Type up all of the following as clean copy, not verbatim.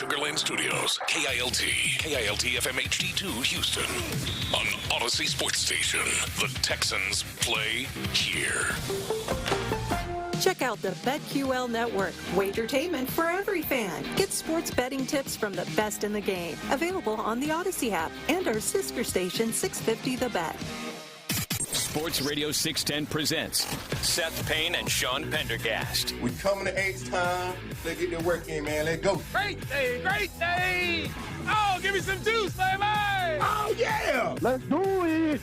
Sugar Land Studios, KILT FM HD2 Houston. On Odyssey Sports Station, the Texans play here. Check out the BetQL Network, wagertainment for every fan. Get sports betting tips from the best in the game. Available on the Odyssey app and our sister station, 650 The Bet. Sports Radio 610 presents Seth Payne and Sean Pendergast. We coming to H-Town. Let's get their work in, man. Let's go. Great day, great day. Oh, give me some juice, baby. Oh, yeah. Let's do it.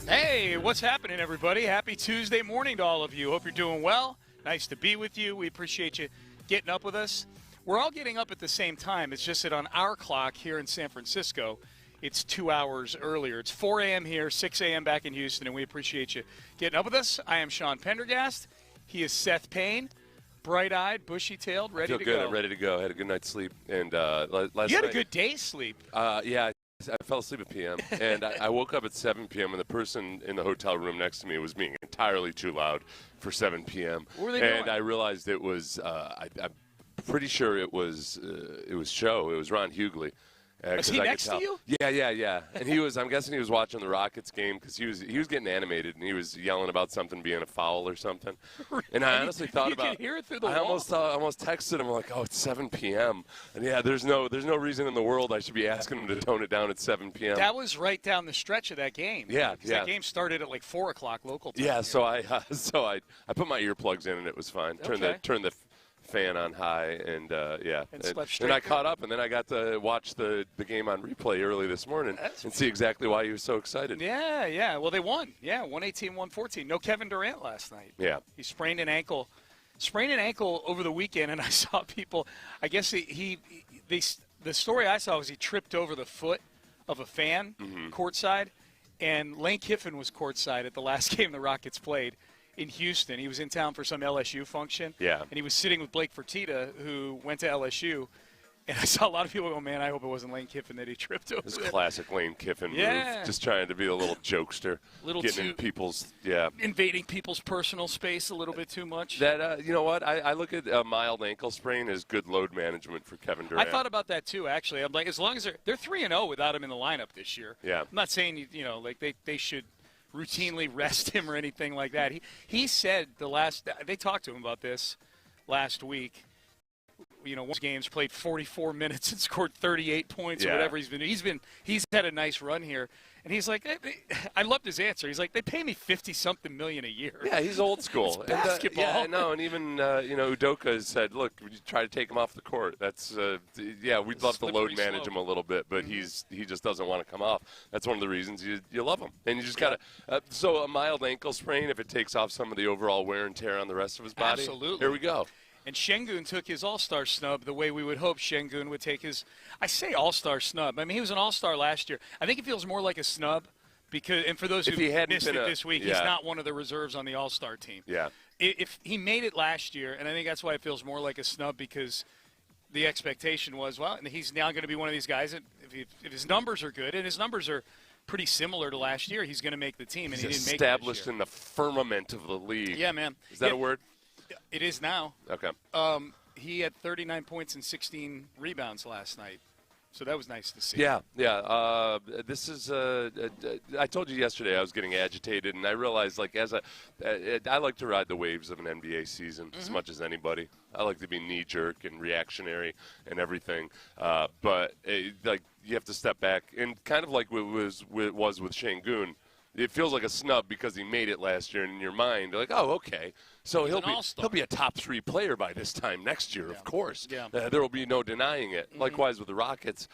Hey, what's happening, everybody? Happy Tuesday morning to all of you. Hope you're doing well. Nice to be with you. We appreciate you getting up with us. We're all getting up at the same time. It's just that on our clock here in San Francisco, it's 2 hours earlier. It's 4 a.m. here, 6 a.m. back in Houston, and we appreciate you getting up with us. I am Sean Pendergast. He is Seth Payne, bright-eyed, bushy-tailed, ready to go. Feel good. I'm ready to go. I had a good night's sleep. And last night, you had a good day's sleep. Yeah. I fell asleep at p.m. and I woke up at 7 p.m. and the person in the hotel room next to me was being entirely too loud for 7 p.m. What were they and doing? I realized it was I'm pretty sure it was Show. It was Ron Hughley. Was he next to you? Yeah. And I'm guessing he was watching the Rockets game because he was getting animated and he was yelling about something being a foul or something. And I honestly thought you could hear it through the I wall. almost texted him like, oh, it's 7 p.m. And yeah, there's no reason in the world I should be asking him to tone it down at 7 p.m. That was right down the stretch of that game. Yeah. That game started at like 4 o'clock local time. Yeah, so I put my earplugs in and it was fine. Turned the fan on high and slept straight and I through. caught up and then I got to watch the game on replay early this morning and see exactly why he was so excited. Yeah. Well, they won. Yeah, 118-114. No Kevin Durant last night. Yeah. He sprained an ankle over the weekend, and I saw people. I guess the story I saw was he tripped over the foot of a fan courtside, and Lane Kiffin was courtside at the last game the Rockets played in Houston. He was in town for some LSU function. Yeah. And he was sitting with Blake Fertitta, who went to LSU. And I saw a lot of people go, man, I hope it wasn't Lane Kiffin that he tripped over. This classic Lane Kiffin move. Just trying to be a little jokester. Getting in people's, invading people's personal space a little bit too much. That, you know what? I look at a mild ankle sprain as good load management for Kevin Durant. I thought about that too, actually. I'm like, as long as they're 3-0 without him in the lineup this year. Yeah. I'm not saying, like they should routinely rest him or anything like that. He said they talked to him about this last week. One games played 44 minutes and scored 38 points or whatever he's had a nice run here. And he's like, I loved his answer. He's like, they pay me $50-something million a year. Yeah, he's old school. It's basketball. And even Udoka has said, look, we try to take him off the court. That's we'd love to load manage him a little bit, but he just doesn't want to come off. That's one of the reasons you love him, and you just gotta. So a mild ankle sprain, if it takes off some of the overall wear and tear on the rest of his body, absolutely. Here we go. And Şengün took his all-star snub the way we would hope Şengün would take his, I say all-star snub. I mean, he was an all-star last year. I think it feels more like a snub because, and for those who missed it this week, he's not one of the reserves on the all-star team. Yeah. If he made it last year, and I think that's why it feels more like a snub because the expectation was, well, and he's now going to be one of these guys that if his numbers are good, and his numbers are pretty similar to last year, he's going to make the team, and he didn't make it this year. Established in the firmament of the league. Yeah, man. Is that a word? It is now. Okay. He had 39 points and 16 rebounds last night. So that was nice to see. Yeah. This is. I told you yesterday I was getting agitated, and I realized, I like to ride the waves of an NBA season as much as anybody. I like to be knee-jerk and reactionary and everything, but you have to step back and kind of like what it was with Şengün. It feels like a snub because he made it last year, and in your mind, you're like, oh, okay. So he'll be a top 3 player by this time next year, of course. Yeah. There will be no denying it. Likewise with the Rockets,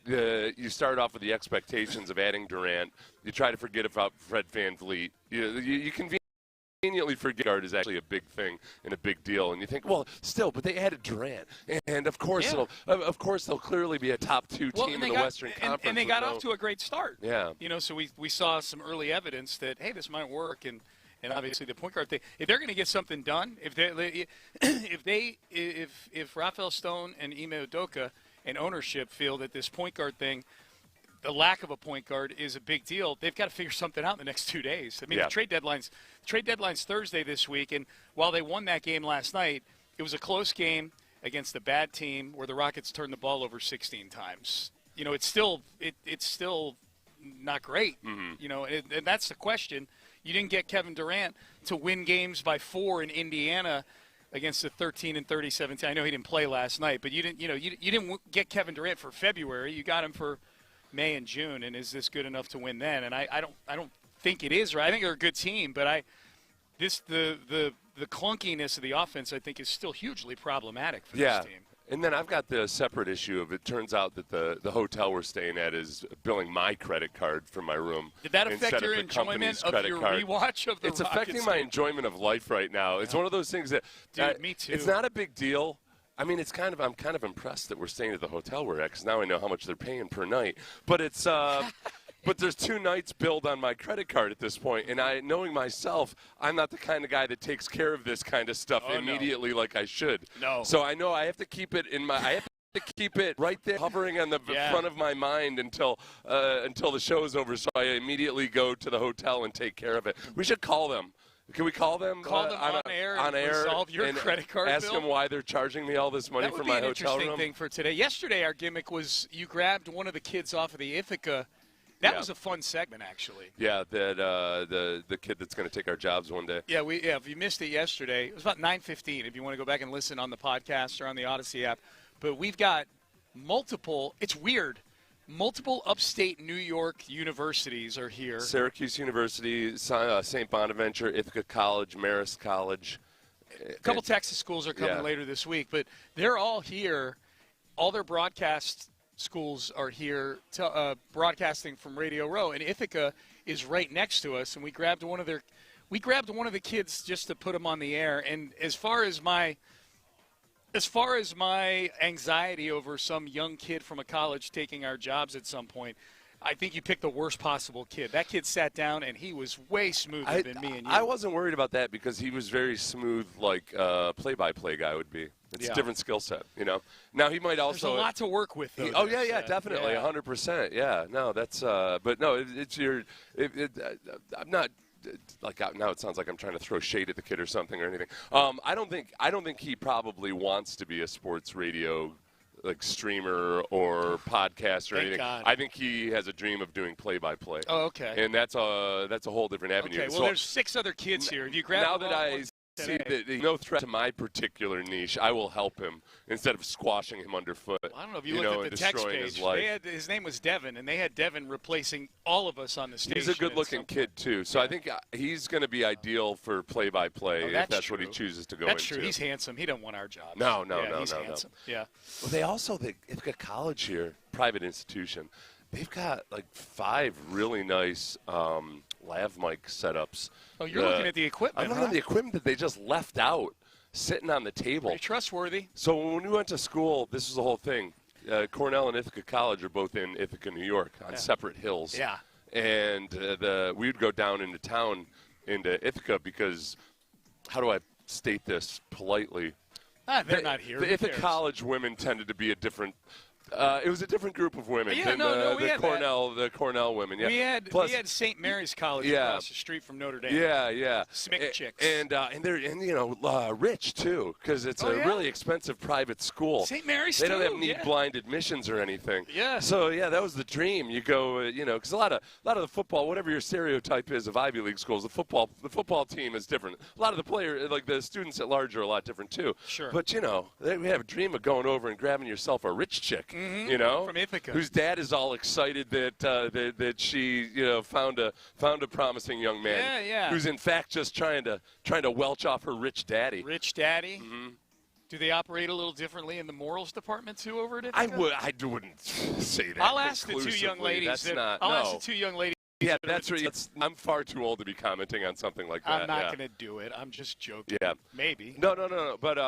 you start off with the expectations of adding Durant. You try to forget about Fred VanVleet. You conveniently forget guard is actually a big thing and a big deal, and you think, well, still, but they added Durant, and of course they'll clearly be a top 2 team in the Western Conference, and they got off to a great start. Yeah, so we saw some early evidence that hey, this might work, and obviously the point guard thing. If they're going to get something done, if Rafael Stone and Ime Udoka and ownership feel that this point guard thing, the lack of a point guard is a big deal. They've got to figure something out in the next 2 days. I mean, the trade deadline's Thursday this week, and while they won that game last night, it was a close game. against a bad team where the Rockets turned the ball over 16 times. You know, it's still not great. You know, and that's the question. You didn't get Kevin Durant to win games by 4 in Indiana against the 13 and 37 team. I know he didn't play last night, but you didn't get Kevin Durant for February. You got him for May and June, and is this good enough to win then? And I don't think it is, right? I think they're a good team, but the clunkiness of the offense, I think, is still hugely problematic for this team. And then I've got the separate issue of it turns out that the hotel we're staying at is billing my credit card for my room. Did that affect your enjoyment of your rewatch of the It's Rockets affecting my enjoyment of life right now. It's one of those things that Dude, me too. It's not a big deal. I mean, I'm kind of impressed that we're staying at the hotel we're at because now I know how much they're paying per night. But it's but there's 2 nights billed on my credit card at this point, and knowing myself, I'm not the kind of guy that takes care of this kind of stuff immediately like I should. No. So I know I have to keep it in my. I have to keep it right there, hovering on the front of my mind until the show is over. So I immediately go to the hotel and take care of it. We should call them. Can we call them? Call them on air and resolve your credit card bill? Ask them why they're charging me all this money for my hotel room. That would be an interesting thing for today. Yesterday, our gimmick was you grabbed one of the kids off of the Ithaca. That was a fun segment, actually. Yeah, the kid that's going to take our jobs one day. Yeah, if you missed it yesterday, it was about 9:15. If you want to go back and listen on the podcast or on the Odyssey app, but we've got multiple. It's weird. Multiple upstate New York universities are here. Syracuse University, St. Bonaventure, Ithaca College, Marist College. A couple Texas schools are coming later this week, but they're all here. All their broadcast schools are here broadcasting from Radio Row, and Ithaca is right next to us. And we grabbed one of the kids just to put him on the air. And as far as my anxiety over some young kid from a college taking our jobs at some point, I think you picked the worst possible kid. That kid sat down, and he was way smoother than me and you. I wasn't worried about that because he was very smooth, like a play-by-play guy would be. It's a different skill set, you know. Now he might also. There's a lot to work with, though. Definitely, 100%. Yeah, no, that's. But no, it's your. I'm not. Like now, it sounds like I'm trying to throw shade at the kid or something or anything. I don't think he probably wants to be a sports radio like streamer or podcast or anything. God. I think he has a dream of doing play-by-play. Oh, okay. And that's a whole different avenue. Okay, well, so, there's 6 other kids here. If you grab now that I see that no threat to my particular niche, I will help him instead of squashing him underfoot. Well, I don't know if you looked at the text page. His name was Devin, and they had Devin replacing all of us on the station. He's a good-looking kid, too. So I think he's going to be ideal for play-by-play if that's what he chooses to go into. That's true. He's handsome. He doesn't want our job. No. He's handsome. Yeah. Well, they've got college here, private institution. They've got like 5 really nice lav mic setups. Oh, you're looking at the equipment. I'm looking at the equipment that they just left out sitting on the table. Pretty trustworthy. So when we went to school, this was the whole thing. Cornell and Ithaca College are both in Ithaca, New York, on separate hills. Yeah. And we would go down into town into Ithaca because, how do I state this politely? They're not here. The Ithaca College women tended to be a different. It was a different group of women than the Cornell women. Yeah. We had St. Mary's College across the street from Notre Dame. Yeah. Smick chicks. And they're rich too because it's a really expensive private school. St. Mary's. They don't have need-blind admissions or anything. Yeah. So that was the dream. You go, because a lot of the football, whatever your stereotype is of Ivy League schools, the football team is different. A lot of the players, like the students at large, are a lot different too. Sure. But we have a dream of going over and grabbing yourself a rich chick. From Ithaca, whose dad is all excited that she found a promising young man. Yeah. Who's in fact just trying to welch off her rich daddy. Rich daddy. Mm-hmm. Do they operate a little differently in the morals department too over at Ithaca? I wouldn't say that. I'll ask the 2 young ladies. Ask the 2 young ladies. Yeah, I'm far too old to be commenting on something like that. I'm not going to do it. I'm just joking. Yeah. Maybe. No. But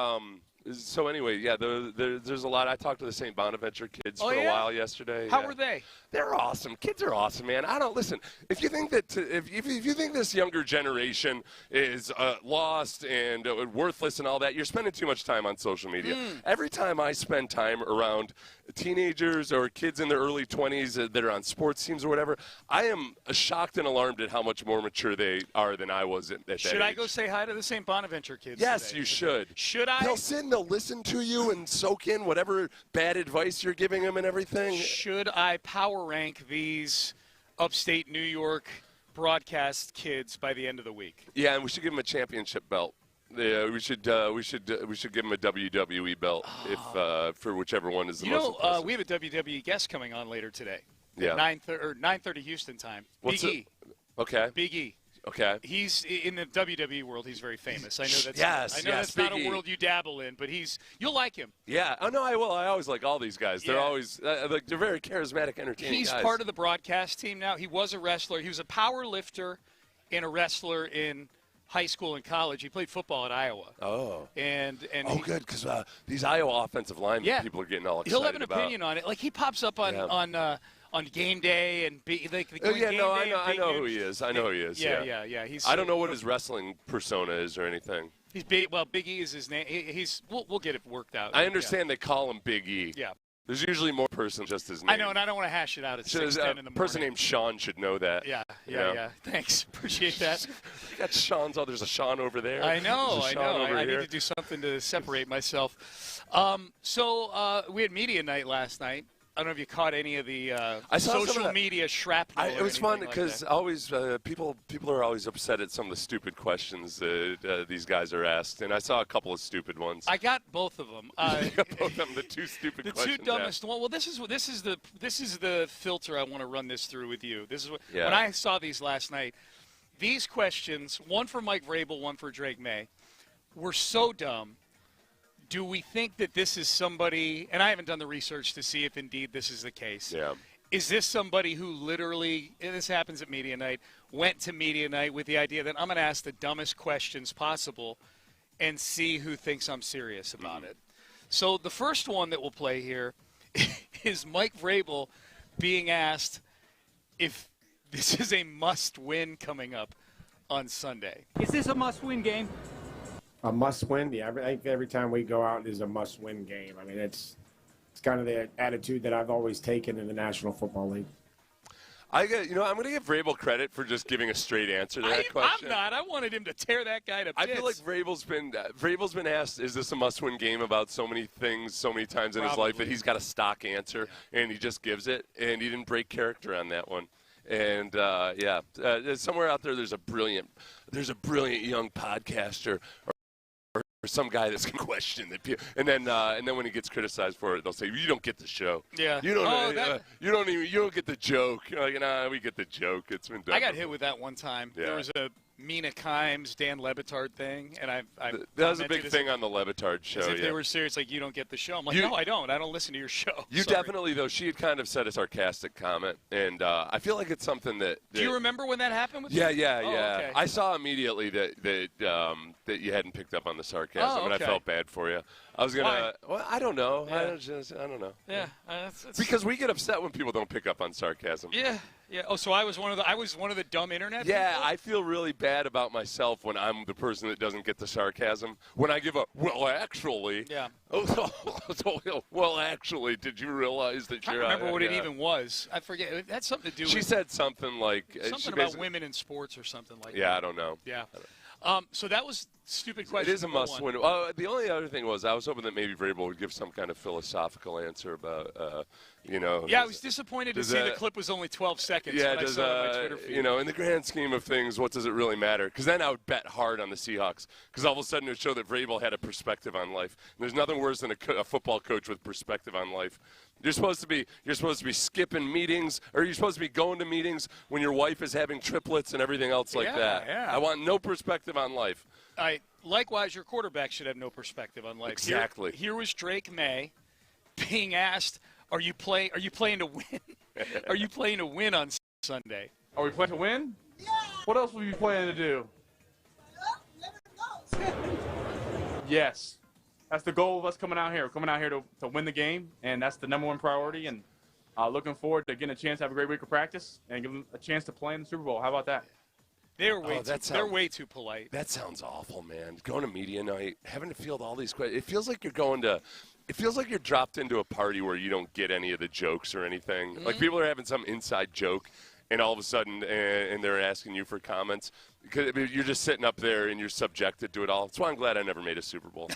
so anyway, there's a lot. I talked to the St. Bonaventure kids for a while yesterday. How were they? They're awesome. Kids are awesome, man. Listen. If you think that if you think this younger generation is lost and worthless and all that, you're spending too much time on social media. Every time I spend time around teenagers or kids in their early 20s that are on sports teams or whatever, I am shocked and alarmed at how much more mature they are than I was at that age. Should I go say hi to the St. Bonaventure kids? Yes, today? you should. Should I? They'll sit in they'll listen to you and soak in whatever bad advice you're giving them and everything. Should I power rank these upstate New York broadcast kids by the end of the week? Yeah, and we should give them a championship belt. Yeah, we should give them a WWE belt for whichever one is the most impressive. We have a WWE guest coming on later today. Yeah. 9:30 Houston time. Big E. Okay. Big E. Okay. He's in the WWE world. He's very famous. I know that's yes, not Big a E. world you dabble in, but you'll like him. Yeah. Oh no, I will. I always like all these guys. They're always they're very charismatic, entertaining He's guys. part of the broadcast team now. He was a wrestler. He was a power lifter and a wrestler in high school and college. He played football at Iowa. Oh. And good, because these Iowa offensive linemen, people are getting all excited he'll have an opinion on it. Like he pops up on game day and I know who he is. I know who he is. Yeah. I don't know what his wrestling persona is or anything. He's Big E is his name. We'll get it worked out. I understand they call him Big E. Yeah. There's usually more person just his name. I know, and I don't want to hash it out at 6:10 in the morning. A person named Sean should know that. Yeah. Thanks. Appreciate that. You got Sean's. Oh, there's a Sean over there. I know. I need here. to do something to separate myself. So we had media night last night. I don't know if you caught any of the social media shrapnel. It was fun because always people are always upset at some of the stupid questions that these guys are asked, and I saw a couple of stupid ones. I got both of them. The two stupid questions. The two dumbest ones. Well, this is the filter I want to run this through with you. This is when I saw these last night. These questions, one for Mike Vrabel, one for Drake May, were so dumb. Do we think that this is somebody, and I haven't done the research to see if indeed this is the case. Yeah. Is this somebody who literally, and this happens at media night, went to media night with the idea that I'm going to ask the dumbest questions possible and see who thinks I'm serious about it? So the first one that we'll play here is Mike Vrabel being asked if this is a must-win coming up on Sunday. Is this a must-win game? A must-win? Yeah, I think every time we go out, it is a must-win game. I mean, it's kind of the attitude that I've always taken in the National Football League. I'm going to give Vrabel credit for just giving a straight answer to that question. I'm not. I wanted him to tear that guy to bits. I feel like Vrabel's been asked, is this a must-win game about so many things, so many times in his life that he's got a stock answer, and he just gives it, and he didn't break character on that one. And somewhere out there, there's a brilliant young podcaster or some guy that's going to question it, and then when he gets criticized for it, they'll say, "You don't get the show. Yeah, you don't get the joke." You're like, "Nah, we get the joke. It's been done." I got hit with that one time. Yeah. There was a Mina Kimes, Dan Le Batard thing, and that was a big thing on the Le Batard show. As if they were serious, like, you don't get the show. I'm like, no, I don't. I don't listen to your show. You definitely, though. She had kind of said a sarcastic comment, and I feel like it's something that. Do you remember when that happened with you? Yeah. Okay. I saw immediately that you hadn't picked up on the sarcasm, and I felt bad for you. I was gonna. Well, I don't know. Yeah. I don't know. Yeah. Because we get upset when people don't pick up on sarcasm. Yeah. Oh, so I was one of the dumb internet. Yeah, people? I feel really bad about myself when I'm the person that doesn't get the sarcasm. When I give a well, actually. Yeah. Well, actually, did you realize that you're? I remember what it even was. I forget. It had something to do. She said something like something about women in sports or something like that. Yeah, I don't know. Yeah. So that was stupid question. It is a must-win. The only other thing was I was hoping that maybe Vrabel would give some kind of philosophical answer about, Yeah, I was disappointed to see the clip was only 12 seconds. Yeah, I saw it on my Twitter feed. In the grand scheme of things, what does it really matter? Because then I would bet hard on the Seahawks. Because all of a sudden it would show that Vrabel had a perspective on life. And there's nothing worse than a football coach with perspective on life. You're supposed to be skipping meetings, or you're supposed to be going to meetings when your wife is having triplets and everything else like that. Yeah. I want no perspective on life. Likewise, your quarterback should have no perspective on life. Exactly. Here was Drake May being asked, "Are you playing to win? Are you playing to win on Sunday?" Are we playing to win? Yeah. What else will you planning to do? Yes. That's the goal of us coming out here. We're coming out here to win the game, and that's the number one priority. And looking forward to getting a chance to have a great week of practice and give them a chance to play in the Super Bowl. How about that? They're way too polite. That sounds awful, man. Going to media night, having to field all these questions. It feels like you're dropped into a party where you don't get any of the jokes or anything. Mm-hmm. Like people are having some inside joke, and all of a sudden, and they're asking you for comments. Because you're just sitting up there and you're subjected to it all. That's why I'm glad I never made a Super Bowl.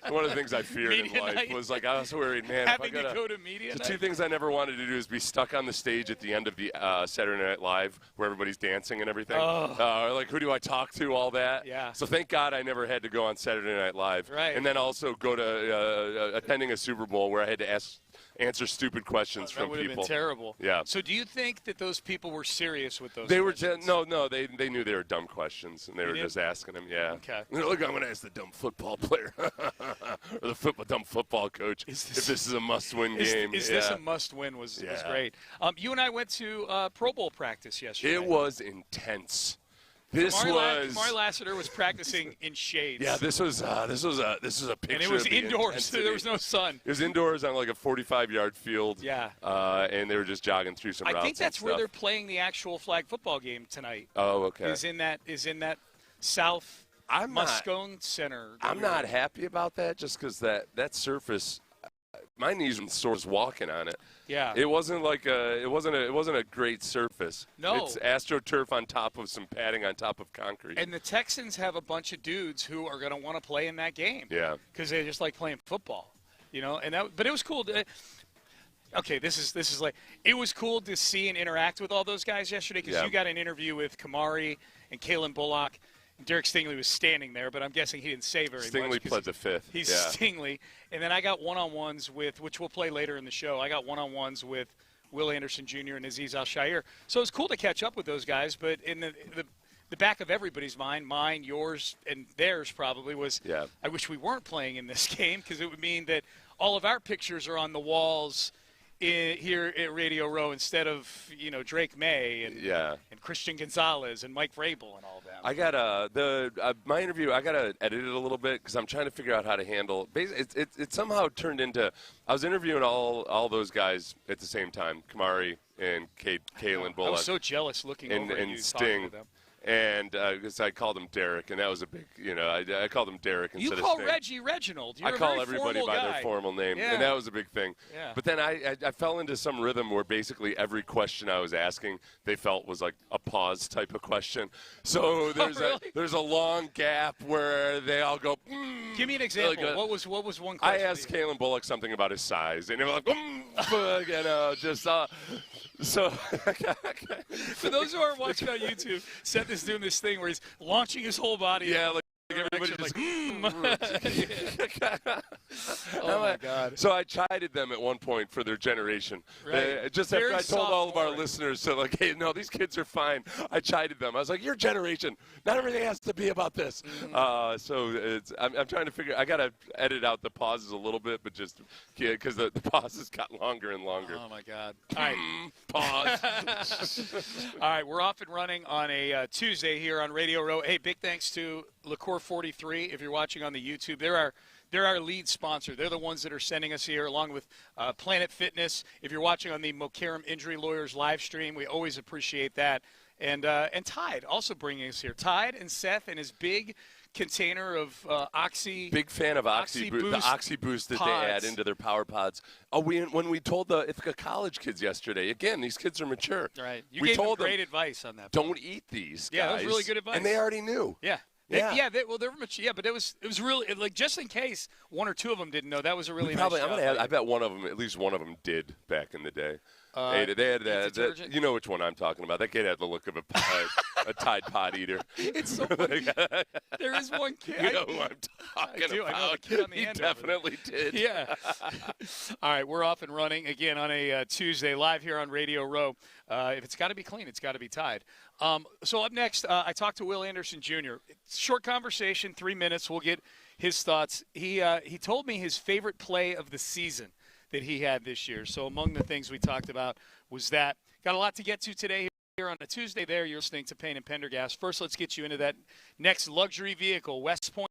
One of the things I feared in Media life night. was like I was worried, man. Having if I to go to media the night. two things I never wanted to do is be stuck on the stage at the end of the Saturday Night Live where everybody's dancing and everything. Like who do I talk to? All that. Yeah. So thank God I never had to go on Saturday Night Live. Right. And then also go to attending a Super Bowl where I had to answer stupid questions from That would have people. been terrible. Yeah. So do you think that those people were serious with those They were questions? no. They knew they were dumb questions, and they were did? just asking them. Yeah. Okay. They're like, I'm going to ask the dumb football player or the dumb football coach if this is a must-win game. Is this a must-win? Was great. You and I went to Pro Bowl practice yesterday. It was intense. Kamari Lassiter was practicing in shades. Yeah, this was a picture. And it was of the indoors, so there was no sun. It was indoors on like a 45-yard field. Yeah. And they were just jogging through some routes. I think that's and where stuff. they're playing the actual flag football game tonight. Oh, okay. Is in that South Moscone Center. I'm not happy about that just because that surface. My knees were sore walking on it. Yeah. It wasn't a great surface. No. It's AstroTurf on top of some padding on top of concrete. And the Texans have a bunch of dudes who are going to want to play in that game. Yeah. Because they just like playing football, but it was cool. Okay, this is like it was cool to see and interact with all those guys yesterday because you got an interview with Kamari and Kalen Bullock. Derek Stingley was standing there, but I'm guessing he didn't say very much. Stingley pled the fifth. He's Stingley. And then I got one-on-ones with, which we'll play later in the show, I got one-on-ones with Will Anderson Jr. and Azeez Al-Shaair. So it's cool to catch up with those guys, but in the back of everybody's mind, mine, yours, and theirs probably was, I wish we weren't playing in this game because it would mean that all of our pictures are on the walls here at Radio Row instead of Drake May and Christian Gonzalez and Mike Vrabel and all that. I got my interview. I got to edit it a little bit because I'm trying to figure out how to handle. It somehow turned into I was interviewing all those guys at the same time, Kamari and Kalen Bullock. I was so jealous looking over at you Sting. talking to them. And because I called him Derek, and that was a big, I called him Derek instead of Sting. You call Reggie Reginald. You're I call a very everybody by their formal name, and that was a big thing. Yeah. But then I fell into some rhythm where basically every question I was asking, they felt was like a pause type of question. So there's a long gap where they all go. Give me an example. Really what was one question? I asked Kalen Bullock something about his size, and they were like, So for those who are watching on YouTube, Seth is doing this thing where he's launching his whole body. Yeah, like everybody just oh my God! So I chided them at one point for their generation. Right. Just Very after I told all of our sophomoric. listeners, so like, hey, no, these kids are fine. I chided them. I was like, your generation, not everything has to be about this. So I'm trying to figure. I gotta edit out the pauses a little bit, but just because the pauses got longer and longer. Oh my God! All right, pause. All right, we're off and running on a Tuesday here on Radio Row. Hey, big thanks to Liqueur 43. If you're watching on the YouTube, they're our lead sponsor. They're the ones that are sending us here, along with Planet Fitness. If you're watching on the Mokaram Injury Lawyers live stream, we always appreciate that. And Tide also bringing us here. Tide and Seth and his big container of Oxy. Big fan of Oxy Boost, the Oxy Boost that pods. they add into their Power Pods. When we told the Ithaca college kids yesterday, again, these kids are mature. Right. You we gave told them great advice on that. Don't eat these, guys. Yeah, that was really good advice. And they already knew. Yeah. Yeah. They were mature. Yeah, but it was really like just in case one or two of them didn't know. That was a really probably. nice job. I bet one of them, at least one of them, did back in the day. They had detergent? you know which one I'm talking about. That kid had the look of a Tide Pod eater. It's so funny. There is one kid. You know who I'm talking about. I know the kid on the he end. definitely did. Yeah. All right, we're off and running again on a Tuesday live here on Radio Row. If it's got to be clean, it's got to be Tide. So up next, I talked to Will Anderson Jr. Short conversation, 3 minutes. We'll get his thoughts. He told me his favorite play of the season that he had this year. So among the things we talked about was that. Got a lot to get to today here on a Tuesday. There, you're listening to Payne and Pendergast. First, let's get you into that next luxury vehicle, West Point.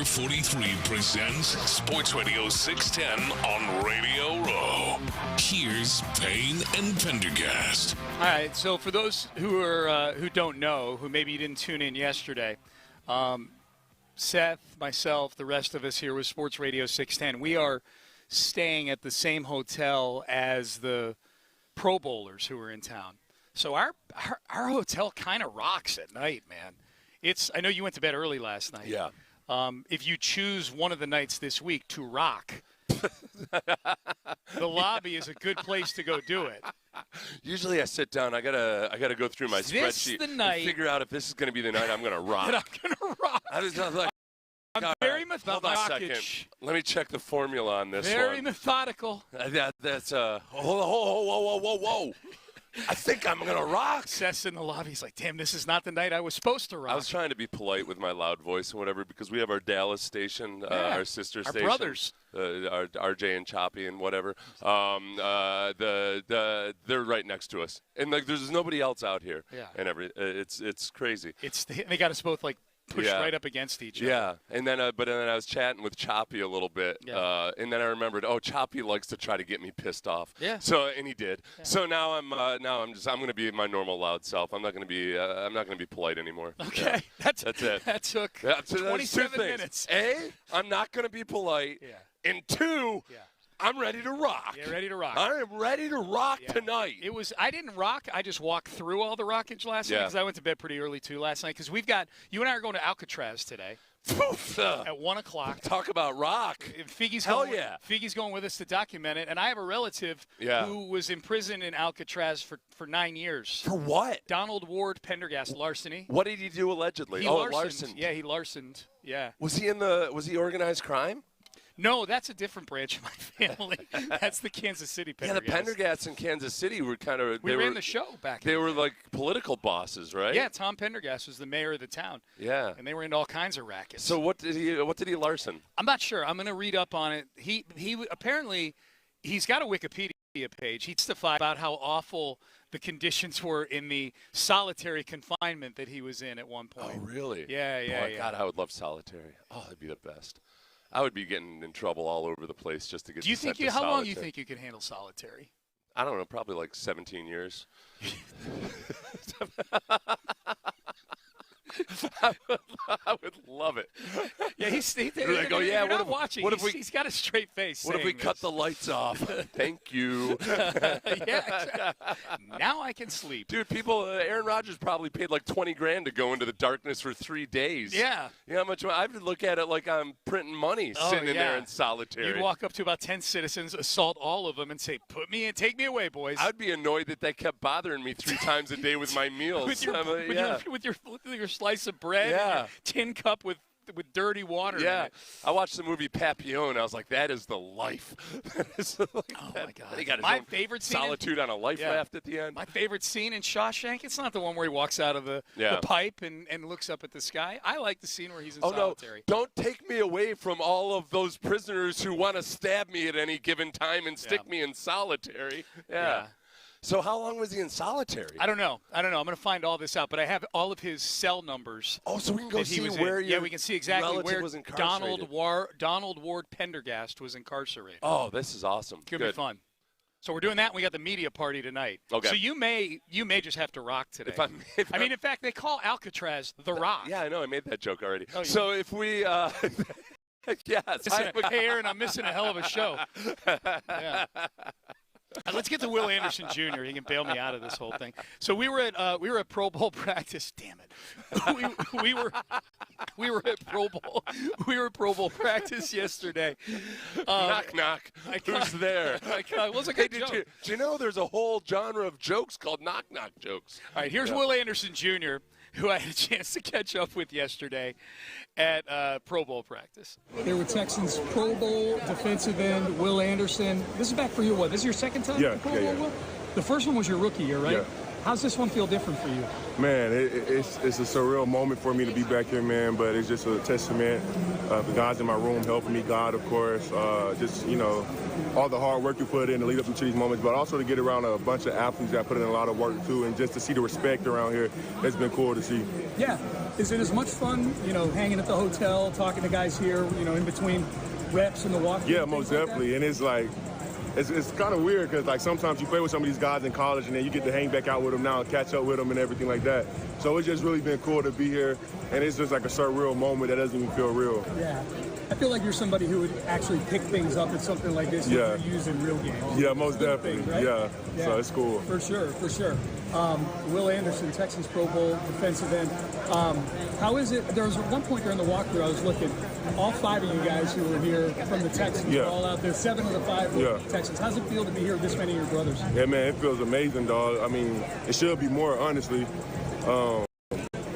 Number 43 presents Sports Radio 610 on Radio Row. Here's Payne and Pendergast. All right, so for those who don't know, who maybe didn't tune in yesterday, Seth, myself, the rest of us here with Sports Radio 610, we are staying at the same hotel as the Pro Bowlers who are in town. So our hotel kind of rocks at night, man. I know you went to bed early last night. Yeah. If you choose one of the nights this week to rock, the lobby is a good place to go do it. Usually I sit down. I gotta go through my spreadsheet the night and figure out if this is going to be the night I'm going to rock. I'm going to rock. I'm very methodical. Hold on a second. Let me check the formula on this Very one. methodical. That's whoa. I think I'm going to rock. Seth's in the lobby. He's like, damn, this is not the night I was supposed to rock. I was trying to be polite with my loud voice and whatever because we have our Dallas station, our sister station. Our brothers. Our RJ and Choppy and whatever. They're right next to us. And like there's nobody else out here. Yeah. And it's crazy. They got us both like pushed right up against each other. Yeah, and then but then I was chatting with Choppy a little bit, and then I remembered, Choppy likes to try to get me pissed off. Yeah. So and he did. Yeah. So now I'm going to be my normal loud self. I'm not going to be polite anymore. Okay, yeah. That's it. That took 27 minutes. I'm not going to be polite. Yeah. And two. Yeah. I'm ready to rock. Yeah, ready to rock. I am ready to rock tonight. I didn't rock. I just walked through all the rockage last night because I went to bed pretty early, too, last night. Because you and I are going to Alcatraz today at 1 o'clock. Talk about rock. Figgy's going with us to document it. And I have a relative who was imprisoned in Alcatraz for 9 years. For what? Donald Ward Pendergast, larceny. What did he do allegedly? Larcened. Yeah, he larcened. Yeah. Was he organized crime? No, that's a different branch of my family. That's the Kansas City Pendergasts. Yeah, the Pendergasts in Kansas City were kind of... We ran the show back then. They were like political bosses, right? Yeah, Tom Pendergast was the mayor of the town. Yeah. And they were into all kinds of rackets. So what did he larcen? I'm not sure. I'm going to read up on it. He apparently, he's got a Wikipedia page. He testified about how awful the conditions were in the solitary confinement that he was in at one point. Oh, really? Yeah. God, I would love solitary. Oh, that'd be the best. I would be getting in trouble all over the place just to get. How long do you think you can handle solitary? I don't know, probably like 17 years. I would love it. Yeah, he's like, not watching. He's got a straight face. What if we cut the lights off? Thank you. Yeah, exactly. Now I can sleep. Dude, people, Aaron Rodgers probably paid like $20,000 to go into the darkness for 3 days. Yeah. You know how much? I would look at it like I'm printing money sitting in there in solitary. You'd walk up to about 10 citizens, assault all of them, and say, "Put me in, take me away, boys." I'd be annoyed that they kept bothering me 3 times a day with my meals. with your slice of bread, and your tin cup with dirty water. Yeah, I watched the movie Papillon. I was like, that is the life. My God! He got his my own favorite scene solitude on a life raft at the end. My favorite scene in Shawshank. It's not the one where he walks out of the pipe and looks up at the sky. I like the scene where he's in solitary. No, don't take me away from all of those prisoners who want to stab me at any given time and stick me in solitary. Yeah. So how long was he in solitary? I don't know. I'm going to find all this out, but I have all of his cell numbers. Oh, so we can go see where we can see exactly where was incarcerated. Donald Ward Pendergast was incarcerated. Oh, this is awesome. Could be fun. So we're doing that, and we got the media party tonight. Okay. So you may just have to rock today. In fact, they call Alcatraz the Rock. Yeah, I know. I made that joke already. Oh, so if we yes. Hey, Aaron, I'm missing a hell of a show. Yeah. Let's get to Will Anderson Jr. He can bail me out of this whole thing. So we were at Pro Bowl practice. Damn it, we were at Pro Bowl practice yesterday. Knock knock. Who's there? It was a good joke. Do you know there's a whole genre of jokes called knock knock jokes? All right, here's Will Anderson Jr., who I had a chance to catch up with yesterday at Pro Bowl practice. There were Texans Pro Bowl defensive end Will Anderson. This is back for you. What? This is your second time? Yeah, Pro Bowl? The first one was your rookie year, right? Yeah. How's this one feel different for you? Man, it's a surreal moment for me to be back here, man, but it's just a testament of the guys in my room helping me, God, of course, just, all the hard work you put in to lead up to these moments, but also to get around a bunch of athletes that put in a lot of work, too, and just to see the respect around here, it's been cool to see. Yeah. Is it as much fun, hanging at the hotel, talking to guys here, in between reps and the walk? Yeah, most definitely. And it's like, it's kind of weird because, like, sometimes you play with some of these guys in college and then you get to hang back out with them now and catch up with them and everything like that. So it's just really been cool to be here, and it's just like a surreal moment that doesn't even feel real. Yeah. I feel like you're somebody who would actually pick things up at something like this that you use in real games. Yeah, most definitely. Right? Yeah, so it's cool. For sure. Will Anderson, Texans Pro Bowl defensive end. How is it? There was one point during the walkthrough I was looking. All 5 of you guys who were here from the Texans were all out there. 7 of the 5 were Texans. How's it feel to be here with this many of your brothers? Yeah, man, it feels amazing, dog. I mean, it should be more, honestly.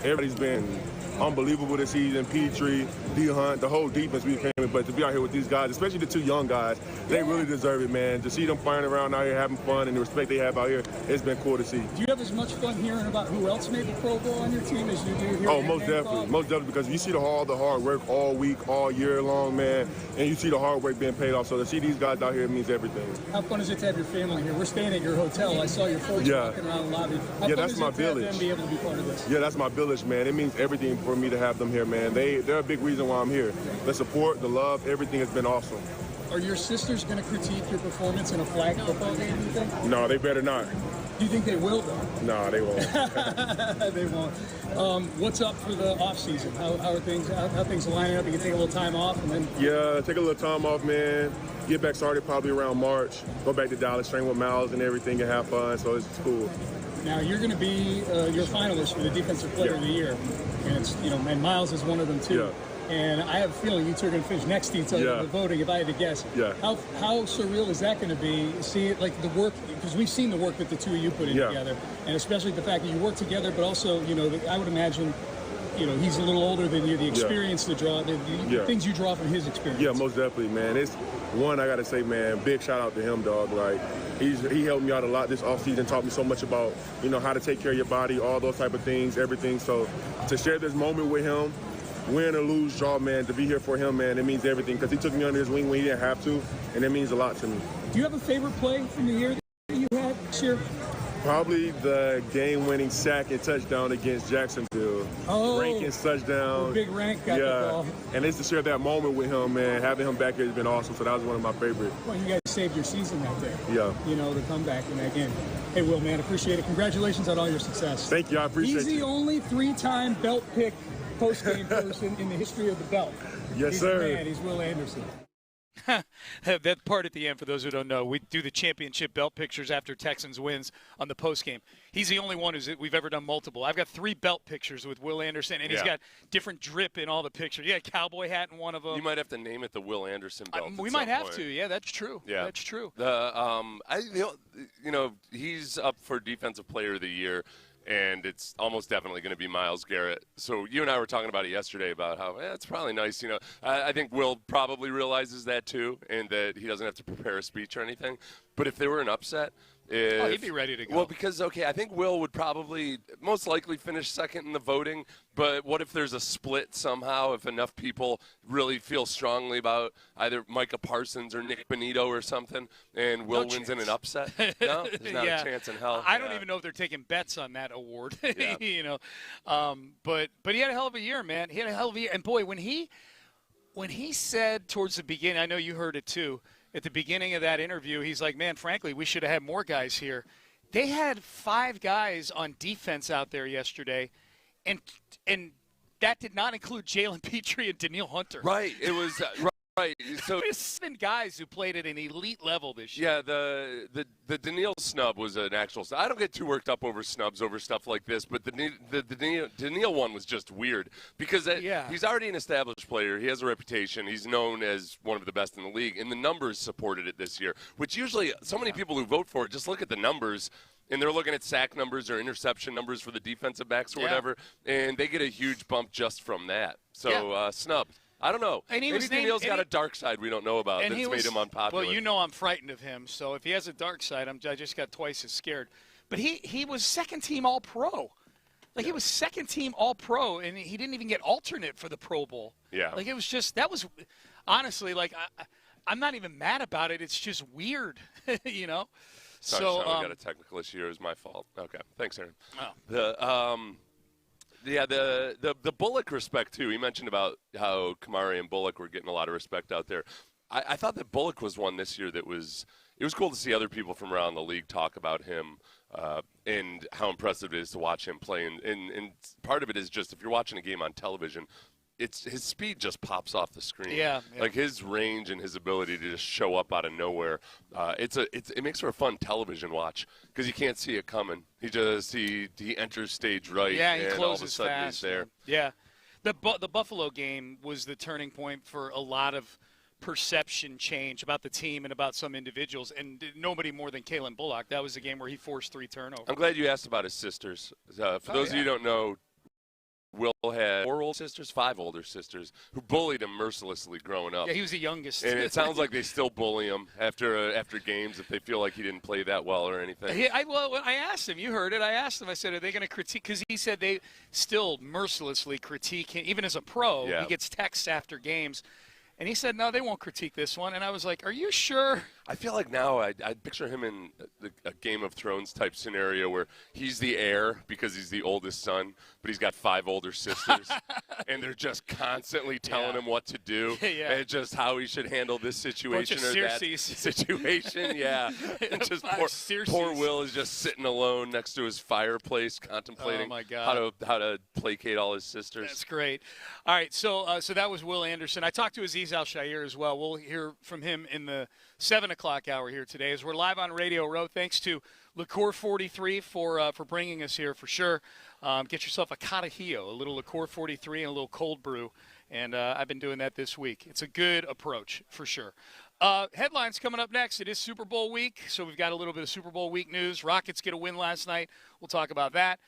Everybody's been unbelievable this season. Petrie, D-Hunt, the whole defense we came in. But to be out here with these guys, especially the 2 young guys, they really deserve it, man. To see them flying around out here having fun and the respect they have out here, it's been cool to see. Do you have as much fun hearing about who else made the Pro Bowl on your team as you do here? Oh, most definitely. Most definitely, because you see the hard work all week, all year long, man, and you see the hard work being paid off. So to see these guys out here means everything. How fun is it to have your family here? We're staying at your hotel. I saw your folks walking around the lobby. How fun that's is my it to village. have them be able to be part of this? Yeah, that's my village, man. It means everything for me to have them here, man. They're a big reason why I'm here. The support, the love, everything has been awesome. Are your sisters going to critique your performance in a flag football game, do you think? No, they better not. Do you think they will, though? No, they won't. They won't. What's up for the off-season? How are things? How things lining up? You can take a little time off, and then... Yeah, take a little time off, man. Get back started probably around March. Go back to Dallas, train with Miles and everything, and have fun. So it's cool. Now, you're going to be your finalist for the Defensive Player of the Year. And it's, and Miles is one of them, too. Yeah. And I have a feeling you two are going to finish next to each other in the voting, if I had to guess. Yeah. How surreal is that going to be? See, like, the work, because we've seen the work that the 2 of you put in together, and especially the fact that you work together, but also, I would imagine, he's a little older than you, the experience to draw, the things you draw from his experience. Yeah, most definitely, man. It's one, I got to say, man, big shout out to him, dog. Like, he helped me out a lot this offseason, taught me so much about, how to take care of your body, all those type of things, everything. So to share this moment with him, win or lose, draw, man, to be here for him, man, it means everything because he took me under his wing when he didn't have to, and it means a lot to me. Do you have a favorite play from the year that you had this year? Probably the game-winning sack and touchdown against Jacksonville. Oh, Rankin's touchdown. Big Rank got the ball. And it's to share that moment with him, man. Having him back here has been awesome, so that was one of my favorites. Well, you guys saved your season that day. Yeah. The comeback in that game. Hey, Will, man, appreciate it. Congratulations on all your success. Thank you. I appreciate it. He's the only 3-time belt pick post-game person in the history of the belt. Yes, sir. He's the man. He's Will Anderson. That part at the end, for those who don't know, we do the championship belt pictures after Texans wins on the postgame. He's the only one we've ever done multiple. I've got 3 belt pictures with Will Anderson, and he's got different drip in all the pictures. Yeah, cowboy hat in one of them. You might have to name it the Will Anderson belt. We might have to. Yeah, that's true. Yeah, that's true. He's up for Defensive Player of the Year. And it's almost definitely going to be Myles Garrett. So you and I were talking about it yesterday about how it's probably nice. I think Will probably realizes that too, and that he doesn't have to prepare a speech or anything. But if there were an upset, he'd be ready to go. Well, because, I think Will would probably most likely finish second in the voting. But what if there's a split somehow, if enough people really feel strongly about either Micah Parsons or Nick Bonito or something, and Will wins in an upset? No? There's not a chance in hell. I don't even know if they're taking bets on that award. But he had a hell of a year, man. He had a hell of a year. And, boy, when he said towards the beginning, I know you heard it too, at the beginning of that interview, he's like, man, frankly, we should have had more guys here. They had 5 guys on defense out there yesterday, and that did not include Jalen Petrie and Danielle Hunter. Right. It was right. So there's 7 guys who played at an elite level this year. Yeah, the Danielle snub was an actual. I don't get too worked up over snubs over stuff like this, but the Danielle one was just weird because he's already an established player. He has a reputation. He's known as one of the best in the league, and the numbers supported it this year. Which usually so many people who vote for it just look at the numbers. And they're looking at sack numbers or interception numbers for the defensive backs or whatever, and they get a huge bump just from that. So snub. I don't know. And maybe Danielle's got a dark side we don't know about that's made him unpopular. Well, I'm frightened of him. So if he has a dark side, I just got twice as scared. But he was second-team All-Pro. He was second-team All-Pro, and he didn't even get alternate for the Pro Bowl. Yeah. It was just – that was – honestly, I'm not even mad about it. It's just weird, Sorry, we got a technical issue. It was my fault. Okay. Thanks, Aaron. Oh. the Bullock respect, too. He mentioned about how Kamari and Bullock were getting a lot of respect out there. I thought that Bullock was one this year that it was cool to see other people from around the league talk about him and how impressive it is to watch him play. And part of it is just if you're watching a game on television, his speed just pops off the screen. Yeah. Like his range and his ability to just show up out of nowhere. It makes for a fun television watch because you can't see it coming. He enters stage right. Yeah, he and closes all of a sudden fast. he's there. Yeah, the Buffalo game was the turning point for a lot of perception change about the team and about some individuals, and nobody more than Kalen Bullock. That was a game where he forced 3 turnovers. I'm glad you asked about his sisters. For those of you who don't know, Will had 4 older sisters, 5 older sisters, who bullied him mercilessly growing up. Yeah, he was the youngest. And it sounds like they still bully him after games if they feel like he didn't play that well or anything. I asked him. You heard it. I asked him. I said, are they going to critique? Because he said they still mercilessly critique him. Even as a pro, he gets texts after games. And he said, no, they won't critique this one. And I was like, are you sure? I feel like now I picture him in a Game of Thrones type scenario where he's the heir because he's the oldest son, but he's got 5 older sisters. And they're just constantly telling him what to do and just how he should handle this situation or that situation. Yeah. Just poor Will is just sitting alone next to his fireplace contemplating how to placate all his sisters. That's great. All right, so that was Will Anderson. I talked to Aziz Al-Shaair as well. We'll hear from him in the 7 o'clock hour here today as we're live on Radio Row. Thanks to Liqueur 43 for bringing us here for sure. Get yourself a Carajillo, a little Liqueur 43 and a little cold brew, and I've been doing that this week. It's a good approach for sure. Headlines coming up next. It is Super Bowl week, so we've got a little bit of Super Bowl week news. Rockets get a win last night. We'll talk about that.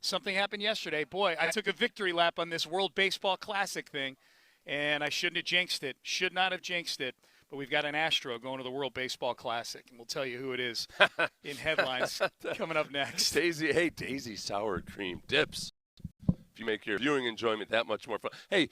Something happened yesterday. Boy, I took a victory lap on this World Baseball Classic thing, and I shouldn't have jinxed it. Should not have jinxed it. But we've got an Astro going to the World Baseball Classic, and we'll tell you who it is in headlines coming up next. Daisy sour cream dips. If you make your viewing enjoyment that much more fun. Hey,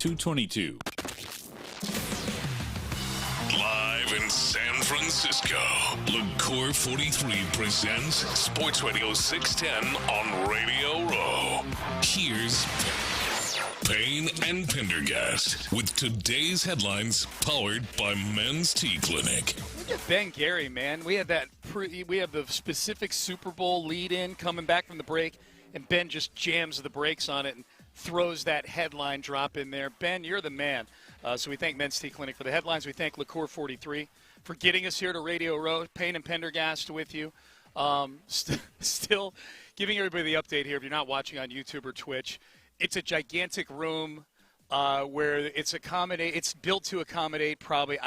222. Live in San Francisco, LaCour 43 presents Sports Radio 610 on Radio Row. Here's Payne and Pendergast with today's headlines, powered by Men's Tea Clinic. Look at Ben Gary, man. We had we have the specific Super Bowl lead-in coming back from the break, and Ben just jams the brakes on it and throws that headline drop in there. Ben, you're the man. So we thank Men's Tea Clinic for the headlines. We thank LaCour 43 for getting us here to Radio Row. Payne and Pendergast with you. Still giving everybody the update here. If you're not watching on YouTube or Twitch, it's a gigantic room where it's built to accommodate probably,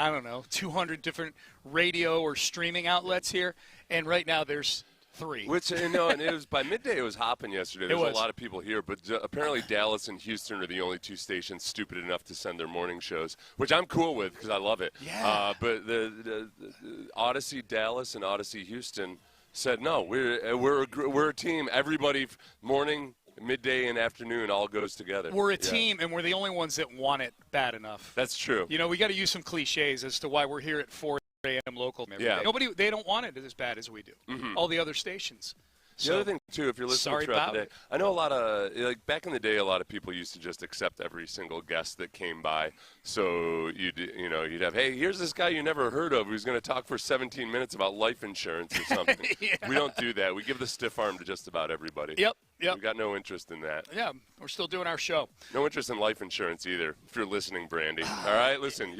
200 different radio or streaming outlets here. And right now there's 3. Which, and it was by midday it was hopping yesterday. There was a lot of people here, but apparently Dallas and Houston are the only 2 stations stupid enough to send their morning shows, which I'm cool with because I love it. Yeah. But the Odyssey Dallas and Odyssey Houston said, no, we're a team. Everybody, morning, midday, and afternoon all goes together. We're a team, and we're the only ones that want it bad enough. That's true. We got to use some cliches as to why we're here at 4 a.m. local every day. They don't want it as bad as we do. Mm-hmm. All the other stations. The other thing, too, if you're listening throughout the day, I know a lot of, back in the day, a lot of people used to just accept every single guest that came by. So, you'd have, hey, here's this guy you never heard of who's going to talk for 17 minutes about life insurance or something. Yeah. We don't do that. We give the stiff arm to just about everybody. Yep. We've got no interest in that. Yeah, we're still doing our show. No interest in life insurance either, if you're listening, Brandy. All right? Listen,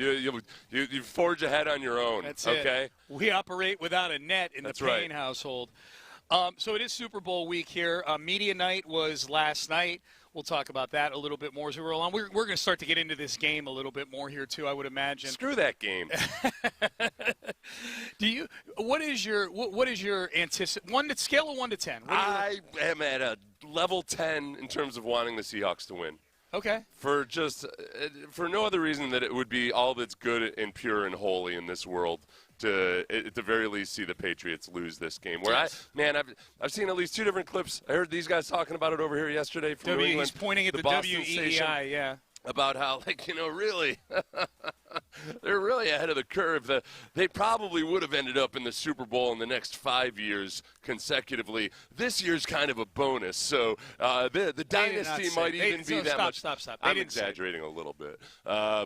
you forge ahead on your own. That's okay? It. We operate without a net in the Payne household. So it is Super Bowl week here. Media night was last night. We'll talk about that a little bit more as we roll on. We're going to start to get into this game a little bit more here, too, I would imagine. Screw that game. What is your scale of 1 to 10? I am at a level 10 in terms of wanting the Seahawks to win. Okay. For no other reason that it would be all that's good and pure and holy in this world to, at the very least, see the Patriots lose this game. I've seen at least 2 different clips. I heard these guys talking about it over here yesterday from New England. He's pointing at the WEEI, yeah. About how, really, they're really ahead of the curve. They probably would have ended up in the Super Bowl in the next 5 years consecutively. This year's kind of a bonus. So the dynasty might even be that much. Stop. I'm exaggerating a little bit. I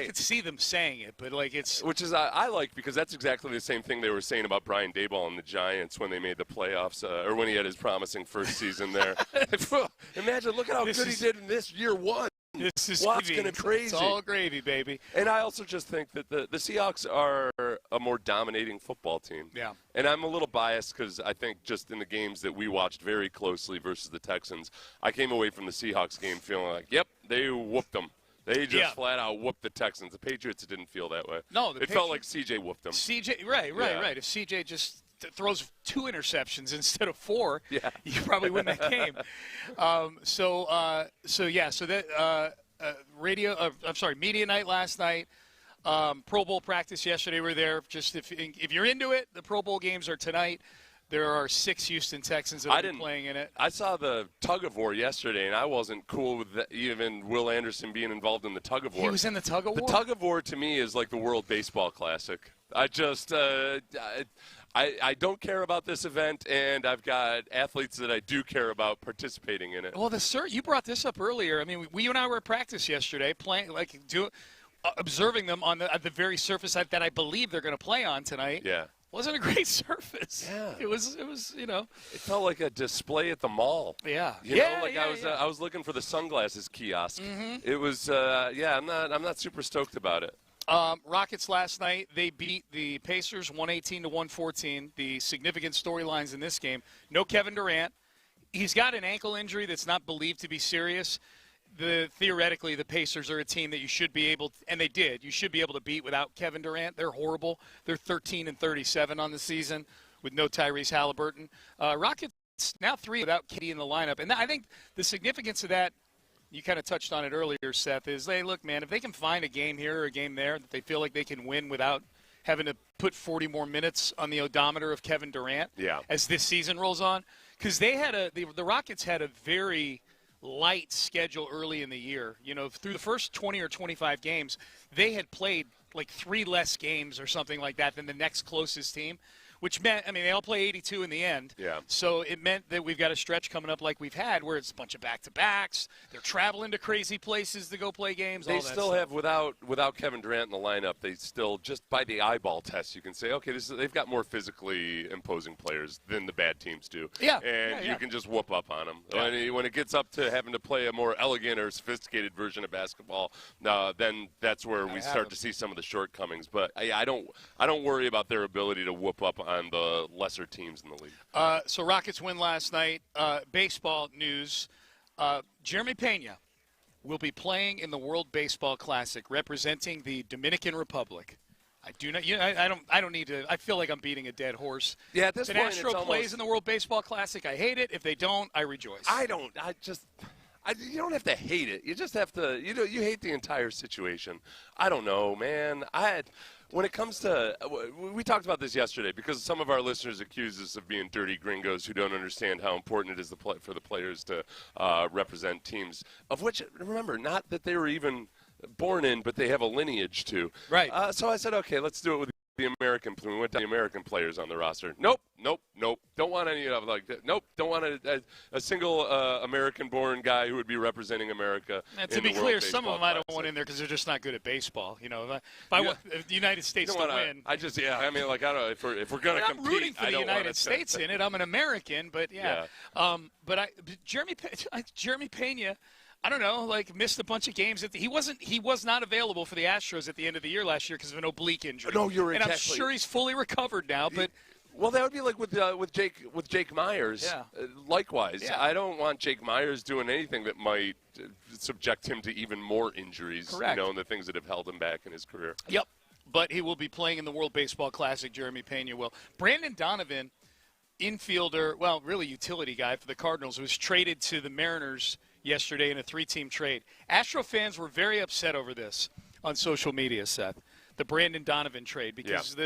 could see them saying it, but it's. Which is I like, because that's exactly the same thing they were saying about Brian Daboll and the Giants when they made the playoffs, or when he had his promising first season there. Imagine, look at how good he did in this year 1. This is crazy. It's all gravy, baby. And I also just think that the Seahawks are a more dominating football team. Yeah. And I'm a little biased because I think just in the games that we watched very closely versus the Texans, I came away from the Seahawks game feeling like, yep, they whooped them. They just flat out whooped the Texans. The Patriots didn't feel that way. No, it felt like CJ whooped them. Right. If CJ just throws 2 interceptions instead of 4, you probably win that game. Media night last night, Pro Bowl practice yesterday. We're there. Just if you're into it, the Pro Bowl games are tonight. There are 6 Houston Texans that are playing in it. I saw the tug of war yesterday, and I wasn't cool with even Will Anderson being involved in the tug of war. He was in the tug of war? The tug of war to me is like the World Baseball Classic. I just I don't care about this event, and I've got athletes that I do care about participating in it. Well, you brought this up earlier. I mean, you and I were at practice yesterday, observing them on the very surface that I believe they're going to play on tonight. Yeah. Wasn't a great surface. Yeah. It was. It felt like a display at the mall. Yeah. I was looking for the sunglasses kiosk. Mm-hmm. It was. I'm not super stoked about it. Rockets last night, they beat the Pacers 118-114. The significant storylines in this game: no Kevin Durant. He's got an ankle injury that's not believed to be serious. Theoretically, the Pacers are a team that you should be able to, and they did. You should be able to beat without Kevin Durant. They're horrible. They're 13-37 on the season with no Tyrese Halliburton. Rockets now 3 without KD in the lineup, and I think the significance of that, you kind of touched on it earlier, Seth, is, hey, look, man, if they can find a game here or a game there that they feel like they can win without having to put 40 more minutes on the odometer of Kevin Durant as this season rolls on, because the Rockets had a very light schedule early in the year. You know, through the first 20 or 25 games, they had played like 3 less games or something like that than the next closest team, which meant, I mean, they all play 82 in the end. Yeah. So it meant that we've got a stretch coming up like we've had where it's a bunch of back-to-backs. They're traveling to crazy places to go play games. They still have, without Kevin Durant in the lineup, they still, just by the eyeball test, you can say, okay, they've got more physically imposing players than the bad teams do. Yeah. And you can just whoop up on them. Yeah. When it gets up to having to play a more elegant or sophisticated version of basketball, then that's where we start to see some of the shortcomings. But I don't worry about their ability to whoop up on the lesser teams in the league. So Rockets win last night. Baseball news. Jeremy Pena will be playing in the World Baseball Classic representing the Dominican Republic. I do not. You know, I don't need to. I feel like I'm beating a dead horse. Yeah, at this if point, an Astro plays in the World Baseball Classic, I hate it. If they don't, I rejoice. You don't have to hate it. You just have to. You hate the entire situation. I don't know, man. When it comes to, we talked about this yesterday because some of our listeners accuse us of being dirty gringos who don't understand how important it is for the players to represent teams, of which, remember, not that they were even born in, but they have a lineage to. Right. So I said, okay, let's do it with the American. We went down the American players on the roster. Nope. Don't want any of Nope. Don't want a single American-born guy who would be representing America. And to be clear, some of them I don't want in there because they're just not good at baseball. You know, if the United States to win. I mean, like, I don't know if we're going to compete. I'm rooting for the United States in it. I'm an American, but Jeremy Pena. I don't know, like missed a bunch of games. He was not available for the Astros at the end of the year last year because of an oblique injury. No, you're and exactly. I'm sure he's fully recovered now. But well, that would be like with Jake Myers. Yeah. Likewise, yeah. I don't want Jake Myers doing anything that might subject him to even more injuries. Correct. And the things that have held him back in his career. Yep. But he will be playing in the World Baseball Classic. Jeremy Pena will. Brandon Donovan, infielder, well, really utility guy for the Cardinals, was traded to the Mariners yesterday in a 3-team trade. Astro fans were very upset over this on social media, Seth, the Brandon Donovan trade, because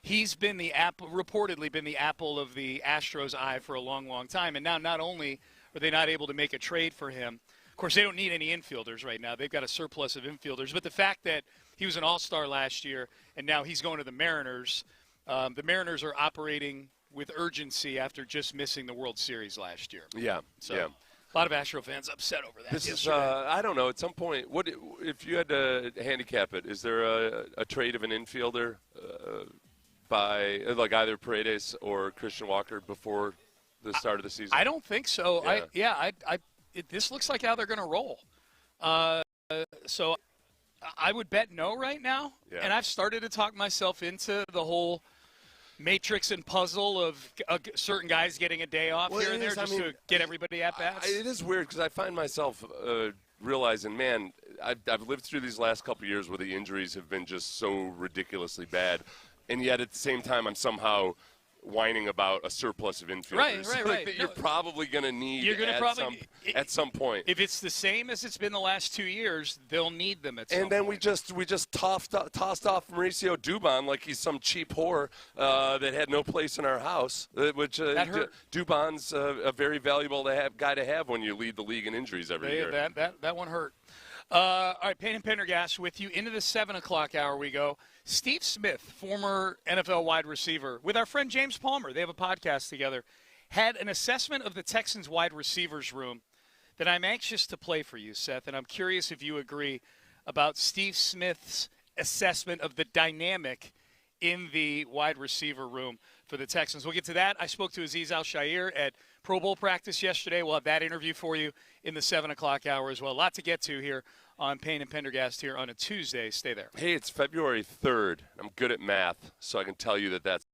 he's been reportedly been the apple of the Astros' eye for a long, long time. And now not only are they not able to make a trade for him, of course, they don't need any infielders right now. They've got a surplus of infielders. But the fact that he was an all-star last year and now he's going to the Mariners are operating with urgency after just missing the World Series last year. Yeah, A lot of Astro fans upset over that. This is, I don't know, at some point, what if you had to handicap it, is there a trade of an infielder by, like, either Paredes or Christian Walker before the start of the season? I don't think so. This looks like how they're going to roll. So I would bet no right now. Yeah. And I've started to talk myself into the whole matrix and puzzle of certain guys getting a day off here and there to get everybody at bats. It is weird because I find myself realizing, man, I've lived through these last couple of years where the injuries have been just so ridiculously bad, and yet at the same time I'm somehow whining about a surplus of infielders. Right. That you're probably going to need at some point. If it's the same as it's been the last 2 years, they'll need them at some point. And then we just tossed off Mauricio Dubon like he's some cheap whore that had no place in our house. Which that hurt. Dubon's a very valuable guy to have when you lead the league in injuries every year. That one hurt. All right, Payne and Pendergast with you. Into the 7 o'clock hour we go. Steve Smith, former NFL wide receiver, with our friend James Palmer, they have a podcast together, had an assessment of the Texans wide receivers room that I'm anxious to play for you, Seth, and I'm curious if you agree about Steve Smith's assessment of the dynamic in the wide receiver room for the Texans. We'll get to that. I spoke to Azeez Al-Shaair at Pro Bowl practice yesterday. We'll have that interview for you in the 7 o'clock hour as well. A lot to get to here on Payne and Pendergast here on a Tuesday. Stay there. Hey, it's February 3rd. I'm good at math, so I can tell you that's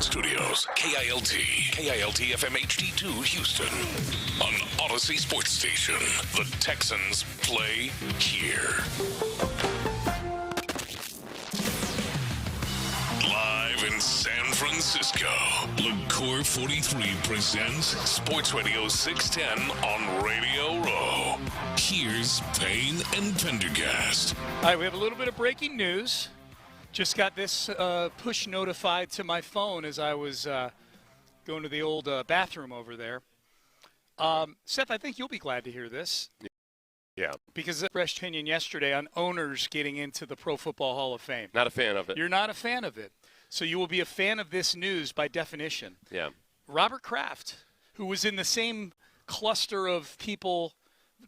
Studios, KILT FM HD2 Houston. On Odyssey Sports Station, the Texans play here. Live in San Francisco, LaCour 43 presents Sports Radio 610 on Radio Row. Here's Payne and Pendergast. All right, we have a little bit of breaking news. Just got this push notified to my phone as I was going to the old bathroom over there. Seth, I think you'll be glad to hear this. Yeah. Because of fresh opinion yesterday on owners getting into the Pro Football Hall of Fame. Not a fan of it. You're not a fan of it. So you will be a fan of this news by definition. Yeah. Robert Kraft, who was in the same cluster of people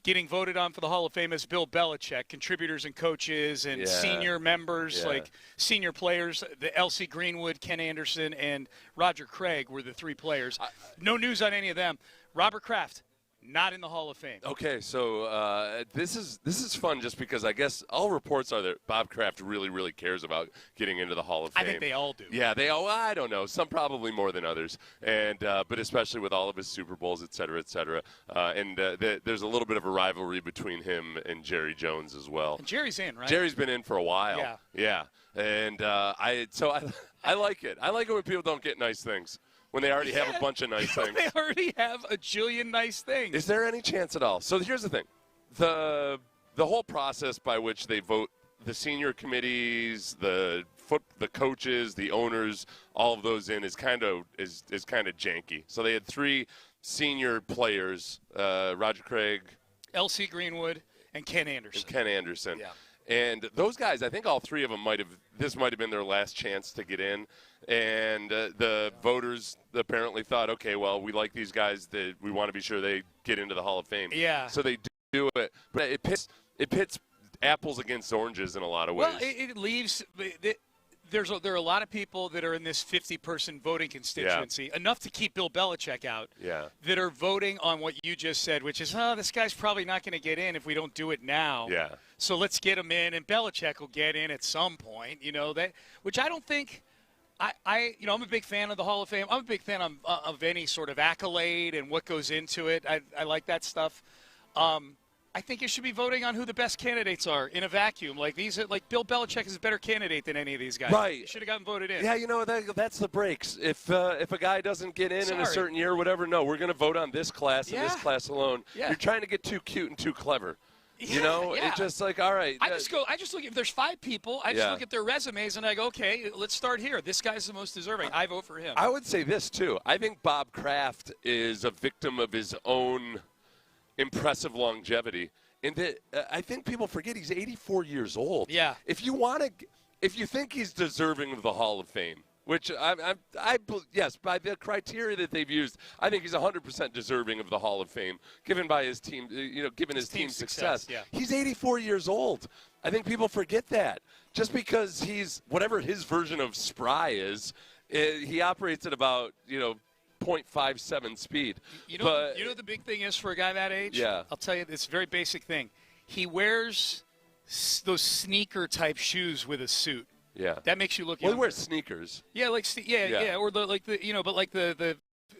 getting voted on for the Hall of Fame as Bill Belichick, contributors and coaches and senior members, like senior players. The L.C. Greenwood, Ken Anderson, and Roger Craig were the three players. No news on any of them. Robert Kraft, not in the Hall of Fame. Okay, so this is fun just because I guess all reports are that Bob Kraft really, really cares about getting into the Hall of Fame. I think they all do. Yeah, they all. I don't know. Some probably more than others, and but especially with all of his Super Bowls, et cetera, et cetera. And there's a little bit of a rivalry between him and Jerry Jones as well. And Jerry's in, right? Jerry's been in for a while. Yeah. And I like it. I like it when people don't get nice things. When they already have a bunch of nice things. They already have a jillion nice things. Is there any chance at all? So here's the thing. The whole process by which they vote, the senior committees, the coaches, the owners, all of those in is kind of janky. So they had three senior players, Roger Craig, L.C. Greenwood, and Ken Anderson. Yeah. And those guys, I think all three of them might have been their last chance to get in. And the voters apparently thought, okay, well, we like these guys. That we want to be sure they get into the Hall of Fame. Yeah. So they do it. But it pits apples against oranges in a lot of ways. Well, it leaves there are a lot of people that are in this 50-person voting constituency, enough to keep Bill Belichick out, that are voting on what you just said, which is, this guy's probably not going to get in if we don't do it now. Yeah. So let's get him in, and Belichick will get in at some point, which I don't think – I'm a big fan of the Hall of Fame. I'm a big fan of any sort of accolade and what goes into it. I like that stuff. I think you should be voting on who the best candidates are in a vacuum. Like Bill Belichick is a better candidate than any of these guys. Right. He should have gotten voted in. Yeah, that's the breaks. If a guy doesn't get in a certain year or whatever, no, we're going to vote on this class and this class alone. Yeah. You're trying to get too cute and too clever. It's just like, all right. I just look, if there's 5 people, I just look at their resumes and I go, okay, let's start here. This guy's the most deserving. I vote for him. I would say this, too. I think Bob Kraft is a victim of his own impressive longevity. And I think people forget he's 84 years old. Yeah. If you think he's deserving of the Hall of Fame, which yes, by the criteria that they've used, I think he's 100% deserving of the Hall of Fame, given by his team, given his team's success. Yeah. He's 84 years old. I think people forget that. Just because he's whatever his version of spry is, he operates at about 0.57 speed. You know the big thing is for a guy that age? Yeah. I'll tell you, it's a very basic thing. He wears those sneaker-type shoes with a suit. Yeah. That makes you look younger. Well, he wears sneakers. Yeah, or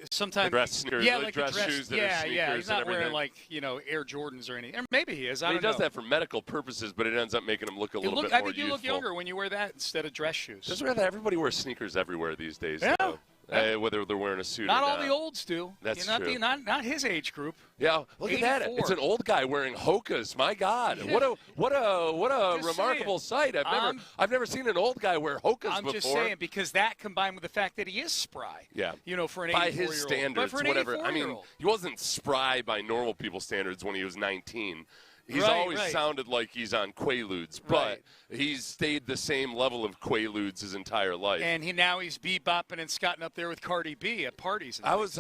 sometimes the dress sneakers, like dress shoes that are sneakers. Yeah, he's not wearing Air Jordans or anything. Or maybe he is. I don't know. He does that for medical purposes, but it ends up making him look a little bit more I think you look younger when you wear that instead of dress shoes. Just rather everybody wears sneakers everywhere these days. Yeah. Though. Whether they're wearing a suit or not. Not all the olds do. That's true. Not his age group. Yeah, look 84. At that. It's an old guy wearing Hokas. My God, yeah. what a remarkable sight. I've never seen an old guy wear Hokas before. I'm just saying because that combined with the fact that he is spry. Yeah. For an 84-year-old. By his standards, whatever. I mean, old. he wasn't spry by normal people's standards when he was 19. He's always sounded like he's on Quaaludes, but he's stayed the same level of Quaaludes his entire life. And he's bebopping and scotting up there with Cardi B at parties. I was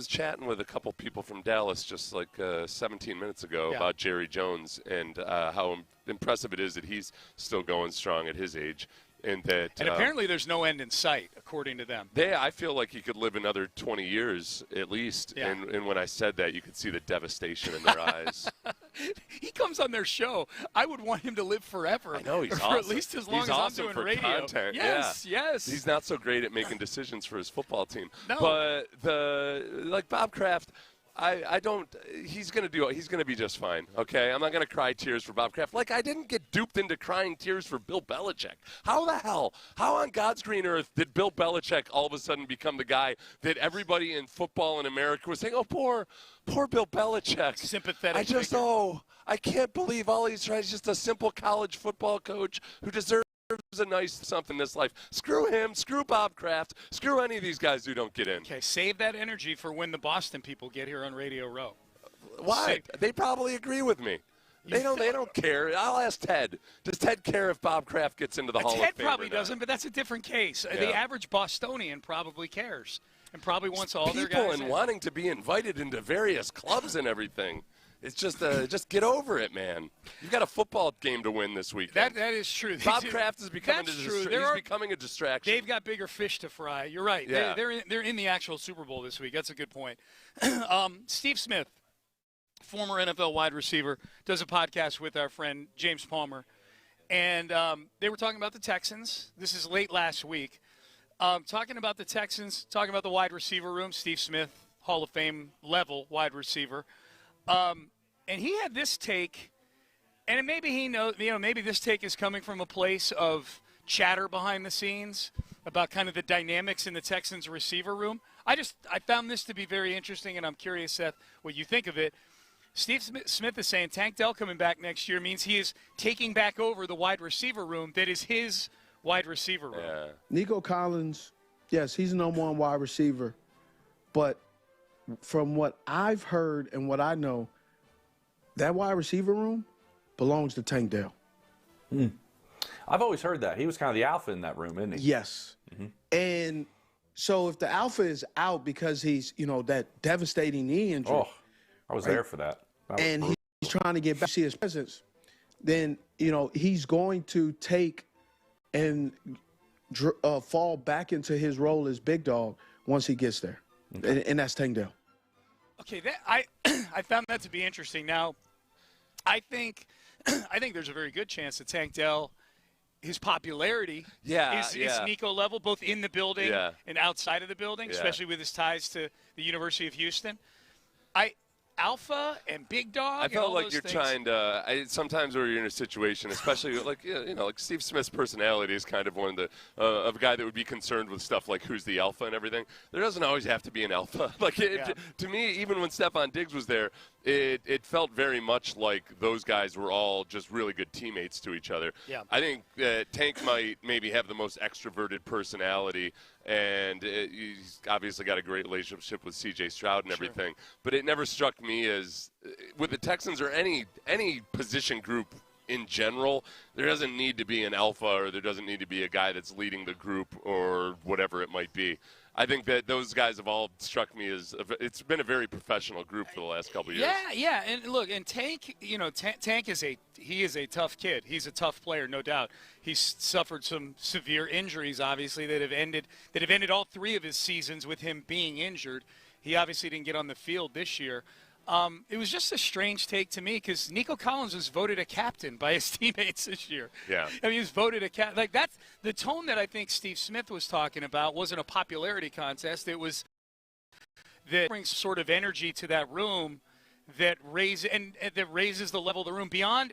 chatting with a couple people from Dallas just like 17 minutes ago about Jerry Jones and how impressive it is that he's still going strong at his age. And apparently there's no end in sight, according to them. I feel like he could live another 20 years at least. Yeah. And when I said that, you could see the devastation in their eyes. He comes on their show. I would want him to live forever. I know, he's for awesome. At least as long he's as awesome I'm doing for radio. Content. Yes, yeah. yes. He's not so great at making decisions for his football team. No. But Bob Kraft, I don't. He's gonna be just fine. Okay, I'm not gonna cry tears for Bob Kraft. Like I didn't get duped into crying tears for Bill Belichick. How the hell? How on God's green earth did Bill Belichick all of a sudden become the guy that everybody in football in America was saying, "Oh, poor Bill Belichick." Sympathetic. I can't believe all he's trying. He's just a simple college football coach who deserves a nice something in this life. Screw him, screw Bob Kraft, screw any of these guys who don't get in. Okay, save that energy for when the Boston people get here on Radio Row. Why? They probably agree with me. They don't care. I'll ask Ted. Does Ted care if Bob Kraft gets into the Hall of Fame? Ted probably doesn't, but that's a different case. Yeah. The average Bostonian probably cares and probably wants all their people guys and in. wanting to be invited into various clubs and everything. It's just get over it, man. You've got a football game to win this weekend. That is true. Bob Kraft is becoming becoming a distraction. They've got bigger fish to fry. You're right. Yeah. They're in the actual Super Bowl this week. That's a good point. Steve Smith, former NFL wide receiver, does a podcast with our friend James Palmer, and they were talking about the Texans. This is late last week. Talking about the Texans, talking about the wide receiver room. Steve Smith, Hall of Fame level wide receiver. And he had this take, and maybe he knows, maybe this take is coming from a place of chatter behind the scenes about kind of the dynamics in the Texans receiver room. I found this to be very interesting, and I'm curious, Seth, what you think of it. Steve Smith is saying Tank Dell coming back next year means he is taking back over the wide receiver room that is his wide receiver room. Yeah. Nico Collins, yes, he's the number one wide receiver, but from what I've heard and what I know, that wide receiver room belongs to Tank Dell. I've always heard that. He was kind of the alpha in that room, isn't he? Yes. Mm-hmm. And so if the alpha is out because he's, that devastating knee injury. Oh, I was there for that. And he's trying to get back to his presence, then, he's going to take and fall back into his role as big dog once he gets there. Okay. And that's Tank Dell. Okay, I found that to be interesting. Now, I think there's a very good chance that Tank Dell, his popularity is Nico level, both in the building and outside of the building, especially with his ties to the University of Houston. Alpha and big dog. I felt like you're trying to. Sometimes when you're in a situation, especially like Steve Smith's personality is kind of one of a guy that would be concerned with stuff like who's the alpha and everything. There doesn't always have to be an alpha. To me, even when Stephon Diggs was there, it felt very much like those guys were all just really good teammates to each other. Yeah. I think Tank might maybe have the most extroverted personality. And he's obviously got a great relationship with C.J. Stroud and everything. Sure. But it never struck me as, with the Texans or any position group in general, there doesn't need to be an alpha or there doesn't need to be a guy that's leading the group or whatever it might be. I think that those guys have all struck me as it's been a very professional group for the last couple of years. Yeah, and look, and Tank, Tank is a tough kid. He's a tough player, no doubt. He's suffered some severe injuries, obviously, that have ended all three of his seasons with him being injured. He obviously didn't get on the field this year. It was just a strange take to me because Nico Collins was voted a captain by his teammates this year. Yeah. I mean, he was voted a captain. Like, that's the tone that I think Steve Smith was talking about wasn't a popularity contest. It was that brings sort of energy to that room that raises the level of the room beyond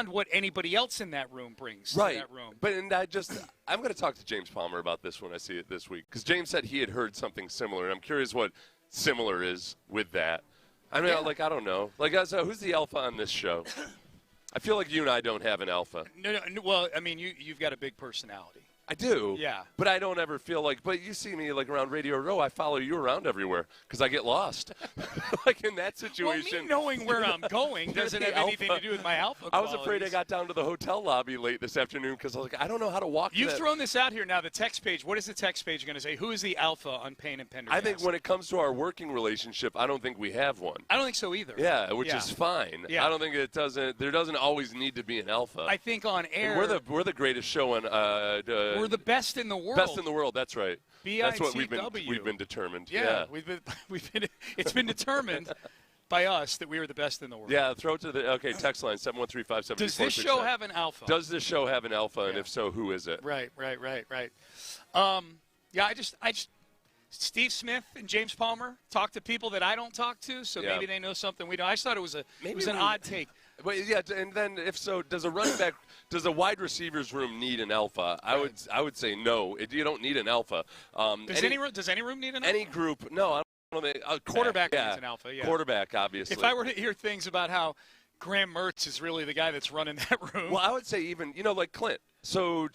what anybody else in that room brings to that room. But I'm going to talk to James Palmer about this when I see it this week because James said he had heard something similar, and I'm curious what similar is with that. I mean, I don't know. Who's the alpha on this show? I feel like you and I don't have an alpha. No. Well, I mean, you've got a big personality. I do. Yeah. But I don't ever feel like, but you see me around Radio Row, I follow you around everywhere because I get lost. In that situation. Well, me knowing where I'm going doesn't have anything to do with my alpha qualities. I was afraid I got down to the hotel lobby late this afternoon because I was like, I don't know how to walk. You've thrown this out here now, the text page. What is the text page going to say? Who is the alpha on Payne and Pendergast? I think when it comes to our working relationship, I don't think we have one. I don't think so either. Yeah, which is fine. Yeah. I don't think there doesn't always need to be an alpha. I think on air. And we're the greatest show on. We're the best in the world. Best in the world. That's right. B-I-T-W. That's what we've been determined. Yeah. We've been. It's been determined by us that we were the best in the world. Yeah, throw it to the text line 713-574-46. Does this show have an alpha? Does this show have an alpha, and if so, who is it? Right. Yeah, I just Steve Smith and James Palmer talk to people that I don't talk to, so maybe they know something we don't. I just thought it was an odd take. But yeah, and then if so, does a wide receivers room need an alpha? Right. I would say no. You don't need an alpha. Does any room need an alpha? Any group? No. I don't know. A quarterback needs an alpha. Yeah. Quarterback, obviously. If I were to hear things about how Graham Mertz is really the guy that's running that room. Well, I would say even like Clint. So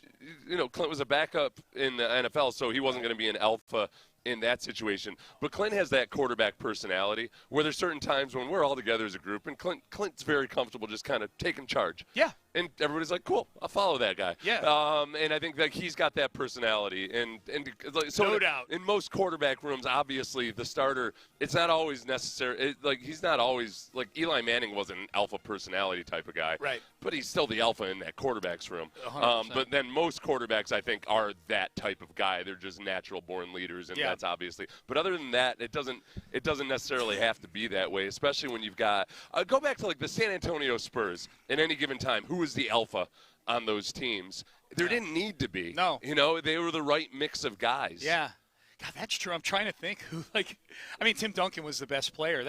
Clint was a backup in the NFL, so he wasn't going to be an alpha in that situation. But Clint has that quarterback personality where there's certain times when we're all together as a group, and Clint's very comfortable just kind of taking charge. Yeah. And everybody's like, cool, I'll follow that guy. Yeah. And I think that he's got that personality. And so no doubt. In most quarterback rooms, obviously, the starter, it's not always necessary. He's not always, like Eli Manning wasn't an alpha personality type of guy. Right. But he's still the alpha in that quarterback's room. 100%. But then most quarterbacks, I think, are that type of guy. They're just natural-born leaders, and that's obviously. But other than that, it doesn't necessarily have to be that way, especially when you've got go back to like the San Antonio Spurs at any given time. Who was the alpha on those teams? There didn't need to be. No. They were the right mix of guys. Yeah. God, that's true. I'm trying to think who, Tim Duncan was the best player.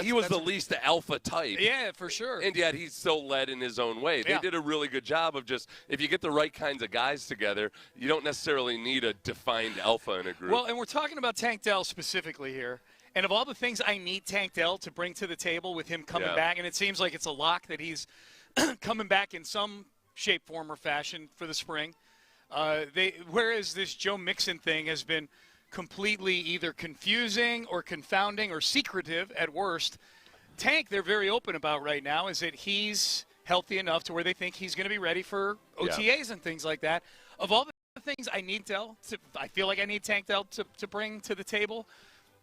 He was the least alpha type. Yeah, for sure. And yet he still led in his own way. They did a really good job of just, if you get the right kinds of guys together, you don't necessarily need a defined alpha in a group. Well, and we're talking about Tank Dell specifically here. And of all the things I need Tank Dell to bring to the table with him coming back, and it seems like it's a lock that he's coming back in some shape, form, or fashion for the spring. Whereas this Joe Mixon thing has been completely either confusing or confounding or secretive at worst. Tank, they're very open about right now, is that he's healthy enough to where they think he's going to be ready for OTAs and things like that. Of all the things I need I feel like I need Tank Dell to bring to the table.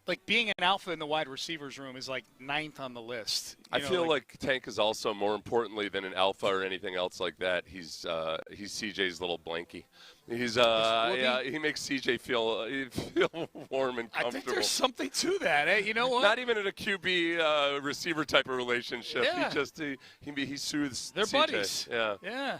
Like being an alpha in the wide receivers room is like 9th on the list. I feel like Tank is also more importantly than an alpha or anything else like that. He's CJ's little blankie. He makes CJ feel warm and comfortable. I think there's something to that. Hey, you know what? Not even in a QB receiver type of relationship. Yeah. He soothes. They're CJ. buddies. Yeah.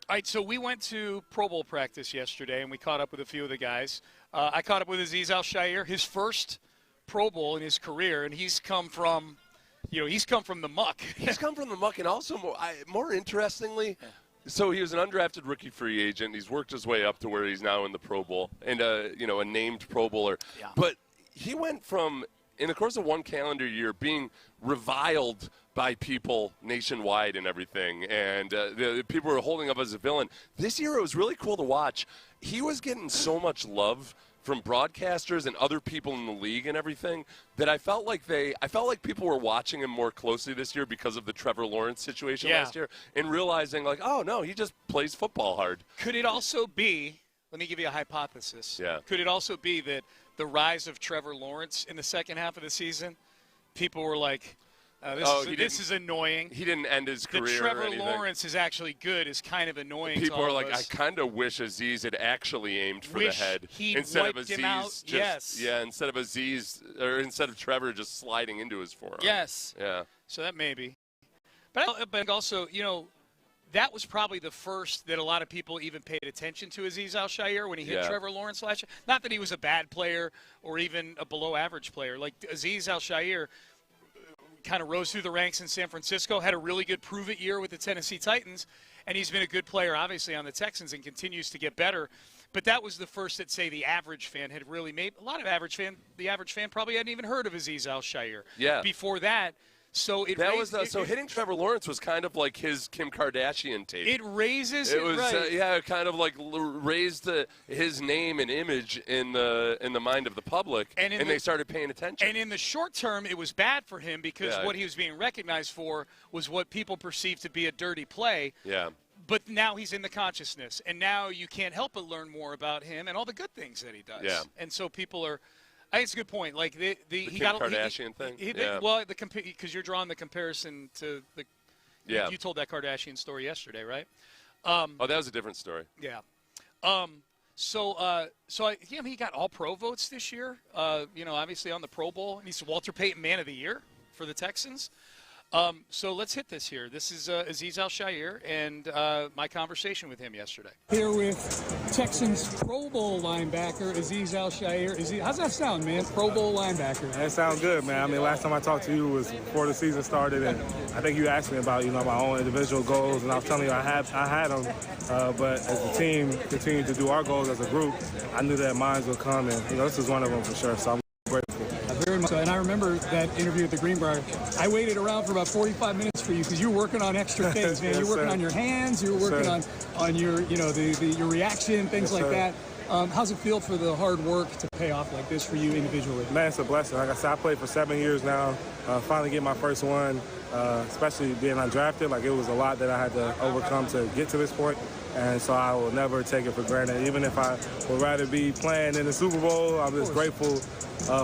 All right, so we went to Pro Bowl practice yesterday, and we caught up with a few of the guys. I caught up with Azeez Al-Shaair, his first Pro Bowl in his career, and he's come from the muck. He's come from the muck, and also more interestingly, so he was an undrafted rookie free agent. He's worked his way up to where he's now in the Pro Bowl, and a named Pro Bowler. Yeah. But he went from, in the course of one calendar year, being reviled by people nationwide and everything, and the people were holding up as a villain. This year it was really cool to watch. He was getting so much love from broadcasters and other people in the league and everything that I felt like people were watching him more closely this year because of the Trevor Lawrence situation last year, and realizing like, oh no, he just plays football hard. Could it also be, let me give you a hypothesis. Yeah. Could it also be that the rise of Trevor Lawrence in the second half of the season, people were like, this is annoying. He didn't end his career. That Trevor Lawrence is actually good is kind of annoying. People to all are like, of us. I kind of wish Azeez had actually aimed for the head instead of Azeez. Instead of Azeez or instead of Trevor just sliding into his forearm. Yes. Yeah. So that may be. But also, that was probably the first that a lot of people even paid attention to Azeez Al-Shaair when he hit Trevor Lawrence last year. Not that he was a bad player or even a below-average player. Like Azeez Al-Shaair kind of rose through the ranks in San Francisco, had a really good prove-it year with the Tennessee Titans, and he's been a good player, obviously, on the Texans and continues to get better. But that was the first that, say, the average fan had really made. The average fan probably hadn't even heard of Azeez Al-Shaair. Yeah. Before that. So hitting Trevor Lawrence was kind of like his Kim Kardashian tape. It raises it. Was right. Kind of like raised his name and image in the mind of the public, and they started paying attention. And in the short term, it was bad for him because what he was being recognized for was what people perceived to be a dirty play. Yeah. But now he's in the consciousness, and now you can't help but learn more about him and all the good things that he does. Yeah. And so people are. I think it's a good point. Like the he Kim got Kardashian thing. Well, because you're drawing the comparison to the. Yeah. You told that Kardashian story yesterday, right? That was a different story. Yeah. He got all pro votes this year. Obviously on the Pro Bowl, and he's Walter Payton Man of the Year for the Texans. So let's hit this here. This is Azeez Al-Shaair and my conversation with him yesterday. Here with Texans Pro Bowl linebacker Azeez Al-Shaair. How's that sound, man? Pro Bowl linebacker. That sounds good, man. I mean, last time I talked to you was before the season started, and I think you asked me about my own individual goals, and I was telling you I had them, but as the team continued to do our goals as a group, I knew that mine would come, and this is one of them for sure. So I'm grateful. Very much so. And I remember that interview at the Greenbrier. I waited around for about 45 minutes for you because you were working on extra things, man. You're working on your hands. You were working on your, your reaction, things like that. How's it feel for the hard work to pay off like this for you individually? Man, it's a blessing. Like I said, I played for 7 years now. Finally getting my first one, especially being undrafted. Like, it was a lot that I had to overcome to get to this point. And so I will never take it for granted. Even if I would rather be playing in the Super Bowl, I'm just grateful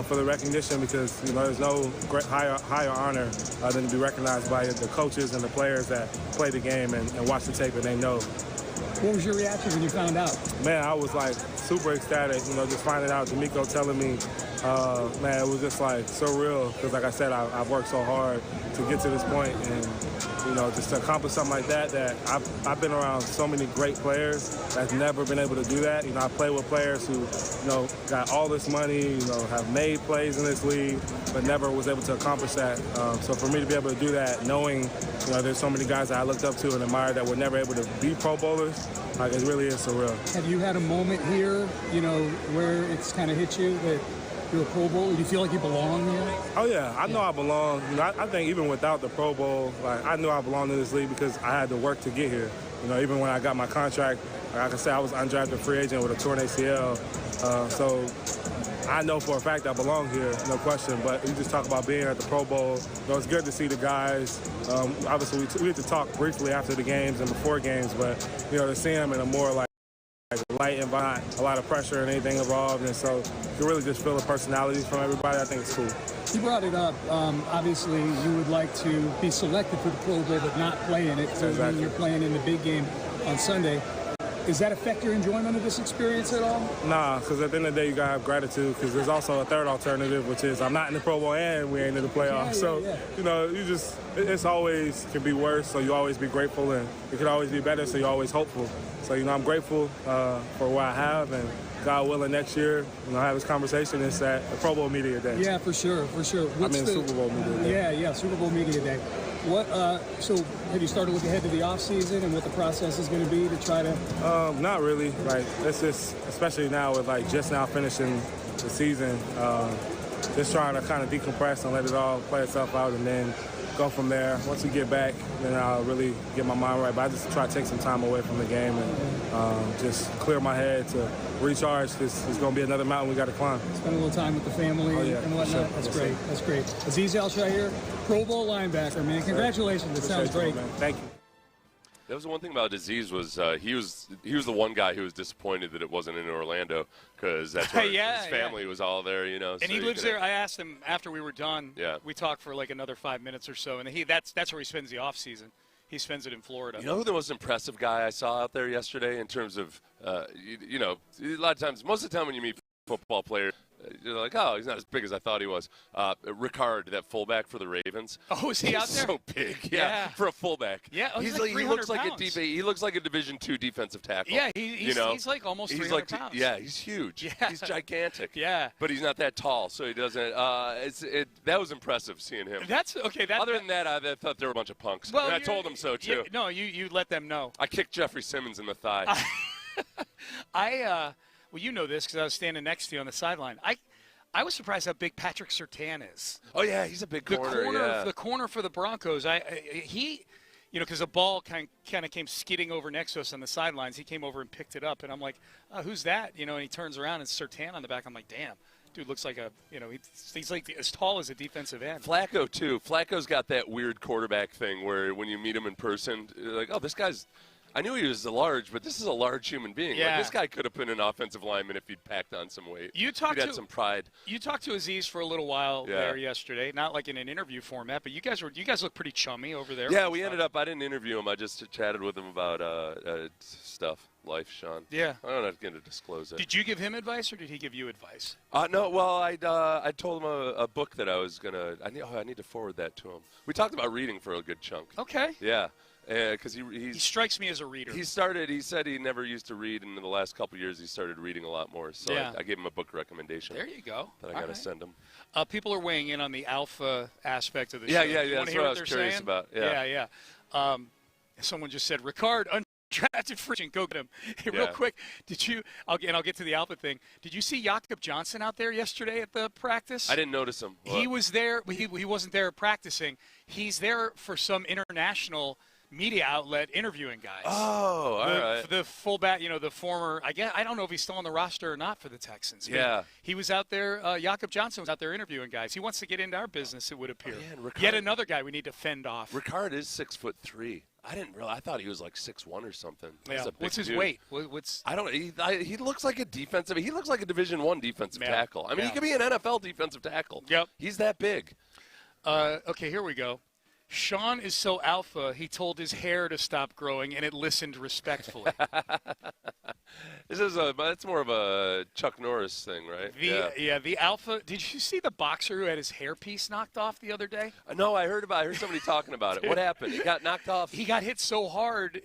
for the recognition because, there's no higher honor than to be recognized by the coaches and the players that play the game and watch the tape and they know. What was your reaction when you found out? Man, I was super ecstatic, just finding out, D'Amico telling me, man, it was just surreal because like I said, I've worked so hard to get to this point and, just to accomplish something like that I've been around so many great players that's never been able to do that. I play with players who, got all this money, have made plays in this league, but never was able to accomplish that. So for me to be able to do that, knowing, there's so many guys that I looked up to and admired that were never able to be Pro Bowlers, it really is surreal. Have you had a moment here, where it's kind of hit you that you're a Pro Bowl? Do you feel like you belong here? Oh, yeah. I know I belong. I think even without the Pro Bowl, I knew I belonged in this league because I had to work to get here. Even when I got my contract, like I said, I was undrafted free agent with a torn ACL. So I know for a fact I belong here, no question. But you just talk about being at the Pro Bowl. It's good to see the guys. Obviously, we had to talk briefly after the games and before games, but, to see them in a more light environment, a lot of pressure and anything involved, and so you really just feel the personalities from everybody. I think it's cool. You brought it up. Obviously, you would like to be selected for the Pro Bowl but not play in it. So exactly. You're playing in the big game on Sunday. Does that affect your enjoyment of this experience at all? Nah, because at the end of the day, you got to have gratitude because there's also a third alternative, which is I'm not in the Pro Bowl and we ain't in the playoffs. It's always can be worse, so you always be grateful, and it could always be better, so you're always hopeful. So, I'm grateful for what I have, and God willing, next year, I have this conversation. It's at the Pro Bowl Media Day. Yeah, for sure. Super Bowl Media Day. Yeah, Super Bowl Media Day. So have you started looking ahead to the offseason and what the process is going to be to try to? Not really. It's just, especially now with just now finishing the season, just trying to kind of decompress and let it all play itself out, and then go from there. Once we get back, then I'll really get my mind right. But I just try to take some time away from the game and just clear my head to recharge because it's going to be another mountain we got to climb. Spend a little time with the family and whatnot. Sure. That's great. That's great. Azeez Al-Shaair, Pro Bowl linebacker, man. Congratulations. It sounds great. Thank you. That was the one thing about Azeez was he was the one guy who was disappointed that it wasn't in Orlando because that's where his family was all there, And so he lives there. I asked him after we were done. Yeah. We talked for another 5 minutes or so, and that's where he spends the off season. He spends it in Florida. You know who the most impressive guy I saw out there yesterday in terms of a lot of times, most of the time when you meet football players, you're like, oh, he's not as big as I thought he was. Ricard, that fullback for the Ravens. Oh, is he out there? So big, yeah, for a fullback. Yeah, he looks like he looks like a Division II defensive tackle. Yeah, he's almost 300 pounds. Yeah, he's huge. Yeah. He's gigantic. Yeah, but he's not that tall, so he doesn't. That was impressive seeing him. That's okay. Other than that, I thought they were a bunch of punks. Well, and I told them so too. No, you let them know. I kicked Jeffrey Simmons in the thigh. Well, you know this because I was standing next to you on the sideline. I was surprised how big Patrick Surtain is. Oh yeah, he's a big corner. The corner for the Broncos. Because the ball kind of came skidding over next to us on the sidelines. He came over and picked it up, and I'm like, oh, who's that? And he turns around and Surtain on the back. I'm like, damn, dude looks like he's like as tall as a defensive end. Flacco too. Flacco's got that weird quarterback thing where when you meet him in person, you're like, oh, this guy's. I knew he was large, but this is a large human being. Yeah. This guy could have been an offensive lineman if he'd packed on some weight. He'd had some pride. You talked to Azeez for a little while there yesterday, not like in an interview format, but you guys look pretty chummy over there. Yeah, we ended up. I didn't interview him. I just chatted with him about stuff. life, Sean. Yeah. I'm not going to disclose it. Did you give him advice, or did he give you advice? No. Well, I told him a book that I was gonna. I need to forward that to him. We talked about reading for a good chunk. Okay. Yeah. Because he strikes me as a reader. He said he never used to read, and in the last couple of years he started reading a lot more. So yeah. I gave him a book recommendation. There you go. That I got to send him. People are weighing in on the alpha aspect of the show. Yeah. That's what I was curious about. Yeah. Someone just said, Ricard, undrafted free agent, go get him. Hey, real quick, I'll get to the alpha thing. Did you see Jakob Johnson out there yesterday at the practice? I didn't notice him. He was there. He wasn't there practicing. He's there for some international media outlet interviewing guys. Oh, all right. The fullback, the former, I don't know if he's still on the roster or not for the Texans. Yeah. He was out there, Jakob Johnson was out there interviewing guys. He wants to get into our business, it would appear. Yet another guy we need to fend off. Ricard is 6'3". I didn't realize. I thought he was like 6'1" or something. Yeah. What's his dude. weight? I don't. He looks like a defensive. He looks like a Division I defensive tackle. I mean, he could be an NFL defensive tackle. Yep. He's that big. Okay, here we go. Sean is so alpha, he told his hair to stop growing, and it listened respectfully. That's more of a Chuck Norris thing, right? The alpha. Did you see the boxer who had his hairpiece knocked off the other day? No, I heard somebody talking about it. What happened? He got knocked off? He got hit so hard.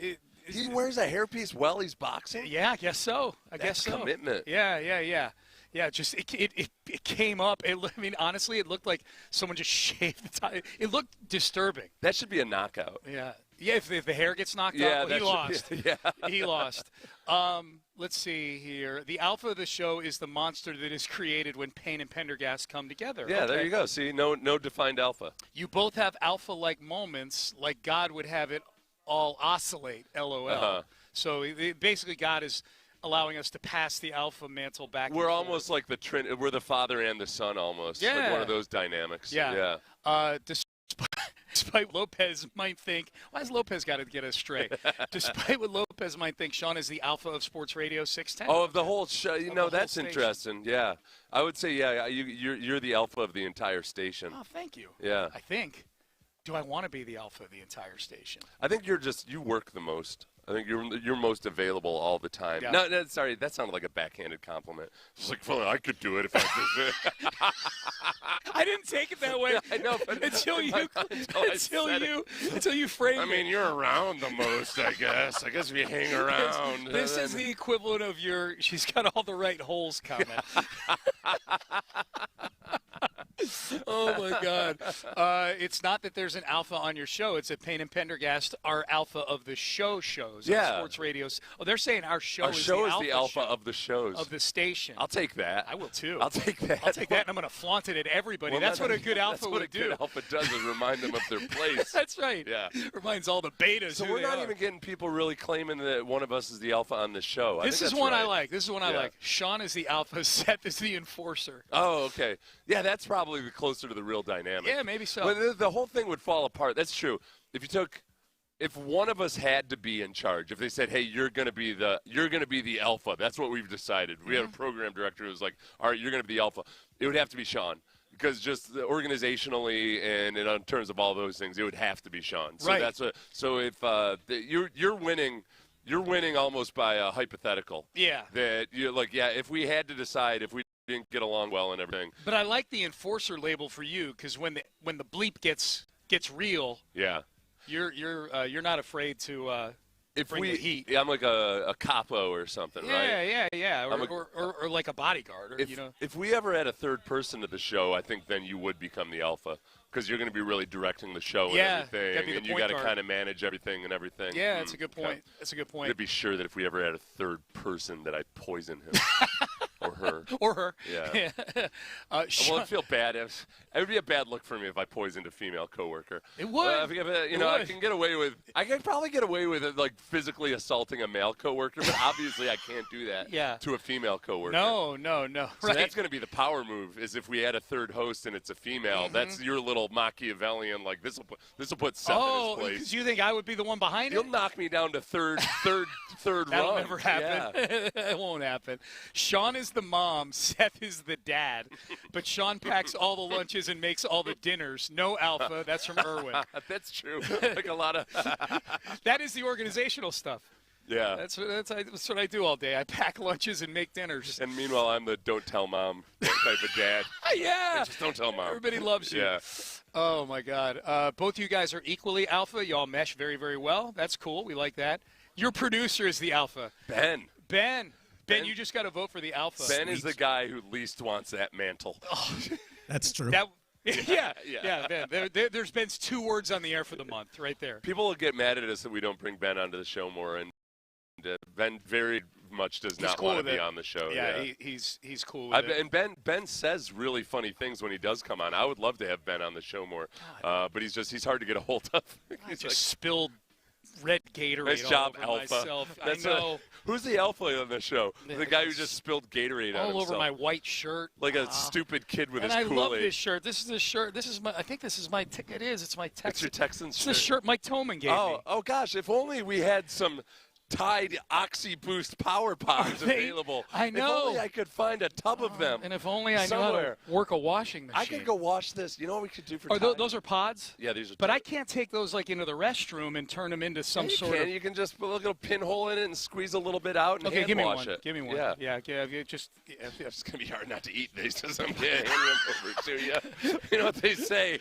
He wears a hairpiece while he's boxing? Yeah, I guess so. That's commitment. Yeah. Yeah, just it came up. Honestly, it looked like someone just shaved the top. It looked disturbing. That should be a knockout. Yeah. If the hair gets knocked off, he lost. He lost. Let's see here. The alpha of the show is the monster that is created when Payne and Pendergast come together. Yeah, there you go. See, no defined alpha. You both have alpha-like moments, like God would have it all oscillate, LOL. Uh-huh. So basically God is allowing us to pass the alpha mantle back. We're almost like we're the father and the son almost. Yeah. Like one of those dynamics. Yeah. Despite Lopez might think, why has Lopez got to get us straight? Despite what Lopez might think, Sean is the alpha of Sports Radio 610. Oh, of the whole show. That's interesting. Yeah. I would say, you're the alpha of the entire station. Oh, thank you. Yeah. I think. Do I want to be the alpha of the entire station? I think you work the most. I think you're most available all the time. Yeah. No, sorry, that sounded like a backhanded compliment. It's like, well, I could do it if I did. I didn't take it that way. I know, but until you framed it. I mean, you're around the most, I guess. I guess if you hang around. This is the equivalent of she's got all the right holes comment. Oh, my God. It's not that there's an alpha on your show. It's that Payne and Pendergast are alpha of the shows. Yeah. Sports radios. Oh, they're saying our show Our is show the is the alpha of the shows. Of the station. I'll take that. I will, too. I'll take that. And I'm going to flaunt it at everybody. Well, that's what a good alpha would do. That's what a good alpha does is remind them of their place. That's right. Yeah. Reminds all the betas So who we're they not are. even getting people really claiming that one of us is the alpha on the show. This is one I like. I like. Sean is the alpha. Seth is the enforcer. Oh, okay. Yeah, that's probably closer to the real dynamic. Yeah, maybe so. Well, the whole thing would fall apart. That's true. If one of us had to be in charge, if they said, "Hey, you're going to be the alpha," that's what we've decided. We had a program director who was like, "All right, you're going to be the alpha." It would have to be Sean because just organizationally and in terms of all those things, it would have to be Sean. So right. You're winning. You're winning almost by a hypothetical. Yeah. That you're like, if we had to decide if we didn't get along well and everything. But I like the enforcer label for you because when the bleep gets real. Yeah. You're not afraid to bring the heat. Yeah, I'm like a capo or something, right? Yeah. Or like a bodyguard. If we ever had a third person to the show, I think then you would become the alpha because you're going to be really directing the show and everything, and you got to kind of manage everything and everything. Yeah, that's a good point. That's a good point. To be sure that if we ever had a third person, that I'd poison him. Or her. Yeah. Well, I'd feel bad. It would be a bad look for me if I poisoned a female coworker. It would. I can get away with. I could probably get away with it, like physically assaulting a male coworker, but obviously I can't do that. To a female coworker. No. So that's going to be the power move. Is if we had a third host and it's a female, that's your little Machiavellian. Like this will put Seth in his place. Because you think I would be the one behind it? You'll knock me down to third That'll rung. never happen. Yeah. It won't happen. Sean is the mom. Seth is the dad. But Sean packs all the lunches and makes all the dinners. No alpha. That's from Irwin. That's true. Like a lot of. That is the organizational stuff. Yeah. That's what I do all day. I pack lunches and make dinners. And meanwhile, I'm the don't tell mom type of dad. Yeah. Just don't tell mom. Everybody loves you. Yeah. Oh, my God. Both of you guys are equally alpha. Y'all mesh very, very well. That's cool. We like that. Your producer is the alpha. Ben, you just got to vote for the alpha. Ben is the guy who least wants that mantle. Oh. That's true. Yeah, Ben. There's been 2 words on the air for the month right there. People will get mad at us that we don't bring Ben onto the show more, and Ben very much does not want to be on the show. Yeah, he's cool with it. And Ben says really funny things when he does come on. I would love to have Ben on the show more, but he's hard to get a hold of. He's just spilled red Gatorade nice job, all over Alpha. myself. I know. Who's the alpha on the show? The guy who just spilled Gatorade on himself. All over my white shirt. Like a stupid kid with his Kool-Aid. And I love this shirt. This is the shirt. I think this is my it is. It's my Texans. It's your Texans shirt. It's the shirt Mike Toman gave me. Oh, gosh. If only we had some Tide Oxy Boost Power Pods available. I know. If only I could find a tub of them. And if only I knew how to work a washing machine. I could go wash this. You know what we could do for Tide? Those are pods? Yeah, these are. But I can't take those into the restroom and turn them into some sort of. You can just put a little pinhole in it and squeeze a little bit out and hand give me wash one. it. Give me one. Yeah. It's gonna be hard not to eat these as I'm handing them over to you. You know what they say?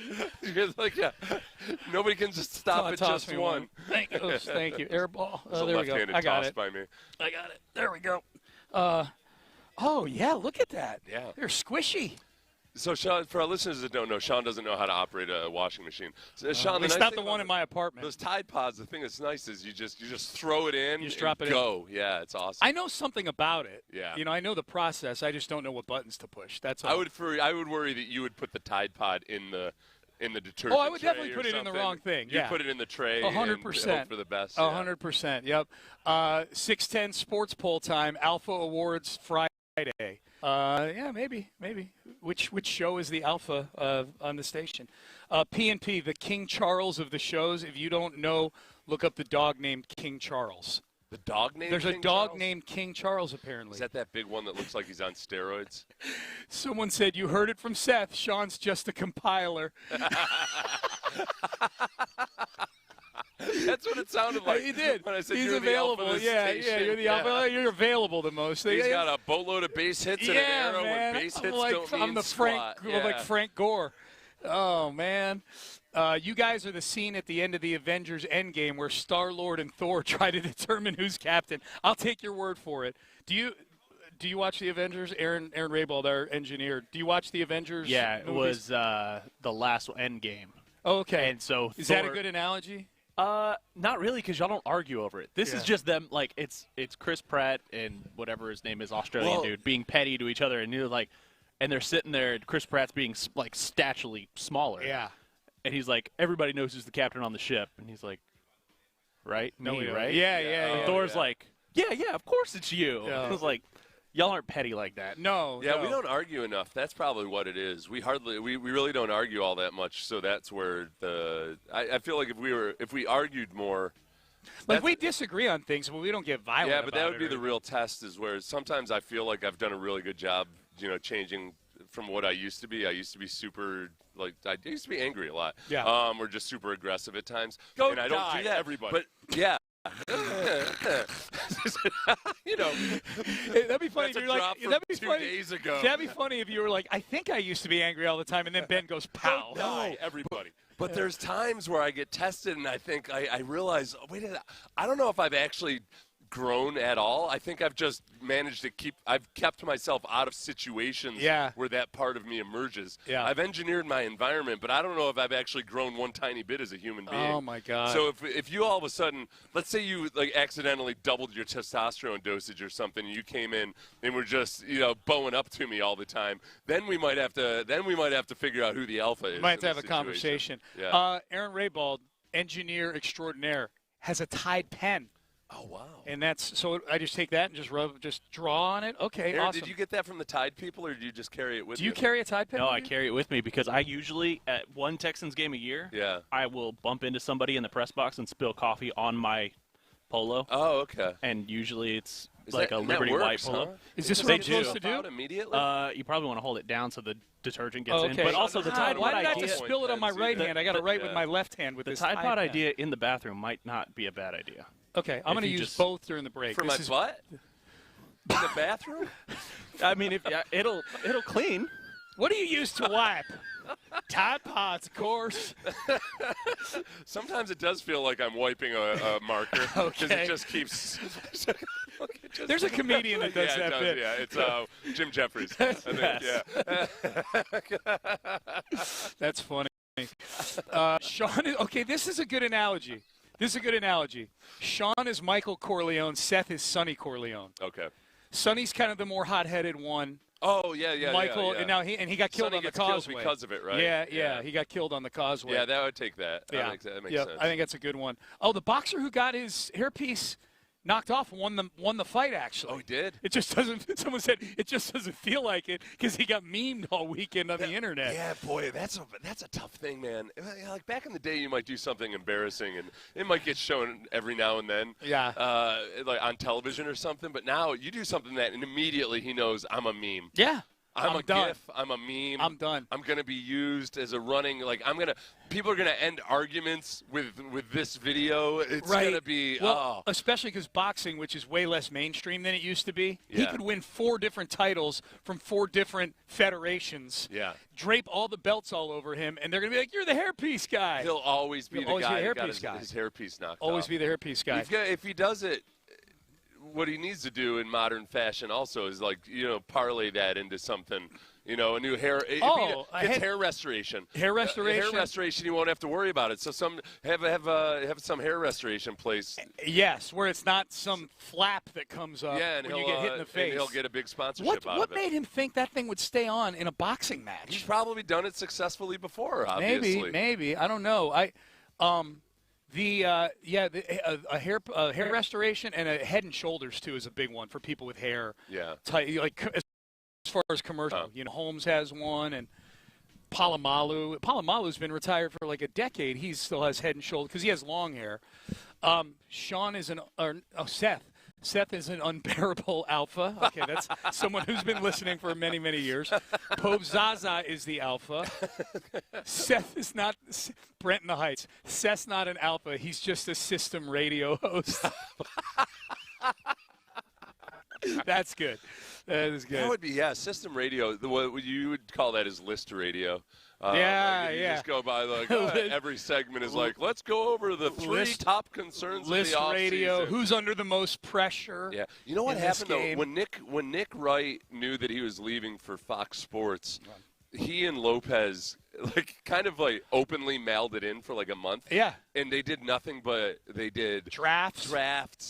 Nobody can just stop at just one. Thank you. Airball. There we go. I got it. By me. I got it. There we go. Oh yeah, look at that. Yeah, they're squishy. So, Sean, for our listeners that don't know, Sean doesn't know how to operate a washing machine. So, Sean, it's not the one in my apartment. Those Tide Pods, the thing that's nice is you just throw it in, you just drop it go. In. Yeah, it's awesome. I know something about it. Yeah. I know the process. I just don't know what buttons to push. That's all. I would worry that you would put the Tide Pod in the detergent. Oh, I would definitely put it in the wrong thing. You put it in the tray 100%. and hope for the best. 100%. Yep. 6:10 sports poll time. Alpha Awards Friday. Yeah, maybe. Which show is the alpha on the station? P&P, the King Charles of the shows. If you don't know, look up the dog named King Charles. The dog named There's King a dog Charles? named King Charles, apparently. Is that big one that looks like he's on steroids? Someone said, you heard it from Seth. Sean's just a compiler. That's what it sounded like. He did. When I said he's you're available. The alpha of the Yeah, you're the alpha. You're available the most. He's got a boatload of base hits and an arrow when base hits don't mean I'm the squat. like Frank Gore. Oh, man. You guys are the scene at the end of the Avengers Endgame where Star-Lord and Thor try to determine who's captain. I'll take your word for it. Do you watch the Avengers? Aaron Raybold, our engineer. Do you watch the Avengers? Yeah, it movies? was the last Endgame. Oh, okay. And so is that a good analogy? Not really, because y'all don't argue over it. This is just them, like, it's Chris Pratt and whatever his name is, Australian dude, being petty to each other, and you're like, and they're sitting there, and Chris Pratt's being, like, statually smaller. Yeah. And he's like, everybody knows who's the captain on the ship. And he's like, right? Me, right? Yeah. And Thor's like, yeah, of course it's you. Yeah. I was like, y'all aren't petty like that. No. Yeah, we don't argue enough. That's probably what it is. We really don't argue all that much. So that's where I feel like if we argued more. Like, we disagree on things, but we don't get violent. Yeah, but that would be the real test. Is where sometimes I feel like I've done a really good job, changing from what I used to be. I used to be super. I used to be angry a lot. Yeah. Or just super aggressive at times. Go and I don't die, do that. everybody. But yeah. That'd be funny. That's a You're drop like, from that'd be 2 funny. days ago. That'd be funny if you were like, I think I used to be angry all the time, and then Ben goes, pow. No, everybody. But there's times where I get tested, and I think I realize, I don't know if I've actually grown at all. I think I've just managed to I've kept myself out of situations where that part of me emerges. Yeah. I've engineered my environment, but I don't know if I've actually grown one tiny bit as a human being. Oh, my God. So if you all of a sudden, let's say you accidentally doubled your testosterone dosage or something, and you came in and were just, bowing up to me all the time, then we might have to figure out who the alpha is. We might have to have a conversation. Yeah. Aaron Raybold, engineer extraordinaire, has a Tide pen. Oh, wow. And so I just take that and just draw on it? Okay, Aaron, awesome. did you get that from the Tide people, or do you just carry it with you? Do you carry a Tide pen? No, I carry it with me because I usually, at one Texans game a year, I will bump into somebody in the press box and spill coffee on my polo. Oh, okay. And usually it's Is like that- a and that Liberty works, white polo. huh? Is this They what I'm do. supposed to do? Out immediately? You probably want to hold it down so the detergent gets Okay. in. But also the Tide Why Pod did I have idea. to spill it on my right hand? I got to write with my left hand with The this Tide Pod pen. idea in the bathroom might not be a bad idea. Okay, I'm going to use both during the break. For my butt? In the bathroom? I mean, it'll clean. What do you use to wipe? Tide Pods, of course. Sometimes it does feel like I'm wiping a marker because it just keeps. There's a comedian that does that bit. Yeah, it's Jim Jeffries. That's funny. Sean, okay, this is a good analogy. Sean is Michael Corleone. Seth is Sonny Corleone. Okay. Sonny's kind of the more hot-headed one. Oh, yeah. Michael, yeah. and now he got killed Sonny on the gets killed causeway because of it, right? Yeah, he got killed on the causeway. Yeah, that would take that. Yeah, that makes sense. I think that's a good one. Oh, the boxer who got his hairpiece knocked off won the fight, actually. Oh, he did? It just doesn't. Someone said it just doesn't feel like it because he got memed all weekend on the internet. Yeah, boy, that's a tough thing, man. Like back in the day, you might do something embarrassing, and it might get shown every now and then. Yeah. Like on television or something. But now you do something that, and immediately he knows I'm a meme. Yeah. I'm a done. GIF. I'm a meme. I'm done. I'm going to be used as a running, people are going to end arguments with this video. It's going to be, especially because boxing, which is way less mainstream than it used to be, he Yeah. could win 4 different titles from 4 different federations. Yeah. Drape all the belts all over him, and they're going to be like, you're the hairpiece guy. He'll always be the always guy be the who got hairpiece his hairpice knocked Always off. be the hairpiece guy. If he does it, what he needs to do in modern fashion also is parlay that into something. A new hair. Hair restoration. Hair restoration. Hair restoration. You won't have to worry about it. So have some hair restoration place. Yes, where it's not some flap that comes up when you get hit in the face. And he'll get a big sponsorship out of it. What made him think that thing would stay on in a boxing match? He's probably done it successfully before. Obviously. Maybe. I don't know. A hair restoration and a Head and Shoulders too is a big one for people with hair. Yeah. As far as commercial, Holmes has one, and Palomalu's been retired for like a decade. He still has Head and Shoulders because he has long hair. Seth is an unbearable alpha. Okay, that's someone who's been listening for many, many years. Pope Zaza is the alpha. Seth is not Brent in the Heights. Seth's not an alpha. He's just a system radio host. That's good. That is good. That would be, system radio. What you would call that is list radio. You just go by every segment is let's go over the 3 top concerns list of the offseason. radio. Who's under the most pressure? Yeah. You know what happened though? When Nick Wright knew that he was leaving for Fox Sports, he and Lopez openly mailed it in for a month. Yeah. And they did nothing but they did drafts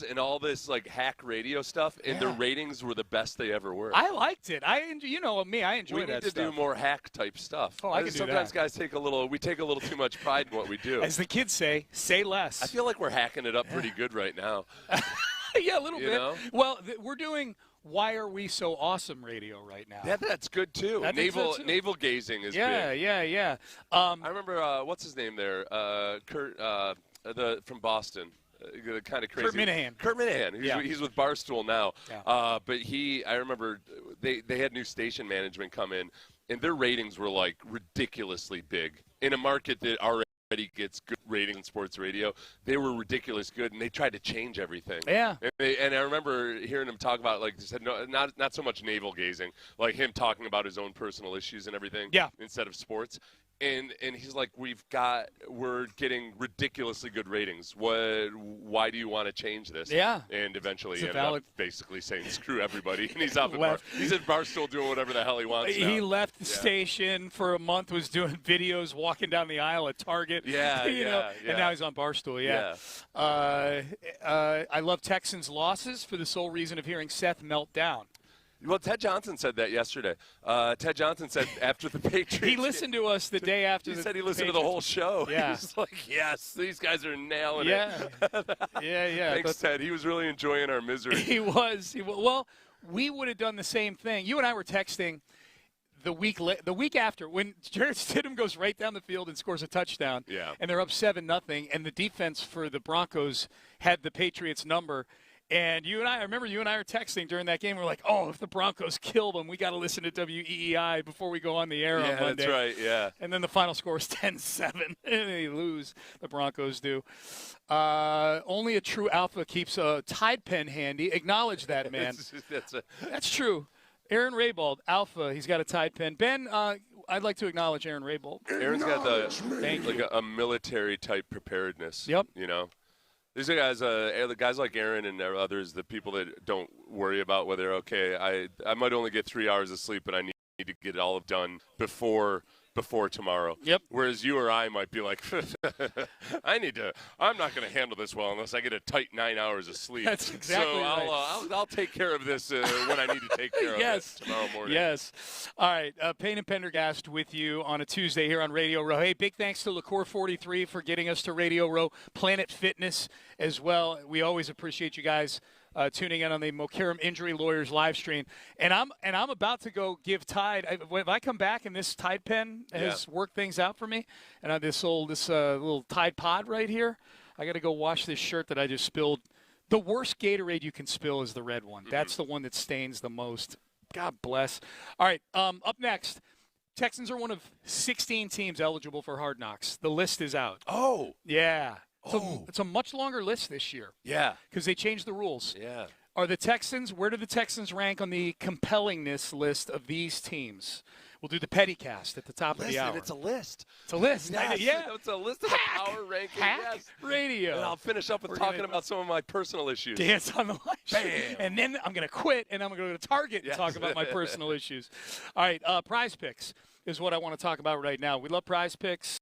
and all this hack radio stuff, and their ratings were the best they ever were. I liked it. I enjoy that stuff. We need to do more hack type stuff. Oh, I can do that. Sometimes guys take a little too much pride in what we do. As the kids say less. I feel like we're hacking it up pretty good right now. Yeah, a little bit. Know? Well, we're doing Why Are We So Awesome radio right now. Yeah, that's good too. Navel gazing is big. Yeah. I remember what's his name there, Kurt, from Boston. Kind of crazy. Kurt Minahan. He's with Barstool now. Yeah. But I remember they had new station management come in, and their ratings were ridiculously big in a market that already gets good ratings in sports radio. They were ridiculous good, and they tried to change everything. Yeah. And I remember hearing him talk about he said not so much navel gazing, him talking about his own personal issues and everything. Yeah. Instead of sports. And he's like, we're getting ridiculously good ratings. Why do you want to change this? Yeah. And eventually he ended up basically saying, screw everybody. And he's out he's at Barstool doing whatever the hell he wants now. He left the station for a month, was doing videos, walking down the aisle at Target. And now he's on Barstool, I love Texans' losses for the sole reason of hearing Seth melt down. Well, Ted Johnson said that yesterday. Ted Johnson said after the Patriots. He listened to us the day after. He said he listened to the whole show. Yeah. He's like, yes, these guys are nailing it. Yeah. Thanks, Ted. He was really enjoying our misery. He was. Well, we would have done the same thing. You and I were texting the week after when Jarrett Stidham goes right down the field and scores a touchdown. Yeah. And they're up 7-0, and the defense for the Broncos had the Patriots number. And I remember you and I were texting during that game. We're like, oh, if the Broncos kill them, we got to listen to WEEI before we go on the air on Monday. Yeah, that's right, yeah. And then the final score is 10-7, and they lose. The Broncos do. Only a true alpha keeps a Tide pen handy. Acknowledge that, man. That's true. Aaron Raybold, alpha. He's got a Tide pen. Ben, I'd like to acknowledge Aaron Raybold. Aaron's got a military-type preparedness. Yep. You know? These are guys, the guys like Aaron and others, the people that don't worry about whether, okay, I might only get 3 hours of sleep, but I need to get it all done before tomorrow. Yep. Whereas you or I might be like, I'm not going to handle this well unless I get a tight 9 hours of sleep. That's exactly right. I'll take care of this when I need to take care of it tomorrow morning. Yes. All right. Payne and Pendergast with you on a Tuesday here on Radio Row. Hey, big thanks to LaCour 43 for getting us to Radio Row. Planet Fitness as well. We always appreciate you guys tuning in on the Mokaram Injury Lawyers live stream. And I'm about to go give Tide. If I come back and this Tide pen has worked things out for me, and I have this little Tide Pod right here, I got to go wash this shirt that I just spilled. The worst Gatorade you can spill is the red one. That's the one that stains the most. God bless. All right, up next, Texans are one of 16 teams eligible for Hard Knocks. The list is out. Oh. Yeah. It's a much longer list this year. Yeah. Because they changed the rules. Yeah. Where do the Texans rank on the compellingness list of these teams? We'll do the Pettycast at the top of the hour. It's a list. It's a list. Yes. Yeah. It's a list of the power ranking. Hack radio. And I'll finish up with talking about some of my personal issues. Dance on the live stream. Bam. And then I'm going to quit, and I'm going to go to Target and talk about my personal issues. All right, Prize Picks is what I want to talk about right now. We love Prize Picks.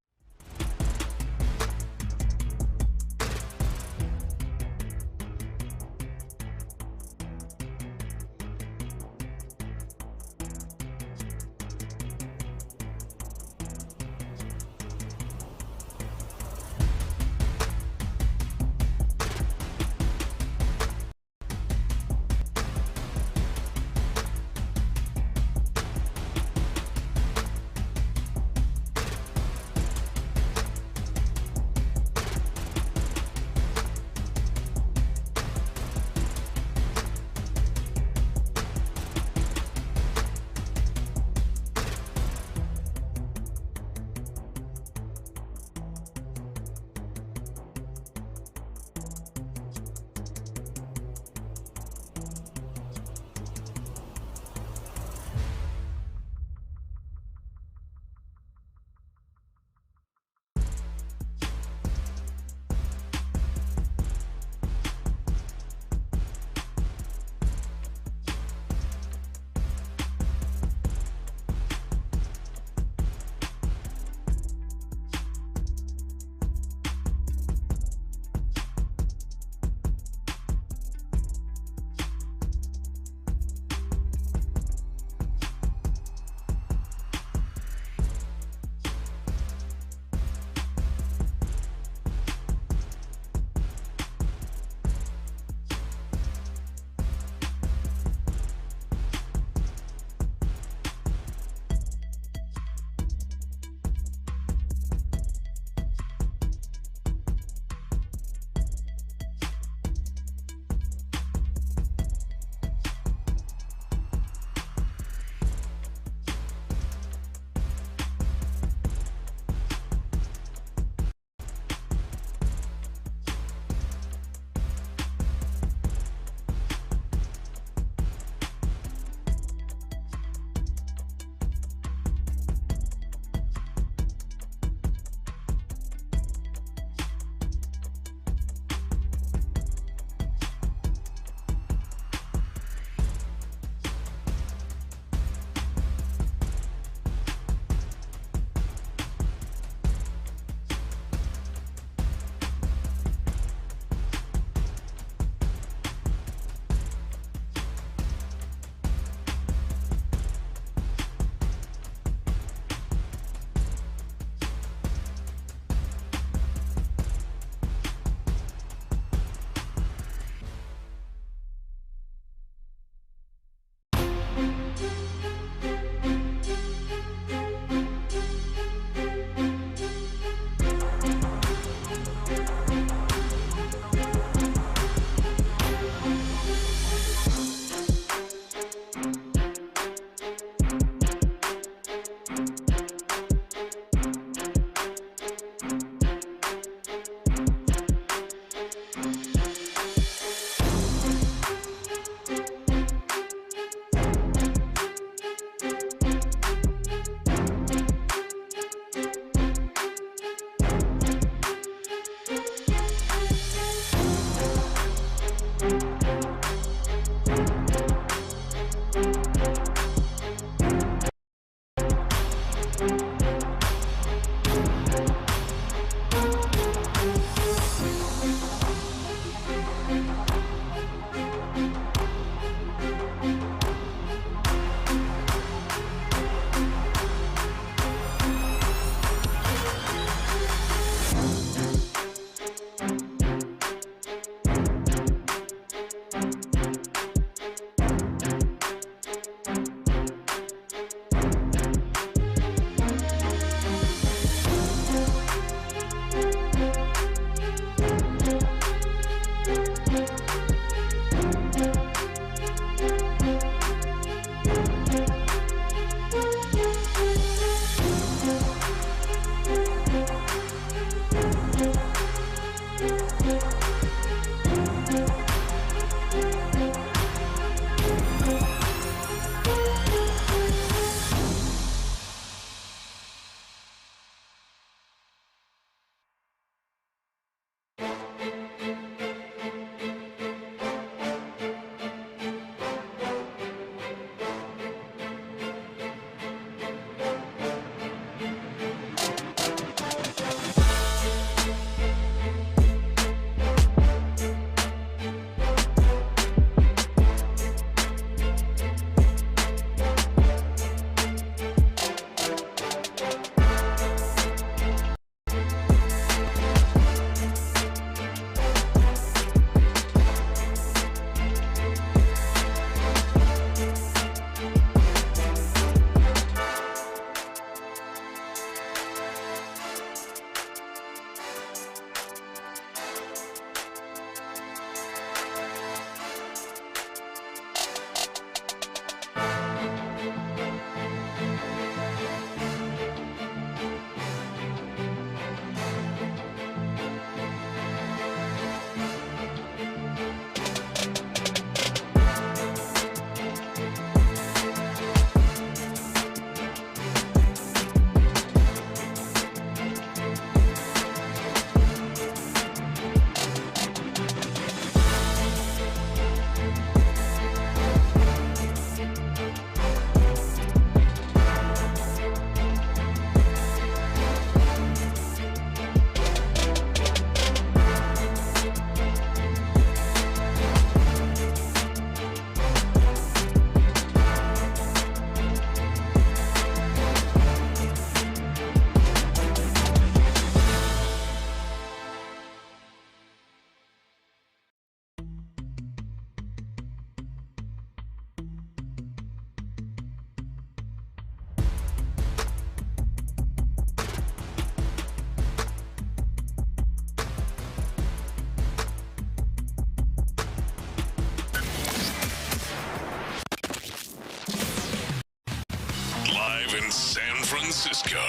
Francisco,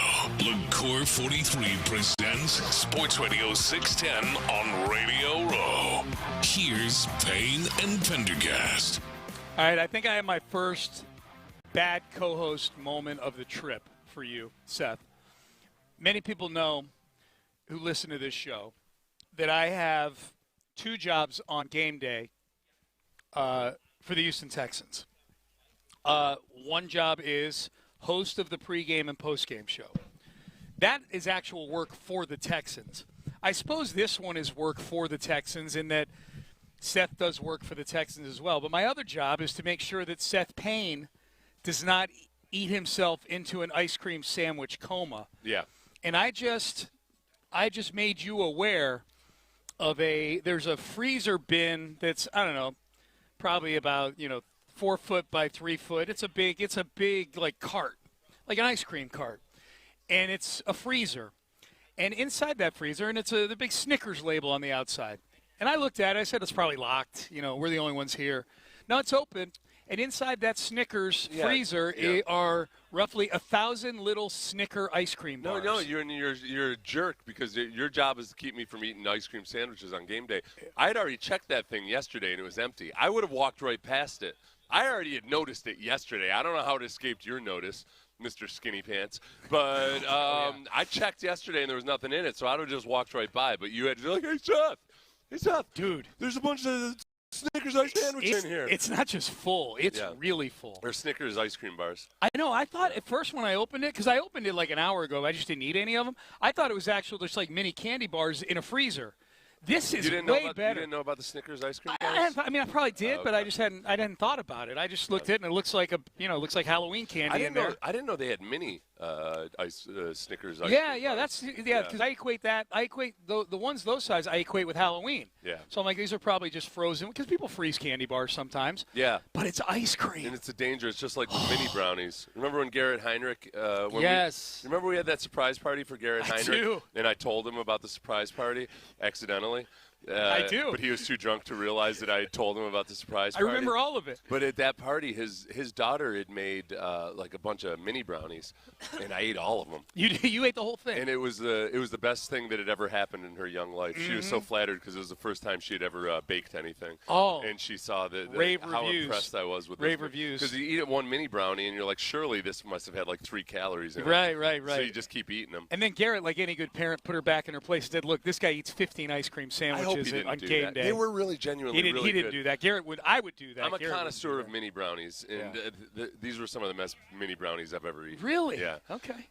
LaCour 43 presents Sports Radio 610 on Radio Row. Here's Payne and Pendergast. All right, I think I have my first bad co-host moment of the trip for you, Seth. Many people know who listen to this show that I have two jobs on game day for the Houston Texans. One job is host of the pregame and postgame show. That is actual work for the Texans. I suppose this one is work for the Texans in that Seth does work for the Texans as well. But my other job is to make sure that Seth Payne does not eat himself into an ice cream sandwich coma. Yeah. And I just made you aware of there's a freezer bin that's, I don't know, probably about, 4 foot by 3 foot. It's a big like cart, like an ice cream cart. And it's a freezer. And inside that freezer, and it's the big Snickers label on the outside. And I looked at it, I said, it's probably locked. We're the only ones here. No, it's open. And inside that Snickers freezer are roughly 1,000 little Snicker ice cream bars. No, you're a jerk because your job is to keep me from eating ice cream sandwiches on game day. I had already checked that thing yesterday, and it was empty. I would have walked right past it. I already had noticed it yesterday. I don't know how it escaped your notice, Mr. Skinny Pants. But I checked yesterday, and there was nothing in it, so I would have just walked right by. But you had to be like, hey, Seth, dude, there's a bunch of Snickers ice sandwich in here. It's not just full. It's really full. Or Snickers ice cream bars. I know. I thought at first when I opened it, because I opened it like an hour ago, I just didn't eat any of them. I thought it was actually just like mini candy bars in a freezer. This is way better. You didn't know about the Snickers ice cream bars? I probably did, but I just hadn't thought about it. I just looked at it and it looks like Halloween candy in there. I didn't know they had mini Snickers ice cream bars. Because I equate the ones those size I equate with Halloween. Yeah. So I'm like, these are probably just frozen because people freeze candy bars sometimes. Yeah. But it's ice cream. And it's a danger. It's just like with mini brownies. Remember when Garrett Heinrich? Remember we had that surprise party for Garrett Heinrich? I do. And I told him about the surprise party accidentally. I do. But he was too drunk to realize that I had told him about the surprise I party. remember all of it. But at that party, his daughter had made like a bunch of mini brownies, and I ate all of them. You ate the whole thing. And it was the best thing that had ever happened in her young life. She was so flattered because it was the first time she had ever baked anything. Oh. And she saw how reviews. impressed I was with rave reviews. Because you eat one mini brownie, and you're like, surely this must have had like 3 calories in it. Right. So you just keep eating them. And then Garrett, like any good parent, put her back in her place and said, look, this guy eats 15 ice cream sandwiches I hope he didn't on do game that. day. They were really genuinely he really didn't good. do that. Garrett would. I would do that. I'm a Garrett connoisseur of mini brownies, and these were some of the best mini brownies I've ever eaten. Really? Yeah. Okay.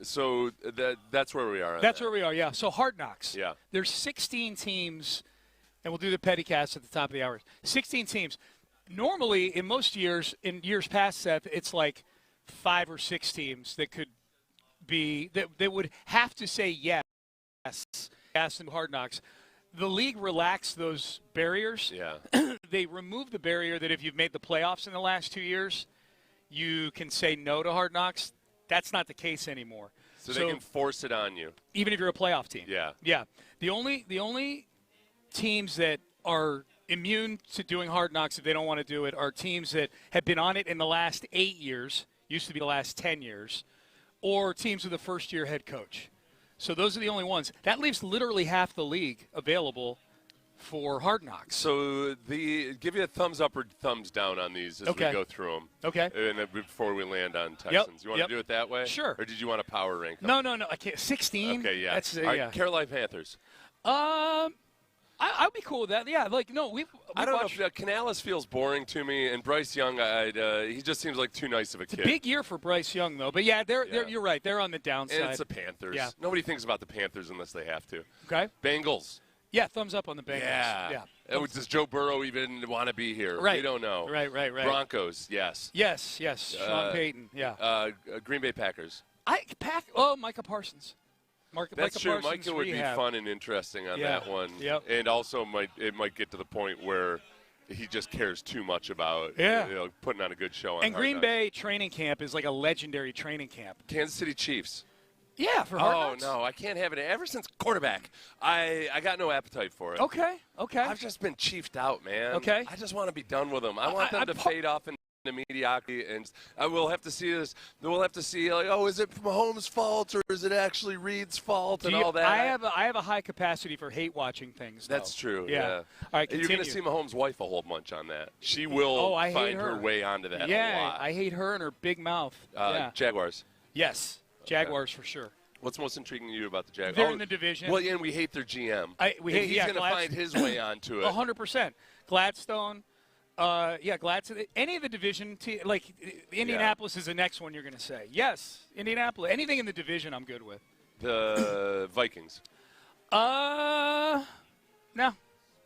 So that's where we are. That's where we are, yeah. So Hard Knocks. Yeah. There's 16 teams, and we'll do the Pettycast at the top of the hour. 16 teams. Normally, in most years, in years past, Seth, it's like 5 or 6 teams that could be that would have to say yes in Hard Knocks. The league relaxed those barriers. Yeah. They removed the barrier that if you've made the playoffs in the last 2 years, you can say no to Hard Knocks. That's not the case anymore. So they can force it on you. Even if you're a playoff team. Yeah. Yeah. The only teams that are immune to doing Hard Knocks if they don't want to do it are teams that have been on it in the last 8 years, used to be the last 10 years, or teams with a first-year head coach. So those are the only ones. That leaves literally half the league available for Hard Knocks. So give you a thumbs up or thumbs down on these as we go through them. Okay. And before we land on Texans. You want to do it that way? Sure. Or did you want to power rank them? No. I can't. 16? Okay, yeah. That's, All right, Carolina Panthers. I'd be cool with that. Yeah, I don't know if Canales feels boring to me, and Bryce Young, he just seems like too nice of a kid. It's a big year for Bryce Young, though. But yeah, you're right. They're on the downside. And it's the Panthers. Yeah. Nobody thinks about the Panthers unless they have to. Okay. Bengals. Yeah, thumbs up on the Bengals. Yeah. Does Joe Burrow even want to be here? Right. We don't know. Right. Broncos, yes. Yes. Sean Payton, yeah. Green Bay Packers. Micah Parsons. That's true. Parsons Micah would rehab. be fun and interesting on that one. Yep. And also it might get to the point where he just cares too much about putting on a good show on And Hard Green Knocks. Bay training camp is like a legendary training camp. Kansas City Chiefs. Yeah, for Hard Knocks. No, I can't have it. Ever since quarterback, I got no appetite for it. Okay. I've just been chiefed out, man. Okay. I just want to be done with them. I want them to fade off into mediocrity, and we'll have to see this. We'll have to see, is it Mahomes' fault or is it actually Reed's fault and all that? I have a high capacity for hate watching things. That's true. Yeah. All right, you're going to see Mahomes' wife a whole bunch on that. She will find her way onto that a lot. I hate her and her big mouth. Jaguars. Yes, Jaguars for sure. What's most intriguing to you about the Jaguars? They're in the division. Well, and we hate their GM. He's going to find his way onto it. 100%. Gladstone. Gladstone. Any of the division, Indianapolis is the next one you're going to say. Yes, Indianapolis. Anything in the division I'm good with. The Vikings. No.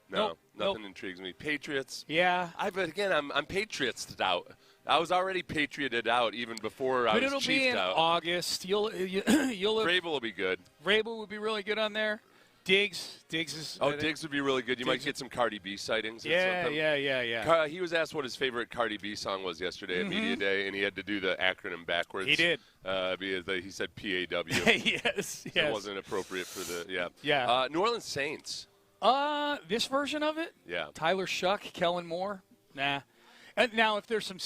Nothing intrigues me. Patriots. Yeah. But again, I'm Patriots out. I was already patrioted out even before I was chiefed out. But it'll be in August. You'll Vrabel will be good. Vrabel would be really good on there. Diggs is. Diggs would be really good. You might get some Cardi B sightings. Yeah. He was asked what his favorite Cardi B song was yesterday at Media Day, and he had to do the acronym backwards. He did. Because he said PAW. Yes. So it wasn't appropriate for the Yeah. New Orleans Saints. This version of it. Yeah. Tyler Shuck, Kellen Moore. Nah. And now, if there's some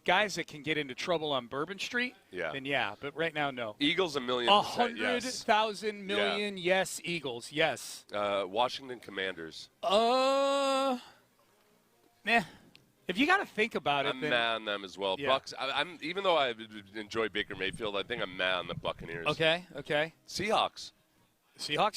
guys that can get into trouble on Bourbon Street, then yeah. But right now, no. Eagles 1,000,000%. 100,000 million, yes. Eagles, yes. Washington Commanders. Nah. If you got to think about it, I'm mad on them as well. Yeah. Bucks. I'm even though I enjoy Baker Mayfield, I think I'm mad on the Buccaneers. Okay. Seahawks,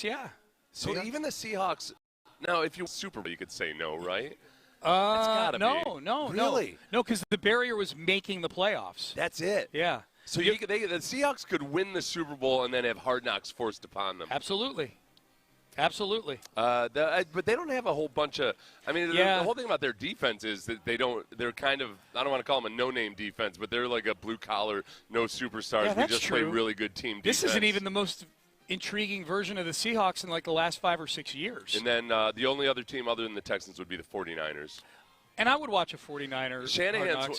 yeah. So even the Seahawks. Now, if you Super Bowl, you could say no, right? No. Really? No, because the barrier was making the playoffs. That's it. Yeah. So the Seahawks could win the Super Bowl and then have Hard Knocks forced upon them. Absolutely. But they don't have a whole bunch of. I mean, the whole thing about their defense is that they're kind of. I don't want to call them a no-name defense, but they're like a blue-collar, no superstars. Yeah, that's we just true. play really good team defense. This isn't even the most intriguing version of the Seahawks in like the last 5 or 6 years. And then the only other team other than the Texans would be the 49ers. And I would watch a 49er.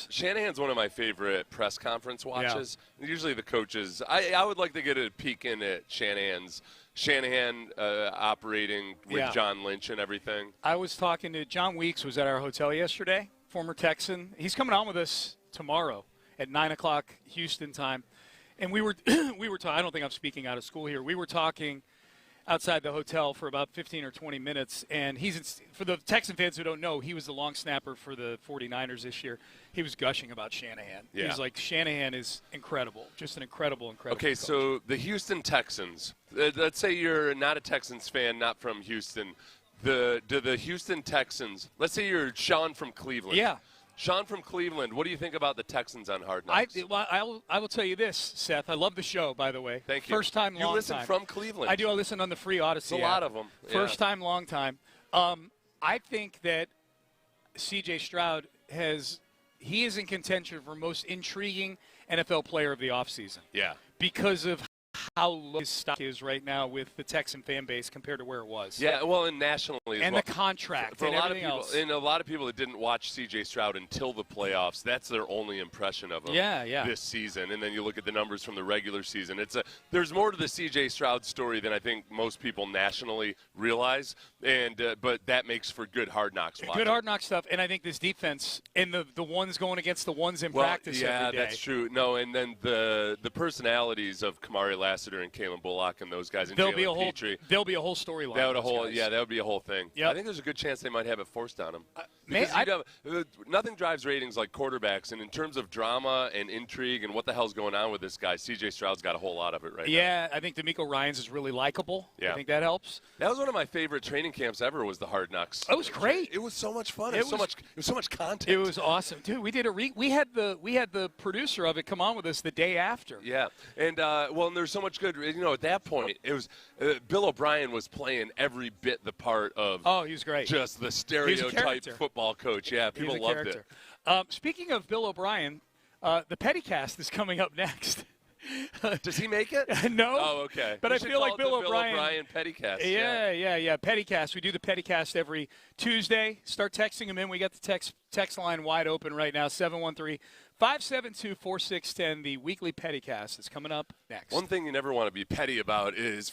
Shanahan's one of my favorite press conference watches. Yeah. Usually the coaches. I would like to get a peek in at Shanahan operating with John Lynch and everything. I was talking to John Weeks, was at our hotel yesterday, former Texan. He's coming on with us tomorrow at 9 o'clock Houston time. And we were talking, I don't think I'm speaking out of school here. We were talking outside the hotel for about 15 or 20 minutes. And for the Texan fans who don't know, he was the long snapper for the 49ers this year. He was gushing about Shanahan. Yeah. He was like, Shanahan is incredible. Just an incredible Okay, coach. So the Houston Texans, let's say you're not a Texans fan, not from Houston. Do the Houston Texans, let's say you're Sean from Cleveland. Yeah. Sean from Cleveland, what do you think about the Texans on Hard Knocks? I will tell you this, Seth. I love the show, by the way. Thank you. First time, long time. You listen from Cleveland. I do. I listen on the free Odyssey app. A lot of them. First time, long time. I think that C.J. Stroud is in contention for most intriguing NFL player of the offseason. Yeah. Because of how low his stock is right now with the Texan fan base compared to where it was. Yeah, well, and nationally as well. The contract for and a lot of everything people, else. And a lot of people that didn't watch C.J. Stroud until the playoffs, that's their only impression of him this season. And then you look at the numbers from the regular season. There's more to the C.J. Stroud story than I think most people nationally realize, but that makes for good Hard Knocks watching. Good Hard Knocks stuff, and I think this defense and the ones going against the ones in practice every day. Yeah, that's true. No, and then the personalities of Kamari Lassiter and Kalen Bullock and those guys, and Jalen Petrie. There'll be a whole storyline. That would be a whole thing. Yep. I think there's a good chance they might have it forced on them. Nothing drives ratings like quarterbacks, and in terms of drama and intrigue and what the hell's going on with this guy, C.J. Stroud's got a whole lot of it right now. Yeah, I think DeMeco Ryans is really likable. Yeah. I think that helps. That was one of my favorite training camps ever. Was the Hard Knocks. It was great. It was so much fun. It was so much content. It was awesome, dude. We did we had the producer of it come on with us the day after. Yeah, and there's so much good. At that point, it was Bill O'Brien was playing every bit the part of. Oh, he was great. Just the stereotype football coach. Yeah, people loved it. Speaking of Bill O'Brien, the Pettycast is coming up next. Does he make it? No. Oh, okay. But I feel like Bill O'Brien. Bill O'Brien Pettycast. Yeah. Pettycast. We do the Pettycast every Tuesday. Start texting him in. We got the text line wide open right now. 713-572-4610. The weekly Pettycast is coming up next. One thing you never want to be petty about is.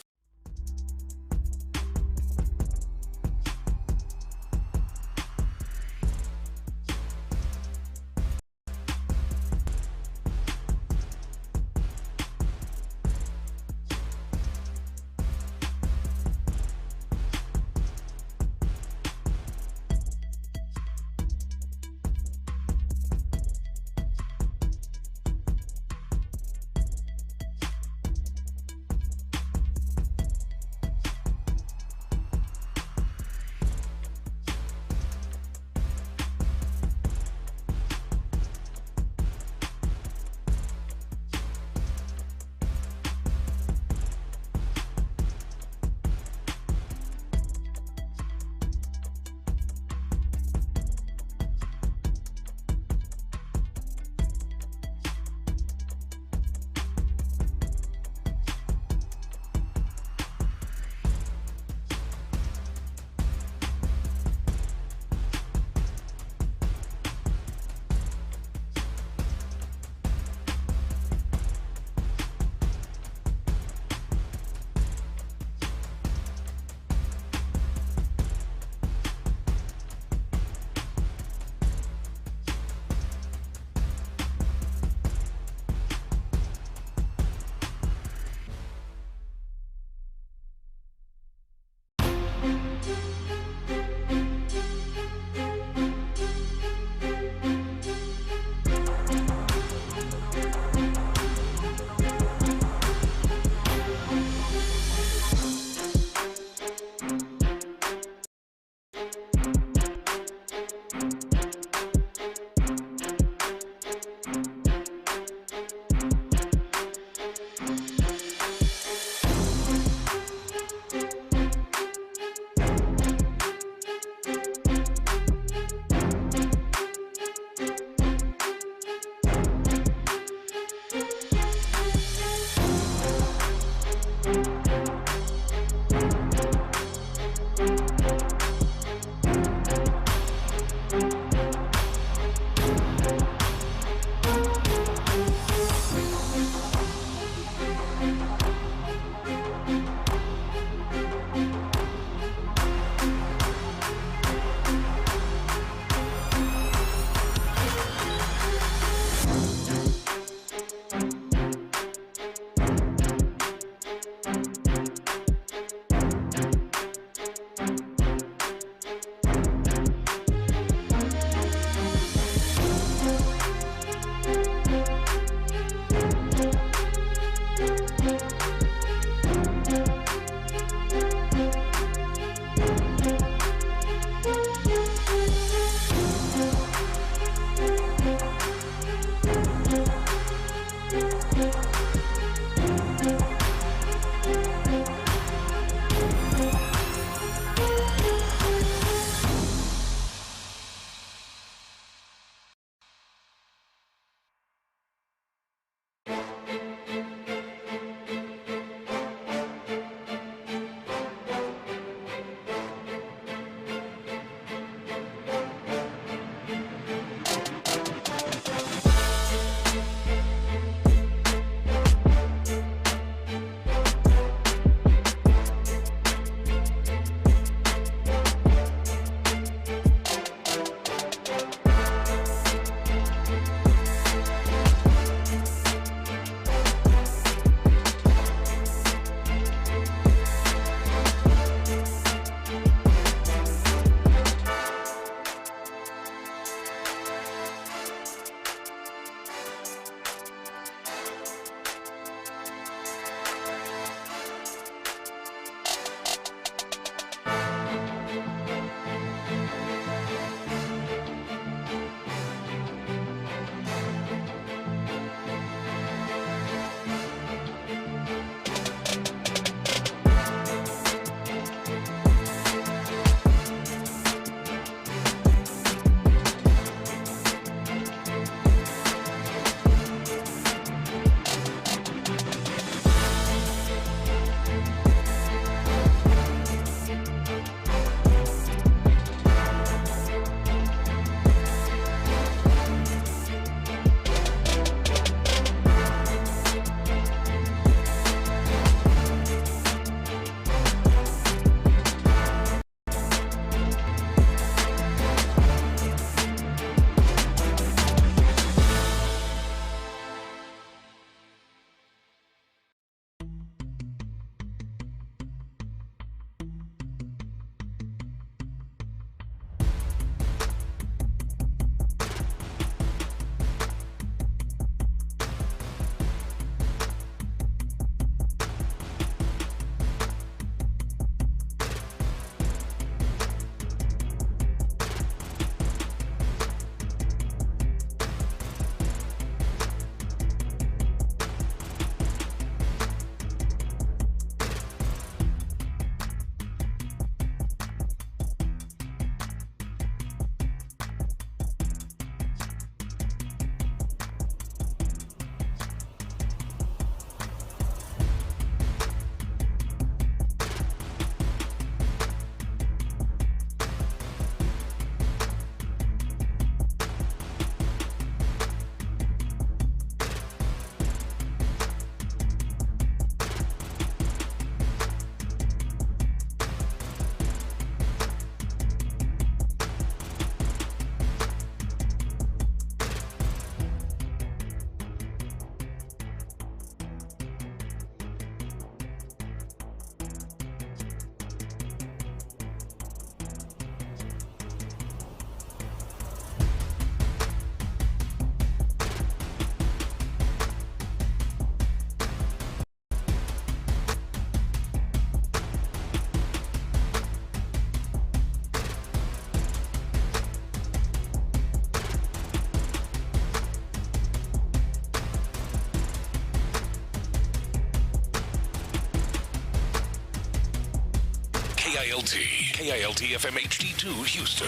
KILT FM HD2 Houston.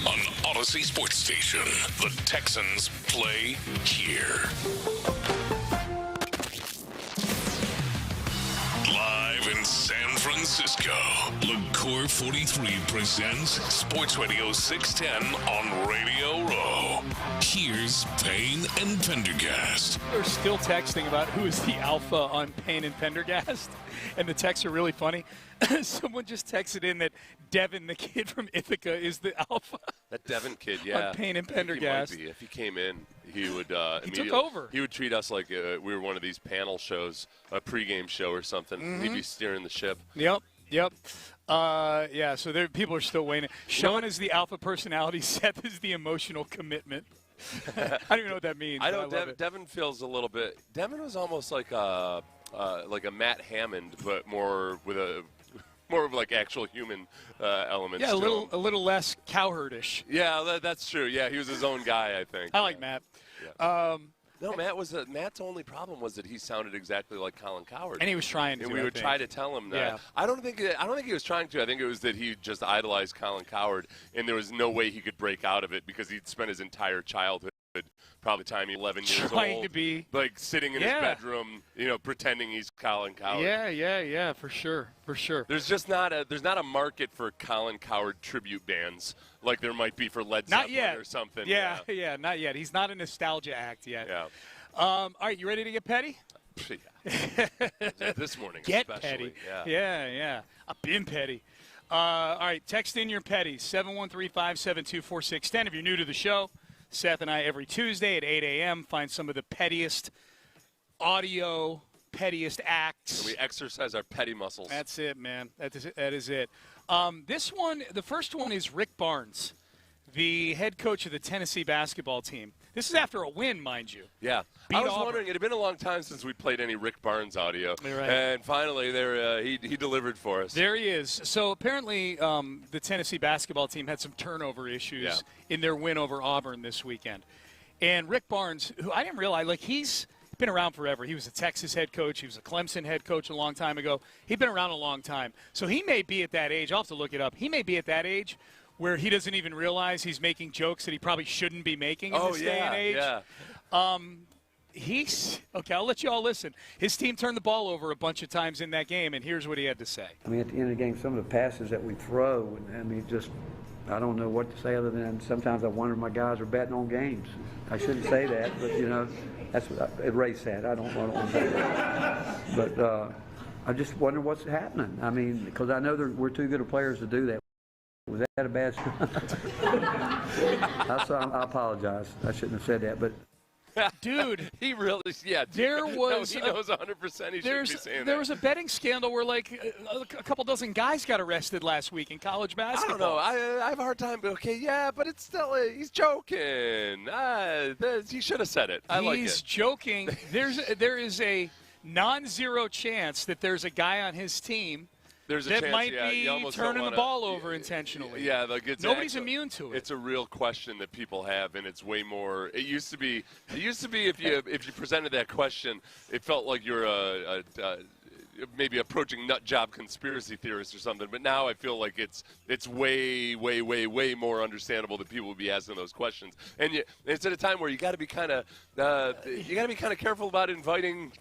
On Odyssey Sports Station, the Texans play here. Live in San Francisco, LaCour 43 presents Sports Radio 610 on Radio Row. Here's Payne and Pendergast. They're still texting about who is the alpha on Payne and Pendergast, and the texts are really funny. Someone just texted in that Devin, the kid from Ithaca, is the alpha. That Devin kid, yeah. On Payne and I think Pendergast. he might be. If he came in, he would He took over. He would treat us like we were one of these panel shows, a pregame show or something. Mm-hmm. He'd be steering the ship. Yep. Yeah, so people are still waiting. Sean is the alpha personality. Seth is the emotional commitment. I don't even know what that means. I know love it. Devin feels a little bit. Devin was almost like a Matt Hammond, but more of like actual human elements. Yeah, a little less cowherdish. Yeah, that's true. Yeah, he was his own guy, I think. I like Matt. Yeah. No, Matt's only problem was that he sounded exactly like Colin Cowherd, and he was trying to. And we would try to tell him that. Yeah. I don't think he was trying to. I think it was that he just idolized Colin Cowherd, and there was no way he could break out of it because he'd spent his entire childhood, probably time 11 years old, trying to be like sitting in his bedroom, pretending he's Colin Cowherd. Yeah, for sure. There's not a market for Colin Cowherd tribute bands like there might be for Led Zeppelin or something. Yeah, not yet. He's not a nostalgia act yet. Yeah. All right, you ready to get petty? Yeah. This morning Get especially. petty. Yeah. I've been petty. All right, text in your petties, 713-572-4610. If you're new to the show, Seth and I every Tuesday at 8 a.m. find some of the pettiest audio, pettiest acts. And we exercise our petty muscles. That's it, man. That is it. This one, the first one is Rick Barnes, the head coach of the Tennessee basketball team. This is after a win, mind you. Yeah. I was wondering, it had been a long time since we played any Rick Barnes audio. Right. And finally, he delivered for us. There he is. So apparently the Tennessee basketball team had some turnover issues in their win over Auburn this weekend. And Rick Barnes, who I didn't realize, he's been around forever. He was a Texas head coach. He was a Clemson head coach a long time ago. He'd been around a long time. So he may be at that age. I'll have to look it up. He may be at that age where he doesn't even realize he's making jokes that he probably shouldn't be making in this day and age. Yeah. I'll let you all listen. His team turned the ball over a bunch of times in that game, and here's what he had to say. I mean, at the end of the game, some of the passes that we throw, I don't know what to say other than sometimes I wonder if my guys are betting on games. I shouldn't say that, but, that's what Ray said. I don't want to say that. But I just wonder what's happening. I mean, because I know we're too good of players to do that. Was that a bad I apologize. I shouldn't have said that, but dude, he really, there was he knows 100% he shouldn't be saying that. There was a betting scandal where a couple dozen guys got arrested last week in college basketball. I don't know. I have a hard time, but but it's still he's joking. He should have said it. I like it. He's joking. There is a non-zero chance that there's a guy on his team There's a that chance, might be turning the ball over intentionally. Yeah, nobody's immune to it. It's a real question that people have, and it's way more. It used to be if you presented that question, it felt like you're maybe approaching nut job conspiracy theorist or something. But now I feel like it's way more understandable that people would be asking those questions. And it's at a time where you got to be kind of careful about inviting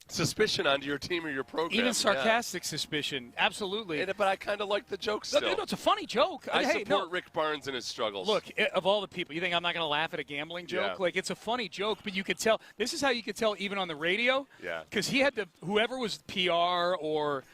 suspicion onto your team or your program. Even sarcastic suspicion, absolutely. But I kind of like the joke still. No, it's a funny joke. I support Rick Barnes and his struggles. Look, of all the people, you think I'm not going to laugh at a gambling joke? Yeah. It's a funny joke, but you could tell. This is how you could tell even on the radio. Yeah. Because he had whoever was PR or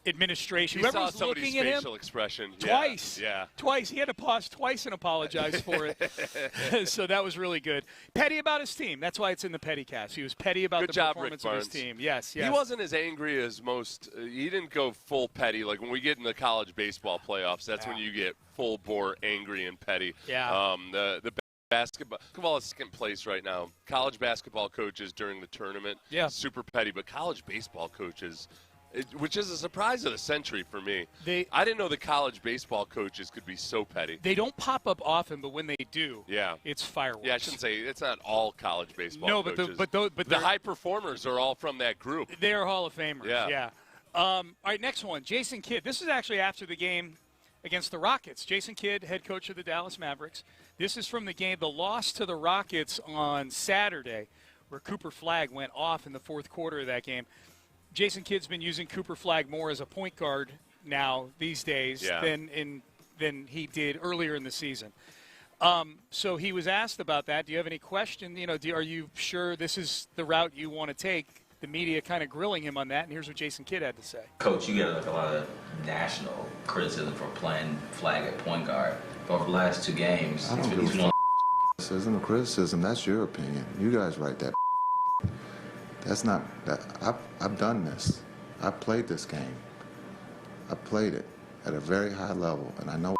administration, whoever was looking at him. Facial expression. Twice. Yeah. Twice. He had to pause twice and apologize for it. So that was really good. Petty about his team. That's why it's in the Petty Cast. He was petty about the performance of his team. Yes. He wasn't as angry as most. He didn't go full petty. Like when we get in the college baseball playoffs, that's when you get full bore angry and petty. Yeah. The basketball is second place right now. College basketball coaches during the tournament, super petty. But college baseball coaches, which is a surprise of the century for me. I didn't know the college baseball coaches could be so petty. They don't pop up often, but when they do, it's fireworks. Yeah, I shouldn't say it's not all college baseball coaches. But the high performers are all from that group. They're Hall of Famers. Yeah. All right, next one. Jason Kidd. This is actually after the game against the Rockets. Jason Kidd, head coach of the Dallas Mavericks. This is from the game, the loss to the Rockets on Saturday, where Cooper Flagg went off in the fourth quarter of that game. Jason Kidd's been using Cooper Flagg more as a point guard now these days than he did earlier in the season. So he was asked about that. Do you have any question? Are you sure this is the route you want to take? The media kind of grilling him on that, and here's what Jason Kidd had to say. Coach, you get a lot of national criticism for playing Flagg at point guard. But over the last 2 games, I don't give a criticism or criticism. That's your opinion. You guys write that. That's not that. I've done this. I played this game. I played it at a very high level, and I know.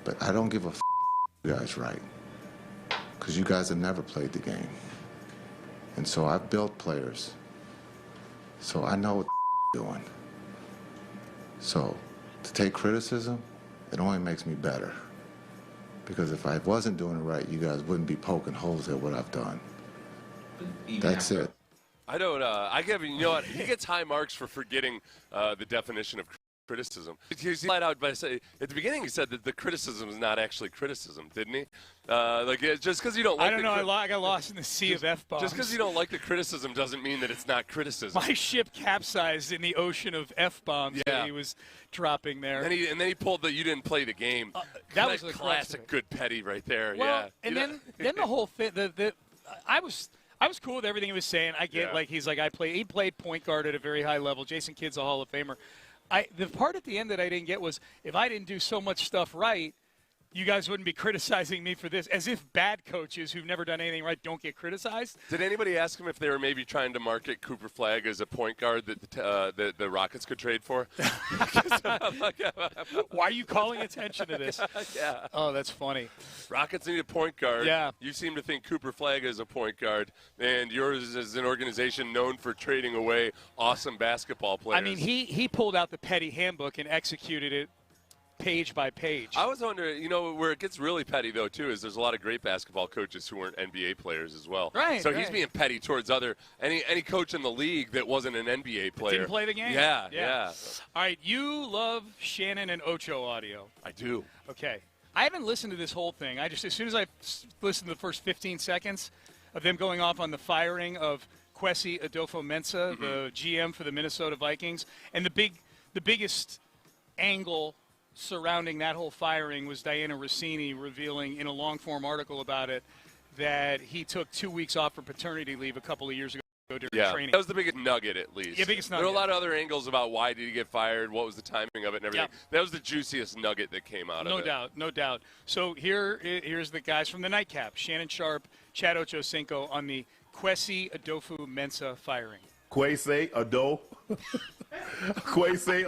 But I don't give a you guys right, because you guys have never played the game. And so I've built players, so I know what doing. So to take criticism, it only makes me better. Because if I wasn't doing it right, you guys wouldn't be poking holes at what I've done. That's it. I don't. I give you know what? He gets high marks for forgetting the definition of criticism. He's flat out by saying at the beginning he said that the criticism is not actually criticism, didn't he? Just because you don't like. I don't know. I got lost in the sea of F-bombs. Just because you don't like the criticism doesn't mean that it's not criticism. My ship capsized in the ocean of F-bombs that he was dropping there. And then he pulled the "you didn't play the game." That was a classic good petty right there. Well, and then the whole thing. I was cool with everything he was saying. I get he's like he played point guard at a very high level. Jason Kidd's a Hall of Famer. The part at the end that I didn't get was, if I didn't do so much stuff right, you guys wouldn't be criticizing me for this, as if bad coaches who've never done anything right don't get criticized. Did anybody ask him if they were maybe trying to market Cooper Flagg as a point guard that the Rockets could trade for? Why are you calling attention to this? Yeah. Oh, that's funny. Rockets need a point guard. Yeah. You seem to think Cooper Flagg is a point guard, and yours is an organization known for trading away awesome basketball players. I mean, he pulled out the petty handbook and executed it page by page. I was wondering, where it gets really petty, though, too, is there's a lot of great basketball coaches who weren't NBA players as well. Right. So he's being petty towards any coach in the league that wasn't an NBA player. Didn't play the game? Yeah. All right, you love Shannon and Ocho audio. I do. Okay. I haven't listened to this whole thing. As soon as I listened to the first 15 seconds of them going off on the firing of Kwesi Adolfo-Mensah, the GM for the Minnesota Vikings, and the biggest angle surrounding that whole firing was Diana Rossini revealing in a long-form article about it that he took 2 weeks off for paternity leave a couple of years ago during training. That was the biggest nugget, at least. Yeah, biggest nugget. There were a lot of other angles about why did he get fired, what was the timing of it, and everything. Yeah. That was the juiciest nugget that came out of it. No doubt. So here's the guys from the Nightcap, Shannon Sharp, Chad Ochocinco, on the Kwesi Adolfo-Mensah firing. Kwesi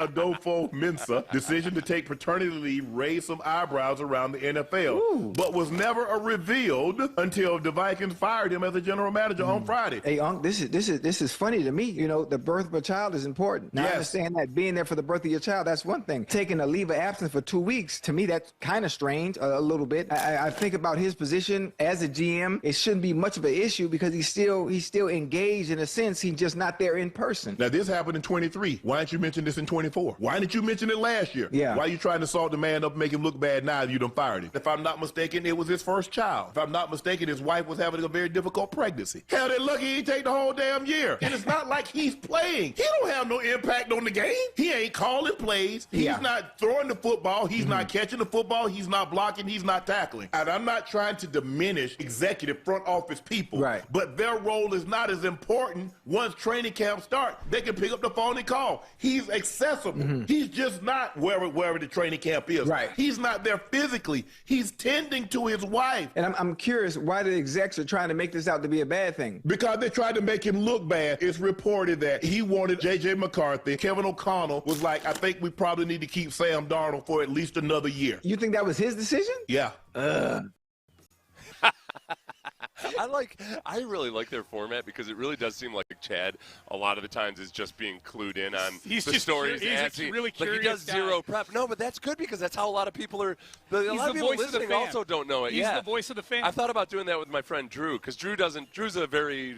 Adolfo-Mensah decision to take paternity leave raised some eyebrows around the NFL, but was never revealed until the Vikings fired him as a general manager on Friday. Hey, Unc, this is funny to me. The birth of a child is important. Now, I understand that being there for the birth of your child, that's one thing. Taking a leave of absence for 2 weeks, to me, that's kind of strange a little bit. I think about his position as a GM. It shouldn't be much of an issue because he's still engaged in a sense. He's just not there in person. Now, this happened in 23. Why didn't you mention this in 24? Why didn't you mention it last year? Yeah. Why are you trying to salt the man up and make him look bad now that you done fired him? If I'm not mistaken, it was his first child. If I'm not mistaken, his wife was having a very difficult pregnancy. Hell, they're lucky he take the whole damn year. And it's not like he's playing. He don't have no impact on the game. He ain't calling plays. He's not throwing the football. He's not catching the football. He's not blocking. He's not tackling. And I'm not trying to diminish executive front office people. Right. But their role is not as important once training camp starts. They can pick up the phone and call. He's accessible. He's just not wherever the training camp is. Right. He's not there physically. He's tending to his wife. And I'm curious why the execs are trying to make this out to be a bad thing. Because they tried to make him look bad. It's reported that he wanted J.J. McCarthy. Kevin O'Connell was like, I think we probably need to keep Sam Darnold for at least another year. You think that was his decision? Yeah. I really like their format because it really does seem like Chad a lot of the times is just being clued in on the stories. He's really curious. Like he does zero prep. No, but that's good because that's how a lot of people are. A lot of people listening also don't know it. He's the voice of the fan. I thought about doing that with my friend Drew because Drew's a very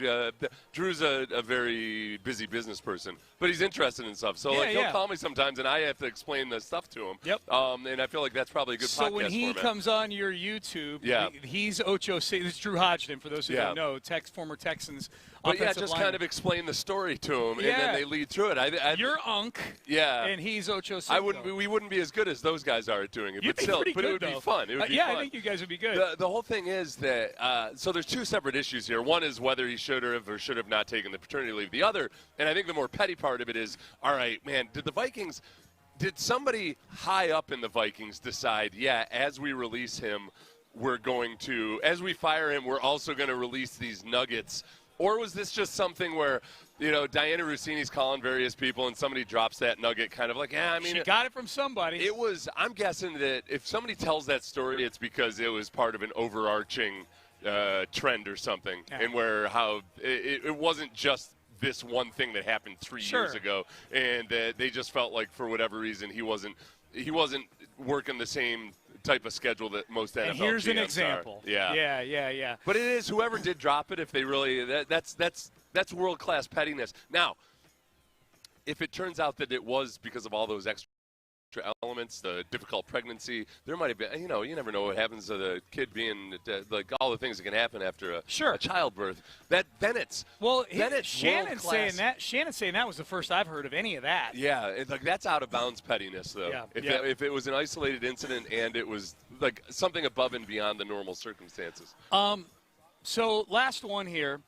busy business person, but he's interested in stuff. So he'll call me sometimes, and I have to explain the stuff to him. Yep. And I feel like that's probably a good podcast So when he format. comes on your YouTube, he's Ocho. This is Drew Hodgson, for those who don't know, former Texans. But just kind of explain the story to him, and then they lead through it. You're Unk, and he's Ocho Cinco. We wouldn't be as good as those guys are at doing it, You'd but still, be but good, it would though. be fun. It would be fun. I think you guys would be good. The whole thing is that so there's two separate issues here. One is whether he should have or should have not taken the paternity leave. The other, and I think the more petty part of it is, all right, man, did somebody high up in the Vikings decide, as we release him, as we fire him, we're also going to release these nuggets? Or was this just something where, Diana Rossini's calling various people and somebody drops that nugget kind of like, she got it from somebody. I'm guessing that if somebody tells that story, it's because it was part of an overarching trend or something. Yeah. And where it wasn't just this one thing that happened 3 years ago. And they just felt like for whatever reason he wasn't working the same type of schedule that most NFL and here's GMs an example. Are. Yeah. But it is whoever did drop it. If they really, that's world class pettiness. Now, if it turns out that it was because of all those extra elements, the difficult pregnancy, there might have been. You never know what happens to the kid being like all the things that can happen after a childbirth. Shannon's saying that was the first I've heard of any of that. Yeah, it's like that's out of bounds pettiness, though. Yeah. If it was an isolated incident and it was like something above and beyond the normal circumstances. So last one here,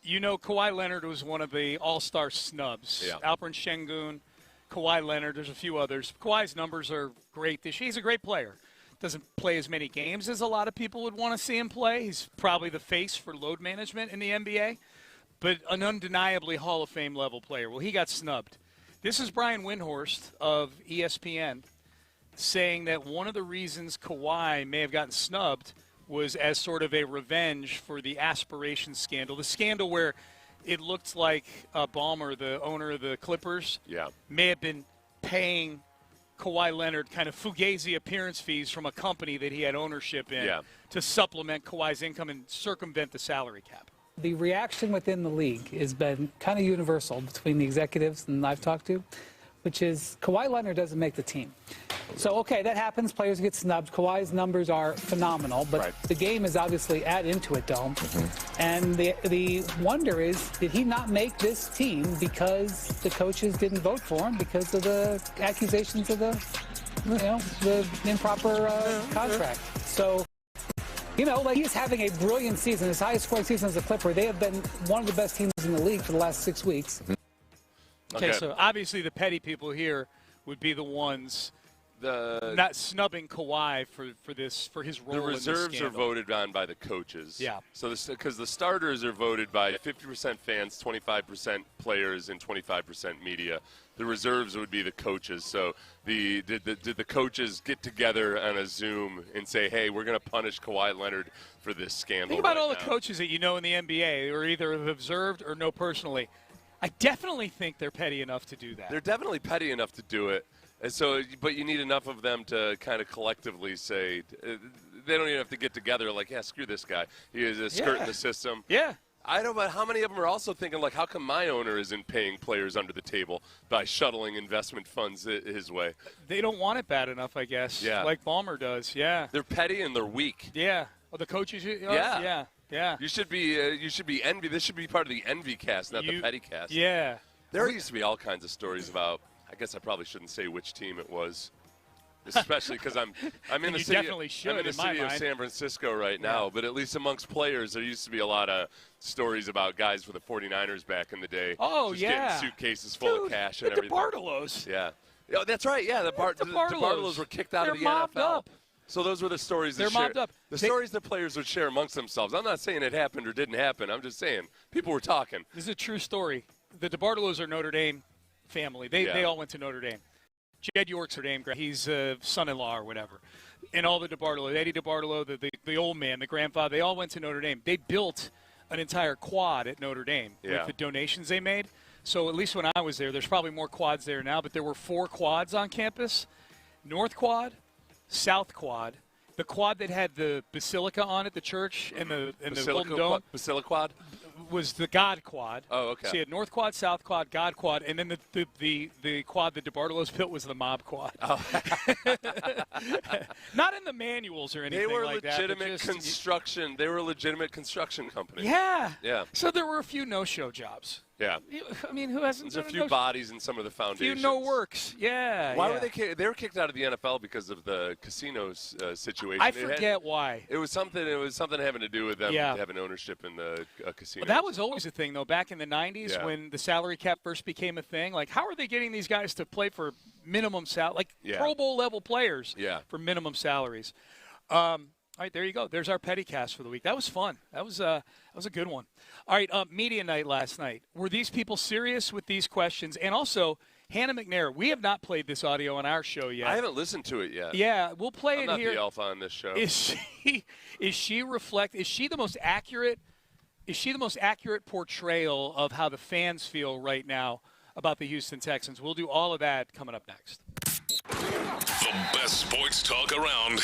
Kawhi Leonard was one of the all-star snubs. Yeah. Alperen Şengün, Kawhi Leonard, there's a few others. Kawhi's numbers are great this year. He's a great player. Doesn't play as many games as a lot of people would want to see him play. He's probably the face for load management in the NBA, but an undeniably Hall of Fame level player. Well, he got snubbed. This is Brian Windhorst of ESPN saying that one of the reasons Kawhi may have gotten snubbed was as sort of a revenge for the aspiration scandal, the scandal where it looked like Ballmer, the owner of the Clippers, may have been paying Kawhi Leonard kind of fugazi appearance fees from a company that he had ownership in to supplement Kawhi's income and circumvent the salary cap. The reaction within the league has been kind of universal between the executives and I've talked to, which is Kawhi Leonard doesn't make the team. So, okay, that happens. Players get snubbed. Kawhi's numbers are phenomenal, but the game is obviously add into it, Dome. And the wonder is, did he not make this team because the coaches didn't vote for him because of the accusations of the improper contract? So, he's having a brilliant season, his highest scoring season as a Clipper. They have been one of the best teams in the league for the last 6 weeks. Okay, so obviously the petty people here would be the ones not snubbing Kawhi for his role. The reserves are voted on by the coaches. Yeah. So because the starters are voted by 50% fans, 25% players, and 25% media. The reserves would be the coaches. So did the coaches get together on a Zoom and say, hey, we're going to punish Kawhi Leonard for this scandal? Think about all the coaches that you know in the NBA or either have observed or know personally. I definitely think they're petty enough to do that. They're definitely petty enough to do it. And so, but you need enough of them to kind of collectively say, they don't even have to get together like, screw this guy. He is a skirt in the system. Yeah. I don't know about how many of them are also thinking, like, how come my owner isn't paying players under the table by shuttling investment funds his way? They don't want it bad enough, I guess. Yeah. Like Ballmer does, yeah. They're petty and they're weak. Yeah. Oh, the coaches? Yeah. Yeah. You should be envy. This should be part of the envy cast, not the petty cast. Yeah. There used to be all kinds of stories about. I guess I probably shouldn't say which team it was, especially because I'm in the city. I'm in the city of San Francisco right now. But at least amongst players, there used to be a lot of stories about guys for the 49ers back in the day. Oh, just getting suitcases full of cash and everything. The DeBartolos. Yeah. Oh, that's right. Yeah, the DeBartolos were kicked out of the mobbed NFL. Up. So those were the stories. They're mobbed up. The stories that players would share amongst themselves. I'm not saying it happened or didn't happen. I'm just saying people were talking. This is a true story. The DeBartolos are Notre Dame family. They all went to Notre Dame. Jed York's Notre Dame. He's son-in-law or whatever. and all the DeBartolo, Eddie DeBartolo, the old man, the grandfather, they all went to Notre Dame. They built an entire quad at Notre Dame with the donations they made. So at least when I was there's probably more quads there now, but there were 4 quads on campus. North Quad, South Quad, the quad that had the basilica on it, the church, and the Golden Dome. Basilica Quad? Was the God Quad. Oh, okay. So you had North Quad, South Quad, God Quad, and then the quad that DeBartolo's built was the Mob Quad. Oh. Not in the manuals or anything like that. They were a legitimate construction company. Yeah. Yeah. So there were a few no-show jobs. Yeah. I mean, who hasn't? There's a few bodies in some of the foundations. A few no works. Yeah. Why were they were kicked out of the NFL because of the casinos situation? I forget why. It was something having to do with them having ownership in the casino. Well, that was always a thing, though. Back in the 90s, when the salary cap first became a thing, like how are they getting these guys to play for minimum salary, Pro Bowl level players for minimum salaries? All right, there you go. There's our petty cast for the week. That was fun. That was a good one. All right, media night last night. Were these people serious with these questions? And also, Hannah McNair, we have not played this audio on our show yet. I haven't listened to it yet. Yeah, we'll play it here. I'm not the alpha on this show. Is she the most accurate? Is she the most accurate portrayal of how the fans feel right now about the Houston Texans? We'll do all of that coming up next. The best sports talk around.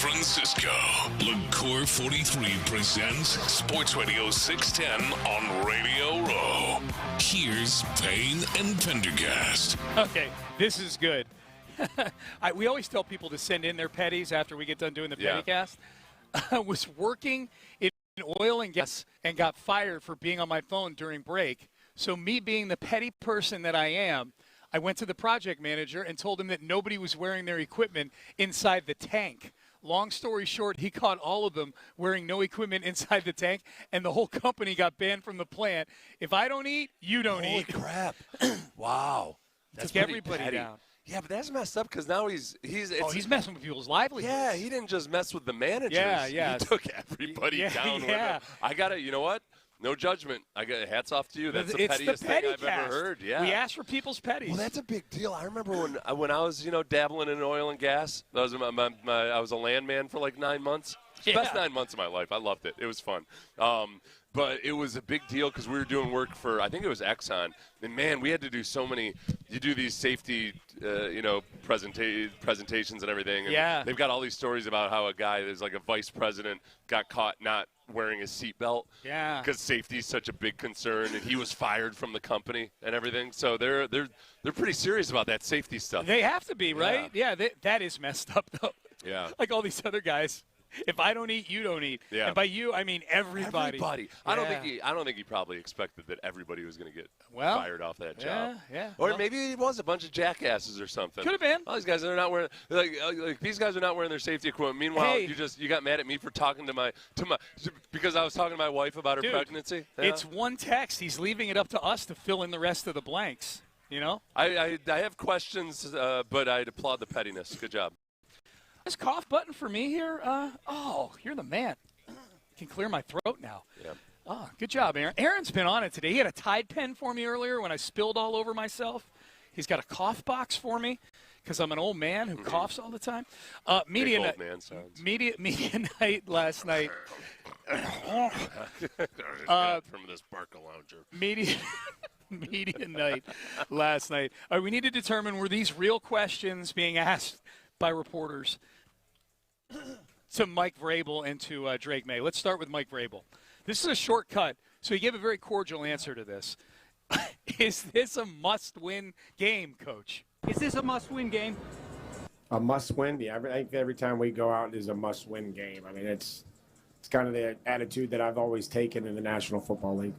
Francisco. LaCour 43 presents Sports Radio 610 on Radio Row. Here's Payne and Pendergast. Okay, this is good. We always tell people to send in their petties after we get done doing the Pettycast. I was working in oil and gas and got fired for being on my phone during break. So me being the petty person that I am, I went to the project manager and told him that nobody was wearing their equipment inside the tank. Long story short, he caught all of them wearing no equipment inside the tank, and the whole company got banned from the plant. If I don't eat, you don't eat. Holy crap. Wow. Took everybody petty. down. Yeah, but that's messed up because now he's messing with people's livelihoods. Yeah, he didn't just mess with the managers. Yeah. He took everybody down with him. I got it. You know what? No judgment. I got hats off to you. That's the pettiest thing I've ever heard. Yeah. We asked for people's petties. Well, that's a big deal. I remember when I was, dabbling in oil and gas. That was I was a landman for like 9 months. The best 9 months of my life. I loved it. It was fun. But it was a big deal because we were doing work for, I think it was Exxon. And, man, we had to do so many – you do these safety, presentations and everything. And they've got all these stories about how a guy, there's like a vice president, got caught not wearing his seatbelt. Yeah. Because safety is such a big concern. And he was fired from the company and everything. So they're pretty serious about that safety stuff. They have to be, right? Yeah, that is messed up, though. Yeah. Like all these other guys. If I don't eat, you don't eat. Yeah. And by you, I mean everybody. Everybody. I don't think he probably expected that everybody was going to get fired off that job. Yeah. Or maybe it was a bunch of jackasses or something. Could have been. All these guys are not wearing these guys are not wearing their safety equipment. Meanwhile, you got mad at me for talking to my because I was talking to my wife about her pregnancy. Yeah. It's one text. He's leaving it up to us to fill in the rest of the blanks. You know. I have questions, but I'd applaud the pettiness. Good job. This cough button for me here. You're the man. Can clear my throat now. Yeah. Oh, good job, Aaron. Aaron's been on it today. He had a Tide pen for me earlier when I spilled all over myself. He's got a cough box for me because I'm an old man who coughs all the time. Media night. Old man sounds. Media night last night. From this Barca lounger. Media night last night. All right, we need to determine were these real questions being asked by reporters to Mike Vrabel and to Drake May. Let's start with Mike Vrabel. This is a shortcut, so he gave a very cordial answer to this. Is this a must-win game, Coach? Is this a must-win game? A must-win? Yeah, I think every time we go out, it is a must-win game. I mean, it's kind of the attitude that I've always taken in the National Football League.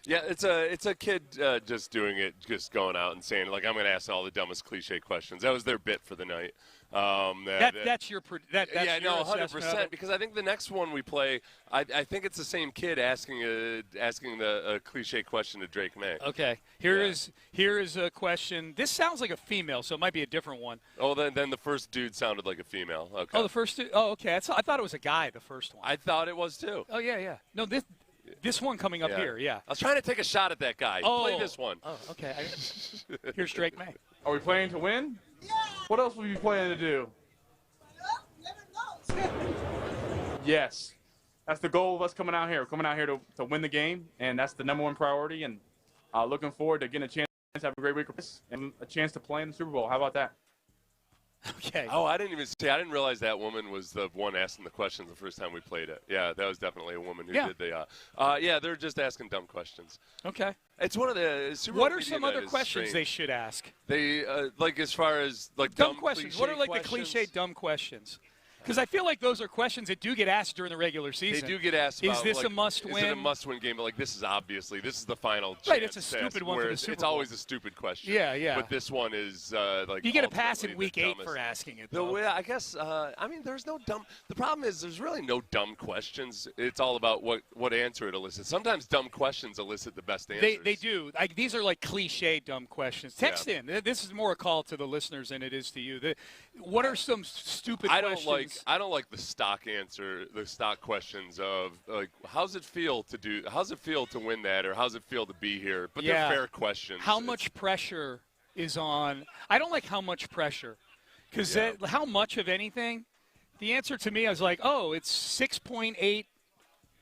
Yeah, it's a kid just doing it, just going out and saying, like, I'm going to ask all the dumbest cliche questions. That was their bit for the night. That's your 100%. Because I think the next one we play, I think it's the same kid asking the cliche question to Drake May. Okay, here is a question. This sounds like a female, so it might be a different one. Oh, then the first dude sounded like a female. Okay. Oh, the first dude. Oh, okay. I thought it was a guy. The first one. I thought it was too. Oh yeah. No, this one coming up here. Yeah. I was trying to take a shot at that guy. Play this one. Oh, okay. Here's Drake May. Are we playing to win? Yeah. What else will you be planning to do? Yes. That's the goal of us coming out here. We're coming out here to win the game, and that's the number one priority. And looking forward to getting a chance to have a great week and a chance to play in the Super Bowl. How about that? Okay. Oh, I didn't realize that woman was the one asking the questions the first time we played it. Yeah, that was definitely a woman who did the. They're just asking dumb questions. Okay. It's one of the Super What Bowl are some other questions strange. They should ask? They like as far as like dumb questions. What are like questions? the cliche dumb questions? Because I feel like those are questions that do get asked during the regular season. They do get asked about, is this a must-win? Is it a must-win game? But, like, this is the final chance. Right, it's a stupid one for the Super Bowl. It's always a stupid question. Yeah. But this one is, you get a pass in Week 8 for asking it, though. I guess, there's no dumb – the problem is there's really no dumb questions. It's all about what answer it elicits. Sometimes dumb questions elicit the best answers. They do. These are like cliche dumb questions. Text in. This is more a call to the listeners than it is to you. What are some stupid questions? I don't like the stock questions of like how's it feel to win that, or how's it feel to be here? But they're fair questions. How much pressure is on? I don't like how much pressure, because how much of anything? The answer to me, I was like, it's 6.8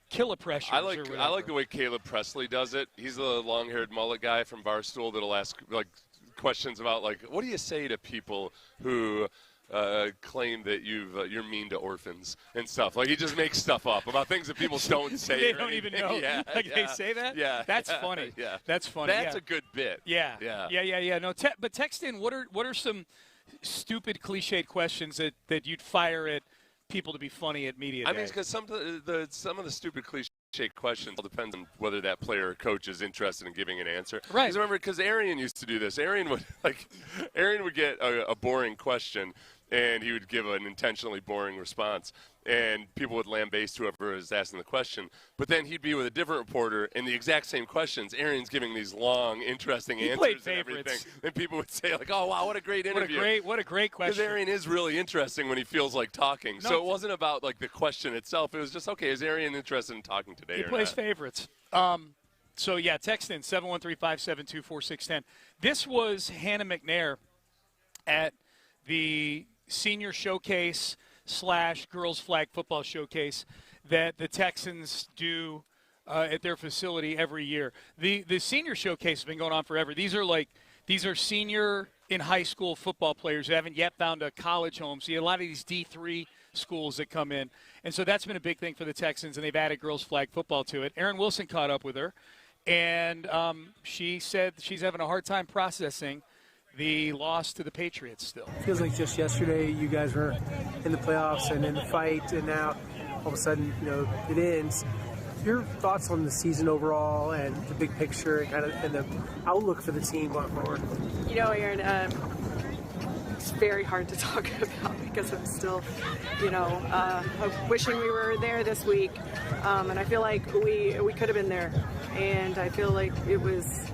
kilopressure. I like the way Caleb Presley does it. He's the long-haired mullet guy from Barstool that'll ask like questions about like, what do you say to people who claim that you're mean to orphans and stuff. Like he just makes stuff up about things that people don't say. They don't even know. Yeah, They say that. Yeah, that's funny. Yeah, that's funny. That's a good bit. Yeah, yeah. No, but text in. What are some stupid cliched questions that you'd fire at people to be funny at media day? I mean, because some of the stupid cliche questions all depends on whether that player or coach is interested in giving an answer. Right. Because Arian used to do this. Arian would get a boring question, and he would give an intentionally boring response, and people would lambaste whoever was asking the question. But then he'd be with a different reporter, and the exact same questions. Arian's giving these long, interesting answers and everything, and people would say like, "Oh wow, what a great interview! What a great question!" Because Arian is really interesting when he feels like talking. No, so it wasn't about like the question itself. It was just, okay, is Arian interested in talking today? He or plays not? favorites. So yeah, text in 713-572-4610. This was Hannah McNair at the senior showcase / girls flag football showcase that the Texans do at their facility every year. The senior showcase has been going on forever. These are senior in high school football players who haven't yet found a college home. So you have a lot of these D3 schools that come in. And so that's been a big thing for the Texans, and they've added girls flag football to it. Aaron Wilson caught up with her, and she said she's having a hard time processing the loss to the Patriots still. Feels like just yesterday you guys were in the playoffs and in the fight, and now all of a sudden, it ends. Your thoughts on the season overall and the big picture and the outlook for the team going forward? Aaron, it's very hard to talk about because I'm still, wishing we were there this week. And I feel like we could have been there. And I feel like it was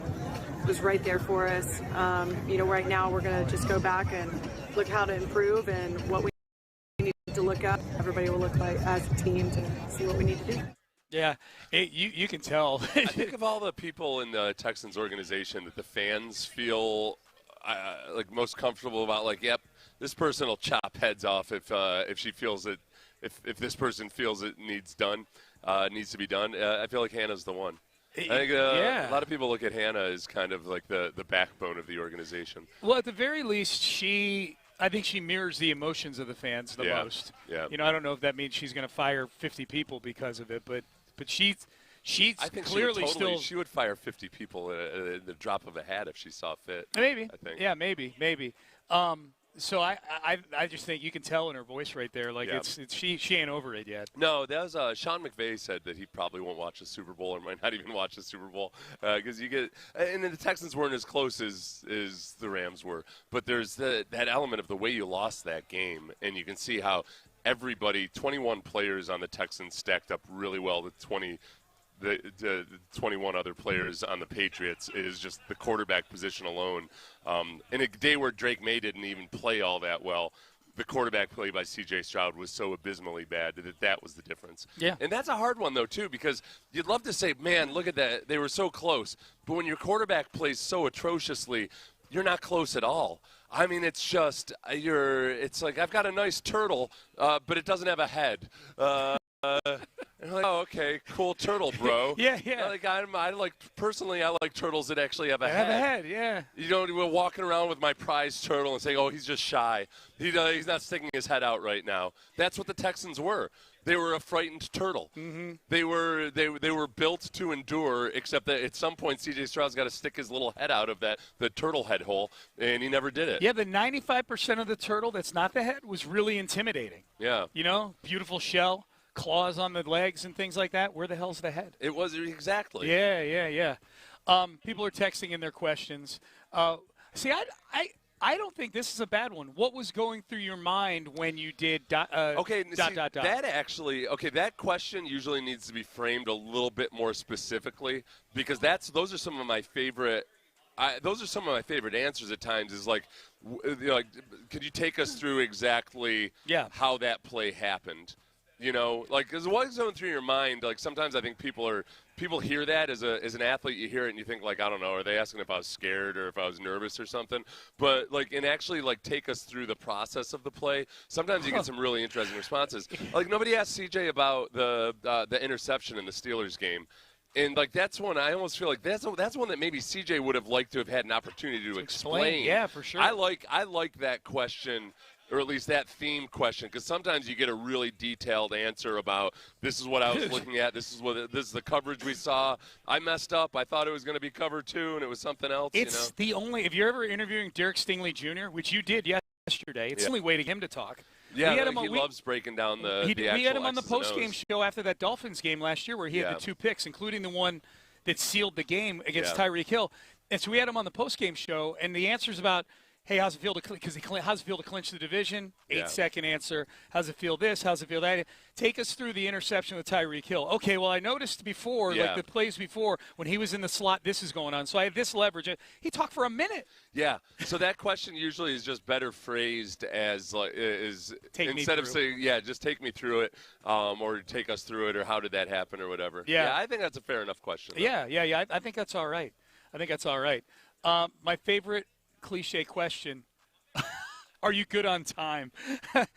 right there for us. Right now we're going to just go back and look how to improve and what we need to look at. Everybody will look like as a team to see what we need to do. Yeah, you can tell. I think of all the people in the Texans organization that the fans feel like most comfortable about. Like, yep, this person will chop heads off if she feels it. If this person feels it needs to be done. I feel like Hannah's the one. I think a lot of people look at Hannah as kind of like the backbone of the organization. Well, at the very least, I think she mirrors the emotions of the fans the most. Yeah. I don't know if that means she's going to fire 50 people because of it, but she's I think clearly she would fire 50 people at the drop of a hat if she saw fit. Maybe. I think. Yeah, maybe. So I just think you can tell in her voice right there, like she ain't over it yet. No, that was Sean McVay said that he probably won't watch the Super Bowl or might not even watch the Super Bowl because you get and then the Texans weren't as close as the Rams were, but there's that element of the way you lost that game, and you can see how everybody, 21 players on the Texans stacked up really well to 21 other players on the Patriots. It is just the quarterback position alone. In a day where Drake May didn't even play all that well, the quarterback play by C.J. Stroud was so abysmally bad that was the difference. Yeah. And that's a hard one, though, too, because you'd love to say, man, look at that. They were so close. But when your quarterback plays so atrociously, you're not close at all. I mean, it's just it's like I've got a nice turtle, but it doesn't have a head. And like, oh, okay, cool turtle, bro. Yeah. Personally, I like turtles that actually have a head. Have a head, yeah. We're walking around with my prized turtle and saying, oh, he's just shy. He's not sticking his head out right now. That's what the Texans were. They were a frightened turtle. Mm-hmm. They were built to endure, except that at some point C.J. Stroud's got to stick his little head out of the turtle head hole, and he never did it. Yeah, the 95% of the turtle that's not the head was really intimidating. Yeah. Beautiful shell, claws on the legs and things like that. Where the hell's the head? It was exactly. Yeah. People are texting in their questions. See, I don't think this is a bad one. What was going through your mind when you did dot. That actually, that question usually needs to be framed a little bit more specifically because those are some of my favorite. Those are some of my favorite answers at times. Is like, could you take us through exactly how that play happened? Because what's going through your mind? Like sometimes I think people hear that as an athlete, you hear it and you think like, I don't know, are they asking if I was scared or if I was nervous or something? But actually take us through the process of the play. Sometimes you get some really interesting responses. Like nobody asked CJ about the interception in the Steelers game. And that's one I almost feel like that's one that maybe CJ would have liked to have had an opportunity to explain. Yeah, for sure. I like that question or at least that theme question, because sometimes you get a really detailed answer about this is what I was looking at, this is the coverage we saw. I messed up. I thought it was going to be cover 2, and it was something else. It's the only – if you're ever interviewing Derek Stingley Jr., which you did yesterday, it's the only way to him to talk. Yeah, he loves breaking down the actual We had him on the X's and post-game O's. show after that Dolphins game last year where he had the 2 picks, including the one that sealed the game against Tyreek Hill. And so we had him on the post-game show, and the answer's about – hey, how's it feel to clinch the division? 8-second answer. How's it feel this? How's it feel that? Take us through the interception with Tyreek Hill. Okay, well, I noticed before, like the plays before, when he was in the slot, this is going on. So I have this leverage. He talked for a minute. Yeah. So that question usually is just better phrased as instead of saying, just take me through it, or take us through it, or how did that happen, or whatever. Yeah, I think that's a fair enough question. Though. Yeah. I think that's all right. My favorite cliche question, are you good on time?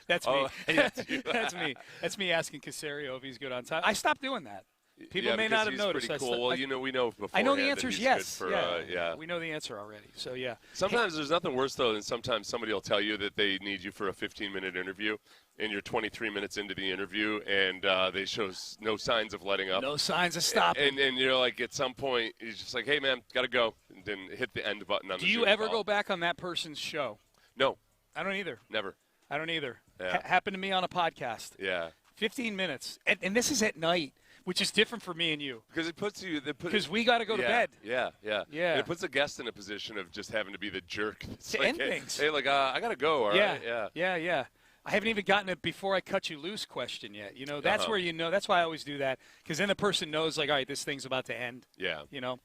That's me. That's me. That's me asking Caserio if he's good on time. I stopped doing that. People may not have noticed. Pretty cool. Well, we know beforehand. I know the answer is yes. Yeah. We know the answer already. So, yeah. Sometimes there's nothing worse, though, than sometimes somebody will tell you that they need you for a 15-minute interview, and you're 23 minutes into the interview, and they show no signs of letting up. No signs of stopping. And you're like, at some point, he's just like, hey, man, got to go, and then hit the end button on the Do you ever go back on that person's show? No. I don't either. Never. I don't either. Yeah. Happened to me on a podcast. Yeah. 15 minutes. And this is at night, which is different for me and you. Because it puts you – because we got to go to bed. Yeah. Yeah. And it puts a guest in a position of just having to be the jerk. To end things. Hey, I got to go, all right? Yeah. I haven't even gotten a bifore I cut you loose question yet. That's where that's why I always do that, because then the person knows, like, all right, this thing's about to end. Yeah. Good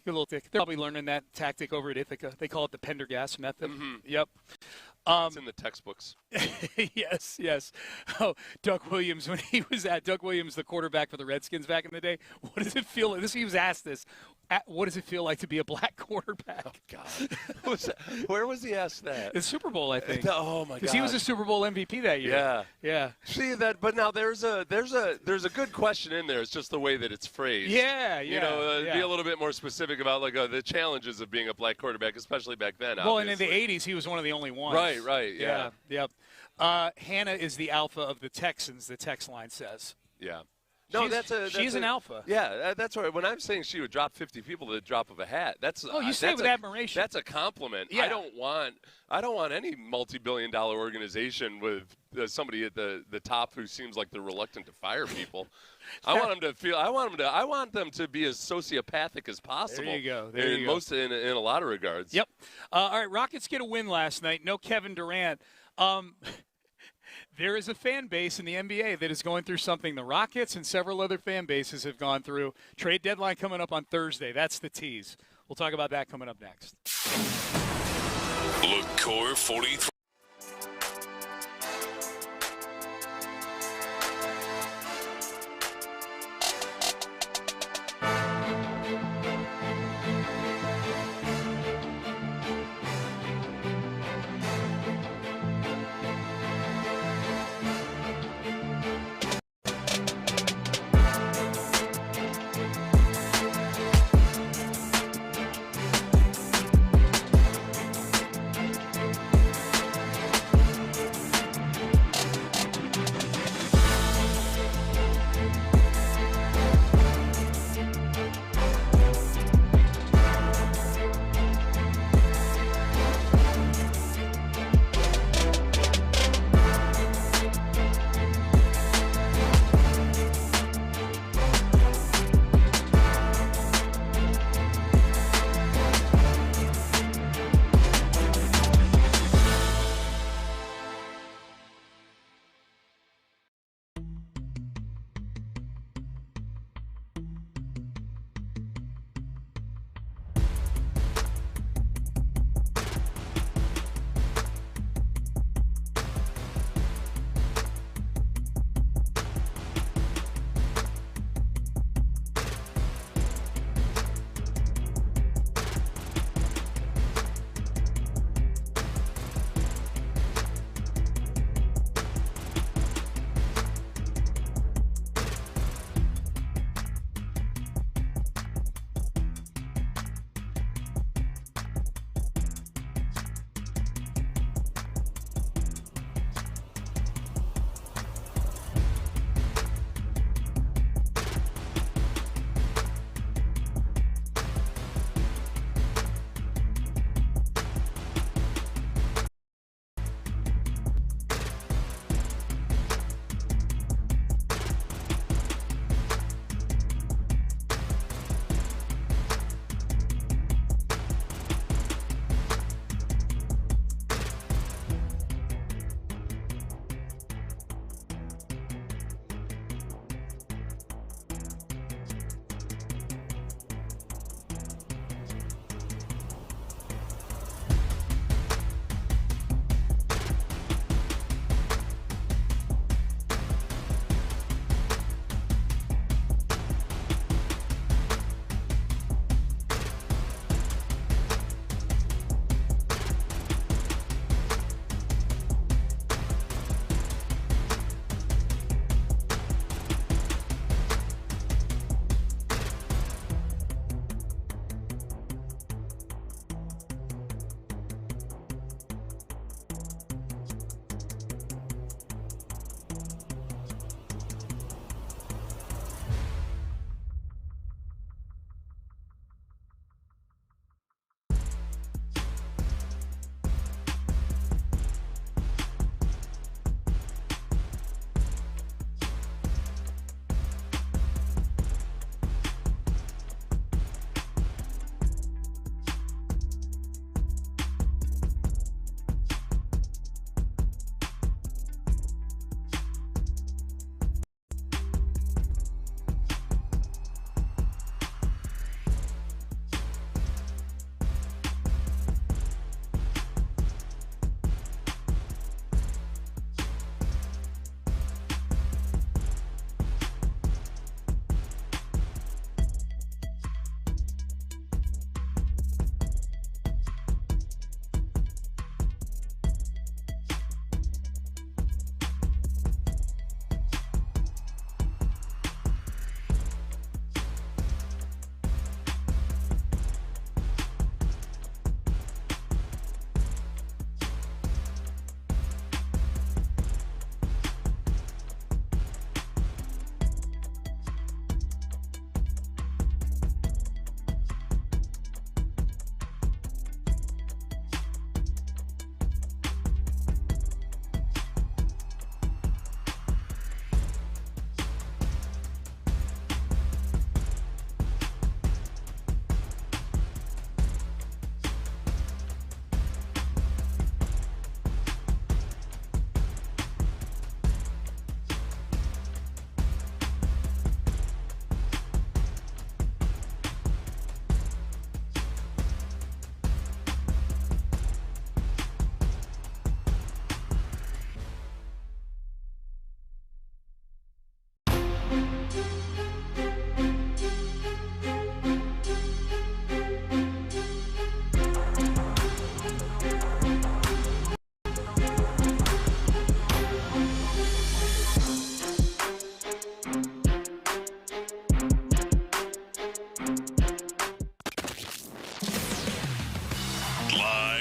little dick. They're probably learning that tactic over at Ithaca. They call it the Pendergast method. Mm-hmm. Yep. It's in the textbooks. Yes. Oh, Doug Williams, when he was Doug Williams, the quarterback for the Redskins back in the day, what does it feel like? He was asked this. What does it feel like to be a black quarterback? Oh, God. Where was he asked that? The Super Bowl, I think. Oh, my God. Because he was a Super Bowl MVP that year. Yeah. See that, but now there's a good question in there. It's just the way that it's phrased. Yeah. Be a little bit more specific about the challenges of being a black quarterback, especially back then. Well, and in the 80s, he was one of the only ones. Right. Yeah. Yep. Hannah is the alpha of the Texans, the text line says. Yeah. No, she's an alpha. Yeah, that's right. When I'm saying she would drop 50 people at the drop of a hat, you say it with admiration. That's a compliment. Yeah. I don't want any multi-billion-dollar organization with somebody at the top who seems like they're reluctant to fire people. I want them to be as sociopathic as possible. There you go. In a lot of regards. Yep. All right, Rockets get a win last night. No Kevin Durant. There is a fan base in the NBA that is going through something the Rockets and several other fan bases have gone through. Trade deadline coming up on Thursday. That's the tease. We'll talk about that coming up next. Le Core 43.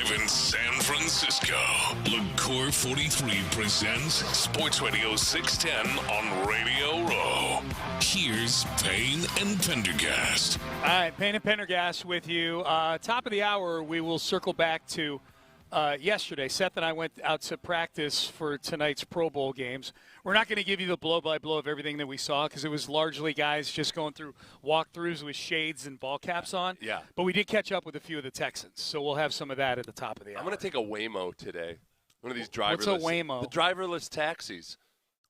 live in San Francisco, LaCour 43 presents Sports Radio 610 on Radio Row. Here's Payne and Pendergast. All right, Payne and Pendergast with you. Top of the hour, we will circle back to yesterday. Seth and I went out to practice for tonight's Pro Bowl games. We're not going to give you the blow-by-blow of everything that we saw because it was largely guys just going through walkthroughs with shades and ball caps on. Yeah. But we did catch up with a few of the Texans, so we'll have some of that at the top of the hour. I'm going to take a Waymo today. One of these driverless. What's a Waymo? The driverless taxis.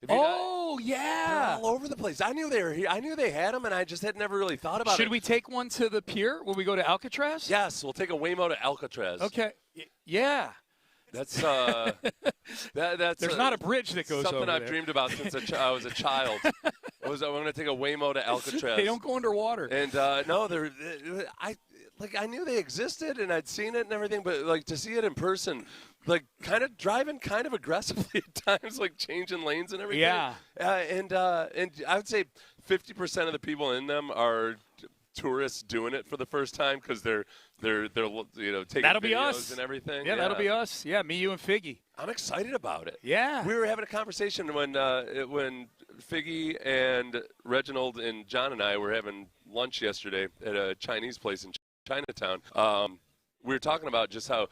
Oh, yeah. They're all over the place. I knew they were here. I knew they had them, and I just had never really thought about it. Should we take one to the pier when we go to Alcatraz? Yes, we'll take a Waymo to Alcatraz. Okay. Yeah. That's There's not a bridge that goes something over I've there. dreamed about since I was a child. I'm going to take a Waymo to Alcatraz. They don't go underwater. And no, I knew they existed and I'd seen it and everything, but like to see it in person, like kind of driving kind of aggressively at times, like changing lanes and everything. Yeah. And I would say 50% of the people in them are tourists doing it for the first time because they're taking That'll be videos us. and everything. Yeah, that'll be us. Yeah, me, you, and Figgy. I'm excited about it. Yeah. We were having a conversation when Figgy and Reginald and John and I were having lunch yesterday at a Chinese place in Chinatown. We were talking about just how,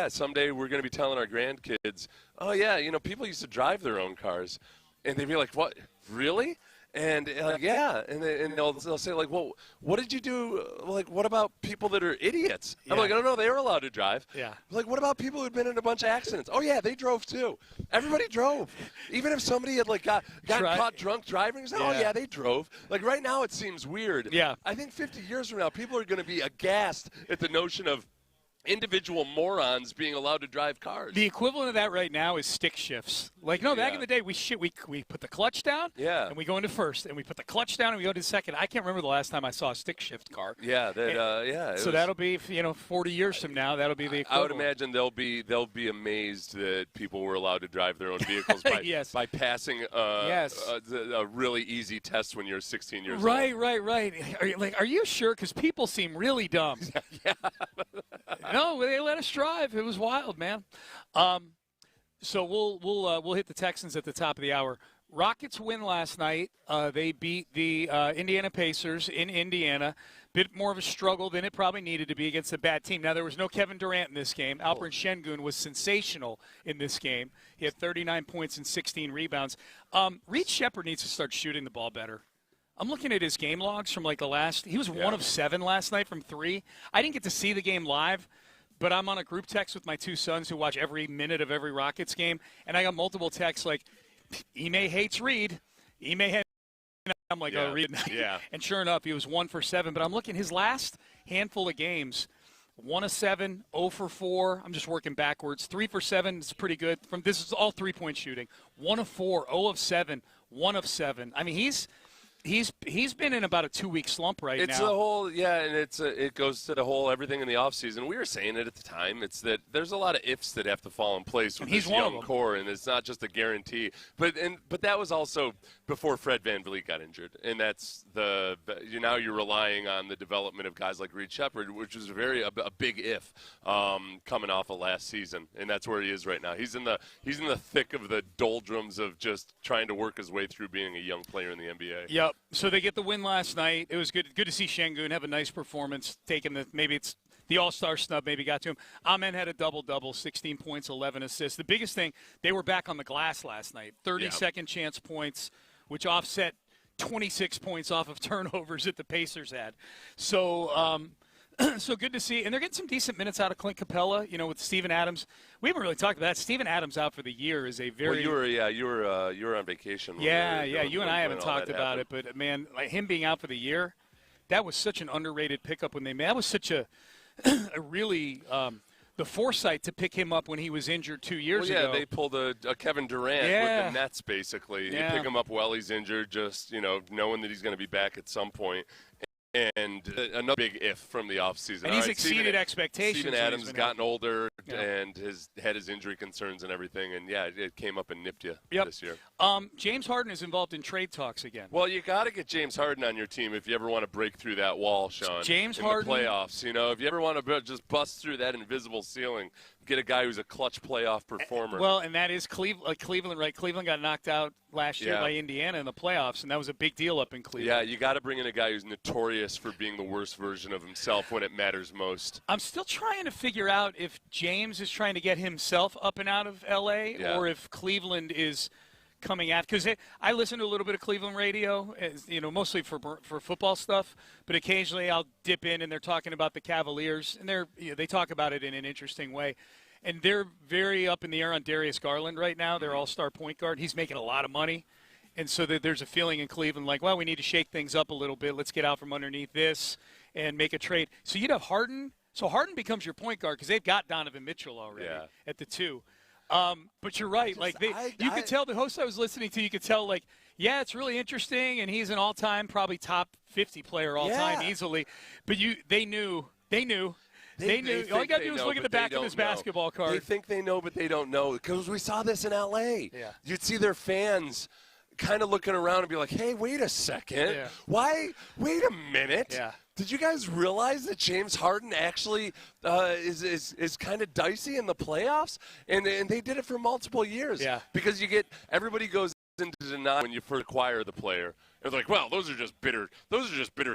someday we're going to be telling our grandkids, oh, yeah, people used to drive their own cars. And they'd be like, what, really? And yeah, and they'll say like, well, what did you do? Like, what about people that are idiots? Yeah. I'm like, oh no, they were allowed to drive. Yeah. Like, what about people who'd been in a bunch of accidents? Oh yeah, they drove too. Everybody drove. Even if somebody had like got caught drunk driving, oh yeah, they drove. Like right now, it seems weird. Yeah. I think 50 years from now, people are going to be aghast at the notion of individual morons being allowed to drive cars. The equivalent of that right now is stick shifts. Like, no, back in the day, we put the clutch down, and we go into first, and we put the clutch down, and we go to second. I can't remember the last time I saw a stick shift car. Yeah, so that'll be 40 years from now. That'll be the equivalent. I would imagine they'll be amazed that people were allowed to drive their own vehicles by passing a really easy test when you're 16 years old. Right. Are you sure? Because people seem really dumb. Yeah. No, they let us drive. It was wild, man. So we'll hit the Texans at the top of the hour. Rockets win last night. They beat the Indiana Pacers in Indiana. Bit more of a struggle than it probably needed to be against a bad team. Now, there was no Kevin Durant in this game. Alperen Şengün was sensational in this game. He had 39 points and 16 rebounds. Reed Shepherd needs to start shooting the ball better. I'm looking at his game logs from like he was 1 of 7 last night from 3. I didn't get to see the game live, but I'm on a group text with my 2 sons who watch every minute of every Rockets game, and I got multiple texts like, Ime hates Reed. I'm like, oh, Reed. Yeah. And sure enough, he was 1 for 7. But I'm looking, his last handful of games, 1 of 7, 0 for 4. I'm just working backwards. 3 for 7 is pretty good. This is all 3-point shooting. 1 of 4, 0 of 7, 1 of 7. I mean, He's been in about a 2-week slump now. It's the whole, and it goes to the whole everything in the offseason. We were saying it at the time. It's that there's a lot of ifs that have to fall in place with this young core, and it's not just a guarantee. But that was also before Fred VanVleet got injured, and that's now you're relying on the development of guys like Reed Shepherd, which was a big if coming off of last season, and that's where he is right now. He's in the thick of the doldrums of just trying to work his way through being a young player in the NBA. Yep. So they get the win last night. It was good to see Şengün have a nice performance, maybe it's the All-Star snub maybe got to him. Amen had a double-double, 16 points, 11 assists. The biggest thing, they were back on the glass last night. 30-second chance points, which offset 26 points off of turnovers that the Pacers had. So so good to see. And they're getting some decent minutes out of Clint Capella, with Steven Adams. We haven't really talked about that. Steven Adams out for the year is a very – Well, you were on vacation. You and I haven't talked about it. But, man, like him being out for the year, that was such an underrated pickup when they made – that was such a really the foresight to pick him up when he was injured 2 years ago. They pulled a Kevin Durant with the Nets, basically. You pick him up while he's injured, just, knowing that he's going to be back at some point. And another big if from the offseason. And he's exceeded expectations. Steven Adams has gotten older Yeah. and has had his injury concerns and everything. And, yeah, it came up and nipped you this year. James Harden is involved in trade talks again. Well, you got to get James Harden on your team if you ever want to break through that wall, Sean. James in Harden, the playoffs. You know, if you ever want to just bust through that invisible ceiling, get a guy who's a clutch playoff performer. Well, and that is Cleveland, right? Cleveland got knocked out last year by Indiana in the playoffs, and that was a big deal up in Cleveland. Yeah, you got to bring in a guy who's notorious for being the worst version of himself when it matters most. I'm still trying to figure out if James is trying to get himself up and out of L.A. or if Cleveland is coming at, because I listen to a little bit of Cleveland radio, mostly for football stuff, but occasionally I'll dip in and they're talking about the Cavaliers, and they talk about it in an interesting way. And they're very up in the air on Darius Garland right now, their all-star point guard. He's making a lot of money. And so there's a feeling in Cleveland like, well, we need to shake things up a little bit. Let's get out from underneath this and make a trade. So you'd have Harden. So Harden becomes your point guard because they've got Donovan Mitchell already at the 2. But you're right. You could tell the host I was listening to, you could tell, it's really interesting, and he's an all-time, probably top 50 player all-time easily. But they knew. They knew. All you got to do is look at the back of his basketball card. They think they know, but they don't know. Because we saw this in L.A. Yeah. You'd see their fans kind of looking around and be like, hey, wait a second. Yeah. Why? Wait a minute. Yeah. Did you guys realize that James Harden actually is kind of dicey in the playoffs? And they did it for multiple years. Yeah. Because everybody goes into denial when you first acquire the player. It's like, well, those are just bitter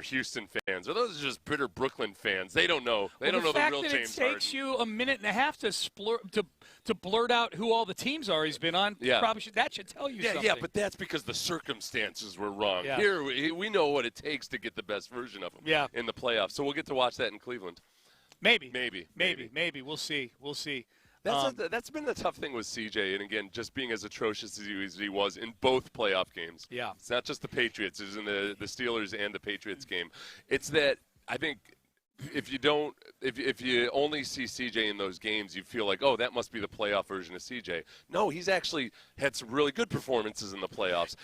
Houston fans, or those are just bitter Brooklyn fans. They don't know. They don't know the real James Harden. It takes you a minute and a half to blurt out who all the teams are he's been on. Yeah. That should tell you something. Yeah, but that's because the circumstances were wrong. Yeah. Here, we know what it takes to get the best version of him in the playoffs. So we'll get to watch that in Cleveland. Maybe. We'll see. That's been the tough thing with CJ, and again, just being as atrocious as he was in both playoff games. Yeah. It's not just the Patriots. It was in the Steelers and the Patriots game. It's that I think if you only see CJ in those games, you feel like, oh, that must be the playoff version of CJ. No, he's actually had some really good performances in the playoffs.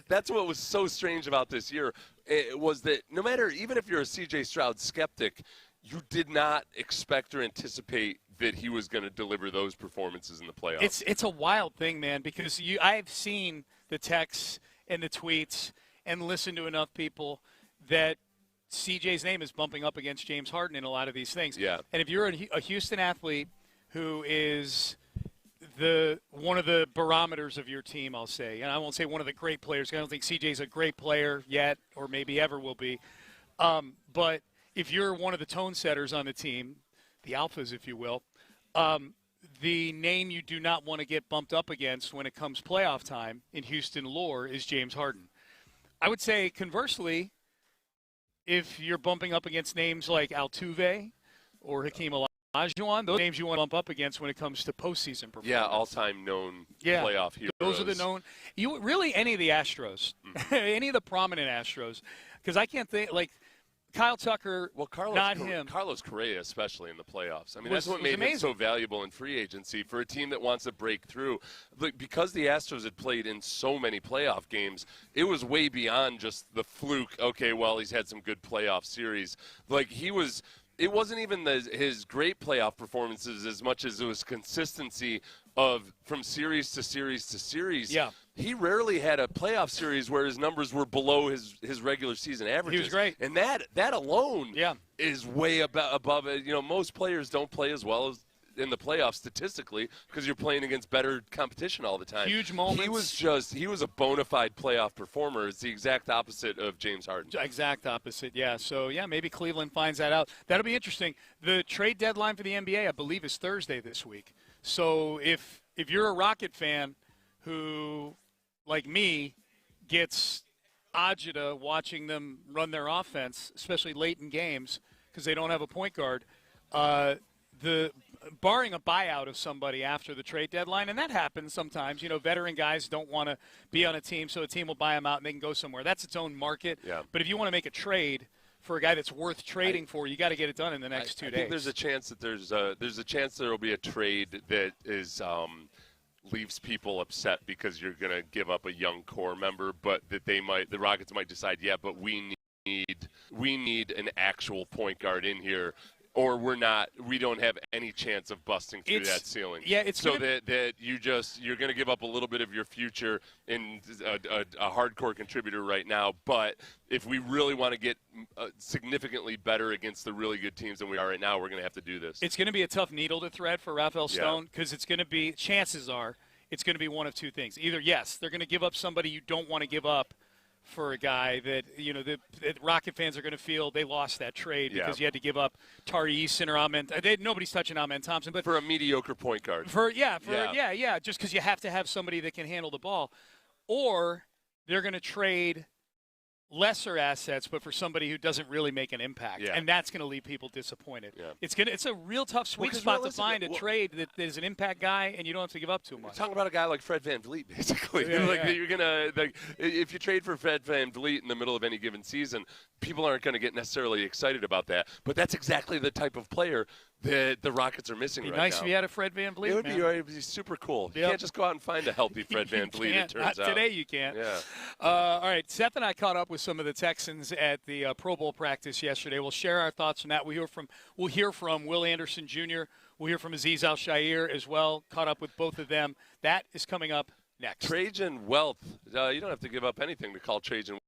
That's what was so strange about this year. It was that no matter, even if you're a CJ Stroud skeptic, you did not expect or anticipate that he was going to deliver those performances in the playoffs. It's a wild thing, man, because I've seen the texts and the tweets and listened to enough people that CJ's name is bumping up against James Harden in a lot of these things. Yeah. And if you're a Houston athlete who is one of the barometers of your team, I'll say, and I won't say one of the great players. I don't think CJ's a great player yet, or maybe ever will be. But if you're one of the tone setters on the team, the alphas, if you will, the name you do not want to get bumped up against when it comes playoff time in Houston lore is James Harden. I would say, conversely, if you're bumping up against names like Altuve or Hakeem Olajuwon, those names you want to bump up against when it comes to postseason performance. Yeah, all-time known playoff heroes. Those are the known. Really, any of the Astros, any of the prominent Astros, because I can't think, Kyle Tucker, not him. Carlos Correa, especially in the playoffs. I mean, that's what made him so valuable in free agency for a team that wants to break through. Because the Astros had played in so many playoff games, it was way beyond just the fluke, okay, well, he's had some good playoff series. It wasn't even his great playoff performances as much as it was consistency from series to series to series. Yeah. He rarely had a playoff series where his numbers were below his regular season averages. He was great. And that alone is way above it. Most players don't play as well as in the playoffs statistically because you're playing against better competition all the time. Huge moments. He was a bona fide playoff performer. It's the exact opposite of James Harden. Exact opposite, yeah. So, maybe Cleveland finds that out. That'll be interesting. The trade deadline for the NBA, I believe, is Thursday this week. So if you're a Rocket fan who, like me, gets agita watching them run their offense, especially late in games because they don't have a point guard, barring a buyout of somebody after the trade deadline, and that happens sometimes. Veteran guys don't want to be on a team, so a team will buy them out and they can go somewhere. That's its own market. Yeah. But if you want to make a trade for a guy that's worth trading for, you got to get it done in the next 2 days. I think there's a chance that there will be a trade that is leaves people upset because you're going to give up a young core member, but that the Rockets might decide, but we need an actual point guard in here, or we don't have any chance of busting through that ceiling. Yeah, it's so that you're going to give up a little bit of your future in a hardcore contributor right now. But if we really want to get significantly better against the really good teams than we are right now, we're going to have to do this. It's going to be a tough needle to thread for Rafael Stone because it's going to be, chances are, it's going to be one of two things. Either, yes, they're going to give up somebody you don't want to give up for a guy that, the Rocket fans are going to feel they lost that trade because you had to give up Tari Eason or Amen. Nobody's touching Amen Thompson. But for a mediocre point guard. Just because you have to have somebody that can handle the ball. Or they're going to trade lesser assets, but for somebody who doesn't really make an impact, and that's going to leave people disappointed. It's a real tough sweet spot to find a trade that is an impact guy, and you don't have to give up too much. We're talking about a guy like Fred VanVleet, basically. You're gonna if you trade for Fred VanVleet in the middle of any given season, people aren't going to get necessarily excited about that. But that's exactly the type of player that the Rockets are missing right now. Nice if you had a Fred VanVleet. It would be super cool. You can't just go out and find a healthy Fred VanVleet, it turns out. Today you can't. Yeah. All right, Seth and I caught up with some of the Texans at the Pro Bowl practice yesterday. We'll share our thoughts on that. We'll hear from Will Anderson Jr. We'll hear from Azeez Al-Shaair as well. Caught up with both of them. That is coming up next. Trajan Wealth. You don't have to give up anything to call Trajan.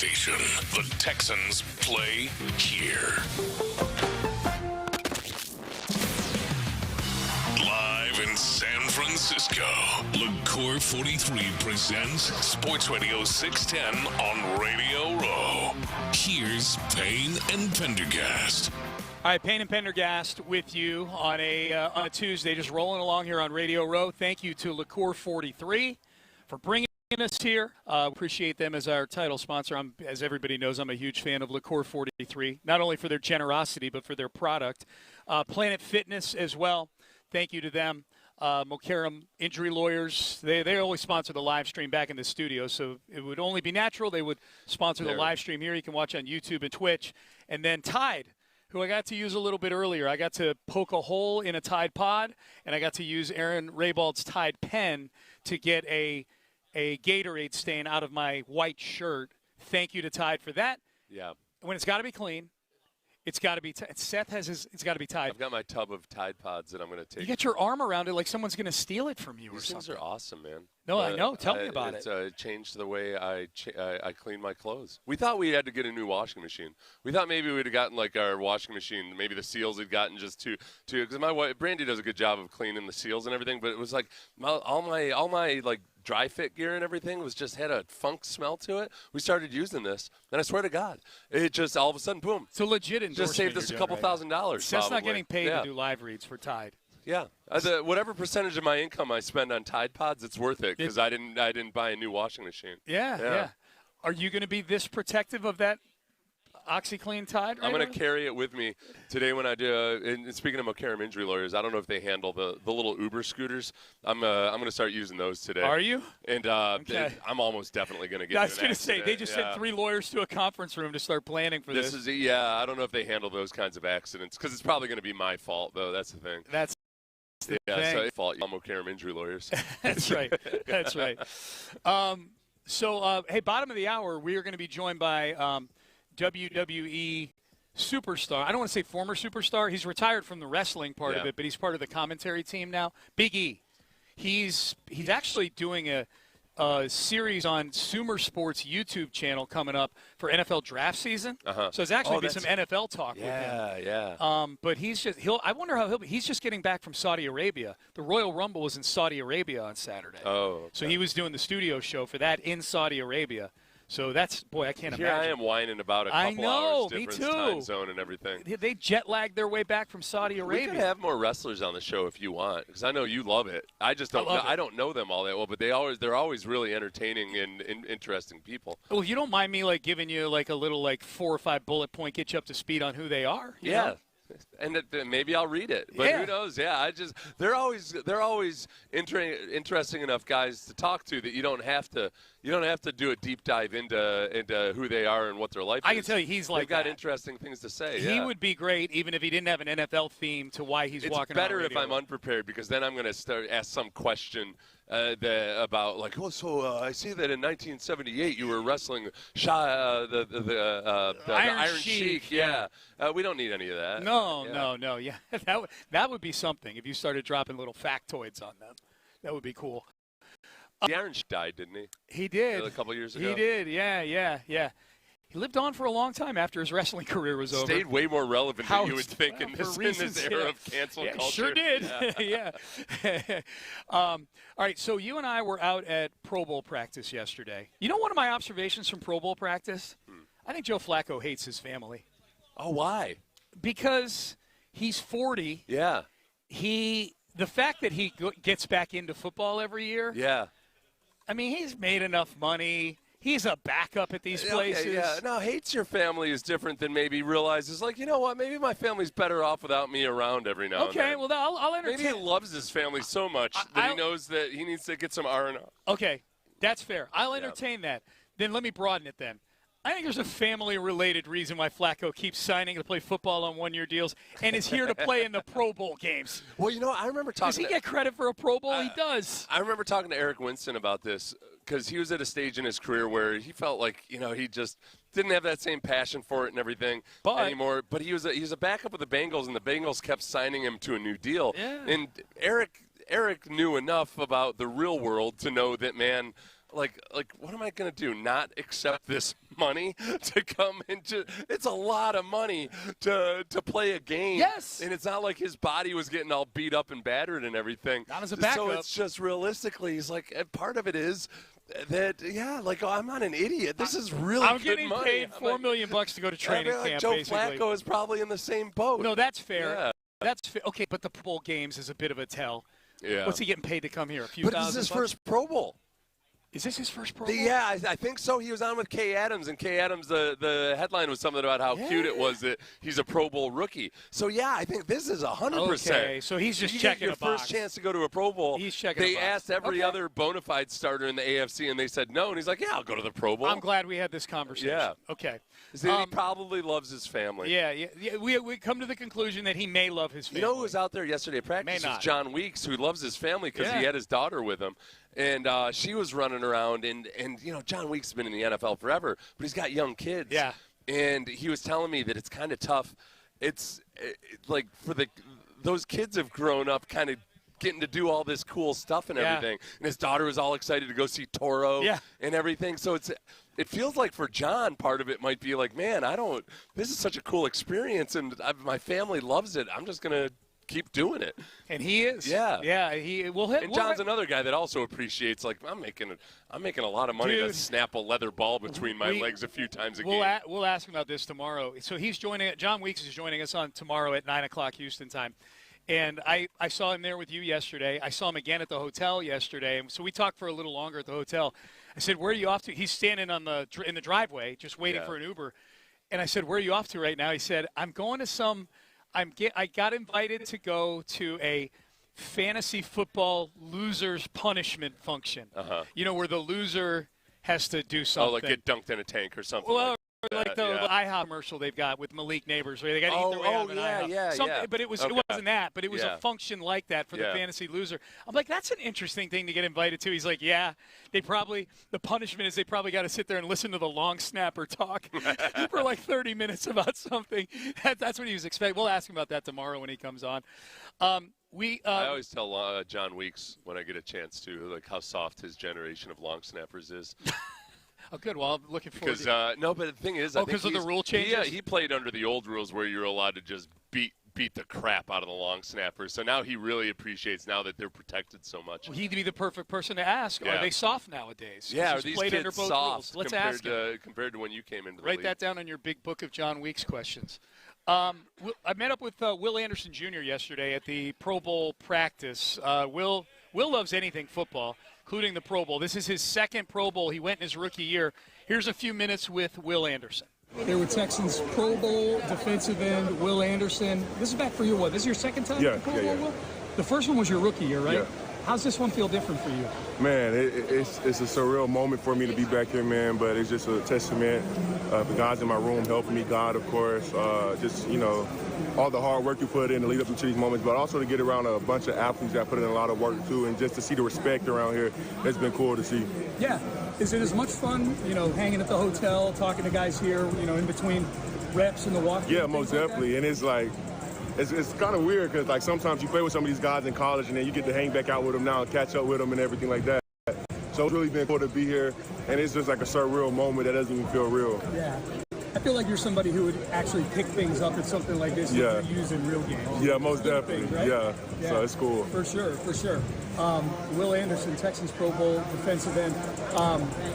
station. The Texans play here. Live in San Francisco, LaCour 43 presents Sports Radio 610 on Radio Row. Here's Payne and Pendergast. All right, Payne and Pendergast with you on a Tuesday, just rolling along here on Radio Row. Thank you to LaCour 43 for bringing us here. Appreciate them as our title sponsor. As everybody knows, I'm a huge fan of LaCour 43, not only for their generosity, but for their product. Planet Fitness as well. Thank you to them. Mokaram Injury Lawyers, they always sponsor the live stream back in the studio, so it would only be natural they would sponsor the live stream here. You can watch on YouTube and Twitch. And then Tide, who I got to use a little bit earlier. I got to poke a hole in a Tide pod, and I got to use Aaron Raybald's Tide pen to get a Gatorade stain out of my white shirt. Thank you to Tide for that. Yeah. When it's got to be clean, it's got to be Seth has his, it's got to be Tide. I've got my tub of Tide Pods that I'm going to take. You get your arm around it like someone's going to steal it from you or These something. things are awesome, man. No, I know. Tell me about it. It changed the way I clean my clothes. We thought we had to get a new washing machine. We thought maybe we'd have gotten like our washing machine, maybe the seals had gotten just two. Because my wife, Brandy, does a good job of cleaning the seals and everything. But it was like all my like dry fit gear and everything had a funk smell to it. We started using this, and I swear to God, it just all of a sudden, boom. It's a legit endorsement. Just saved us a couple $1,000. Seth's not getting paid to do live reads for Tide. Yeah, whatever percentage of my income I spend on Tide Pods, it's worth it because I didn't buy a new washing machine. Yeah. Are you going to be this protective of that OxyClean Tide? I'm going to carry it with me today when I do. And speaking of Mokaram Injury Lawyers, I don't know if they handle the little Uber scooters. I'm going to start using those today. Are you? And I'm almost definitely going to get. I was going to say they just sent 3 lawyers to a conference room to start planning for this. I don't know if they handle those kinds of accidents because it's probably going to be my fault though. That's the thing. That's the thing. So fault. I'm Mokaram Injury Lawyers. That's right. That's right. Hey, bottom of the hour, we are going to be joined by WWE superstar. I don't want to say former superstar. He's retired from the wrestling part of it, but he's part of the commentary team now. Big E. He's actually doing a series on Sumer Sports YouTube channel coming up for NFL draft season. So there's actually be some NFL talk with him. Yeah. But I wonder how he's just getting back from Saudi Arabia. The Royal Rumble was in Saudi Arabia on Saturday. Okay. So he was doing the studio show for that in Saudi Arabia. So I can't imagine. Here I am whining about a couple hours difference time zone and everything. They jet lagged their way back from Saudi Arabia. We could have more wrestlers on the show if you want, because I know you love it. I just don't. I don't know them all that well, but they're always really entertaining and interesting people. Well, if you don't mind me giving you a little 4 or 5 bullet point, get you up to speed on who they are. You know? And maybe I'll read it, but who knows? Yeah, they're always interesting enough guys to talk to that you don't have to do a deep dive into who they are and what their life is. I can tell you they've got interesting things to say. He would be great even if he didn't have an NFL theme to why he's walking around. It's better if I'm unprepared because then I'm going to ask some question about I see that in 1978 you were wrestling the Iron Sheik. Yeah. We don't need any of that. No. Yeah, that would be something if you started dropping little factoids on them. That would be cool. The Iron Sheik died, didn't he? He did. A couple years ago. He did. Yeah. He lived on for a long time after his wrestling career was over. Stayed way more relevant than you would think in this era of cancel culture. Sure did. Yeah. All right, so you and I were out at Pro Bowl practice yesterday. You know one of my observations from Pro Bowl practice? I think Joe Flacco hates his family. Oh, why? Because he's 40. Yeah. The fact that he gets back into football every year. Yeah. I mean, he's made enough money. He's a backup at these places. Okay, yeah. No, hates your family is different than maybe realizes, you know what, maybe my family's better off without me around every now and then. Okay, well, I'll entertain. Maybe he loves his family so much that he knows that he needs to get some R&R. Okay, that's fair. I'll entertain that. Then let me broaden it then. I think there's a family-related reason why Flacco keeps signing to play football on one-year deals and is here to play in the Pro Bowl games. Well, you know, I remember talking. Does he get credit for a Pro Bowl? He does. I remember talking to Eric Winston about this because he was at a stage in his career where he felt like, you know, he just didn't have that same passion for it and everything anymore. But he was a backup with the Bengals, and the Bengals kept signing him to a new deal. Yeah. And Eric knew enough about the real world to know that, man, like what am I going to do? Not accept this money to come into? It's a lot of money to play a game. Yes. And it's not like his body was getting all beat up and battered and everything. Not as a backup. So it's just realistically, he's like, part of it is that, I'm not an idiot. This is really I'm good getting money. paid $4 million to go to training camp, Joe basically. Flacco is probably in the same boat. No, that's fair. Yeah. That's fair. Okay, but the Pro Bowl games is a bit of a tell. Yeah. What's he getting paid to come here? A few But thousand this is his bucks? first Pro Bowl. Is this his first Pro Bowl? Yeah, I think so. He was on with Kay Adams, and Kay Adams, the headline was something about how cute it was that he's a Pro Bowl rookie. So, yeah, I think this is 100%. Okay, so he's just checking your a box. first chance to go to a Pro Bowl. He's checking They a box. asked every other bona fide starter in the AFC, and they said no. And he's like, yeah, I'll go to the Pro Bowl. I'm glad we had this conversation. Yeah. Okay. He probably loves his family. Yeah. We come to the conclusion that he may love his family. You know who was out there yesterday at practice? May Was not. John Weeks, who loves his family because he had his daughter with him. And she was running around, and John Weeks has been in the NFL forever, but he's got young kids. Yeah. And he was telling me that it's kind of tough. It's like those kids have grown up kind of getting to do all this cool stuff and everything. And his daughter was all excited to go see Toro and everything. So it feels like for John, part of it might be like, man, this is such a cool experience, and my family loves it. I'm just going to keep doing it. And he is. Yeah. Yeah. And John's another guy that also appreciates, like, I'm making a lot of money to snap a leather ball between my legs a few times a game. We'll ask him about this tomorrow. So John Weeks is joining us on tomorrow at 9 o'clock Houston time. And I saw him there with you yesterday. I saw him again at the hotel yesterday. And so we talked for a little longer at the hotel. I said, where are you off to? He's standing in the driveway just waiting for an Uber. And I said, where are you off to right now? He said, I'm going to I got invited to go to a fantasy football losers punishment function. Where the loser has to do something. Oh, like get dunked in a tank or something. Well, like the IHOP commercial they've got with Malik Neighbors, where they got to eat their way out of an IHOP. But it wasn't that. But it was a function like that for the fantasy loser. I'm like, that's an interesting thing to get invited to. He's like, yeah. The punishment is they probably got to sit there and listen to the long snapper talk for like 30 minutes about something. That's what he was expecting. We'll ask him about that tomorrow when he comes on. I always tell John Weeks when I get a chance to, like, how soft his generation of long snappers is. Oh, good. Well, I'm looking forward to it. No, but the thing is, because of the rule changes? He played under the old rules where you're allowed to just beat the crap out of the long snappers. So now he really appreciates now that they're protected so much. Well, he'd be the perfect person to ask. Yeah. Are they soft nowadays? Yeah, are these kids soft Let's ask him. compared to when you came into the Write league? that down on your big book of John Weeks questions. I met up with Will Anderson Jr. yesterday at the Pro Bowl practice. Will loves anything football, including the Pro Bowl. This is his second Pro Bowl. He went in his rookie year. Here's a few minutes with Will Anderson. There were Texans Pro Bowl defensive end Will Anderson. This is back for you. This is your second time? Yeah, Pro Bowl, Will? The first one was your rookie year, right? Yeah. How's this one feel different for you? Man, it's a surreal moment for me to be back here, man, but it's just a testament. The guys in my room helping me, God, of course, all the hard work you put in to lead up to these moments, but also to get around a bunch of athletes that put in a lot of work, too, and just to see the respect around here, it's been cool to see. Yeah. Is it as much fun, hanging at the hotel, talking to guys here, in between reps and the walk? Yeah, most definitely, and it's like, It's kind of weird because, like, sometimes you play with some of these guys in college and then you get to hang back out with them now and catch up with them and everything like that. So it's really been cool to be here, and it's just like a surreal moment that doesn't even feel real. Yeah. I feel like you're somebody who would actually pick things up at something like this and use in real games. Yeah, most definitely. Thing, right? Yeah, so it's cool. For sure. Will Anderson, Texans Pro Bowl defensive end.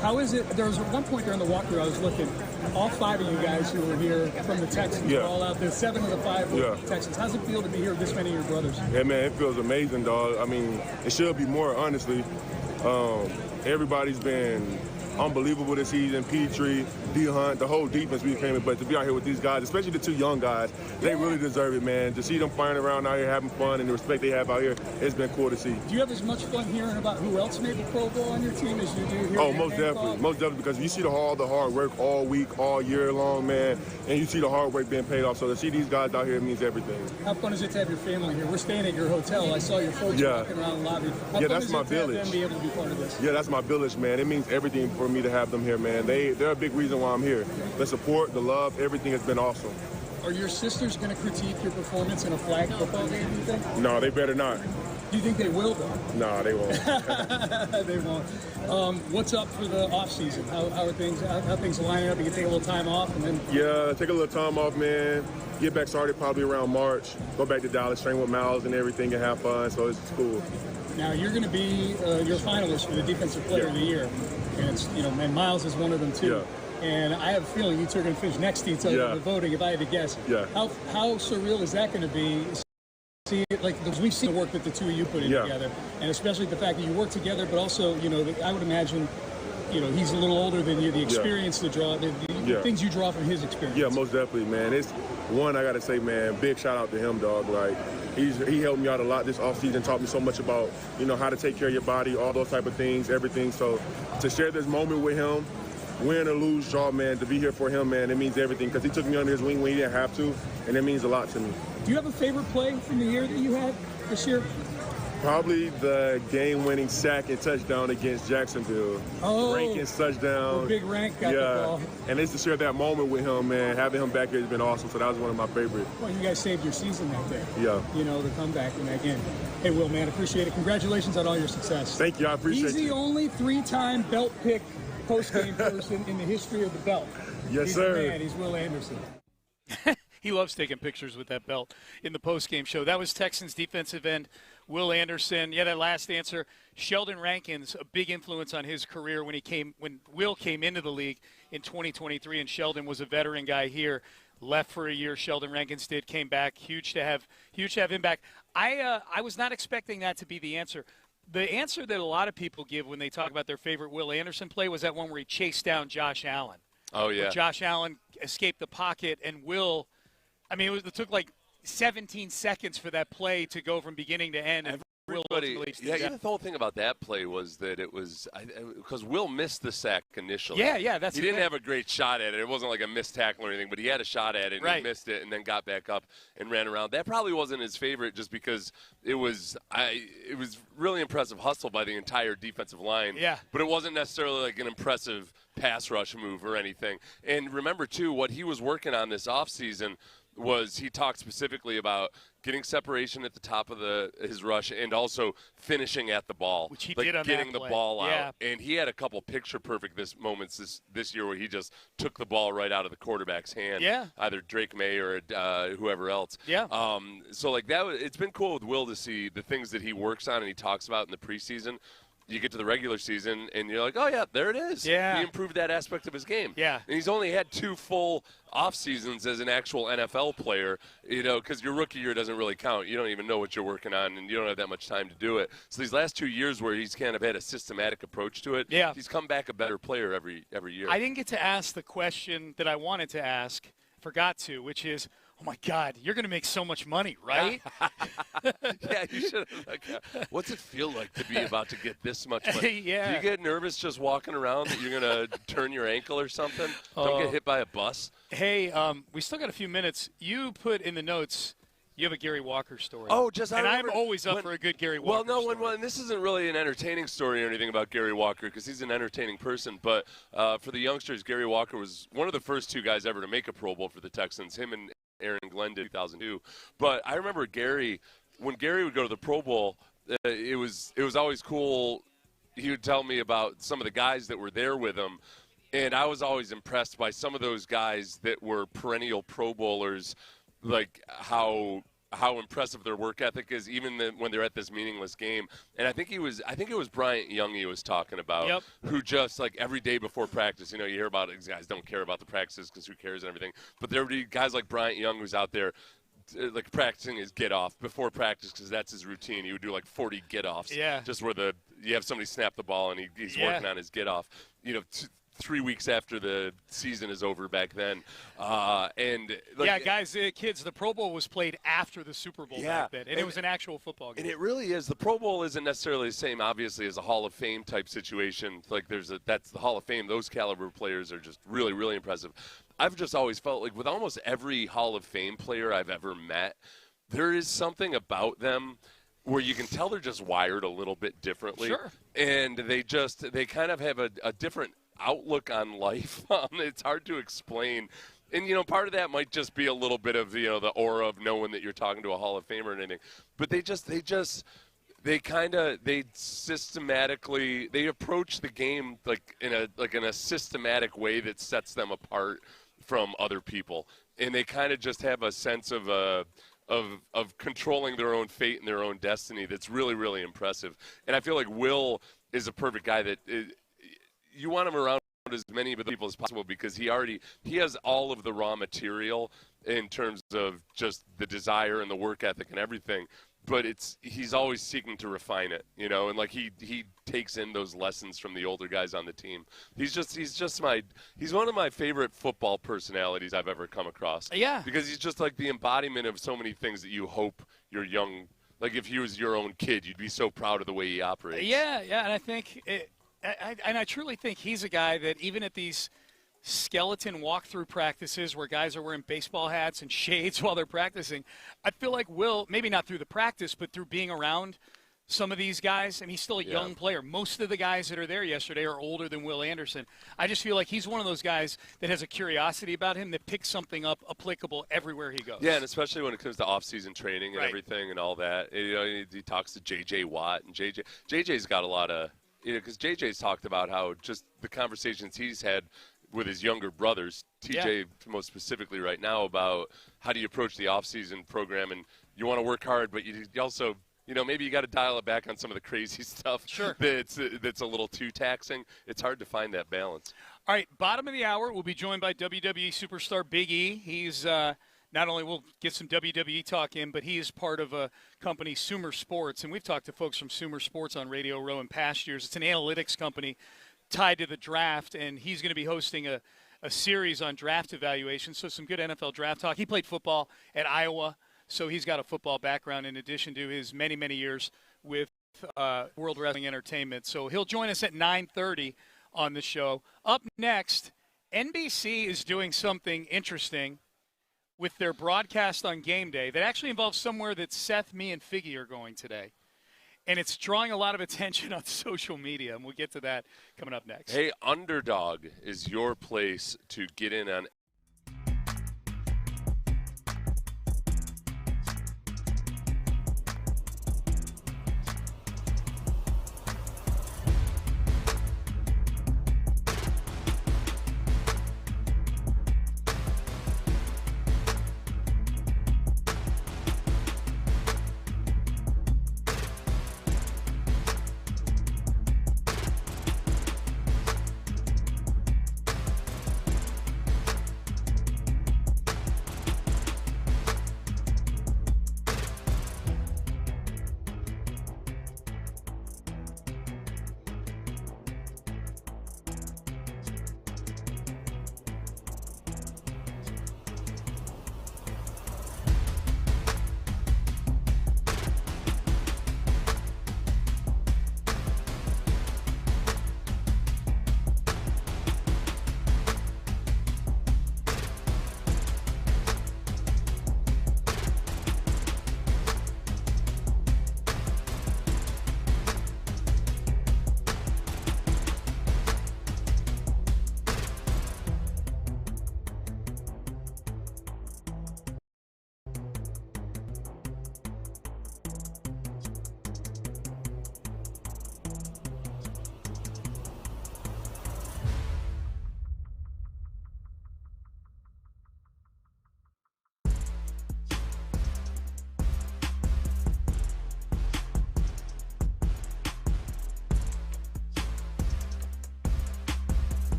How is it? There was one point during the walkthrough I was looking. All 5 of you guys who were here from the Texans were all out there. 7 of the 5 were Texans. How's it feel to be here with this many of your brothers? Yeah, man, it feels amazing, dog. I mean, it should be more, honestly. Everybody's been unbelievable this season. Petrie, D-Hunt, the whole defense we came in. But to be out here with these guys, especially the 2 young guys, they really deserve it, man. To see them flying around out here having fun and the respect they have out here, it's been cool to see. Do you have as much fun hearing about who else made the Pro Bowl on your team as you do here? Oh, most definitely. Most definitely, because you see all the hard work all week, all year long, man, and you see the hard work being paid off. So to see these guys out here means everything. How fun is it to have your family here? We're staying at your hotel. I saw your folks walking around the lobby. How fun that's is my it to village. have them be able to be part of this? Yeah, that's my village, man. It means everything for me to have them here, man. They're a big reason why I'm here. The support, the love, everything has been awesome. Are your sisters going to critique your performance in a flag football game, you think? No, they better not. Do you think they will, though? No, they won't. They won't. What's up for the off season? How are things? How things lining up? You can take a little time off, and then. Yeah, take a little time off, man. Get back started probably around March. Go back to Dallas, train with Miles and everything, and have fun. So it's cool. Now you're going to be your finalist for the Defensive Player of the Year, and it's and Miles is one of them too. Yeah. And I have a feeling you two are going to finish next to each other in the voting, if I had to guess. Yeah. How surreal is that going to be? See, because we've seen the work that the two of you put in together, and especially the fact that you work together, but also, I would imagine, he's a little older than you, the experience to draw, the things you draw from his experience. Yeah, most definitely, man. It's one, I got to say, man, big shout out to him, dog. Like, he helped me out a lot this offseason, taught me so much about, how to take care of your body, all those type of things, everything. So to share this moment with him, win or lose, draw, man, to be here for him, man, it means everything, because he took me under his wing when he didn't have to, and it means a lot to me. Do you have a favorite play from the year that you had this year? Probably the game-winning sack and touchdown against Jacksonville. Oh, Rankin's touchdown. Big Rank got the ball. And it's to share that moment with him, man. Having him back here has been awesome. So that was one of my favorites. Well, you guys saved your season that day. Yeah. The comeback in that game. Hey, Will, man, appreciate it. Congratulations on all your success. Thank you. I appreciate it. He's the only 3-time belt pick post-game person in the history of the belt. Yes, sir. The man. He's Will Anderson. He loves taking pictures with that belt in the post-game show. That was Texans defensive end Will Anderson. Yeah, that last answer. Sheldon Rankins, a big influence on his career when Will came into the league in 2023, and Sheldon was a veteran guy here. Left for a year. Sheldon Rankins came back. Huge to have him back. I was not expecting that to be the answer. The answer that a lot of people give when they talk about their favorite Will Anderson play was that one where he chased down Josh Allen. Oh yeah. Where Josh Allen escaped the pocket, and Will. It took like 17 seconds for that play to go from beginning to end. And the whole thing about that play was that it was because Will missed the sack initially. Yeah, he didn't have a great shot at it. It wasn't like a missed tackle or anything, but he had a shot at it and he missed it, and then got back up and ran around. That probably wasn't his favorite, just because it was really impressive hustle by the entire defensive line. Yeah, but it wasn't necessarily like an impressive pass rush move or anything. And remember too, what he was working on this offseason was he talked specifically about getting separation at the top of his rush and also finishing at the ball, which he did on getting the ball out. And he had a couple picture-perfect moments this year where he just took the ball right out of the quarterback's hand, either Drake May or whoever else. Yeah. So like that, it's been cool with Will to see the things that he works on and he talks about in the preseason. You get to the regular season, and you're like, oh, yeah, there it is. Yeah. He improved that aspect of his game. Yeah. And he's only had 2 full off seasons as an actual NFL player, because your rookie year doesn't really count. You don't even know what you're working on, and you don't have that much time to do it. So these last 2 years where he's kind of had a systematic approach to it, he's come back a better player every year. I didn't get to ask the question that I wanted to ask, forgot to, which is, oh, my God, you're going to make so much money, right? Yeah, you should have. What's it feel like to be about to get this much money? Yeah. Do you get nervous just walking around that you're going to turn your ankle or something? Don't get hit by a bus? Hey, we still got a few minutes. You put in the notes you have a Gary Walker story. Oh, I'm always up for a good Gary Walker story. Well, this isn't really an entertaining story or anything about Gary Walker because he's an entertaining person. But for the youngsters, Gary Walker was one of the first 2 guys ever to make a Pro Bowl for the Texans, him and Aaron Glenn did 2002. But I remember when Gary would go to the Pro Bowl, it was always cool. He would tell me about some of the guys that were there with him, and I was always impressed by some of those guys that were perennial Pro Bowlers, like how impressive their work ethic is, even when they're at this meaningless game. And I think it was Bryant Young he was talking about, who just like every day before practice, you hear about it, these guys don't care about the practices because who cares and everything. But there would be guys like Bryant Young who's out there like practicing his get off before practice because that's his routine. He would do like 40 get offs, just where you have somebody snap the ball and he's working on his get off. 3 weeks after the season is over back then. Kids, the Pro Bowl was played after the Super Bowl back then, and it was an actual football game. And it really is. The Pro Bowl isn't necessarily the same, obviously, as a Hall of Fame type situation. Like that's the Hall of Fame. Those caliber players are just really, really impressive. I've just always felt like with almost every Hall of Fame player I've ever met, there is something about them where you can tell they're just wired a little bit differently. Sure. And they kind of have a different outlook on life. It's hard to explain. And, part of that might just be a little bit of, the aura of knowing that you're talking to a Hall of Famer and anything. But they systematically they approach the game like in a systematic way that sets them apart from other people, and they kind of just have a sense of controlling their own fate and their own destiny that's really, really impressive. And I feel like Will is a perfect guy that you want him around as many of the people as possible, because he has all of the raw material in terms of just the desire and the work ethic and everything. But he's always seeking to refine it, and like he takes in those lessons from the older guys on the team. He's one of my favorite football personalities I've ever come across. Yeah. Because he's just like the embodiment of so many things that you hope your young, like if he was your own kid, you'd be so proud of the way he operates. Yeah, and I think I truly think he's a guy that even at these skeleton walkthrough practices where guys are wearing baseball hats and shades while they're practicing, I feel like Will, maybe not through the practice, but through being around some of these guys, and he's still a young player. Most of the guys that are there yesterday are older than Will Anderson. I just feel like he's one of those guys that has a curiosity about him that picks something up applicable everywhere he goes. Yeah, and especially when it comes to off-season training and everything and all that. He talks to J.J. Watt, and J.J.'s got a lot of, because J.J.'s talked about how just the conversations he's had with his younger brothers, TJ most specifically right now, about how do you approach the off-season program, and you want to work hard, but you also, maybe you got to dial it back on some of the crazy stuff that's a little too taxing. It's hard to find that balance. All right, bottom of the hour, we'll be joined by WWE superstar Big E. He's not only will get some WWE talk in, but he is part of a company, Sumer Sports, and we've talked to folks from Sumer Sports on Radio Row in past years. It's an analytics company tied to the draft, and he's going to be hosting a series on draft evaluation, so some good NFL draft talk. He played football at Iowa, so he's got a football background in addition to his many, many years with World Wrestling Entertainment. So he'll join us at 9:30 on the show. Up next, NBC is doing something interesting with their broadcast on game day that actually involves somewhere that Seth, me, and Figgy are going today. And it's drawing a lot of attention on social media, and we'll get to that coming up next. Hey, Underdog is your place to get in on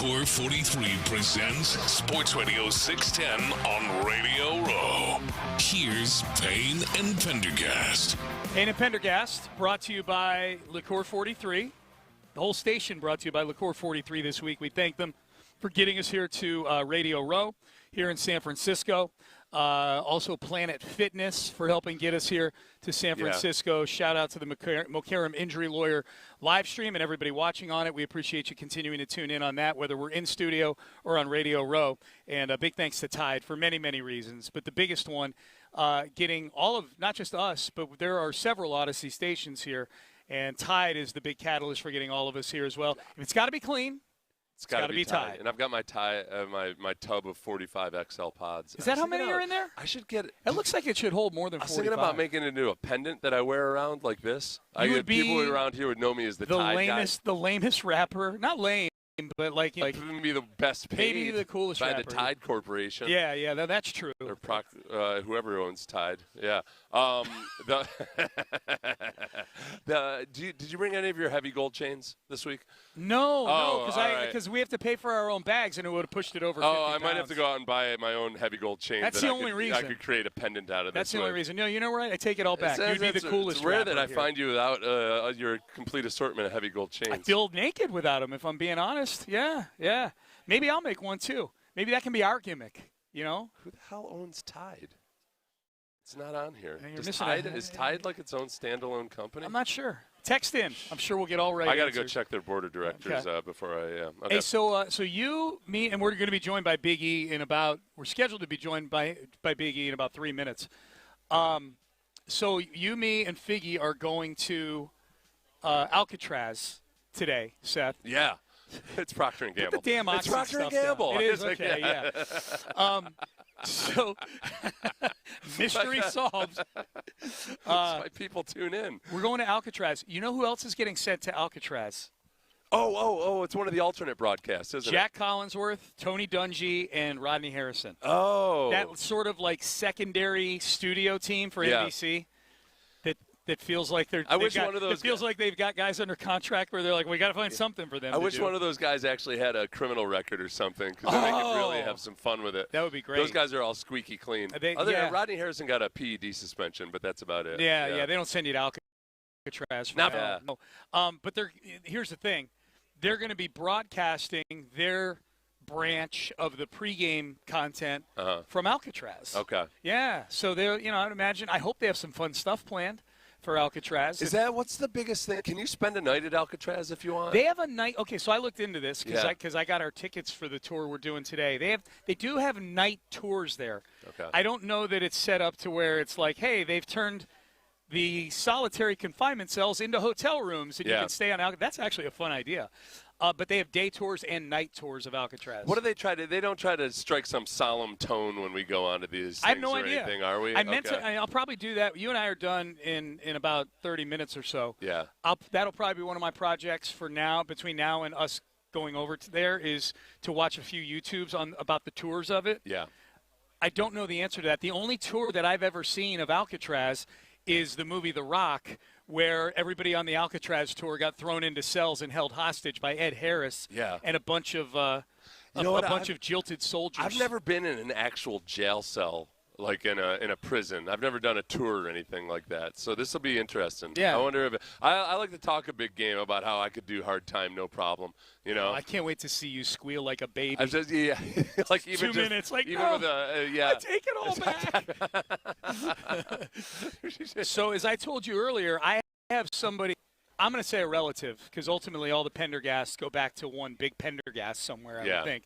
LaCour 43 presents Sports Radio 610 on Radio Row. Here's Payne and Pendergast. Payne and Pendergast, brought to you by LaCour 43. The whole station brought to you by LaCour 43 this week. We thank them for getting us here to Radio Row here in San Francisco. Also Planet Fitness for helping get us here to San Francisco. Yeah. Shout out to the Mokaram Injury Lawyer live stream and everybody watching on it. We appreciate you continuing to tune in on that, whether we're in studio or on Radio Row. And a big thanks to Tide for many, many reasons. But the biggest one, getting all of, not just us, but there are several Odyssey stations here. And Tide is the big catalyst for getting all of us here as well. If it's got to be clean, it's got to be Tide. And I've got my my tub of 45 XL pods. Is that how many are in there? I should get it. It looks like it should hold more than 45. I was thinking about making it into a pendant that I wear around like this. People around here would know me as the Tide guy. The lamest rapper. Not lame, but like maybe the best paid. Maybe the coolest by rapper. the Tide Corporation. Yeah, that's true. Or whoever owns Tide. Yeah. Did you bring any of your heavy gold chains this week? No, because we have to pay for our own bags, and it would have pushed it over 50 I might have to go out and buy my own heavy gold chains. That's the only reason. I could create a pendant out of this. That's the only reason. No, you know what? I take it all back. You'd be the coolest It's rare rapper that I here. find you without your complete assortment of heavy gold chains. I feel naked without them, if I'm being honest. Yeah. Maybe I'll make one, too. Maybe that can be our gimmick, you know? Who the hell owns Tide? It's not on here. Is Tide like its own standalone company? I'm not sure. Text in. I'm sure we'll get all right. I got to go check their board of directors before I. Okay. Hey, so you, me, and we're going to be joined by Big E in about. We're scheduled to be joined by Big E in about 3 minutes. So you, me, and Figgy are going to Alcatraz today, Seth. Yeah. It's Procter & Gamble. Put the damn it's Procter & Gamble. It is, okay, yeah. So, mystery solved. That's why people tune in. We're going to Alcatraz. You know who else is getting sent to Alcatraz? Oh, it's one of the alternate broadcasts, isn't Jack Collinsworth, Tony Dungy, and Rodney Harrison. Oh. That sort of like secondary studio team for NBC. That feels like they've got guys under contract where they're like, we got to find something for them. I wish one of those guys actually had a criminal record or something, because then they could really have some fun with it. That would be great. Those guys are all squeaky clean. Other than Rodney Harrison got a PED suspension, but that's about it. Yeah. They don't send you to Alcatraz. Not bad. No. But here's the thing: they're going to be broadcasting their branch of the pregame content from Alcatraz. Okay. Yeah. So they're, I'd imagine. I hope they have some fun stuff planned for Alcatraz. What's the biggest thing? Can you spend a night at Alcatraz if you want? They have a night. Okay, so I looked into this because I got our tickets for the tour we're doing today. They do have night tours there. Okay. I don't know that it's set up to where it's like, hey, they've turned the solitary confinement cells into hotel rooms and you can stay on Alcatraz. That's actually a fun idea. But they have day tours and night tours of Alcatraz. What do they try to? They don't try to strike some solemn tone when we go onto these things. I have no idea. Anything, are we? I meant to. I'll probably do that. You and I are done in about 30 minutes or so. Yeah. That'll probably be one of my projects for now. Between now and us going over to there is to watch a few YouTubes about the tours of it. Yeah. I don't know the answer to that. The only tour that I've ever seen of Alcatraz is the movie The Rock, where everybody on the Alcatraz tour got thrown into cells and held hostage by Ed Harris and a bunch of of jilted soldiers. I've never been in an actual jail cell, like in a prison. I've never done a tour or anything like that. So this will be interesting. Yeah. I wonder if I like to talk a big game about how I could do hard time, no problem. I can't wait to see you squeal like a baby. I'm just, like even 2 minutes, like even no, with I take it all back. So as I told you earlier, I have somebody. I'm going to say a relative, because ultimately all the Pendergasts go back to one big Pendergast somewhere, I would think.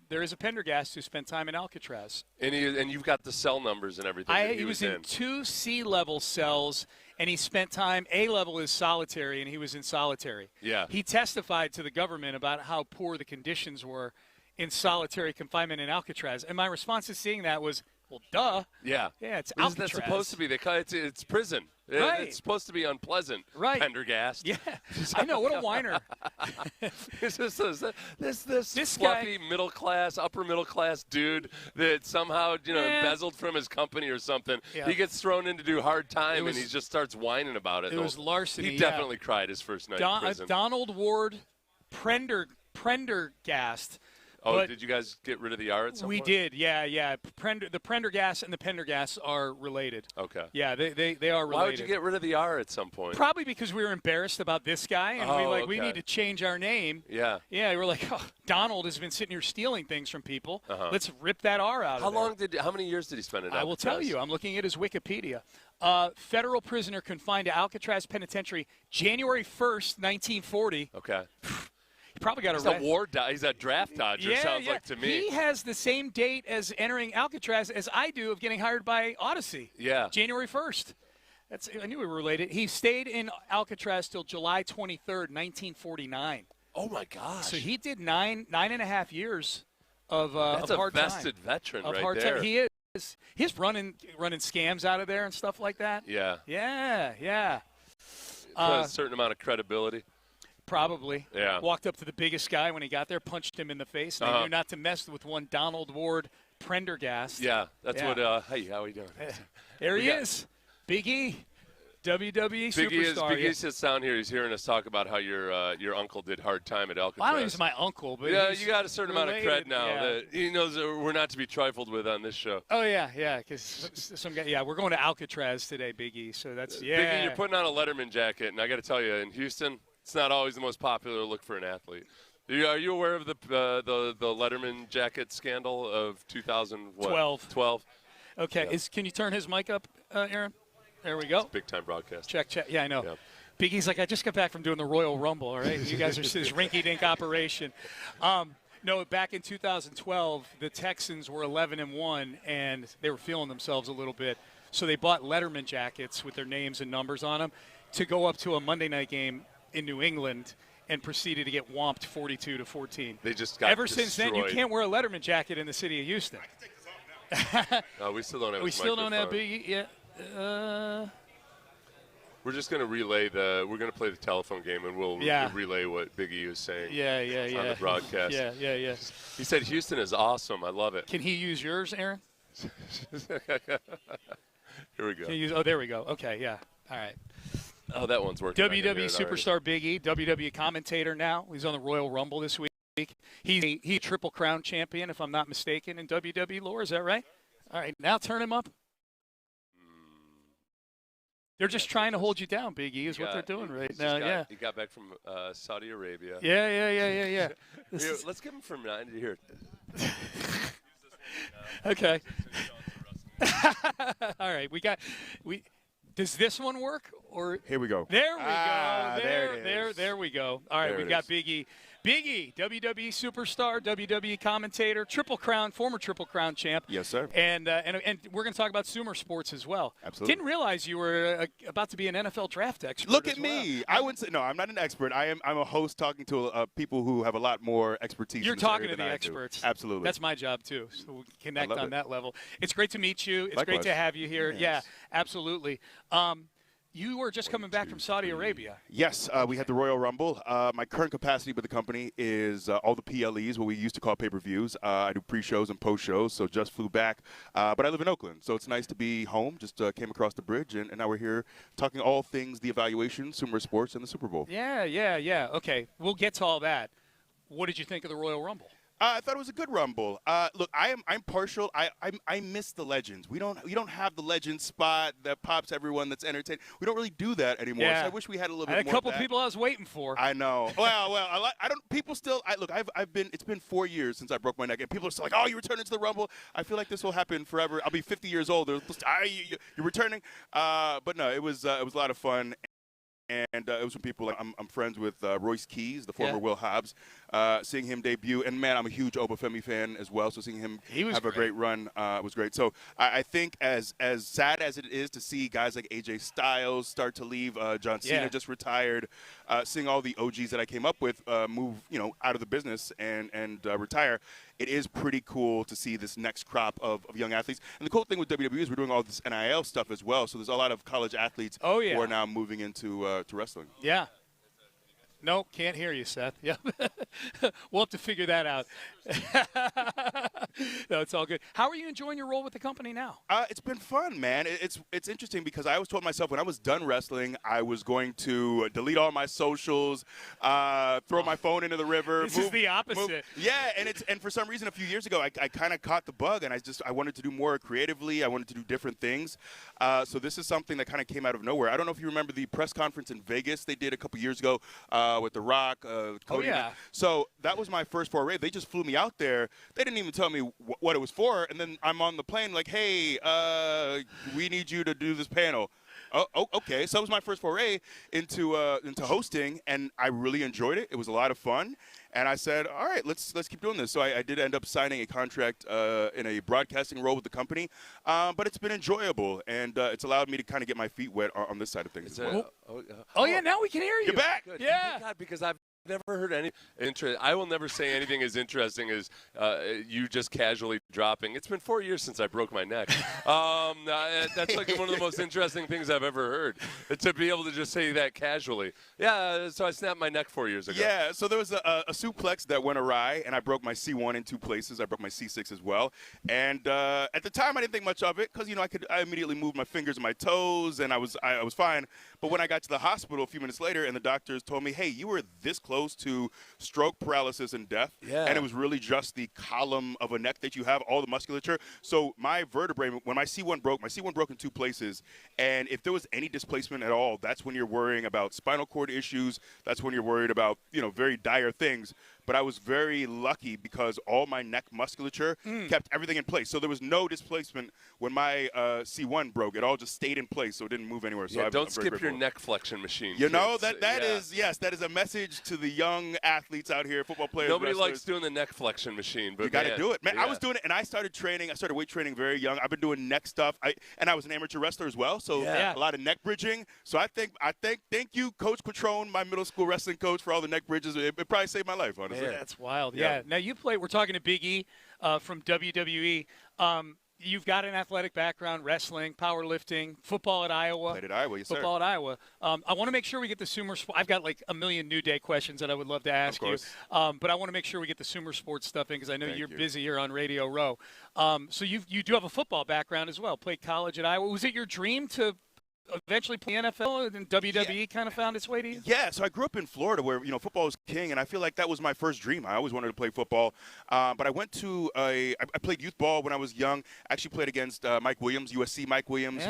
There is a Pendergast who spent time in Alcatraz. And you've got the cell numbers and everything. He was in 2 C-level cells, and he spent time. A-level is solitary, and he was in solitary. Yeah. He testified to the government about how poor the conditions were in solitary confinement in Alcatraz. And my response to seeing that was, well, duh. Yeah. Yeah, it's Alcatraz. Isn't that supposed to be? It's prison. Right. It's supposed to be unpleasant. Right. Pendergast. Yeah. I know. What a whiner. This fluffy middle class, upper middle class dude that somehow embezzled from his company or something. Yeah. He gets thrown in to do hard time and he just starts whining about it. It was larceny. He definitely cried his first night in prison. Donald Ward Pendergast. Oh, but did you guys get rid of the R at some point? We did, yeah. The Pendergast and the Pendergasts are related. Okay. Yeah, they are related. Why would you get rid of the R at some point? Probably because we were embarrassed about this guy, and we need to change our name. Yeah. Yeah, we're like, Donald has been sitting here stealing things from people. Let's rip that R out of there. How many years did he spend in Alcatraz? I will tell you. I'm looking at his Wikipedia. Federal prisoner confined to Alcatraz Penitentiary, January 1st, 1940. Okay. He probably got arrested. He's a draft dodger, sounds like to me. He has the same date as entering Alcatraz as I do of getting hired by Odyssey. Yeah. January 1st. I knew we were related. He stayed in Alcatraz till July 23rd, 1949. Oh, my gosh. So he did nine and a half years of That's hard time. That's a vested veteran of right hard there. Time. He is. He's running scams out of there and stuff like that. Yeah. Yeah. A certain amount of credibility. Probably. Yeah. Walked up to the biggest guy when he got there, punched him in the face. And they knew not to mess with one Donald Ward Pendergast. Yeah, that's what. Hey, how are you doing? There he is, Big E, WWE superstar. Big E sits down here. He's hearing us talk about how your uncle did hard time at Alcatraz. Well, I don't think he's my uncle, but you got a certain amount of cred now that he knows that we're not to be trifled with on this show. Oh yeah, because some guy. Yeah, we're going to Alcatraz today, Big E. So that's Big E, you're putting on a Letterman jacket, and I got to tell you, in Houston, it's not always the most popular look for an athlete. Are you aware of the Letterman jacket scandal of 2012? Okay, yeah. Can you turn his mic up, Aaron? There we go. It's a big-time broadcast. Check. Yeah, I know. Yeah. Big E's like, I just got back from doing the Royal Rumble, all right? You guys are this rinky-dink operation. No, back in 2012, the Texans were 11-1, and they were feeling themselves a little bit. So they bought Letterman jackets with their names and numbers on them to go up to a Monday night game in New England and proceeded to get whomped 42-14. They just got Ever destroyed. Since then, you can't wear a Letterman jacket in the city of Houston. No, we still don't have. We still don't have Big E. Yeah. We're just going to relay we're going to play the telephone game, and we'll relay what Big E was saying. Yeah. On the broadcast. Yeah. He said Houston is awesome. I love it. Can he use yours, Aaron? Here we go. Oh, there we go. Okay, yeah. All right. Oh, that one's working. WWE superstar Big E, WWE commentator now. He's on the Royal Rumble this week. He's a Triple Crown champion, if I'm not mistaken, in WWE lore. Is that right? All right, now turn him up. They're just trying to hold you down, Big E, is what they're doing right now. He got back from Saudi Arabia. Yeah. Let's give him from 9 to here. Okay. All right, does this one work? Or here we go. There we go. There we go. All right, we got Big E. Big E, WWE superstar, WWE commentator, former Triple Crown champ. Yes, sir. And we're going to talk about Sumer Sports as well. Absolutely. Didn't realize you were about to be an NFL draft expert. Look at me. I wouldn't say no. I'm not an expert. I'm a host talking to people who have a lot more expertise. You're talking to the experts. Absolutely. That's my job too. So we connect on that level. It's great to meet you. It's Likewise. great to have you here. Yes. Yeah, absolutely. You were just coming back from Saudi Arabia. Yes, we had the Royal Rumble. My current capacity with the company is all the PLEs, what we used to call pay-per-views. I do pre-shows and post-shows, so just flew back. But I live in Oakland, so it's nice to be home. Just came across the bridge, and now we're here talking all things the evaluation, Sumer Sports, and the Super Bowl. Yeah. Okay, we'll get to all that. What did you think of the Royal Rumble? I thought it was a good Rumble. Look, I'm partial. I miss the legends. We don't have the legend spot that pops everyone that's entertained. We don't really do that anymore. Yeah. So I wish we had a little bit more. A couple people I was waiting for. I know. Well, I don't. People still. It's been 4 years since I broke my neck, and people are still like, "Oh, you returning to the Rumble?" I feel like this will happen forever. I'll be 50 years old. You're returning. But no, it was a lot of fun. And it was from people like I'm friends with Royce Keys, the former Will Hobbs. Seeing him debut, and man, I'm a huge Obafemi fan as well. So seeing him have a great run was great. So I think as sad as it is to see guys like AJ Styles start to leave, John Cena just retired, seeing all the OGs that I came up with move out of the business and retire. It is pretty cool to see this next crop of young athletes. And the cool thing with WWE is we're doing all this NIL stuff as well. So there's a lot of college athletes who are now moving into to wrestling. Yeah. No, can't hear you, Seth. Yeah. We'll have to figure that out. No, it's all good. How are you enjoying your role with the company now? It's been fun, man. It's interesting because I always told myself when I was done wrestling, I was going to delete all my socials, throw my phone into the river. This is the opposite. Yeah, and for some reason a few years ago, I kind of caught the bug, and I wanted to do more creatively. I wanted to do different things. So this is something that kind of came out of nowhere. I don't know if you remember the press conference in Vegas they did a couple years ago with The Rock, Cody. Oh, yeah. So that was my first foray. They just flew me out there. They didn't even tell me what it was for, and then I'm on the plane like, hey, we need you to do this panel. Oh, okay. So that was my first foray into hosting, and I really enjoyed it. It was a lot of fun, and I said, all right, let's keep doing this. So I did end up signing a contract in a broadcasting role with the company, but it's been enjoyable, and it's allowed me to kind of get my feet wet on this side of things as well. Oh, yeah, now we can hear you. You're back. Good. Yeah. Thank God, because I've never heard any I will never say anything as interesting as you just casually dropping. It's been 4 years since I broke my neck. That's like one of the most interesting things I've ever heard. To be able to just say that casually. Yeah, so I snapped my neck 4 years ago. Yeah, so there was a suplex that went awry, and I broke my C1 in 2 places. I broke my C6 as well. And at the time, I didn't think much of it because, I immediately moved my fingers and my toes, and I was fine. But when I got to the hospital a few minutes later, and the doctors told me, hey, you were this close to stroke, paralysis, and death. Yeah. And it was really just the column of a neck that you have, all the musculature. So my vertebrae, when my C1 broke in 2 places. And if there was any displacement at all, that's when you're worrying about spinal cord issues. That's when you're worried about, very dire things. But I was very lucky because all my neck musculature kept everything in place. So there was no displacement when my C1 broke. It all just stayed in place, so it didn't move anywhere. So don't skip your neck flexion machine. That is a message to the young athletes out here, football players. Nobody wrestlers. likes doing the neck flexion machine, but you got to do it, man. Yeah. I was doing it, and I started training. I started weight training very young. I've been doing neck stuff. I was an amateur wrestler as well, so a lot of neck bridging. So I thank you, Coach Quattrone, my middle school wrestling coach, for all the neck bridges. It probably saved my life, honestly. Man, that's wild. Yeah. Now you play. We're talking to Big E from WWE. You've got an athletic background, wrestling, powerlifting, football at Iowa. Played at Iowa, yes, football at Iowa. I want to make sure we get the Sumer. I've got like a million New Day questions that I would love to ask you. But I want to make sure we get the Sumer Sports stuff in because I know you're busy here on Radio Row. So you do have a football background as well. Played college at Iowa. Was it your dream to eventually play NFL, and WWE kind of found its way to you? Yeah, so I grew up in Florida where, football is king, and I feel like that was my first dream. I always wanted to play football. But I went to I played youth ball when I was young. I actually played against Mike Williams, USC Mike Williams,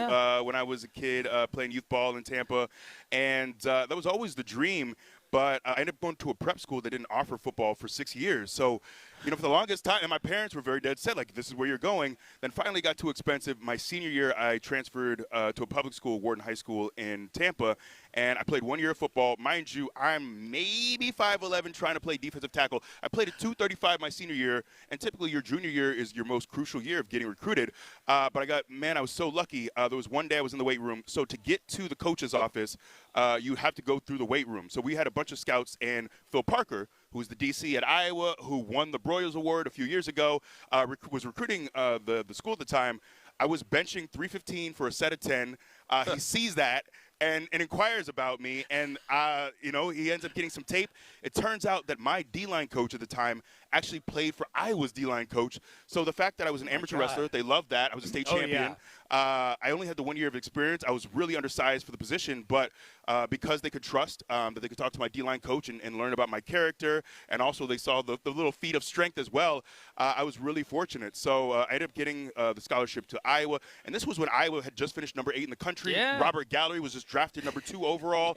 when I was a kid playing youth ball in Tampa. And that was always the dream. But I ended up going to a prep school that didn't offer football for 6 years. So, for the longest time, and my parents were very dead set, like, this is where you're going. Then finally got too expensive. My senior year, I transferred to a public school, Wharton High School in Tampa, and I played 1 year of football. Mind you, I'm maybe 5'11", trying to play defensive tackle. I played at 235 my senior year, and typically your junior year is your most crucial year of getting recruited. But I was so lucky. There was one day I was in the weight room. So to get to the coach's office, you have to go through the weight room. So we had a bunch of scouts, and Phil Parker, who's the DC at Iowa, who won the Broyles Award a few years ago, was recruiting the school at the time. I was benching 315 for a set of 10. He sees that and inquires about me, and he ends up getting some tape. It turns out that my D-line coach at the time actually played for Iowa's D-line coach. So the fact that I was an amateur wrestler, they loved that. I was a state champion. I only had the 1 year of experience. I was really undersized for the position, but because they could trust that they could talk to my D-line coach and learn about my character, and also they saw the little feat of strength as well, I was really fortunate. So I ended up getting the scholarship to Iowa, and this was when Iowa had just finished number 8 in the country. Robert Gallery was just drafted number 2 overall.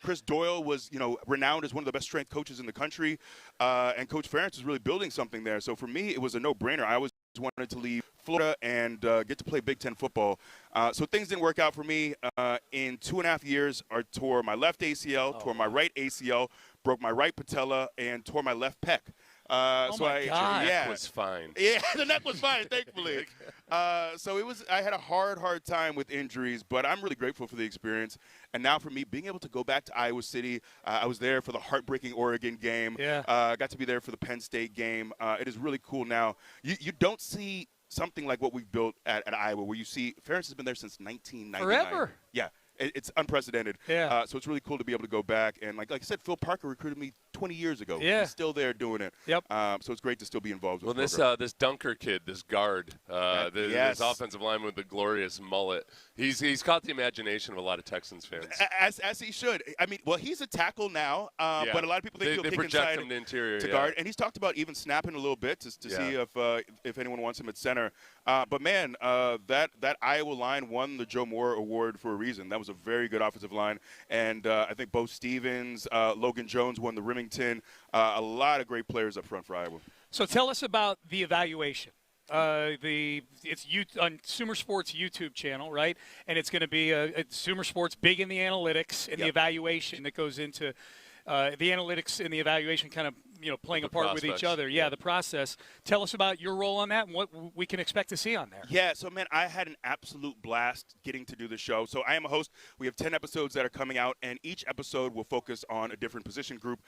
Chris Doyle was, renowned as one of the best strength coaches in the country, and Coach Ferentz was really building something there. So for me, it was a no-brainer. I always wanted to leave Florida and get to play Big Ten football. So things didn't work out for me. In 2.5 years, I tore my left ACL, tore my right ACL, broke my right patella, and tore my left pec. The neck was fine. Yeah, the neck was fine, thankfully. So I had a hard time with injuries, but I'm really grateful for the experience. And now for me, being able to go back to Iowa City, I was there for the heartbreaking Oregon game. Got to be there for the Penn State game. It is really cool now. You don't see something like what we've built at Iowa, where you see Ferentz has been there since 1999. Forever. Yeah. It's unprecedented. So it's really cool to be able to go back. And like I said, Phil Parker recruited me 20 years ago. Yeah. He's still there doing it. Yep. So it's great to still be involved with Well, the program. this Dunker kid, this guard, this offensive lineman with the glorious mullet, he's caught the imagination of a lot of Texans fans. As he should. I mean, well, he's a tackle now, but a lot of people think he'll they kick project inside him to interior, to guard. And he's talked about even snapping a little bit to see if anyone wants him at center. But, man, that Iowa line won the Joe Moore Award for a reason. That was a very good offensive line. And I think Bo Stevens, Logan Jones won the Remington. A lot of great players up front for Iowa. So tell us about the evaluation. It's on Sumer Sports YouTube channel, right? And it's going to be Sumer Sports big in the analytics and the evaluation that goes into the analytics and the evaluation kind of playing a part with each other. Yeah, the process. Tell us about your role on that and what we can expect to see on there. Yeah, so, man, I had an absolute blast getting to do the show. So I am a host. We have 10 episodes that are coming out, and each episode will focus on a different position group.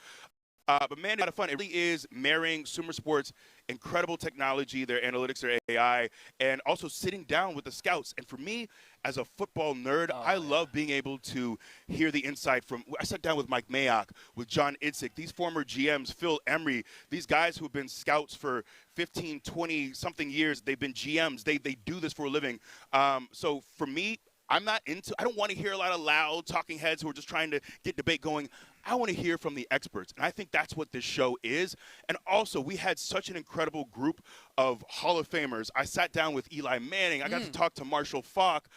But, man, it's a lot of fun. It really is marrying Sumer Sports' incredible technology, their analytics, their AI, and also sitting down with the scouts. And for me, as a football nerd, I love being able to hear the insight from – I sat down with Mike Mayock, with John Idzik, these former GMs, Phil Emery, these guys who have been scouts for 15, 20-something years. They've been GMs. They do this for a living. So for me, I don't want to hear a lot of loud talking heads who are just trying to get debate going. I want to hear from the experts, and I think that's what this show is. And also, we had such an incredible group of Hall of Famers. I sat down with Eli Manning. I got to talk to Marshall Faulk.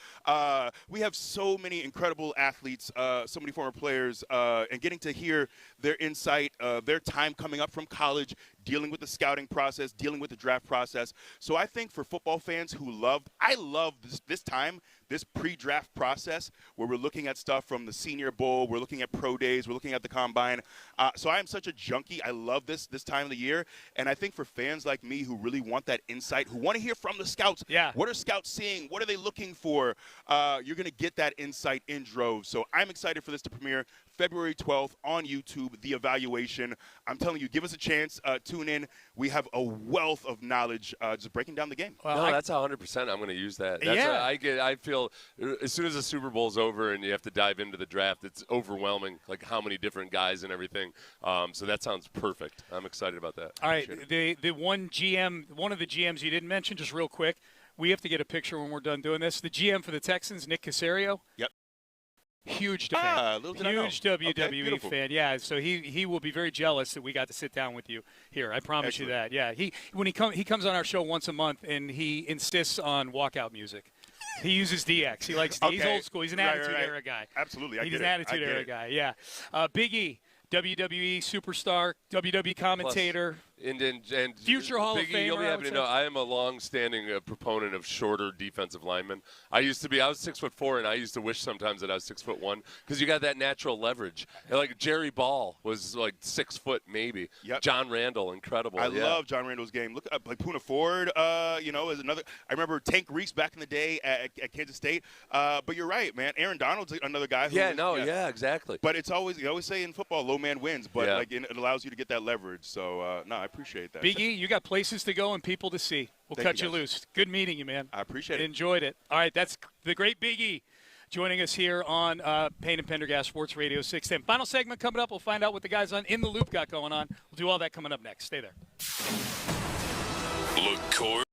We have so many incredible athletes, so many former players, and getting to hear their insight, their time coming up from college, dealing with the scouting process, dealing with the draft process. So I think for football fans who I love this time, this pre-draft process where we're looking at stuff from the Senior Bowl, we're looking at pro days, we're looking at the combine. So I am such a junkie. I love this time of the year. And I think for fans like me who really want that insight, who want to hear from the scouts, what are scouts seeing? What are they looking for? You're going to get that insight in droves. So I'm excited for this to premiere February 12th on YouTube, The Evaluation. I'm telling you, give us a chance. Tune in. We have a wealth of knowledge just breaking down the game. Well, that's 100%. I'm going to use that. That's I feel as soon as the Super Bowl's over and you have to dive into the draft, it's overwhelming, like how many different guys and everything. So that sounds perfect. I'm excited about that. All right, the one of the GMs you didn't mention, just real quick, we have to get a picture when we're done doing this. The GM for the Texans, Nick Caserio. Yep. Huge fan. Huge WWE fan. Yeah, so he will be very jealous that we got to sit down with you here. I promise you that. Yeah, he comes on our show once a month and he insists on walkout music. He uses DX. He likes he's old school. He's an Attitude Era guy. Absolutely, he's an Attitude Era guy. Yeah, Big E, WWE superstar, WWE commentator. And future Hall of Famer. You'll be happy to know I am a long-standing proponent of shorter defensive linemen. I was 6'4", and I used to wish sometimes that I was 6'1" because you got that natural leverage. And like Jerry Ball was like 6 foot maybe. Yep. John Randall, incredible. I love John Randall's game. Look up like Poona Ford. Is another. I remember Tank Reese back in the day at Kansas State. But you're right, man. Aaron Donald's another guy. Exactly. But it's always you always say in football, low man wins. But it allows you to get that leverage. So I appreciate that. Big E, you got places to go and people to see. We'll cut you loose. Good meeting you, man. I appreciate it. Enjoyed it. All right, that's the great Big E joining us here on Payne and Pendergast Sports Radio 610. Final segment coming up. We'll find out what the guys on In the Loop got going on. We'll do all that coming up next. Stay there. Look, Corey.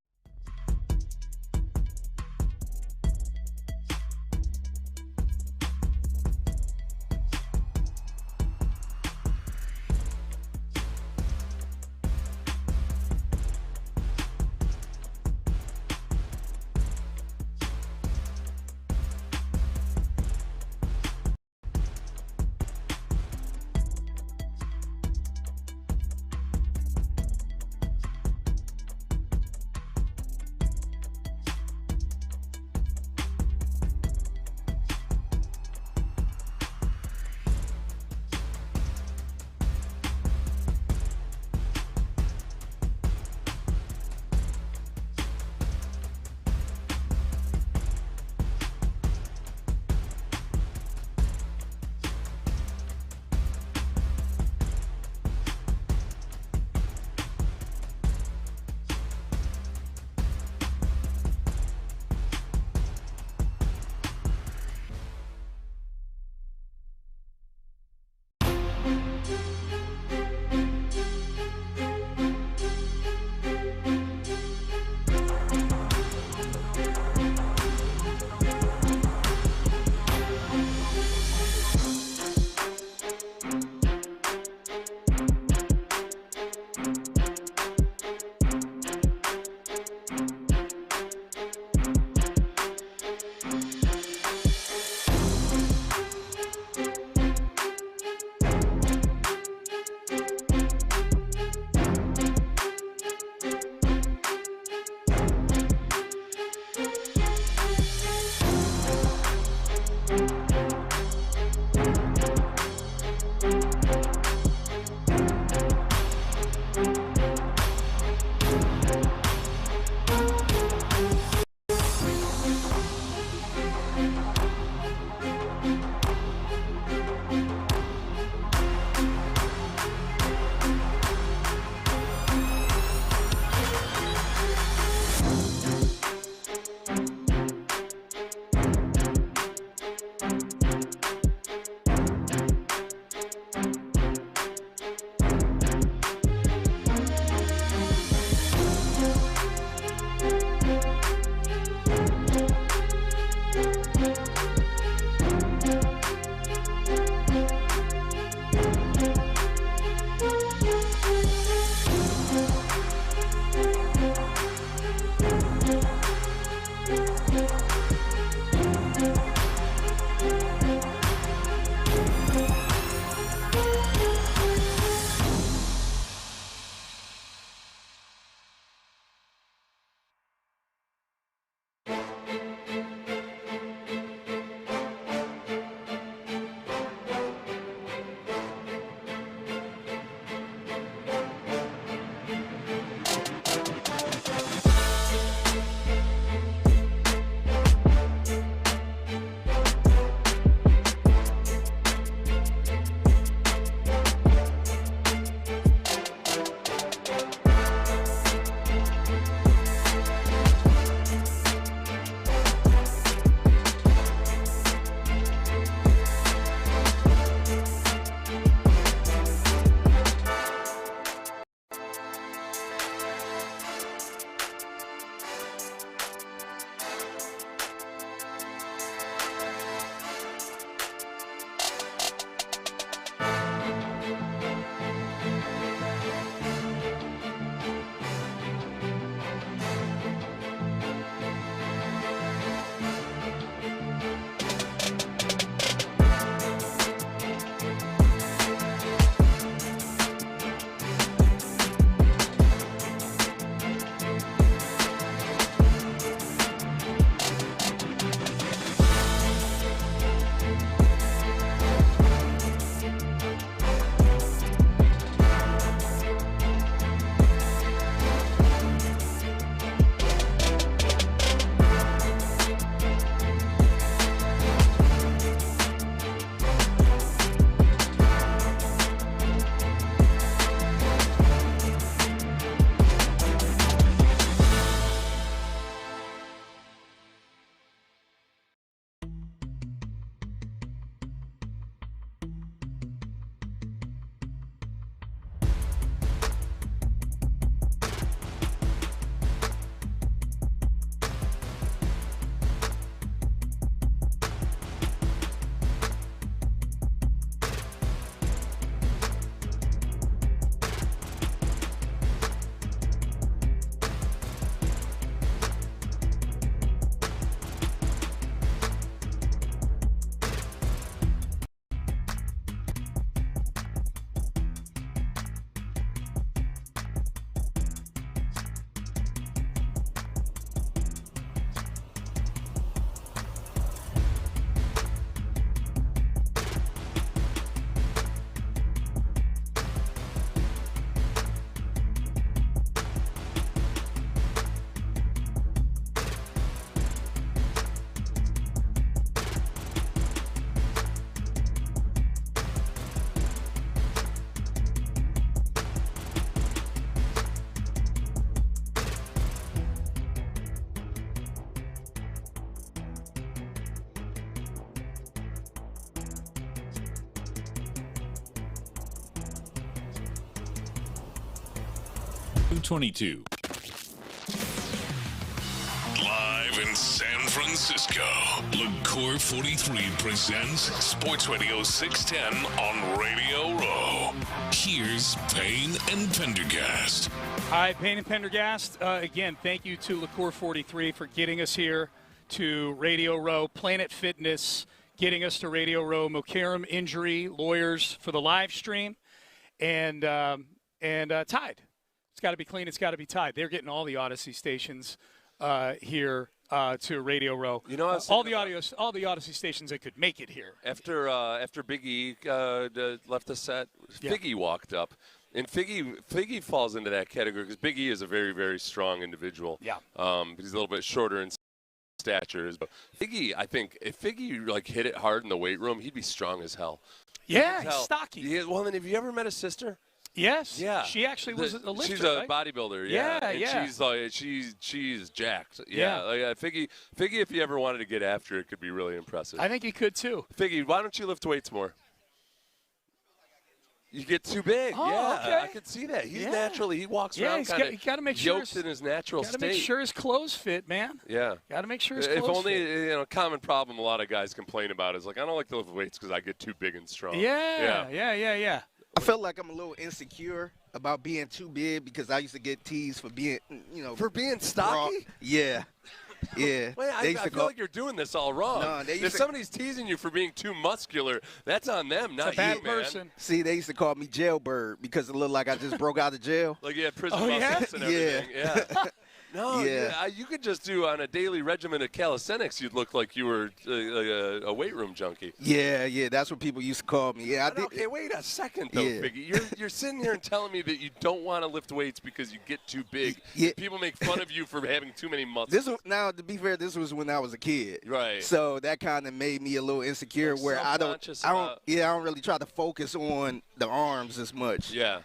222. Live in San Francisco, LaCour 43 presents Sports Radio 610 on Radio Row. Here's Payne and Pendergast. Hi, Payne and Pendergast. Again, thank you to LaCour 43 for getting us here to Radio Row. Planet Fitness getting us to Radio Row. Mokaram Injury Lawyers for the live stream. And Tide. It's got to be clean. It's got to be Tide. They're getting all the Odyssey stations here to Radio Row. You know, all the Odyssey stations that could make it here. After Big E left the set, Figgy walked up. And Figgy falls into that category because Big E is a very, very strong individual. Yeah. He's a little bit shorter in stature. But Figgy, I think, if Figgy hit it hard in the weight room, he'd be strong as hell. Yeah, he's stocky. Yeah, well, then have you ever met his sister? Yes. Yeah. She actually was a lifter. She's a right? bodybuilder. Yeah. And she's jacked. Yeah. Figgy, if you ever wanted to get after it, could be really impressive. I think he could too. Figgy, why don't you lift weights more? You get too big. Oh, yeah, okay. I can see that. He's naturally, he walks around kind of yoked in his natural state. Got to make sure his clothes fit, man. Yeah. Got to make sure his clothes fit. If only, a common problem a lot of guys complain about is I don't like to lift weights because I get too big and strong. Yeah. I feel like I'm a little insecure about being too big because I used to get teased for being, For being stocky? Yeah. Yeah. Wait, I feel like you're doing this all wrong. No, if somebody's teasing you for being too muscular, that's on them, not you, man. See, they used to call me Jailbird because it looked like I just broke out of jail. Like you had prison muscles and everything. Yeah. No, Yeah. you could just do on a daily regimen of calisthenics, you'd look like you were a weight room junkie. Yeah, that's what people used to call me. Yeah, I did. Okay, wait a second, though, Yeah. Biggie. You're sitting here and telling me that you don't want to lift weights because you get too big. Yeah. People make fun of you for having too many muscles. Now, to be fair, this was when I was a kid. Right. So that kind of made me a little insecure where I don't really try to focus on the arms as much. Yeah.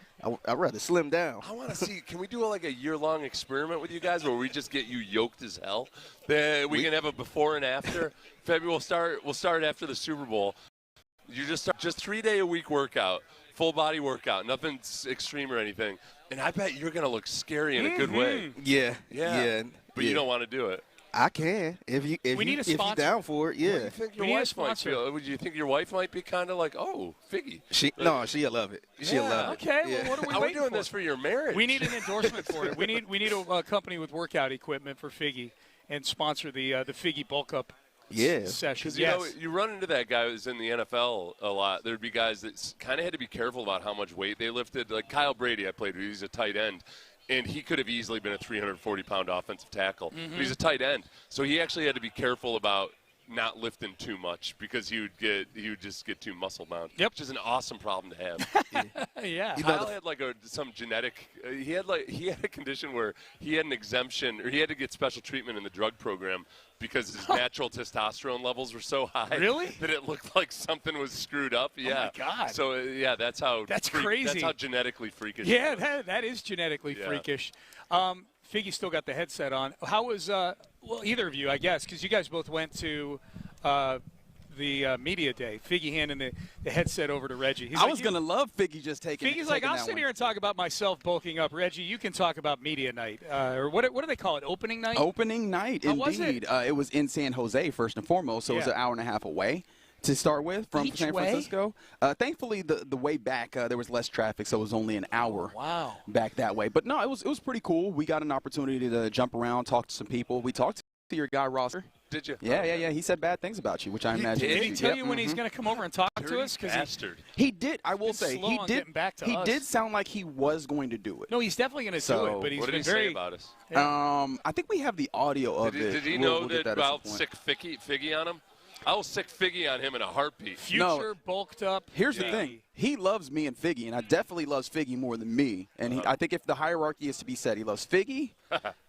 I'd rather slim down. I want to see, can we do a year-long experiment with you guys where we just get you yoked as hell? We can have a before and after. February, we'll start after the Super Bowl. You just 3-day-a-week workout, full body workout, nothing extreme or anything. And I bet you're going to look scary in a good way. Yeah. But you don't want to do it. I can if you're down for it. Yeah. What do you think your wife might feel? Would you think your wife might be kind of like, oh, Figgy? She'll love it. She'll love it. Okay. Yeah. Well, what are we How are we waiting doing for? this for your marriage? We need an endorsement for it. We need a company with workout equipment for Figgy and sponsor the Figgy bulk up. Session. Because you run into that guy who's in the NFL a lot. There'd be guys that kind of had to be careful about how much weight they lifted. Like Kyle Brady, I played with. He's a tight end. And he could have easily been a 340-pound offensive tackle. But he's a tight end. So he actually had to be careful about not lifting too much because he would just get too muscle bound. Yep. Which is an awesome problem to have. Yeah. Kyle had some genetic he had a condition where he had an exemption or he had to get special treatment in the drug program because his natural testosterone levels were so high that it looked like something was screwed up. Yeah. Oh my God. So that's how crazy. That's how genetically freakish. Yeah, that is genetically freakish. Figgy still got the headset on. How was either of you, I guess, because you guys both went to the media day. Figgy handing the headset over to Reggie. I was gonna love Figgy just taking. Figgy's like, I'll sit here and talk about myself bulking up. Reggie, you can talk about media night, or what do they call it? Opening night. Opening night, How indeed. was it? It was in San Jose first and foremost, so it was an hour and a half away to start with from San Francisco. Thankfully, the way back there was less traffic, so it was only an hour. Wow. Back that way, but no, it was pretty cool. We got an opportunity to jump around, talk to some people. We talked to your guy Rosser. Did you? Yeah. He said bad things about you, which I imagine. Did he tell you when he's going to come over and talk to us? Bastard. He did. I will say he did. He did sound like he was going to do it. No, he's definitely going to do it. But he's what did been he say about us? I think we have the audio of it. Did he know that I'll sick Figgy on him? I'll sick Figgy on him in a heartbeat. Future bulked up. Here's the thing. He loves me and Figgy, and I definitely loves Figgy more than me. And I think if the hierarchy is to be said, he loves Figgy,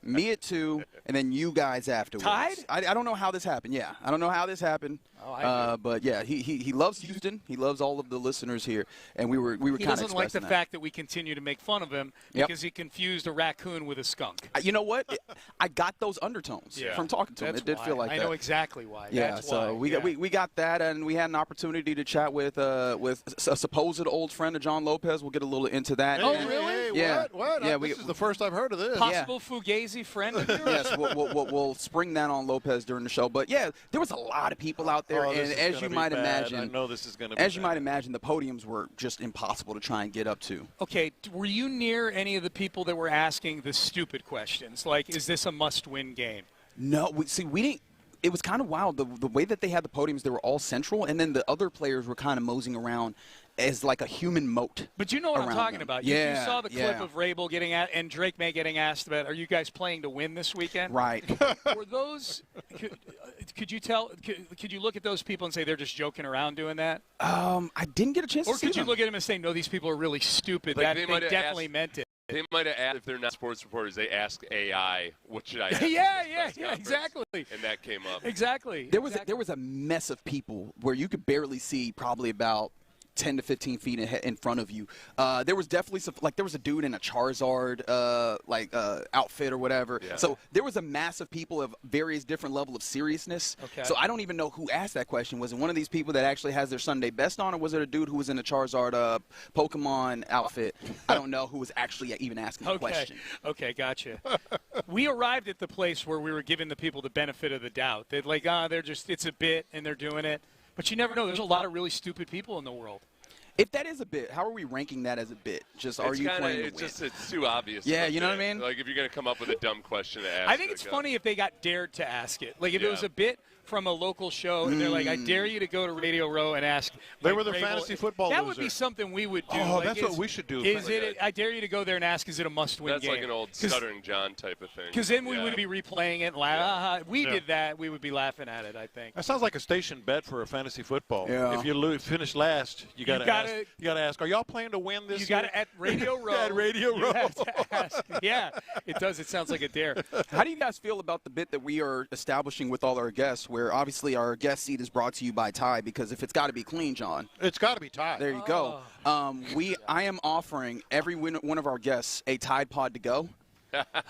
me at 2, and then you guys afterwards. Tied? I don't know how this happened. Yeah, I don't know how this happened. But yeah, he loves Houston. He loves all of the listeners here, and we were kind of expressing that. He doesn't like the fact that we continue to make fun of him because he confused a raccoon with a skunk. You know what? I got those undertones from talking to him. It did feel like that. I know exactly why. Yeah, That's so why. we got that, and we had an opportunity to chat with a supposed supposed old friend of John Lopez. We'll get a little into that. Oh, really? Yeah. What? Yeah, This is the first I've heard of this. Possible Fugazi friend of yours? Yes, we'll spring that on Lopez during the show. But, yeah, there was a lot of people out there. Oh, and as you might imagine, I know this is going to be as you might imagine, the podiums were just impossible to try and get up to. Okay, were you near any of the people that were asking the stupid questions? Like, is this a must-win game? No, we didn't. It was kind of wild. The way that they had the podiums, they were all central, and then the other players were kind of moseying around as like a human moat. But you know what I'm talking about. You saw the clip yeah. of Rabel getting at, and Drake May getting asked about, are you guys playing to win this weekend? Right. Were those, could you tell, could you look at those people and say they're just joking around doing that? I didn't get a chance to see Or could you them. look at them and say, no, these people are really stupid. Like, that they they might have definitely asked- meant it. They might have asked, if they're not sports reporters, they ask AI, what should I ask? Yeah, in this press exactly. conference? And that came up. Exactly. There was a mess of people where you could barely see probably about 10 to 15 feet in front of you. There was definitely there was a dude in a Charizard outfit or whatever. Yeah. So there was a mass of people of various different level of seriousness. Okay. So I don't even know who asked that question. Was it one of these people that actually has their Sunday best on, or was it a dude who was in a Charizard Pokemon outfit? I don't know who was actually even asking the question. Okay, gotcha. We arrived at the place where we were giving the people the benefit of the doubt. They're like, it's a bit, and they're doing it. But you never know. There's a lot of really stupid people in the world. If that is a bit, how are we ranking that as a bit? Just are you playing to win? It's too obvious. Yeah, you know what I mean? Like if you're going to come up with a dumb question to ask. I think it's funny if they got dared to ask it. Like if it was a bit from a local show, and they're like, I dare you to go to Radio Row and ask. They like, were the Rabel. fantasy football That loser. would be something we would do. Oh, Like, that's what we should do. Is it? I dare you to go there and ask, is it a must-win That's game? like an old Stuttering John type of thing. Because then we would be replaying it and laugh. We Yeah. did that. We would be laughing at it, I think. That sounds like a station bet for a fantasy football. Yeah. If you finish last, you got to ask, are y'all playing to win this You got year? to, at Radio Row. At Radio you Row. have to ask. Yeah, it does. It sounds like a dare. How do you guys feel about the bit that we are establishing with all our guests, where obviously our guest seat is brought to you by Tide? Because if it's got to be clean, John. It's got to be Tide. There you go. I am offering every one of our guests a Tide Pod to go.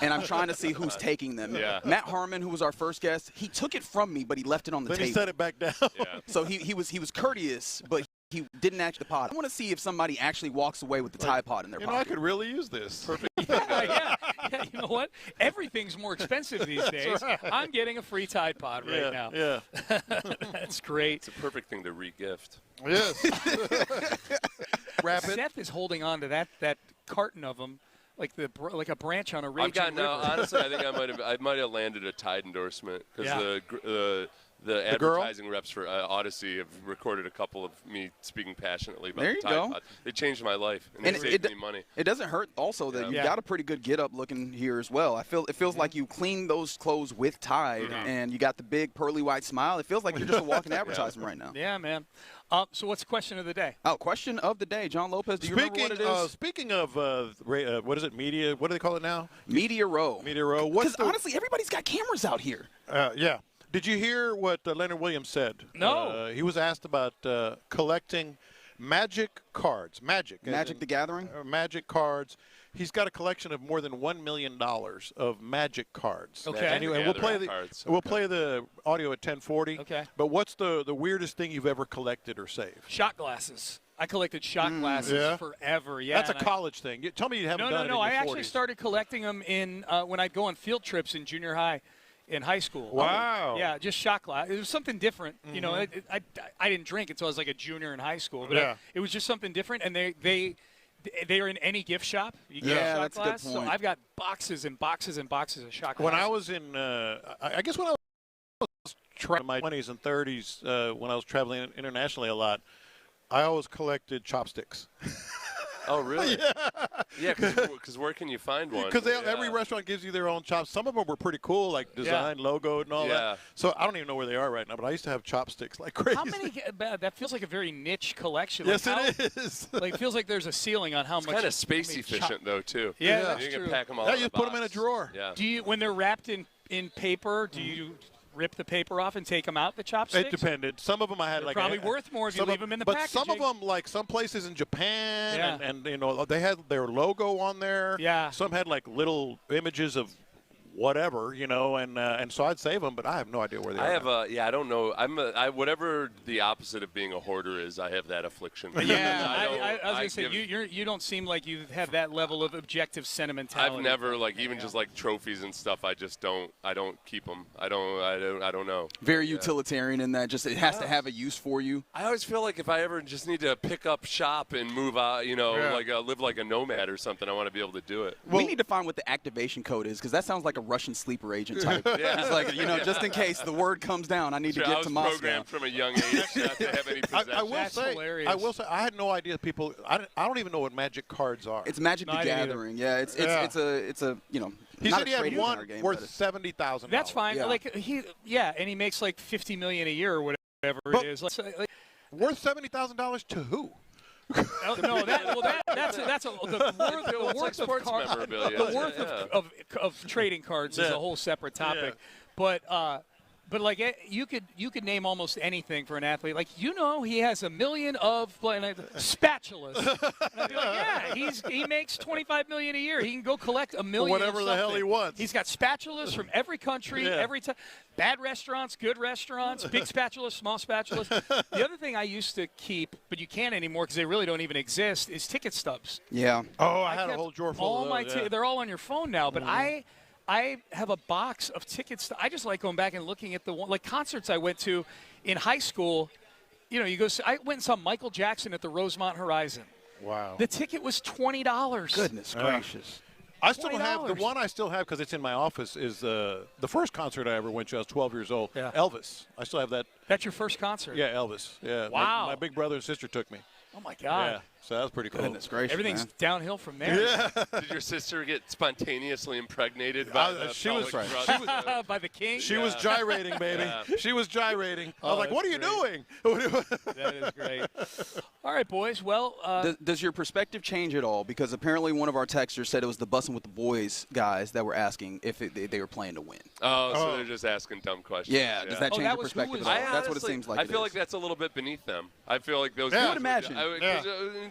And I'm trying to see who's taking them. Yeah. Matt Harmon, who was our first guest, he took it from me, but he left it on the Then table. he set it back down. Yeah. So he was courteous, but he didn't actually pod. I want to see if somebody actually walks away with the Tide Pod in their I pocket. could really use this. Perfect. Yeah, you know what? Everything's more expensive these days. right. I'm getting a free Tide Pod right now. Yeah. That's great. It's a perfect thing to re-gift. Yes. Wrap it. Seth is holding on to that carton of them like a branch on a raging I've got river. now. Honestly, I think I might have landed a Tide endorsement because the girl? advertising reps for Odyssey have recorded a couple of me speaking passionately about There the you Tide go. Pod. They changed my life and, And they saved me money. It doesn't hurt also that you've got a pretty good get up looking here as well. It feels like you cleaned those clothes with Tide and you got the big pearly white smile. It feels like you're just a walking advertisement right now. Yeah, man. So what's the question of the day? Oh, question of the day. John Lopez, do you remember what it is? Speaking of, what is it, media? What do they call it now? Media Row. Media Row. Because honestly, everybody's got cameras out here. Yeah. Did you hear what Leonard Williams said? No. He was asked about collecting Magic cards. Magic the Gathering? Magic cards. He's got a collection of more than $1 million of Magic cards. Okay. Anyway, we'll play the audio at 10:40. Okay. But what's the weirdest thing you've ever collected or saved? Shot glasses. I collected shot glasses forever. Yeah, That's a college thing. Tell me you haven't done it in your 40s. I actually started collecting them in when I'd go on field trips in junior high. In high school. Wow. Yeah, just shot glass. It was something different. You know, I didn't drink until I was like a junior in high school. But it was just something different, and they are in any gift shop. You get a shot that's glass. a good point. So I've got boxes and boxes and boxes of shot glasses. When I was in, I guess when I was in my 20s and 30s, when I was traveling internationally a lot, I always collected chopsticks. Oh, really? Yeah, because where can you find one? Because every restaurant gives you their own chops. Some of them were pretty cool, like design, logo, and all that. So I don't even know where they are right now, but I used to have chopsticks like crazy. How many? That feels like a very niche collection. Yes, like it is. Like it feels like there's a ceiling on how It's much. kind of space efficient, though, too. Yeah, that's you true. can pack them all Yeah, in you a put them in a box. drawer. Yeah. Do you, when they're wrapped in paper, do you rip the paper off and take them out, the chopsticks? It depended. Some of them I had They're like probably worth more if you leave them in the packaging. But some of them, like some places in Japan, and you know, they had their logo on there. Yeah. Some had like little images of whatever, and so I'd save them, but I have no idea where they are. I don't know. Whatever the opposite of being a hoarder is, I have that affliction. Yeah, I was going to say, you don't seem like you have that level of objective sentimentality. I've never, even just like trophies and stuff, I don't keep them. I don't know. Very utilitarian in that, just it has to have a use for you. I always feel like if I ever just need to pick up shop and move out, live like a nomad or something, I want to be able to do it. We need to find what the activation code is, because that sounds like a Russian sleeper agent type. Yeah. It's like, just in case the word comes down, I need to get to Moscow. I was programmed from a young age not to have any possessions. I will say, I had no idea people. I don't even know what Magic cards are. It's Magic the Gathering. Yeah, it's a He not said he had one worth $70,000. That's fine. Yeah. And he makes like $50 million a year or whatever it is. Worth $70,000 to who? That's the worth of trading cards is a whole separate topic. Yeah. But like you could name almost anything for an athlete. Like he has $1 million of spatulas. And I'd be like, he makes $25 million a year. He can go collect $1 million. Whatever the hell he wants. He's got spatulas from every country, every time. Bad restaurants, good restaurants, big spatulas, small spatulas. The other thing I used to keep, but you can't anymore because they really don't even exist, is ticket stubs. Yeah. Oh, I had a whole drawer full of those. They're all on your phone now, but I have a box of tickets. I just like going back and looking at like concerts I went to in high school. I went and saw Michael Jackson at the Rosemont Horizon. Wow. The ticket was $20. Goodness gracious. I still have the one I still have because it's in my office is the first concert I ever went to. I was 12 years old. Yeah. Elvis. I still have that. That's your first concert? Yeah, Elvis. Yeah. Wow. My big brother and sister took me. Oh, my God. Yeah, so that was pretty cool. Goodness gracious, everything's downhill from there. Yeah. Did your sister get spontaneously impregnated by by the king? She was gyrating, baby. Yeah. She was gyrating. I was like, what are you doing? That is great. All right, boys. Well, does your perspective change at all? Because apparently one of our texters said it was the Bussin' with the Boys guys that were asking if they were playing to win. So they're just asking dumb questions. Yeah. Does that change your perspective at all? That's what it seems like. I feel like that's a little bit beneath them. I feel like those guys I would imagine.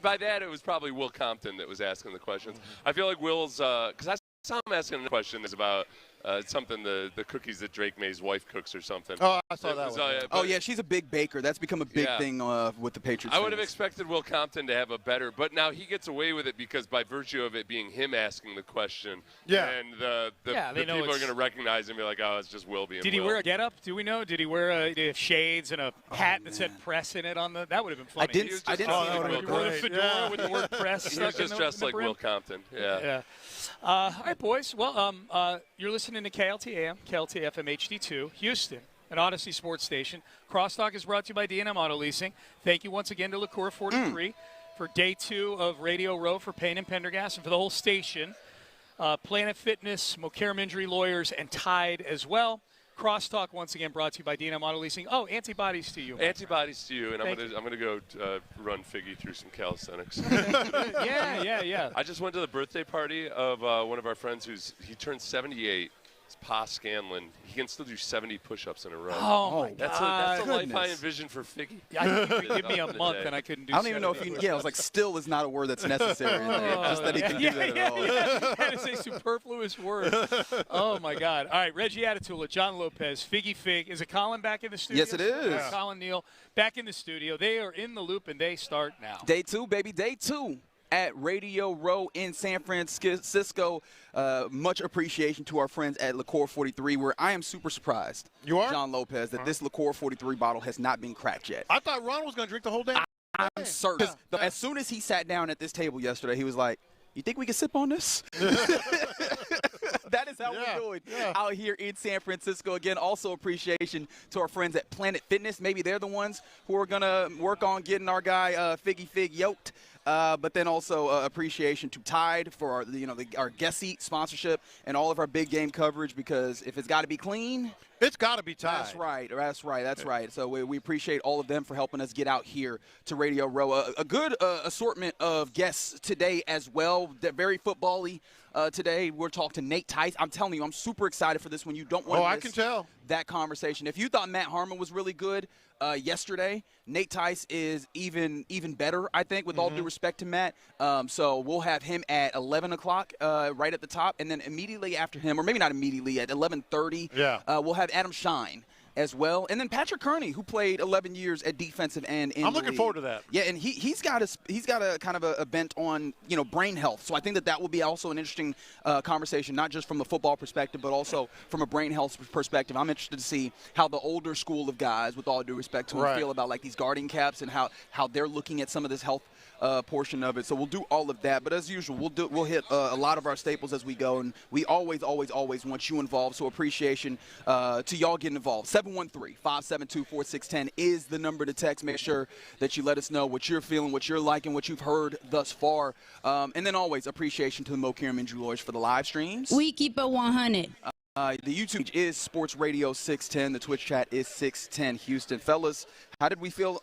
By that, it was probably Will Compton that was asking the questions. I feel like Will's because I saw him asking a question about something the cookies that Drake May's wife cooks or something. Oh, I saw that one. Yeah, she's a big baker. That's become a big thing with the Patriots. I would have expected Will Compton to have a better, but now he gets away with it because by virtue of it being him asking the question, and the people are going to recognize him and be like, oh, it's just Will being Did he Will. wear a getup? Do we know? Did he wear shades and a hat that said press in it on the? That would have been funny. I didn't see the fedora with the word press. He was just dressed like Will Compton. Yeah. All right, boys. Well, you're listening to KLTAM, KLTFM HD2, Houston, an Odyssey sports station. Crosstalk is brought to you by D&M Auto Leasing. Thank you once again to Liqueur 43 for day 2 of Radio Row for Payne and Pendergast and for the whole station. Planet Fitness, Mocarum Injury Lawyers, and Tide as well. Crosstalk once again brought to you by D&M Auto Leasing. Oh, antibodies to you. Antibodies to you, and I'm gonna go run Figgy through some calisthenics. Yeah. I just went to the birthday party of one of our friends he turned 78. It's Pa Scanlon. He can still do 70 push-ups in a row. Oh, my That's God. a life I envision for Figgy. Give me a month and I couldn't do I don't even know if I was like, still is not a word that's necessary. Just that he can do that at all. That is a superfluous word. Oh, my God. All right, Reggie Attitula, John Lopez, Figgy Fig. Is it Colin back in the studio? Yes, it is. Yeah. Colin Neal back in the studio. They are in the loop, and they start now. Day 2, baby. Day 2. At Radio Row in San Francisco. Much appreciation to our friends at Liqueur 43, where I am super surprised, John Lopez, that this Liqueur 43 bottle has not been cracked yet. I thought Ron was going to drink the whole damn. I'm certain. As soon as he sat down at this table yesterday, he was like, you think we can sip on this? That is how we're doing out here in San Francisco. Again, also appreciation to our friends at Planet Fitness. Maybe they're the ones who are going to work on getting our guy Figgy Fig yoked. But then also appreciation to Tide for our guest seat sponsorship and all of our big game coverage, because if it's got to be clean, it's got to be Tide. That's right. So we appreciate all of them for helping us get out here to Radio Row. A good assortment of guests today as well. Very football-y today. We're talking to Nate Tice. I'm telling you, I'm super excited for this one. You don't want to miss I can tell. That conversation. If you thought Matt Harmon was really good yesterday, Nate Tice is even better, I think, with all due respect. respect to Matt. So we'll have him at 11 o'clock right at the top, and then immediately after him, or maybe not immediately, at 11:30, we'll have Adam Shine as well, and then Patrick Kearney, who played 11 years at defensive end. I'm looking forward to that. Yeah, and he's got a kind of a bent on brain health. So I think that will be also an interesting conversation, not just from a football perspective, but also from a brain health perspective. I'm interested to see how the older school of guys, with all due respect to them, feel about like these guarding caps and how they're looking at some of this health portion of it. So we'll do all of that, but as usual, we'll hit a lot of our staples as we go, and we always want you involved. So appreciation to y'all getting involved. 713-572-4610 is the number to text. Make sure that you let us know what you're feeling, what you're liking, what you've heard thus far, and then always appreciation to the Mo Kieran Jewelers for the live streams. We keep it 100. The YouTube is Sports Radio 610. The Twitch chat is 610 Houston. Fellas, how did we feel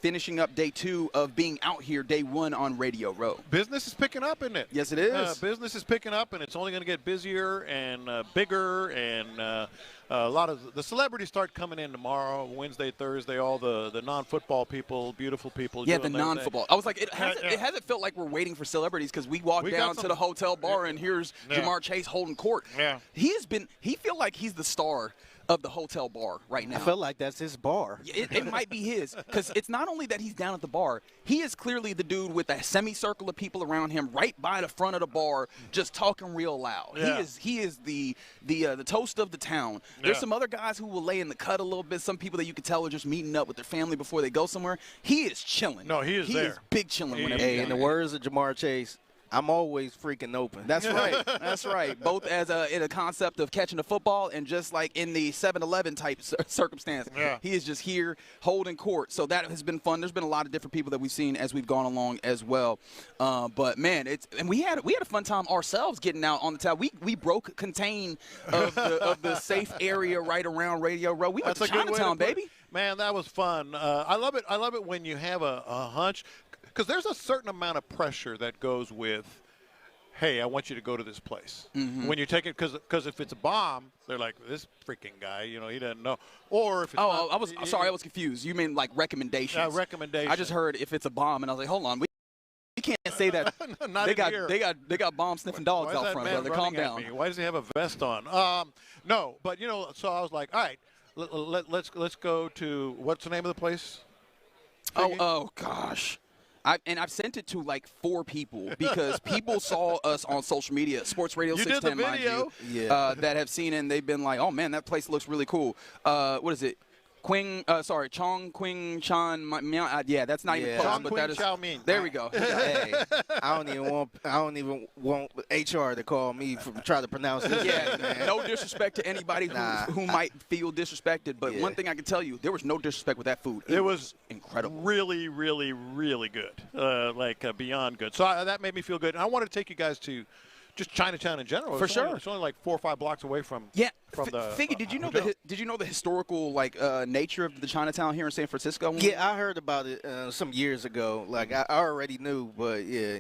finishing up day 2 of being out here, day 1 on Radio Row? Business is picking up, isn't it? Yes, it is. Business is picking up, and it's only going to get busier and bigger, and a lot of the celebrities start coming in tomorrow, Wednesday, Thursday, all the non-football people, beautiful people. Yeah, the non-football. I was like, it hasn't felt like we're waiting for celebrities because we walked down to the hotel bar and here's Jamar Chase holding court. Yeah. He feel like he's the star of the hotel bar right now. I feel like that's his bar. It might be his, because it's not only that he's down at the bar. He is clearly the dude with a semicircle of people around him right by the front of the bar just talking real loud. Yeah. He is the toast of the town. There's some other guys who will lay in the cut a little bit. Some people that you can tell are just meeting up with their family before they go somewhere. He is chilling. No, he is there. He is big chilling whenever Hey, in the words of Jamar Chase, I'm always freaking open. That's right. That's right. Both as in a concept of catching the football and just like in the 7-Eleven type circumstance. Yeah. He is just here holding court. So that has been fun. There's been a lot of different people that we've seen as we've gone along as well. But man, we had a fun time ourselves getting out on the town. We broke contain of the safe area right around Radio Row. We went to Chinatown, baby. Man, that was fun. I love it. I love it when you have a hunch. Because there's a certain amount of pressure that goes with, hey, I want you to go to this place. Mm-hmm. When you take it, because if it's a bomb, they're like, this freaking guy, he doesn't know. Or if it's I was confused. You mean like recommendations? Yeah, recommendations. I just heard if it's a bomb, and I was like, hold on, we can't say that. they got bomb sniffing dogs out front, brother. Calm down. Why does he have a vest on? No, but so I was like, all right, let's go to what's the name of the place? Oh gosh. I've sent it to like 4 people because people saw us on social media, Sports Radio 610, mind you, that have seen it, and they've been like, oh, man, that place looks really cool. What is it? Chong Quing Chan. Yeah, that's not even close, but that is. There we go. Hey, I don't even want HR to call me for try to pronounce this. Yeah, man. No disrespect to anybody who might feel disrespected, but one thing I can tell you, there was no disrespect with that food. It was incredible. Really, really, really good. Beyond good. So that made me feel good. And I wanted to take you guys to just Chinatown in general. For sure. It's only like 4 or 5 blocks away from. Yeah. the Figgy, did you know the historical nature of the Chinatown here in San Francisco? Yeah, I heard about it some years ago. Like I already knew, but yeah.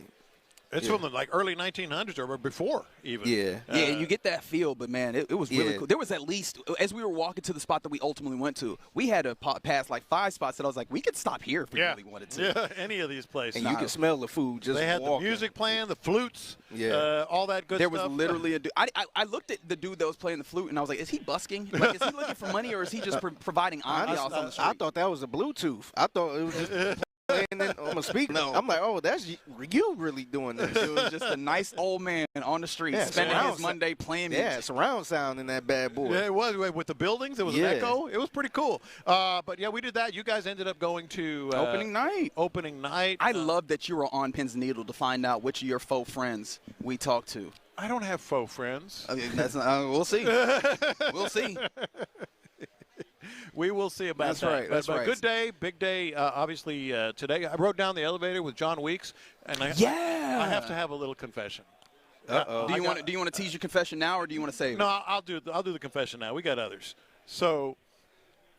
It's from the early 1900s or before even. Yeah. Yeah, you get that feel, but man, it was really cool. There was at least, as we were walking to the spot that we ultimately went to, we had to pass 5 spots that I was like, we could stop here if we really wanted to. Yeah, any of these places. And you can smell the food just They had walking. the music playing, the flutes, all that good stuff. There was literally a dude. I looked at the dude that was playing the flute, and I was like, is he busking? Like, is he looking for money, or is he just providing ambiance on the street? I thought that was a Bluetooth. I thought it was just playing on a speaker. No. I'm like, oh, that's you really doing this. It was just a nice old man on the street spending his Monday playing music. Yeah, surround sound in that bad boy. Yeah, it was. With the buildings, it was an echo. It was pretty cool. But, yeah, we did that. You guys ended up going to opening night. Opening night. I love that you were on Pins and Needle to find out which of your faux friends we talked to. I don't have faux friends. I mean, that's not, we'll see. We'll see. We will see about that. Right, that's right. Good day, big day. Obviously, today I rode down the elevator with John Weeks, and I have to have a little confession. Uh-oh. Do you want to tease your confession now, or do you want to save it? No, I'll do the confession now. We got others. So,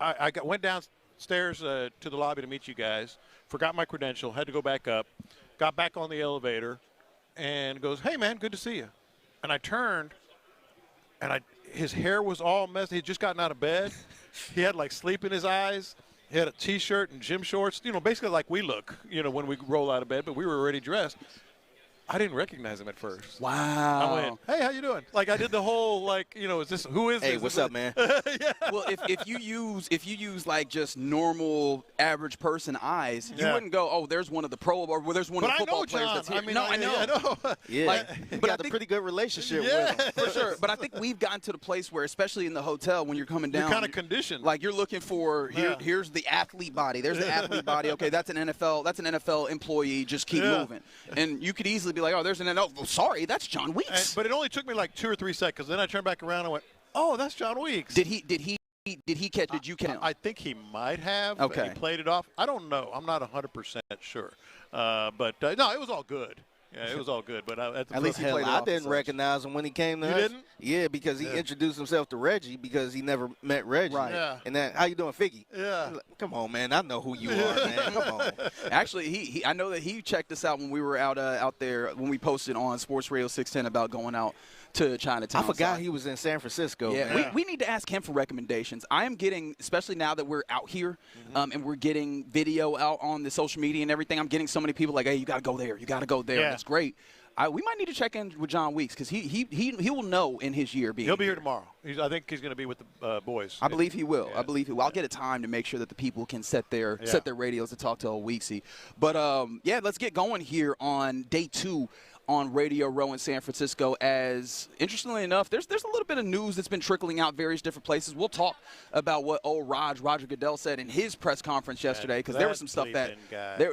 I went downstairs to the lobby to meet you guys. Forgot my credential. Had to go back up. Got back on the elevator, and goes, "Hey man, good to see you." And I turned, and his hair was all messy. He'd just gotten out of bed. He had sleep in his eyes. He had a T-shirt and gym shorts, basically like we look, when we roll out of bed, but we were already dressed. I didn't recognize him at first. Wow. I went, hey, how you doing? Like I did the whole who is this? Hey, what's up, man? Yeah. Well, if you use like just normal average person eyes, you wouldn't go, oh, there's one of the pro or there's one of the football players that's here. I know. Yeah. But got a pretty good relationship with him. For sure. But I think we've gotten to the place where, especially in the hotel, when you're coming down, you're kind of conditioned. Like you're looking for here's the athlete body. There's the athlete body. Okay, that's an NFL employee. Just keep moving. And you could easily be like, oh, there's an NFL. Oh, sorry, that's John Weeks. But it only took me like 2 or 3 seconds. Then I turned back around and went, oh, that's John Weeks. Did he catch? Did you catch him? I think he might have. Okay. He played it off. I don't know. I'm not 100% sure. But no, it was all good. Yeah, it was all good. But at least he played. I didn't recognize him when he came to us. You didn't? Yeah, because he introduced himself to Reggie because he never met Reggie. Right. Yeah. And then, how you doing, Figgy? Yeah. Come on, man. I know who you are, man. Come on. Actually, I know that he checked us out when we were out there when we posted on Sports Radio 610 about going out to Chinatown. I forgot he was in San Francisco. Yeah, we need to ask him for recommendations. I am getting, especially now that we're out here and we're getting video out on the social media and everything, I'm getting so many people like, hey, you got to go there. You got to go there. Yeah. And it's great. We might need to check in with John Weeks because he will know in his year being. He'll be here tomorrow. I think he's going to be with the boys. I believe he will. Yeah. I believe he will. I'll get a time to make sure that the people can set their radios to talk to old Weeksy. But let's get going here on day 2 on Radio Row in San Francisco. As interestingly enough, there's a little bit of news that's been trickling out various different places. We'll talk about what old Roger Goodell said in his press conference yesterday because there was some stuff that there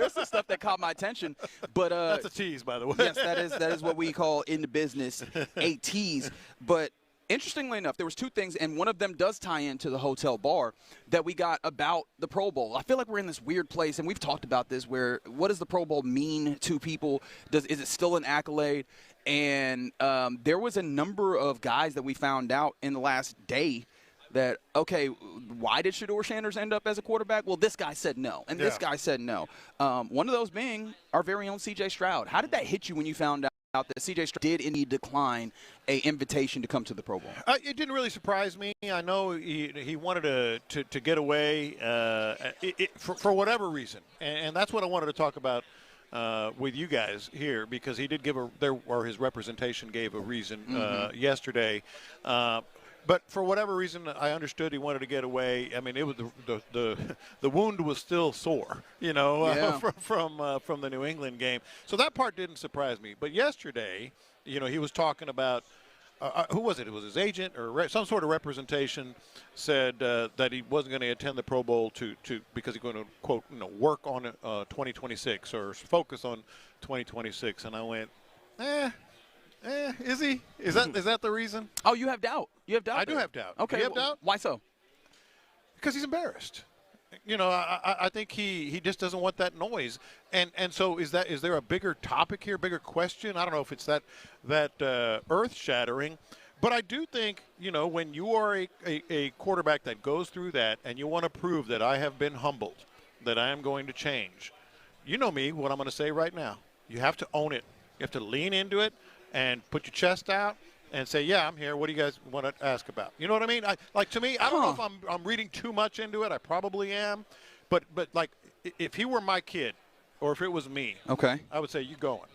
was some stuff that caught my attention. But that's a tease, by the way. Yes, that is what we call in the business a tease. But interestingly enough, there was 2 things, and one of them does tie into the hotel bar that we got about the Pro Bowl. I feel like we're in this weird place, and we've talked about this, where what does the Pro Bowl mean to people? Is it still an accolade? And there was a number of guys that we found out in the last day that, okay, why did Shedeur Sanders end up as a quarterback? Well, this guy said no, and this guy said no. One of those being our very own C.J. Stroud. How did that hit you when you found out that C.J. Stroud did indeed decline an invitation to come to the Pro Bowl? It didn't really surprise me. I know he wanted to get away for whatever reason, and that's what I wanted to talk about with you guys here, because he did give his representation gave a reason yesterday. But for whatever reason, I understood he wanted to get away. I mean, it was the wound was still sore, from the New England game. So that part didn't surprise me. But yesterday, he was talking about who was it? It was his agent or some sort of representation said that he wasn't going to attend the Pro Bowl because he's going to quote work on 2026 or focus on 2026. And I went, is he? Is that the reason? Oh, you have doubt. You have doubt. I do have doubt. Okay. You have doubt? Why so? Because he's embarrassed. I think he just doesn't want that noise. And so is there a bigger topic here, bigger question? I don't know if it's that earth-shattering. But I do think, when you are a quarterback that goes through that and you want to prove that I have been humbled, that I am going to change, you know me, what I'm going to say right now. You have to own it. You have to lean into it and put your chest out and say, yeah, I'm here. What do you guys want to ask about? You know what I mean? To me, I don't know if I'm reading too much into it. I probably am. But like, if he were my kid or if it was me, okay, I would say, you going.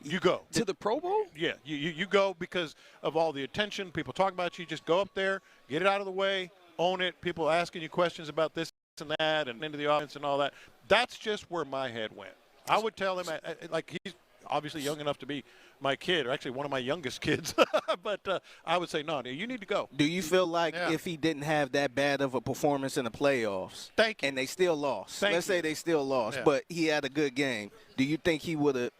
You go. To the Pro Bowl? Yeah, you go because of all the attention. People talk about you. Just go up there, get it out of the way, own it. People asking you questions about this and that and into the audience and all that. That's just where my head went. I would tell him, like, he's obviously young enough to be my kid, or actually one of my youngest kids. But I would say, no, you need to go. Do you feel like if he didn't have that bad of a performance in the playoffs, and they still lost, let's say they still lost, but he had a good game, do you think he would have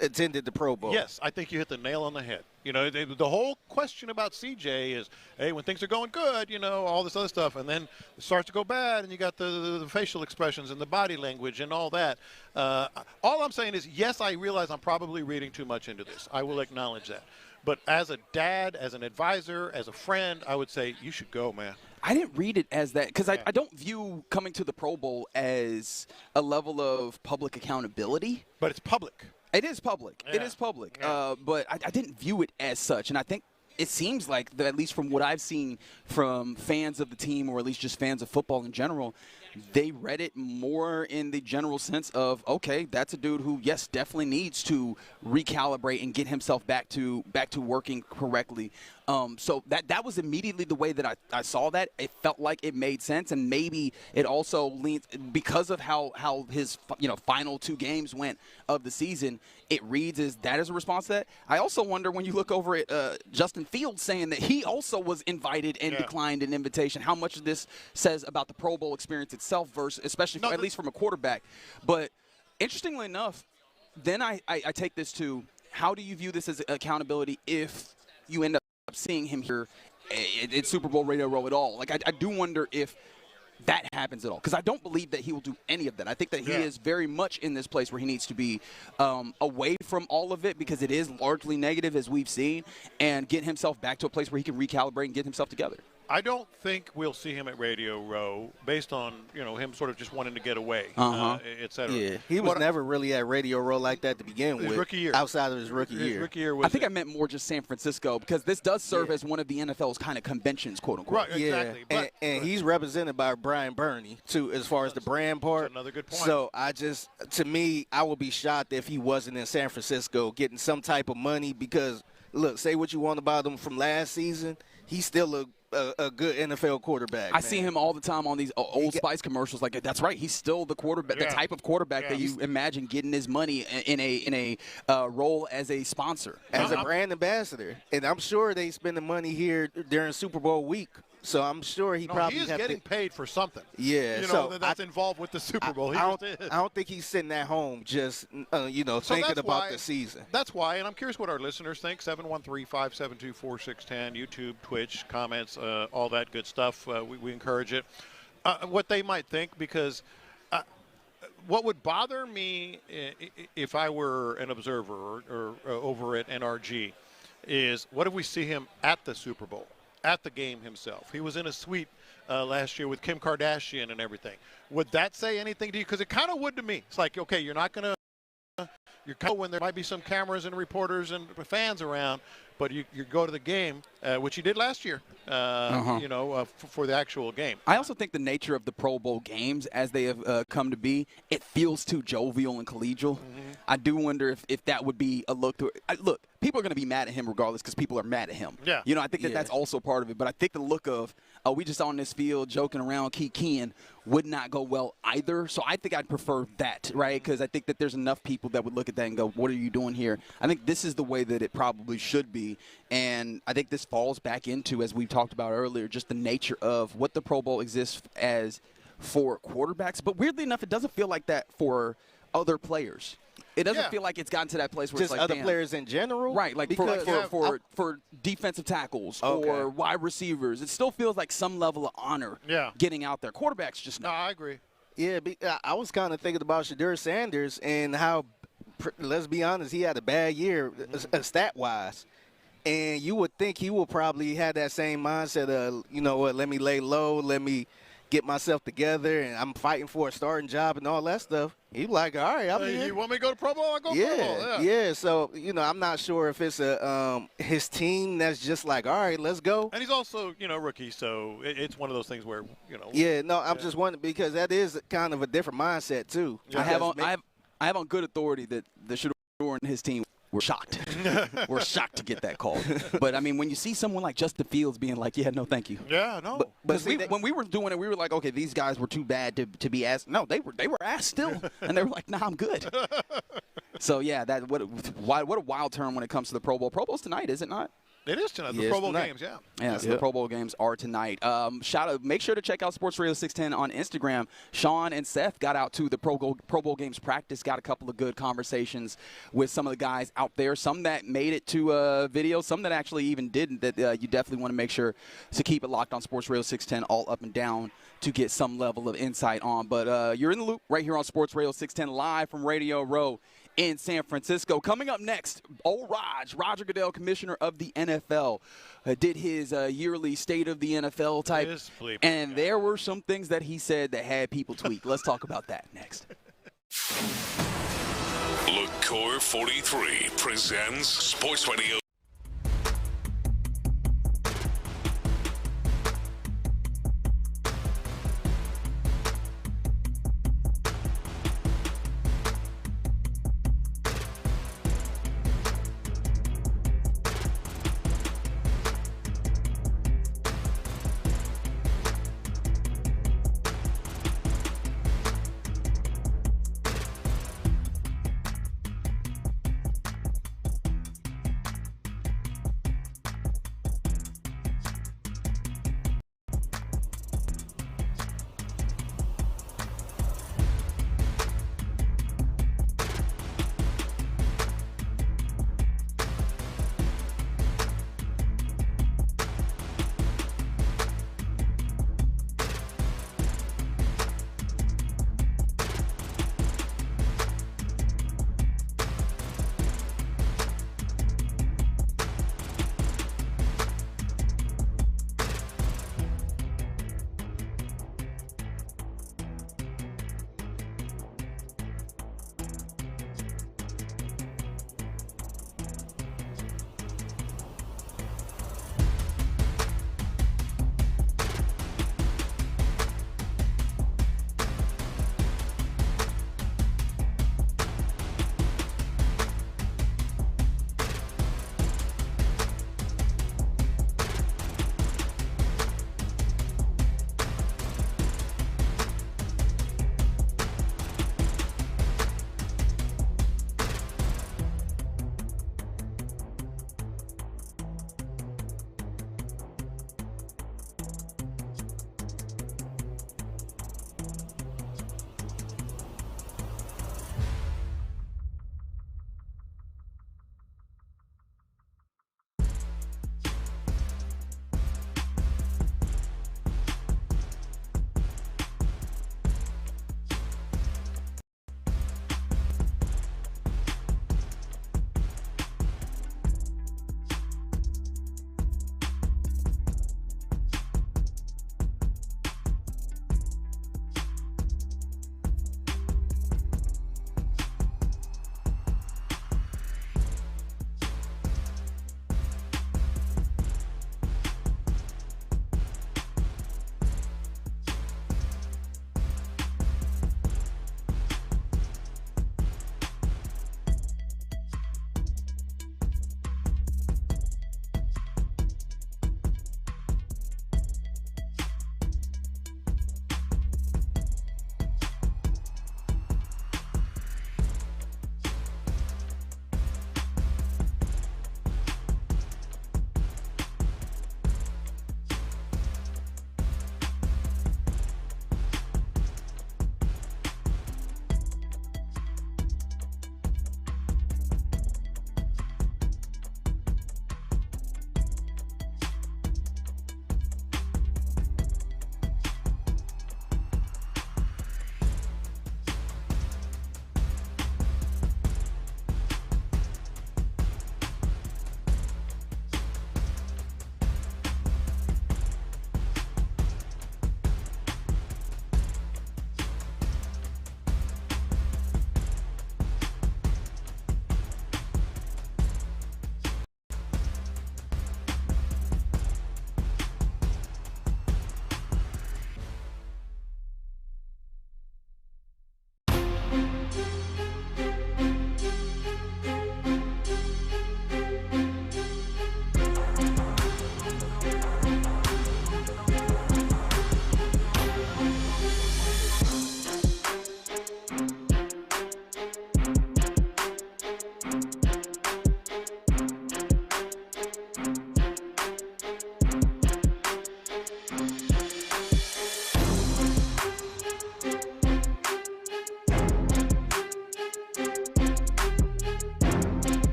attended the Pro Bowl? Yes, I think you hit the nail on the head. The whole question about CJ is, hey, when things are going good, all this other stuff, and then it starts to go bad, and you got the facial expressions and the body language and all that. All I'm saying is, yes, I realize I'm probably reading too much into this. I will acknowledge that. But as a dad, as an advisor, as a friend, I would say you should go, man. I didn't read it as that because I don't view coming to the Pro Bowl as a level of public accountability. But it's public. It is public. Yeah. It is public. Yeah. But I didn't view it as such. And I think it seems like, at least from what I've seen from fans of the team, or at least just fans of football in general, they read it more in the general sense of, okay, that's a dude who, yes, definitely needs to recalibrate and get himself back to working correctly. So that was immediately the way that I saw that. It felt like it made sense, and maybe it also leans because of how his final 2 games went of the season. It reads as that is a response to that. I also wonder when you look over at Justin Fields saying that he also was invited and declined an invitation, how much of this says about the Pro Bowl experience itself versus, especially at least from a quarterback. But interestingly enough, then I take this to, how do you view this as accountability if you end up seeing him here at Super Bowl Radio Row at all? Like, I do wonder if that happens at all, because I don't believe that he will do any of that. I think that he is very much in this place where he needs to be away from all of it, because it is largely negative, as we've seen, and get himself back to a place where he can recalibrate and get himself together. I don't think we'll see him at Radio Row based on, him sort of just wanting to get away, et cetera. Yeah, he was never really at Radio Row like that to begin with. Rookie year. Outside of his rookie year. I think I meant more just San Francisco, because this does serve as one of the NFL's kind of conventions, quote unquote. Right, exactly. Yeah, and he's represented by Brian Burney, too, as far as the brand part. That's another good point. So to me, I would be shocked if he wasn't in San Francisco getting some type of money, because, look, say what you want about him from last season, he's still a good NFL quarterback. I see him all the time on these Old Spice commercials. Like, that's right, he's still the quarterback, the type of quarterback that you imagine getting his money in a role as a sponsor, as a brand ambassador. And I'm sure they spend the money here during Super Bowl week. So I'm sure he is getting paid for something. Yeah, that's involved with the Super Bowl. I don't think he's sitting at home just thinking about the season. That's why, and I'm curious what our listeners think. 713-572-4610, YouTube, Twitch, comments, all that good stuff. We encourage it. What they might think, because what would bother me if I were an observer or over at NRG is, what if we see him at the Super Bowl? At the game himself. He was in a suite last year with Kim Kardashian and everything. Would that say anything to you? Because it kind of would to me. It's like, okay, you're not going to – you're kind of, when there might be some cameras and reporters and fans around, but you go to the game, which you did last year, for the actual game. I also think the nature of the Pro Bowl games, as they have come to be, it feels too jovial and collegial. I do wonder if that would be a look to it. Look, people are going to be mad at him regardless, because people are mad at him. Yeah. I think that's also part of it. But I think the look of, we just on this field joking around, kikiing, would not go well either. So I think I'd prefer that, right? Because I think that there's enough people that would look at that and go, what are you doing here? I think this is the way that it probably should be. And I think this falls back into, as we talked about earlier, just the nature of what the Pro Bowl exists as for quarterbacks. But weirdly enough, it doesn't feel like that for other players. It doesn't feel like it's gotten to that place where just it's like, other players in general, right? Like for defensive tackles or wide receivers, it still feels like some level of honor getting out there. Quarterbacks just not. No, I agree. Yeah, I was kind of thinking about Shedeur Sanders and how, let's be honest, he had a bad year stat-wise. And you would think he will probably have that same mindset of, let me lay low, let me get myself together, and I'm fighting for a starting job and all that stuff. He's like, all right, I'm here. You want me to go to Pro Bowl? I'll go Pro Bowl. Yeah. So, I'm not sure if it's his team that's just like, all right, let's go. And he's also, rookie, so it's one of those things where, Yeah, no, I'm just wondering, because that is kind of a different mindset, too. Yeah. I have on good authority that the Shedeur and his team were shocked. We're shocked to get that call. But, I mean, when you see someone like Justin Fields being like, yeah, no, thank you. Yeah, no. But when we were doing it, we were like, okay, these guys were too bad to be asked. No, they were asked still. And they were like, nah, I'm good. So, yeah, what a wild turn when it comes to the Pro Bowl. Pro Bowl's tonight, is it not? It is tonight. The Pro Bowl games, yeah. Yeah, so the Pro Bowl games are tonight. Make sure to check out Sports Radio 610 on Instagram. Sean and Seth got out to the Pro Bowl games practice, got a couple of good conversations with some of the guys out there, some that made it to video, some that actually even didn't, that you definitely want to make sure to keep it locked on Sports Radio 610 all up and down to get some level of insight on. But you're in the loop right here on Sports Radio 610 live from Radio Row in San Francisco. Coming up next, Roger Goodell, commissioner of the NFL, did his yearly State of the NFL type, and there were some things that he said that had people tweak. Let's talk about that next. LaCour 43 presents Sports Radio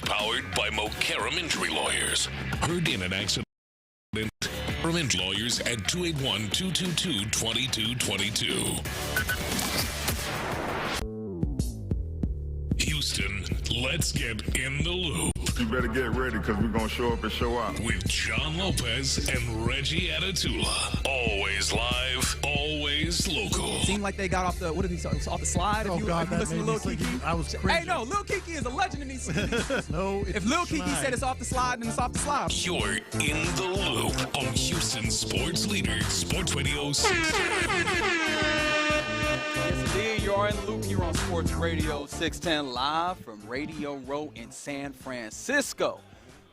Powered by Mokaram Injury Lawyers. Heard in an accident. Mokaram Lawyers at 281-222-2222. Houston, let's get in the loop. You better get ready because we're going to show up and show out. With John Lopez and Reggie Atatula. Always live, always local. Seemed like they got off the, off the slide. Oh, if you listen to Lil Kiki. I was cringing. Hey, no, Lil Kiki is a legend in these No, if Lil Kiki said it's off the slide, then it's off the slide. You're in the loop on Houston Sports Leader, Sports Radio 610. Yes, indeed. You are in the loop here on Sports Radio 610 live from Radio Row in San Francisco.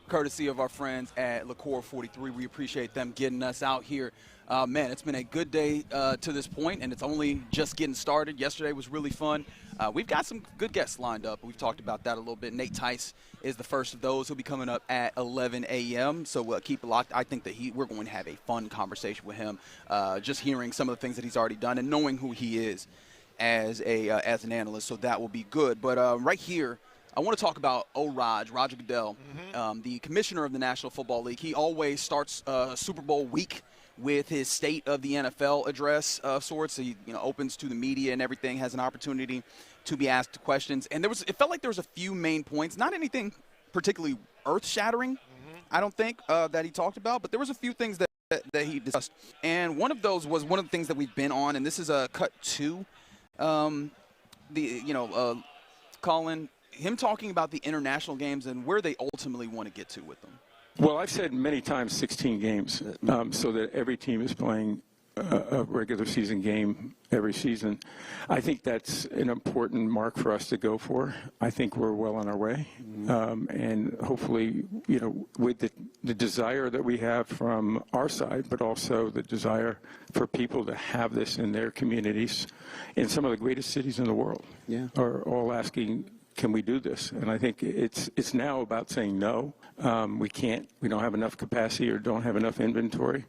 Courtesy of our friends at Liqueur 43. We appreciate them getting us out here. Man, it's been a good day to this point, and it's only just getting started. Yesterday was really fun. We've got some good guests lined up. We've talked about that a little bit. Nate Tice is the first of those. He'll be coming up at 11 a.m., so keep it locked. I think that we're going to have a fun conversation with him, just hearing some of the things that he's already done and knowing who he is as an analyst, so that will be good. But right here, I want to talk about Roger Goodell, the commissioner of the National Football League. He always starts Super Bowl week with his State of the NFL address of sorts. He opens to the media and everything, has an opportunity to be asked questions. And it felt like there was a few main points, not anything particularly earth-shattering, I don't think, that he talked about, but there was a few things that he discussed. And one of those was one of the things that we've been on, and this is a cut two. Colin, him talking about the international games and where they ultimately want to get to with them. Well, I've said many times 16 games, so that every team is playing a regular season game every season. I think that's an important mark for us to go for. I think we're well on our way. And hopefully, with the desire that we have from our side, but also the desire for people to have this in their communities, in some of the greatest cities in the world, are all asking, can we do this? And I think it's now about saying no. We can't. We don't have enough capacity or don't have enough inventory.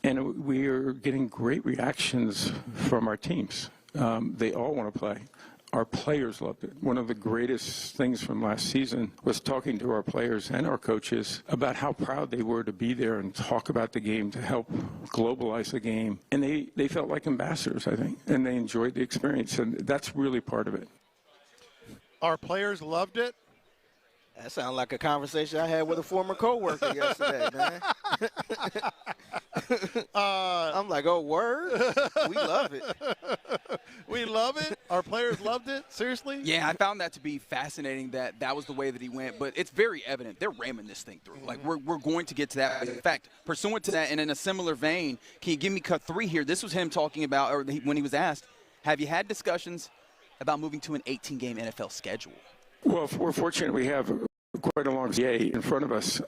And we are getting great reactions from our teams. They all want to play. Our players loved it. One of the greatest things from last season was talking to our players and our coaches about how proud they were to be there and talk about the game, to help globalize the game. And they felt like ambassadors, I think, and they enjoyed the experience. And that's really part of it. Our players loved it. That sounds like a conversation I had with a former coworker yesterday, man. I'm like, oh, word? We love it. We love it? Our players loved it? Seriously? Yeah, I found that to be fascinating that was the way that he went. But it's very evident. They're ramming this thing through. Like, we're going to get to that. In fact, pursuant to that, and in a similar vein, can you give me cut 3 here? This was him talking about, or when he was asked, have you had discussions about moving to an 18-game NFL schedule? Well, we're fortunate we have quite a long CBA in front of us,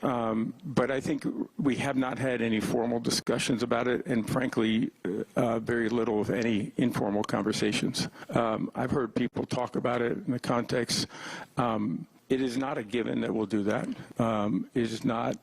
but I think we have not had any formal discussions about it, and frankly, very little, if any, informal conversations. I've heard people talk about it in the context. It is not a given that we'll do that. It is not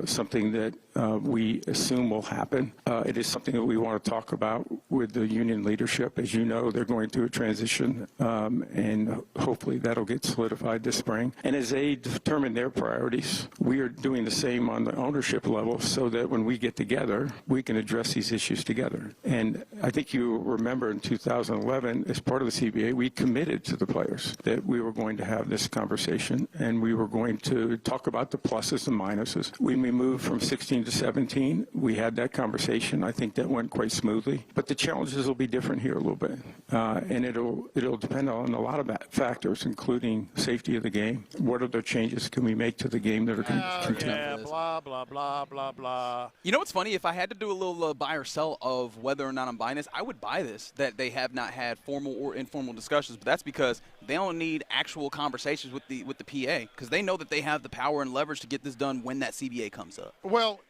something that we assume will happen. It is something that we want to talk about with the union leadership. As you know, they're going through a transition, and hopefully that'll get solidified this spring. And as they determine their priorities, we are doing the same on the ownership level so that when we get together, we can address these issues together. And I think you remember in 2011, as part of the CBA, we committed to the players that we were going to have this conversation and we were going to talk about the pluses and minuses. When we moved from 16 to 17, we had that conversation. I think that went quite smoothly. But the challenges will be different here a little bit. And it'll depend on a lot of factors, including safety of the game. What other changes can we make to the game that are going to continue? Yeah, blah, blah, blah, blah, blah. You know what's funny? If I had to do a little buy or sell of whether or not I'm buying this, I would buy this, that they have not had formal or informal discussions. But that's because they don't need actual conversations with the PA, because they know that they have the power and leverage to get this done when that CBA comes up. Well,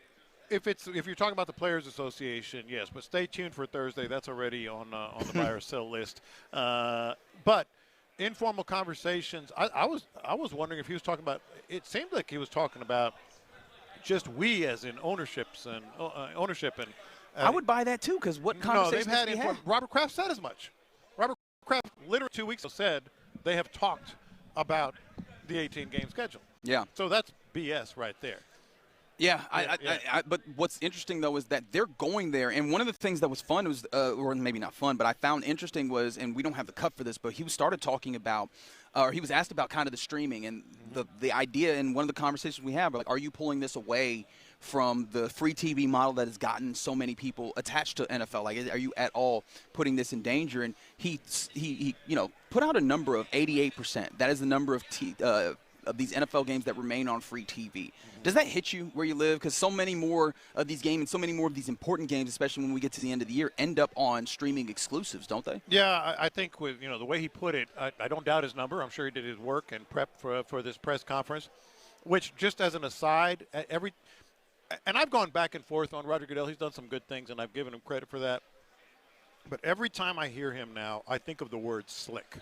if you're talking about the Players Association, yes, but stay tuned for Thursday. That's already on the buy or sell list. But informal conversations, I was wondering if he was talking about. It seemed like he was talking about just we as in ownership and. I would buy that too, because what conversations no, they've had. Robert Kraft said as much. Robert Kraft literally 2 weeks ago said they have talked about the 18-game schedule. Yeah. So that's BS right there. Yeah, but what's interesting, though, is that they're going there. And one of the things that was fun was, or maybe not fun, but I found interesting was, and we don't have the cut for this, but he started talking about, or he was asked about kind of the streaming and the idea in one of the conversations we have, like, are you pulling this away from the free TV model that has gotten so many people attached to NFL? Like, are you at all putting this in danger? And he put out a number of 88%. That is the number of these NFL games that remain on free TV. Does that hit you where you live? Because so many more of these games and so many more of these important games, especially when we get to the end of the year, end up on streaming exclusives, don't they? Yeah, I think with the way he put it, I don't doubt his number. I'm sure he did his work and prep for this press conference, which, just as an aside, and I've gone back and forth on Roger Goodell. He's done some good things, and I've given him credit for that. But every time I hear him now, I think of the word slick.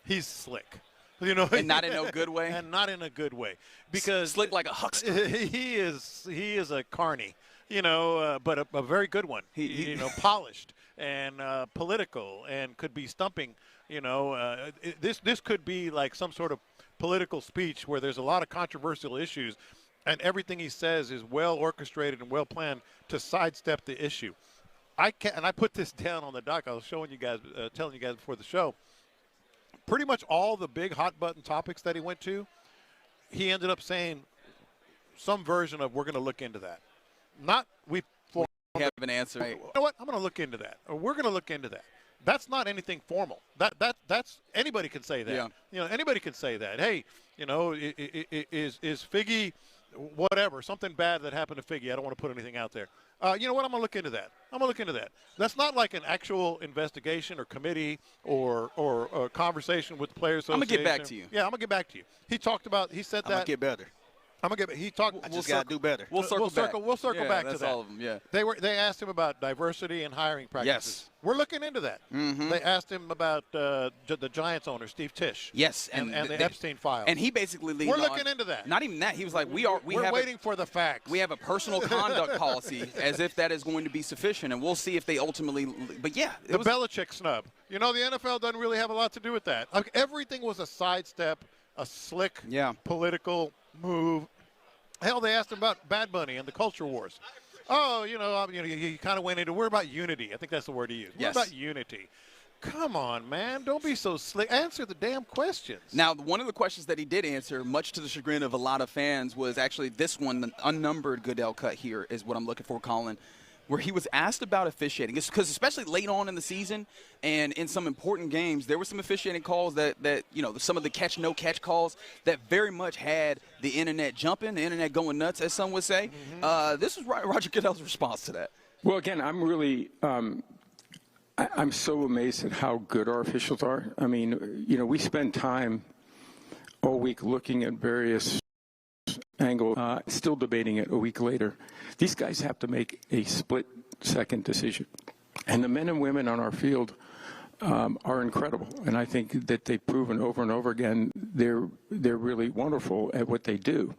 He's slick. And not in a good way. And not in a good way, because slick like a huckster. He is a carny, but a very good one. He polished and political, and could be stumping. This could be like some sort of political speech where there's a lot of controversial issues, and everything he says is well orchestrated and well planned to sidestep the issue. I put this down on the doc. I was showing you guys, telling you guys before the show. Pretty much all the big hot button topics that he went to, he ended up saying some version of, we're going to look into that. Not we have an answer. You know what? I'm going to look into that, or we're going to look into that. That's not anything formal. That's anybody can say that. Yeah. Anybody can say that. Hey, is Figgy whatever, something bad that happened to Figgy? I don't want to put anything out there. You know what? I'm going to look into that. That's not like an actual investigation or committee or a conversation with the Players Association. I'm going to get back to you. Yeah, I'm going to get back to you. He said that. I'm going to get better. He talked. I just got to do better. We'll circle back. We'll circle back to that. All of them, yeah. They asked him about diversity and hiring practices. Yes. We're looking into that. Mm-hmm. They asked him about the Giants owner, Steve Tisch. Yes, and the Epstein files. And he basically leaned We're looking into that. Not even that. He was like, we're waiting for the facts. We have a personal conduct policy, as if that is going to be sufficient, and we'll see if they ultimately. But yeah, the Belichick snub. The NFL doesn't really have a lot to do with that. Like, everything was a sidestep, a slick, political move. Hell, they asked him about Bad Bunny and the culture wars. Oh, he kind of went into, we're about unity. I think that's the word he used. Yes. We're about unity. Come on, man. Don't be so slick. Answer the damn questions. Now, one of the questions that he did answer, much to the chagrin of a lot of fans, was actually this one, the unnumbered Goodell cut here is what I'm looking for, Colin, where he was asked about officiating. It's because especially late on in the season and in some important games, there were some officiating calls that some of the catch-no-catch calls that very much had the internet jumping, the internet going nuts, as some would say. Mm-hmm. This was Roger Goodell's response to that. Well, again, I'm really I'm so amazed at how good our officials are. I mean, we spend time all week looking at various angles, still debating it a week later. These guys have to make a split-second decision. And the men and women on our field are incredible. And I think that they've proven over and over again they're really wonderful at what they do.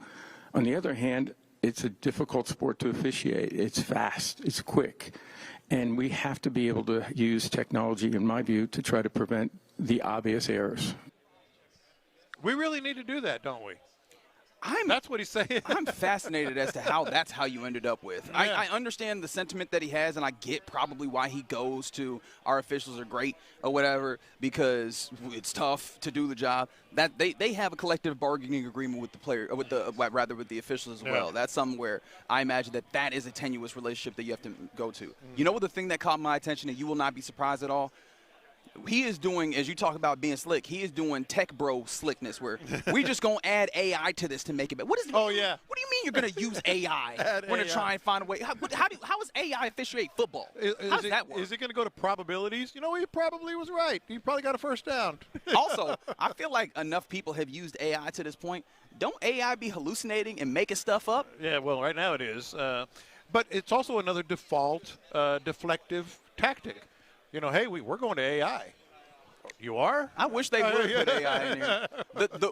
On the other hand, it's a difficult sport to officiate. It's fast. It's quick. And we have to be able to use technology, in my view, to try to prevent the obvious errors. We really need to do that, don't we? That's what he's saying. I'm fascinated as to that's how you ended up with. Yeah. I understand the sentiment that he has, and I get probably why he goes to our officials are great or whatever, because it's tough to do the job. That they have a collective bargaining agreement with the player, with the officials as well. That's something where I imagine that is a tenuous relationship that you have to go to. You know what the thing that caught my attention, and you will not be surprised at all? He is doing, as you talk about being slick, he is doing tech bro slickness where we just going to add AI to this to make it better. What do you mean you're going to use AI? We're going to try and find a way. How is AI officiate football? How does that work? Is it going to go to probabilities? You know, he probably was right. He probably got a first down. Also, I feel like enough people have used AI to this point. Don't AI be hallucinating and making stuff up? Yeah, well, right now it is. But it's also another default deflective tactic. You know, hey, we're going to AI. You are? I wish they would put AI in here.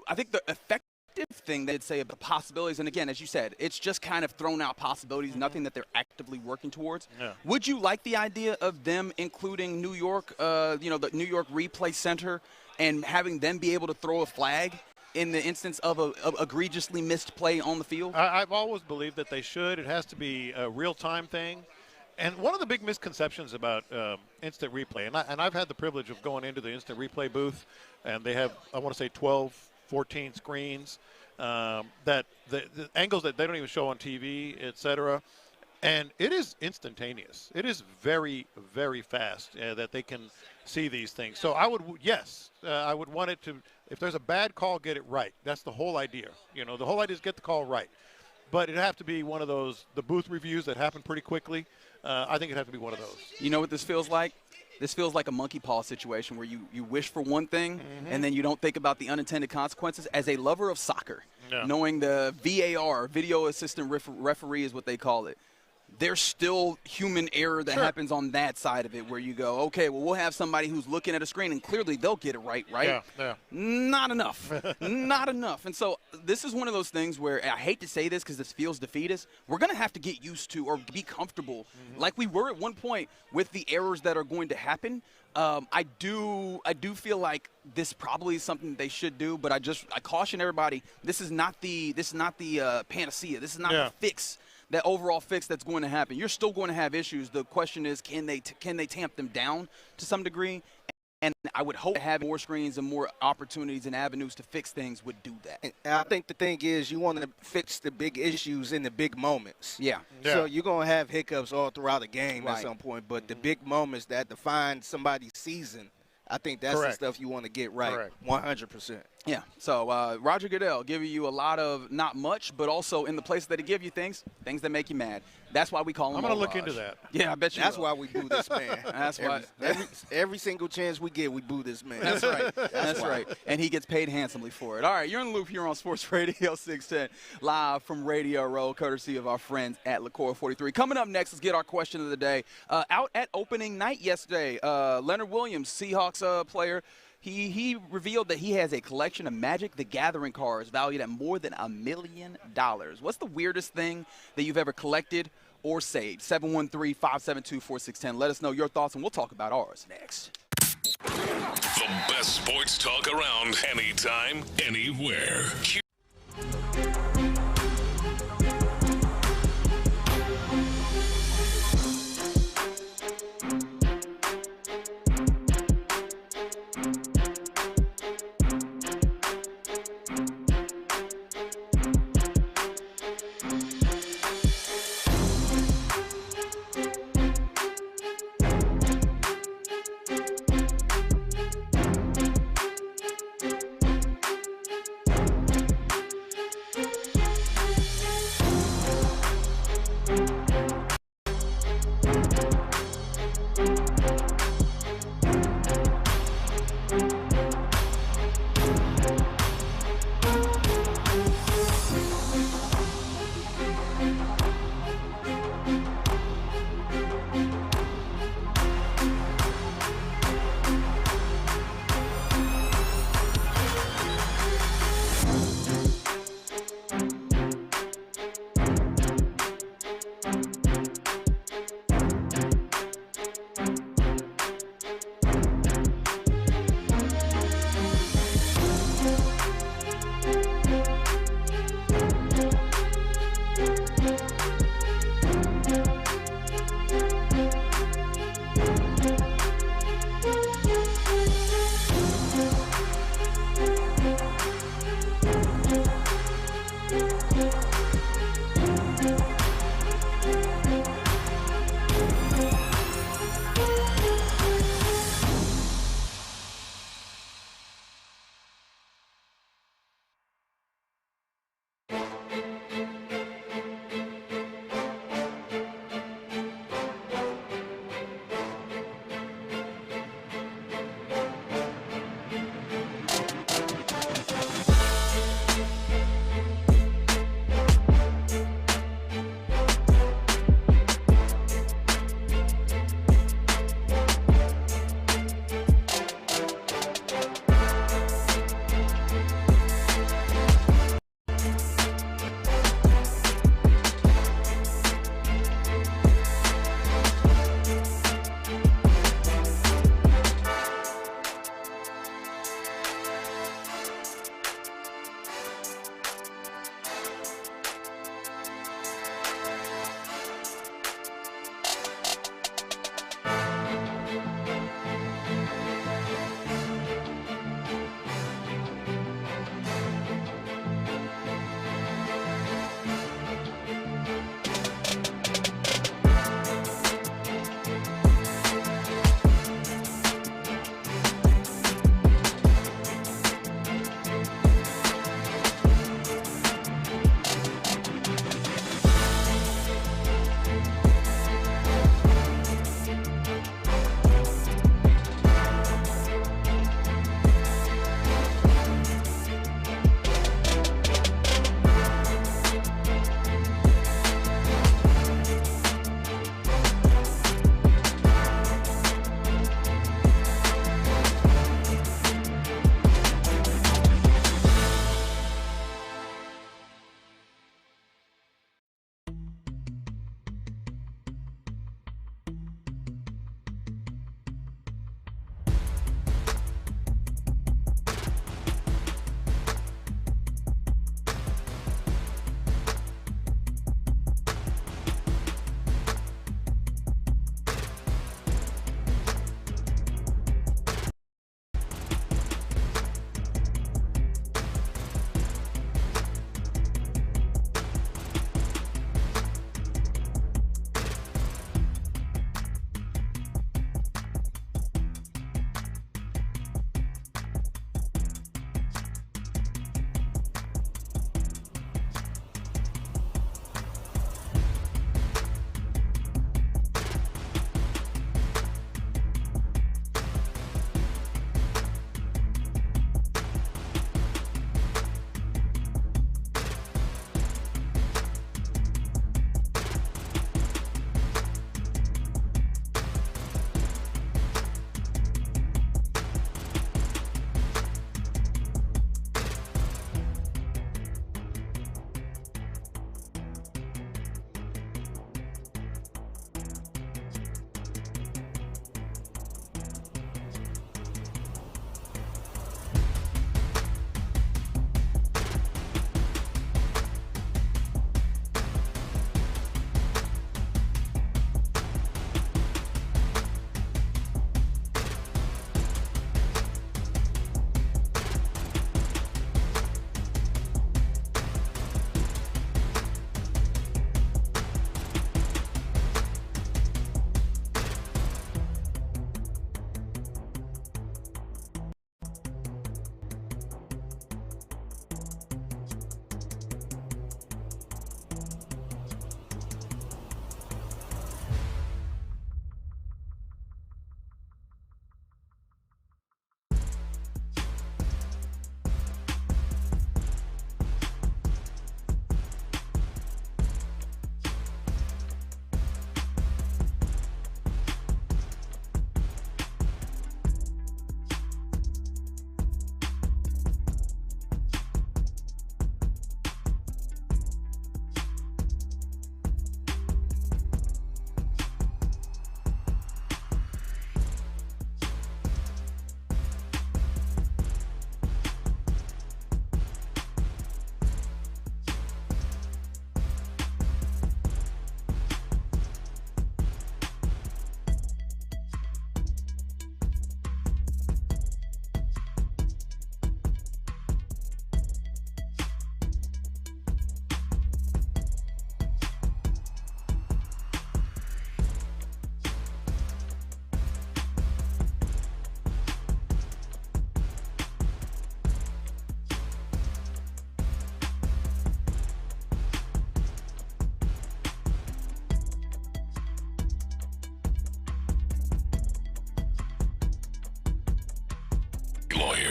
I think the effective thing they'd say about the possibilities, and again, as you said, it's just kind of thrown out possibilities, nothing that they're actively working towards. Yeah. Would you like the idea of them including New York, the New York Replay Center, and having them be able to throw a flag in the instance of a egregiously missed play on the field? I've always believed that they should. It has to be a real-time thing. And one of the big misconceptions about instant replay, and I've had the privilege of going into the instant replay booth, and they have, I want to say, 12, 14 screens, that the angles that they don't even show on TV, et cetera. And it is instantaneous. It is very, very fast that they can see these things. So I would want it to, if there's a bad call, get it right. That's the whole idea. You know, the whole idea is get the call right. But it'd have to be one of those, the booth reviews that happen pretty quickly. I think it'd have to be one of those. You know what this feels like? This feels like a monkey paw situation where you wish for one thing and then you don't think about the unintended consequences. As a lover of soccer, knowing the VAR, video assistant referee is what they call it, there's still human error that happens on that side of it where you go, okay, well, we'll have somebody who's looking at a screen and clearly they'll get it right? Yeah. Not enough. Not enough. And so this is one of those things where I hate to say this because this feels defeatist. We're going to have to get used to or be comfortable like we were at one point with the errors that are going to happen. I do feel like this probably is something they should do, but I caution everybody, this is not the panacea. This is not the fix. That overall fix that's going to happen. You're still going to have issues. The question is, can they tamp them down to some degree? And I would hope having more screens and more opportunities and avenues to fix things would do that. And I think the thing is you want to fix the big issues in the big moments. Yeah. So you're going to have hiccups all throughout the game at some point, but the big moments that define somebody's season, I think that's the stuff you want to get right 100%. Yeah. So Roger Goodell giving you a lot of not much, but also in the places that he give you things that make you mad. That's why we call him. I'm going to look into that. Yeah, I bet you. That's why we boo this man. That's why. Every single chance we get, we boo this man. That's right. That's right. And he gets paid handsomely for it. All right, you're in the loop here on Sports Radio 610, live from Radio Row, courtesy of our friends at Liqueur 43. Coming up next, let's get our question of the day. Out at opening night yesterday, Leonard Williams, Seahawks player, he revealed that he has a collection of Magic the Gathering cards valued at more than $1 million. What's the weirdest thing that you've ever collected or saved? 713-572-4610. Let us know your thoughts, and we'll talk about ours next. The best sports talk around, anytime, anywhere.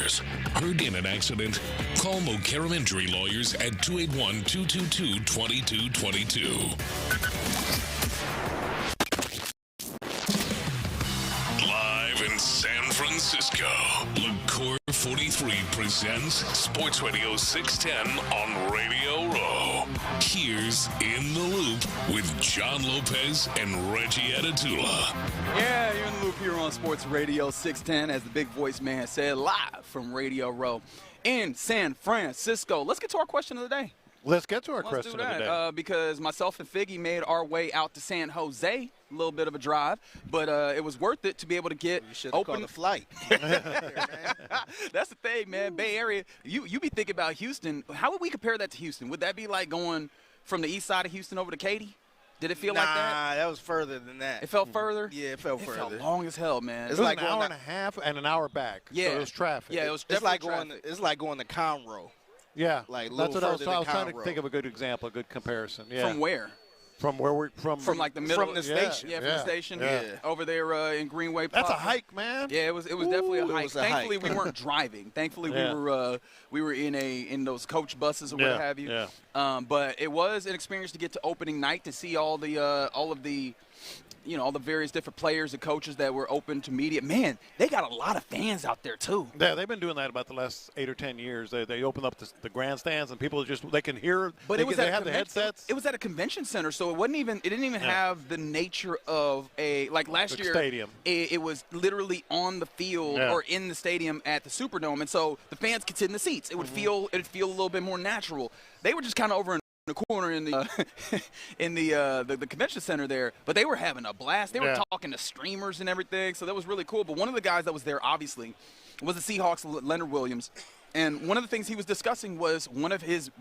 cars. Hurt in an accident? Call Mokaram Injury Lawyers at 281-222-2222. Live in San Francisco, LaCour 43 presents Sports Radio 610 on Radio Row. Here's In the Loop with John Lopez and Reggie Atatula. Yeah, you're in the loop here on Sports Radio 610, as the big voice man said, live from Radio Row in San Francisco. Let's get to our question of the day. Let's get to our question of the day. Because myself and Figgy made our way out to San Jose, a little bit of a drive, but it was worth it to be able to get open the flight. That's the thing, man. Bay Area, you be thinking about Houston. How would we compare that to Houston? Would that be like going from the east side of Houston over to Katy? Did it feel like that? Nah, that was further than that. It felt further? Yeah, it felt further. It felt long as hell, man. It's like an hour and a half and an hour back. Yeah. So it was traffic. Yeah, it was It's like traffic. it's like going to Conroe. Yeah, like that's what I was trying to Conroe. think of a good example, a good comparison. Yeah. From where? From where we're from like the middle from the station. Yeah, from the station. Yeah. Over there in Greenway. That's a Plaza. hike, man. Yeah, it was definitely a hike. was a Thankfully, hike. we weren't driving. Thankfully, Yeah. we were in those coach buses or what Yeah, have you. yeah. But it was an experience to get to opening night to see all of the all the various different players and coaches that were open to media. Man, they got a lot of fans out there too. Yeah, they've been doing that about the last 8 or 10 years. They open up the grandstands and people they can hear. But they it was they at have the headsets. It was at a convention center, so it didn't even have the nature of last The year. stadium. It was literally on the field or in the stadium at the Superdome, and so the fans could sit in the seats. It would feel a little bit more natural. They were just kind of over in the corner in the the convention center there, but they were having a blast. They were talking to streamers and everything, so that was really cool. But one of the guys that was there, obviously, was the Seahawks, Leonard Williams, and one of the things he was discussing was one of his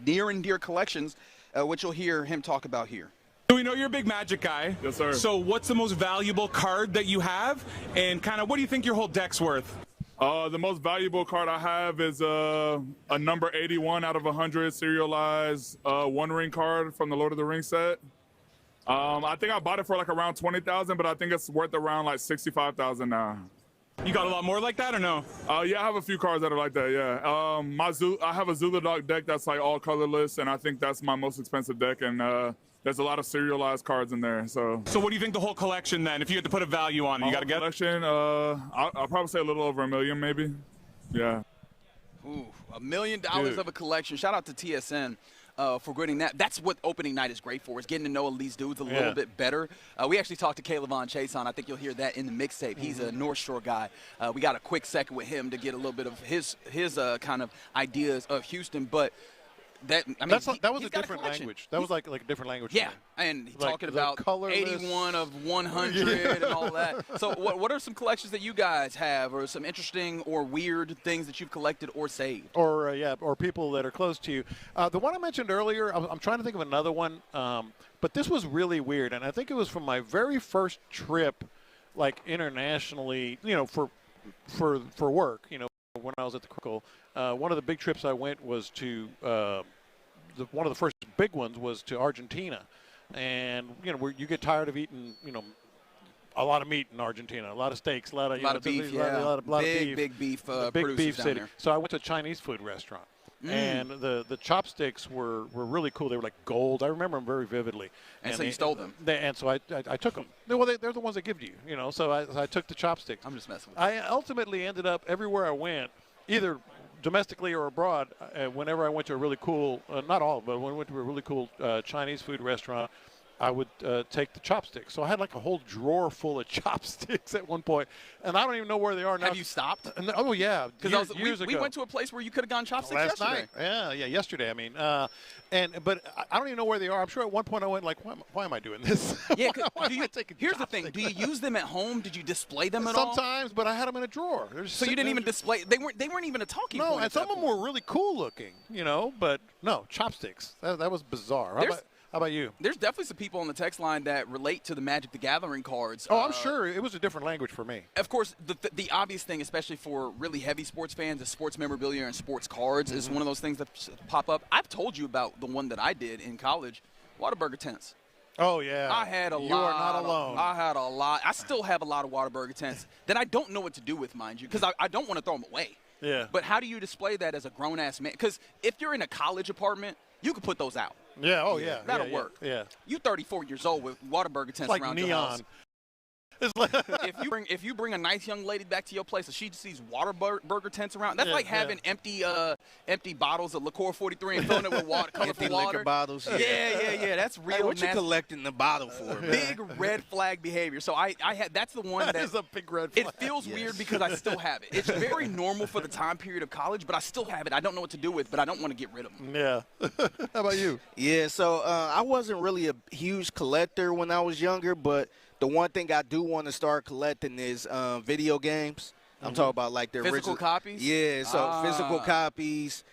near and dear collections, which you'll hear him talk about here. We know you're a big Magic guy. Yes, sir. So what's the most valuable card that you have, and kind of what do you think your whole deck's worth? The most valuable card I have is a number 81 out of 100 serialized One Ring card from the Lord of the Rings set. I think I bought it for like around $20,000, but I think it's worth around like $65,000 now. You got a lot more like that or no? Yeah, I have a few cards that are like that. Yeah, I have a Zulu Dog deck that's like all colorless, and I think that's my most expensive deck. And there's a lot of serialized cards in there. So what do you think the whole collection then? If you had to put a value on it, you got to get collection. I'll probably say a little over $1 million, maybe. Yeah. Ooh, $1 million of a collection. Shout out to TSN. For getting that. That's what opening night is great for, is getting to know these dudes a little bit better. We actually talked to Caleb Chase on. I think you'll hear that in the mixtape. He's a North Shore guy. We got a quick second with him to get a little bit of his kind of ideas of Houston. But that was a different language. That was like a different language. Yeah, and he's talking about colorless. 81 of 100 and all that. So what are some collections that you guys have, or some interesting or weird things that you've collected or saved? Or people that are close to you. The one I mentioned earlier, I'm trying to think of another one, but this was really weird, and I think it was from my very first trip, like internationally, for work, when I was at the Crickle. One of the big trips I went was to one of the first big ones was to Argentina, and where you get tired of eating a lot of meat in Argentina, a lot of steaks, a lot of beef, big beef, big beef city. There. So I went to a Chinese food restaurant, and the chopsticks were really cool. They were like gold. I remember them very vividly. And so you stole them. And so I took them. Well, they're the ones that give to you, So I took the chopsticks. I'm just messing with you. I ultimately ended up everywhere I went, either domestically or abroad, whenever I went to a really cool, not all, but when I went to a really cool Chinese food restaurant, I would take the chopsticks. So I had like a whole drawer full of chopsticks at one point, and I don't even know where they are now. Have you stopped? Oh, yeah. Because years ago. We went to a place where you could have gone chopsticks last yesterday. night. Yeah, yesterday. I mean, but I don't even know where they are. I'm sure at one point I went like, why am I doing this? Yeah. Here's the thing. Do you use them at home? Did you display them at all? Sometimes, but I had them in a drawer. So you didn't even display. They weren't even a talking point. No, and some of them were really cool looking, but no, chopsticks. That was bizarre. How about you? There's definitely some people on the text line that relate to the Magic the Gathering cards. Oh, I'm sure it was a different language for me. Of course, the obvious thing, especially for really heavy sports fans, is sports memorabilia and sports cards is one of those things that pop up. I've told you about the one that I did in college, Whataburger tents. Oh, yeah. I had a lot. You are not alone. I had a lot. I still have a lot of Whataburger tents that I don't know what to do with, mind you, because I don't want to throw them away. Yeah. But how do you display that as a grown-ass man? Because if you're in a college apartment, you can put those out. Yeah, oh, yeah. That'll yeah, work. Yeah. You 34 years old with Whataburger tents It's like around your neon. house. It's like if you bring a nice young lady back to your place and she sees Whataburger tents around, that's Yeah, like having empty bottles of Liqueur 43 and filling it with water, colorful Empty water. liquor bottles. Yeah. That's real. Hey, what you nasty. collecting the bottle for, man? Big red flag behavior. So I had that's the one that is a big red it flag. feels weird because I still have it. It's very normal for the time period of college, but I still have it. I don't know what to do with, but I don't want to get rid of them. Yeah. How about you? Yeah, so I wasn't really a huge collector when I was younger, but the one thing I do want to start collecting is video games. I'm talking about like the Physical original copies? Yeah, so physical copies,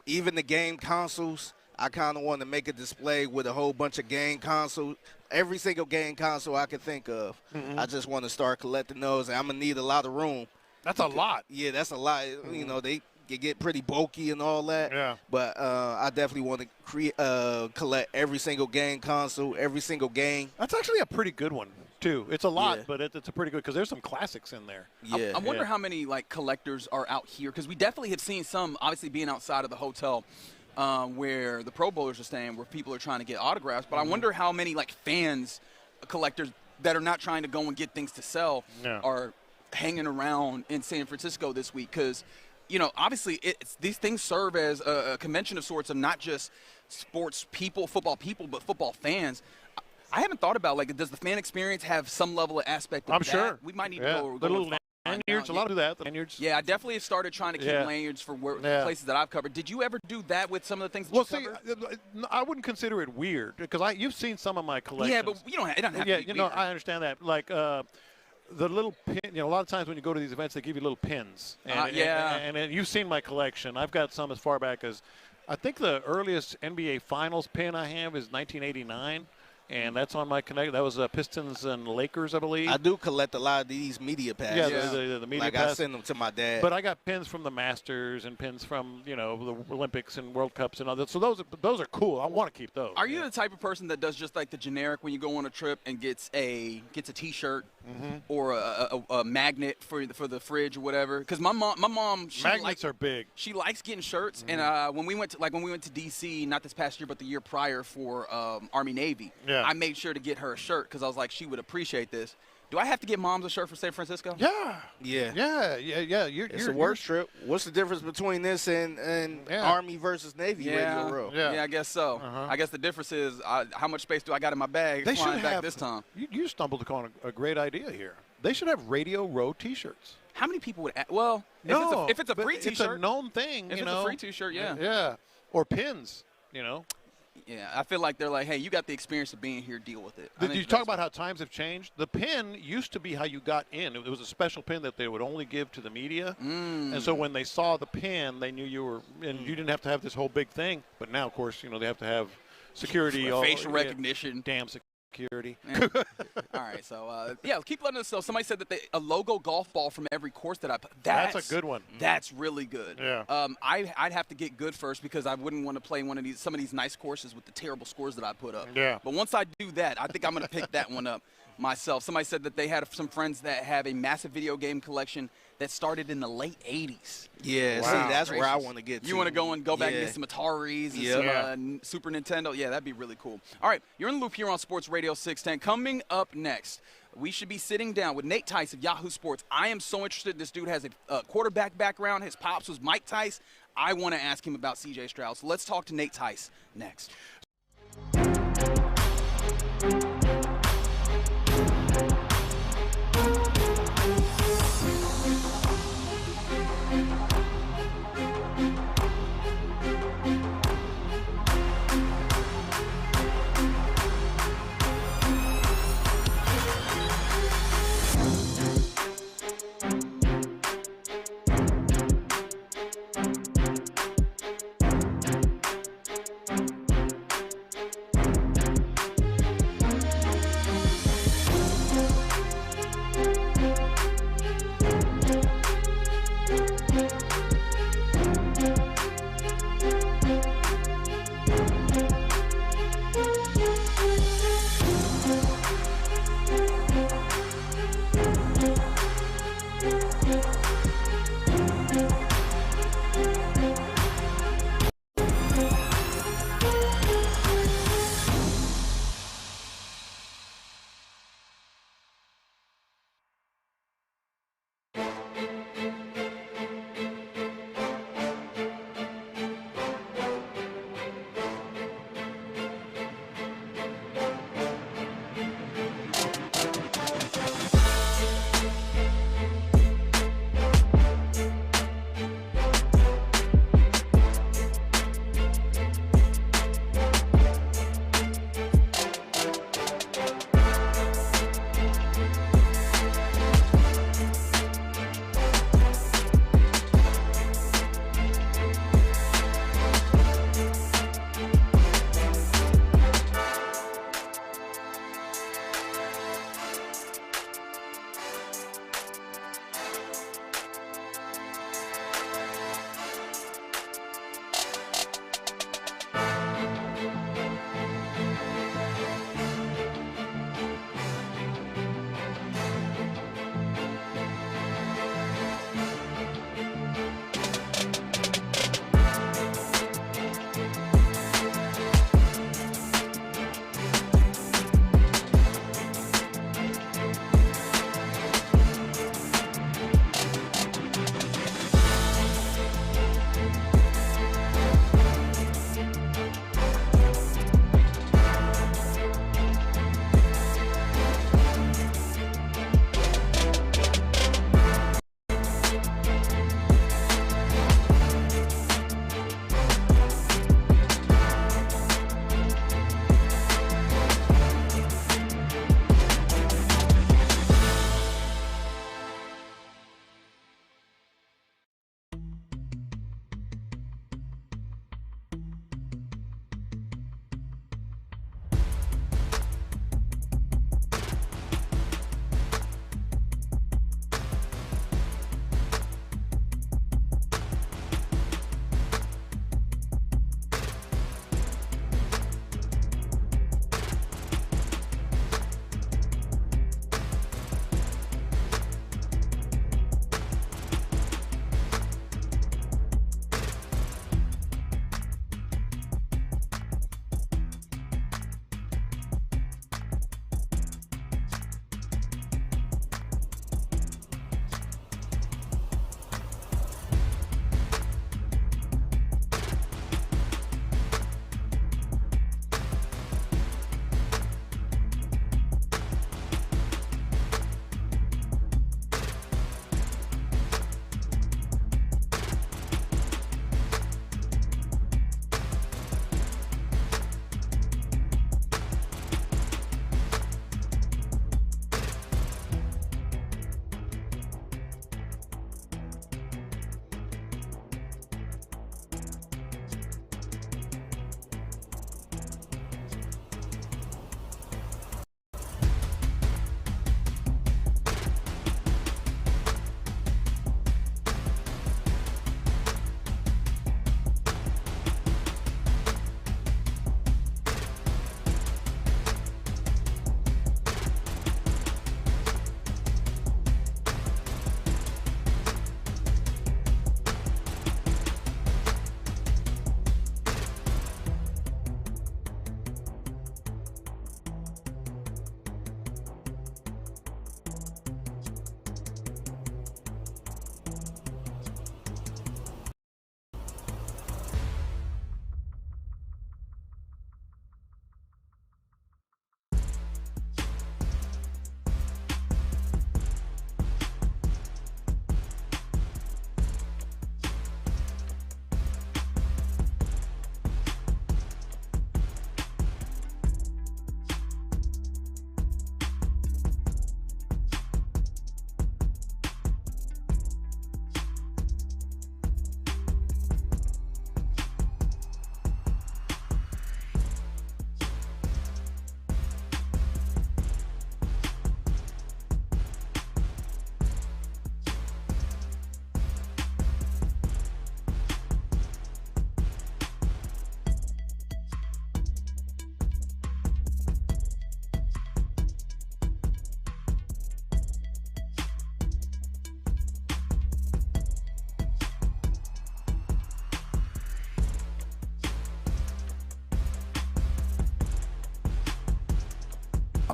even the game consoles. I kind of want to make a display with a whole bunch of game consoles. Every single game console I can think of. I just want to start collecting those, and I'm going to need a lot of room. That's a lot. Yeah, that's a lot. You know, they get pretty bulky and all that. Yeah. But I definitely want to collect every single game console, every single game. That's actually a pretty good one, too. It's a lot, Yeah. but it's a pretty good because there's some classics in there. Yeah. I wonder how many like collectors are out here because we definitely have seen some, obviously being outside of the hotel where the Pro Bowlers are staying, where people are trying to get autographs. But I wonder how many like fans, collectors that are not trying to go and get things to sell are hanging around in San Francisco this week because, you know, obviously these things serve as a convention of sorts of not just sports people, football people, but football fans. I haven't thought about, like, does the fan experience have some level of aspect of I'm that? sure. We might need Yeah. to go. The little and find lanyards, out. a lot do that. The lanyards. Yeah, I definitely have started trying to keep lanyards for places that I've covered. Did you ever do that with some of the things that Well, you see, covered? I wouldn't consider it weird because you've seen some of my collections. Yeah, but you don't. It doesn't have Yeah, to be you know, weird. I understand that. Like the little pin. You know, a lot of times when you go to these events, they give you little pins. And, yeah. And you've seen my collection. I've got some as far back as, I think the earliest NBA Finals pin I have is 1989. And that's on my connect. That was Pistons and Lakers, I believe. I do collect a lot of these media passes. Yeah, the media like pass. I send them to my dad. But I got pins from the Masters and pins from, you know, the Olympics and World Cups and all that. So those are cool. I want to keep those. Are you the type of person that does just like the generic when you go on a trip and gets a T-shirt or a magnet for the fridge or whatever? Because my mom, she Magnets are big. She likes getting shirts, and when we went to D.C. not this past year but the year prior for Army Navy, I made sure to get her a shirt because I was like she would appreciate this. Do I have to get moms a shirt for San Francisco? Yeah. It's a work trip. What's the difference between this and Army versus Navy Radio Row? Yeah, I guess so. I guess the difference is how much space do I got in my bag They flying should back have, this time. You stumbled upon a great idea here. They should have Radio Row T-shirts. How many people would? Well, No, if it's a but free it's a T-shirt, known thing. If you it's know? a free T-shirt, yeah. Yeah, or pins. You know. Yeah, I feel like they're like, hey, you got the experience of being here, deal with it. Did you talk about how times have changed? The pin used to be how you got in. It was a special pin that they would only give to the media. And so when they saw the pin, they knew you were, and you didn't have to have this whole big thing. But now, of course, you know, they have to have security. Facial recognition. Damn security. All right, so, keep letting us know. Somebody said that a logo golf ball from every course that I put. That's a good one. That's really good. Yeah. I'd have to get good first because I wouldn't want to play some of these nice courses with the terrible scores that I put up. Yeah. But once I do that, I think I'm going to pick that one up myself. Somebody said that they had some friends that have a massive video game collection that started in the late 80s. Yeah, Wow. see, that's where I want to get to. You want to go back and get some Ataris and some Super Nintendo? Yeah, that'd be really cool. All right, you're in the loop here on Sports Radio 610. Coming up next, we should be sitting down with Nate Tice of Yahoo Sports. I am so interested. This dude has a quarterback background. His pops was Mike Tice. I want to ask him about C.J. Stroud. So let's talk to Nate Tice next.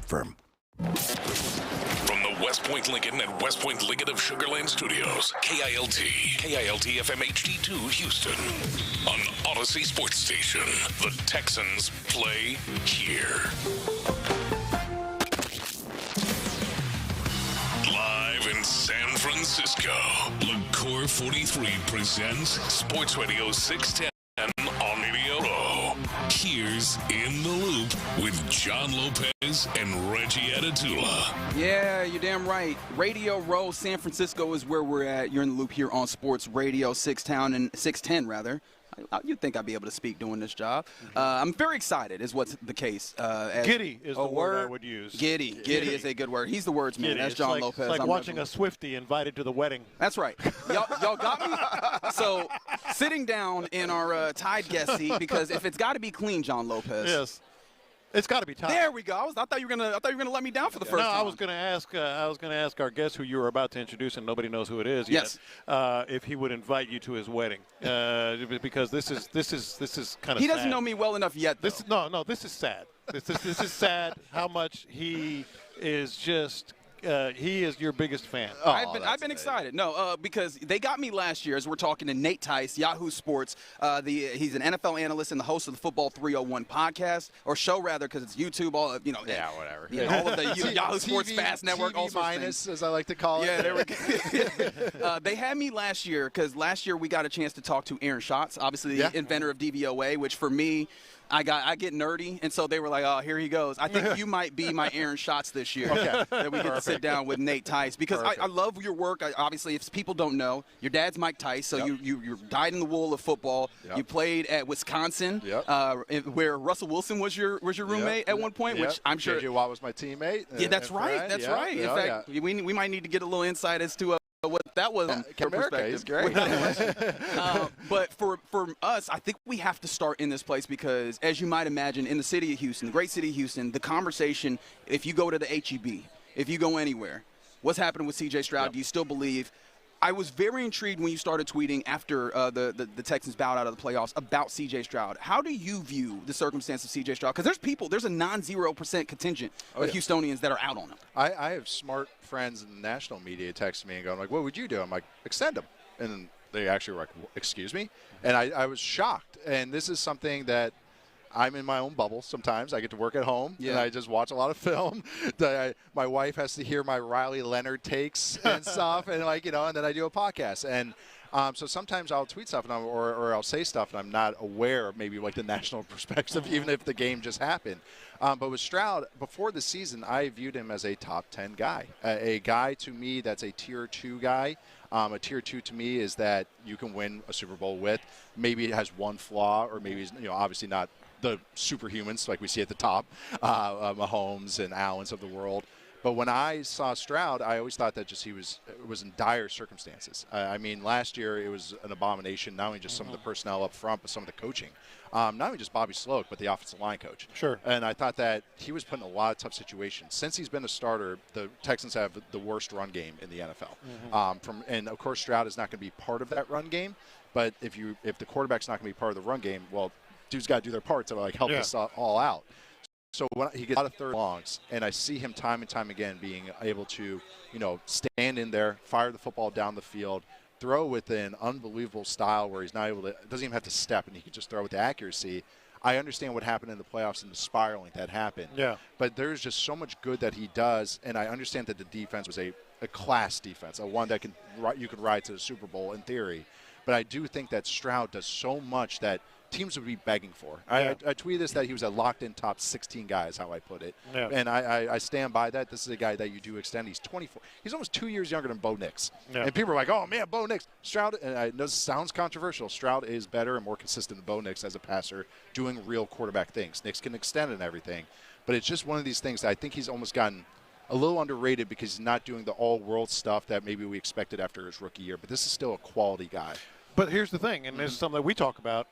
firm. From the West Point Lincoln and West Point Lincoln of Sugarland Studios, KILT FM HD2 Houston. On Odyssey Sports Station, the Texans play here. Live in San Francisco, LaCour 43 presents Sports Radio 610 on Radio Row. Here's In the Loop with John Lopez and Reggie Atatula. Yeah, you're damn right. Radio Row, San Francisco is where we're at. You're in the loop here on Sports Radio 610 rather. You'd think I'd be able to speak doing this job. I'm very excited is what's the case. Giddy is the word I would use. Giddy is a good word. He's the words man. Giddy. That's John Lopez. It's like watching a Swiftie invited to the wedding. That's right. Y'all got me? So sitting down in our tied guest seat, because if it's got to be clean, John Lopez. Yes. It's got to be tied. There we go. I thought you were gonna let me down for the first time. I was gonna ask our guest, who you were about to introduce, and nobody knows who it is yet, if he would invite you to his wedding, because this is kind of. He doesn't know me well enough yet. This is sad. This is sad. How much he is just. He is your biggest fan. I've been excited. No, because they got me last year as we're talking to Nate Tice, Yahoo Sports. He's an NFL analyst and the host of the Football 301 podcast, or show rather, because it's YouTube. All whatever. All of the Yahoo Sports Fast Network. TV minus, as I like to call it. Yeah, there we go. They had me last year because last year we got a chance to talk to Aaron Schatz, obviously the inventor of DVOA, which for me. I get nerdy, and so they were like, oh, here he goes. I think you might be my Aaron Schatz this year. Okay. That we get to sit down with Nate Tice. Because I love your work. Obviously, if people don't know, your dad's Mike Tice, so you dyed in the wool of football. Yep. You played at Wisconsin, where Russell Wilson was your roommate at one point, which I'm sure. J.J. Watt was my teammate. Yeah, that's right. That's right. In fact, we might need to get a little insight as to what that was from perspective. Is great. But for us, I think we have to start in this place because, as you might imagine, in the city of Houston, the great city of Houston, the conversation, if you go to the HEB, if you go anywhere, what's happening with C.J. Stroud? Do you still believe? I was very intrigued when you started tweeting after the Texans bowed out of the playoffs about C.J. Stroud. How do you view the circumstance of C.J. Stroud? Because there's a non-0% contingent of Houstonians that are out on him. I have smart friends in the national media texting me and going like, what would you do? I'm like, extend him. And they actually were like, excuse me? And I was shocked. And this is something that I'm in my own bubble sometimes. I get to work at home, and I just watch a lot of film. My wife has to hear my Riley Leonard takes and stuff, and and then I do a podcast. And so sometimes I'll tweet stuff or I'll say stuff, and I'm not aware of maybe like the national perspective, even if the game just happened. But with Stroud, before the season, I viewed him as a top 10 guy, a guy to me that's a tier 2 guy. A tier 2 to me is that you can win a Super Bowl with. Maybe it has one flaw, or maybe he's obviously not the superhumans like we see at the top, Mahomes and Allens of the world. But when I saw Stroud, I always thought that he was in dire circumstances. I mean, last year it was an abomination, not only just some of the personnel up front, but some of the coaching. Not only just Bobby Sloak, but the offensive line coach. Sure. And I thought that he was put in a lot of tough situations. Since he's been a starter, the Texans have the worst run game in the NFL. And of course, Stroud is not going to be part of that run game. But if the quarterback's not going to be part of the run game, well, dude's got to do their part to help us all out. So when he gets a lot of third longs, and I see him time and time again being able to, stand in there, fire the football down the field, throw with an unbelievable style where he's not able to, doesn't even have to step, and he can just throw with the accuracy. I understand what happened in the playoffs and the spiraling that happened. Yeah. But there's just so much good that he does, and I understand that the defense was a class defense, a one that you could ride to the Super Bowl in theory. But I do think that Stroud does so much that teams would be begging for. I tweeted this, that he was a locked-in top 16 guy is how I put it. Yeah. And I stand by that. This is a guy that you do extend. He's 24. He's almost 2 years younger than Bo Nix. Yeah. And people are like, oh, man, Bo Nix. Stroud, and I know this sounds controversial, Stroud is better and more consistent than Bo Nix as a passer, doing real quarterback things. Nix can extend and everything. But it's just one of these things that I think he's almost gotten a little underrated because he's not doing the all-world stuff that maybe we expected after his rookie year. But this is still a quality guy. But here's the thing, and this is something that we talk about.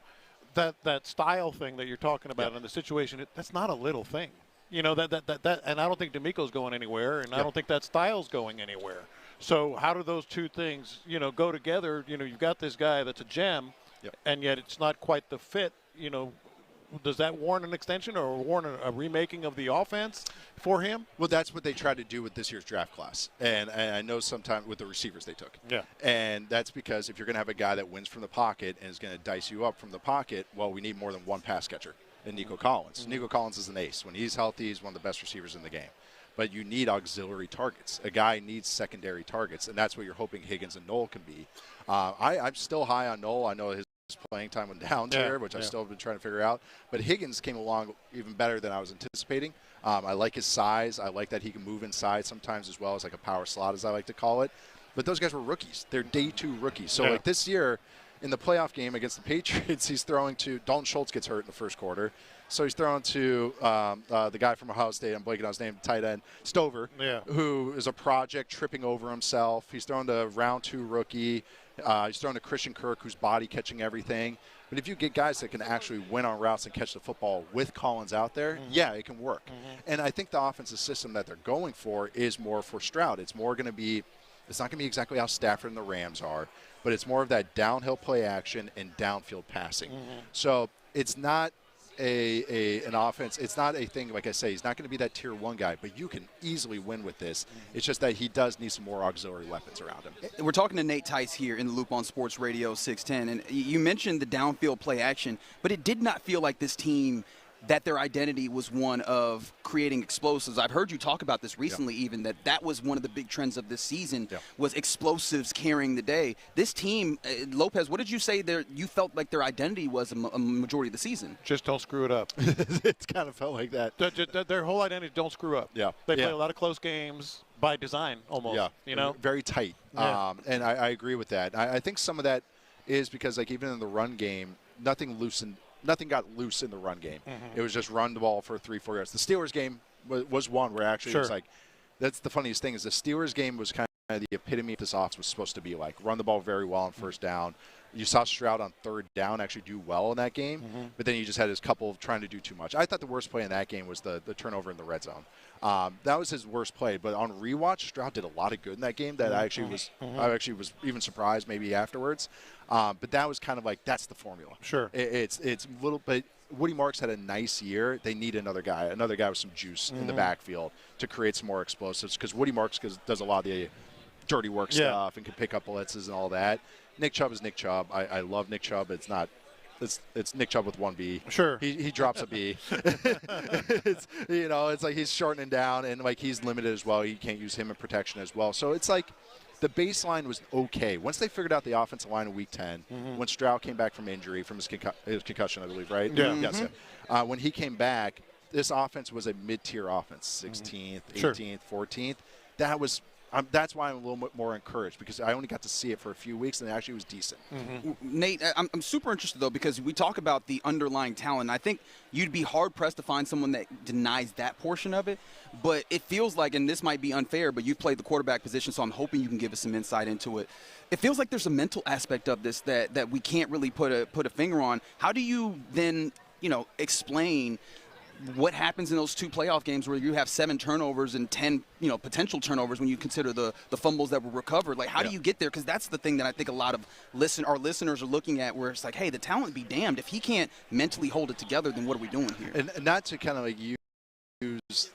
That style thing that you're talking about in the situation, that's not a little thing. And I don't think D'Amico's going anywhere, and I don't think that style's going anywhere. So how do those two things, go together? You've got this guy that's a gem, and yet it's not quite the fit, does that warrant an extension or warrant a remaking of the offense for him? Well, that's what they tried to do with this year's draft class. And I know sometimes with the receivers they took. Yeah. And that's because if you're going to have a guy that wins from the pocket and is going to dice you up from the pocket, well, we need more than one pass catcher in Nico Collins. Nico Collins is an ace. When he's healthy, he's one of the best receivers in the game. But you need auxiliary targets. A guy needs secondary targets, and that's what you're hoping Higgins and Knoll can be. I'm still high on Knoll. I know his playing time went down here, which I've still been trying to figure out. But Higgins came along even better than I was anticipating. I like his size. I like that he can move inside sometimes as well as like a power slot, as I like to call it. But those guys were rookies. They're day 2 rookies. So like this year in the playoff game against the Patriots, he's throwing to Dalton Schultz gets hurt in the first quarter. So he's throwing to the guy from Ohio State, I'm blanking on his name, tight end, Stover, who is a project tripping over himself. He's throwing to round 2 rookie. He's throwing to Christian Kirk, who's body catching everything. But if you get guys that can actually win on routes and catch the football with Collins out there, yeah, it can work. And I think the offensive system that they're going for is more for Stroud. It's more going to be – it's not going to be exactly how Stafford and the Rams are, but it's more of that downhill play action and downfield passing. So it's not – an offense. It's not a thing, like I say, he's not going to be that tier 1 guy, but you can easily win with this. It's just that he does need some more auxiliary weapons around him. We're talking to Nate Tice here in the Loop on Sports Radio 610, and you mentioned the downfield play action, but it did not feel like this team that their identity was one of creating explosives. I've heard you talk about this recently, even that was one of the big trends of this season was explosives carrying the day. This team, Lopez, what did you say you felt like their identity was a majority of the season? Just don't screw it up. It's kind of felt like that. Their whole identity, don't screw up. Yeah. They play a lot of close games by design almost. Yeah. You know? Very tight. Yeah. And I agree with that. I think some of that is because, like, even in the run game, nothing got loose in the run game. It was just run the ball for 3-4 yards. The Steelers game was one where actually it was like, that's the funniest thing is the Steelers game was kind of the epitome of this offense was supposed to be like. Run the ball very well on first down. You saw Stroud on third down actually do well in that game, but then you just had his couple of trying to do too much. I thought the worst play in that game was the turnover in the red zone. That was his worst play, but on rewatch, Stroud did a lot of good in that game that I actually was even surprised maybe afterwards. But that was kind of like, that's the formula. Sure. It's a little bit. Woody Marks had a nice year. They need another guy with some juice in the backfield to create some more explosives because Woody Marks does a lot of the dirty work stuff and can pick up blitzes and all that. Nick Chubb is Nick Chubb. I love Nick Chubb. It's Nick Chubb with 1 B. Sure. He drops a B. It's like he's shortening down and like he's limited as well. You can't use him in protection as well. So it's like the baseline was okay. Once they figured out the offensive line in Week 10, when Stroud came back from injury, from his concussion, I believe, right? Yeah. Yes. When he came back, this offense was a mid-tier offense, 16th, 18th, 14th. That's why I'm a little bit more encouraged because I only got to see it for a few weeks and it actually was decent. Nate, I'm super interested, though, because we talk about the underlying talent. I think you'd be hard-pressed to find someone that denies that portion of it. But it feels like, and this might be unfair, but you've played the quarterback position, so I'm hoping you can give us some insight into it. It feels like there's a mental aspect of this that we can't really put a finger on. How do you then, explain what happens in those 2 playoff games where you have 7 turnovers and 10, potential turnovers when you consider the fumbles that were recovered? Like, how do you get there? Because that's the thing that I think a lot of our listeners are looking at where it's like, hey, the talent be damned. If he can't mentally hold it together, then what are we doing here? And not to kind of like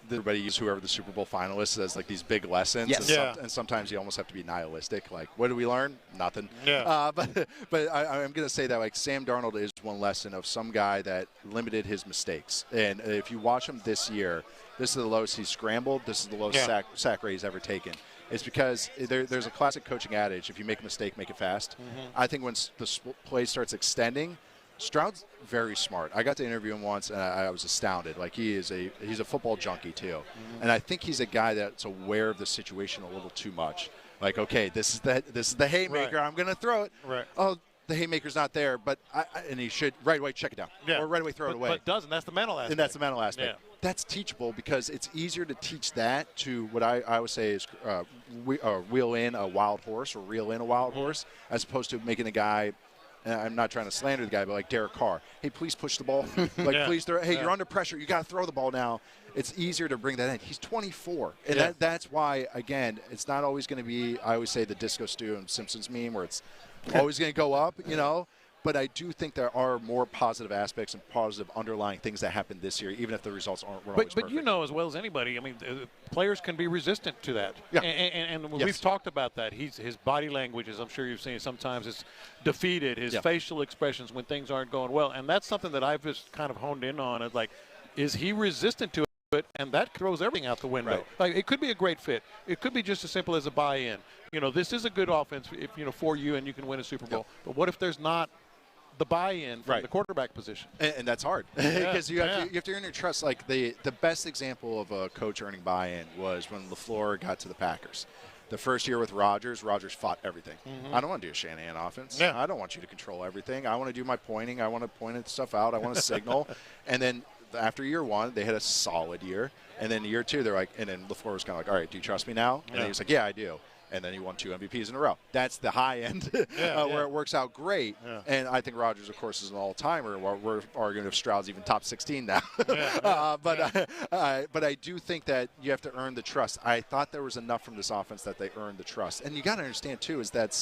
everybody use whoever the Super Bowl finalists as like these big lessons. Yes. And sometimes you almost have to be nihilistic. Like, what did we learn? Nothing. Yeah. But I'm going to say that like Sam Darnold is one lesson of some guy that limited his mistakes. And if you watch him this year, this is the lowest he's scrambled. This is the lowest sack rate he's ever taken. It's because there's a classic coaching adage: if you make a mistake, make it fast. I think when the play starts extending, Stroud's very smart. I got to interview him once, and I was astounded. Like, he's a football junkie, too. And I think he's a guy that's aware of the situation a little too much. Like, okay, this is the haymaker. Right. I'm going to throw it. Right. Oh, the haymaker's not there, but and he should right away check it down. Yeah. Or right away throw it away. But doesn't. That's the mental aspect. And that's the mental aspect. Yeah. That's teachable because it's easier to teach that to what I would say is wheel in a wild horse or reel in a wild horse as opposed to making a guy – I'm not trying to slander the guy, but like Derek Carr. Hey, please push the ball. Please throw. Hey, you're under pressure. You got to throw the ball now. It's easier to bring that in. He's 24. And that's why, again, it's not always going to be, I always say the Disco Stew and Simpsons meme where it's always going to go up, But I do think there are more positive aspects and positive underlying things that happened this year, even if the results weren't always perfect. But you know as well as anybody, I mean, players can be resistant to that. Yeah. And Yes. we've talked about that. His body language, as I'm sure you've seen, sometimes it's defeated. His facial expressions when things aren't going well. And that's something that I've just kind of honed in on. Is like, is he resistant to it? And that throws everything out the window. Right. Like, it could be a great fit. It could be just as simple as a buy-in. You know, this is a good offense for you, and you can win a Super Bowl. But what if there's not the buy-in from the quarterback position? And that's hard because you have to earn your trust. Like the best example of a coach earning buy-in was when LaFleur got to the Packers. The first year with Rodgers fought everything. I don't want to do a Shanahan offense. I don't want you to control everything. I want to do my pointing. I want to point stuff out. I want to signal. And then after year one, they had a solid year. And then year two, they're like, and then LaFleur was kind of like, all right, do you trust me now? And then he was like, yeah, I do. And then he won 2 MVPs in a row. That's the high end where it works out great. And I think Rodgers, of course, is an all-timer. We're arguing if Stroud's even top 16 now. But I do think that you have to earn the trust. I thought there was enough from this offense that they earned the trust. And you got to understand, too, is that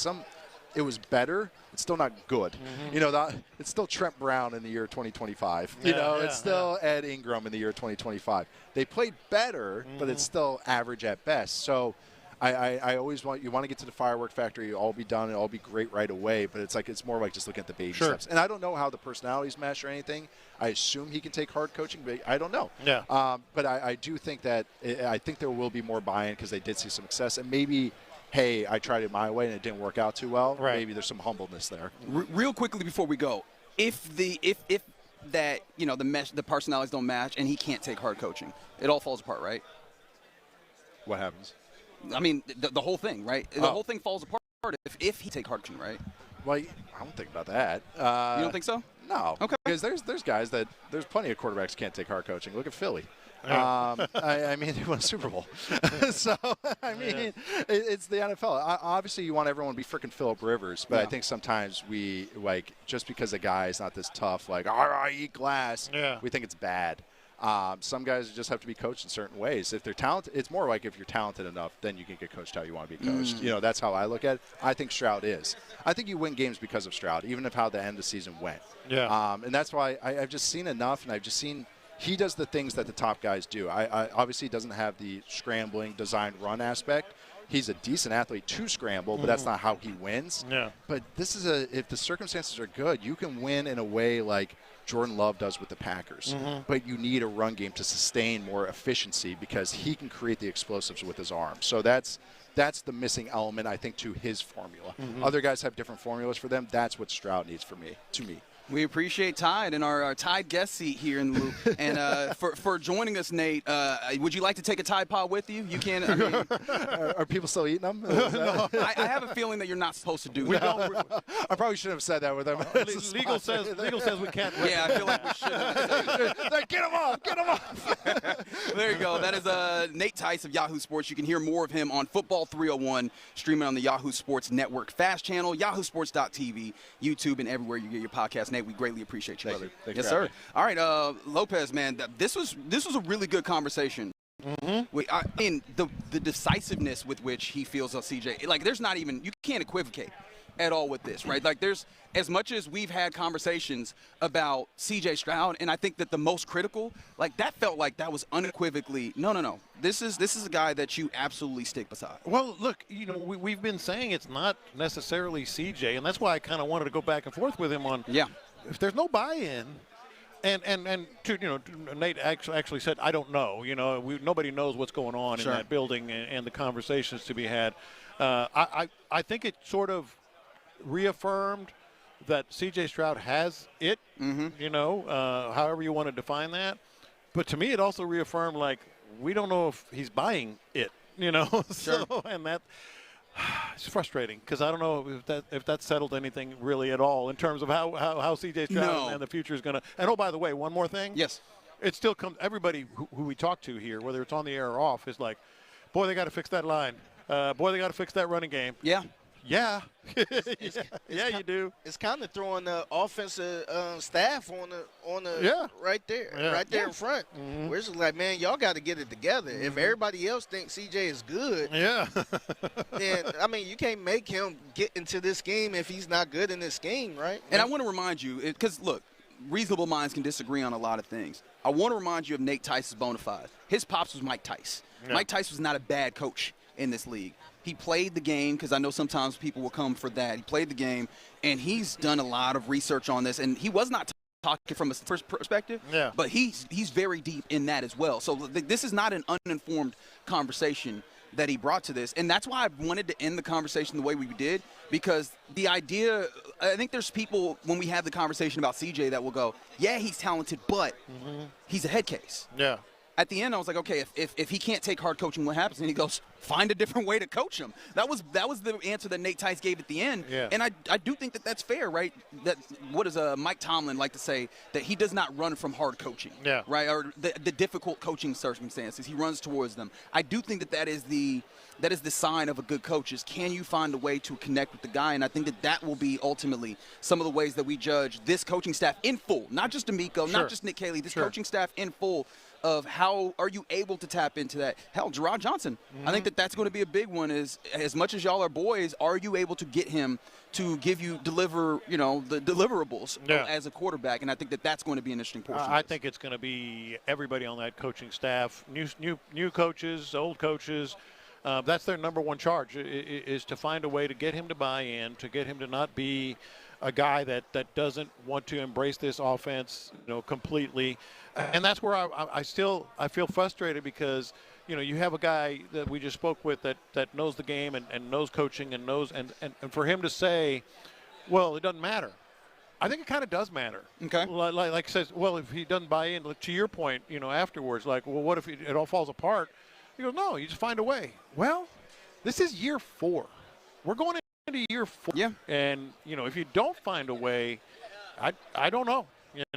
it was better. It's still not good. You know, it's still Trent Brown in the year 2025. It's still Ed Ingram in the year 2025. They played better, but it's still average at best. So I always want to get to the firework factory, all be done, and all be great right away. But it's more like just looking at the baby steps. And I don't know how the personalities mesh or anything. I assume he can take hard coaching, but I don't know. But I do think that I think there will be more buy-in because they did see some success, and maybe, hey, I tried it my way and it didn't work out too well. Maybe there's some humbleness there. Real quickly before we go, if that the personalities don't match and he can't take hard coaching, it all falls apart, right? What happens? I mean, the whole thing, right? The whole thing falls apart if he take hard coaching, right? Well, I don't think about that. You don't think so? No. Okay. Because there's guys there's plenty of quarterbacks can't take hard coaching. Look at Philly. I mean, they won a Super Bowl. So, I mean, it's the NFL. Obviously, you want everyone to be freaking Phillip Rivers, but I think sometimes we, just because a guy is not this tough, I eat glass, we think it's bad. Some guys just have to be coached in certain ways. If they're talented, it's more like if you're talented enough, then you can get coached how you want to be coached. That's how I look at it. I think Stroud is. I think you win games because of Stroud, even if how the end of the season went. And that's why I've just seen enough, and I've just seen he does the things that the top guys do. I obviously doesn't have the scrambling, design, run aspect. He's a decent athlete to scramble, but that's not how he wins. But this is if the circumstances are good, you can win in a way like Jordan Love does with the Packers. But you need a run game to sustain more efficiency because he can create the explosives with his arm. So that's the missing element, I think, to his formula. Other guys have different formulas for them. That's what Stroud needs to me. We appreciate Tide and our Tide guest seat here in the loop. And for joining us, Nate, would you like to take a Tide Pod with you? You can. I mean, are people still eating them? No. I have a feeling that you're not supposed to do that. I probably shouldn't have said that with them. Legal says we can't. Yeah, I feel like we shouldn't. Get him off! Get him off! There you go. That is Nate Tice of Yahoo Sports. You can hear more of him on Football 301, streaming on the Yahoo Sports Network Fast Channel, yahoosports.tv, YouTube, and everywhere you get your podcast. Nate, we greatly appreciate you, brother. Yes, sir. All right, Lopez, man, this was a really good conversation. I mean, the decisiveness with which he feels on CJ, there's not even, you can't equivocate at all with this, right? There's, as much as we've had conversations about CJ Stroud, and I think that the most critical, that felt like that was unequivocally, no. This is a guy that you absolutely stick beside. Well, look, we've been saying it's not necessarily CJ, and that's why I kind of wanted to go back and forth with him on, if there's no buy-in, and Nate actually said, I don't know. Nobody knows what's going on in that building and the conversations to be had. I think it sort of reaffirmed that C.J. Stroud has it, however you want to define that. But to me, it also reaffirmed, we don't know if he's buying it, So, and that it's frustrating because I don't know if that settled anything really at all in terms of how C.J. Stroud and the future is going to. And, oh, by the way, one more thing. Yes. It still comes – everybody who we talk to here, whether it's on the air or off, is like, boy, they got to fix that line. Boy, they got to fix that running game. Yeah. Yeah. Yeah, you do. It's kind of throwing the offensive staff on the right there in front. Mm-hmm. Where it's just like, man, y'all got to get it together. If everybody else thinks CJ is good, then I mean, you can't make him get into this game if he's not good in this game, right? And I want to remind you, because look, reasonable minds can disagree on a lot of things. I want to remind you of Nate Tice's bona fide. His pops was Mike Tice. Yeah. Mike Tice was not a bad coach in this league. He played the game, because I know sometimes people will come for that. He played the game, and he's done a lot of research on this. And he was not talking from a first perspective, but he's very deep in that as well. So this is not an uninformed conversation that he brought to this. And that's why I wanted to end the conversation the way we did, because the idea, I think there's people when we have the conversation about CJ that will go, yeah, he's talented, but he's a head case. Yeah. At the end, I was like, okay, if he can't take hard coaching, what happens? And he goes, find a different way to coach him. That was the answer that Nate Tice gave at the end. Yeah. And I do think that that's fair, right? That what does Mike Tomlin like to say? That he does not run from hard coaching, right? Or the difficult coaching circumstances. He runs towards them. I do think that is the sign of a good coach is, can you find a way to connect with the guy? And I think that will be ultimately some of the ways that we judge this coaching staff in full, not just D'Amico, not just Nick Caley, this coaching staff in full, of how are you able to tap into that. Hell, Gerard Johnson, I think that's going to be a big one, is as much as y'all are boys, are you able to get him to deliver the deliverables as a quarterback? And I think that's going to be an interesting portion. I think it's going to be everybody on that coaching staff, new coaches, old coaches. That's their number one charge, is to find a way to get him to buy in, to get him to not be a guy that doesn't want to embrace this offense, completely. And that's where I feel frustrated, because, you have a guy that we just spoke with that knows the game and knows coaching and knows, and for him to say, well, it doesn't matter. I think it kind of does matter. Okay. Like says, well, if he doesn't buy in, to your point, afterwards, like, well, what if it all falls apart? He goes, no, you just find a way. Well, this is year 4. We're going into year 4. Yeah. And, if you don't find a way, I don't know.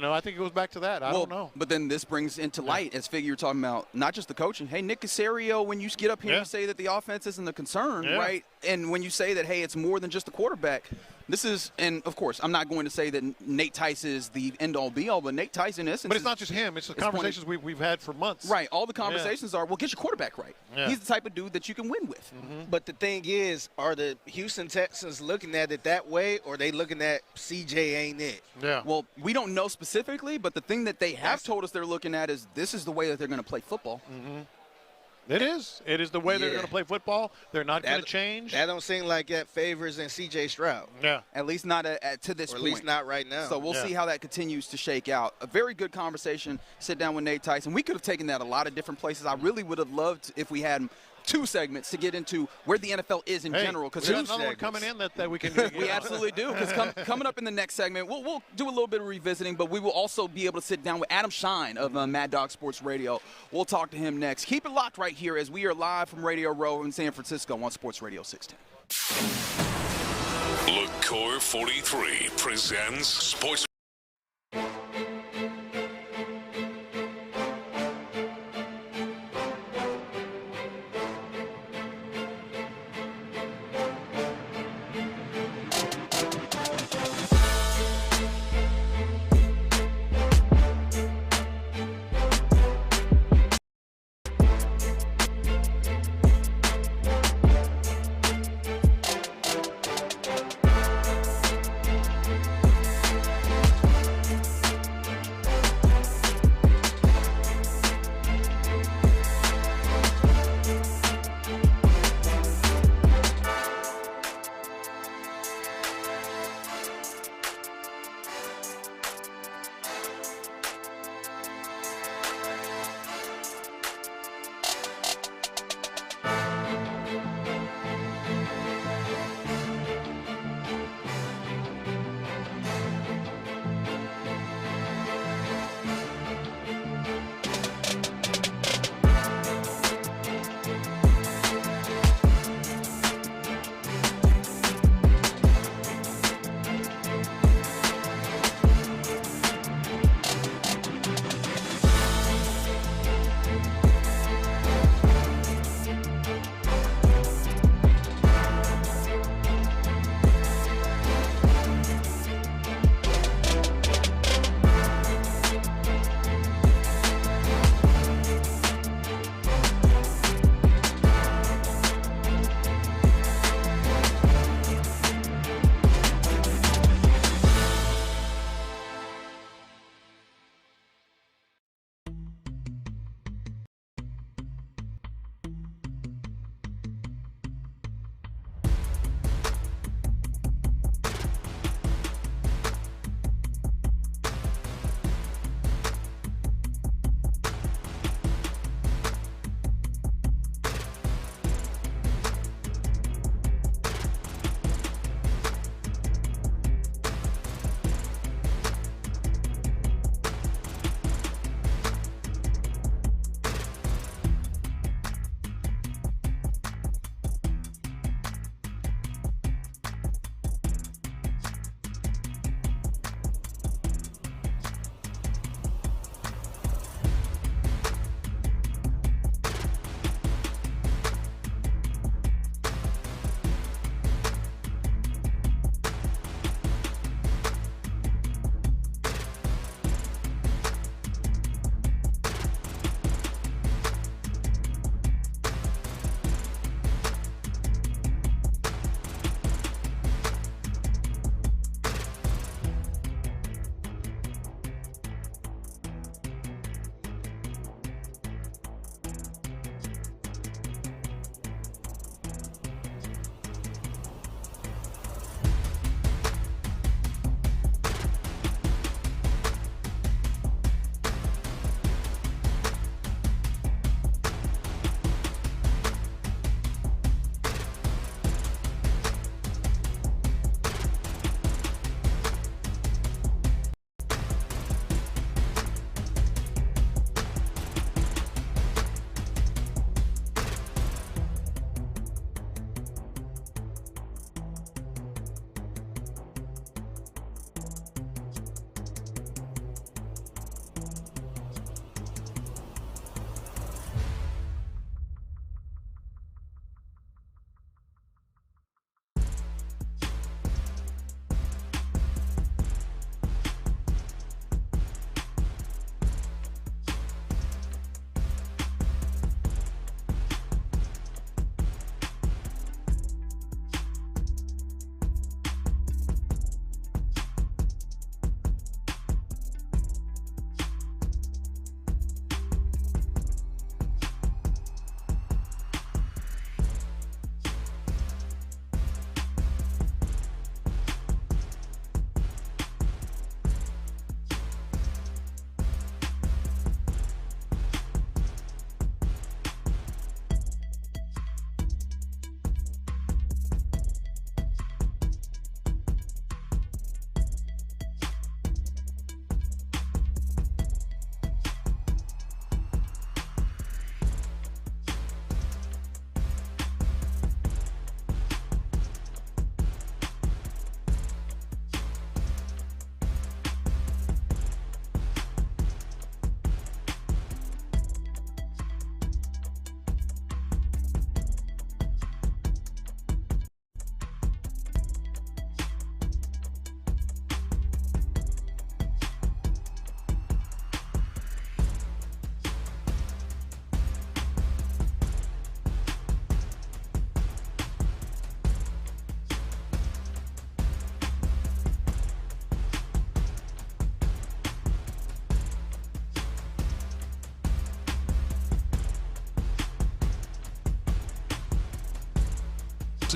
I think it goes back to that. I don't know. But then this brings into light, as Figgy, you're talking about, not just the coaching. Hey, Nick Caserio, when you get up here and say that the offense isn't a concern, right? And when you say that, hey, it's more than just the quarterback. This is, and of course, I'm not going to say that Nate Tice is the end-all, be-all, but Nate Tice, in essence. But it's not just him. It's the conversations we've had for months. Right. All the conversations are, well, get your quarterback right. Yeah. He's the type of dude that you can win with. But the thing is, are the Houston Texans looking at it that way, or are they looking at CJ ain't it? Yeah. Well, we don't know specifically, but the thing that they have told us they're looking at is this is the way that they're going to play football. It is. It is the way they're going to play football. They're not going to change. That don't seem like that favors in C.J. Stroud. Yeah. At least not to this point. Or at least not right now. So we'll see how that continues to shake out. A very good conversation. Sit down with Nate Tice. And we could have taken that a lot of different places. I really would have loved if we had 2 segments to get into where the NFL is in general. Because there's another one coming in that we can do. We absolutely do. Because coming up in the next segment, we'll do a little bit of revisiting, but we will also be able to sit down with Adam Shine of Mad Dog Sports Radio. We'll talk to him next. Keep it locked right here as we are live from Radio Row in San Francisco on Sports Radio 610. LaCour 43 presents Sports.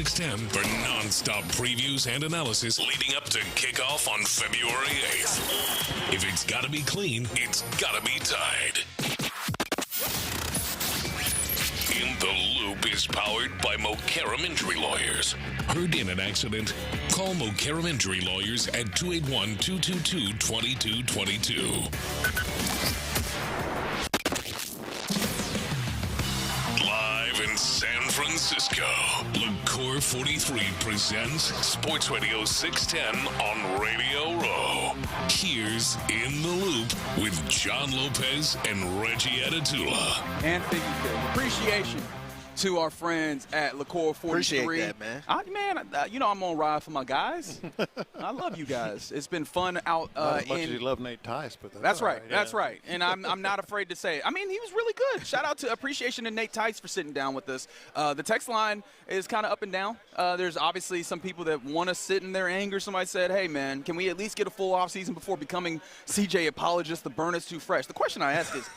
610 for non-stop previews and analysis leading up to kickoff on February 8th. If it's got to be clean, it's got to be Tide. In the Loop is powered by Mokaram Injury Lawyers. Heard in an accident? Call Mokaram Injury Lawyers at 281-222-2222. Live in San Francisco, LaCour 43 presents Sports Radio 610 on Radio Row. Here's In the Loop with John Lopez and Reggie Atatula. And appreciation to our friends at LaCour 43. Appreciate that, man. I'm on ride for my guys. I love you guys. It's been fun out Not as much as you love Nate Tice, but that's right. Yeah. That's right. And I'm not afraid to say it. I mean, he was really good. Shout out to appreciation to Nate Tice for sitting down with us. The text line is kind of up and down. There's obviously some people that want to sit in their anger. Somebody said, hey, man, can we at least get a full offseason before becoming CJ apologists? The burn is too fresh. The question I ask is,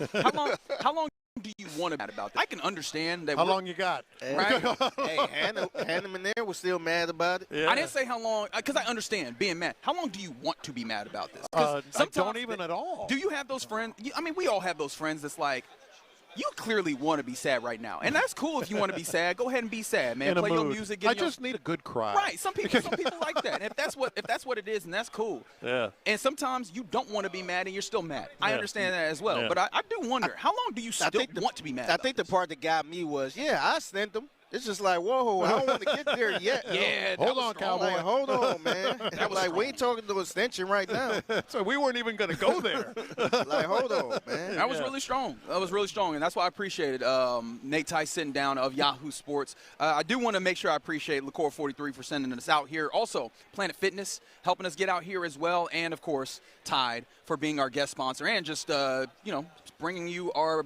how long do you want to be mad about that? I can understand that. How long you got? Right? Hey, Hannah Manere was still mad about it. Yeah. I didn't say how long, because I understand being mad. How long do you want to be mad about this? I don't even at all. Do you have those friends? I mean, we all have those friends that's like, you clearly want to be sad right now. And that's cool if you want to be sad. Go ahead and be sad, man. Play your music. I just need a good cry. Right. Some people like that. And if that's what it is, and that's cool. Yeah. And sometimes you don't want to be mad and you're still mad. I understand that as well. Yeah. But I do wonder, how long do you still want to be mad? I think the part that got me was, I sent them. It's just like, whoa, I don't want to get there yet. Yeah, hold on, Cowboy. Like, hold on, man. That was like, we ain't talking to extension right now. So we weren't even going to go there. Like, hold on, man. That was really strong. That was really strong, and that's why I appreciated Nate Tice sitting down of Yahoo Sports. I do want to make sure I appreciate LaCour 43 for sending us out here. Also, Planet Fitness helping us get out here as well, and of course, Tide for being our guest sponsor and just bringing you our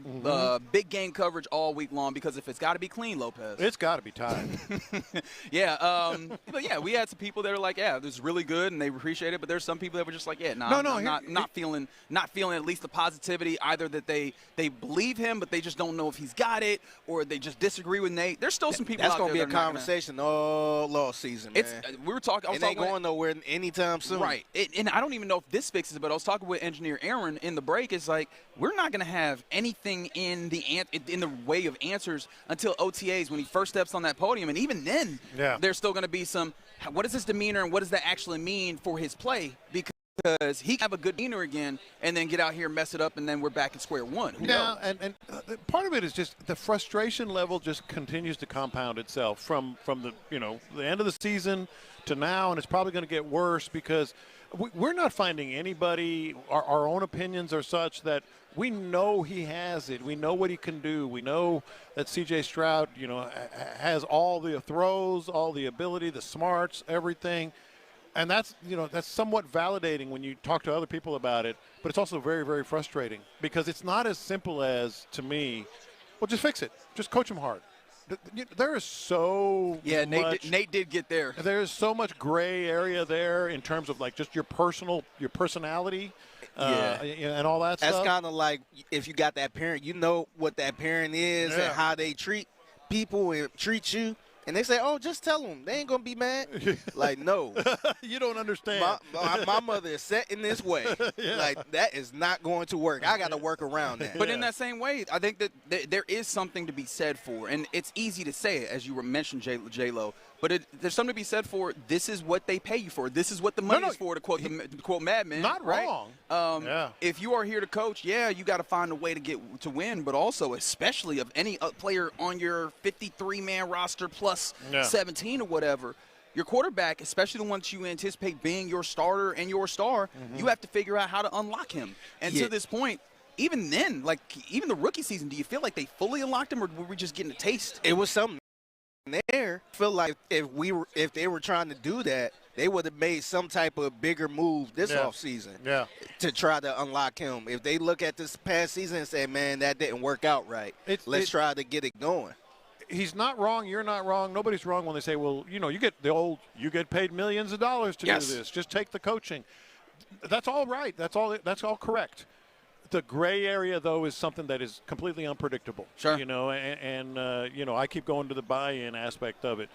big game coverage all week long. Because if it's got to be clean, Lopez, it's got to be Tide. But yeah, we had some people that are like, this is really good, and they appreciate it. But there's some people that were just like, I'm not feeling at least the positivity either that they believe him, but they just don't know if he's got it, or they just disagree with Nate. There's still some people. That's out gonna there be a conversation all lost season, man. We were talking. It ain't going nowhere anytime soon. Right. And I don't even know if this fixes it, but I was talking with engineer Aaron in the break. It's like we're not going to have anything in the way of answers until OTAs when he first steps on that podium, and even then, there's still going to be some. What is his demeanor, and what does that actually mean for his play? Because he can have a good demeanor again, and then get out here, mess it up, and then we're back at square one. Who knows? And part of it is just the frustration level just continues to compound itself from the the end of the season to now, and it's probably going to get worse because we're not finding anybody. Our own opinions are such that we know he has it. We know what he can do. We know that C.J. Stroud, has all the throws, all the ability, the smarts, everything. And that's somewhat validating when you talk to other people about it. But it's also very, very frustrating because it's not as simple as, to me, well, just fix it. Just coach him hard. There is so much. Nate did get there. There is so much gray area there in terms of like just your personality, and all that stuff. That's kind of like if you got that parent, you know what that parent is and how they treat people and treat you. And they say, oh, just tell them. They ain't going to be mad. Like, no. You don't understand. My mother is set in this way. Like, that is not going to work. I got to work around that. But in that same way, I think that there is something to be said for, and it's easy to say it, as you mentioned, J-Lo, but there's something to be said for this is what they pay you for. This is what the money is for, to quote Mad Men. Not wrong. If you are here to coach, you got to find a way to win, but also especially of any player on your 53-man roster plus 17 or whatever, your quarterback, especially the ones you anticipate being your starter and your star, you have to figure out how to unlock him. And to this point, even then, like even the rookie season, do you feel like they fully unlocked him, or were we just getting a taste? It was something there. I feel like if they were trying to do that, they would have made some type of bigger move this offseason to try to unlock him. If they look at this past season and say, man, that didn't work out right, let's try to get it going. He's not wrong. You're not wrong. Nobody's wrong when they say, well, you get paid millions of dollars to do this. Just take the coaching. That's all right. That's all correct. The gray area, though, is something that is completely unpredictable. Sure. I keep going to the buy-in aspect of it.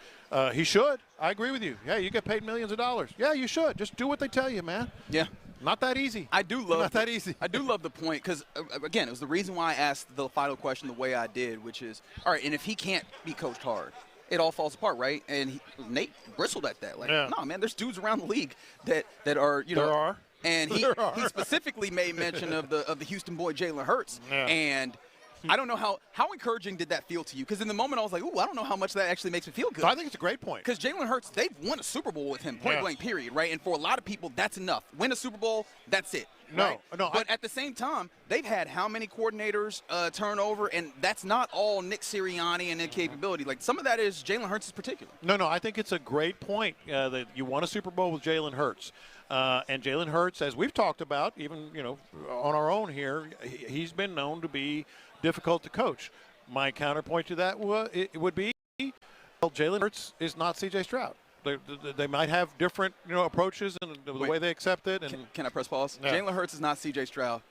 He should. I agree with you. Yeah, you get paid millions of dollars. Yeah, you should. Just do what they tell you, man. Yeah. Not that easy. I do love Not that easy. I do love the point because, again, it was the reason why I asked the final question the way I did, which is, all right, and if he can't be coached hard, it all falls apart, right? And Nate bristled at that. Like, no, man, there's dudes around the league that are, you know. There are. And he specifically made mention of the Houston boy, Jalen Hurts. Yeah. And I don't know how encouraging did that feel to you? Because in the moment I was like, ooh, I don't know how much that actually makes me feel good. I think it's a great point. Because Jalen Hurts, they've won a Super Bowl with him, point blank, period, right? And for a lot of people, that's enough. Win a Super Bowl, that's it. No. But at the same time, they've had how many coordinators turn over, and that's not all Nick Sirianni and their capability. Like, some of that is Jalen Hurts in particular. No, I think it's a great point that you won a Super Bowl with Jalen Hurts. And Jalen Hurts, as we've talked about, even, on our own here, he's been known to be difficult to coach. My counterpoint to that would be, Jalen Hurts is not C.J. Stroud. They might have different, approaches and the way they accept it. And can I press pause? Yeah. Jalen Hurts is not C.J. Stroud.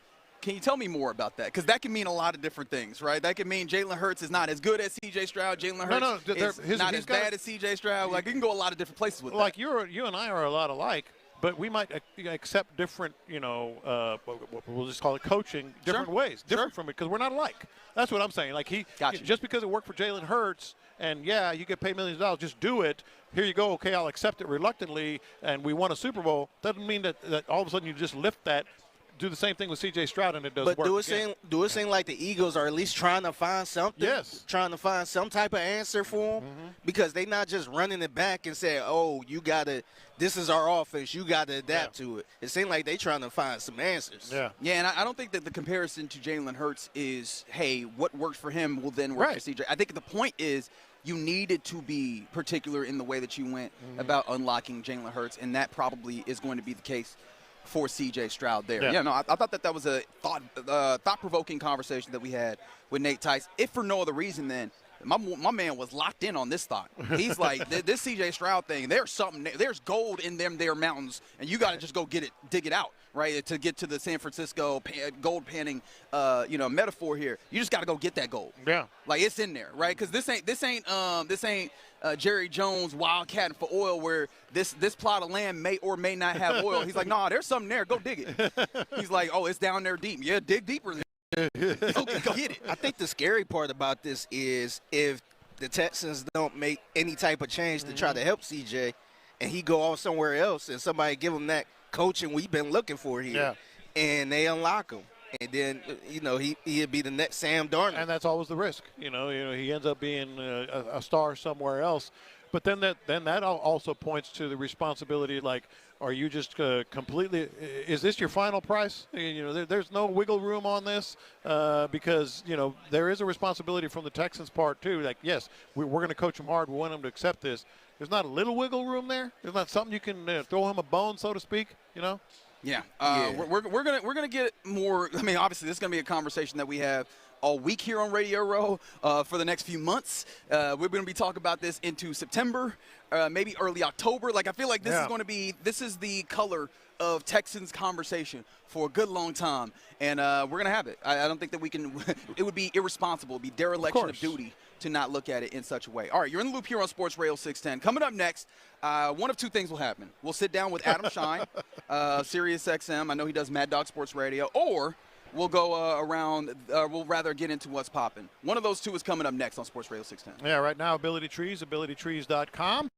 Can you tell me more about that? Because that can mean a lot of different things, right? That can mean Jalen Hurts is not as good as C.J. Stroud. Jalen Hurts is not as bad as C.J. Stroud. Like, it can go a lot of different places with that. Like, you and I are a lot alike, but we might accept different, we'll just call it coaching, different ways, different from it, because we're not alike. That's what I'm saying. Like, just because it worked for Jalen Hurts, and yeah, you get paid millions of dollars, just do it. Here you go. Okay, I'll accept it reluctantly, and we won a Super Bowl. Doesn't mean that all of a sudden you just lift that. Do the same thing with C.J. Stroud, and it does work. But do it seem like the Eagles are at least trying to find something? Yes. Trying to find some type of answer for them? Mm-hmm. Because they not just running it back and saying, oh, this is our offense, you got to adapt to it. It seems like they trying to find some answers. Yeah, and I don't think that the comparison to Jalen Hurts is, hey, what worked for him will then work for C.J. I think the point is you needed to be particular in the way that you went about unlocking Jalen Hurts, and that probably is going to be the case for C.J. Stroud there. Yeah, no, I thought that was a thought-provoking conversation that we had with Nate Tice. If for no other reason, then my man was locked in on this thought. He's like, this C.J. Stroud thing, there's gold in their mountains, and you got to just go dig it out, right, to get to the San Francisco gold panning, metaphor here. You just got to go get that gold. Yeah, like it's in there, right? Because this ain't Jerry Jones wildcatting for oil where this plot of land may or may not have oil. He's like, nah, there's something there. Go dig it. He's like, oh, it's down there deep. Yeah, dig deeper. Go get it. I think the scary part about this is if the Texans don't make any type of change to try to help CJ and he go off somewhere else and somebody give him that coaching we've been looking for here and they unlock him. And then, he'd be the next Sam Darnold. And that's always the risk. He ends up being a star somewhere else. But then that also points to the responsibility, like, are you just completely – is this your final price? There's no wiggle room on this because, there is a responsibility from the Texans' part, too. Like, yes, we're going to coach him hard. We want him to accept this. There's not a little wiggle room there? There's not something you can throw him a bone, so to speak, Yeah, we're gonna get more. I mean, obviously, this is gonna be a conversation that we have all week here on Radio Row for the next few months. We're gonna be talking about this into September, maybe early October. Like, I feel like this is the color of Texans conversation for a good long time, and we're gonna have it. I don't think that we can. It would be irresponsible. It would be dereliction of duty to not look at it in such a way. All right, you're in the loop here on Sports Radio 610. Coming up next, one of two things will happen. We'll sit down with Adam Shine, Sirius XM. I know he does Mad Dog Sports Radio. Or we'll go around, we'll rather get into what's popping. One of those two is coming up next on Sports Radio 610. Yeah, right now, Ability Trees, abilitytrees.com.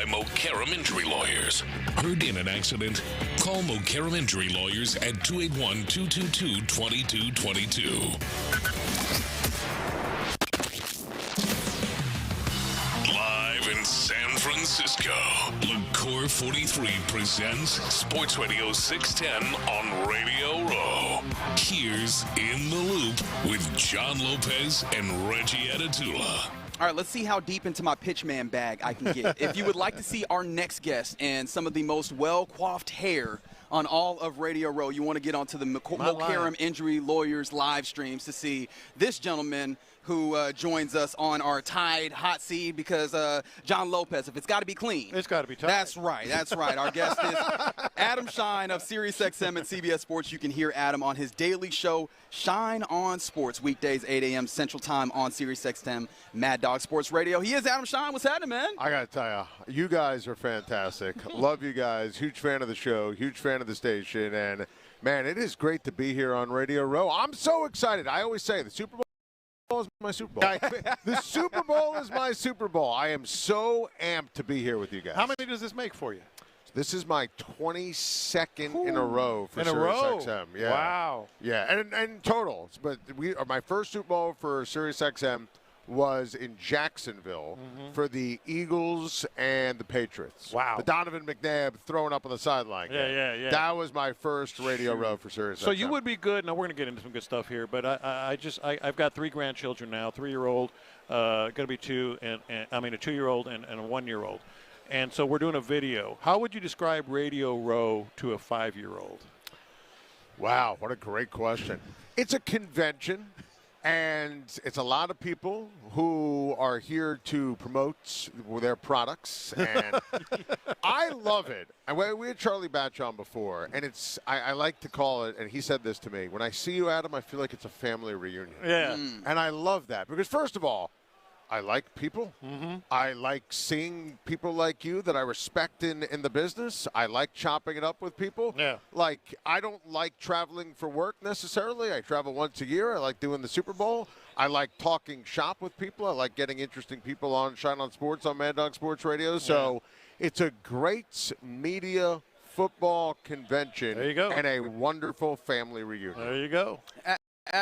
by Mokaram Injury Lawyers. Heard in an accident? Call Mokaram Injury Lawyers at 281-222-2222. Live in San Francisco, LaCour 43 presents Sports Radio 610 on Radio Row. Here's In the Loop with John Lopez and Reggie Atatula. All right, let's see how deep into my pitchman bag I can get. If you would like to see our next guest and some of the most well-coiffed hair on all of Radio Row, you want to get onto the Mokaram Injury Lawyers live streams to see this gentleman who joins us on our Tide hot seat because John Lopez, if it's got to be clean. It's got to be Tide. That's right. Our guest is Adam Shine of SiriusXM and CBS Sports. You can hear Adam on his daily show, Shine on Sports, weekdays 8 a.m. Central Time on SiriusXM, Mad Dog Sports Radio. He is Adam Shine. What's happening, man? I got to tell you guys are fantastic. Love you guys. Huge fan of the show. Huge fan of the station. And, man, it is great to be here on Radio Row. I'm so excited. I always say the Super Bowl is my Super Bowl. The Super Bowl is my Super Bowl. I am so amped to be here with you guys. How many does this make for you? This is my 22nd in a row for SiriusXM. Yeah. Wow. Yeah, and total. But my first Super Bowl for SiriusXM was in Jacksonville for the Eagles and the Patriots. Wow. The Donovan McNabb throwing up on the sideline. Yeah. That was my first Radio Row for SiriusXM. So you would be good. Now we're going to get into some good stuff here, but I've got 3 grandchildren now, 3-year-old, going to be 2, and I mean a 2-year-old and a 1-year-old. And so we're doing a video. How would you describe Radio Row to a 5-year-old? Wow, what a great question. It's a convention. And it's a lot of people who are here to promote their products, and I love it. We had Charlie Batch on before, and I like to call it, and he said this to me, when I see you, Adam, I feel like it's a family reunion. Yeah. And I love that because, first of all, I like people. I like seeing people like you that I respect in the business. I like chopping it up with people. Yeah. Like, I don't like traveling for work necessarily. I travel once a year. I like doing the Super Bowl. I like talking shop with people. I like getting interesting people on Shine on Sports on Mad Dog Sports Radio. So it's a great media football convention. There you go. And a wonderful family reunion. There you go.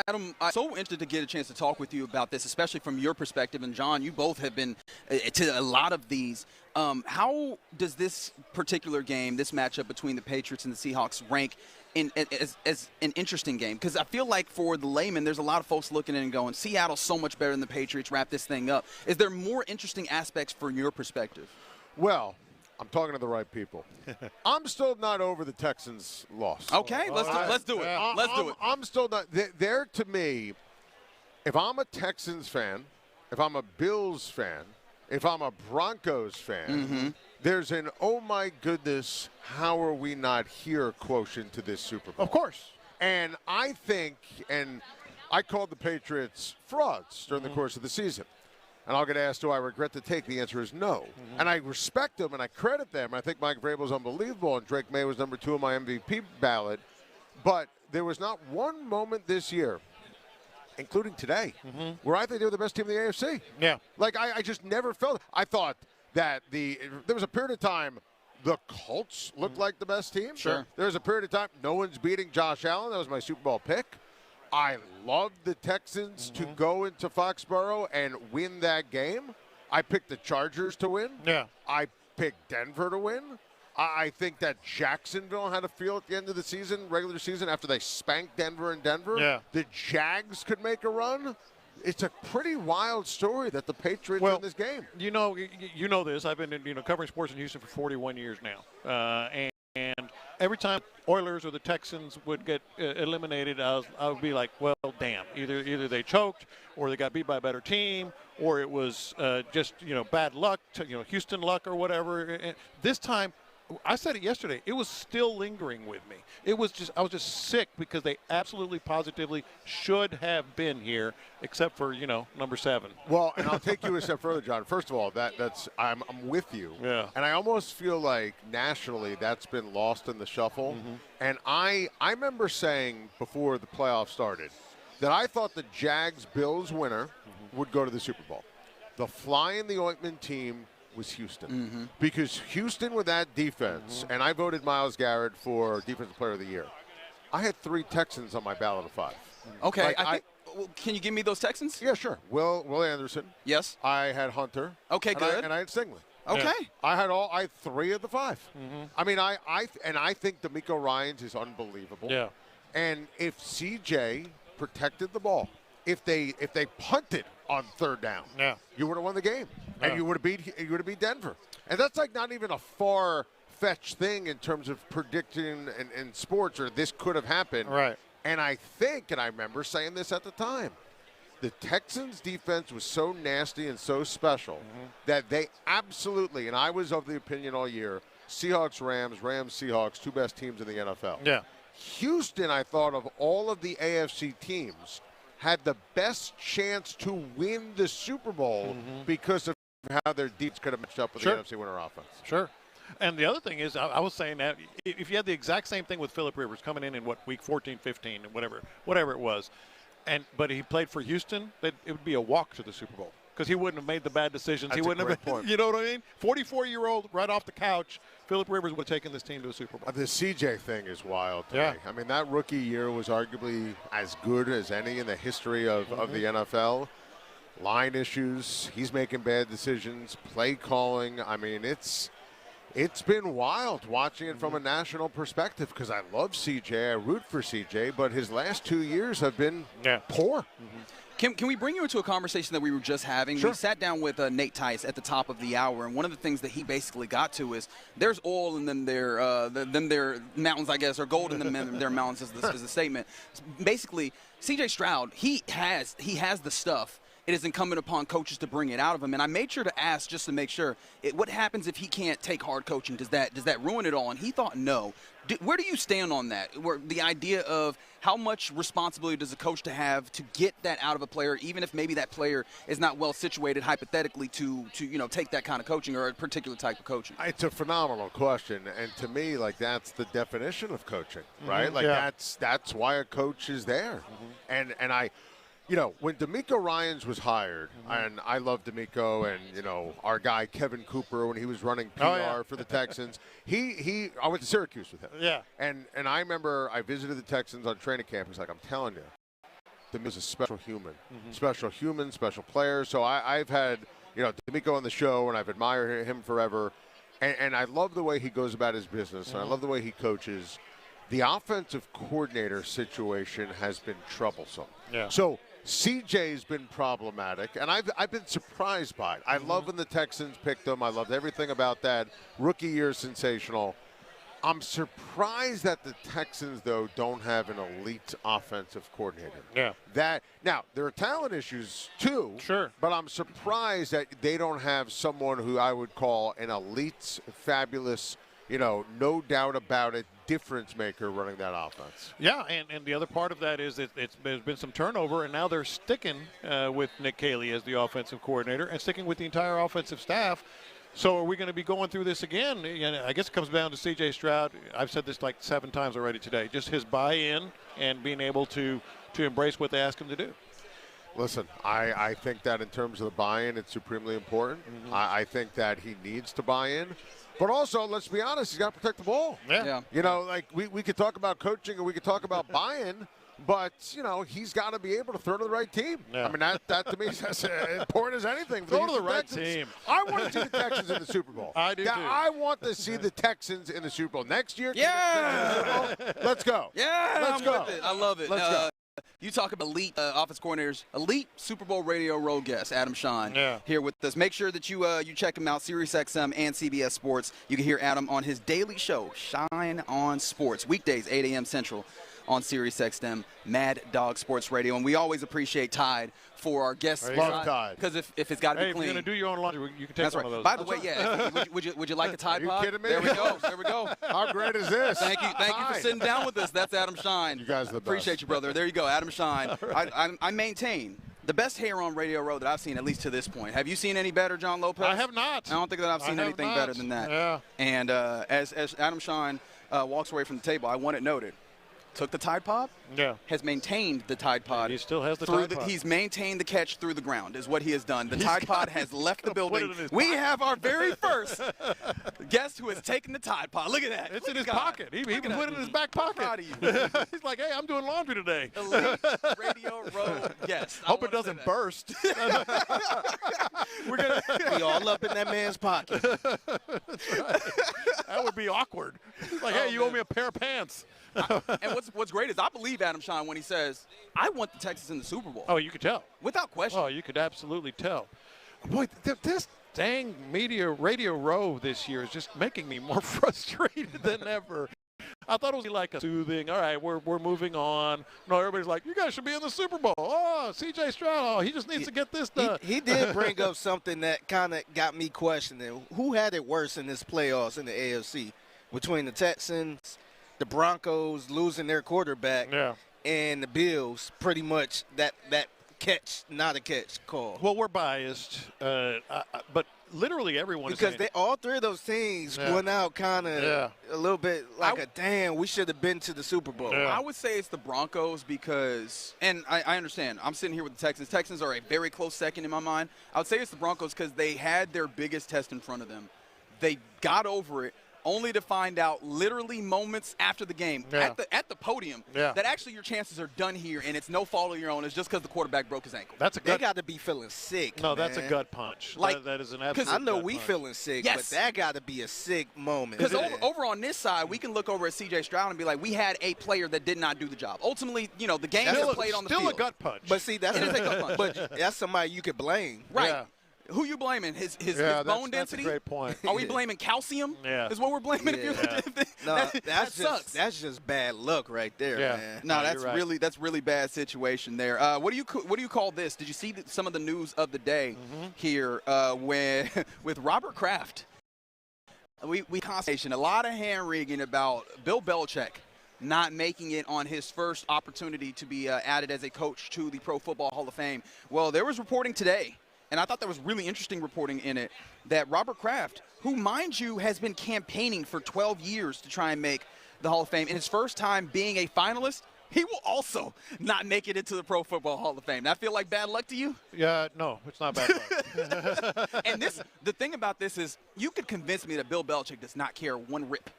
Adam, I'm so interested to get a chance to talk with you about this, especially from your perspective. And, John, you both have been to a lot of these. How does this particular game, this matchup between the Patriots and the Seahawks, rank as an interesting game? Because I feel like for the layman, there's a lot of folks looking at it and going, Seattle's so much better than the Patriots, wrap this thing up. Is there more interesting aspects from your perspective? Well, I'm talking to the right people. I'm still not over the Texans' loss. Okay, let's do it. Let's do it. I'm still not. They're, to me, if I'm a Texans fan, if I'm a Bills fan, if I'm a Broncos fan, there's an, oh, my goodness, how are we not here quotient to this Super Bowl. Of course. And I think, and I called the Patriots frauds during the course of the season. And I'll get asked, do I regret the take? The answer is no. And I respect them and I credit them. I think Mike Vrabel's unbelievable, and Drake May was number 2 on my MVP ballot. But there was not one moment this year, including today, where I think they were the best team in the AFC. Yeah. Like, I just never felt – I thought that there was a period of time the Colts looked like the best team. Sure. There was a period of time no one's beating Josh Allen. That was my Super Bowl pick. I loved the Texans to go into Foxborough and win that game. I picked the Chargers to win. Yeah. I picked Denver to win. I think that Jacksonville had a feel at the end of the season, regular season, after they spanked Denver in Denver. Yeah. The Jags could make a run. It's a pretty wild story that the Patriots are in this game. You know this. I've been covering sports in Houston for 41 years now. And every time Oilers or the Texans would get eliminated, I would be like, well, damn. Either they choked or they got beat by a better team or it was just, bad luck, Houston luck or whatever. And this time, I said it yesterday, it was still lingering with me. I was just sick because they absolutely positively should have been here, except for, number 7. Well, and I'll take you a step further, John. First of all, I'm with you. Yeah. And I almost feel like nationally that's been lost in the shuffle. And I remember saying before the playoffs started that I thought the Jags-Bills winner would go to the Super Bowl. The fly in the ointment team was Houston. Because Houston with that defense, and I voted Myles Garrett for Defensive Player of the Year. I had 3 Texans on my ballot of 5. Okay, Like, I think. Well, can you give me those Texans? Yeah, sure. Will Anderson. Yes. I had Hunter. Okay, good. And I had Stingley. Okay. I had 3 of the 5. I mean, I think D'Amico Ryans is unbelievable. Yeah. And if CJ protected the ball, if they punted on 3rd down, you would have won the game, and you would have beat Denver. And that's like not even a far-fetched thing in terms of predicting in sports, or this could have happened. Right. And I think, and I remember saying this at the time, the Texans' defense was so nasty and so special that they absolutely, and I was of the opinion all year, Seahawks, Rams, Seahawks, 2 best teams in the NFL. Yeah. Houston, I thought, of all of the AFC teams, had the best chance to win the Super Bowl because of how their defense could have matched up with the NFC winner offense. Sure. And the other thing is, I was saying that if you had the exact same thing with Phillip Rivers coming in week 14, 15, whatever it was, but he played for Houston, it would be a walk to the Super Bowl because he wouldn't have made the bad decisions. That's he wouldn't have. point. You know what I mean? 44-year-old right off the couch, Phillip Rivers would have taken this team to a Super Bowl. The CJ thing is wild to me. I mean, that rookie year was arguably as good as any in the history of the NFL. Line issues, he's making bad decisions, play calling. I mean, it's been wild watching it from a national perspective because I love CJ. I root for CJ, but his last 2 years have been poor. Can we bring you into a conversation that we were just having? Sure. We sat down with Nate Tice at the top of the hour, and one of the things that he basically got to is there's oil in them their mountains, I guess, or gold in them their mountains is the statement. Basically, C.J. Stroud, he has the stuff. It is incumbent upon coaches to bring it out of him. And I made sure to ask just to make sure, what happens if he can't take hard coaching? Does that ruin it all? And he thought no. Where do you stand on that? Where the idea of how much responsibility does a coach to have to get that out of a player, even if maybe that player is not well situated hypothetically to take that kind of coaching or a particular type of coaching? It's a phenomenal question, and to me, like, that's the definition of coaching, right? Like that's why a coach is there, and I. When D'Amico Ryans was hired, and I love D'Amico, and, our guy Kevin Cooper, when he was running PR for the Texans, I went to Syracuse with him. Yeah. And I remember I visited the Texans on training camp. He's like, I'm telling you, D'Amico's a special human. Special human, special player. So I've had, D'Amico on the show, and I've admired him forever. And I love the way he goes about his business, and I love the way he coaches. The offensive coordinator situation has been troublesome. Yeah. So CJ's been problematic, and I've been surprised by it. I love when the Texans picked him. I loved everything about that. Rookie year, sensational. I'm surprised that the Texans, though, don't have an elite offensive coordinator. Yeah. Now, there are talent issues, too. Sure. But I'm surprised that they don't have someone who I would call an elite, fabulous, no doubt about it, difference maker running that offense. Yeah, and the other part of that is there's been some turnover, and now they're sticking with Nick Caley as the offensive coordinator and sticking with the entire offensive staff. So are we going to be going through this again? I guess it comes down to C.J. Stroud. I've said this like 7 times already today. Just his buy-in and being able to embrace what they ask him to do. Listen, I think that in terms of the buy-in, it's supremely important. I think that he needs to buy in. But also, let's be honest, he's got to protect the ball. Yeah. Like we could talk about coaching and we could talk about buy-in, but, he's got to be able to throw to the right team. Yeah. I mean, that to me is as important as anything. Throw to the right Texans. team. I want to see the Texans in the Super Bowl. I do, too. I want to see the Texans in the Super Bowl. Next year, Yeah. Let's go. Yeah, Let's I'm go. with it. I love it. Let's go. You talk about elite offense coordinators, elite Super Bowl radio road guest, Adam Shine, here with us. Make sure that you check him out, SiriusXM and CBS Sports. You can hear Adam on his daily show, Shine on Sports, weekdays, 8 a.m. Central on SiriusXM, Mad Dog Sports Radio. And we always appreciate Tide for our guests. Love Tide. Because if it's got to be If clean. you're going to do your own laundry, you can take That's one right. of those. By the way, would you like a Tide Are you Pod? kidding me? There we go. There we go. How great is this? Thank you for sitting down with us. That's Adam Shine. You guys are the best. Appreciate you, brother. There you go, Adam Shine. Right. I maintain the best hair on Radio Row that I've seen, at least to this point. Have you seen any better, John Lopez? I have not. I don't think that I've seen anything better than that. Yeah. And as Adam Shine walks away from the table, I want it noted. Took the Tide Pod, has maintained the Tide Pod. He still has the through Tide Pod. He's maintained the catch through the ground is what he has done. The Tide Pod has left the building. We pocket. have our very first guest who has taken the Tide Pod. Look at that. It's Look in his at God. pocket. He put it in his back I'm pocket. proud of you. He's like, hey, I'm doing laundry today. Elite Radio Row guest. Hope it doesn't burst. We're going to be all up in that man's pocket. That's right. That would be awkward. Like, hey, you owe me a pair of pants. And what's great is I believe Adam Shine when he says, I want the Texans in the Super Bowl. Oh, you could tell. Without question. Oh, you could absolutely tell. Boy, this dang Radio Row this year is just making me more frustrated than ever. I thought it was like a soothing, all right, we're moving on. No, everybody's like, you guys should be in the Super Bowl. Oh, C.J. Stroud, he just needs to get this done. He did bring up something that kind of got me questioning. Who had it worse in this playoffs in the AFC? Between the Texans, the Broncos losing their quarterback, and the Bills, pretty much that catch, not a catch call. Well, we're biased, but literally everyone because is saying, all three of those teams went out kind of a little bit like damn, we should have been to the Super Bowl. I would say it's the Broncos because, and I understand, I'm sitting here with the Texans. Texans are a very close second in my mind. I would say it's the Broncos because they had their biggest test in front of them. They got over it, only to find out literally moments after the game at the podium that actually your chances are done here and it's no fault of your own. It's just because the quarterback broke his ankle. They got to be feeling sick. No, man. that's a gut punch. Like, that is an absolute I know gut we punch. feeling sick, Yes. but that got to be a sick moment. Because over on this side, we can look over at C.J. Stroud and be like, we had a player that did not do the job. Ultimately, the game is played on the field. Still a gut punch. But see, that's It is a gut punch. But that's somebody you could blame. Right. Yeah. Who you blaming? His Yeah, bone that's density? a great point. Are we blaming calcium? Yeah. Is what we're blaming? Yeah. No, that sucks. That's just bad luck right there, man. No, No, that's you're right. that's really bad situation there. What do you call this? Did you see some of the news of the day here with Robert Kraft? We conversation a lot of hand wringing about Bill Belichick not making it on his first opportunity to be added as a coach to the Pro Football Hall of Fame. Well, there was reporting today, and I thought there was really interesting reporting in it, that Robert Kraft, who, mind you, has been campaigning for 12 years to try and make the Hall of Fame, in his first time being a finalist, he will also not make it into the Pro Football Hall of Fame. That feel like bad luck to you? Yeah, no, it's not bad luck. And the thing about this is you could convince me that Bill Belichick does not care one rip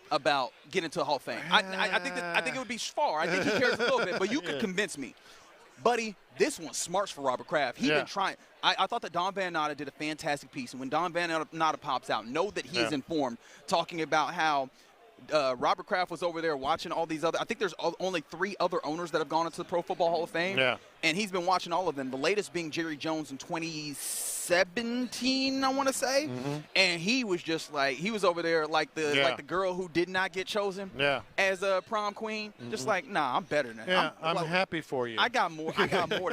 about getting to the Hall of Fame. I think it would be far. I think he cares a little bit, but you could convince me. Buddy, this one's smarts for Robert Kraft. He's been trying. I thought that Don Van Natta did a fantastic piece. And when Don Van Natta pops out, know that he is informed, talking about how Robert Kraft was over there watching all these other – I think there's only 3 other owners that have gone into the Pro Football Hall of Fame. Yeah. And he's been watching all of them. The latest being Jerry Jones in 2017, I want to say. And he was just like – he was over there like the girl who did not get chosen as a prom queen. Just like, nah, I'm better than him. Yeah, I'm happy for you. I got more than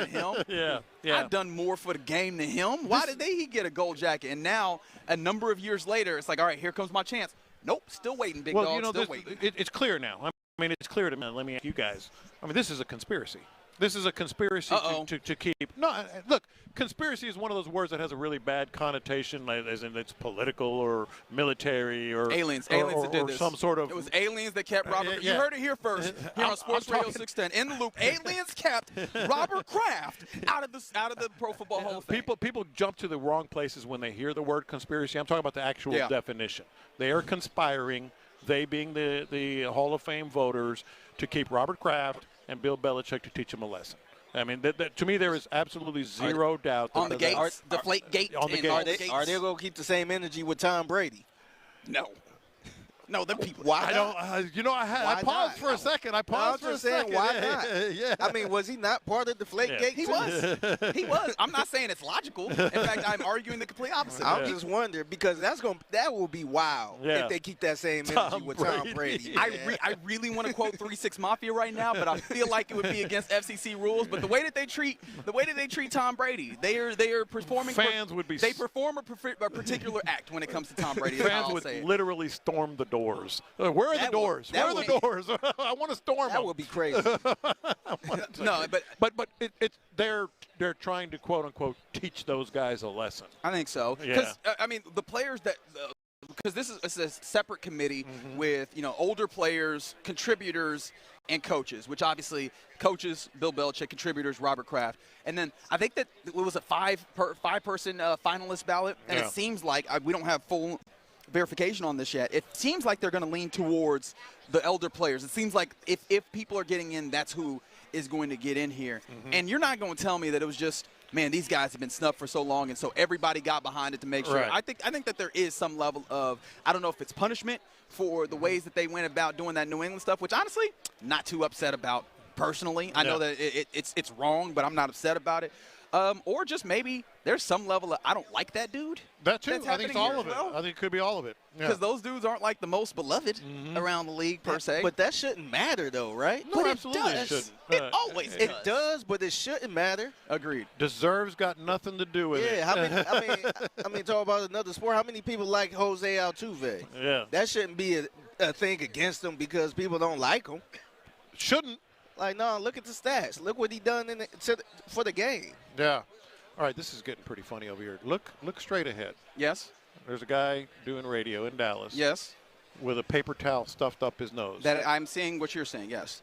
him. Yeah. I've done more for the game than him. Why did he get a gold jacket? And now, a number of years later, it's like, all right, here comes my chance. Nope, still waiting, big dog. Still waiting. It's clear now. I mean, it's clear to me. Let me ask you guys. I mean, this is a conspiracy. This is a conspiracy to keep. No, look, conspiracy is one of those words that has a really bad connotation, as in it's political or military or aliens or, that did this. Some sort of. It was aliens that kept Robert. You heard it here first. Here on Sports Radio 610 in the loop. Aliens kept Robert Kraft out of the Pro Football Hall of Fame. People jump to the wrong places when they hear the word conspiracy. I'm talking about the actual definition. They are conspiring. They being the Hall of Fame voters to keep Robert Kraft and Bill Belichick to teach him a lesson. I mean, to me, there is absolutely zero doubt. On the gates, deflate gate. On the gates. Are they going to keep the same energy with Tom Brady? No. No, them people. Why I don't. I paused for a second. I paused for a second. Why not? Yeah. I mean, was he not part of the Deflate Gate? He was. He was. I'm not saying it's logical. In fact, I'm arguing the complete opposite. I'm just wondering because that will be wild if they keep that same energy with Tom Brady. I really want to quote 3-6 Mafia right now, but I feel like it would be against FCC rules. But the way that they treat Tom Brady, they are performing. Fans would be. They perform a particular act when it comes to Tom Brady. Fans would literally storm the doors. Where are the doors? Where are the doors? I want to storm them. That would be crazy. No, but they're trying to quote unquote teach those guys a lesson. I think so. Because I mean, the players that. Because this is a separate committee with older players, contributors, and coaches, which obviously coaches, Bill Belichick, contributors, Robert Kraft. And then I think that it was a five-person finalist ballot, and it seems like we don't have full verification on this yet. It seems like they're going to lean towards the elder players. It seems like if people are getting in, that's who is going to get in here. And you're not going to tell me that it was just, man, these guys have been snubbed for so long, and so everybody got behind it to make sure. Right. I think that there is some level of, I don't know if it's punishment for the ways that they went about doing that New England stuff, which honestly, not too upset about personally. I know that it's wrong, but I'm not upset about it. Or just maybe there's some level of, I don't like that dude. That too. I think it's all of it. Well. I think it could be all of it. Because those dudes aren't like the most beloved around the league per se. But that shouldn't matter thoe, right? No, absolutely it does. shouldn't. It always It does, but it shouldn't matter. Agreed. Deserves got nothing to do with it. Yeah, I mean, talk about another sport. How many people like Jose Altuve? Yeah. That shouldn't be a thing against him because people don't like him. Shouldn't. Like, no, look at the stats. Look what he done for the game. Yeah. All right, this is getting pretty funny over here. Look straight ahead. Yes. There's a guy doing radio in Dallas. Yes. With a paper towel stuffed up his nose. That I'm seeing what you're saying, yes.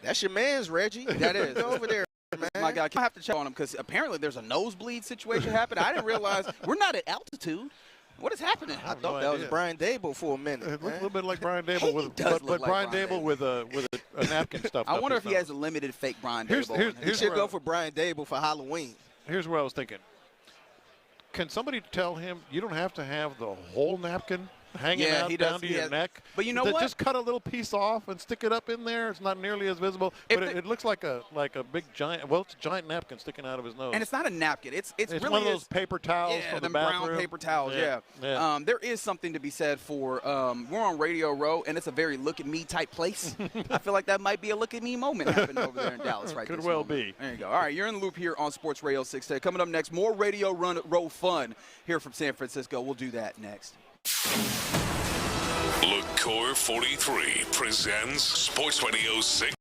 That's your man's, Reggie. That is. Go over there, man. My God, I have to check on him because apparently there's a nosebleed situation happening. I didn't realize we're not at altitude. What is happening? I thought that was Brian Dable for a minute. It looked a little bit like Brian Dable, but Brian Dable with a napkin stuffed up. I wonder his if he nose. has a limited fake Brian Dable. He should go for Brian Dable for Halloween. Here's what I was thinking. Can somebody tell him you don't have to have the whole napkin hanging out down to your neck? But you know what? Just cut a little piece off and stick it up in there. It's not nearly as visible, but it looks like a big giant. Well, it's a giant napkin sticking out of his nose. And it's not a napkin. It's really one of those paper towels from the bathroom. Brown paper towels. Yeah. There is something to be said for we're on Radio Row, and it's a very look at me type place. I feel like that might be a look at me moment happening over there in Dallas right now. Could well be. There you go. All right, you're in the loop here on Sports Radio 610. Coming up next, more Radio Row fun here from San Francisco. We'll do that next. LaCour 43 presents Sports Radio 6.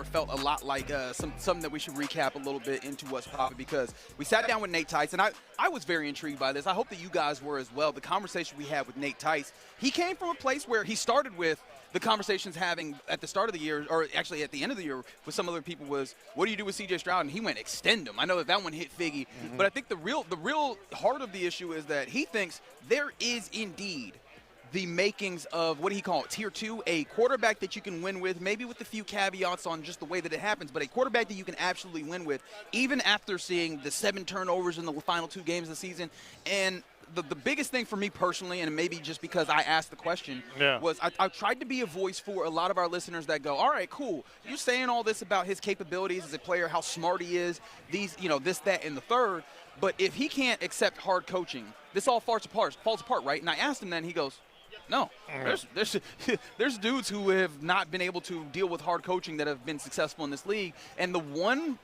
felt a lot like something that we should recap a little bit into what's popping, because we sat down with Nate Tice, and I was very intrigued by this. I hope that you guys were as well. The conversation we had with Nate Tice, he came from a place where he started with the conversations having at the start of the year, or actually at the end of the year with some other people, was, what do you do with C.J. Stroud? And he went, extend him. I know that one hit Figgy, but I think the real heart of the issue is that he thinks there is indeed the makings of, what do he call it, tier 2, a quarterback that you can win with, maybe with a few caveats on just the way that it happens, but a quarterback that you can absolutely win with, even after seeing the 7 turnovers in the final 2 games of the season. And the biggest thing for me personally, and maybe just because I asked the question, was I tried to be a voice for a lot of our listeners that go, all right, cool, you're saying all this about his capabilities as a player, how smart he is, these, this, that, and the third, but if he can't accept hard coaching, this all falls apart, right? And I asked him then, he goes, no, there's dudes who have not been able to deal with hard coaching that have been successful in this league, and the one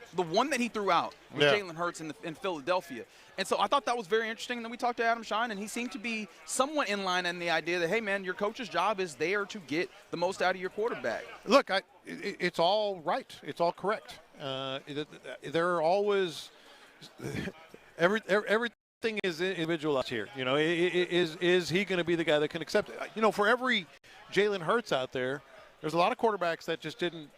that he threw out was Jalen Hurts in Philadelphia. And so I thought that was very interesting. And then we talked to Adam Shine, and he seemed to be somewhat in line in the idea that, hey, man, your coach's job is there to get the most out of your quarterback. Look, it's all right. It's all correct. There are always everything is individualized here. Is he going to be the guy that can accept it? For every Jalen Hurts out there, there's a lot of quarterbacks that just didn't,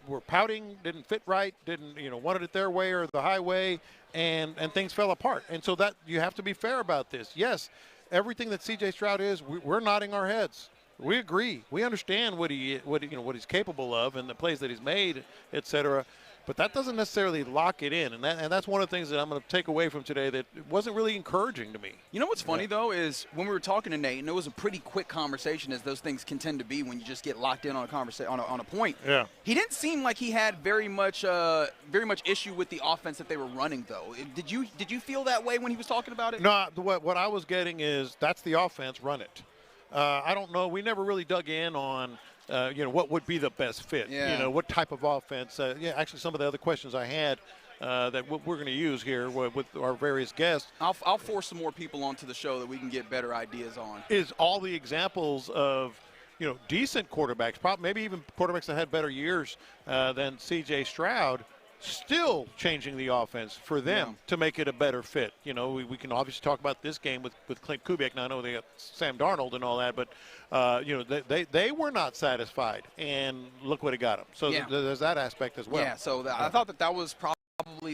were pouting, didn't fit right, didn't, wanted it their way or the highway, and things fell apart. And so that you have to be fair about this. Yes, everything that C.J. Stroud is, we're nodding our heads. We agree. We understand what he's capable of and the plays that he's made, et cetera. But that doesn't necessarily lock it in, and that's one of the things that I'm going to take away from today that wasn't really encouraging to me. You know what's funny, though, is when we were talking to Nate, and it was a pretty quick conversation, as those things can tend to be when you just get locked in on a conversation on a point. Yeah. He didn't seem like he had very much issue with the offense that they were running, though. Did you feel that way when he was talking about it? No, what I was getting is that's the offense, run it. I don't know. We never really dug in on what would be the best fit. Yeah. What type of offense. Actually, some of the other questions I had that we're going to use here with our various guests. I'll force some more people onto the show that we can get better ideas on. Is all the examples of decent quarterbacks, maybe even quarterbacks that had better years than C.J. Stroud, still changing the offense for them to make it a better fit. We can obviously talk about this game with Clint Kubiak. Now I know they got Sam Darnold and all that, but they were not satisfied, and look what it got them. So there's that aspect as well. Yeah. So I thought that was probably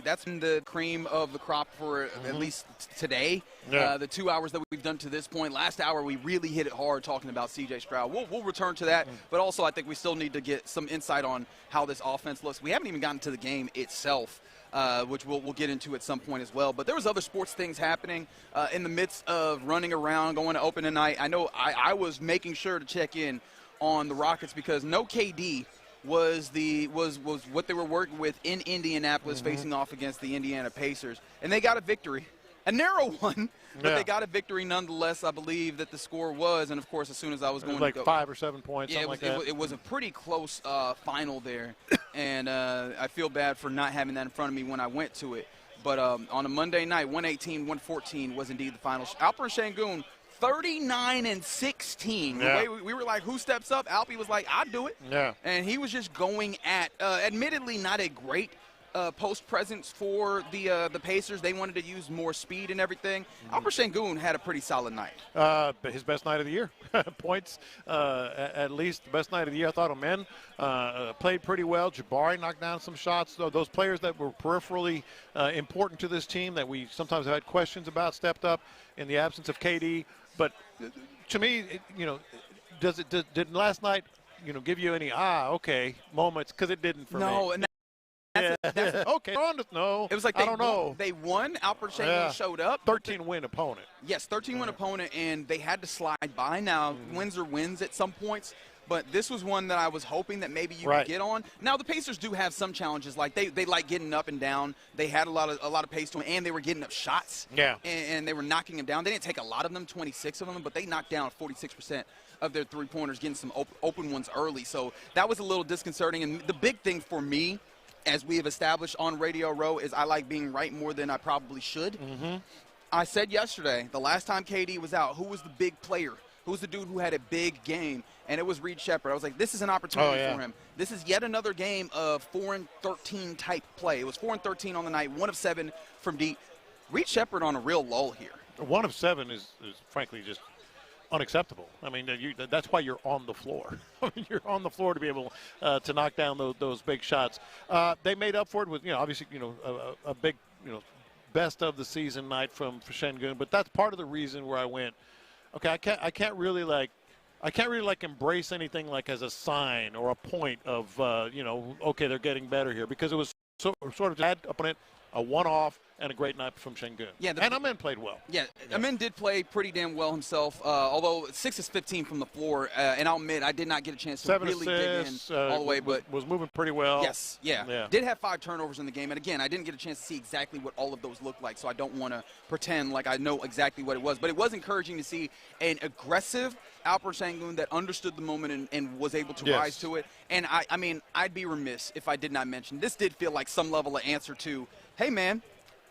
that's in the cream of the crop for at least today. Yeah. The 2 hours that we've done to this point. Last hour we really hit it hard talking about C.J. Stroud. We'll return to that, but also I think we still need to get some insight on how this offense looks. We haven't even gotten to the game itself, which we'll get into at some point as well. But there was other sports things happening in the midst of running around, going to open tonight. I know I was making sure to check in on the Rockets because no KD was what they were working with in Indianapolis, facing off against the Indiana Pacers, and they got a victory. A narrow one, but they got a victory nonetheless. I believe that the score was, and of course, as soon as I was going to go, 5 or 7 points, something like that. It was a pretty close final there, and I feel bad for not having that in front of me when I went to it. But on a Monday night, 118-114 was indeed the final. Alper Şengün, 39-16. Yeah. We were like, who steps up? Alpy was like, I'll do it. Yeah. And he was just going at, admittedly, not a great post presence for the Pacers. They wanted to use more speed and everything. Alper Şengün had a pretty solid night. His best night of the year. Points, at least the best night of the year. I thought Amen played pretty well. Jabari knocked down some shots. Those players that were peripherally important to this team that we sometimes have had questions about stepped up in the absence of KD. But to me, did last night, give you any moments? Because it didn't for me. No, and that's okay. No, it was like I don't know. They won. Alper Şengün showed up. 13-win opponent. Yes, 13-win opponent, and they had to slide by. Now, wins are wins at some points. But this was one that I was hoping that maybe you could get on. Now the Pacers do have some challenges, like they like getting up and down. They had a lot of pace to them, and they were getting up shots. Yeah. And they were knocking them down. They didn't take a lot of them, 26 of them, but they knocked down 46% of their three-pointers, getting some open ones early. So that was a little disconcerting. And the big thing for me, as we have established on Radio Row, is I like being right more than I probably should. Mm-hmm. I said yesterday, the last time KD was out, who was the big player? Who's the dude who had a big game? and it was Reed Sheppard. I was like, this is an opportunity for him. This is yet another game of 4-13 type play. It was 4-13 on the night, 1 of 7 from deep. Reed Sheppard on a real lull here. 1 of 7 is frankly just unacceptable. I mean, that's why you're on the floor. I mean, you're on the floor to be able to knock down those big shots. They made up for it with, obviously, a big, best of the season night from Sengun. But that's part of the reason where I went, okay, I can't really embrace anything like as a sign or a point of, okay, they're getting better here, because it was sort of bad opponent, a one-off, and a great night from Sengun. Yeah, and Amin played well. Yeah, Amin did play pretty damn well himself, although 6 is 15 from the floor. And I'll admit, I did not get a chance to really dig in all the way. But was moving pretty well. Yes, yeah. Did have 5 turnovers in the game. And, again, I didn't get a chance to see exactly what all of those looked like, so I don't want to pretend like I know exactly what it was. But it was encouraging to see an aggressive Alper Sengun that understood the moment and was able to rise to it. And, I mean, I'd be remiss if I did not mention, this did feel like some level of answer to, hey, man,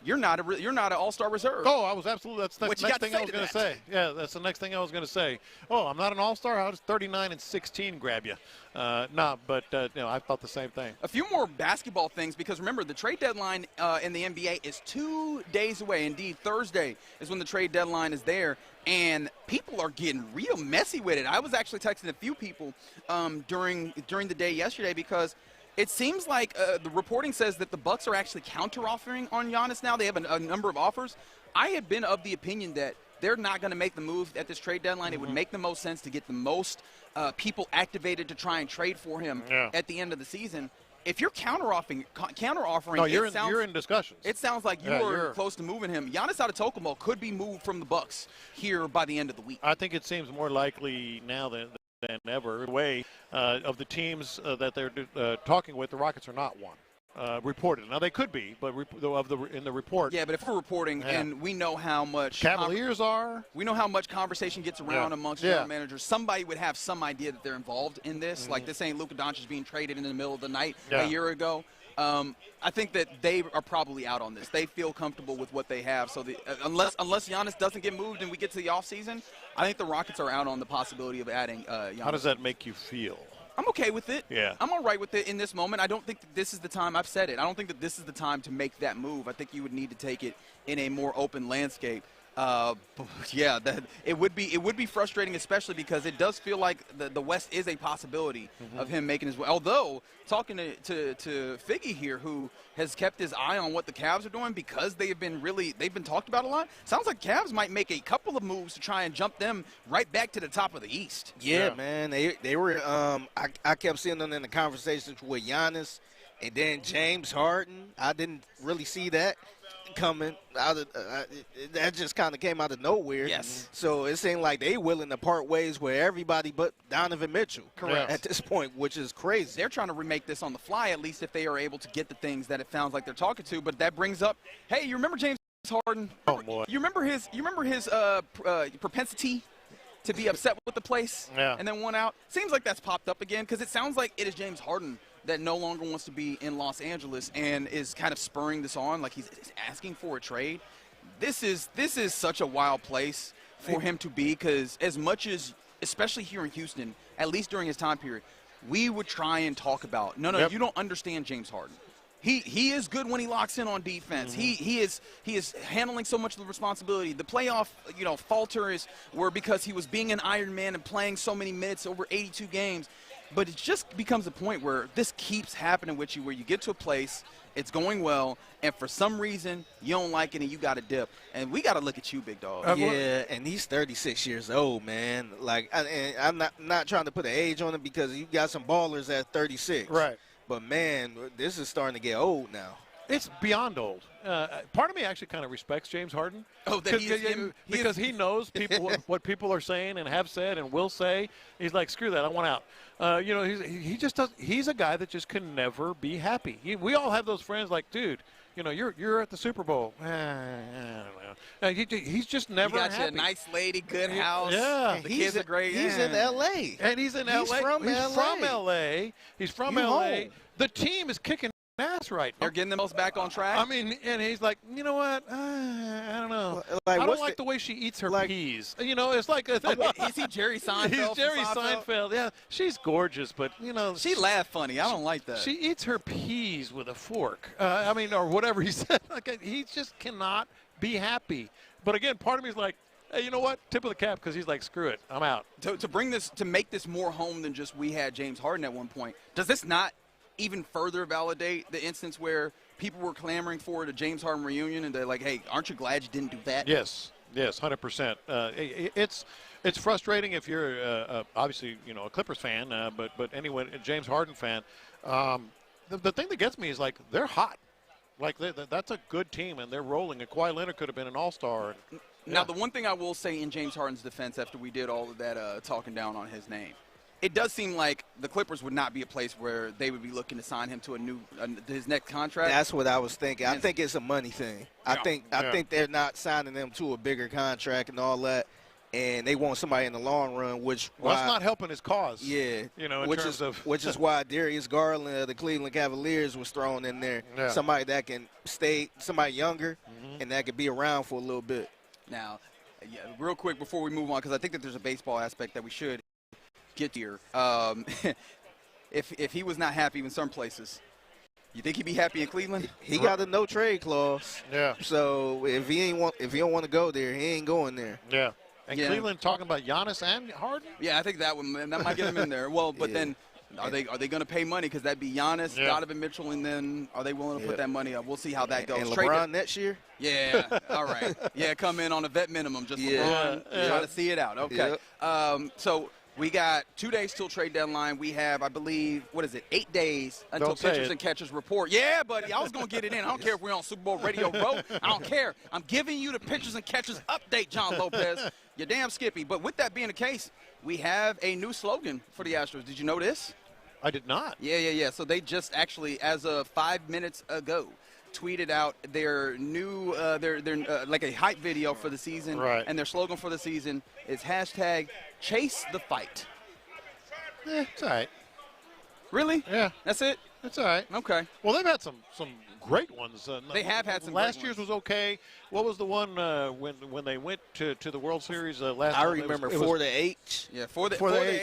you're not an all-star reserve. Oh, I was absolutely. That's the next thing I was going to say. Yeah, that's the next thing I was going to say. Oh, I'm not an all-star. How does 39 and 16 grab you? But I thought the same thing. A few more basketball things, because remember, the trade deadline in the NBA is 2 days away. Indeed, Thursday is when the trade deadline is there, and people are getting real messy with it. I was actually texting a few people during the day yesterday, because it seems like the reporting says that the Bucks are actually counter-offering on Giannis now. They have a number of offers. I have been of the opinion that they're not going to make the move at this trade deadline. It would make the most sense to get the most people activated to try and trade for him at the end of the season. If you're counter-offering, no, you're in discussions. It sounds like you're close to moving him. Giannis Antetokounmpo could be moved from the Bucks here by the end of the week. I think it seems more likely now than ever. The way of the teams that they're talking with, the Rockets are not one. Reported. Now they could be, but in the report. Yeah, but if we're reporting, and we know how much Cavaliers are, we know how much conversation gets around amongst general managers. Somebody would have some idea that they're involved in this. Like, this ain't Luka Doncic being traded in the middle of the night a year ago. I think that they are probably out on this. They feel comfortable with what they have. So unless Giannis doesn't get moved and we get to the offseason, I think the Rockets are out on the possibility of adding Giannis. How does that make you feel? I'm okay with it. Yeah. I'm all right with it in this moment. I don't think that this is the time. I've said it. I don't think that this is the time to make that move. I think you would need to take it in a more open landscape. It would be frustrating, especially because it does feel like the West is a possibility of him making his way. Although, talking to Figgy here, who has kept his eye on what the Cavs are doing, because they've been talked about a lot. Sounds like Cavs might make a couple of moves to try and jump them right back to the top of the East. Yeah, man, they were. I kept seeing them in the conversations with Giannis, and then James Harden. I didn't really see that coming out of that. Just kind of came out of nowhere. Yes. So it seemed like they willing to part ways with everybody but Donovan Mitchell. Correct. At this point, which is crazy. They're trying to remake this on the fly, at least if they are able to get the things that it sounds like they're talking to. But that brings up, hey, you remember James Harden? Oh boy. You remember his propensity to be upset with the place and then one out? Seems like that's popped up again, because it sounds like it is James Harden that no longer wants to be in Los Angeles and is kind of spurring this on, like he's asking for a trade. This is such a wild place for him to be, because as much as, especially here in Houston, at least during his time period, we would try and talk about, you don't understand James Harden. He is good when he locks in on defense. He is handling so much of the responsibility. The playoff falters were because he was being an Iron Man and playing so many minutes over 82 games. But it just becomes a point where this keeps happening with you, where you get to a place, it's going well, and for some reason you don't like it and you got to dip. And we got to look at you, big dog. Yeah, and he's 36 years old, man. Like, I'm not trying to put an age on him, because you got some ballers at 36. Right. But, man, this is starting to get old now. It's beyond old. Part of me actually kind of respects James Harden. Oh, because he knows what people are saying and have said and will say. He's like, screw that, I want out. He just does. He's a guy that just can never be happy. We all have those friends like, dude, you're at the Super Bowl. I don't know. He's just never happy. You got your nice lady, good house. Yeah. The kids are great. He's in L.A. And he's in L.A. He's from L.A. He's from L.A. The team is kicking ass. That's right. They're getting themselves back on track. I mean, and he's like, you know what? I don't know. Like, I don't what's like the way she eats her like- peas. You know, it's like Is he Jerry Seinfeld? He's from Jerry Seinfeld? Seinfeld. Yeah, she's gorgeous, but you know, She laughed funny. I don't like that. She eats her peas with a fork. I mean, or whatever he said. Like, he just cannot be happy. But again, part of me is like, hey, you know what? Tip of the cap, because he's like, screw it, I'm out. To make this more home than just we had James Harden at one point. Does this not even further validate the instance where people were clamoring for the James Harden reunion, and they're like, hey, aren't you glad you didn't do that? Yes, 100%. It's frustrating if you're obviously a Clippers fan, but anyway, a James Harden fan. The thing that gets me is like they're hot, like that's a good team and they're rolling. And Kawhi Leonard could have been an all-star. Now, the one thing I will say in James Harden's defense after we did all of that talking down on his name, it does seem like the Clippers would not be a place where they would be looking to sign him to his next contract. That's what I was thinking. I think it's a money thing. I think they're not signing them to a bigger contract and all that, and they want somebody in the long run. Well, that's not helping his cause. Yeah, in terms of which is why Darius Garland of the Cleveland Cavaliers was thrown in there. Yeah. Somebody that can stay, somebody younger, and that could be around for a little bit. Now, real quick before we move on, because I think that there's a baseball aspect that we should get here. If he was not happy in some places, you think he'd be happy in Cleveland? He got a no trade clause. Yeah. So if he don't want to go there, he ain't going there. Yeah. And Cleveland talking about Giannis and Harden? Yeah, I think that might get him in there. Well, but then are they going to pay money? Because that'd be Giannis, Donovan Mitchell, and then are they willing to put that money up? We'll see how that goes. And LeBron next year? Yeah. All right. Yeah, come in on a vet minimum. Just LeBron. Try to see it out. Okay. So we got 2 days till trade deadline. We have, I believe, 8 days until pitchers and catchers report. Yeah, buddy, I was going to get it in. I don't care if we're on Super Bowl Radio Row. I don't care. I'm giving you the pitchers and catchers update, John Lopez. You're damn skippy. But with that being the case, we have a new slogan for the Astros. Did you know this? I did not. Yeah. So they just actually, as of 5 minutes ago, tweeted out their new, like a hype video for the season. Right. And their slogan for the season is #Chase the Fight. It's all right. Really? Yeah. That's it? It's all right. Okay. Well, they've had some great ones. They have had some. Last year's was okay. What was the one when they went to the World Series last? I remember For the H. Yeah, For the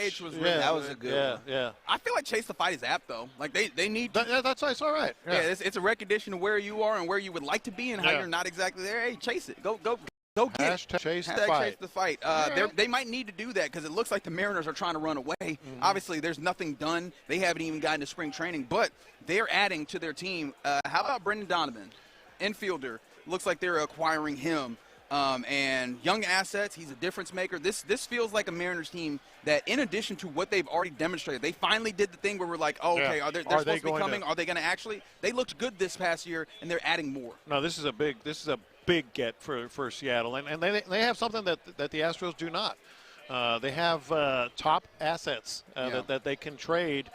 H was really that was a good one. Yeah. I feel like Chase the Fight is apt though. Like they need. That's all right. Yeah, it's a recognition of where you are and where you would like to be and how you're not exactly there. Hey, chase it. Go get it. Chase the fight. They might need to do that because it looks like the Mariners are trying to run away. Obviously, there's nothing done. They haven't even gotten to spring training, but they're adding to their team. How about Brendan Donovan, infielder? Looks like they're acquiring him. And young assets, he's a difference maker. This feels like a Mariners team that, in addition to what they've already demonstrated, they finally did the thing where we're like, oh, okay, they're supposed to be coming? Are they going to actually? They looked good this past year, and they're adding more. No, this is a big get for Seattle, and they have something that the Astros do not. They have top assets that they can trade.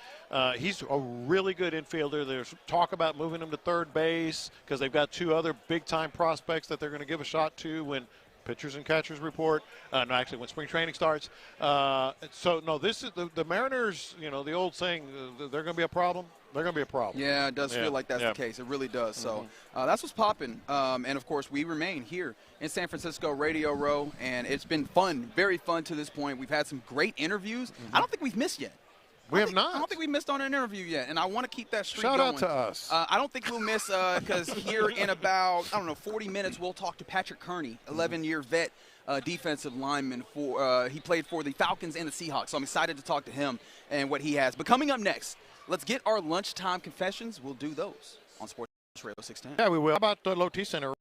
He's a really good infielder. There's talk about moving him to third base because they've got two other big-time prospects that they're going to give a shot to when pitchers and catchers report. Actually, when spring training starts. This is the Mariners, the old saying, they're going to be a problem. They're going to be a problem. Yeah, it does feel like that's the case. It really does. So that's what's popping. And, of course, we remain here in San Francisco Radio Row, and it's been fun, very fun to this point. We've had some great interviews. I don't think we've missed yet. We have not. I don't think we missed on an interview yet, and I want to keep that streak going. going. Shout out to us. I don't think we'll miss because here in about, 40 minutes, we'll talk to Patrick Kearney, 11-year vet. Defensive lineman he played for the Falcons and the Seahawks. So I'm excited to talk to him and what he has. But coming up next, let's get our lunchtime confessions. We'll do those on Sports Radio 610. Yeah, we will. How about the Low T Center?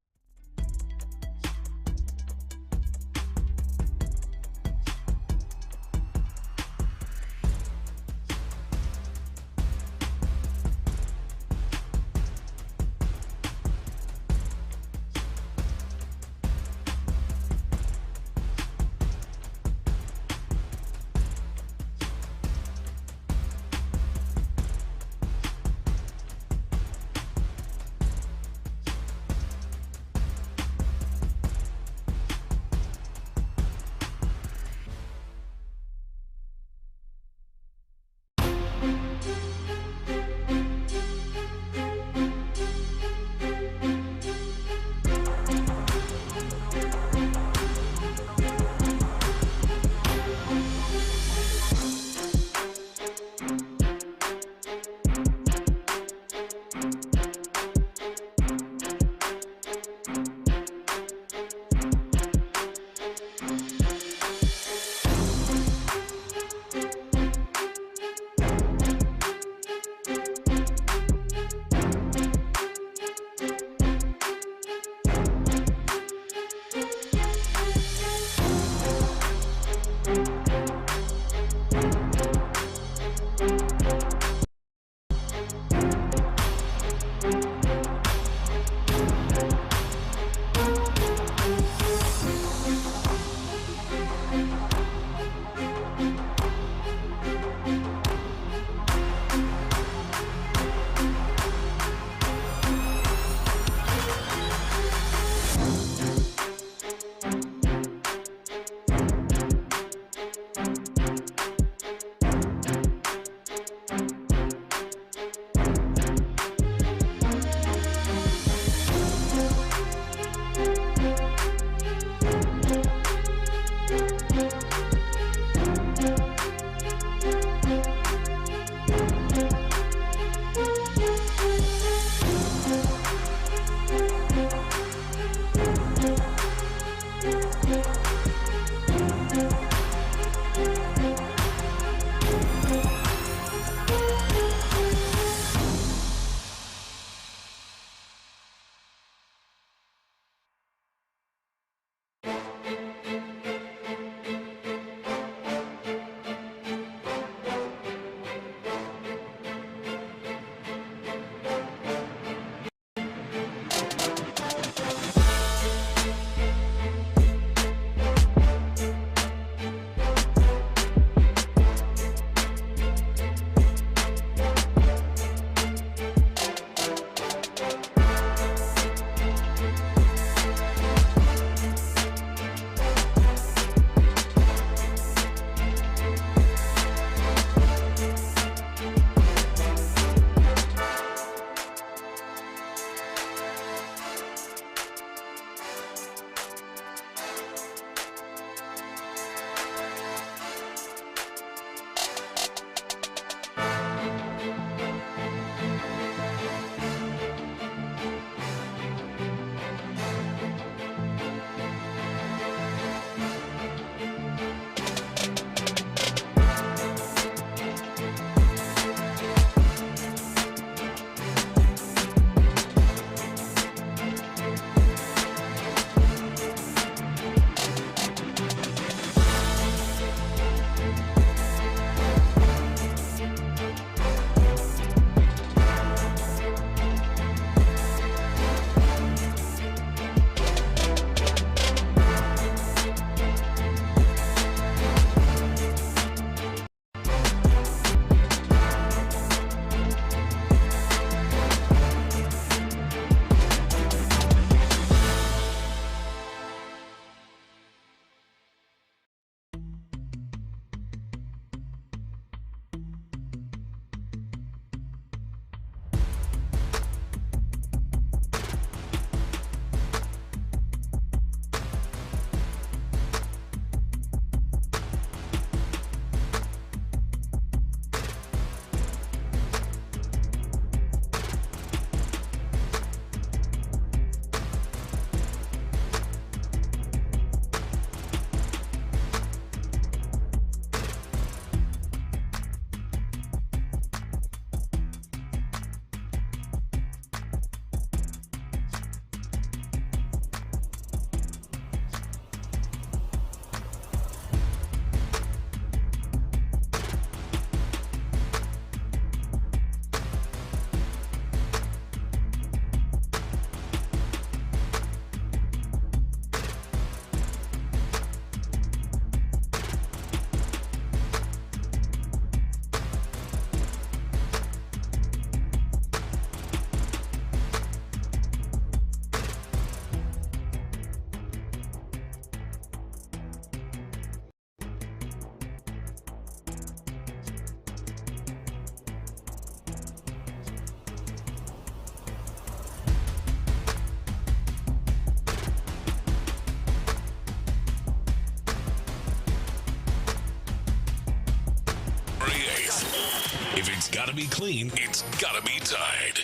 gotta be clean, it's gotta be Tide.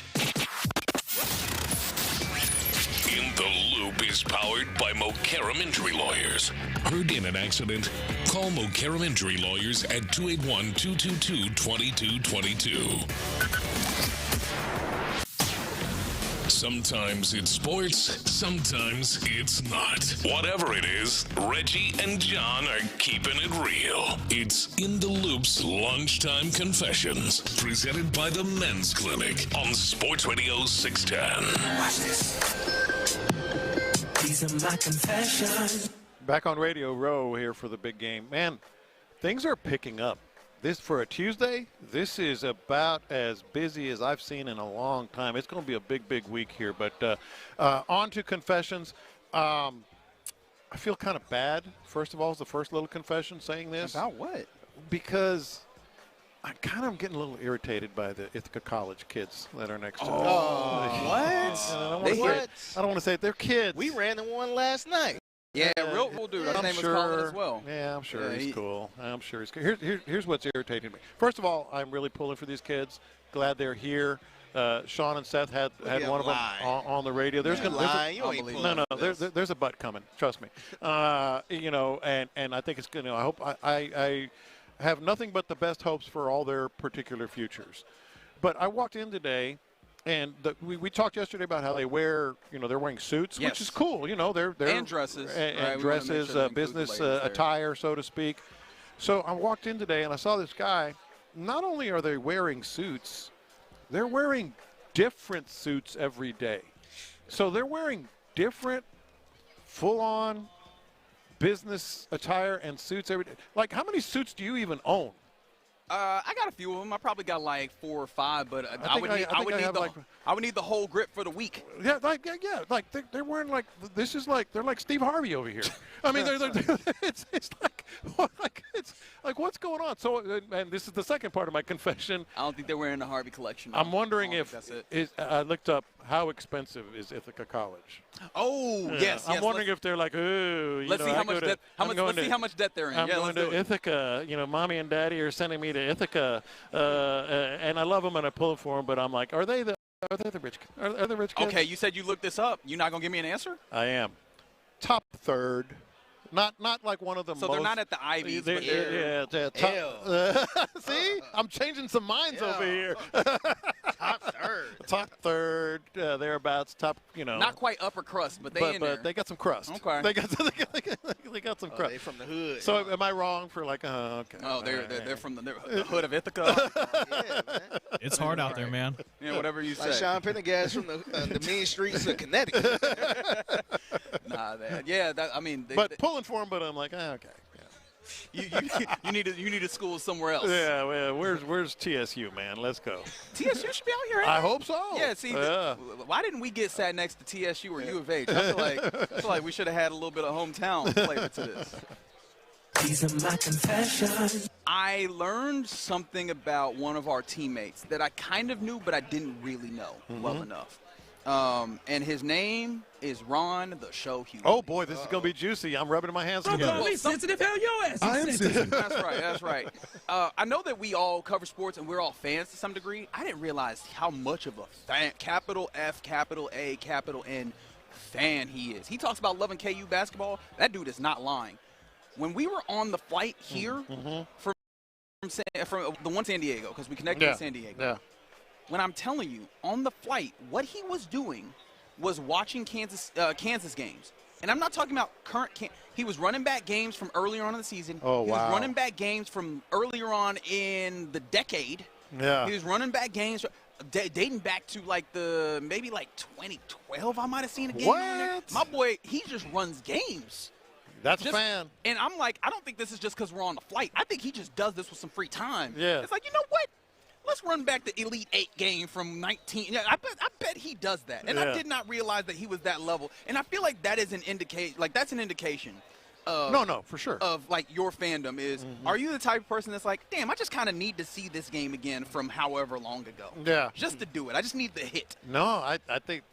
In the Loop is powered by Mokaram Injury Lawyers. Heard in an accident? Call Mokaram Injury Lawyers at 281-222-2222. Sometimes it's sports, sometimes it's not. Whatever it is, Reggie and John are keeping it real. It's In the Loop's Lunchtime Confessions, presented by the Men's Clinic on Sports Radio 610. Watch this. These are my confessions. Back on Radio Row here for the big game. Man, things are picking up. This for a Tuesday, this is about as busy as I've seen in a long time. It's going to be a big, big week here. But on to confessions. I feel kind of bad. First of all, it's the first little confession saying this. About what? Because I kind of getting a little irritated by the Ithaca College kids that are next to us. Oh, what? I don't want to say it. They're kids. We ran the one last night. Yeah, real dude. His name was Colin as well. Yeah, I'm sure he's cool. I'm sure he's cool. Here's what's irritating me. First of all, I'm really pulling for these kids. Glad they're here. Sean and Seth had one of them on the radio. There's a butt coming. Trust me. And I think it's going to. I hope I have nothing but the best hopes for all their particular futures. But I walked in today. And we talked yesterday about how they wear, they're wearing suits, which is cool. They're and dresses, and dresses, business attire, so to speak. So I walked in today and I saw this guy. Not only are they wearing suits, they're wearing different suits every day. So they're wearing different, full-on business attire and suits every day. Like, how many suits do you even own? I got a few of them. I probably got like 4 or 5, but I would need the whole grip for the week. Yeah, they're wearing this is they're like Steve Harvey over here. I mean, it's like what's going on? So, and this is the second part of my confession. I don't think they're wearing the Harvey collection. I'm wondering if I looked up how expensive is Ithaca College. Oh, yes. I'm wondering if they're like, ooh. Let's see how much debt. Let's see how much debt they're in. I'm going to Ithaca. Mommy and Daddy are sending me to Ithaca, and I love them and I pull for them. But I'm like, are they the rich? Are the rich kids? Okay, you said you looked this up. You're not going to give me an answer? I am. Top third. Not like one of the So most. they're not at the Ivies, but they're. See? I'm changing some minds over here. Top third. Top third, thereabouts. Top, Not quite upper crust, but they in there. But they got some crust. Okay. They got some crust. They from the hood. So am I wrong for like, okay. Oh, they're from the hood of Ithaca. Yeah, man. It's hard out there, man. Yeah, whatever you say. Like Sean Pendergast from the mean streets of Connecticut. Nah, yeah. But pulling for him, but I'm like, okay. Yeah. You need a school somewhere else. Yeah, well, where's TSU, man? Let's go. TSU should be out here. I hope so. Yeah. See, why didn't we get sat next to TSU or U of H? I feel like we should have had a little bit of hometown flavor to this. These are my confessions. I learned something about one of our teammates that I kind of knew, but I didn't really know well enough. And his name is Ron the Show Hughley. Oh, boy, this is going to be juicy. I'm rubbing my hands together. Well, sensitive, hell your ass. That's right. I know that we all cover sports and we're all fans to some degree. I didn't realize how much of a fan, capital F, capital A, capital N fan he is. He talks about loving KU basketball. That dude is not lying. When we were on the flight here from the one San Diego, because we connected in San Diego. Yeah. When I'm telling you, on the flight, what he was doing was watching Kansas games. And I'm not talking about current he was running back games from earlier on in the season. Oh, he wow. was running back games from earlier on in the decade. Yeah. He was running back games dating back to maybe 2012 I might have seen a game. What? My boy, he just runs games. That's a fan. And I'm like, I don't think this is just because we're on the flight. I think he just does this with some free time. Yeah. It's like, you know what? Let's run back the Elite 8 game from 19. Yeah, I bet he does that. And I did not realize that he was that level. And I feel like that is an indication. Like, that's an indication. No, for sure. Of, your fandom is, are you the type of person that's like, damn, I just kind of need to see this game again from however long ago. Yeah. Just to do it. I just need the hit. No, I think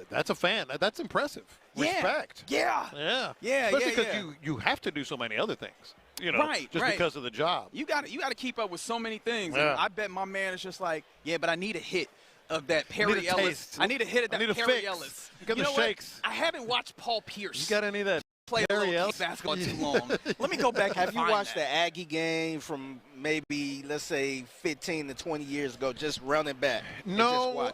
that's a fan. That's impressive. Yeah. Respect. Yeah. Yeah. Yeah, Especially because you have to do so many other things. just because of the job. You got to keep up with so many things. Yeah. And I bet my man is just like, yeah, but I need a hit of that Perry Ellis. I need a hit of that Perry Ellis. Get the shakes. I haven't watched Paul Pierce. You got any of that? Play a little basketball too long. Let me go back. Have you watched that. the Aggie game from maybe, let's say, 15 to 20 years ago, just running back? No,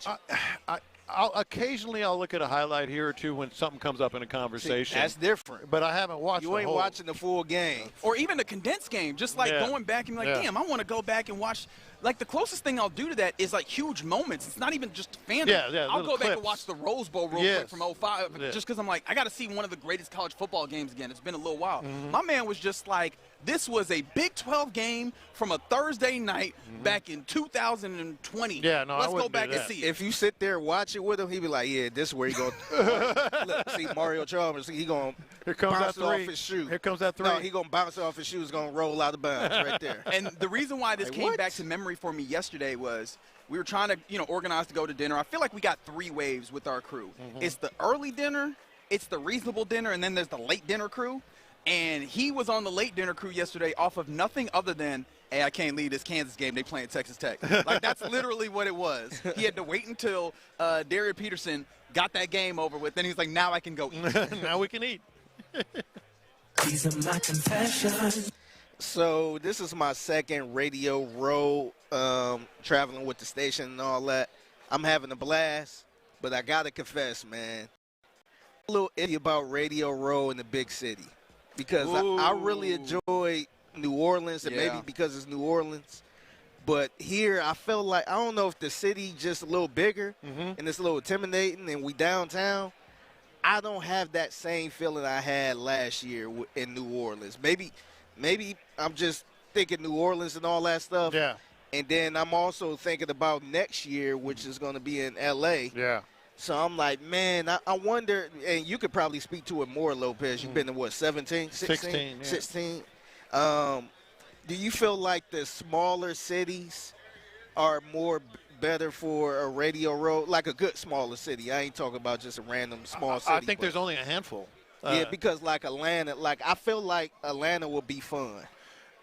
occasionally I'll look at a highlight here or two when something comes up in a conversation. See, that's different. But I haven't watched. You ain't watching the full game, or even the condensed game. Just like going back and be like, damn, I want to go back and watch. Like the closest thing I'll do to that is like huge moments. It's not even just fandom. I'll go back and watch the Rose Bowl real quick from 05 just because I'm like, I got to see one of the greatest college football games again. It's been a little while. My man was just like, this was a Big 12 game from a Thursday night back in 2020. Yeah, no, Let's go back and see it. If you sit there and watch it with him, he'd be like, yeah, this is where he go. Look, see Mario Chalmers, he going to bounce it off his shoe. Here comes that three. No, he going to bounce it off his shoe. It's going to roll out of bounds right there. And the reason why this came back to memory for me yesterday was we were trying to, organize to go to dinner. I feel like we got three waves with our crew. It's the early dinner, it's the reasonable dinner, and then there's the late dinner crew. And he was on the late dinner crew yesterday off of nothing other than, hey, I can't leave this Kansas game. They playing Texas Tech. Like, that's literally what it was. He had to wait until Darius Peterson got that game over with. Then he's like, now I can go eat. Now we can eat. These are my confessions. So this is my second Radio Row, traveling with the station and all that. I'm having a blast, but I got to confess, man, a little iffy about Radio Row in the big city. Because I really enjoy New Orleans, and maybe because it's New Orleans. But here, I felt like, I don't know if the city just a little bigger and it's a little intimidating and we downtown. I don't have that same feeling I had last year in New Orleans. Maybe I'm just thinking New Orleans and all that stuff. Yeah. And then I'm also thinking about next year, which is going to be in L.A. Yeah. So I'm like, man, I wonder, and you could probably speak to it more, Lopez. You've been to, what, 17? 16. 16. Do you feel like the smaller cities are better for a Radio Row, like a good smaller city? I ain't talking about just a random small city. I think there's only a handful. Yeah, because like Atlanta, I feel like Atlanta will be fun.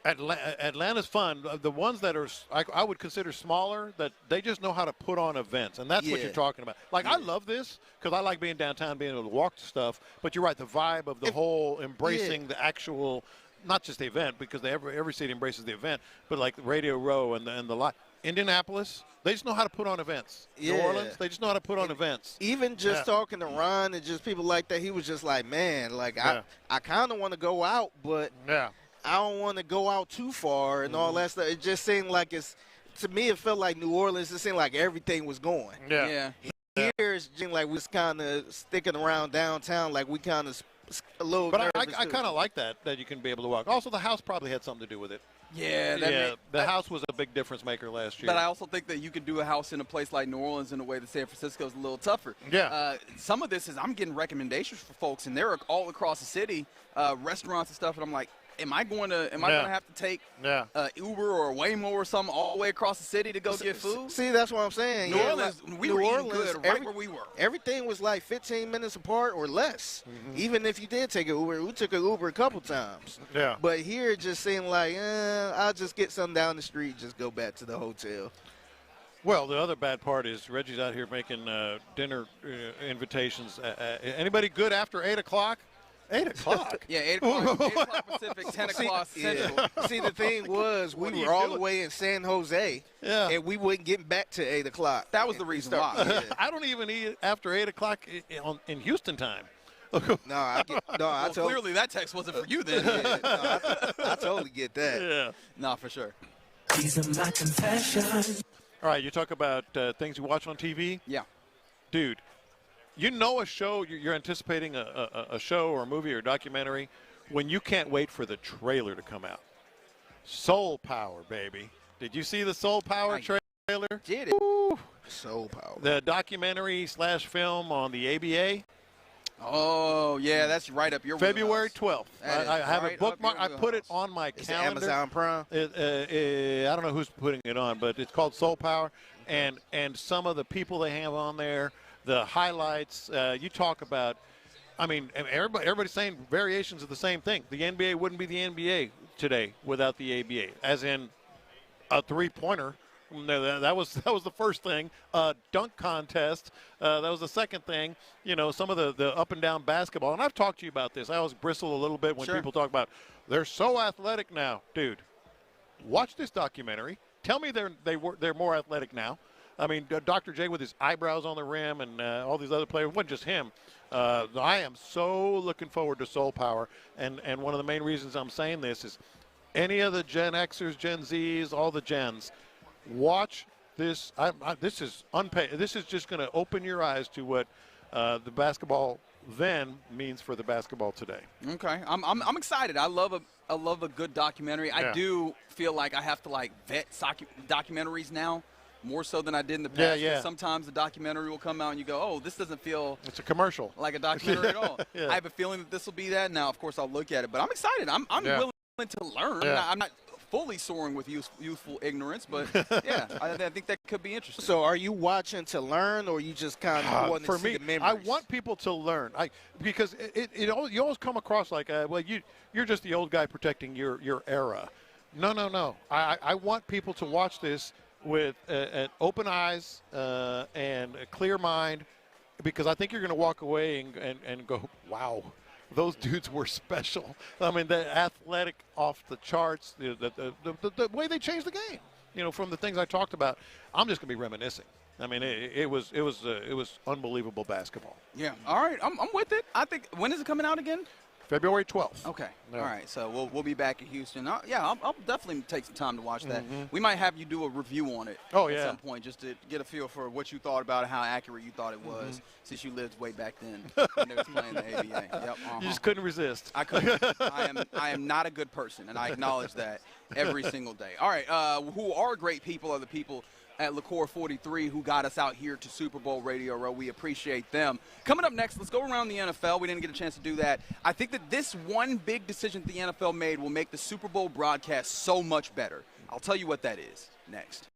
Atlanta's fun. The ones that are, I would consider smaller, that they just know how to put on events, and that's what you're talking about. Like, I love this because I like being downtown, being able to walk to stuff, but you're right, the vibe of the whole embracing the actual, not just the event, because every city embraces the event, but like Radio Row and the lot. Indianapolis, they just know how to put on events. Yeah. New Orleans, they just know how to put on events. Even just talking to Ron and just people like that, he was just like, man, like I kind of want to go out, but I don't want to go out too far and all that stuff. It just seemed like to me, it felt like New Orleans. It seemed like everything was going. Yeah. Here, it seemed like we was kind of sticking around downtown, like we kind of a little. But I kind of like that you can be able to walk. Also, the house probably had something to do with it. Yeah, the house was a big difference maker last year. But I also think that you can do a house in a place like New Orleans in a way that San Francisco is a little tougher. Yeah. Some of this is I'm getting recommendations for folks, and they're all across the city, restaurants and stuff, and I'm like, am I going to have to take Uber or Waymo or something all the way across the city to go get food? See, that's what I'm saying. New Orleans, we were eating good right where we were. Everything was like 15 minutes apart or less. Even if you did take an Uber, we took an Uber a couple times. Yeah. But here it just seemed like, I'll just get something down the street, just go back to the hotel. Well, the other bad part is Reggie's out here making dinner invitations. Anybody good after 8 o'clock? 8 o'clock? Yeah, 8 o'clock Pacific, 10 o'clock Central. See, the thing was, we were all the way in San Jose, and we wouldn't get back to 8 o'clock. That was the reason why. I don't even eat after 8 o'clock in Houston time. Clearly that text wasn't for you then. I totally get that. Yeah. No, for sure. These are my confessions. All right, you talk about things you watch on TV? Yeah. Dude, you know a show, you're anticipating a show or a movie or a documentary when you can't wait for the trailer to come out. Soul Power, baby. Did you see the Soul Power trailer? Did it? Ooh, Soul Power. The documentary / film on the ABA. Oh, yeah, that's right up your February 12th. I have right a bookmark. I put it on my calendar. Amazon Prime? I don't know who's putting it on, but it's called Soul Power. And some of the people they have on there, the highlights, you talk about, I mean, everybody's saying variations of the same thing. The NBA wouldn't be the NBA. today without the ABA, as in a three-pointer. That was the first thing. Dunk contest. That was the second thing. You know, some of the up and down basketball. And I've talked to you about this. I always bristle a little bit when people talk about they're so athletic now, dude. Watch this documentary. Tell me they're more athletic now. I mean, Dr. J with his eyebrows on the rim and all these other players. It wasn't just him. I am so looking forward to Soul Power. And one of the main reasons I'm saying this is any of the Gen Xers, Gen Zs, all the gens, watch this. This is unpaid. This is just going to open your eyes to what the basketball then means for the basketball today. Okay, I'm excited. I love a good documentary. Yeah. I do feel like I have to vet documentaries now more so than I did in the past. Yeah. Sometimes the documentary will come out and you go, oh, this doesn't feel. It's a commercial. Like a documentary at all. Yeah. I have a feeling that this will be that. Now, of course, I'll look at it, but I'm excited. I'm willing to learn. Yeah. I'm not fully soaring with youthful ignorance, but yeah, I think that could be interesting. So are you watching to learn, or you just kind of want to see the memories? I want people to learn. Because you always come across like, well, you're just the old guy protecting your era. No. I want people to watch this with an open eyes and a clear mind, because I think you're going to walk away and go, wow, those dudes were special. I mean, they're athletic off the charts. The way they changed the game, you know, from the things I talked about. I'm just going to be reminiscing. I mean, it was unbelievable basketball. Yeah. All right. I'm with it. I think, when is it coming out again? February 12th. Okay. Yeah. All right. So we'll be back in Houston. I'll definitely take some time to watch that. We might have you do a review on it at some point, just to get a feel for what you thought about it, how accurate you thought it was, since you lived way back then when they was playing the ABA. Yep. You just couldn't resist. I couldn't. I am not a good person, and I acknowledge that every single day. All right. Who are great people are the people at Liqueur 43 who got us out here to Super Bowl Radio Row. We appreciate them. Coming up next, let's go around the NFL. We didn't get a chance to do that. I think that this one big decision the NFL made will make the Super Bowl broadcast so much better. I'll tell you what that is next.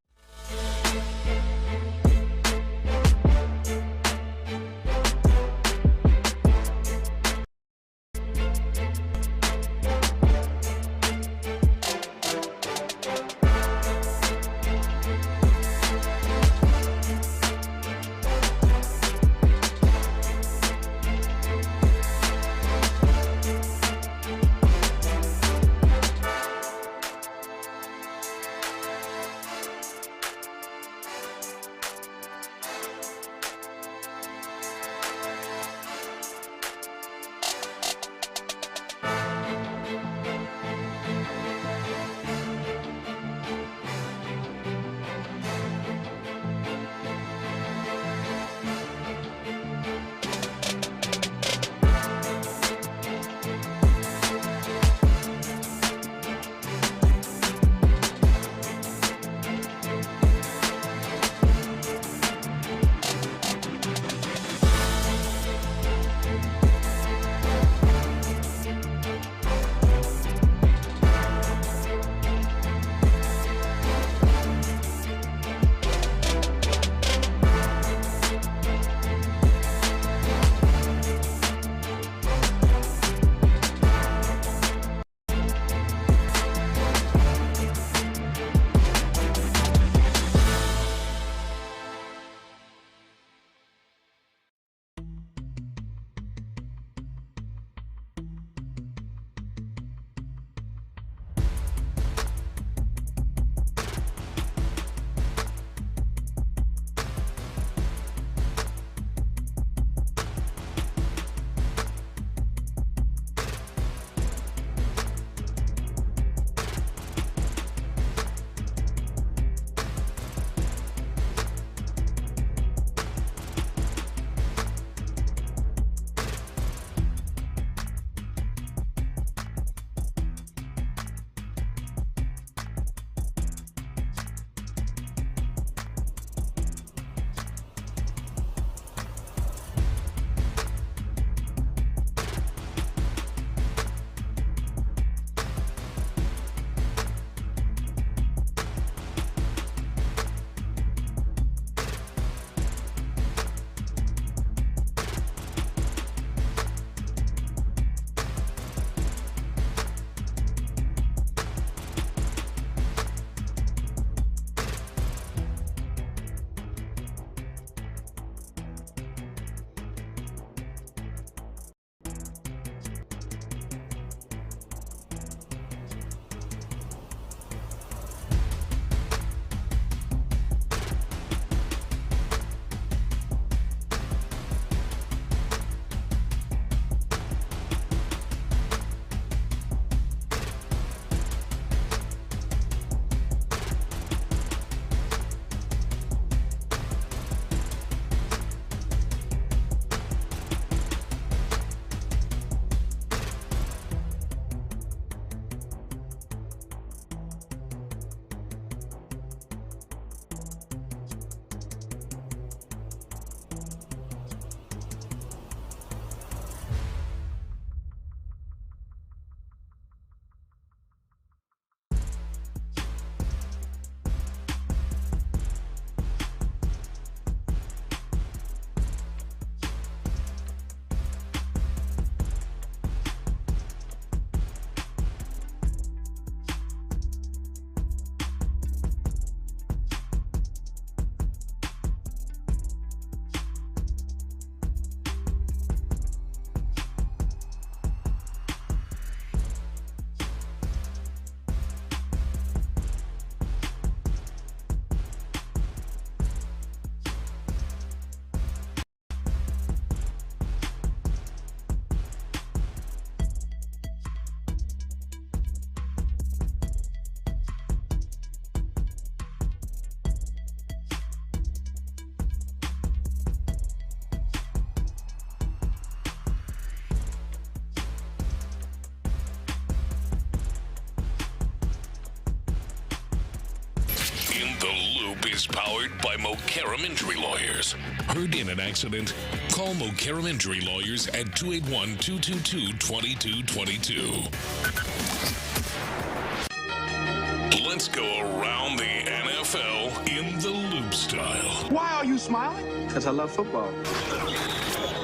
is powered by Mokaram Injury Lawyers. Heard in an accident? Call Mokaram Injury Lawyers at 281-222-2222. Let's go around the NFL in the loop style. Why are you smiling? Because I love football.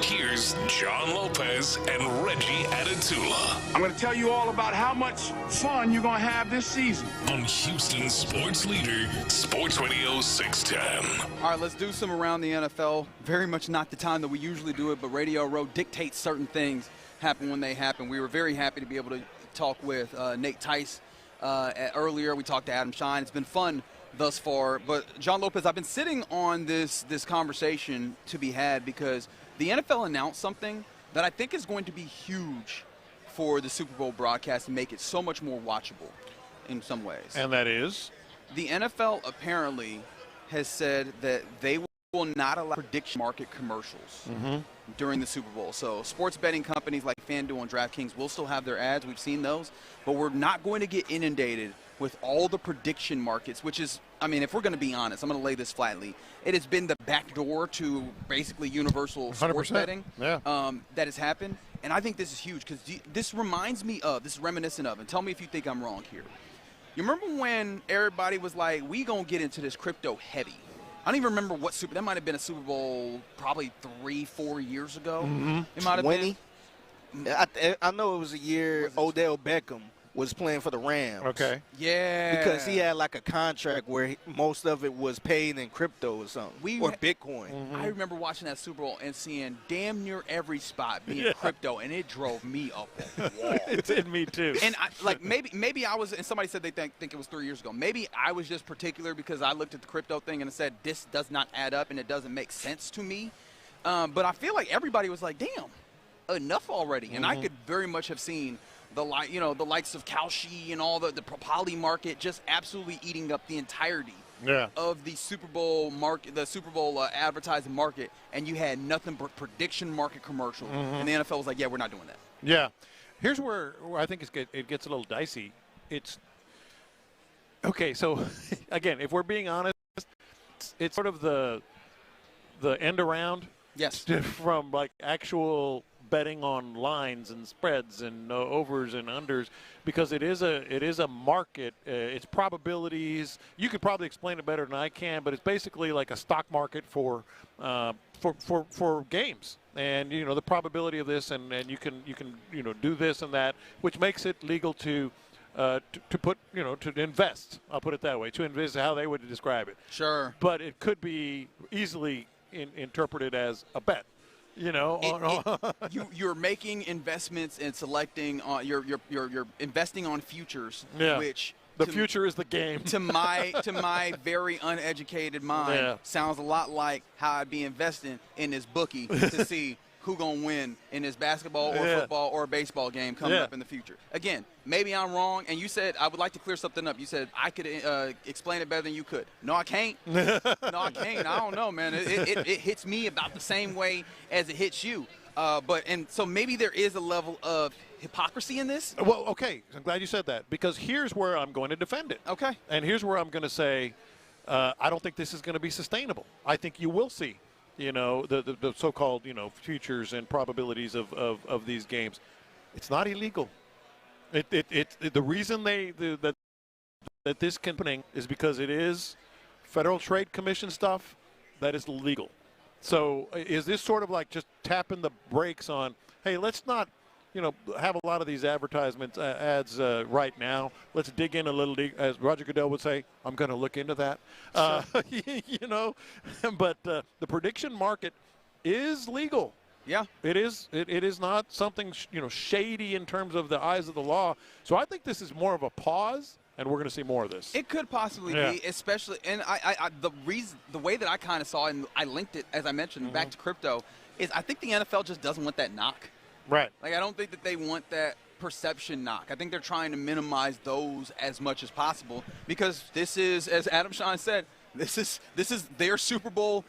Here's John Lopez and Reggie Adatula. I'm going to tell you all about how much fun you're going to have this season. On Houston Sports Leader, Sports Radio 610. All right, let's do some around the NFL. Very much not the time that we usually do it, but Radio Row dictates certain things happen when they happen. We were very happy to be able to talk with Nate Tice. Earlier, we talked to Adam Shine. It's been fun thus far. But, John Lopez, I've been sitting on this conversation to be had because the NFL announced something that I think is going to be huge for the Super Bowl broadcast and make it so much more watchable in some ways. And that is? The NFL apparently has said that they will not allow prediction market commercials during the Super Bowl. So sports betting companies like FanDuel and DraftKings will still have their ads. We've seen those. But we're not going to get inundated with all the prediction markets, which is, I mean, if we're going to be honest, I'm going to lay this flatly. It has been the back door to basically universal sports 100%. betting Yeah. that has happened. And I think this is huge because this reminds me of, this is reminiscent of, and tell me if you think I'm wrong here. You remember when everybody was like, we going to get into this crypto heavy? I don't even remember what that might have been a Super Bowl probably 3-4 years ago. It might have been. I know it was a year Odell Beckham was playing for the Rams. Okay. Yeah. Because he had like a contract where most of it was paid in crypto or something, or Bitcoin. I remember watching that Super Bowl and seeing damn near every spot being crypto, and it drove me up the wall. It did me too. And maybe I was, and somebody said they think it was 3 years ago. Maybe I was just particular because I looked at the crypto thing and said this does not add up and it doesn't make sense to me. But I feel like everybody was like, damn, enough already. And I could very much have seen the likes of Kalshi and all the poly market just absolutely eating up the entirety of the Super Bowl market, the Super Bowl advertising market, and you had nothing but prediction market commercials. And the NFL was like, yeah, we're not doing that. Yeah. Here's where I think it gets a little dicey. It's okay. So again, if we're being honest, it's sort of the end around. Yes. From like actual betting on lines and spreads and overs and unders, because it is a market. It's probabilities. You could probably explain it better than I can, but it's basically like a stock market for games. And the probability of this, and you can do this and that, which makes it legal to put to invest. I'll put it that way. To invest, how they would describe it. Sure. But it could be easily interpreted as a bet. You're making investments and selecting on you're investing on futures, which the future is the game. To my very uneducated mind, sounds a lot like how I'd be investing in this bookie to see who gonna win in this basketball or football or baseball game coming up in the future. Again, maybe I'm wrong, and you said I would like to clear something up. You said I could explain it better than you could. No, I can't. No, I can't. I don't know, man. It hits me about the same way as it hits you. So maybe there is a level of hypocrisy in this. Well, okay. I'm glad you said that, because here's where I'm going to defend it. Okay. And here's where I'm going to say I don't think this is going to be sustainable. I think you will see the so-called, futures and probabilities of these games. It's not illegal. The reason that this company is because it is Federal Trade Commission stuff that is legal. So is this sort of like just tapping the brakes on, hey, let's not, have a lot of these advertisements, ads right now. Let's dig in a little, as Roger Goodell would say, I'm going to look into that. Sure. But the prediction market is legal. Yeah. It is. It is not something, shady in terms of the eyes of the law. So I think this is more of a pause, and we're going to see more of this. It could possibly be, especially, and the way that I kind of saw it, and I linked it, as I mentioned, back to crypto, is I think the NFL just doesn't want that knock. Right. Like, I don't think that they want that perception knock. I think they're trying to minimize those as much as possible, because this is, as Adam Shine said, This is their Super Bowl.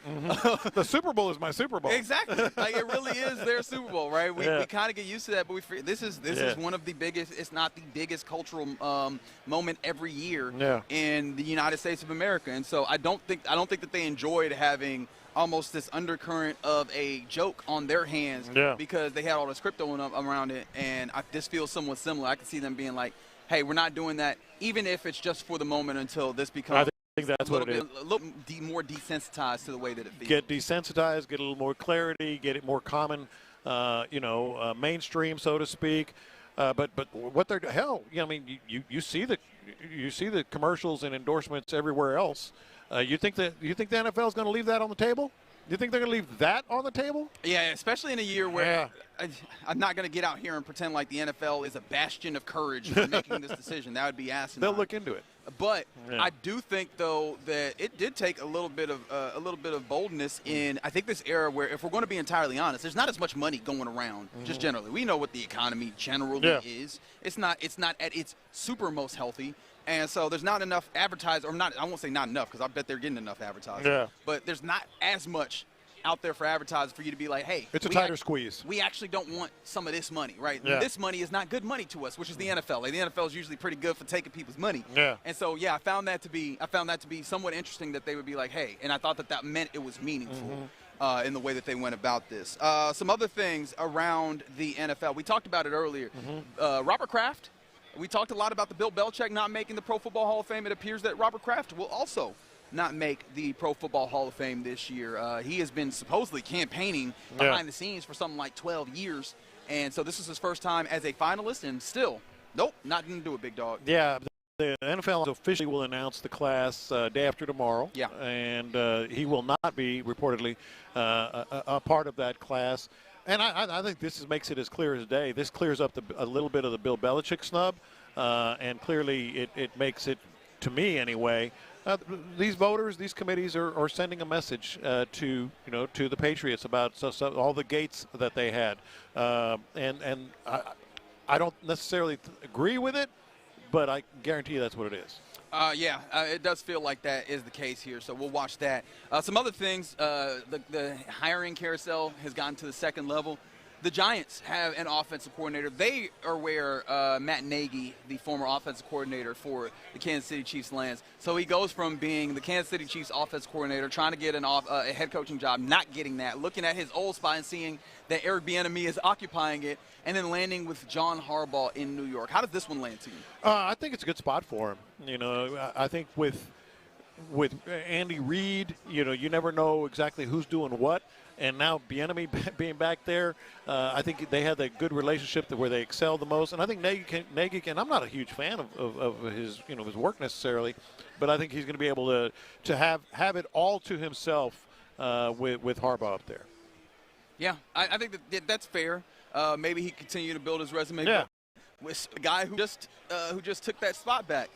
The Super Bowl is my Super Bowl. Exactly. Like, it really is their Super Bowl, right? We kind of get used to that, but this is one of the biggest, it's not the biggest cultural moment every year in the United States of America. And so I don't think that they enjoyed having almost this undercurrent of a joke on their hands because they had all this crypto around it. And this feels somewhat similar. I can see them being like, hey, we're not doing that, even if it's just for the moment until this becomes I think that's what it is. A little more desensitized to the way that it feels. Get desensitized, get a little more clarity, get it more common, mainstream, so to speak. But what they're I mean, you see the commercials and endorsements everywhere else. You think the NFL is going to leave that on the table? You think they're going to leave that on the table? Yeah, especially in a year where I'm not going to get out here and pretend like the NFL is a bastion of courage for making this decision. That would be asinine. They'll look into it. But I do think, though, that it did take a little bit of boldness in, I think, this era where, if we're going to be entirely honest, there's not as much money going around just generally. We know what the economy generally is. It's not at its super most healthy. And so there's not enough advertising, or not, I won't say not enough, because I bet they're getting enough advertising. Yeah. But there's not as much out there for advertisers for you to be like, hey. It's a tighter squeeze. We actually don't want some of this money, right? Yeah. This money is not good money to us, which is the NFL. Like, the NFL is usually pretty good for taking people's money. Yeah. And so, I found that to be somewhat interesting that they would be like, hey, and I thought that meant it was meaningful. In the way that they went about this. Some other things around the NFL. We talked about it earlier. Robert Kraft. We talked a lot about the Bill Belichick not making the Pro Football Hall of Fame. It appears that Robert Kraft will also not make the Pro Football Hall of Fame this year. He has been supposedly campaigning behind the scenes for something like 12 years. And so this is his first time as a finalist, and still, nope, not going to do it, big dog. Yeah, the NFL officially will announce the class day after tomorrow. Yeah. And he will not be, reportedly, a part of that class. And I think this makes it as clear as day. This clears up a little bit of the Bill Belichick snub, and clearly it makes it, to me anyway, these voters, these committees are sending a message to the Patriots about all the gates that they had, and I don't necessarily agree with it, but I guarantee you that's what it is. It does feel like that is the case here, so we'll watch that. Some other things, the hiring carousel has gotten to the second level. The Giants have an offensive coordinator. They are where Matt Nagy, the former offensive coordinator for the Kansas City Chiefs, lands. So he goes from being the Kansas City Chiefs offensive coordinator, trying to get a head coaching job, not getting that, looking at his old spot and seeing that Eric Bieniemy is occupying it, and then landing with John Harbaugh in New York. How does this one land to you? I think it's a good spot for him. I think with Andy Reid, you never know exactly who's doing what. And now Bieniemy being back there, I think they had that good relationship where they excel the most. And I think Nagy can. I'm not a huge fan of his his work necessarily, but I think he's going to be able to have it all to himself with Harbaugh up there. Yeah, I think that's fair. Maybe he continue to build his resume. Yeah. With a guy who just took that spot back.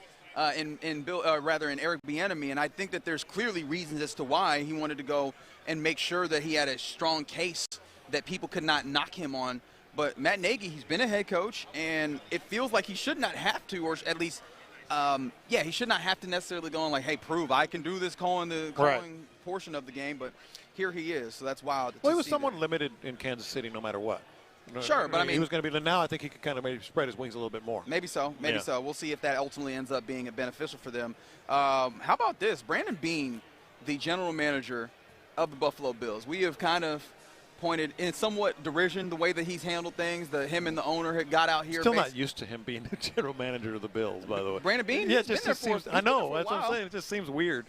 In Eric Bieniemy, and I think that there's clearly reasons as to why he wanted to go and make sure that he had a strong case that people could not knock him on. But Matt Nagy, he's been a head coach, and it feels like he should not have to, or at least, he should not have to necessarily go on like, hey, prove I can do this calling portion of the game. But here he is, so that's wild. Well, he was somewhat limited in Kansas City, no matter what. Sure, but I mean, he was going to be. Now I think he could kind of maybe spread his wings a little bit more. Maybe so. We'll see if that ultimately ends up being beneficial for them. How about this? Brandon Beane, the general manager of the Buffalo Bills. We have kind of pointed in somewhat derision the way that he's handled things. Him and the owner had got out here. Still not used to him being the general manager of the Bills, by the way. Brandon Beane? Yeah, it just seems. I know. That's what I'm saying. It just seems weird.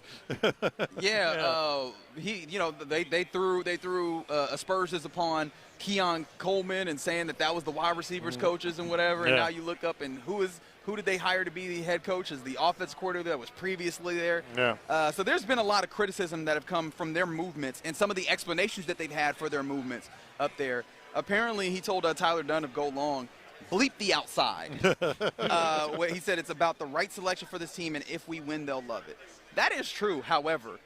They threw aspersions upon Keon Coleman and saying that was the wide receivers coaches and whatever. And now you look up and who did they hire to be the head coach as the offense coordinator that was previously there. Yeah. So there's been a lot of criticism that have come from their movements and some of the explanations that they've had for their movements up there. Apparently, he told Tyler Dunn of Go Long, bleep the outside. He said it's about the right selection for this team, and if we win, they'll love it. That is true, however.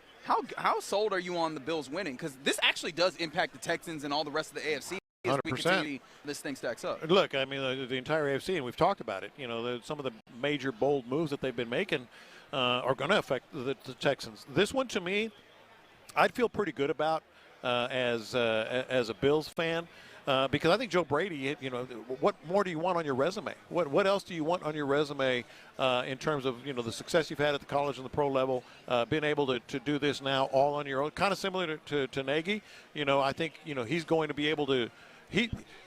How sold are you on the Bills winning? Because this actually does impact the Texans and all the rest of the AFC. 100%. We continue, this thing stacks up. Look, I mean, the entire AFC, and we've talked about it. Some of the major bold moves that they've been making are going to affect the Texans. This one, to me, I'd feel pretty good about as a Bills fan. Because I think Joe Brady, what more do you want on your resume? What else do you want on your resume in terms of, the success you've had at the college and the pro level, being able to do this now all on your own, kind of similar to Nagy. I think, he's going to be able to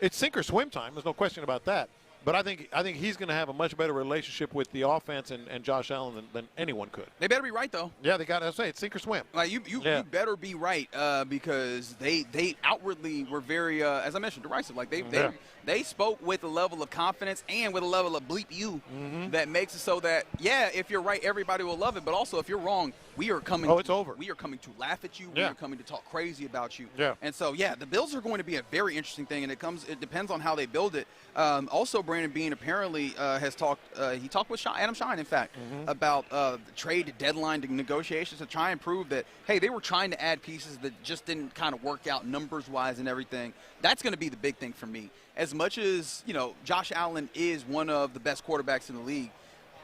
it's sink or swim time. There's no question about that. But I think he's going to have a much better relationship with the offense and Josh Allen than anyone could. They better be right, though. Yeah, they got to say it's sink or swim. Like you better be right because they outwardly were very, as I mentioned, derisive. Like they spoke with a level of confidence and with a level of bleep you that makes it so that if you're right, everybody will love it. But also, if you're wrong, we are coming. Oh, it's over. We are coming to laugh at you. We are coming to talk crazy about you. Yeah. And so the Bills are going to be a very interesting thing, and it depends on how they build it. Also, Brandon Beane apparently has talked. He talked with Adam Shine, in fact, about the trade deadline negotiations to try and prove that they were trying to add pieces that just didn't kind of work out numbers wise and everything. That's going to be the big thing for me. As much as Josh Allen is one of the best quarterbacks in the league,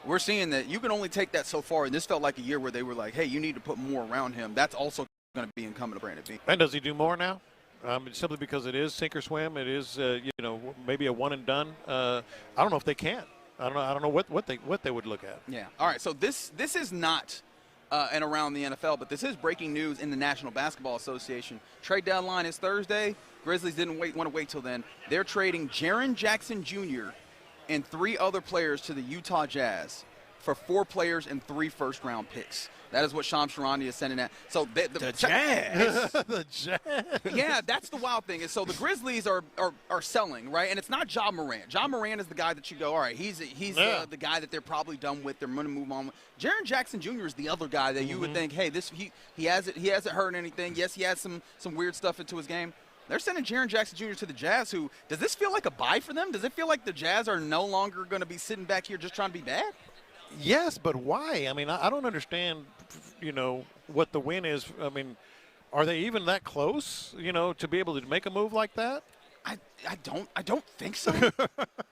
we're seeing that you can only take that so far. And this felt like a year where they were like, hey, you need to put more around him. That's also going to be incumbent on Brandon Beane. And does he do more now? Simply because it is sink or swim. It is, maybe a one and done. I don't know if they can. I don't know what they would look at. Yeah. All right. So this is not and around the NFL, but this is breaking news in the National Basketball Association. Trade deadline is Thursday. Grizzlies didn't want to wait till then. They're trading Jaren Jackson Jr. and 3 other players to the Utah Jazz for 4 players and 3 first-round picks. That is what Shams Charania is sending out. So the Jazz. The Jazz. Yeah, that's the wild thing. So the Grizzlies are selling, right? And it's not Ja Morant. Ja Morant is the guy that you go, all right, he's the guy that they're probably done with. They're going to move on with. Jaren Jackson Jr. is the other guy that you would think, hey, he hasn't heard anything. Yes, he has some weird stuff into his game. They're sending Jaren Jackson Jr. to the Jazz, who – does this feel like a buy for them? Does it feel like the Jazz are no longer going to be sitting back here just trying to be bad? Yes, but why? I mean, I don't understand, what the win is. I mean, are they even that close, to be able to make a move like that? I don't think so.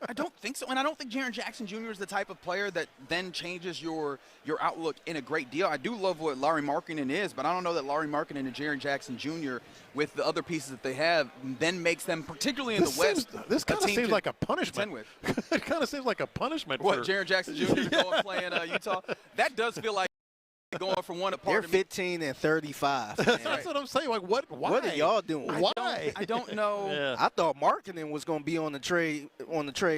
I don't think so. And I don't think Jaren Jackson Jr. is the type of player that then changes your outlook in a great deal. I do love what Lauri Markkanen is, but I don't know that Lauri Markkanen and Jaren Jackson Jr. with the other pieces that they have then makes them, particularly in the West, this kind of seems like a punishment. It kind of seems like a punishment. What, Jaren Jackson Jr. to go and play in Utah? That does feel like going from one apart. They're 15 and 35. That's what I'm saying. Like, what? Why? What are y'all doing? Why? I don't know. Yeah. I thought Markkanen was going to be on the trade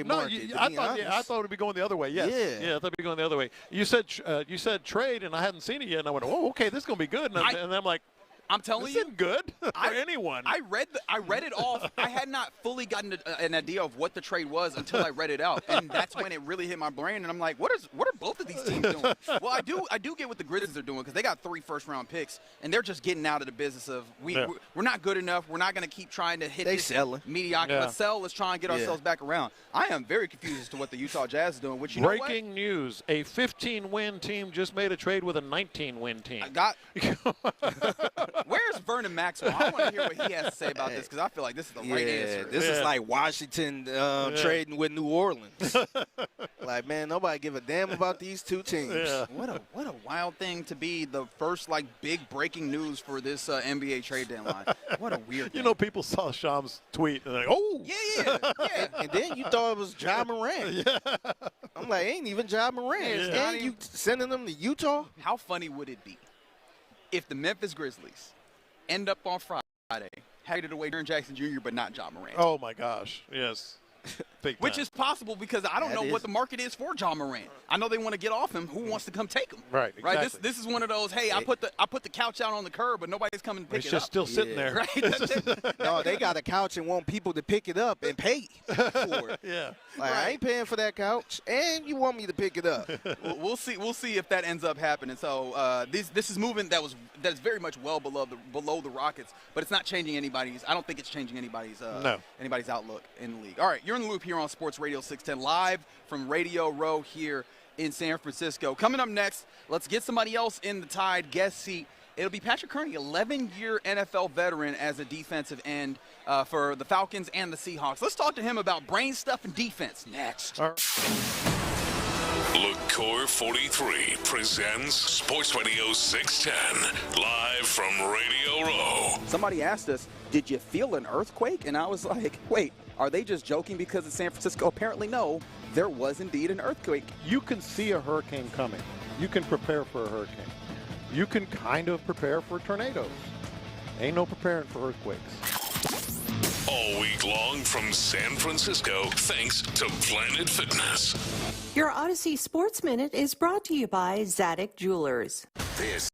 market. I thought it would be going the other way. Yes. Yeah, I thought it'd be going the other way. You said trade, and I hadn't seen it yet, and I went, oh, okay, this is going to be good. And I'm like, I'm telling this you, isn't good for anyone. I read it off. I had not fully gotten an idea of what the trade was until I read it out, and that's when it really hit my brain. And I'm like, what are both of these teams doing? Well, I do get what the Grizzlies are doing because they got 3 first-round picks, and they're just getting out of the business of we're not good enough. We're not going to keep trying to hit this mediocrity. Let's sell. Let's try and get ourselves back around. I am very confused as to what the Utah Jazz is doing. Which breaking news: a 15-win team just made a trade with a 19-win team. Where's Vernon Maxwell? I want to hear what he has to say about this because I feel like this is the right answer. This is like Washington trading with New Orleans. Like, man, nobody give a damn about these 2 teams. Yeah. What a wild thing to be the first big breaking news for this NBA trade deadline. What a weird thing. People saw Shams tweet and they're like, oh. Yeah. And then you thought it was Ja Morant. Yeah. I'm like, ain't even Ja Morant. And you sending them to Utah? How funny would it be if the Memphis Grizzlies end up on Friday, traded away Jaren Jackson Jr., but not Ja Morant? Oh, my gosh. Yes. Which is possible because I don't know what the market is for Ja Morant. I know they want to get off him. Who wants to come take him? Right, exactly. Right. This is one of those. Hey, I put the couch out on the curb, but nobody's coming to pick it up. It's just still sitting there. Right. No, they got a couch and want people to pick it up and pay for it. Yeah. Like, I ain't paying for that couch, and you want me to pick it up. We'll see if that ends up happening. So this is movement that's very much well below the Rockets, but it's not changing anybody's. I don't think it's changing anybody's outlook in the league. All right, you're in the loop here on Sports Radio 610 live from Radio Row here in San Francisco. Coming up next, let's get somebody else in the Tide guest seat. It'll be Patrick Kearney, 11-year NFL veteran as a defensive end for the Falcons and the Seahawks. Let's talk to him about brain stuff and defense next. LaCour 43 presents Sports Radio 610, live from Radio Row. Somebody asked us, did you feel an earthquake? And I was like, wait, are they just joking because it's San Francisco? Apparently, no. There was indeed an earthquake. You can see a hurricane coming. You can prepare for a hurricane. You can kind of prepare for tornadoes. Ain't no preparing for earthquakes. All week long from San Francisco, thanks to Planet Fitness. Your Odyssey Sports Minute is brought to you by Zadig Jewelers. This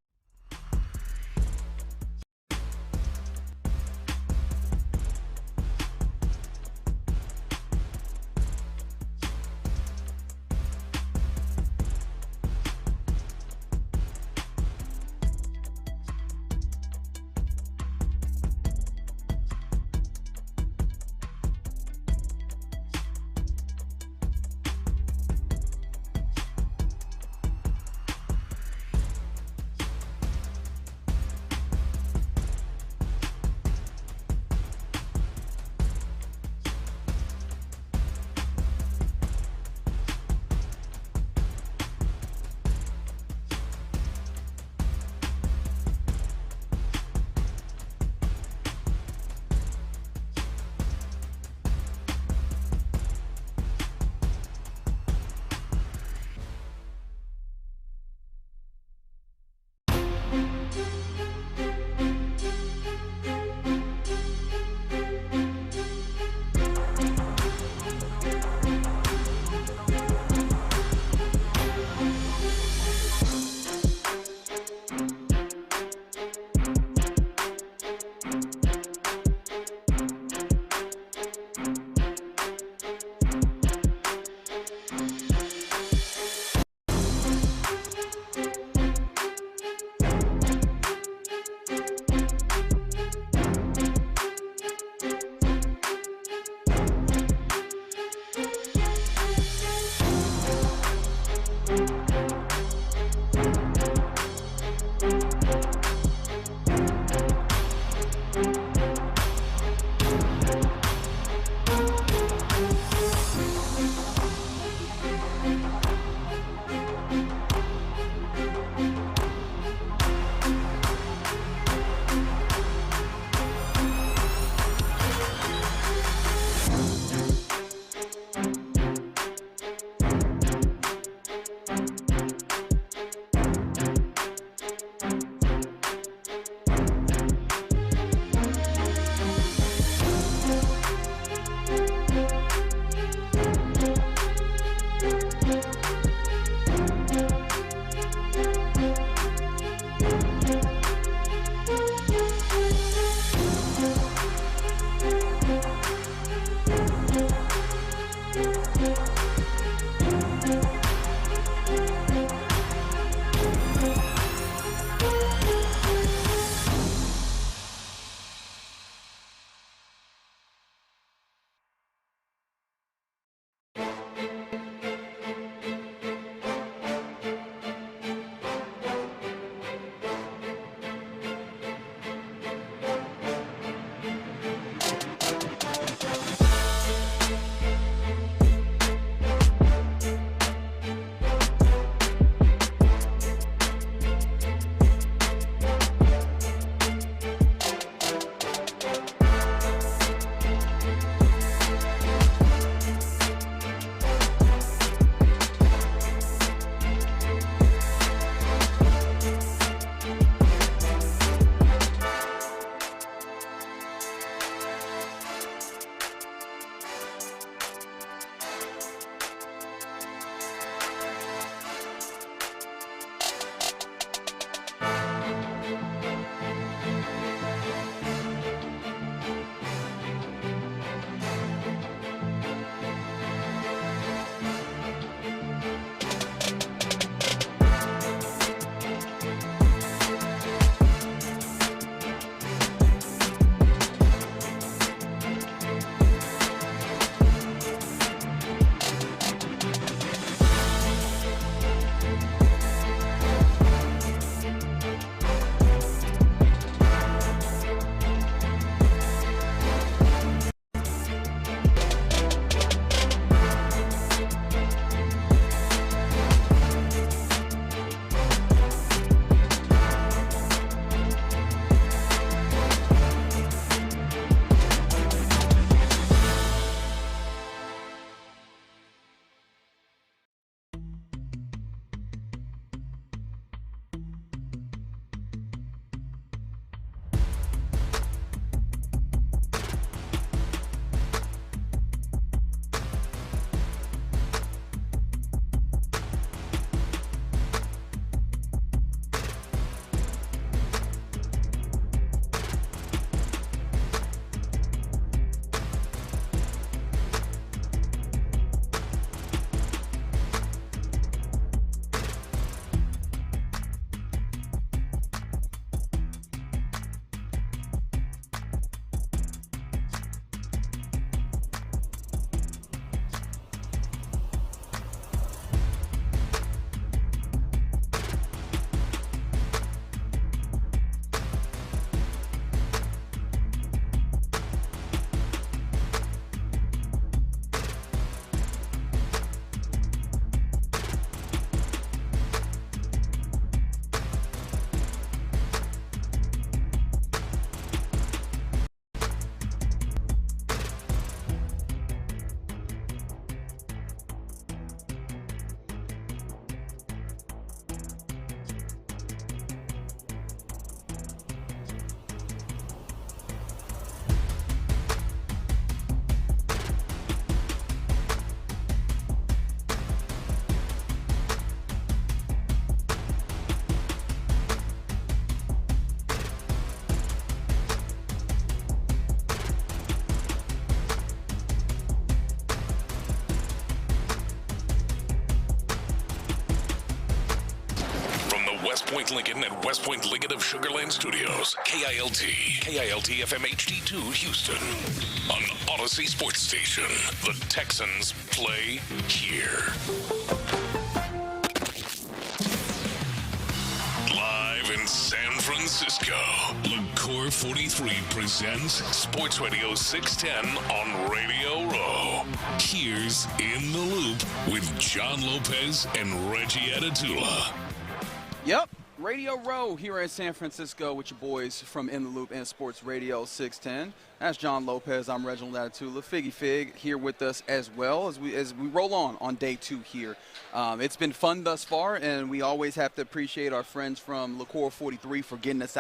Point Lincoln and West Point Lincoln of Sugar Land Studios. KILT FM HD2 Houston. On Odyssey Sports Station. The Texans play here. Live in San Francisco, LaCour 43 presents Sports Radio 610 on Radio Row. Here's In the Loop with John Lopez and Reggie Atatula. Yep, Radio Row here in San Francisco with your boys from In the Loop and Sports Radio 610. That's John Lopez. I'm Reginald Atatula. Figgy Fig here with us as well as we roll on day 2 here. It's been fun thus far, and we always have to appreciate our friends from LaCour 43 for getting us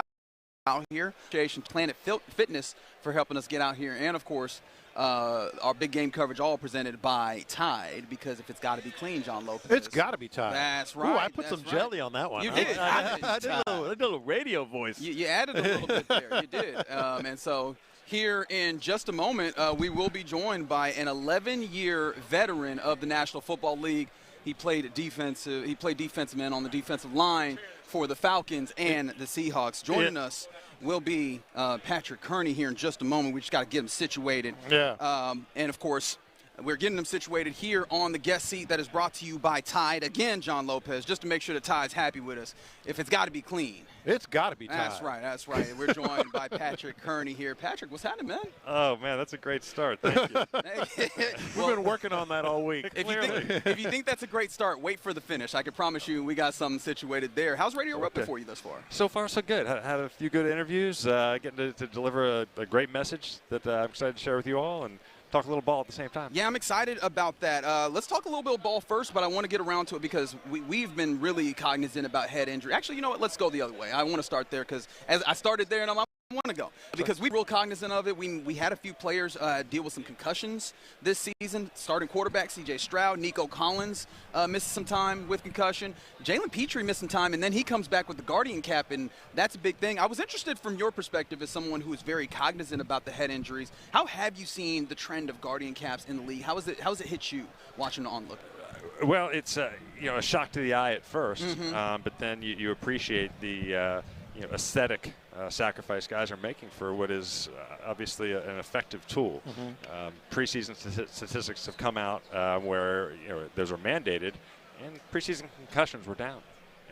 out here. Appreciation Planet Fitness for helping us get out here, and of course our big game coverage all presented by Tide, because if it's got to be clean, John Lopez. It's got to be Tide. That's right. Ooh, I put some jelly on that one. You did. I did a little radio voice. You added a little bit there. You did. And so here in just a moment, we will be joined by an 11-year veteran of the National Football League. He played defensive end on the defensive line for the Falcons and the Seahawks. Joining us will be Patrick Kearney here in just a moment. We just got to get him situated. Yeah. And, of course, we're getting them situated here on the guest seat that is brought to you by Tide. Again, John Lopez, just to make sure that Tide's happy with us. If it's got to be clean. It's got to be Tide. That's right. We're joined by Patrick Kearney here. Patrick, what's happening, man? Oh, man, that's a great start. Thank you. We've been working on that all week. If you think that's a great start, wait for the finish. I can promise you we got something situated there. How's Radio Row been for you thus far? So far, so good. Had a few good interviews, getting to deliver a great message that I'm excited to share with you all, and talk a little ball at the same time. Yeah, I'm excited about that. Let's talk a little bit of ball first, but I want to get around to it because we've been really cognizant about head injury. Actually, you know what? Let's go the other way. I want to start there because as I started there, and I want to go because we're real cognizant of it. We had a few players deal with some concussions this season. Starting quarterback C.J. Stroud, Nico Collins missed some time with concussion. Jalen Petrie missed some time, and then he comes back with the Guardian cap, and that's a big thing. I was interested from your perspective as someone who is very cognizant about the head injuries. How have you seen the trend of Guardian caps in the league? How has it hit you watching the onlook? Well, it's a shock to the eye at first, but then you appreciate the aesthetic sacrifice guys are making for what is obviously an effective tool. Preseason statistics have come out where those are mandated, and preseason concussions were down,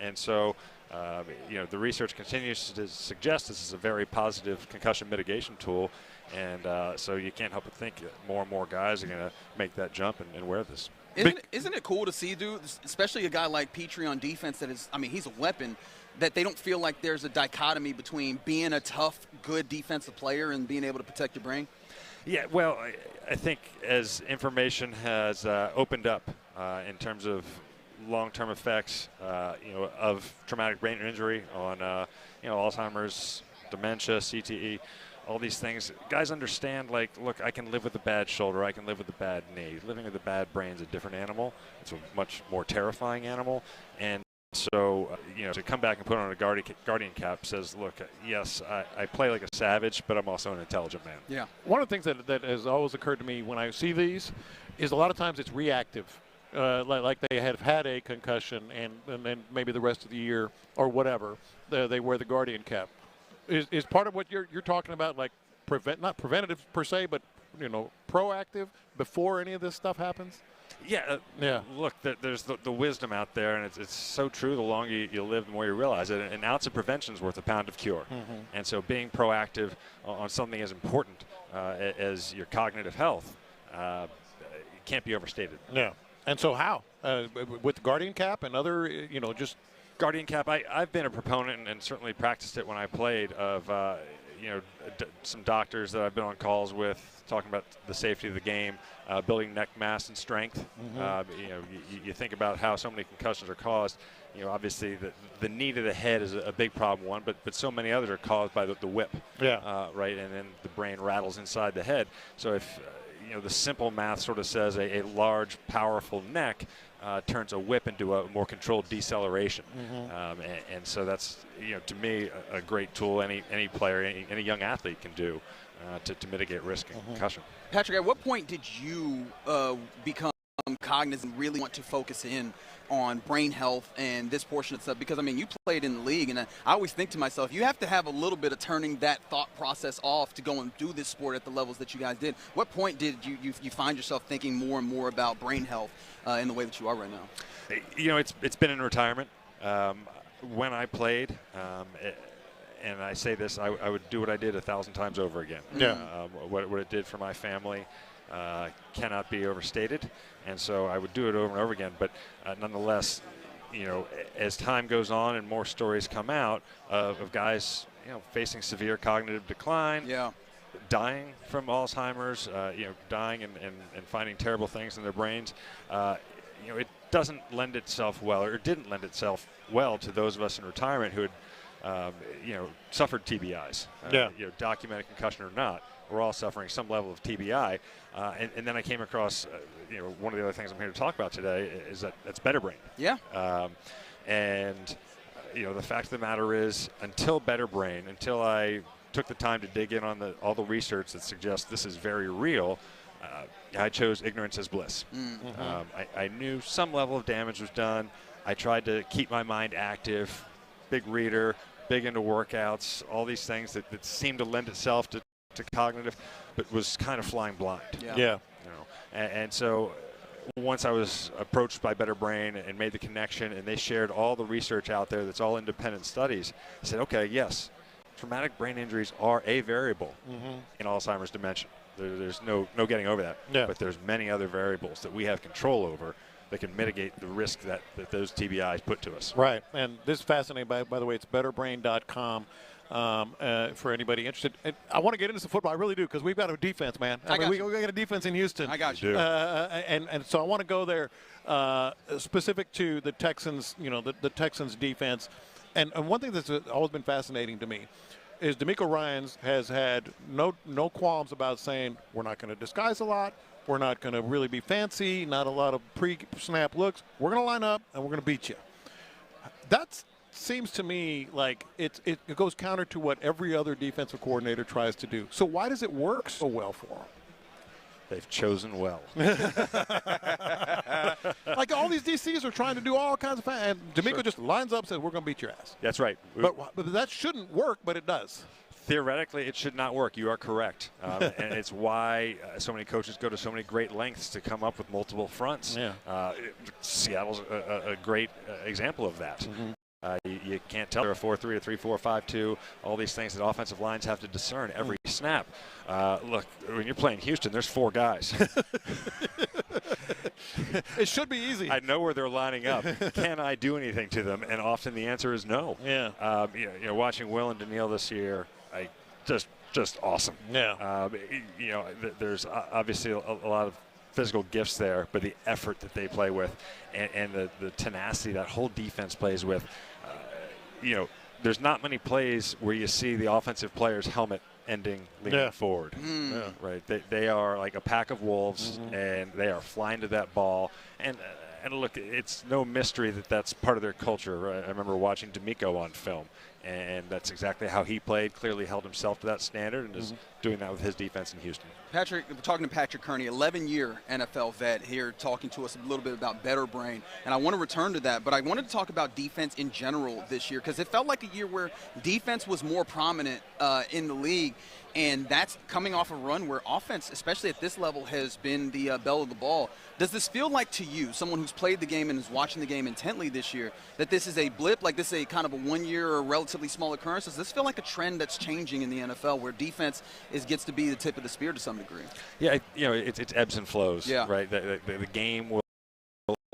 and so the research continues to suggest this is a very positive concussion mitigation tool, and so you can't help but think that more and more guys are going to make that jump and wear this. Isn't it cool to see, dude, especially a guy like Petrie on defense that is, he's a weapon, that they don't feel like there's a dichotomy between being a tough, good defensive player and being able to protect your brain? Yeah, well, I think as information has opened up in terms of long-term effects, of traumatic brain injury on, Alzheimer's, dementia, CTE, all these things, guys understand, like, look, I can live with a bad shoulder, I can live with a bad knee. Living with a bad brain is a different animal. It's a much more terrifying animal. And so, to come back and put on a guardian cap says, look, yes, I play like a savage, but I'm also an intelligent man. Yeah. One of the things that has always occurred to me when I see these is a lot of times it's reactive. Like they have had a concussion and then maybe the rest of the year or whatever, they wear the guardian cap. Is part of what you're talking about, like not preventative per se, but proactive before any of this stuff happens? Yeah. Look, there's the wisdom out there, and it's so true. The longer you live, the more you realize it. An ounce of prevention is worth a pound of cure. And so being proactive on something as important as your cognitive health can't be overstated. Yeah. And so how? With the Guardian cap and other, just... Guardian cap, I've been a proponent and certainly practiced it when I played of, some doctors that I've been on calls with talking about the safety of the game, building neck mass and strength. You think about how so many concussions are caused. Obviously the knee to the head is a big problem, one, but so many others are caused by the whip. Yeah. Right, and then the brain rattles inside the head. So if the simple math sort of says a large, powerful neck turns a whip into a more controlled deceleration. And so that's, to me, a great tool any player, any young athlete can do to mitigate risk and concussion. Patrick, at what point did you become cognizant, really want to focus in on brain health and this portion of stuff? Because, I mean, you played in the league, and I always think to myself, you have to have a little bit of turning that thought process off to go and do this sport at the levels that you guys did. What point did you find yourself thinking more and more about brain health in the way that you are right now? You know, it's been in retirement. When I played, and I say this, I would do what I did 1,000 times over again. Yeah. What it did for my family cannot be overstated, and so I would do it over and over again. But nonetheless, you know, as time goes on and more stories come out of guys, you know, facing severe cognitive decline, dying from Alzheimer's, you know, dying and finding terrible things in their brains, you know, it doesn't lend itself well, or it didn't lend itself well to those of us in retirement who had you know, suffered TBIs, you know, documented concussion or not. We're all suffering some level of TBI, and then I came across, you know, one of the other things I'm here to talk about today is that's Better Brain. Yeah. And you know, the fact of the matter is, until Better Brain, until I took the time to dig in on all the research that suggests this is very real, I chose ignorance as bliss. I knew some level of damage was done. I tried to keep my mind active, big reader, big into workouts, all these things that seemed to lend itself to cognitive, but was kind of flying blind. Yeah. You know, and so once I was approached by Better Brain and made the connection, and they shared all the research out there that's all independent studies, I said, okay, yes, traumatic brain injuries are a variable in Alzheimer's dementia. There's no getting over that. Yeah. But there's many other variables that we have control over that can mitigate the risk that those TBIs put to us. Right, and this is fascinating. By the way, it's betterbrain.com for anybody interested. And I want to get into some football. I really do, because we've got a defense, man. I mean, we got a defense in Houston. I got you. And so I want to go there specific to the Texans, you know, the Texans defense. And one thing that's always been fascinating to me is DeMeco Ryans has had no qualms about saying, we're not going to disguise a lot. We're not going to really be fancy, not a lot of pre-snap looks. We're going to line up, and we're going to beat you. That seems to me like it goes counter to what every other defensive coordinator tries to do. So why does it work so well for them? They've chosen well. Like all these DCs are trying to do all kinds of and DeMeco just lines up and says, we're going to beat your ass. That's right. But that shouldn't work, but it does. Theoretically, it should not work. You are correct. And it's why so many coaches go to so many great lengths to come up with multiple fronts. Yeah. Seattle's a great example of that. You can't tell they're a 4-3, a 3-4, 5-2, all these things that offensive lines have to discern every snap. Look, when you're playing Houston, there's 4 guys. It should be easy. I know where they're lining up. Can I do anything to them? And often the answer is no. Yeah. You know, watching Will and Daniil this year, just awesome. Yeah. You know, there's obviously a lot of physical gifts there, but the effort that they play with and the tenacity that whole defense plays with, you know, there's not many plays where you see the offensive player's helmet ending leaning forward. Right? They are like a pack of wolves, and they are flying to that ball. And look, it's no mystery that that's part of their culture. Right? I remember watching DeMeco on film, and that's exactly how he played, clearly held himself to that standard, and is doing that with his defense in Houston. Patrick, we're talking to Patrick Kearney, 11-year NFL vet here, talking to us a little bit about Better Brain. And I want to return to that, but I wanted to talk about defense in general this year, because it felt like a year where defense was more prominent in the league. And that's coming off a run where offense, especially at this level, has been the belle of the ball. Does this feel like to you, someone who's played the game and is watching the game intently this year, that this is a blip, like this is a kind of a one-year or relatively small occurrence? Does this feel like a trend that's changing in the NFL where defense gets to be the tip of the spear to some degree? Yeah, you know, it's ebbs and flows, yeah. Right? The game will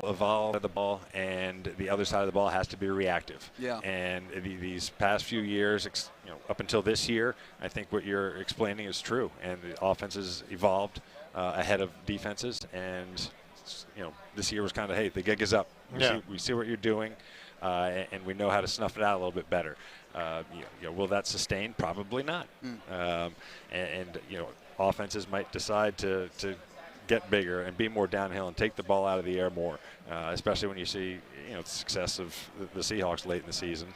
evolve the ball, and the other side of the ball has to be reactive. Yeah. And these past few years, you know, up until this year, I think what you're explaining is true. And the offenses evolved ahead of defenses, and you know, this year was kind of, hey, the gig is up. We see what you're doing, and we know how to snuff it out a little bit better. You know, will that sustain? Probably not. And you know, offenses might decide to get bigger and be more downhill and take the ball out of the air more, especially when you see, you know, the success of the Seahawks late in the season.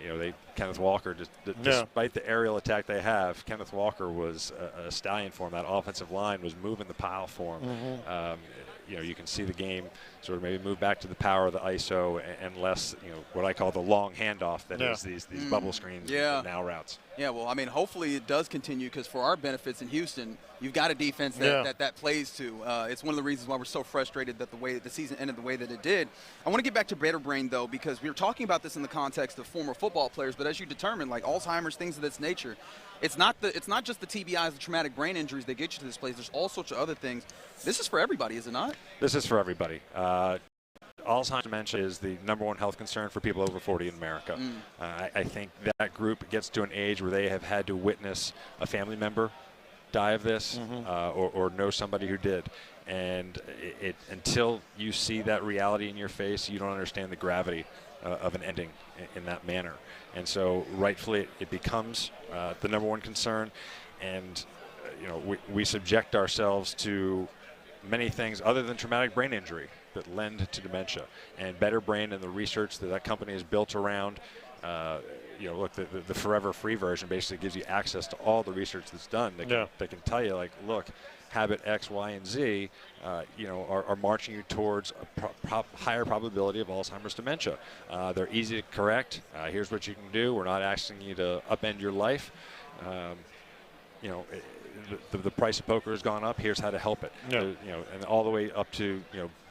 You know, Kenneth Walker, despite the aerial attack they have, Kenneth Walker was a stallion for him. That offensive line was moving the pile for him. you can see the game sort of maybe move back to the power of the ISO and less, what I call the long handoff that is these bubble screens and now routes. Yeah, well, I mean, hopefully it does continue because for our benefits in Houston, you've got a defense that plays to. It's one of the reasons why we're so frustrated that the season ended the way that it did. I want to get back to Better Brain, though, because we were talking about this in the context of former football players, but as you determined, like Alzheimer's, things of this nature, it's not just the TBIs, the traumatic brain injuries that get you to this place. There's all sorts of other things. This is for everybody, is it not? This is for everybody. Alzheimer's dementia is the #1 health concern for people over 40 in America. I think that group gets to an age where they have had to witness a family member die of this or know somebody who did. And until you see that reality in your face, you don't understand the gravity of an ending in that manner. And so rightfully it becomes the #1 concern. And we subject ourselves to many things other than traumatic brain injury that lend to dementia. And Better Brain and the research that company has built around, look, the Forever Free version basically gives you access to all the research that's done that can tell you, like, look, habit X, Y, and Z, are marching you towards a higher probability of Alzheimer's dementia. They're easy to correct. Here's what you can do. We're not asking you to upend your life. The price of poker has gone up. Here's how to help it. And all the way up to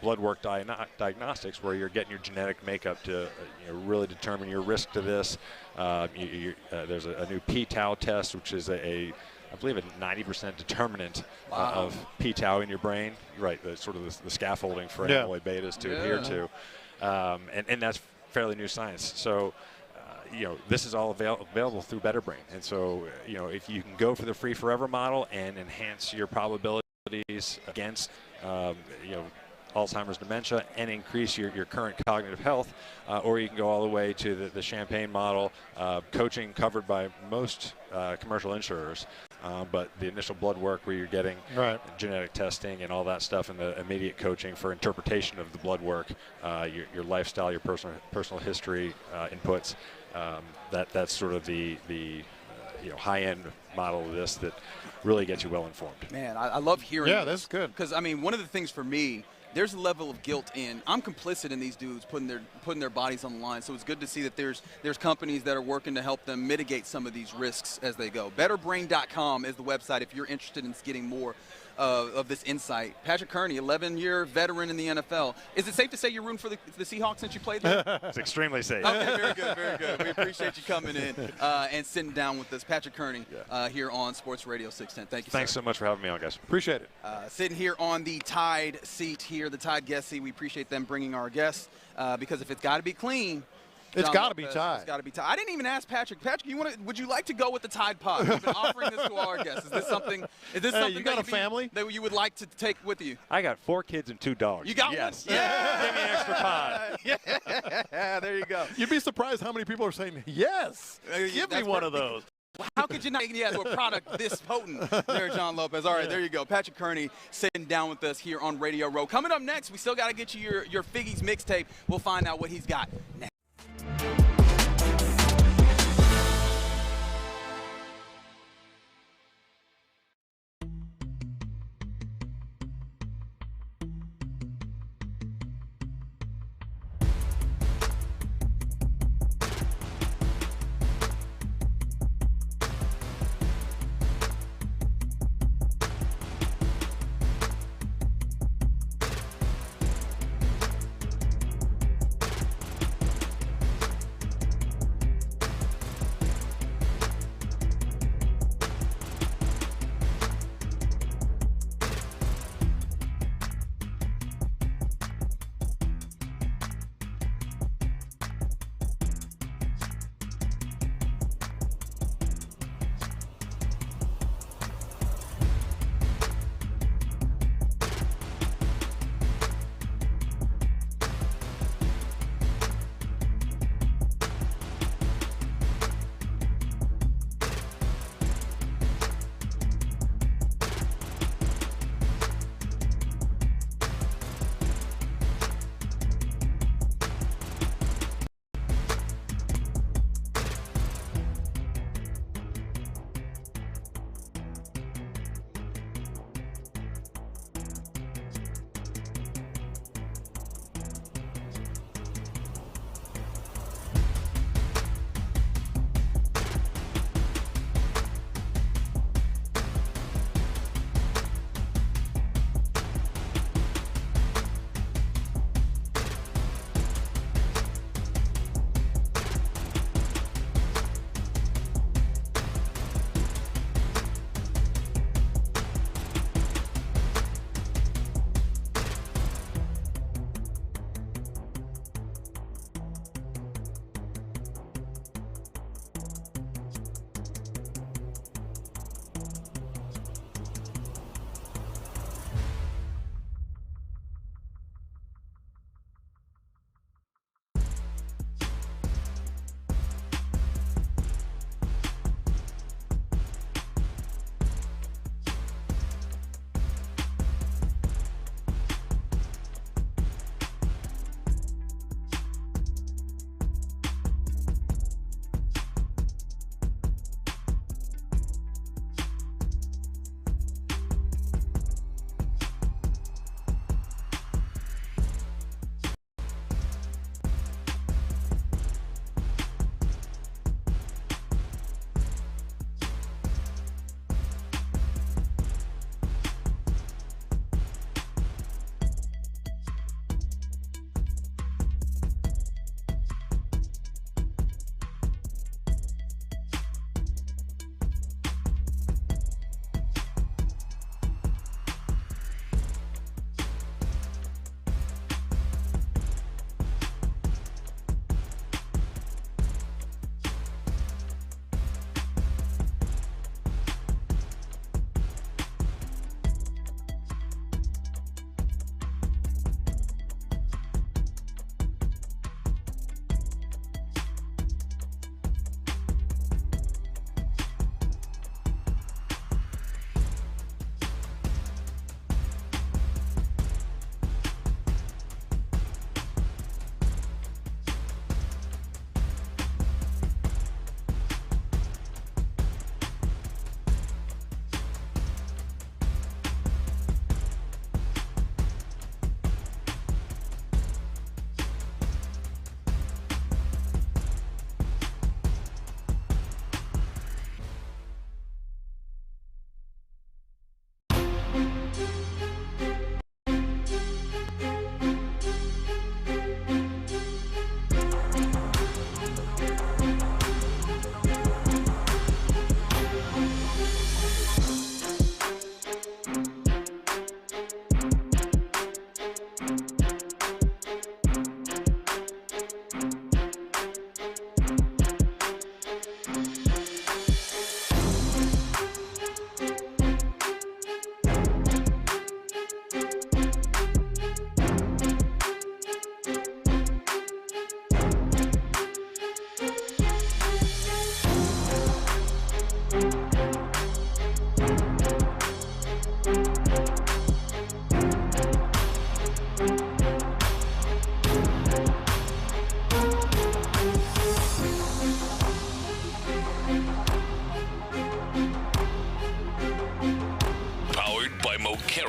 blood work diagnostics, where you're getting your genetic makeup to really determine your risk to this. There's a new p-tau test, which is I believe a 90% determinant of p-tau in your brain. Right, the sort of the scaffolding for amyloid betas to adhere to, and that's fairly new science. So. This is all available through Better Brain. And so, if you can go for the free forever model and enhance your probabilities against, Alzheimer's dementia and increase your current cognitive health, or you can go all the way to the Champagne model, coaching covered by most commercial insurers, but the initial blood work where you're getting genetic testing and all that stuff, and the immediate coaching for interpretation of the blood work, your lifestyle, your personal history inputs. That's sort of the high-end model of this that really gets you well informed. Man, I love hearing. Yeah, that's good. Because I mean, one of the things for me, there's a level of guilt in. I'm complicit in these dudes putting their bodies on the line. So it's good to see that there's companies that are working to help them mitigate some of these risks as they go. BetterBrain.com is the website if you're interested in getting more of this insight. Patrick Kearney, 11-year veteran in the NFL. Is it safe to say you're rooting for the Seahawks since you played there? It's extremely safe. Okay, very good, very good. We appreciate you coming in and sitting down with us. Patrick Kearney here on Sports Radio 610. Thank you, Thanks sir. so much for having me on, guys. Appreciate it. Sitting here on the Tide seat here, the Tide guest seat. We appreciate them bringing our guests because if it's got to be clean, it's got to be Tide. It's got to be Tide. I didn't even ask Patrick. Patrick, would you like to go with the Tide Pod? We've been offering this to all our guests. Is this something? You got a family that you would like to take with you? I got 4 kids and 2 dogs. You got one? Yeah. Give me an extra pod. Yeah, there you go. You'd be surprised how many people are saying yes. Give me one of those. How could you not to a product this potent there, John Lopez? All right, there you go. Patrick Kearney sitting down with us here on Radio Row. Coming up next, we still got to get you your Figgies mixtape. We'll find out what he's got next.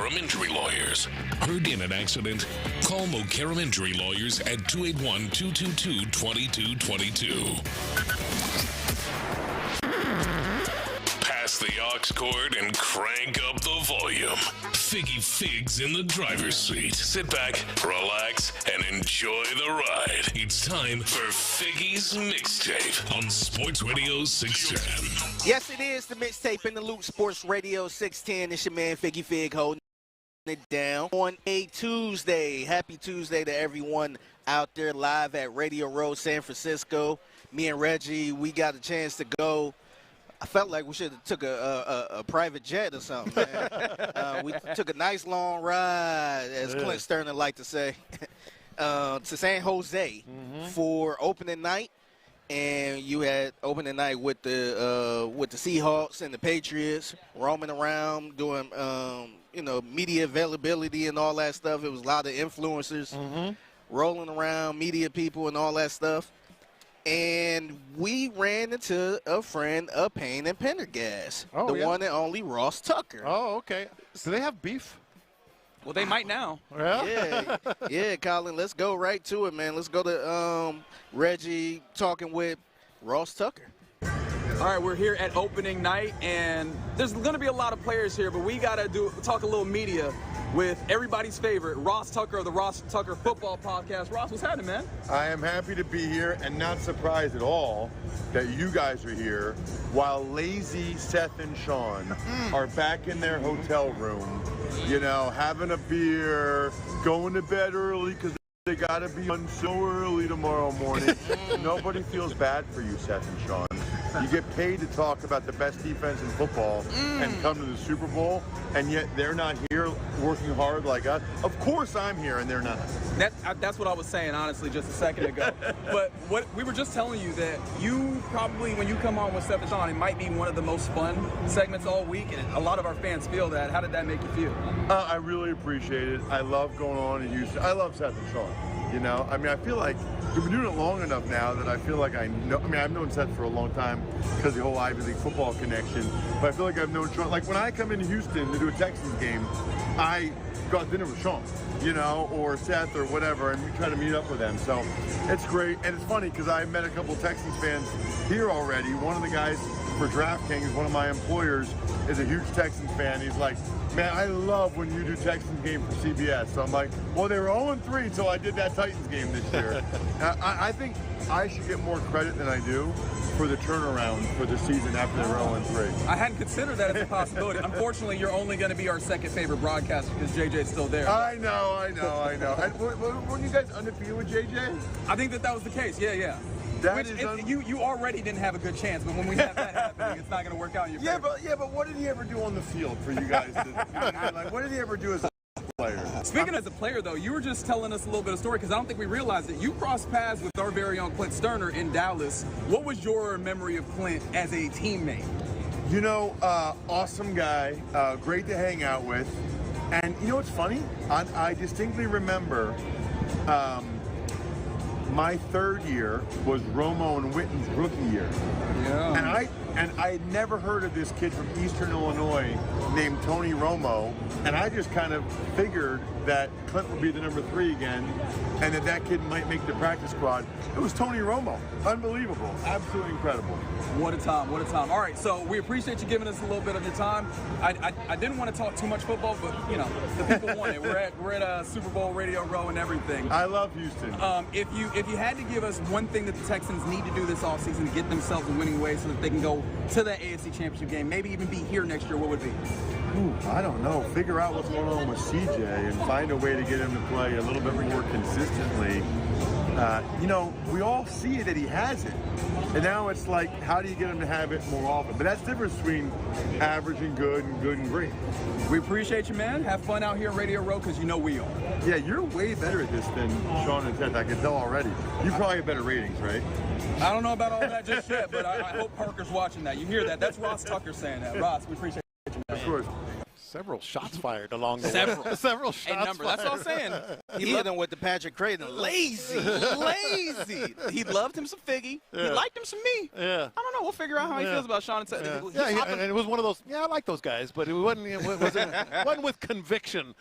Mokaram Injury Lawyers. Heard in an accident? Call Mokaram Injury Lawyers at 281-222-2222. Pass the aux cord and crank up the volume. Figgy Figs in the driver's seat. Sit back, relax, and enjoy the ride. It's time for Figgy's Mixtape on Sports Radio 610. Yes, it is the Mixtape in the Loop, Sports Radio 610. It's your man Figgy Fig holding it down on a Tuesday. Happy Tuesday to everyone out there live at Radio Row, San Francisco. Me and Reggie, we got a chance to go. I felt like we should have took a private jet or something, man. We took a nice long ride, as Clint Stoerner liked to say, to San Jose for opening night. And you had opening night with the Seahawks and the Patriots roaming around doing media availability and all that stuff. It was a lot of influencers rolling around, media people and all that stuff. And we ran into a friend of Payne and Pendergast, one and only Ross Tucker. Oh, okay. Do they have beef? Well, they might now. Yeah, Colin, let's go right to it, man. Let's go to Reggie talking with Ross Tucker. All right, we're here at opening night, and there's going to be a lot of players here, but we got to talk a little media with everybody's favorite, Ross Tucker of the Ross Tucker Football Podcast. Ross, what's happening, man? I am happy to be here and not surprised at all that you guys are here while lazy Seth and Sean are back in their hotel room, having a beer, going to bed early because they got to be on so early tomorrow morning. Nobody feels bad for you, Seth and Sean. You get paid to talk about the best defense in football and come to the Super Bowl, and yet they're not here working hard like us. Of course I'm here, and they're not. That's what I was saying, honestly, just a second ago. But what we were just telling you that you probably, when you come on with Seth and Sean, it might be one of the most fun segments all week, and a lot of our fans feel that. How did that make you feel? I really appreciate it. I love going on in Houston. I love Seth and Sean. I feel like we've been doing it long enough now that I feel like I know. I've known Seth for a long time because of the whole Ivy League football connection. But I feel like I've known Sean. Like when I come into Houston to do a Texans game, I go out to dinner with Sean, or Seth or whatever, and we try to meet up with them. So it's great. And it's funny because I met a couple of Texans fans here already. One of the guys for DraftKings, one of my employers, is a huge Texans fan. He's like, man, I love when you do Texans game for CBS. So I'm like, well, they were 0-3 until I did that Titans game this year. I think I should get more credit than I do for the turnaround for the season after they were 0-3. I hadn't considered that as a possibility. Unfortunately, you're only going to be our second favorite broadcaster because JJ's still there. I know. Weren't you guys undefeated with JJ? I think that was the case. Yeah. You already didn't have a good chance, but when we have that happening, it's not going to work out in your favor. But what did he ever do on the field for you guys? What did he ever do as a player? Speaking as a player, though, you were just telling us a little bit of story because I don't think we realized it. You crossed paths with our very own Clint Stoerner in Dallas. What was your memory of Clint as a teammate? Awesome guy, great to hang out with. And what's funny? I distinctly remember my third year was Romo and Witten's rookie year. Yeah. And I had never heard of this kid from Eastern Illinois named Tony Romo, and I just kind of figured that Clint would be the number 3 again, and that kid might make the practice squad. It was Tony Romo. Unbelievable. Absolutely incredible. What a time. All right, so we appreciate you giving us a little bit of your time. I didn't want to talk too much football, but, the people want it. We're at Super Bowl Radio Row and everything. I love Houston. If you had to give us one thing that the Texans need to do this offseason to get themselves a winning way so that they can go to the AFC Championship game, maybe even be here next year, what would it be? I don't know. Figure out what's going on with CJ and find a way to get him to play a little bit more consistently. We all see that he has it. And now it's like, how do you get him to have it more often? But that's the difference between average and good and great. We appreciate you, man. Have fun out here at Radio Row because we are. Yeah, you're way better at this than Sean and Seth. I can tell already. You probably have better ratings, right? I don't know about all that just yet, but I hope Parker's watching that. You hear that? That's Ross Tucker saying that. Ross, we appreciate you, man. Of course. Several shots fired along the Several. way. Several shots And number, that's what I'm saying. He hit him with the Patrick Creighton. Lazy. He loved him some Figgy. Yeah. He liked him some me. Yeah. I don't know. We'll figure out how he feels about Sean and Yeah, and it was one of those. Yeah, I like those guys, but it wasn't. Wasn't with conviction.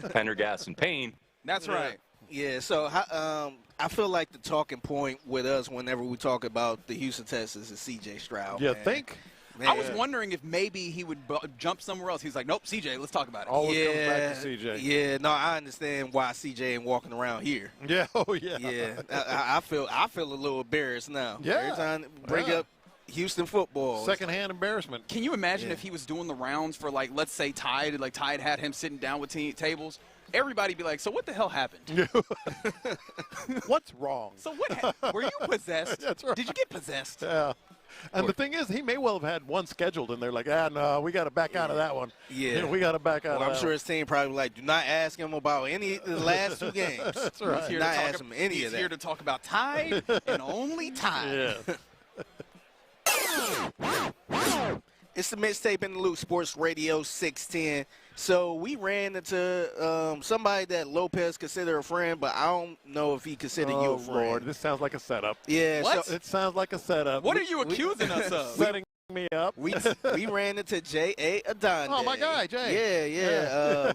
Pendergast and Payne. That's right. Yeah. So I feel like the talking point with us whenever we talk about the Houston Texans is C.J. Stroud. You man. think? Man. I was wondering if maybe he would jump somewhere else. He's like, nope, CJ, let's talk about it. Always comes back to CJ. Yeah, no, I understand why CJ ain't walking around here. Yeah, oh yeah. Yeah, I feel a little embarrassed now. Yeah. Every time bring up Houston football. Secondhand embarrassment. Can you imagine if he was doing the rounds for, like, let's say Tide, like Tide had him sitting down with tables? Everybody be like, so what the hell happened? What's wrong? So what? Were you possessed? That's right. Did you get possessed? Yeah. And the thing is, he may well have had one scheduled, and they're like, no, we got to back out of that one. Yeah. We got to back out of that I'm sure his team probably like, do not ask him about any of the last 2 games. That's right. Do not ask him any of that. He's here to talk about Tide and only Tide. Yeah. It's the Mixtape in the Loop, Sports Radio 610. So we ran into somebody that Lopez considered a friend, but I don't know if he considered you a friend. Lord, this sounds like a setup. Yeah. What? So It sounds like a setup. What are you accusing us of? Setting me up. we ran into J.A. Adonde. Oh, my guy, Jay. Yeah.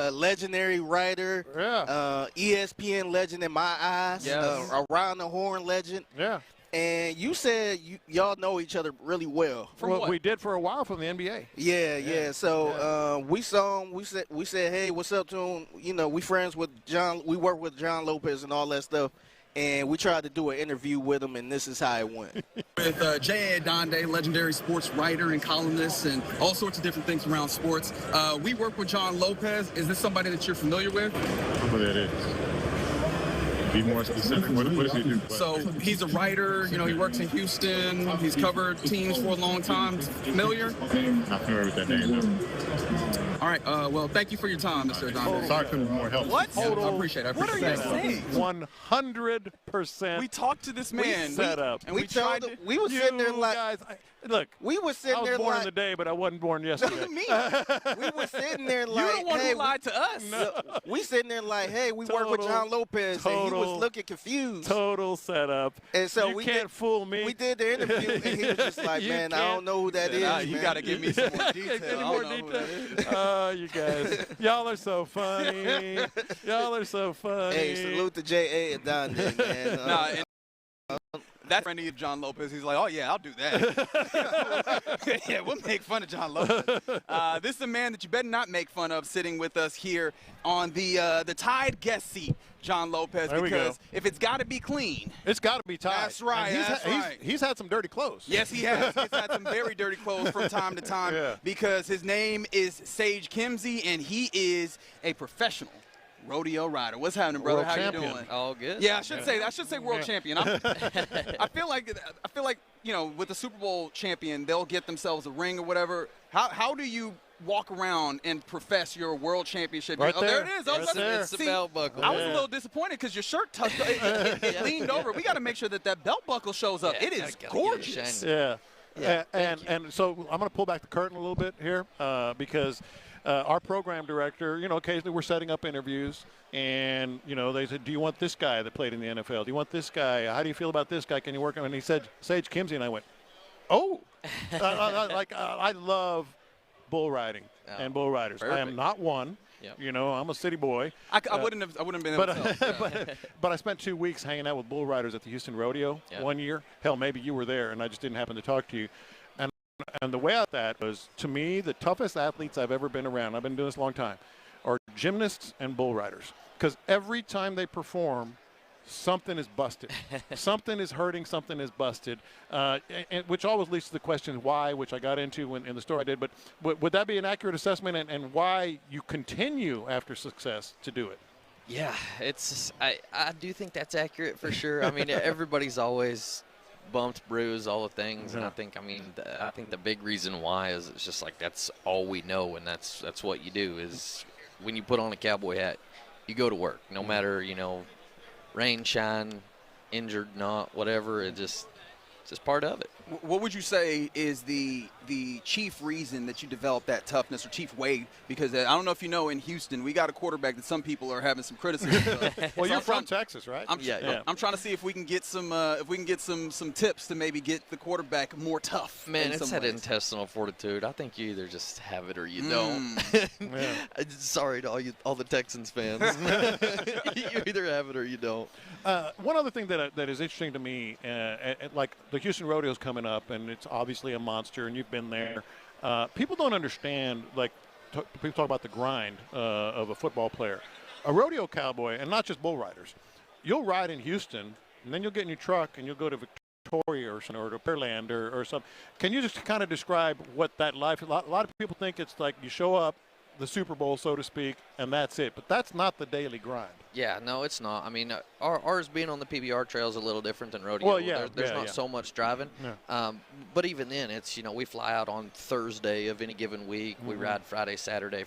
Legendary writer. Yeah. ESPN legend in my eyes. Yes. Around the Horn legend. Yeah. And you said y'all know each other really well. Well, we did for a while from the NBA. Yeah. So we saw him. We said, hey, what's up to him? You know, we friends with John. We work with John Lopez and all that stuff. And we tried to do an interview with him, and this is how it went. With J.A. Adonde, legendary sports writer and columnist and all sorts of different things around sports. We work with John Lopez. Is this somebody that you're familiar with? Who that is? Be more specific. What does he do? So he's a writer. You know, he works in Houston. He's covered teams for a long time. Familiar? Not familiar with that name, though. All right. Well, thank you for your time, Mr. Adonde. Sorry, couldn't be more helpful. What? I appreciate it. What are you saying? 100%. We talked to this man. Set up. And we tried to. We were sitting there like, guys, look, we were sitting I was there born like, in the day, but I wasn't born yesterday. Me. we were sitting there like, You're the one hey, who lied to us. we sitting there like, hey, we work with John Lopez, and he was looking confused. Total setup. And so you we can't fool me. We did the interview, and he was just like, man, I don't know who that is. You man. got to give me some more detail. Any more detail? Oh, you guys. Y'all are so funny. Y'all are so funny. Hey, salute to J.A. Adonde, man. That friend of John Lopez, he's like, oh, yeah, I'll do that. Yeah, we'll make fun of John Lopez. This is a man that you better not make fun of sitting with us here on the Tide guest seat, John Lopez, there because if it's got to be clean. It's got to be Tide. That's right. He's had some dirty clothes. Yes, he has. He's had some very dirty clothes from time to time because his name is Sage Kimsey, and he is a professional rodeo rider. What's happening, brother? World How champion. you doing? All good. Yeah, I should say that. I should say world champion. I feel like with the Super Bowl champion, they'll get themselves a ring or whatever. How do you walk around and profess your world championship? Right there it is. Right there. It's the belt buckle. I was a little disappointed because your shirt tucked, it leaned over. We got to make sure that belt buckle shows up. Yeah, it is gotta gorgeous. Yeah. Yeah, and so I'm going to pull back the curtain a little bit here because our program director, occasionally we're setting up interviews, and, they said, do you want this guy that played in the NFL? Do you want this guy? How do you feel about this guy? Can you work on him? And he said, Sage Kimsey, and I went, oh. I love bull riding and bull riders. Perfect. I am not one. Yep. I'm a city boy. I wouldn't have been able to tell. But I spent 2 weeks hanging out with bull riders at the Houston Rodeo one year. Hell, maybe you were there, and I just didn't happen to talk to you. And the way out that was, to me, the toughest athletes I've ever been around, I've been doing this a long time, are gymnasts and bull riders. Because every time they perform, something is busted. Something is hurting, something is busted, which always leads to the question why, which I got into in the story I did. But would that be an accurate assessment, and why you continue after success to do it? Yeah, I do think that's accurate for sure. I mean, everybody's always bumped, bruised, all the things, and I think the big reason why is it's just like that's all we know, and that's what you do is when you put on a cowboy hat, you go to work, no matter rain, shine, injured, not, whatever. It's just part of it. What would you say is the chief reason that you developed that toughness, or chief way? Because I don't know if you know, in Houston, we got a quarterback that some people are having some criticism of. Well, you're from Texas, right? I'm trying to see if we can get some tips to maybe get the quarterback more tough. Man, it's that intestinal fortitude. I think you either just have it or you don't. Sorry to all the Texans fans. You either have it or you don't. One other thing that is interesting to me, like the Houston Rodeo's coming up, and it's obviously a monster, and you've been there. People don't understand, like, people talk about the grind of a football player. A rodeo cowboy, and not just bull riders, you'll ride in Houston, and then you'll get in your truck, and you'll go to Victoria or to Pearland or something. Can you just kind of describe what that life is? A lot of people think it's like you show up, the Super Bowl, so to speak, and that's it. But that's not the daily grind. Yeah, no, it's not. I mean, ours being on the PBR trail is a little different than rodeo. Well, yeah, there's not so much driving. Yeah. But even then, it's, we fly out on Thursday of any given week. We ride Friday, Saturday,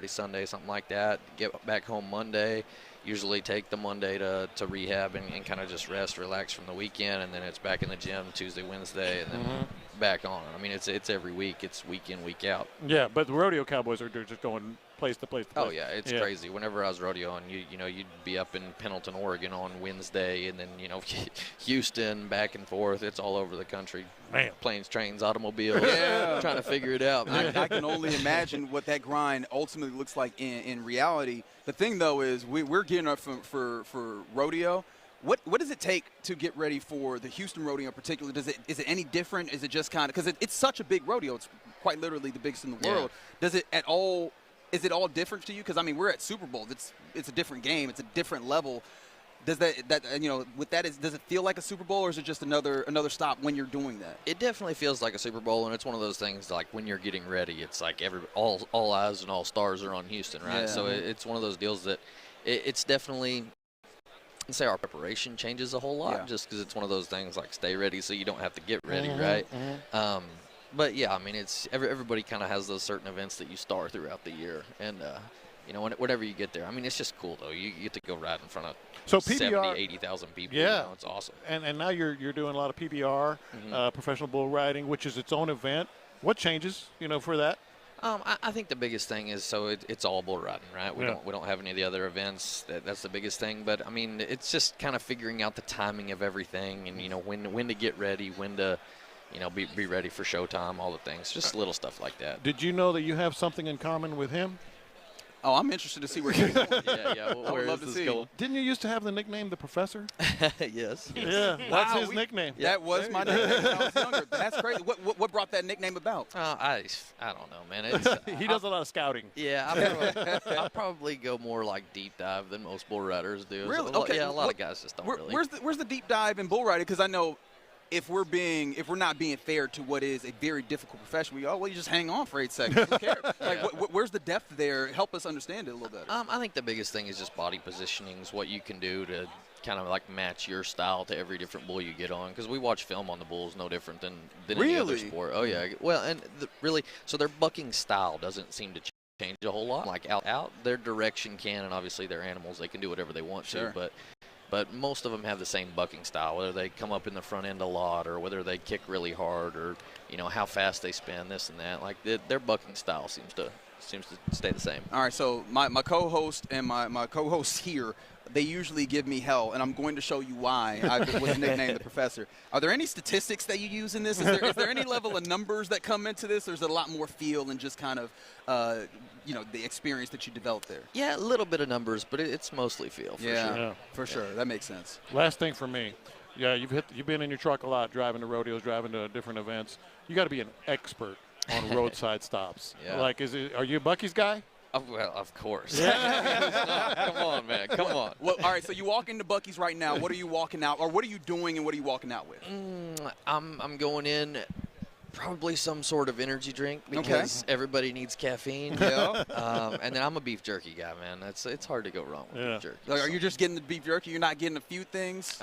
Sunday, something like that. Get back home Monday. Usually take the Monday to rehab and kind of just rest, relax from the weekend, and then it's back in the gym Tuesday, Wednesday, and then back on. I mean, it's every week. It's week in, week out. Yeah, but the rodeo cowboys are just going place to place to place. Oh, yeah, it's crazy. Whenever I was rodeoing, you'd be up in Pendleton, Oregon on Wednesday, and then, Houston, back and forth. It's all over the country. Man. Planes, trains, automobiles, trying to figure it out. I can only imagine what that grind ultimately looks like in reality. The thing, though, is we're gearing up for rodeo. What does it take to get ready for the Houston rodeo in particular? Is it any different? Is it just kind of – because it's such a big rodeo. It's quite literally the biggest in the world. Does it at all – is it all different to you? Because, I mean, we're at Super Bowl. It's a different game. It's a different level. Does does it feel like a Super Bowl, or is it just another stop when you're doing that? It definitely feels like a Super Bowl, and it's one of those things like when you're getting ready, it's like all eyes and all stars are on Houston, right? Yeah. So it's one of those deals that it's definitely – I'd say our preparation changes a whole lot just because it's one of those things like stay ready so you don't have to get ready, right? But, yeah, I mean, it's everybody kind of has those certain events that you star throughout the year. And, whenever you get there, I mean, it's just cool, though. You get to go ride in front of 70, 80,000 people. Yeah. It's awesome. And now you're doing a lot of PBR, professional bull riding, which is its own event. What changes, for that? I think the biggest thing is it's all bull riding, right? We don't have any of the other events. That's the biggest thing. But I mean, it's just kind of figuring out the timing of everything, and when to get ready, when to be ready for showtime, all the things, just little stuff like that. Did you know that you have something in common with him? Oh, I'm interested to see where you're going. Yeah. Well, I would love to see. Didn't you used to have the nickname the Professor? Yes. Yeah, that's his nickname. That was my nickname when I was younger. That's crazy. What brought that nickname about? I don't know, man. He does a lot of scouting. Yeah, I probably go more like deep dive than most bull riders do. Really? So, Okay. Yeah, a lot of guys just don't really. Where's the deep dive in bull riding? Because I know if we're not being fair to what is a very difficult profession, you just hang on for 8 seconds. Who cares? Like, where's the depth there? Help us understand it a little better. I think the biggest thing is just body positioning, is what you can do to kind of like match your style to every different bull you get on. Because we watch film on the bulls, no different than any other sport. Oh yeah. Well, and so their bucking style doesn't seem to change a whole lot. Like out, their direction can, and obviously they're animals, they can do whatever they want to. But most of them have the same bucking style, whether they come up in the front end a lot or whether they kick really hard or, how fast they spin, this and that. Like their bucking style seems to stay the same. All right, so my co-host and my co-host here, they usually give me hell, and I'm going to show you why I was nicknamed the Professor. Are there any statistics that you use in this? Is there any level of numbers that come into this, or is it a lot more feel and just kind of, the experience that you developed there? Yeah, a little bit of numbers, but it's mostly feel, for sure. Yeah, for sure. That makes sense. Last thing for me. Yeah, you've been in your truck a lot, driving to rodeos, driving to different events. You got to be an expert on roadside stops. Yeah. Like, are you a Buc-ee's guy? Oh, well, of course. Come on, man. Come on. Well, all right, so you walk into Buc-ee's right now. What are you walking out, or what are you doing, and what are you walking out with? I'm going in probably some sort of energy drink because everybody needs caffeine. And then I'm a beef jerky guy, man. It's hard to go wrong with beef jerky. Like, are you just getting the beef jerky? You're not getting a few things?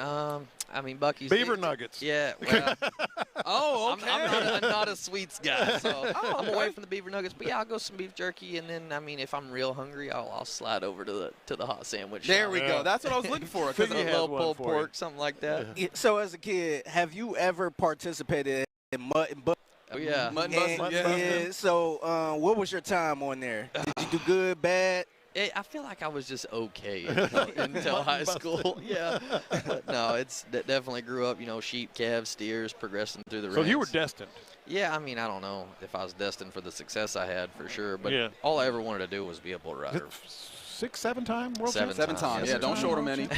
I mean, Buc-ee's. Beaver nuggets. Yeah. Well, okay. I'm not a sweets guy, so I'm away from the beaver nuggets. But yeah, I'll go some beef jerky, and then I mean, if I'm real hungry, I'll slide over to the hot sandwich. There we go. That's what I was looking for. Because a little pulled pork, something like that. So as a kid, have you ever participated Mutton Buster. Oh, yeah. Mutton Buster, Yeah. So, what was your time on there? Did you do good, bad? I feel like I was just okay until high school. Yeah. But no, it's definitely grew up, sheep, calves, steers, progressing through the ranks. So you were destined. Yeah, I mean, I don't know if I was destined for the success I had for sure, but Yeah. all I ever wanted to do was be a bull rider. 6, 7 time world champion? Seven times. Yeah, don't short him any.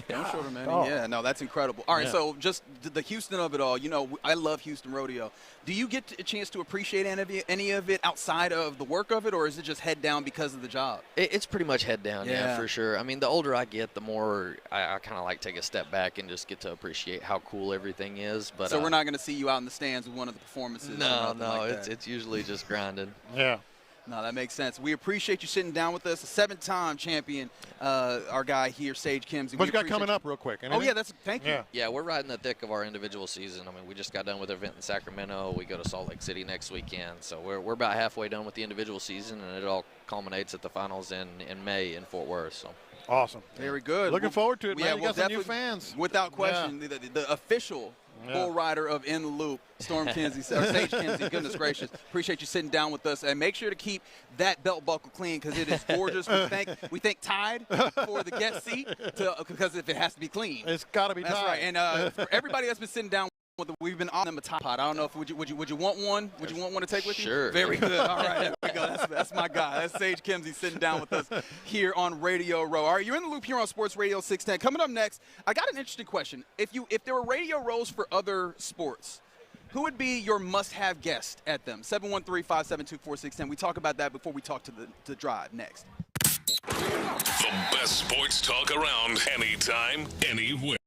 Don't short him any. Oh. Yeah, no, that's incredible. All right, Yeah. so just the Houston of it all. I love Houston Rodeo. Do you get a chance to appreciate any of it outside of the work of it, or is it just head down because of the job? It's pretty much head down, yeah, Yeah. for sure. I mean, the older I get, the more I kind of like take a step back and just get to appreciate how cool everything is. But So we're not going to see you out in the stands with one of the performances. or No, nothing like that. it's usually just grinding. Yeah. No, that makes sense. We appreciate you sitting down with us. A 7-time champion, our guy here, Sage Kimsey. What you got coming up real quick? Oh, yeah, thank you. Yeah, we're right in the thick of our individual season. I mean, we just got done with an event in Sacramento. We go to Salt Lake City next weekend. So we're about halfway done with the individual season, and it all culminates at the finals in May in Fort Worth. So awesome. Very good. Looking forward to it, man. Yeah, You we'll got some new definitely- fans. Without question, the official bull rider of In the Loop, Storm Kinsey, or Sage Kinsey. Goodness gracious. Appreciate you sitting down with us. And make sure to keep that belt buckle clean because it is gorgeous. We thank Tide for the guest seat because if it has to be clean. It's got to be That's Tide. right. And for everybody that's been sitting down with we've been on them a Tide Pod. I don't know if would you want one? Would you want one to take with you? Sure. Very good. All right, there we go. That's my guy. That's Sage Kimsey sitting down with us here on Radio Row. All right, you're in the loop here on Sports Radio 610. Coming up next, I got an interesting question. If there were radio rows for other sports, who would be your must-have guest at them? 713-572-4610. We talk about that before we talk to the drive next. The best sports talk around anytime, anywhere.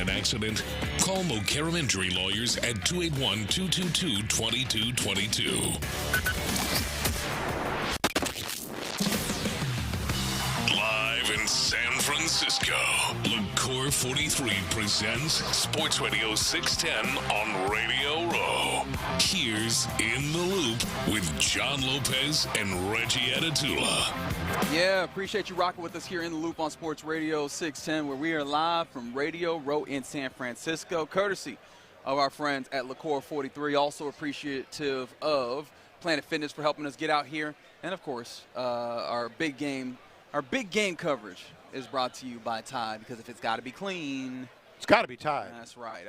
an accident? Call Mokaram Injury Lawyers at 281-222-2222. Live in San Francisco, LaCour 43 presents Sports Radio 610 on Radio Row. Here's In the Loop with John Lopez and Reggie Adatula. Yeah, appreciate you rocking with us here in the Loop on Sports Radio 610, where we are live from Radio Row in San Francisco, courtesy of our friends at LaCour 43. Also appreciative of Planet Fitness for helping us get out here, and of course, our big game coverage is brought to you by Tide, because if it's got to be clean, it's got to be Tide. That's right.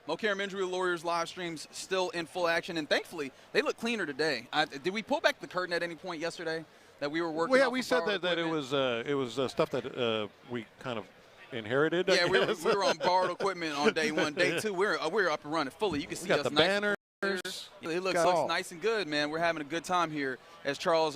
Mokaram Injury Lawyers live streams still in full action, and thankfully they look cleaner today. Did we pull back the curtain at any point yesterday that we were working? Well, yeah, we said that it was stuff that we kind of inherited. Yeah, we were on borrowed equipment on day one. Day two, we're up and running fully. You can see got us the nice. banners. It looks nice and good, man. We're having a good time here as Charles,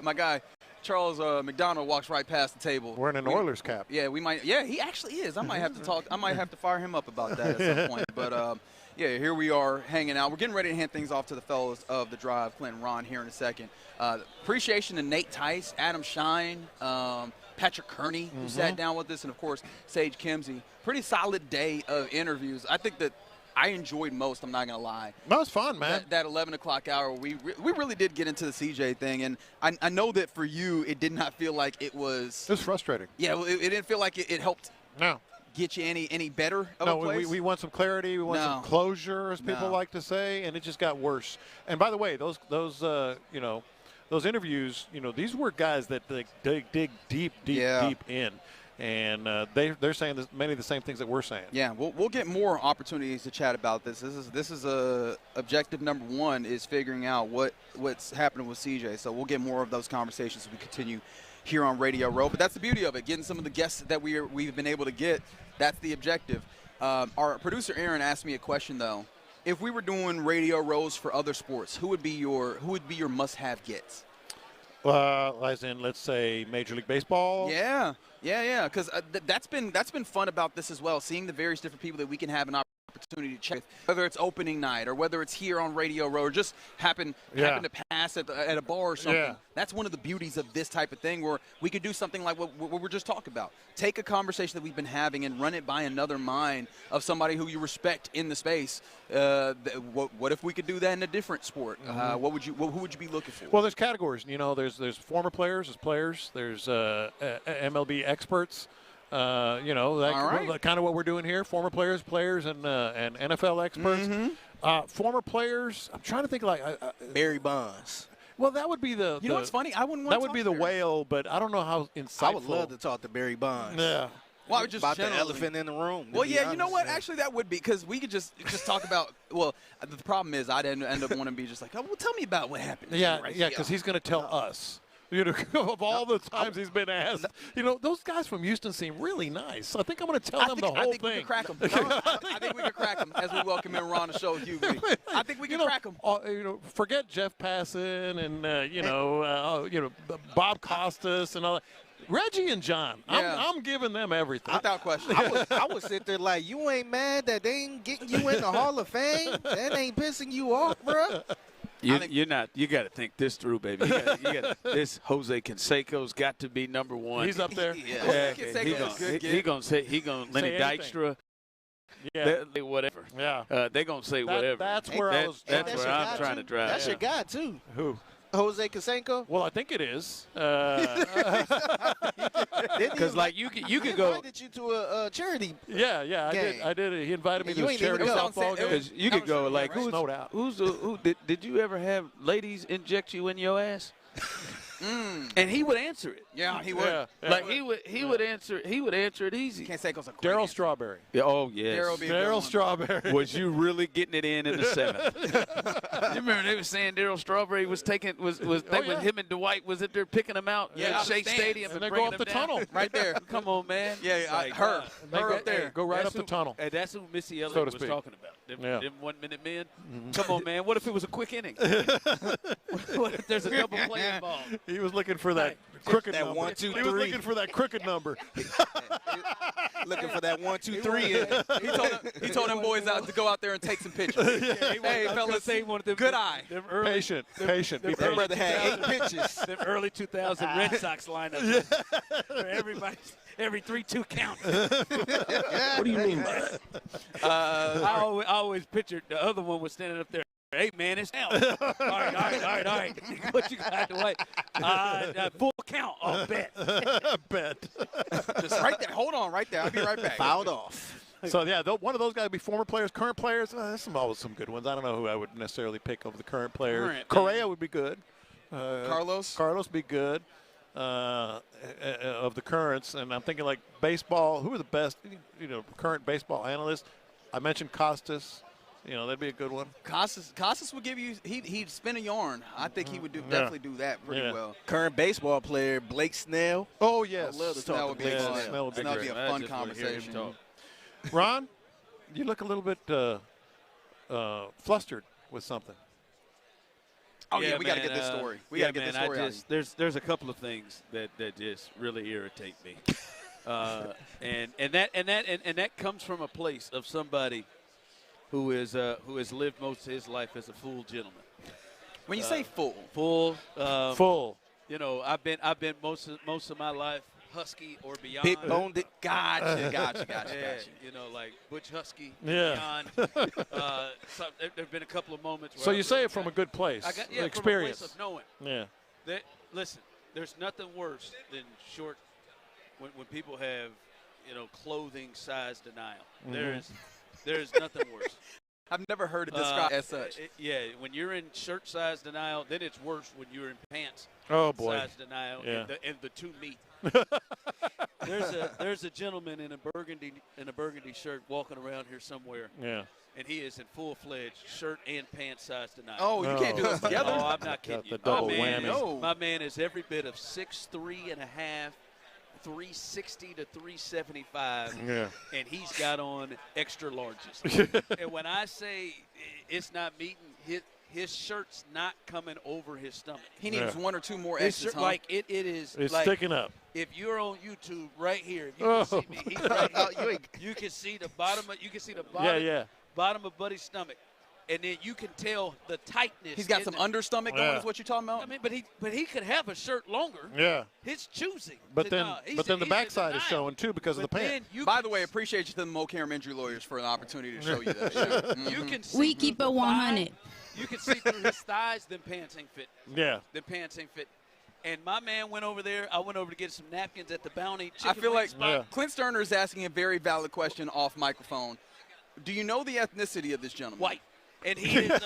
my guy, Charles McDonald walks right past the table. Wearing an Oilers cap. Yeah, we might. Yeah, he actually is. I might have to talk. I might have to fire him up about that at some point. But yeah, here we are hanging out. We're getting ready to hand things off to the fellows of the Drive, Clint and Ron, here in a second. Appreciation to Nate Tice, Adam Shine, Patrick Kearney, who sat down with us, and of course Sage Kimsey. Pretty solid day of interviews. I think that I enjoyed most, I'm not going to lie. That was fun, man. That 11 o'clock hour, we really did get into the CJ thing. And I know that for you, it did not feel like it was. It was frustrating. Yeah, it didn't feel like it helped get you any better of a place. We want some clarity. We want some closure, as people like to say. And it just got worse. And by the way, those interviews, these were guys that dig deep in. And they're saying many of the same things that we're saying. Yeah, we'll get more opportunities to chat about this. This is objective number one, is figuring out what's happening with CJ. So we'll get more of those conversations as we continue here on Radio Row. But that's the beauty of it, getting some of the guests that we've been able to get. That's the objective. Our producer Aaron asked me a question though. If we were doing Radio Rows for other sports, who would be your must-have gets? As in, let's say Major League Baseball. Yeah, because that's been fun about this as well, seeing the various different people that we can have an opportunity to check with, whether it's opening night or whether it's here on Radio Row or just happen to pass at a bar or something. Yeah. That's one of the beauties of this type of thing, where we could do something like what we're just talking about. Take a conversation that we've been having and run it by another mind of somebody who you respect in the space. What if we could do that in a different sport? Who would you be looking for? Well, there's categories. There's former players, there's MLB experts. Kind of what we're doing here. Former players, and NFL experts. Former players. I'm trying to think Barry Bonds. Well, that would be the. You know what's funny? I wouldn't want. That would be the whale, but I don't know how insightful. I would love to talk to Barry Bonds. Yeah. Well, I would just about the elephant in the room. Well, yeah, you know what? Actually, that would be, because we could just talk about. Well, the problem is I'd end up wanting to be just like, oh, well, tell me about what happened. Yeah, because he's going to tell us. Of all the times he's been asked, those guys from Houston seem really nice. I think I'm going to tell them the whole thing. We could crack them. I think we could crack them as we welcome in Ron the show, Hughley. I think we can crack them. Forget Jeff Passan and Bob Costas and all that. Reggie and John, I'm giving them everything. Without question. I would sit there like, you ain't mad that they ain't getting you in the Hall of Fame? That ain't pissing you off, bro? You're not. You got to think this through, baby. This Jose Canseco's got to be number one. He's up there. Yeah. He gonna say Lenny Dykstra. Yeah. Whatever. Yeah. They're gonna say whatever. That's where I'm trying to drive. That's your guy too. Who? Jose Canseco? Well, I think it is. Because you could go. He invited you to a charity. Yeah, game. I did. He invited me to a charity softball game. Because you could go like, did you ever have ladies inject you in your ass? And he would answer it. Yeah, he would. Yeah. Like he would answer it easy. Canseco's a Daryl Strawberry. Yeah, oh yes. Daryl Strawberry. Was you really getting it in the seventh? You remember they were saying Daryl Strawberry was him and Dwight was it there picking him out at Shea Stadium and they go up the tunnel right there. Come on, man. Yeah, her up there. Go right up the tunnel. And that's who Missy Elliott was talking about. Them 1 minute men. Come on, man. What if it was a quick inning? What if there's a double play involved? He was looking for that Crooked that number. 1, 2, 3. He was looking for that crooked number. Looking for that 1, 2, 3. He told them boys out to go out there and take some pictures. Hey, fellas, good eye. Patient. Be patient. That brother had 8 pitches. Them early 2000 Red Sox lineup. Every 3-2 count. What do you mean by that? I always pictured the other one was standing up there. Hey, man, it's now. All right. What you got to wait? Full count. Oh, bet. Bet. Just right there. Hold on right there. I'll be right back. Fouled off. So, yeah, one of those guys would be former players, current players. There's always some good ones. I don't know who I would necessarily pick of the current players. Correa would be good. Carlos would be good of the currents. And I'm thinking, like, baseball. Who are the best, current baseball analysts? I mentioned Costas. That'd be a good one. Costas would give you he'd spin a yarn. I think he would definitely do that pretty well. Current baseball player Blake Snell. Oh yes, I love to talk to Blake Snell. Snell would be That'd great. be a fun conversation. Ron, you look a little bit flustered with something. Oh yeah, we got to get this story. We got to get this story out. There's a couple of things that just really irritate me, and that comes from a place of somebody who has lived most of his life as a full gentleman. When you say full, full. I've been most of my life Husky or beyond. Big boned it. Gotcha. Like Butch Husky, yeah. beyond. There've been a couple of moments where so you say it from a good place, experience. From a place of knowing. Yeah. Listen, there's nothing worse than when people have, clothing size denial. Mm-hmm. There's nothing worse. I've never heard it described as such. When you're in shirt size denial, then it's worse when you're in pants size denial, yeah. and the two meet. There's a gentleman in a burgundy shirt walking around here somewhere. Yeah. And he is in full-fledged shirt and pants size denial. Oh, you can't do this together. Oh, I'm not kidding you. My man is every bit of 6'3" and a half. 360 to 375, and he's got on extra larges. And when I say it's not meeting, his shirt's not coming over his stomach. He needs one or two more X's, huh? Like it is. It's like, sticking up. If you're on YouTube right here, you can see me. He's right here. You can see the bottom. You can see the bottom. Bottom of Buddy's stomach. And then you can tell the tightness. He's got some understomach going, is what you're talking about? I mean, but he could have a shirt longer. Yeah. His choosing. But then the backside is showing too because of the pants. By the way, appreciate you to the Mo Carum Injury Lawyers for an opportunity to show you that. Mm-hmm. You can see we keep it 100. You can see through his thighs. Them pants ain't fit. Yeah. Them pants ain't fit. And my man went over there. I went over to get some napkins at the Bounty. I feel like Clint Stoerner is asking a very valid question off microphone. Do you know the ethnicity of this gentleman? White. And he is,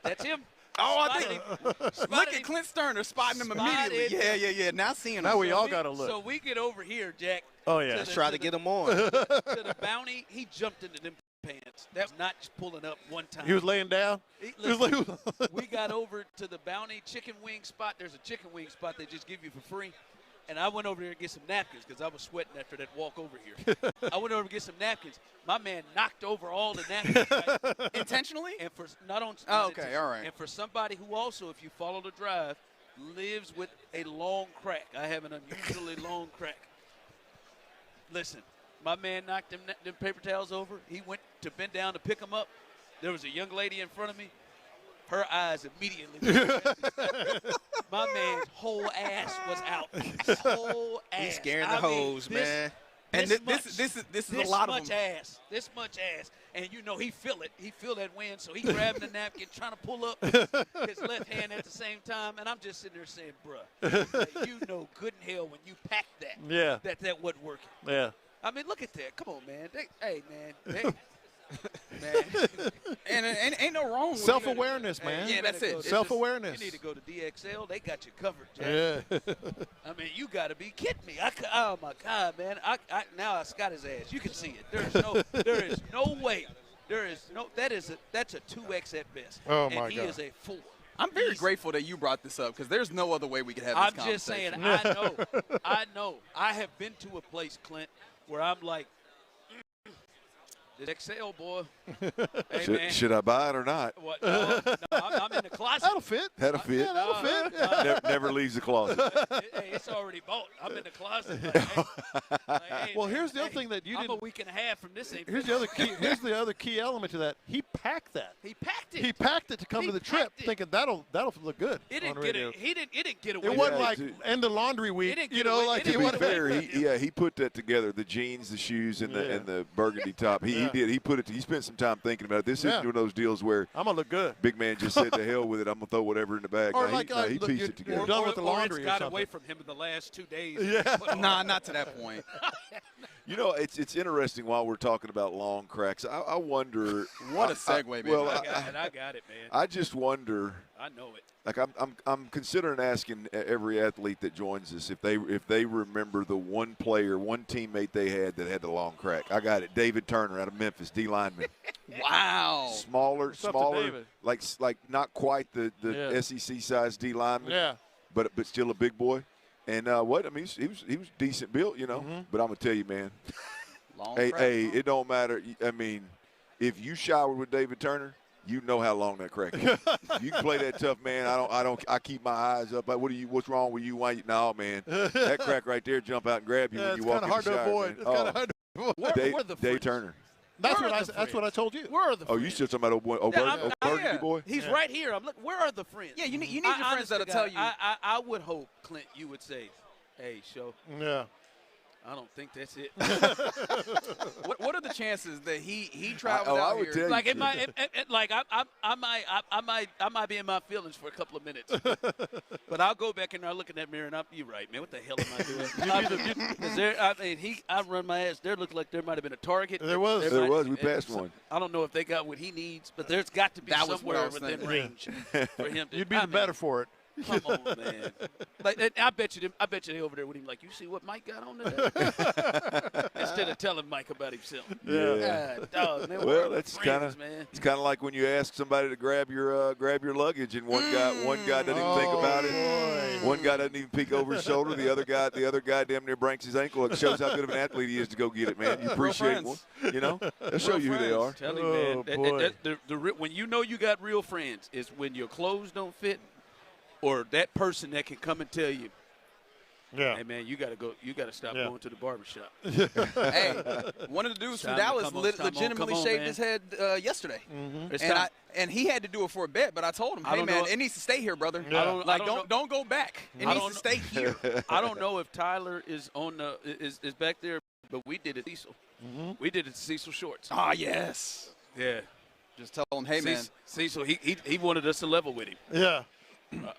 that's him. Oh, I think. Look at Clint Stoerner spotting him immediately. Yeah. Now seeing him. Now we all got to look. So we get over here, Jack. Oh, yeah. Try to get him on. To the Bounty, he jumped into them pants. That was not just pulling up one time. He was laying down? We got over to the Bounty chicken wing spot. There's a chicken wing spot they just give you for free. And I went over there to get some napkins because I was sweating after that walk over here. I went over to get some napkins. My man knocked over all the napkins. Right? Intentionally? And for not on. Oh, okay, all right. And for somebody who also, if you follow the drive, lives with a long crack. I have an unusually long crack. Listen, my man knocked them paper towels over. He went to bend down to pick them up. There was a young lady in front of me. Her eyes immediately. My man's whole ass was out. Whole ass. He's scaring the hoes, man. And this is a lot of them. This much ass. And he feel it. He feel that wind. So he grabbing the napkin, trying to pull up his left hand at the same time. And I'm just sitting there saying, bruh, you know good and hell when you packed that, that wasn't working. Yeah. I mean, look at that. Come on, man. Hey, man. Man. And ain't no wrong with self-awareness, man. Yeah, that's it. Self-awareness. You need to go to DXL. They got you covered, Jack. Yeah. I mean, you got to be kidding me. Oh, my God, man. Now I got his ass. You can see it. There is no way. That's a 2X at best. Oh, my God. And he is a 4. I'm very grateful that you brought this up because there's no other way we could have this conversation. I'm just saying, I know. I have been to a place, Clint, where I'm like, This XL, boy. Hey, man. Should I buy it or not? What? No, I'm in the closet. That'll fit. That'll fit. Yeah, that'll fit. Never leaves the closet. Hey, it's already bought. I'm in the closet. Hey, Well, man, here's the other thing that you I'm didn't. a week and a half from this. Here's the other key element to that. He packed that. He packed it. He packed it to come to the trip, thinking that'll look good. It on didn't get radio. it. It didn't get away. It wasn't with like end of laundry week. didn't You get know, away- like it To didn't be get away fair, he put that together. The jeans, the shoes, and the burgundy top. He did. He put it. He spent some time thinking about it. This isn't one of those deals where I'm gonna look good. Big man just said to hell with it. I'm gonna throw whatever in the bag. Or No, like, he look, pieced you're it together. done with the laundry it's or got something. away from him in the last 2 days. Yeah. Nah, not to that point. You know, it's interesting while we're talking about long cracks. I wonder. What a segue, man. Well, I got it, man. I just wonder. I know it. Like I'm considering asking every athlete that joins us if they remember the one player, one teammate they had that had the long crack. I got it. David Turner out of Memphis, D lineman. Wow. Smaller, What's up to David? like not quite the SEC size D lineman. Yeah. But still a big boy. And he was decent built, you know. Mm-hmm. But I'm gonna tell you, man. Long hey, crack, hey, it don't matter. I mean, if you shower with David Turner, you know how long that crack is. You can play that tough, man. I keep my eyes up. Like, what's wrong with you? Why you? No, man. That crack right there jump out and grab you when you walk in the shower. It's kind of hard to avoid. It's kind of hard to avoid. Dave Turner. That's what I told you. Where are the friends? Oh, you still talking about Burgundy boy? He's right here. I'm looking. Where are the friends? Yeah, you need your friends that'll tell you. I would hope, Clint, you would say, hey, show. Yeah. I don't think that's it. What are the chances that he travels I out would here? tell you. Like I might be in my feelings for a couple of minutes, but I'll go back and I'll look in that mirror and you're right, man. What the hell am I doing? I run my ass. There looked like there might have been a target. There was. We passed one. I don't know if they got what he needs, but there's got to be somewhere within range for him. You'd be the better for it. Come on, man. Like, I bet you they over there with him. Like, you see what Mike got on today? Instead of telling Mike about himself. Yeah. God, dog, man, Well, it's kind of of like when you ask somebody to grab your luggage, and one guy doesn't even think about it. Boy. One guy doesn't even peek over his shoulder. The other guy damn near breaks his ankle. It shows how good of an athlete he is to go get it, man. You appreciate one. You know, they'll show you who they are. Tell him, man. When you know you got real friends is when your clothes don't fit. Or that person that can come and tell you, hey, man, you got to go. You got to stop going to the barbershop. Hey, one of the dudes from Dallas legitimately shaved his head yesterday. Mm-hmm. And he had to do it for a bet, but I told him, hey, man, it needs to stay here, brother. Yeah. Don't go back. It needs to stay here. I don't know if Tyler is is back there, but we did it Cecil. Mm-hmm. We did it to Cecil Shorts. Ah, yes. Yeah. Just tell him, hey, man. Cecil, he wanted us to level with him. Yeah.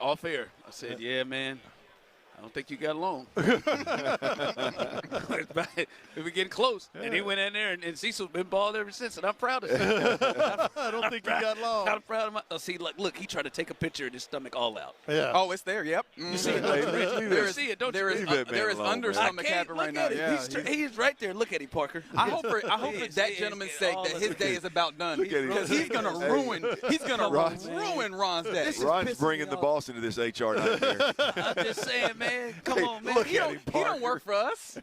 Off air. I said, yeah, man. I don't think you got along. We're getting close. Yeah. And he went in there, and Cecil's been bald ever since, and I'm proud of him. I don't think you got along. I'm proud of my. See, look, he tried to take a picture of his stomach all out. Yeah. Oh, it's there. Yep. You see it? See it, don't you? There is under stomach happening right now. Yeah. He's right there. Look at him, Parker. I hope for that gentleman's sake that his day is about done. Because he's gonna ruin. He's gonna ruin Ron's day. Ron's bringing the boss into this HR nightmare. I'm just saying, man. Come on, man. He don't work for us.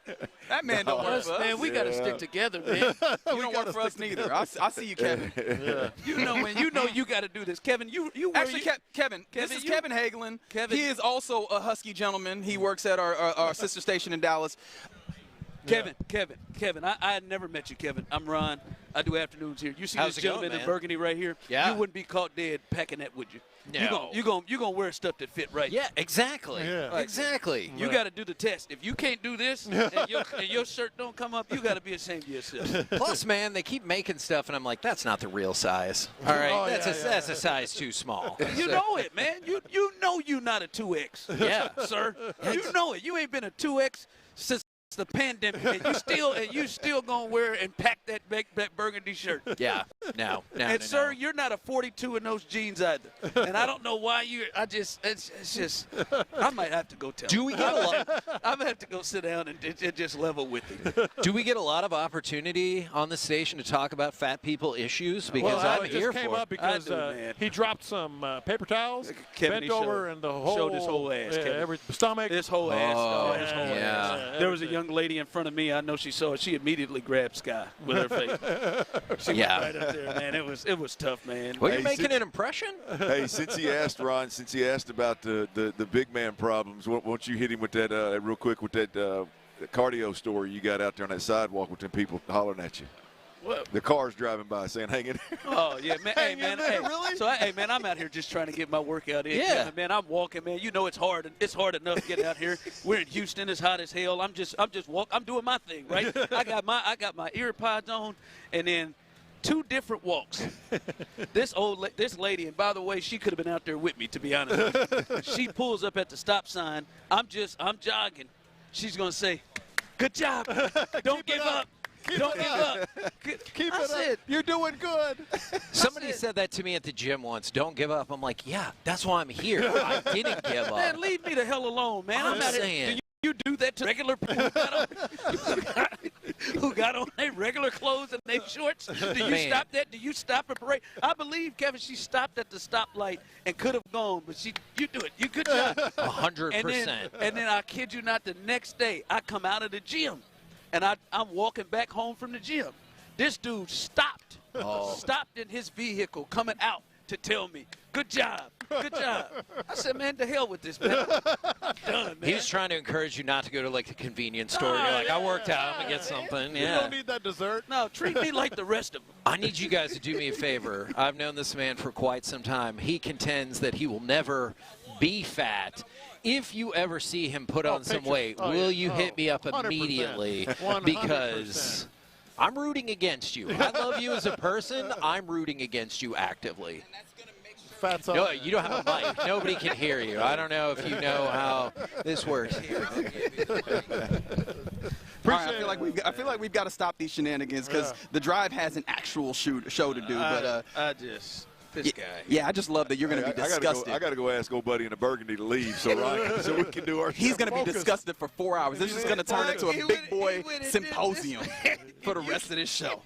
That man don't work for us. Man, we got to stick together, man. You don't work for us neither. I see you, Kevin. Yeah. You got to do this, Kevin. Actually, Kevin. This is Kevin Hagelin. He is also a Husky gentleman. He works at our sister station in Dallas. Kevin, I had never met you, Kevin. I'm Ron. I do afternoons here. You see How's this it going, gentleman in man? Burgundy right here? Yeah. You wouldn't be caught dead packing that, would you? No. You're gonna wear stuff that fit right. Yeah, exactly. Yeah. Right. Exactly. You got to do the test. If you can't do this and your shirt don't come up, you got to be ashamed of yourself. Plus, man, they keep making stuff, and I'm like, that's not the real size. All right, that's a size too small. You know it, man. You know you're not a 2X. Yeah, sir. You know it. You ain't been a 2X since the pandemic, and you still gonna wear and pack that burgundy shirt. Yeah, no. And sir, you're not a 42 in those jeans either. And I don't know why it's just. I might have to go tell. Do we get a lot? I'm gonna have to go sit down and just level with him. Do we get a lot of opportunity on the station to talk about fat people issues? Because I'm here just came for up because he dropped some paper towels, Kevin, bent over, and the whole showed his whole ass. Every stomach, his whole ass. Yeah. There was a young lady in front of me, I know she saw it. She immediately grabbed Sky with her face. She went right up there, man. It was tough, man. Well, you're making an impression? Hey, since he asked about the big man problems, won't you hit him with that real quick with that cardio story you got out there on that sidewalk with them people hollering at you? What? The car's driving by saying, hang in there. Oh, yeah, man. Hey, man. Hey, really? So, hey, man, I'm out here just trying to get my workout in. Yeah. Man, I'm walking, man. You know it's hard. It's hard enough to get out here. We're in Houston. It's hot as hell. I'm just walking. I'm doing my thing, right? I got my ear pods on, and then 2 different walks. This lady, and by the way, she could have been out there with me, to be honest with you. She pulls up at the stop sign. I'm jogging. She's going to say, good job. Don't give up. Don't give up. Keep I it said, up. You're doing good. Somebody said that to me at the gym once. Don't give up. I'm like, yeah, that's why I'm here. I didn't give up. Man, leave me the hell alone, man. I'm not saying. Do you do that to regular people who got on their regular clothes and their shorts? Do you stop that? Do you stop a parade? I believe, Kevin, she stopped at the stoplight and could have gone, but you do it. You good job. 100%. And then I kid you not, the next day I come out of the gym. And I'm walking back home from the gym. This dude stopped in his vehicle coming out to tell me, good job, good job. I said, man, to hell with this, man. I'm done, man. He was trying to encourage you not to go to, like, the convenience store. You're like, I worked out. I'm going to get something. Yeah. You don't need that dessert. No, treat me like the rest of them. I need you guys to do me a favor. I've known this man for quite some time. He contends that he will never be fat. If you ever see him put on some weight, will you hit me up immediately? 100%. Because I'm rooting against you. I love you as a person. I'm rooting against you actively. Fat's No, you don't have a mic. Nobody can hear you. I don't know if you know how this works here. All right, I feel like we've got to stop these shenanigans because the drive has an actual show to do. But this guy. Yeah, I just love that you're going to be disgusted. I got to go ask old buddy in the Burgundy to leave so we can do our. He's going to be disgusted for 4 hours. This is going to turn into a big boy symposium for the rest of this show.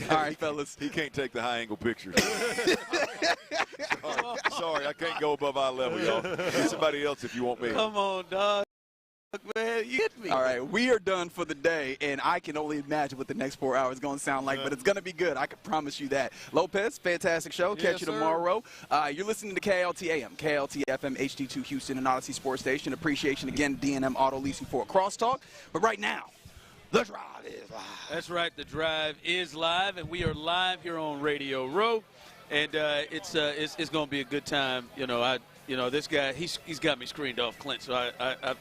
All right, fellas. He can't take the high angle pictures. Sorry, I can't go above eye level, y'all. Get somebody else if you want me. Come on, dog. Man, you hit me. All right, we are done for the day, and I can only imagine what the next 4 hours is going to sound like, but it's going to be good. I can promise you that. Lopez, fantastic show. Catch you tomorrow. You're listening to KLT AM, KLT FM, HD2 Houston, and Odyssey Sports Station. Appreciation again, D&M Auto Leasing for a crosstalk. But right now, the drive is live. That's right. The drive is live, and we are live here on Radio Row, and it's going to be a good time. This guy, he's got me screened off, Clint, so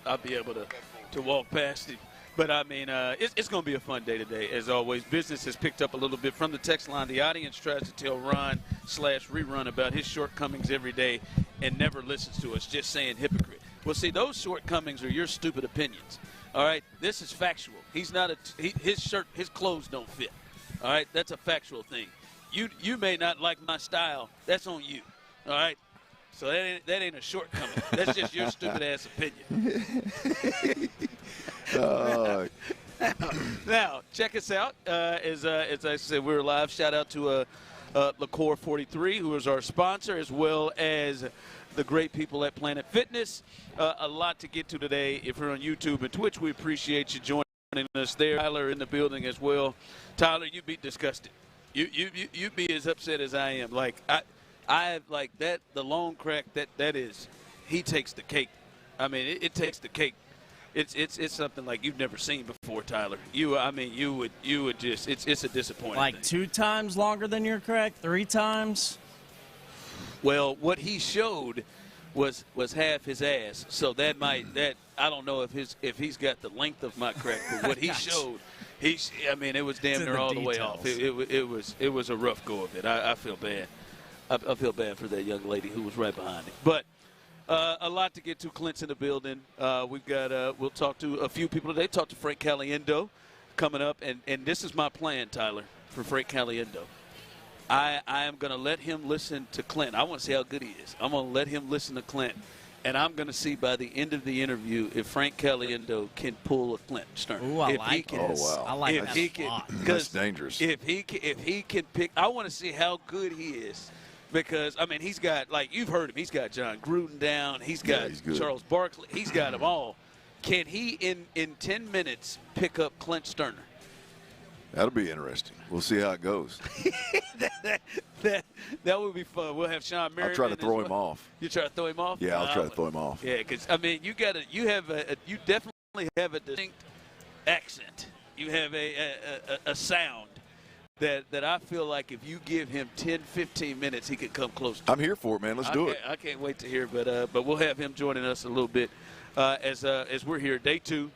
I'll be able to walk past him. But, I mean, it's going to be a fun day today, as always. Business has picked up a little bit from the text line. The audience tries to tell Ron/rerun about his shortcomings every day and never listens to us, just saying hypocrite. Well, see, those shortcomings are your stupid opinions. All right? This is factual. He's not his clothes don't fit. All right? That's a factual thing. You may not like my style. That's on you. All right? So that ain't a shortcoming. That's just your stupid-ass opinion. Now, check us out. As I said, we're live. Shout out to Liqueur 43, who is our sponsor, as well as the great people at Planet Fitness. A lot to get to today. If you're on YouTube and Twitch, we appreciate you joining us there. Tyler in the building as well. Tyler, you'd be disgusted. You'd be as upset as I am. Like, I like that, the long crack, that is, he takes the cake. I mean, it takes the cake. It's something like you've never seen before, Tyler. You would just, it's a disappointing like thing. 2 times longer than your crack, 3 times? Well, what he showed was half his ass. So I don't know if he's got the length of my crack, but what he showed, it was damn near all the way off. It was a rough go of it. I feel bad. I feel bad for that young lady who was right behind him. But a lot to get to. Clint's in the building. We'll talk to a few people today. Talk to Frank Caliendo coming up. And this is my plan, Tyler, for Frank Caliendo. I am going to let him listen to Clint. I want to see how good he is. I'm going to let him listen to Clint. And I'm going to see by the end of the interview if Frank Caliendo can pull a Clint Stoerner. Ooh, I like this. Oh, wow. I like that a lot. That's dangerous. If he can pick, I want to see how good he is. Because, I mean, he's got, like, you've heard him. He's got John Gruden down. He's got Charles Barkley. He's got them all. Can he, in 10 minutes, pick up Clint Stoerner? That'll be interesting. We'll see how it goes. that would be fun. We'll have Sean Merriman. I'll try to throw him off. You try to throw him off? Yeah, I'll try to throw him off. Yeah, because you definitely have a distinct accent. You have a sound that I feel like if you give him 10, 15 minutes, he could come close to. I'm here for it, man. Let's do it. I can't wait to hear, but we'll have him joining us a little bit as we're here. Day two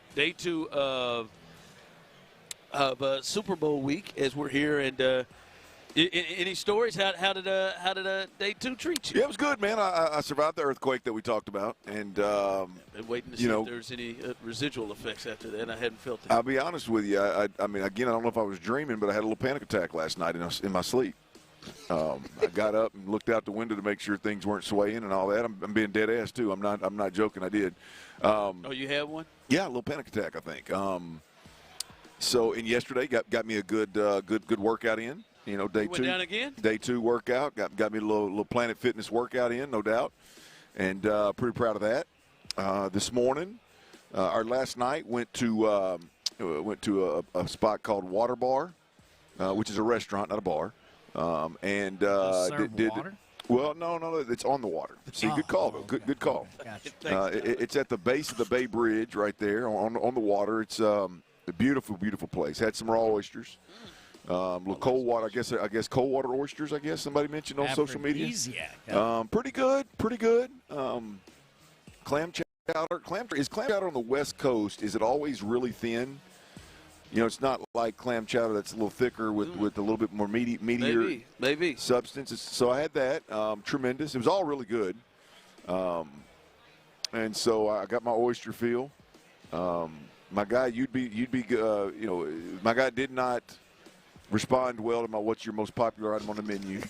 of Super Bowl week as we're here. And any stories? How did day two treat you? Yeah, it was good, man. I survived the earthquake that we talked about, and been waiting to see if there's any residual effects after that. And I hadn't felt it. I'll be honest with you. I mean, again, I don't know if I was dreaming, but I had a little panic attack last night in my sleep. I got up and looked out the window to make sure things weren't swaying and all that. I'm being dead ass too. I'm not joking. I did. Oh, you had one? Yeah, a little panic attack, I think. So, and yesterday got me a good workout in. You know, day two. Down again? Day 2 workout got me a little Planet Fitness workout in, no doubt, and pretty proud of that. This morning, or last night, went to a spot called Water Bar, which is a restaurant, not a bar, and did water? Well, no, it's on the water. See, good call, though. Good call. Gotcha. It's at the base of the Bay Bridge right there on the water. It's a beautiful, beautiful place. Had some raw oysters. Little cold water, I guess cold water oysters, I guess somebody mentioned on social media. Pretty good. Clam chowder. Is clam chowder on the West Coast, is it always really thin? You know, it's not like clam chowder that's a little thicker with a little bit more meatier maybe substance. So I had that. Tremendous. It was all really good. And so I got my oyster feel. My guy, my guy did not respond well to my "what's your most popular item on the menu."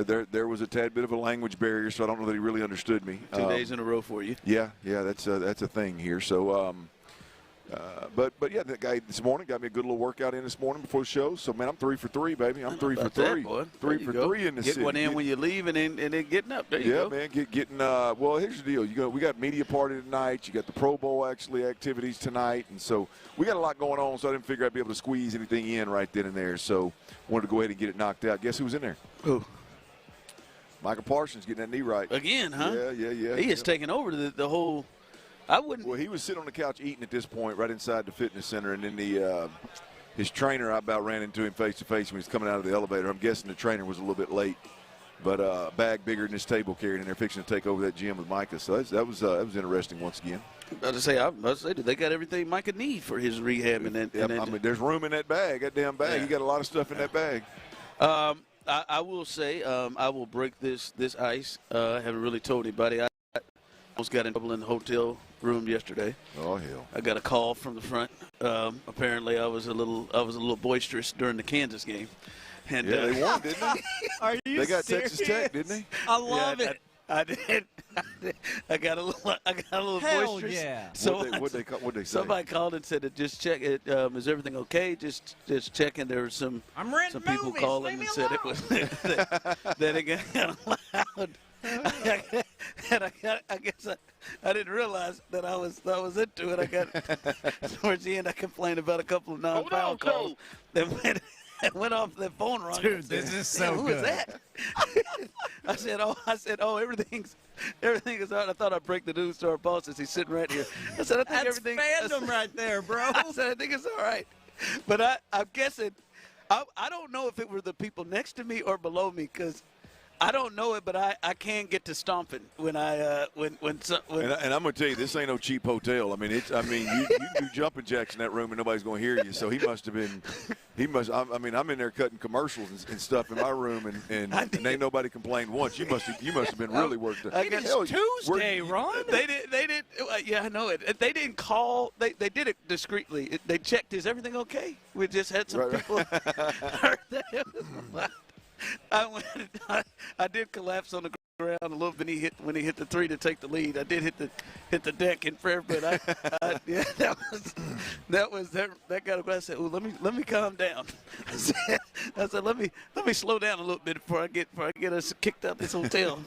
There was a tad bit of a language barrier, so I don't know that he really understood me. 2 days in a row for you. Yeah, that's a thing here. So, but yeah, that guy this morning got me a good little workout in this morning before the show. So man, I'm 3 for 3, baby. I'm 3 for 3. Boy. 3 for 3 in the city. Get one in when you leave, and then getting up. There you go. Yeah, man, getting. Well, here's the deal. We got media party tonight. You got the Pro Bowl activities tonight, and so we got a lot going on. So I didn't figure I'd be able to squeeze anything in right then and there. So wanted to go ahead and get it knocked out. Guess who was in there? Who? Michael Parsons getting that knee right again, huh? Yeah. He has taken over the whole. I wouldn't. Well, he was sitting on the couch eating at this point, right inside the fitness center, and then his trainer, I about ran into him face to face when he was coming out of the elevator. I'm guessing the trainer was a little bit late, but a bag bigger than his table carried, and they're fixing to take over that gym with Micah. So that was interesting once again. I was about to say, they got everything Micah need for his rehab, and then. I mean, there's room in that bag, that damn bag. Yeah. You got a lot of stuff in that bag. I will say, I will break this ice. I haven't really told anybody. I almost got in trouble in the hotel room yesterday. Oh hell! I got a call from the front. Apparently, I was a little boisterous during the Kansas game. And, yeah, they won, didn't they? Are you They got serious? Texas Tech, didn't they? I love it. I did. I got a little Hell boisterous. yeah. So what'd they say? Somebody called and said, "Just check it. Is everything okay? Just checking." There were some people calling and said it was that it got loud. And I guess I didn't realize that I was into it. I got towards the end. I complained about a couple of non-foul calls that went off the phone rung. Dude, this is so who good. Who is that? I said, everything is all right. I thought I'd break the news to our bosses. He's sitting right here. I said, I think That's everything. fandom right there, bro. I said, I think it's all right. But I'm guessing. I don't know if it were the people next to me or below me, because I don't know it, but I can get to stomping when and I'm gonna tell you, this ain't no cheap hotel. I mean, you do jumping jacks in that room and nobody's gonna hear you. So he must have been. I'm in there cutting commercials and stuff in my room, and ain't nobody complained once. You must have been really worked up. It's Tuesday, Ron. They did. Yeah, I know it. They didn't call. They did it discreetly. They checked. Is everything okay? We just had some people heard that it was loud. I did collapse on the around a little bit when he hit the three to take the lead. I did hit the deck in prayer, but yeah, that got away. I said, "Oh, let me calm down." I said, let me slow down a little bit before I get us kicked out this hotel.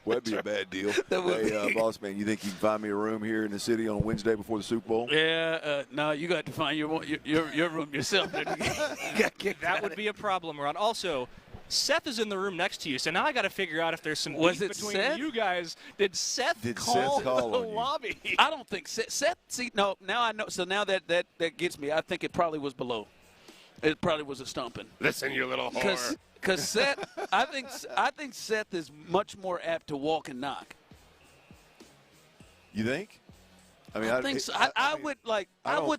That'd be a bad deal. Hey, boss man, you think you can find me a room here in the city on Wednesday before the Super Bowl? Yeah, no, you got to find your room yourself. That would be a problem, Ron. Also, Seth is in the room next to you, so now I got to figure out if there's some beef between Seth? you guys. Did Seth call the lobby? I don't think Seth. See, no, now I know. So now that gets me. I think it probably was below. It probably was a stumping. Listen, you little whore. Because Seth, I think Seth is much more apt to walk and knock. You think? I mean, I think so. I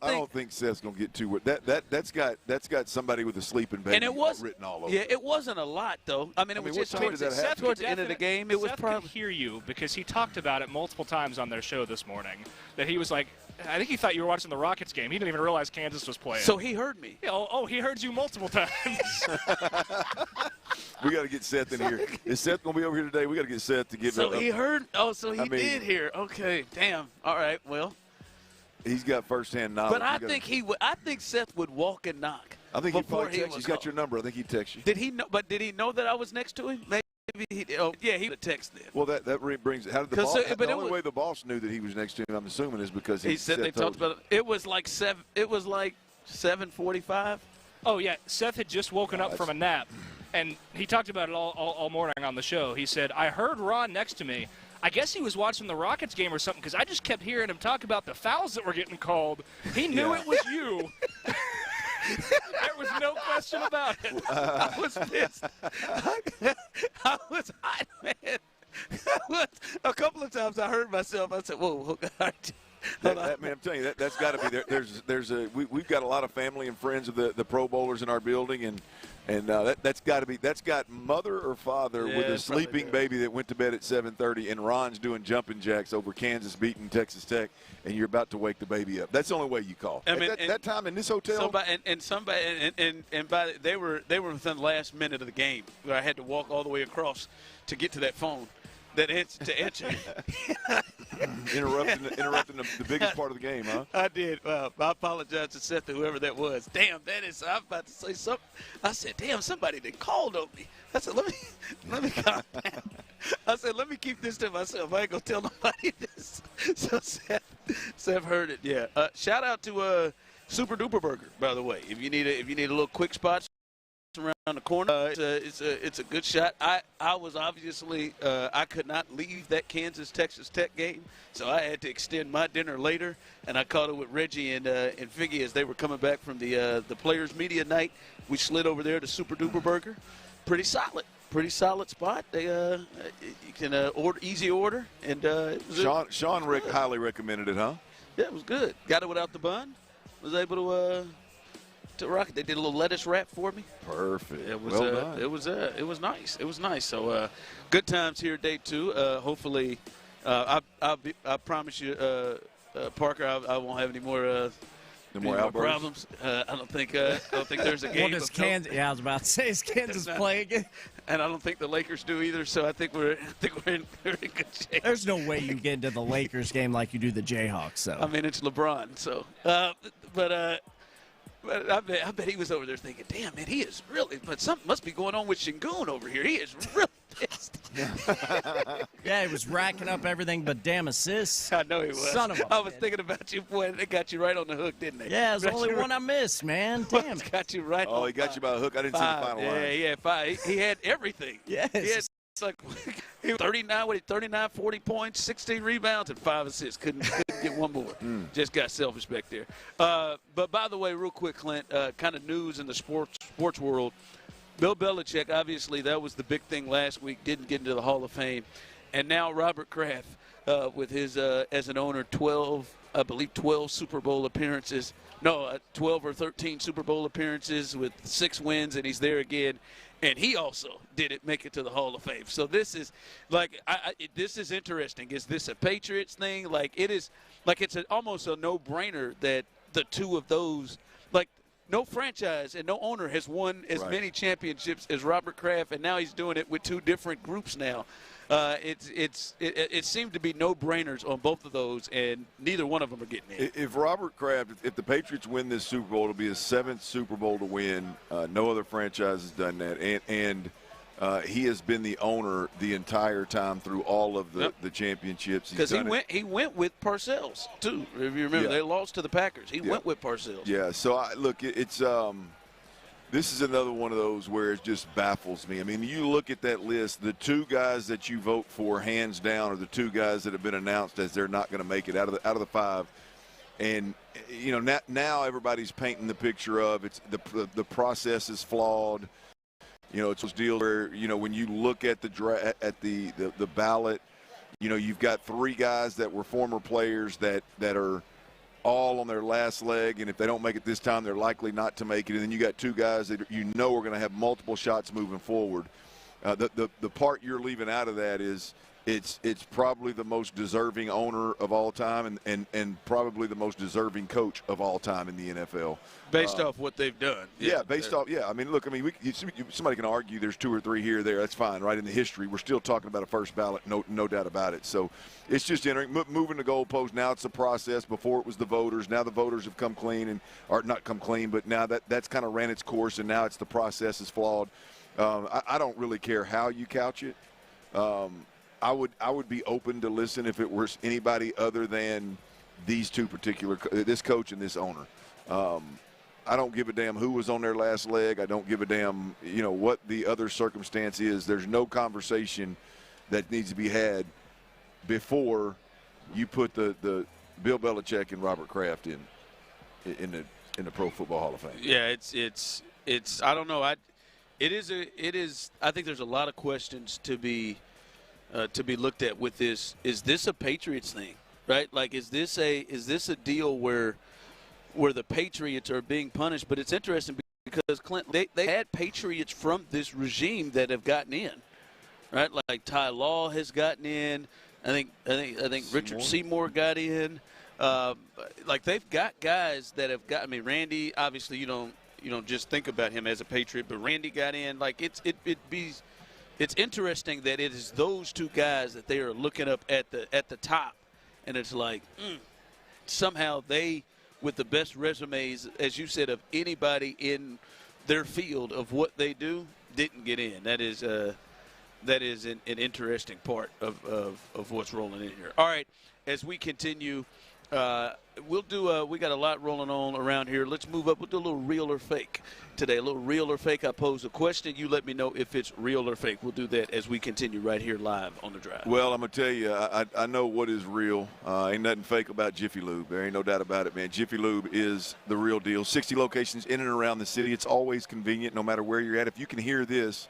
don't think Seth's gonna get too. That's got somebody with a sleeping baby and it was written all over. Yeah, it wasn't a lot though. I mean, it was just towards the end of the game. It was probably could hear you because he talked about it multiple times on their show this morning. That he was like, I think he thought you were watching the Rockets game. He didn't even realize Kansas was playing. So he heard me. Yeah, he heard you multiple times. We got to get Seth in here. Is Seth going to be over here today? We got to get Seth to get. So he heard. Oh, so he did hear. Okay, damn. All right, well. He's got firsthand knowledge. But I think he would. I think Seth would walk and knock. I think he'd probably text. He's got your number. I think he'd text you. Did he know? But did he know that I was next to him? Maybe. He would have texted. Well, that brings. How did the boss? The only way the boss knew that he was next to him, I'm assuming, is because he said they talked about it. It was like 7:45. Oh yeah, Seth had just woken up from a nap, and he talked about it all morning on the show. He said, "I heard Ron next to me. I guess he was watching the Rockets game or something because I just kept hearing him talk about the fouls that were getting called. He knew it was you." There was no question about it. I was pissed. I was hot, man. A couple of times I heard myself. I said, "Whoa, man, I'm telling you, that's got to be there. We've got a lot of family and friends of the Pro Bowlers in our building, and that's got to be. That's got mother or father with a sleeping baby that went to bed at 7:30, and Ron's doing jumping jacks over Kansas beating Texas Tech, and you're about to wake the baby up. That's the only way you call. I mean, at that time in this hotel, they were within the last minute of the game where I had to walk all the way across to get to that phone. To answer. interrupting the biggest part of the game, huh? I did. I apologize to Seth, whoever that was. Damn, that is. I'm about to say something. I said, "Damn, somebody that called on me." I said, "Let me calm down." I said, "Let me keep this to myself. I ain't gonna tell nobody this." So Seth heard it. Yeah. Shout out to Super Duper Burger, by the way. If you need a little quick spot around the corner, it's a good shot. I was obviously I could not leave that Kansas-Texas Tech game, so I had to extend my dinner later, and I caught it with Reggie and Figgy as they were coming back from the Players Media Night. We slid over there to Super Duper Burger. Pretty solid spot. They you can easy order, and Sean Rick highly recommended it, huh? Yeah, it was good. Got it without the bun. Was able to rock it. They did a little lettuce wrap for me. Perfect. It was well done. It was nice. It was nice. So good times here day 2. Hopefully, I promise you, Parker, I won't have any more. More problems. I don't think there's a game. Well, does Kansas? Yeah, I was about to say, is Kansas play again? And I don't think the Lakers do either. So I think we're in good shape. There's no way you get into the Lakers game like you do the Jayhawks. So I mean, it's LeBron. So, but I bet he was over there thinking, "Damn, man, he is really." But something must be going on with Şengün over here. He is really pissed. Yeah, he was racking up everything but damn assists. I know he was. Son of a. I was thinking about you, boy. They got you right on the hook, didn't they? Yeah, it was the only one I missed, man. Damn. Got you right. Oh, he got you by the hook. I didn't see the final line. Yeah, 5. He had everything. Yes. He had like 39, 40 points, 16 rebounds, and 5 assists. Couldn't get one more. Just got selfish back there. But by the way, real quick, Clint, kind of news in the sports world. Bill Belichick, obviously, that was the big thing last week. Didn't get into the Hall of Fame, and now Robert Kraft, with his as an owner, 12 Super Bowl appearances. No, 12 or 13 Super Bowl appearances with 6 wins, and he's there again. And he also didn't make it to the Hall of Fame. So this is this is interesting. Is this a Patriots thing? Like it is, like it's almost a no-brainer that the two of those, like no franchise and no owner has won as many championships as Robert Kraft, and now he's doing it with 2 different groups now. It seemed to be no-brainers on both of those, and neither one of them are getting in. If Robert Kraft, if the Patriots win this Super Bowl, it'll be his 7th Super Bowl to win. No other franchise has done that, and he has been the owner the entire time through all of the championships. Because he went with Parcells too. If you remember, they lost to the Packers. He went with Parcells. Yeah. So look, it's this is another one of those where it just baffles me. I mean, you look at that list, the 2 guys that you vote for, hands down, are the 2 guys that have been announced as they're not going to make it out of the 5. And you know, now everybody's painting the picture of it's the process is flawed. You know, it's those deals where, you know, when you look at the ballot, you know, you've got 3 guys that were former players that are all on their last leg, and if they don't make it this time, they're likely not to make it. And then you got 2 guys that you know are going to have multiple shots moving forward. The part you're leaving out of that is it's probably the most deserving owner of all time and probably the most deserving coach of all time in the NFL. Based off what they've done. Yeah, I mean, look, I mean, somebody can argue there's 2 or 3 here or there. That's fine, right? In the history, we're still talking about a first ballot, no doubt about it. So it's just moving the goalpost. Now it's the process. Before it was the voters. Now the voters have come clean or not come clean, but now that's kind of ran its course, and now it's the process is flawed. I don't really care how you couch it. I would be open to listen if it were anybody other than these 2 particular, this coach and this owner. I don't give a damn who was on their last leg. I don't give a damn, you know, what the other circumstance is. There's no conversation that needs to be had before you put the Bill Belichick and Robert Kraft in the Pro Football Hall of Fame. Yeah, it's I don't know. It is. I think there's a lot of questions to be looked at with this. Is this a Patriots thing, right? Like, is this a deal where the Patriots are being punished? But it's interesting because Clint, they had Patriots from this regime that have gotten in, right? Like Ty Law has gotten in. I think Richard Seymour got in. Like, they've got guys that have got. I mean, Randy. Obviously, you don't just think about him as a Patriot, but Randy got in. Like, it's interesting that it is those 2 guys that they are looking up at the top, and it's like somehow they, with the best resumes, as you said, of anybody in their field of what they do, didn't get in. That is an interesting part of what's rolling in here. All right, as we continue, we'll do. We got a lot rolling on around here. Let's move up. We'll do a little real or fake today. A little real or fake. I pose a question. You let me know if it's real or fake. We'll do that as we continue right here live on The Drive. Well, I'm gonna tell you, I know what is real. Ain't nothing fake about Jiffy Lube. There ain't no doubt about it, man. Jiffy Lube is the real deal. 60 locations in and around the city. It's always convenient, no matter where you're at. If you can hear this,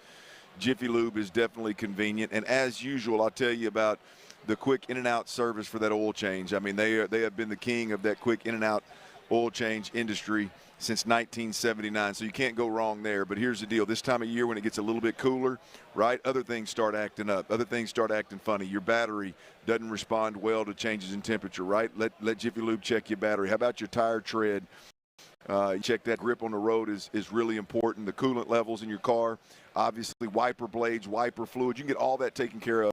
Jiffy Lube is definitely convenient. And as usual, I'll tell you about the quick in-and-out service for that oil change. I mean, they have been the king of that quick in-and-out oil change industry since 1979, so you can't go wrong there. But here's the deal. This time of year when it gets a little bit cooler, right, other things start acting up. Other things start acting funny. Your battery doesn't respond well to changes in temperature, right? Let Jiffy Lube check your battery. How about your tire tread? Check that grip on the road is really important. The coolant levels in your car, obviously wiper blades, wiper fluid. You can get all that taken care of.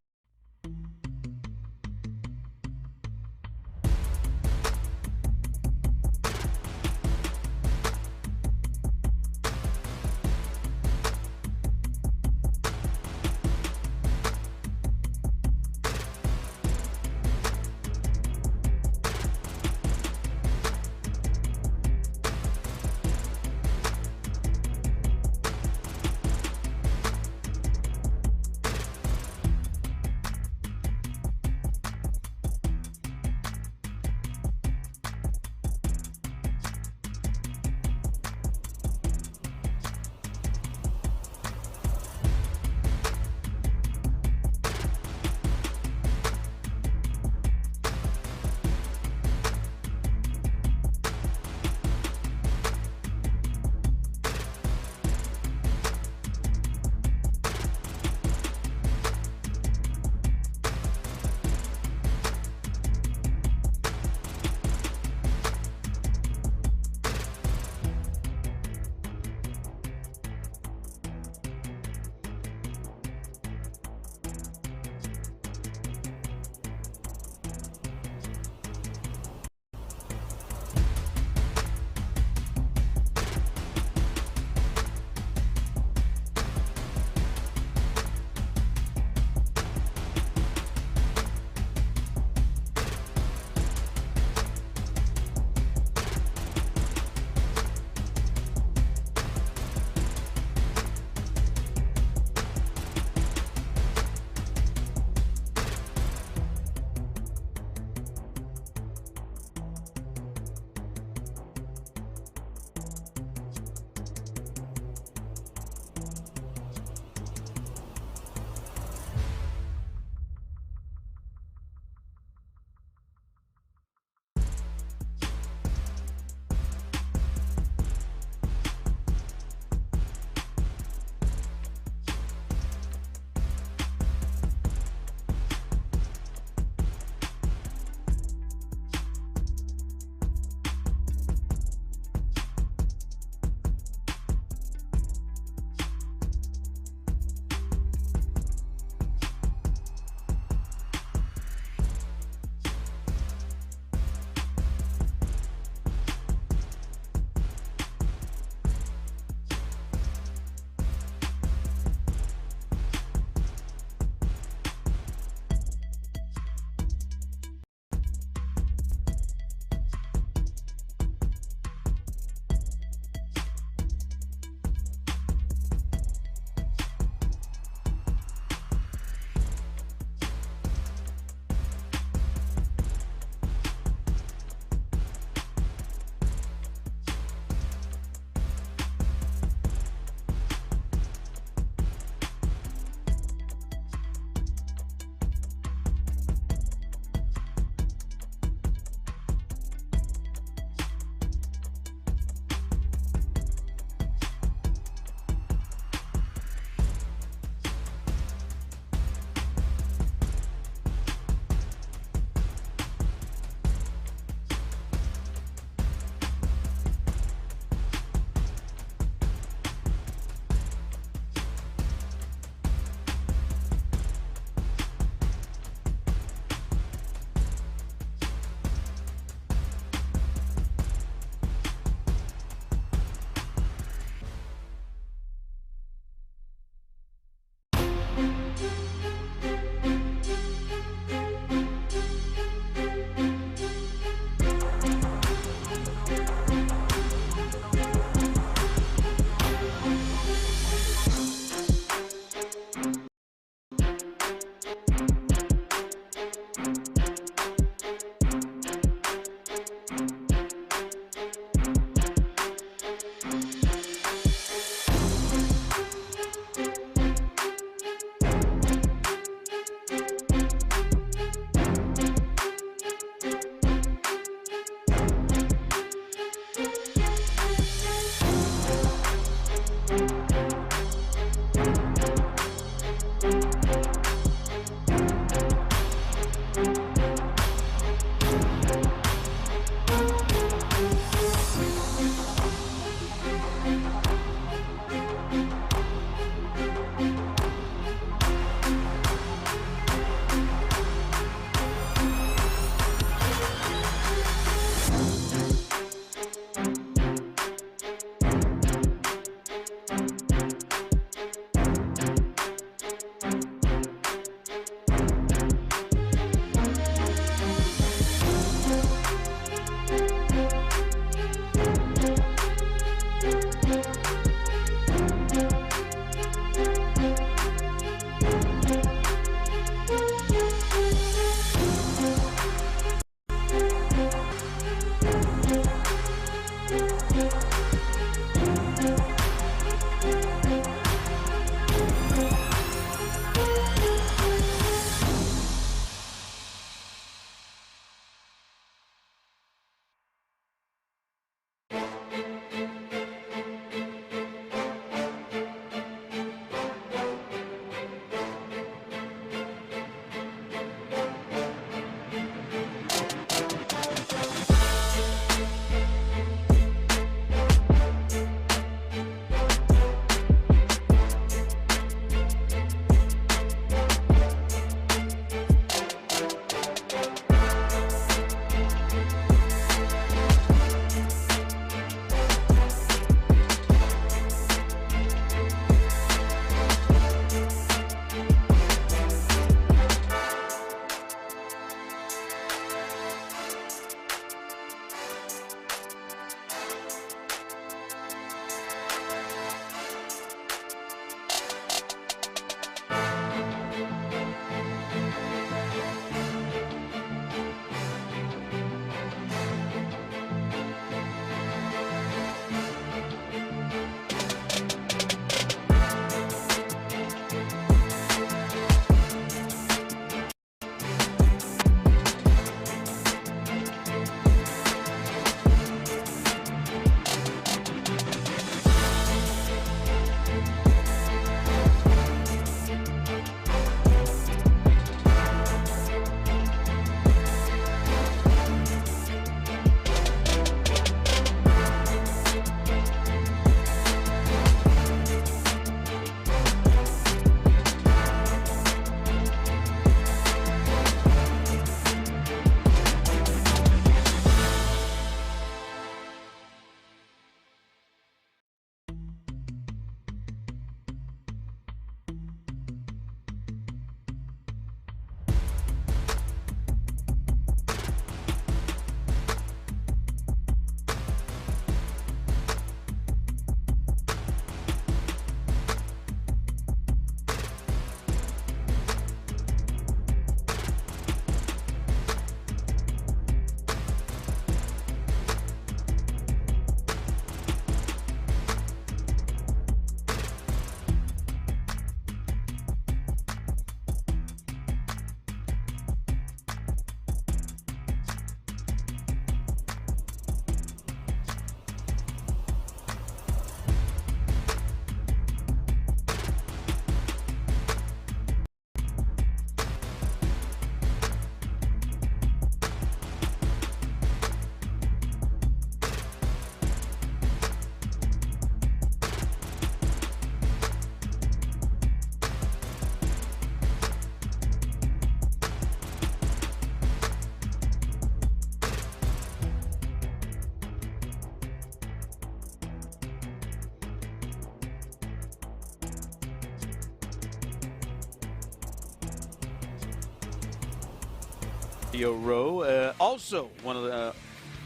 Radio Row. Also, want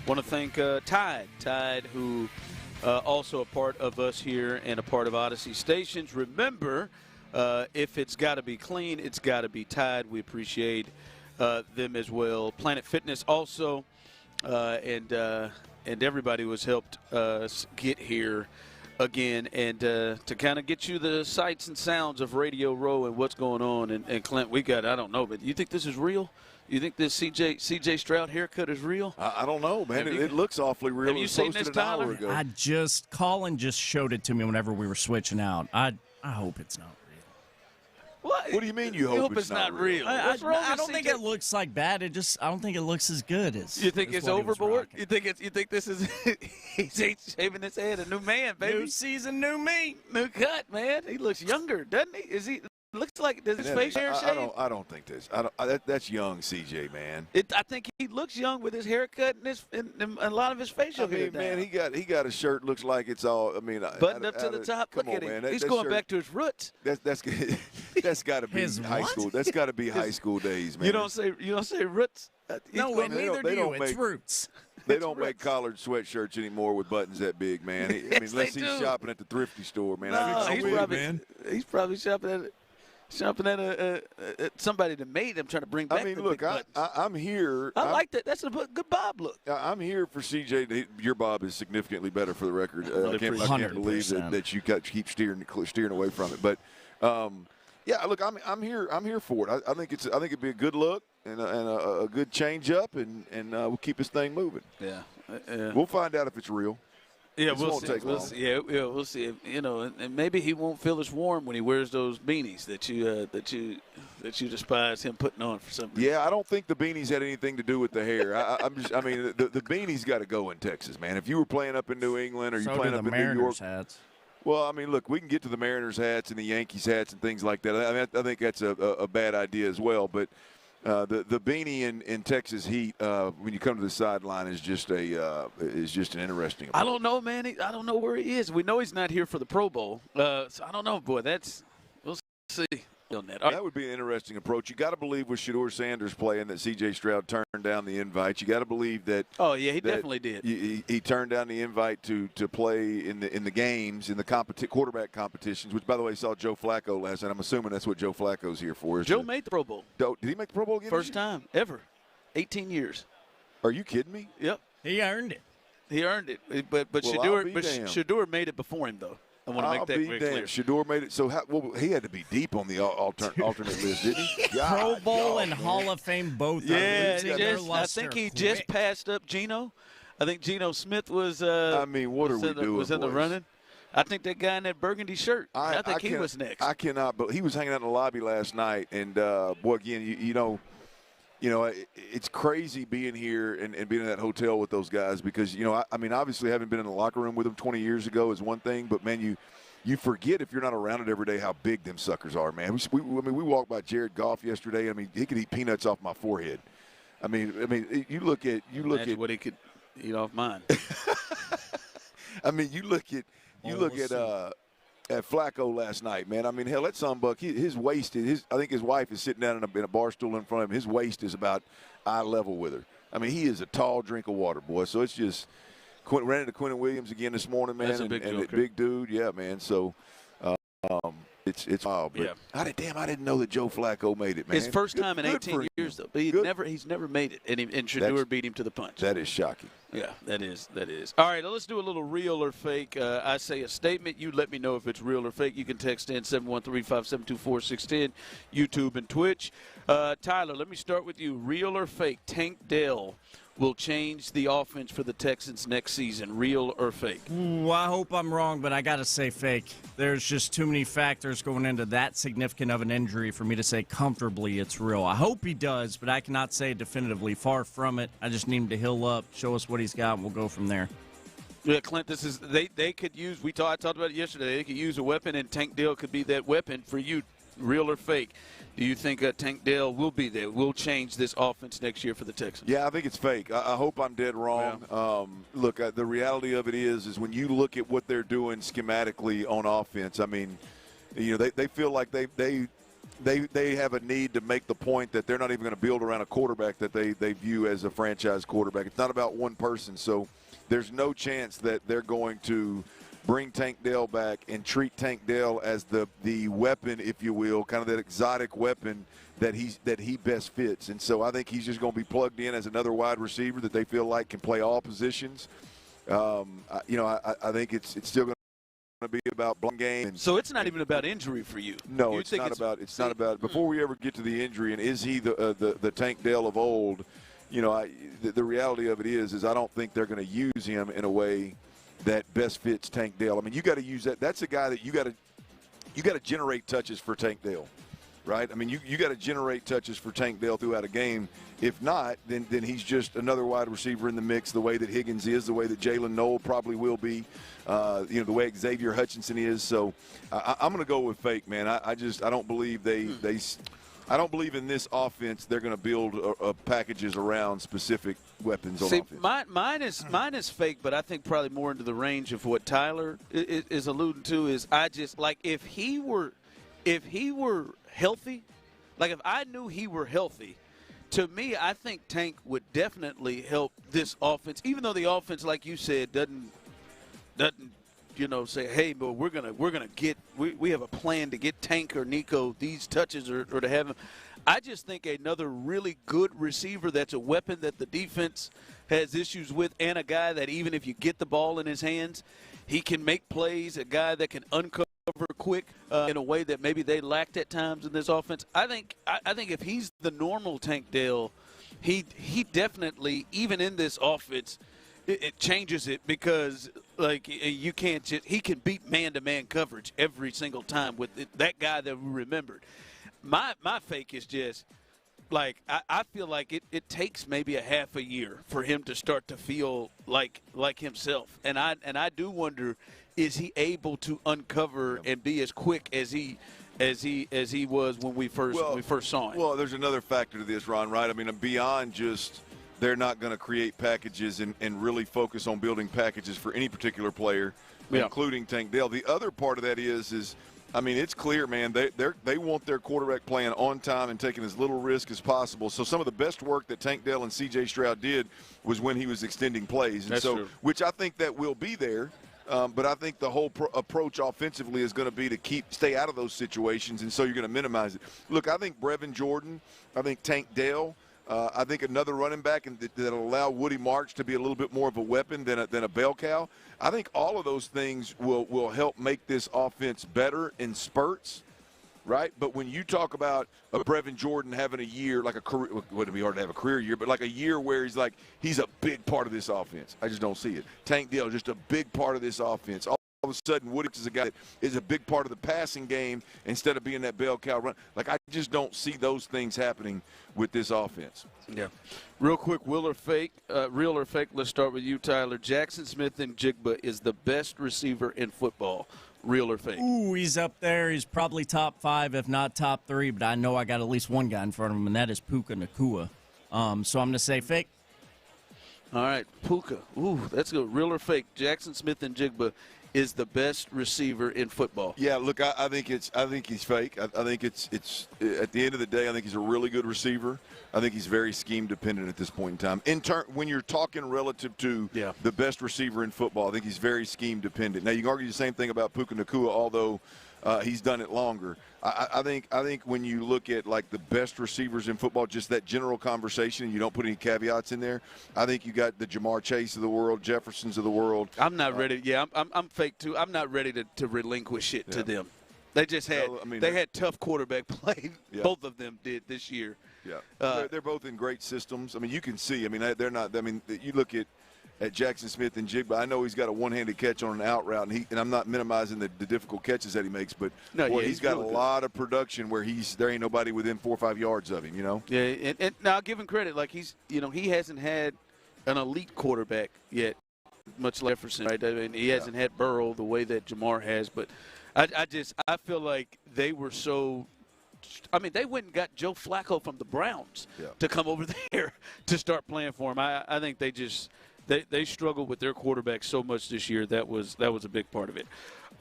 to thank Tide, who also a part of us here and a part of Odyssey Stations. Remember, if it's got to be clean, it's got to be Tide. We appreciate them as well. Planet Fitness also, and everybody was helped us get here again, and to kind of get you the sights and sounds of Radio Row and what's going on. And Clint, we got, I don't know, but you think this is real? You think this CJ Stroud haircut is real? I don't know, man. It looks awfully real. Have you seen this, Tyler? Colin just showed it to me whenever we were switching out. I hope it's not real. What do you mean you hope it's not real? I don't think it looks like bad. I don't think it looks as good as. You think it's overboard? You think this is he's shaving his head, a new man, baby. New season, new me, new cut, man. He looks younger, doesn't he? Is he? Looks like does his face hair shave? I don't think this. That's young CJ, man. I think he looks young with his haircut and a lot of his facial hair. Man, he got a shirt looks like it's all. Buttoned up to the top. Look at him. He's going back to his roots. That's got to be high school. That's got to be high school days, man. You don't say roots. No, neither do you. It's roots. They don't make collared sweatshirts anymore with buttons that big, man. Unless he's shopping at the thrifty store, man. He's probably shopping at somebody that made them, trying to bring back. Look, I'm here. I like that. That's a good bob look. I'm here for CJ. Your bob is significantly better, for the record. I can't believe that you keep steering away from it. But yeah, look, I'm here for it. I think it'd be a good look and a good change up, and we'll keep this thing moving. Yeah, we'll find out if it's real. Yeah, we'll see. We'll see. And maybe he won't feel as warm when he wears those beanies that you despise him putting on for some reason. Yeah, I don't think the beanies had anything to do with the hair. The beanies got to go in Texas, man. If you were playing up in New England or you playing up in New York, hats. Well, look, we can get to the Mariners hats and the Yankees hats and things like that. I think that's a bad idea as well, but. The beanie in Texas heat when you come to the sideline is just an interesting approach. I don't know, man. I don't know where he is. We know he's not here for the Pro Bowl, so I don't know, boy. We'll see on that. That would be an interesting approach. You got to believe with Shedeur Sanders playing that C.J. Stroud turned down the invite. You got to believe that. Oh yeah, he definitely did. He turned down the invite to play in the games in the quarterback competitions. Which, by the way, saw Joe Flacco last night. I'm assuming that's what Joe Flacco's here for. Joe made the Pro Bowl. Did he make the Pro Bowl again? First time ever, 18 years. Are you kidding me? Yep. He earned it. But Shedeur made it before him though. I want to make that very clear. Shedeur made it. So he had to be deep on the alternate list, didn't he? Pro Bowl and Hall of Fame both. Yeah, I think he just passed up Geno. I think Geno Smith was. What are we doing? Was in the running. I think that guy in that burgundy shirt. I think he was next. I cannot. But he was hanging out in the lobby last night, and boy, again, it's crazy being here and being in that hotel with those guys because, obviously having been in the locker room with them 20 years ago is one thing, but, man, you forget if you're not around it every day how big them suckers are, man. We walked by Jared Goff yesterday. He could eat peanuts off my forehead. You look at what he could eat off mine. You look at Flacco last night, man. Hell, that sonbuck, his waist, I think his wife is sitting down in a bar stool in front of him. His waist is about eye level with her. He is a tall drink of water, boy. So it's just ran into Quentin Williams again this morning, man. That's a big dude, yeah, man. So it's wild. But I didn't know that Joe Flacco made it, man. His first time in 18 years, though. But he's never made it, and Shedeur beat him to the punch. That is shocking. Yeah, that is. All right, let's do a little real or fake. I say a statement. You let me know if it's real or fake. You can text in 713-572-4610, YouTube and Twitch. Tyler, let me start with you. Real or fake? Tank Dell will change the offense for the Texans next season. Real or fake? Ooh, I hope I'm wrong, but I got to say fake. There's just too many factors going into that significant of an injury for me to say comfortably it's real. I hope he does, but I cannot say definitively. Far from it. I just need him to heal up, show us what he's got, and we'll go from there. Yeah, Clint, they could use, I talked about it yesterday, they could use a weapon, and Tank Dell could be that weapon for you. Real or fake? Do you think Tank Dell will be there, will change this offense next year for the Texans? Yeah, I think it's fake. I hope I'm dead wrong. Yeah. Look, the reality of it is when you look at what they're doing schematically on offense, they feel like they they have a need to make the point that they're not even going to build around a quarterback that they view as a franchise quarterback. It's not about one person, so there's no chance that they're going to bring Tank Dell back and treat Tank Dell as the weapon, if you will, kind of that exotic weapon that he best fits. And so I think he's just going to be plugged in as another wide receiver that they feel like can play all positions. I think it's still going to be about blowing game. So it's not even about injury for you. No, it's not about. Before we ever get to the injury, and is he the Tank Dell of old? The reality of it is I don't think they're going to use him in a way that best fits Tank Dell. I mean, you got to use that. That's a guy that you got to generate touches for Tank Dell, right? I mean, you got to generate touches for Tank Dell throughout a game. If not, then he's just another wide receiver in the mix, the way that Higgins is, the way that Jalen Noel probably will be, the way Xavier Hutchinson is. So I'm going to go with fake, man. I don't believe I don't believe in this offense they're going to build packages around specific weapons on offense. Mine is fake, but I think probably more into the range of what Tyler is alluding to. Is I just like if he were healthy, like if I knew he were healthy, to me I think Tank would definitely help this offense. Even though the offense, like you said, doesn't say, hey, but we're gonna get we have a plan to get Tank or Nico these touches or to have him. I just think another really good receiver that's a weapon that the defense has issues with, and a guy that even if you get the ball in his hands, he can make plays, a guy that can uncover quick in a way that maybe they lacked at times in this offense. I think if he's the normal Tank Dell, he definitely, even in this offense, it changes it because like you can't just, he can beat man-to-man coverage every single time with that guy that we remembered. My fake is just like I feel like it takes maybe a half a year for him to start to feel like himself, and I do wonder, is he able to uncover and be as quick as he was when we first saw him? Well, there's another factor to this, Ron, right? I mean, beyond just they're not going to create packages and really focus on building packages for any particular player, including Tank Dell. The other part of that is I mean, it's clear, man, they want their quarterback playing on time and taking as little risk as possible. So some of the best work that Tank Dell and C.J. Stroud did was when he was extending plays. And That's true. Which I think that will be there. But I think the whole approach offensively is going to be to stay out of those situations, and so you're going to minimize it. Look, I think Brevin Jordan, I think Tank Dell, I think another running back that'll allow Woody Marks to be a little bit more of a weapon than a bell cow. I think all of those things will help make this offense better in spurts, right? But when you talk about a Brevin Jordan having a year, like a career, it wouldn't be hard to have a career year, but like a year where he's a big part of this offense. I just don't see it. Tank Dell, just a big part of this offense. All of a sudden, Woody is a guy that is a big part of the passing game instead of being that bell cow run. Like, I just don't see those things happening with this offense. Yeah. Real quick, real or fake? Let's start with you, Tyler. Jackson Smith-Njigba is the best receiver in football. Real or fake? Ooh, he's up there. He's probably top 5, if not top 3, but I know I got at least one guy in front of him, and that is Puka Nacua. So I'm going to say fake. All right, Puka. Ooh, that's good. Real or fake? Jackson Smith-Njigba is the best receiver in football. Yeah, look, I think he's fake. I think it's at the end of the day, I think he's a really good receiver. I think he's very scheme dependent at this point in time. When you're talking relative to the best receiver in football, I think he's very scheme dependent. Now you can argue the same thing about Puka Nacua, although he's done it longer. I think when you look at like the best receivers in football, just that general conversation, and you don't put any caveats in there, I think you got the Jamar Chase of the world, Jeffersons of the world. I'm not ready. Yeah, I'm fake too. I'm not ready to relinquish it to them. They just had they had tough quarterback play. Yeah. Both of them did this year. Yeah, they're both in great systems. I mean, you can see. I mean, they're not. I mean, you look at Jackson Smith-Njigba. I know he's got a one-handed catch on an out route, and I'm not minimizing the difficult catches that he makes, but he's got really a lot of production where there ain't nobody within 4 or 5 yards of him, you know? Yeah, and now I'll give him credit. Like he hasn't had an elite quarterback yet, much like Jefferson, right? I mean, he hasn't had Burrow the way that Jamar has, but I feel like they were so – I mean, they went and got Joe Flacco from the Browns to come over there to start playing for him. I think they just – They struggled with their quarterback so much this year. That was a big part of it.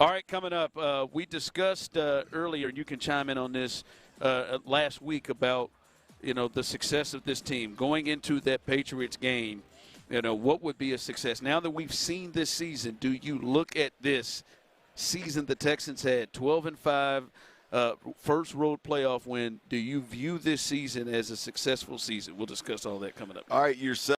All right, coming up, we discussed earlier, and you can chime in on this, last week about, the success of this team going into that Patriots game. What would be a success? Now that we've seen this season, do you look at this season the Texans had, 12-5, first road playoff win? Do you view this season as a successful season? We'll discuss all that coming up. All right, yourself.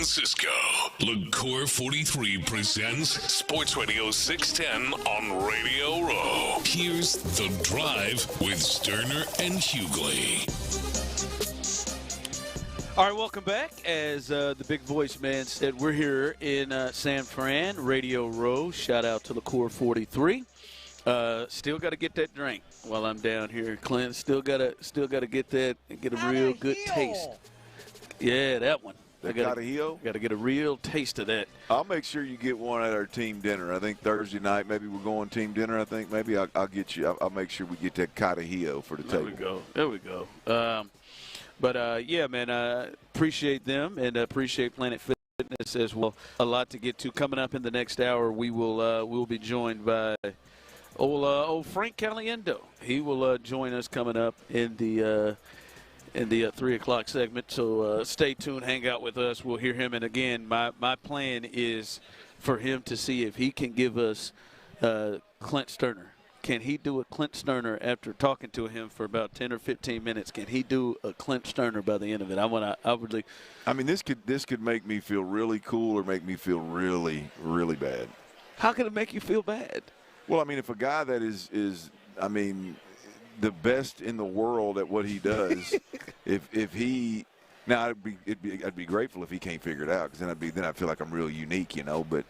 Francisco. LaCour 43 presents Sports Radio 610 on Radio Row. Here's The Drive with Stoerner and Hughley. All right, welcome back. As the big voice man said, we're here in San Fran, Radio Row. Shout out to LaCour 43. Still got to get that drink while I'm down here, Clint. Still gotta get that and get a real good taste. Yeah, that one. Got to get a real taste of that. I'll make sure you get one at our team dinner. I think Thursday night, maybe we're going team dinner. I think maybe I'll get you. I'll make sure we get that Carajillo for the table. There we go. But yeah, man, appreciate them and appreciate Planet Fitness as well. A lot to get to coming up in the next hour. We'll be joined by old Frank Caliendo. He will join us coming up in the 3 o'clock segment. So stay tuned, hang out with us. We'll hear him. And again, my plan is for him to see if he can give us Clint Stoerner. Can he do a Clint Stoerner after talking to him for about 10 or 15 minutes? Can he do a Clint Stoerner by the end of it? I mean, this could make me feel really cool or make me feel really, really bad. How can it make you feel bad? Well, I mean, if a guy that is I mean, the best in the world at what he does, if he now I'd be grateful if he can't figure it out, because then I feel like I'm real unique, you know. But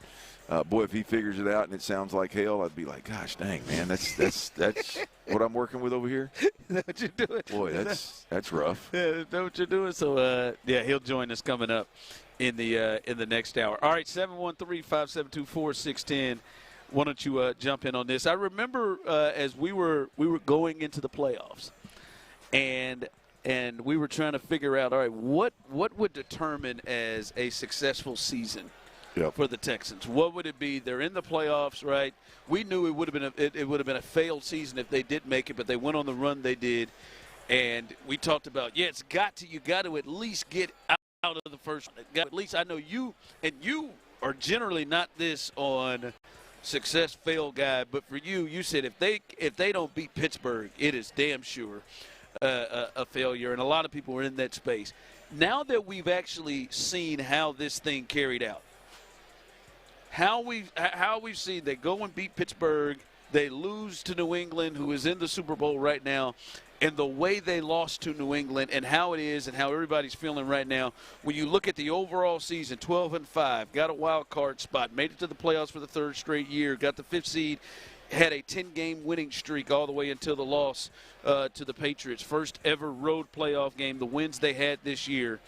boy, if he figures it out and it sounds like hell, I'd be like, gosh dang, man, that's what I'm working with over here. Is that what you're doing? Boy, that's rough. Yeah, is that what you're doing? So yeah, he'll join us coming up in the next hour. All right, 713-572-4610. Why don't you jump in on this? I remember as we were going into the playoffs, and we were trying to figure out, all right, what would determine as a successful season for the Texans? What would it be? They're in the playoffs, right? We knew it would have been a failed season if they did make it, but they went on the run they did, and we talked about, you got to at least get out of the first one. At least I know you are generally not this on success fail guy, but for you said if they don't beat Pittsburgh, it is damn sure a failure, and a lot of people are in that space. Now that we've actually seen how this thing carried out, how we've seen they go and beat Pittsburgh, they lose to New England, who is in the Super Bowl right now, and the way they lost to New England and how it is and how everybody's feeling right now, when you look at the overall season, 12-5, got a wild card spot, made it to the playoffs for the third straight year, got the 5th seed, had a 10-game winning streak all the way until the loss to the Patriots. First ever road playoff game, the wins they had this year.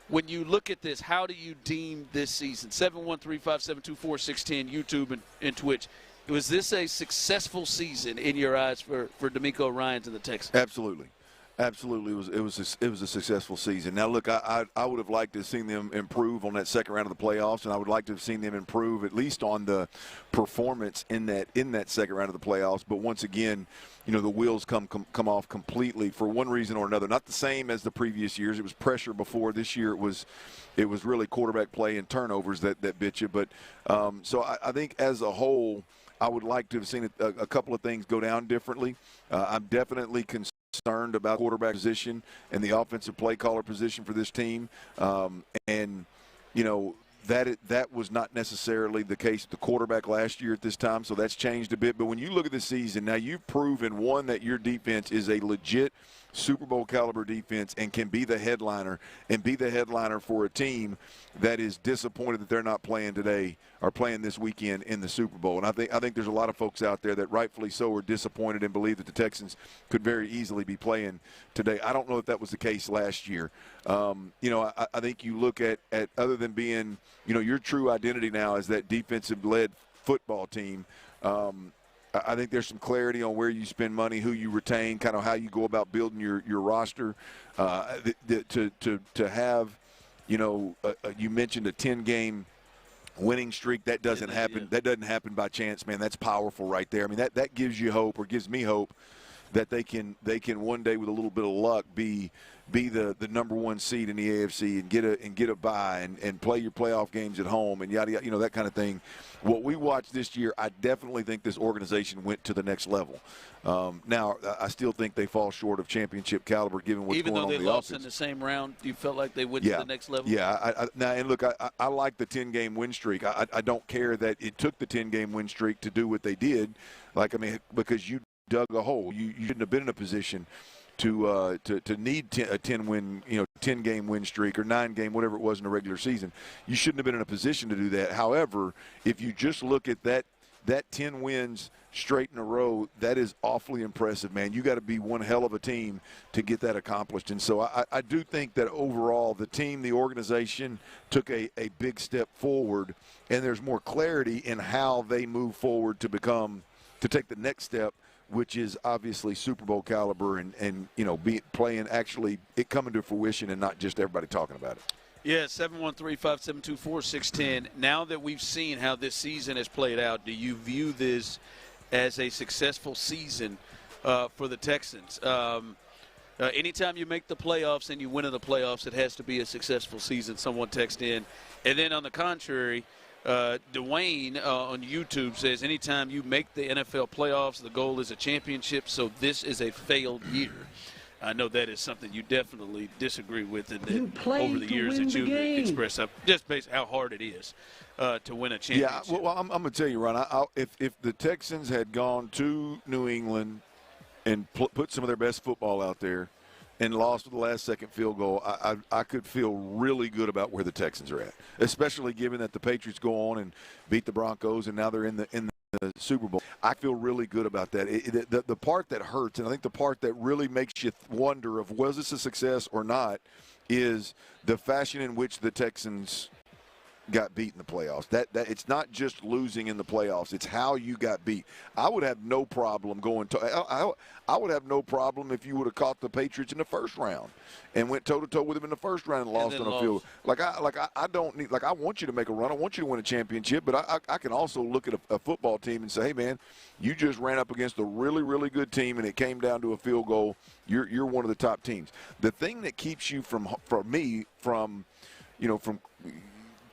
When you look at this, how do you deem this season? 713-572-4610, YouTube and Twitch. Was this a successful season in your eyes for DeMeco Ryans and the Texans? Absolutely. It was a successful season. Now, look, I would have liked to have seen them improve on that second round of the playoffs, and I would like to have seen them improve at least on the performance in that second round of the playoffs. But once again, you know, the wheels come off completely for one reason or another. Not the same as the previous years. It was pressure before. This year it was really quarterback play and turnovers that bit you. But so I think as a whole, I would like to have seen a couple of things go down differently. I'm definitely concerned about quarterback position and the offensive play caller position for this team. And, you know, that was not necessarily the case with the quarterback last year at this time, so that's changed a bit. But when you look at the season, now you've proven, one, that your defense is a legit Super Bowl caliber defense and can be the headliner for a team that is disappointed that they're not playing today or playing this weekend in the Super Bowl. And I think there's a lot of folks out there that rightfully so are disappointed and believe that the Texans could very easily be playing today. I don't know if that was the case last year. You know, I think you look at other than being, you know, your true identity now is that defensive-led football team. I think there's some clarity on where you spend money, who you retain, kind of how you go about building your roster. To have, you know, you mentioned a 10-game winning streak. That doesn't happen. Yeah. That doesn't happen by chance, man. That's powerful right there. I mean, that gives you hope, or gives me hope, that they can one day with a little bit of luck be the number one seed in the AFC and get a bye and play your playoff games at home and yada yada, that kind of thing. What we watched this year, I definitely think this organization went to the next level. Now, I still think they fall short of championship caliber given what's going on in the offense. Even though they lost in the same round, you felt like they went to the next level? Yeah. Now, and look, I like the 10-game win streak. I don't care that it took the 10-game win streak to do what they did. Because you dug a hole. You shouldn't have been in a position to need a 10-game win streak or 9-game, whatever it was in the regular season. You shouldn't have been in a position to do that. However, if you just look at that 10 wins straight in a row, that is awfully impressive, man. You got to be one hell of a team to get that accomplished. And so I do think that overall the team, the organization took a big step forward, and there's more clarity in how they move forward to take the next step, which is obviously Super Bowl caliber and playing actually it coming to fruition and not just everybody talking about it. Yeah, 713-572-4610. Now that we've seen how this season has played out, do you view this as a successful season for the Texans? Anytime you make the playoffs and you win in the playoffs, it has to be a successful season, someone text in. And then on the contrary, Dwayne on YouTube says anytime you make the NFL playoffs, the goal is a championship, so this is a failed year. I know that is something you definitely disagree with over the years that you've expressed, just based how hard it is to win a championship. Yeah, well, I'm going to tell you, Ron, if the Texans had gone to New England and put some of their best football out there and lost with the last-second field goal, I could feel really good about where the Texans are at, especially given that the Patriots go on and beat the Broncos, and now they're in the Super Bowl. I feel really good about that. The part that hurts, and I think the part that really makes you wonder of was this a success or not, is the fashion in which the Texans got beat in the playoffs. That it's not just losing in the playoffs; it's how you got beat. I would have no problem going to. I would have no problem if you would have caught the Patriots in the first round and went toe to toe with them in the first round and lost on the field. I don't need. I want you to make a run. I want you to win a championship. But I can also look at a football team and say, hey man, you just ran up against a really really good team and it came down to a field goal. You're one of the top teams. The thing that keeps you from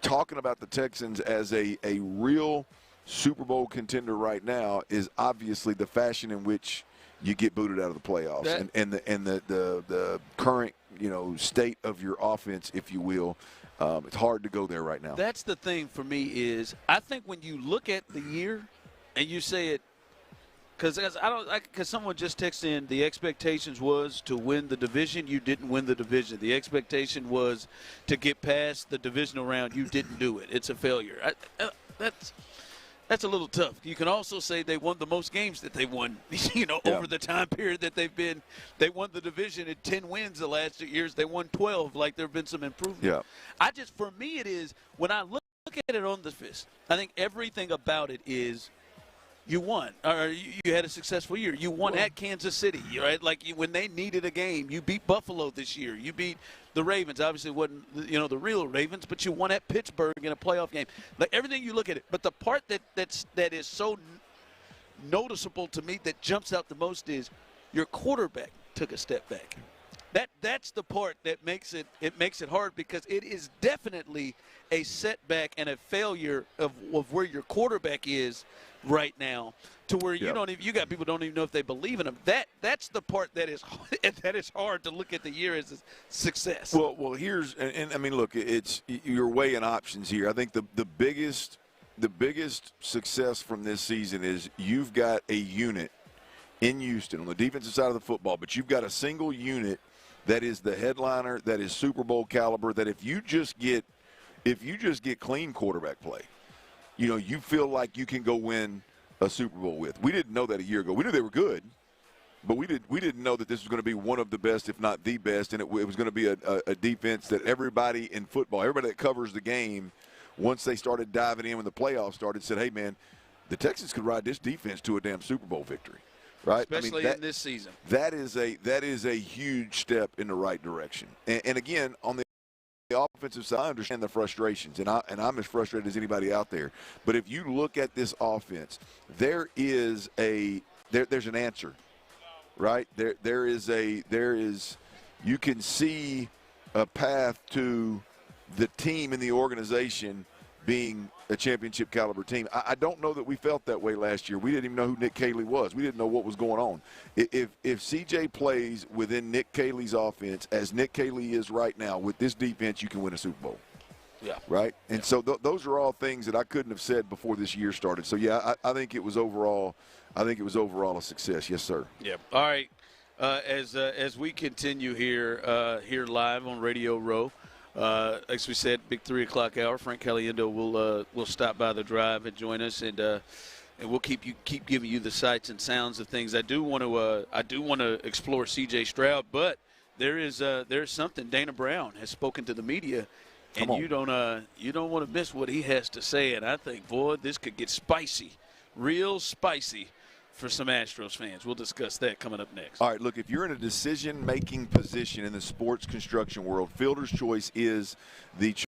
talking about the Texans as a real Super Bowl contender right now is obviously the fashion in which you get booted out of the playoffs and the current state of your offense, if you will. It's hard to go there right now. That's the thing for me is I think when you look at the year and you say it, because someone just texted in, the expectations was to win the division. You didn't win the division. The expectation was to get past the divisional round. You didn't do it. It's a failure. That's a little tough. You can also say they won the most games that they won, over the time period that they've been. They won the division in 10 wins the last 2 years. They won 12. Like there have been some improvement. Yeah. For me it is, when I look at it on the fist, I think everything about it is you won, or you had a successful year. You won at Kansas City, right? When they needed a game, you beat Buffalo this year. You beat the Ravens. Obviously, it wasn't the real Ravens, but you won at Pittsburgh in a playoff game. Everything you look at it, but the part that is so noticeable to me that jumps out the most is your quarterback took a step back. That's the part that makes it hard, because it is definitely a setback and a failure of where your quarterback is right now, to where you got people don't even know if they believe in him. That's the part that is hard to look at the year as a success. Well, here's and I mean, look, it's you're weighing options here. I think the biggest success from this season is you've got a unit in Houston on the defensive side of the football, but you've got a single unit that is the headliner, that is Super Bowl caliber, that if you just get clean quarterback play, you feel like you can go win a Super Bowl with. We didn't know that a year ago. We knew they were good, but we didn't know that this was going to be one of the best, if not the best, and it was going to be a defense that everybody in football, everybody that covers the game, once they started diving in when the playoffs started, said, hey, man, the Texans could ride this defense to a damn Super Bowl victory. Right? Especially in this season. That is a huge step in the right direction. And again, on the offensive side, I understand the frustrations, and I'm as frustrated as anybody out there. But if you look at this offense, there's an answer right? There is you can see a path to the team and the organization being a championship caliber team. I don't know that we felt that way last year. We didn't even know who Nick Caley was. We didn't know what was going on. If CJ plays within Nick Caley's offense as Nick Caley is right now with this defense, you can win a Super Bowl. Yeah. Right? And so those are all things that I couldn't have said before this year started. So, yeah, I think it was overall a success. Yes, sir. Yeah. All right. As we continue here live on Radio Row, as we said, big 3 o'clock hour. Frank Caliendo will stop by the drive and join us, and we'll keep giving you the sights and sounds of things. I do want to explore C.J. Stroud, but there's something. Dana Brown has spoken to the media, and you don't want to miss what he has to say. And I think, boy, this could get spicy, real spicy, for some Astros fans. We'll discuss that coming up next. All right, look, if you're in a decision-making position in the sports construction world, Fielder's Choice is the choice.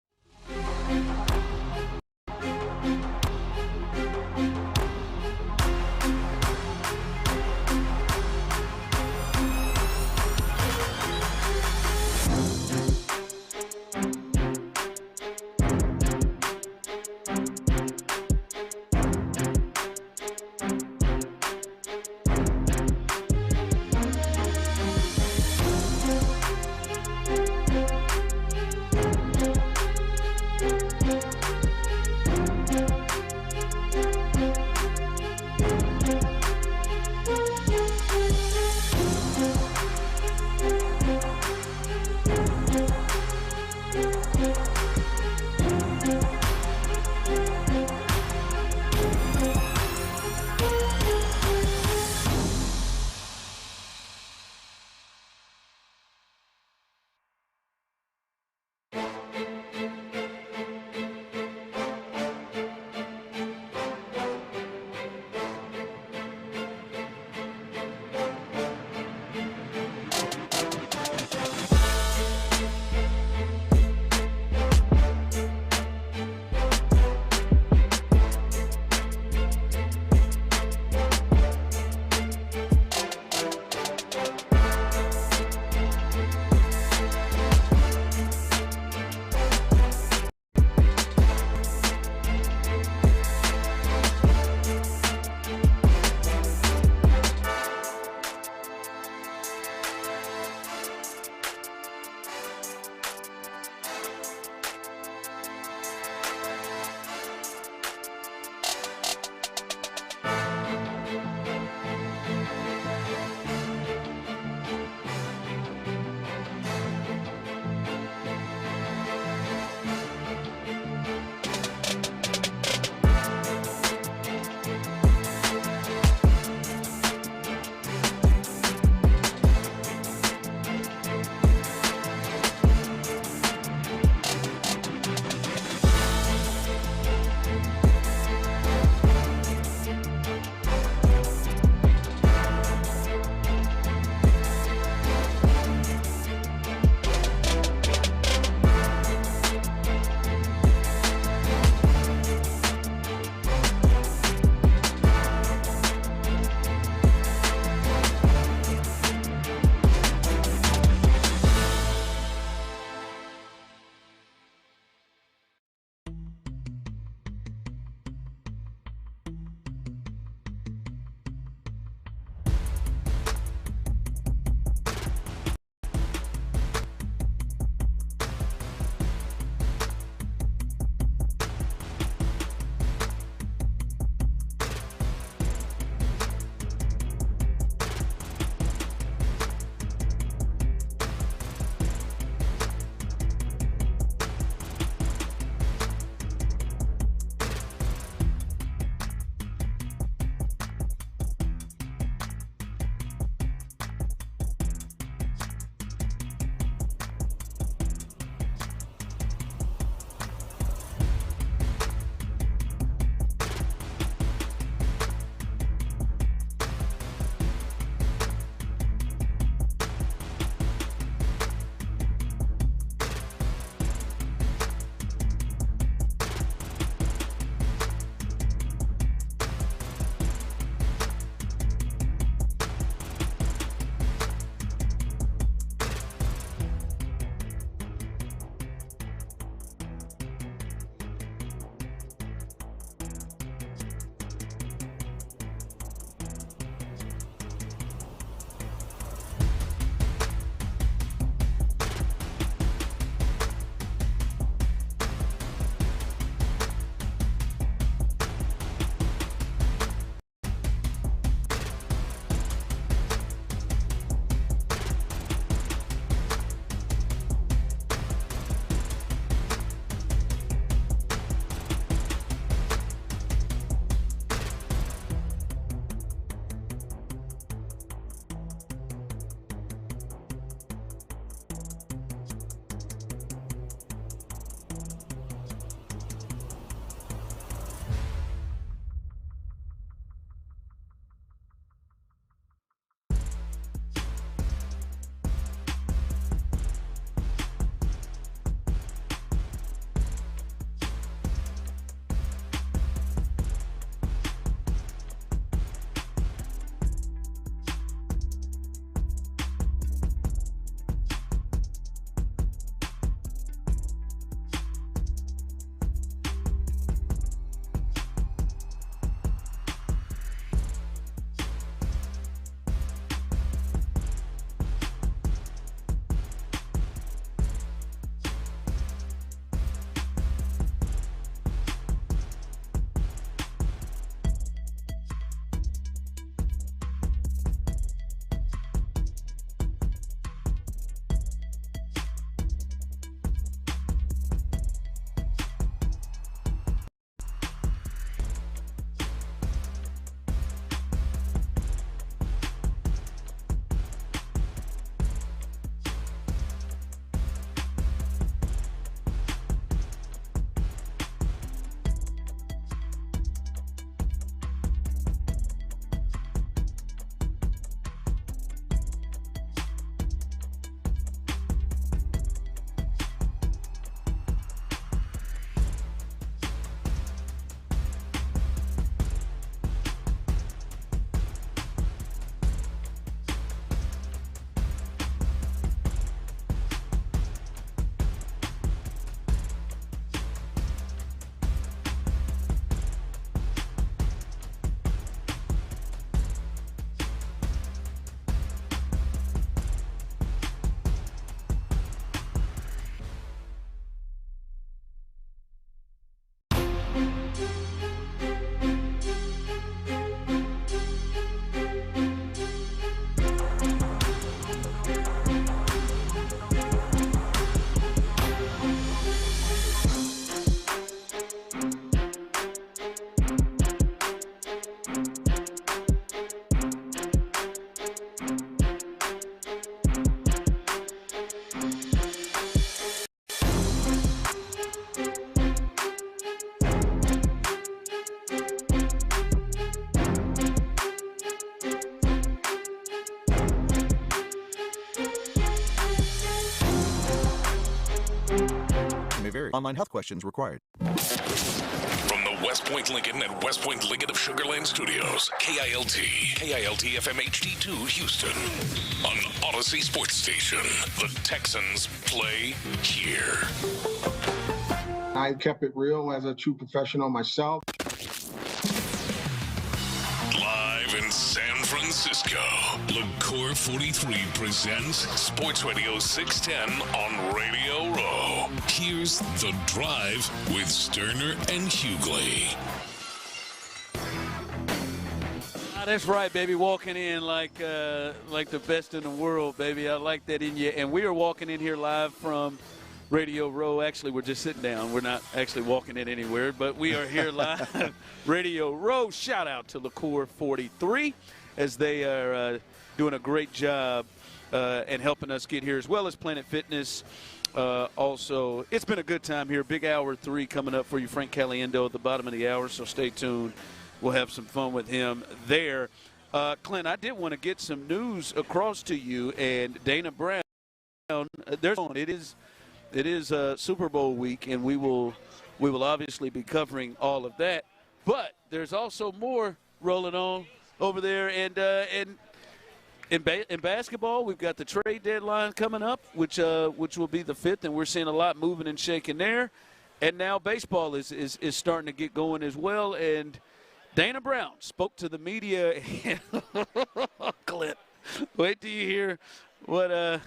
Online health questions required. From the West Point Lincoln and West Point Lincoln of Sugar Land Studios, KILT FM HD2 Houston. On Odyssey Sports Station, the Texans play here. I kept it real as a true professional myself. Live in San Francisco, LaCour 43 presents Sports Radio 610 on Radio Row. Here's The Drive with Stoerner and Hughley. That's right, baby. Walking in like the best in the world, baby. I like that in you. And we are walking in here live from Radio Row. Actually, we're just sitting down. We're not actually walking in anywhere, but we are here live. Radio Row. Shout out to LaCour 43 as they are doing a great job and helping us get here, as well as Planet Fitness. Also, it's been a good time here. Big hour 3 coming up for you. Frank Caliendo at the bottom of the hour, so stay tuned. We'll have some fun with him there. Clint, I did want to get some news across to you, and Dana Brown. It is Super Bowl week, and we will obviously be covering all of that. But there's also more rolling on over there, and in basketball, we've got the trade deadline coming up, which will be the 5th, and we're seeing a lot moving and shaking there. And now baseball is starting to get going as well, and Dana Brown spoke to the media. Clint, wait till you hear what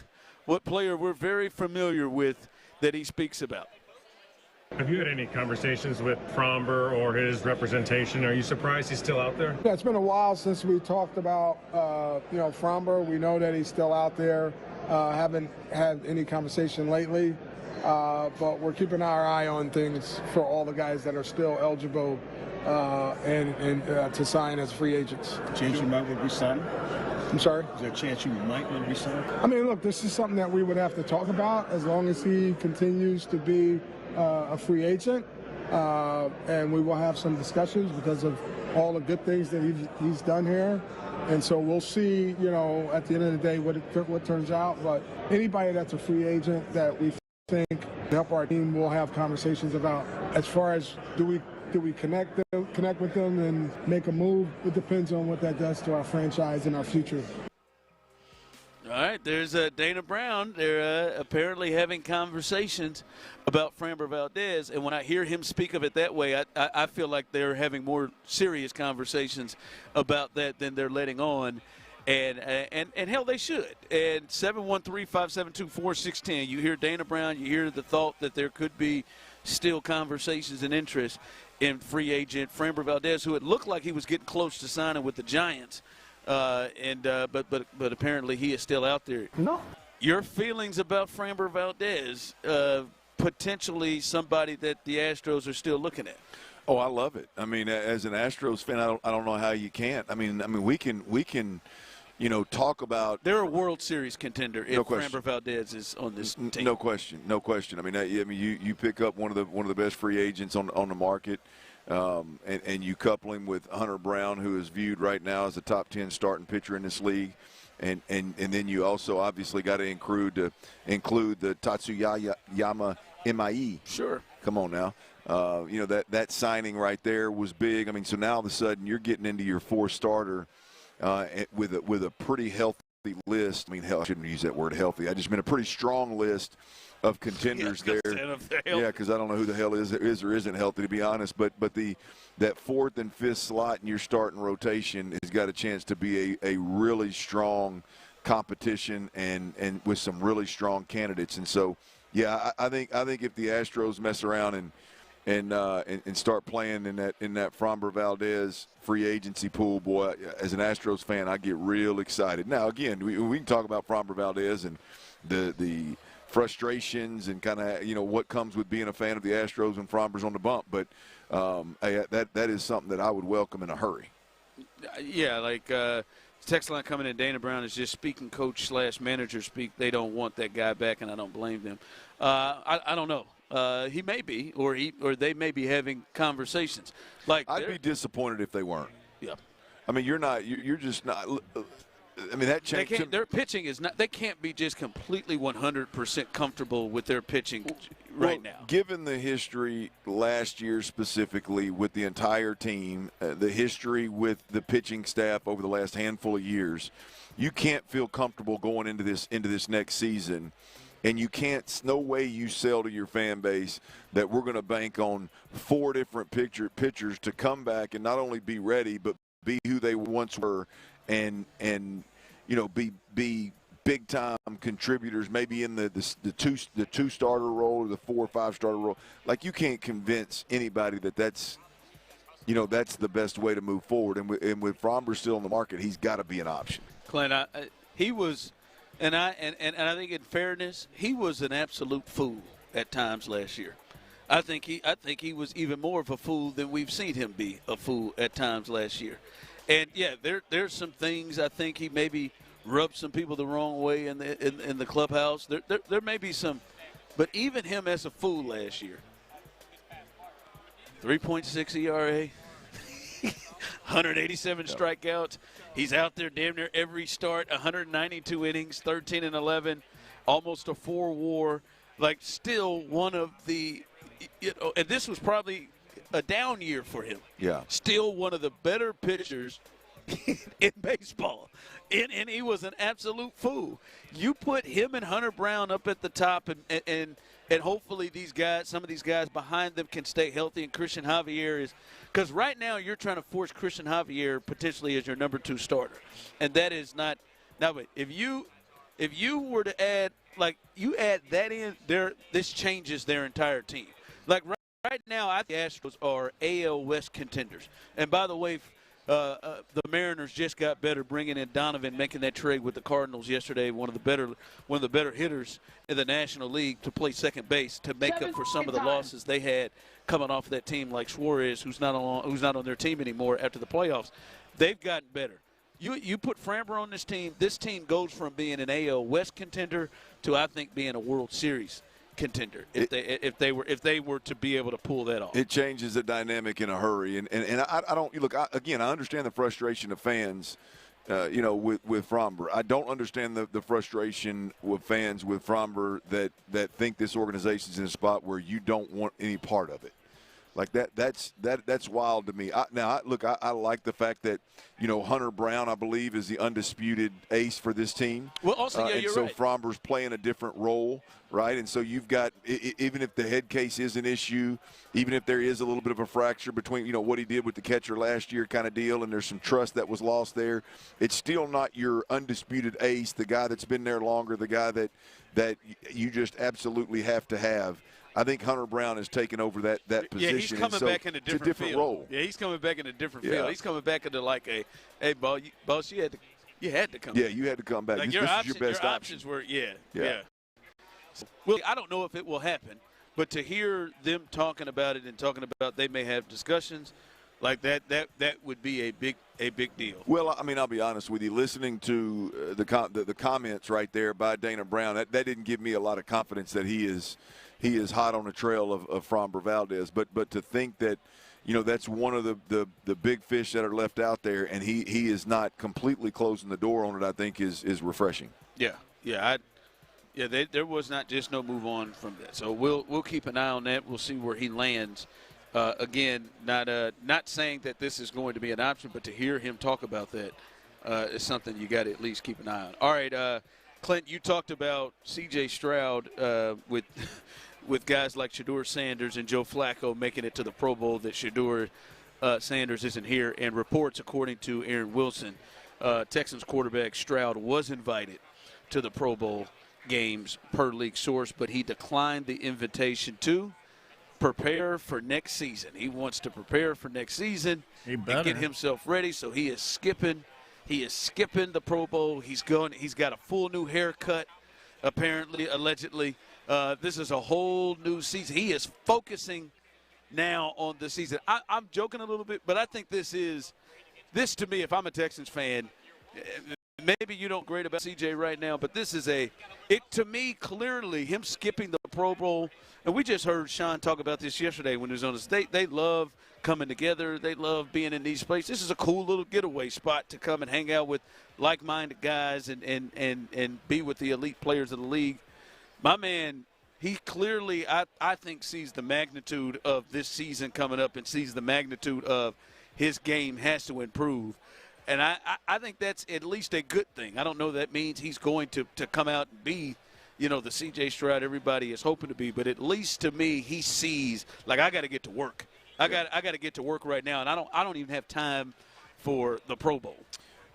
player we're very familiar with that he speaks about. Have you had any conversations with Fromber or his representation? Are you surprised he's still out there? Yeah, it's been a while since we talked about, Fromber. We know that he's still out there. Haven't had any conversation lately, but we're keeping our eye on things for all the guys that are still eligible and to sign as free agents. Chance you might want to resign? I'm sorry? Is there a chance you might want to resign? I mean, look, this is something that we would have to talk about as long as he continues to be a free agent. And we will have some discussions because of all the good things that he's done here. And so we'll see, at the end of the day what turns out. But anybody that's a free agent that we think help our team, we'll have conversations about. As far as do we connect with them and make a move? It depends on what that does to our franchise and our future. All right, there's Dana Brown. They're apparently having conversations about Framber Valdez, and when I hear him speak of it that way, I feel like they're having more serious conversations about that than they're letting on, and hell, they should. And 713-572-4610, you hear Dana Brown, you hear the thought that there could be still conversations and interest in free agent Framber Valdez, who it looked like he was getting close to signing with the Giants. But apparently he is still out there. No. Your feelings about Framber Valdez, potentially somebody that the Astros are still looking at? Oh, I love it. I mean, as an Astros fan, I don't know how you can't. I mean, we can, talk about. They're a World Series contender if Framber Valdez is on this team. No question. I mean, you pick up one of the best free agents on the market. And you couple him with Hunter Brown, who is viewed right now as a top 10 starting pitcher in this league. And then you also obviously got to include the Tatsuyama Imai. Sure. Come on now. That signing right there was big. I mean, so now all of a sudden you're getting into your 4th starter with a pretty healthy list. I mean, hell, I shouldn't use that word healthy. I just mean a pretty strong list of contenders there. Yeah, because I don't know who the hell is or isn't healthy, to be honest. But that 4th and 5th slot in your starting rotation has got a chance to be a really strong competition and with some really strong candidates. And so, yeah, I think if the Astros mess around and start playing in that Framber Valdez free agency pool, boy, as an Astros fan, I get real excited. Now, again, we can talk about Framber Valdez and the frustrations and kind of what comes with being a fan of the Astros when Framber's on the bump, but that is something that I would welcome in a hurry. Yeah, text line coming in. Dana Brown is just speaking coach / manager speak. They don't want that guy back, and I don't blame them. I don't know. He may be, or they may be having conversations. I'd be disappointed if they weren't. Yeah. I mean, you're just not. I mean, that changed. Their pitching is not. They can't be just completely 100% comfortable with their pitching right now. Given the history last year specifically with the entire team, the history with the pitching staff over the last handful of years, you can't feel comfortable going into this next season. And you can't, no way you sell to your fan base that we're going to bank on 4 different pitchers to come back and not only be ready, but be who they once were and be big time contributors, maybe in the two starter role or the 4 or 5 starter role. Like, you can't convince anybody that's the best way to move forward. And with Fromber still in the market, he's got to be an option. Clint, he was. And I think, in fairness, he was an absolute fool at times last year. I think he was even more of a fool than we've seen him be a fool at times last year. And yeah, there's some things I think he maybe rubbed some people the wrong way in the clubhouse. There may be some, but even him as a fool last year, 3.6 ERA. 187 strikeouts. He's out there damn near every start, 192 innings, 13-11, almost a 4 WAR. Like, still one of the, and this was probably a down year for him. Yeah. Still one of the better pitchers in baseball. And he was an absolute fool. You put him and Hunter Brown up at the top, and hopefully some of these guys behind them can stay healthy, and Christian Javier is – because right now you're trying to force Christian Javier potentially as your number 2 starter. And that is not – now, wait, if you were to add – like, you add that in, this changes their entire team. Like, right now, I think the Astros are AL West contenders. And by the way, the Mariners just got better bringing in Donovan, making that trade with the Cardinals yesterday, one of the better hitters in the National League, to play second base to make up for some of the losses they had coming off of that team, like Suarez, who's not on their team anymore after the playoffs. They've gotten better. You put Framber on this team goes from being an AL West contender to, I think, being a World Series contender if they were to be able to pull that off. It changes the dynamic in a hurry, and I don't look. I understand the frustration of fans, with Fromber. I don't understand the frustration with fans with Fromber that think this organization's in a spot where you don't want any part of it. Like that's wild to me. I like the fact that Hunter Brown, I believe, is the undisputed ace for this team. Well, also, you're so right. Fromber's playing a different role, right? And so you've got, even if the head case is an issue, even if there is a little bit of a fracture between what he did with the catcher last year kind of deal, and there's some trust that was lost there, it's still not your undisputed ace, the guy that's been there longer, the guy that you just absolutely have to have. I think Hunter Brown has taken over that position. Yeah, he's coming back in a different field. Role. Yeah, he's coming back in a different field. He's coming back into like hey, boss, you had to come. Yeah, you had to come back. Like, this your is your best options were yeah. Well, I don't know if it will happen, but to hear them talking about it and talking about they may have discussions like that would be a big deal. Well, I mean, I'll be honest with you. Listening to the comments right there by Dana Brown, that didn't give me a lot of confidence that he is hot on the trail of Framber Valdez. But to think that, that's one of the big fish that are left out there, and he is not completely closing the door on it, I think is refreshing. There was not just no move on from that. So we'll keep an eye on that. We'll see where he lands. Again, not saying that this is going to be an option, but to hear him talk about that is something you got to at least keep an eye on. All right, Clint, you talked about C.J. Stroud with guys like Shedeur Sanders and Joe Flacco making it to the Pro Bowl, that Shedeur Sanders isn't here. And reports, according to Aaron Wilson, Texans quarterback Stroud was invited to the Pro Bowl games per league source, but he declined the invitation to prepare for next season. He wants to prepare for next season and get himself ready, so he is skipping the Pro Bowl. He's got a full new haircut, allegedly. This is a whole new season. He is focusing now on the season. I'm joking a little bit, but I think this to me, if I'm a Texans fan, maybe you don't grade about CJ right now, but this is to me, clearly him skipping the Pro Bowl, and we just heard Sean talk about this yesterday when he was on the state. They love coming together. They love being in these places. This is a cool little getaway spot to come and hang out with like-minded guys and be with the elite players of the league. My man, he clearly, I think, sees the magnitude of this season coming up and sees the magnitude of his game has to improve. And I think that's at least a good thing. I don't know that means he's going to come out and be, the C.J. Stroud everybody is hoping to be. But at least to me, he sees, like, I got to get to work. I got to get to work right now, and I don't even have time for the Pro Bowl.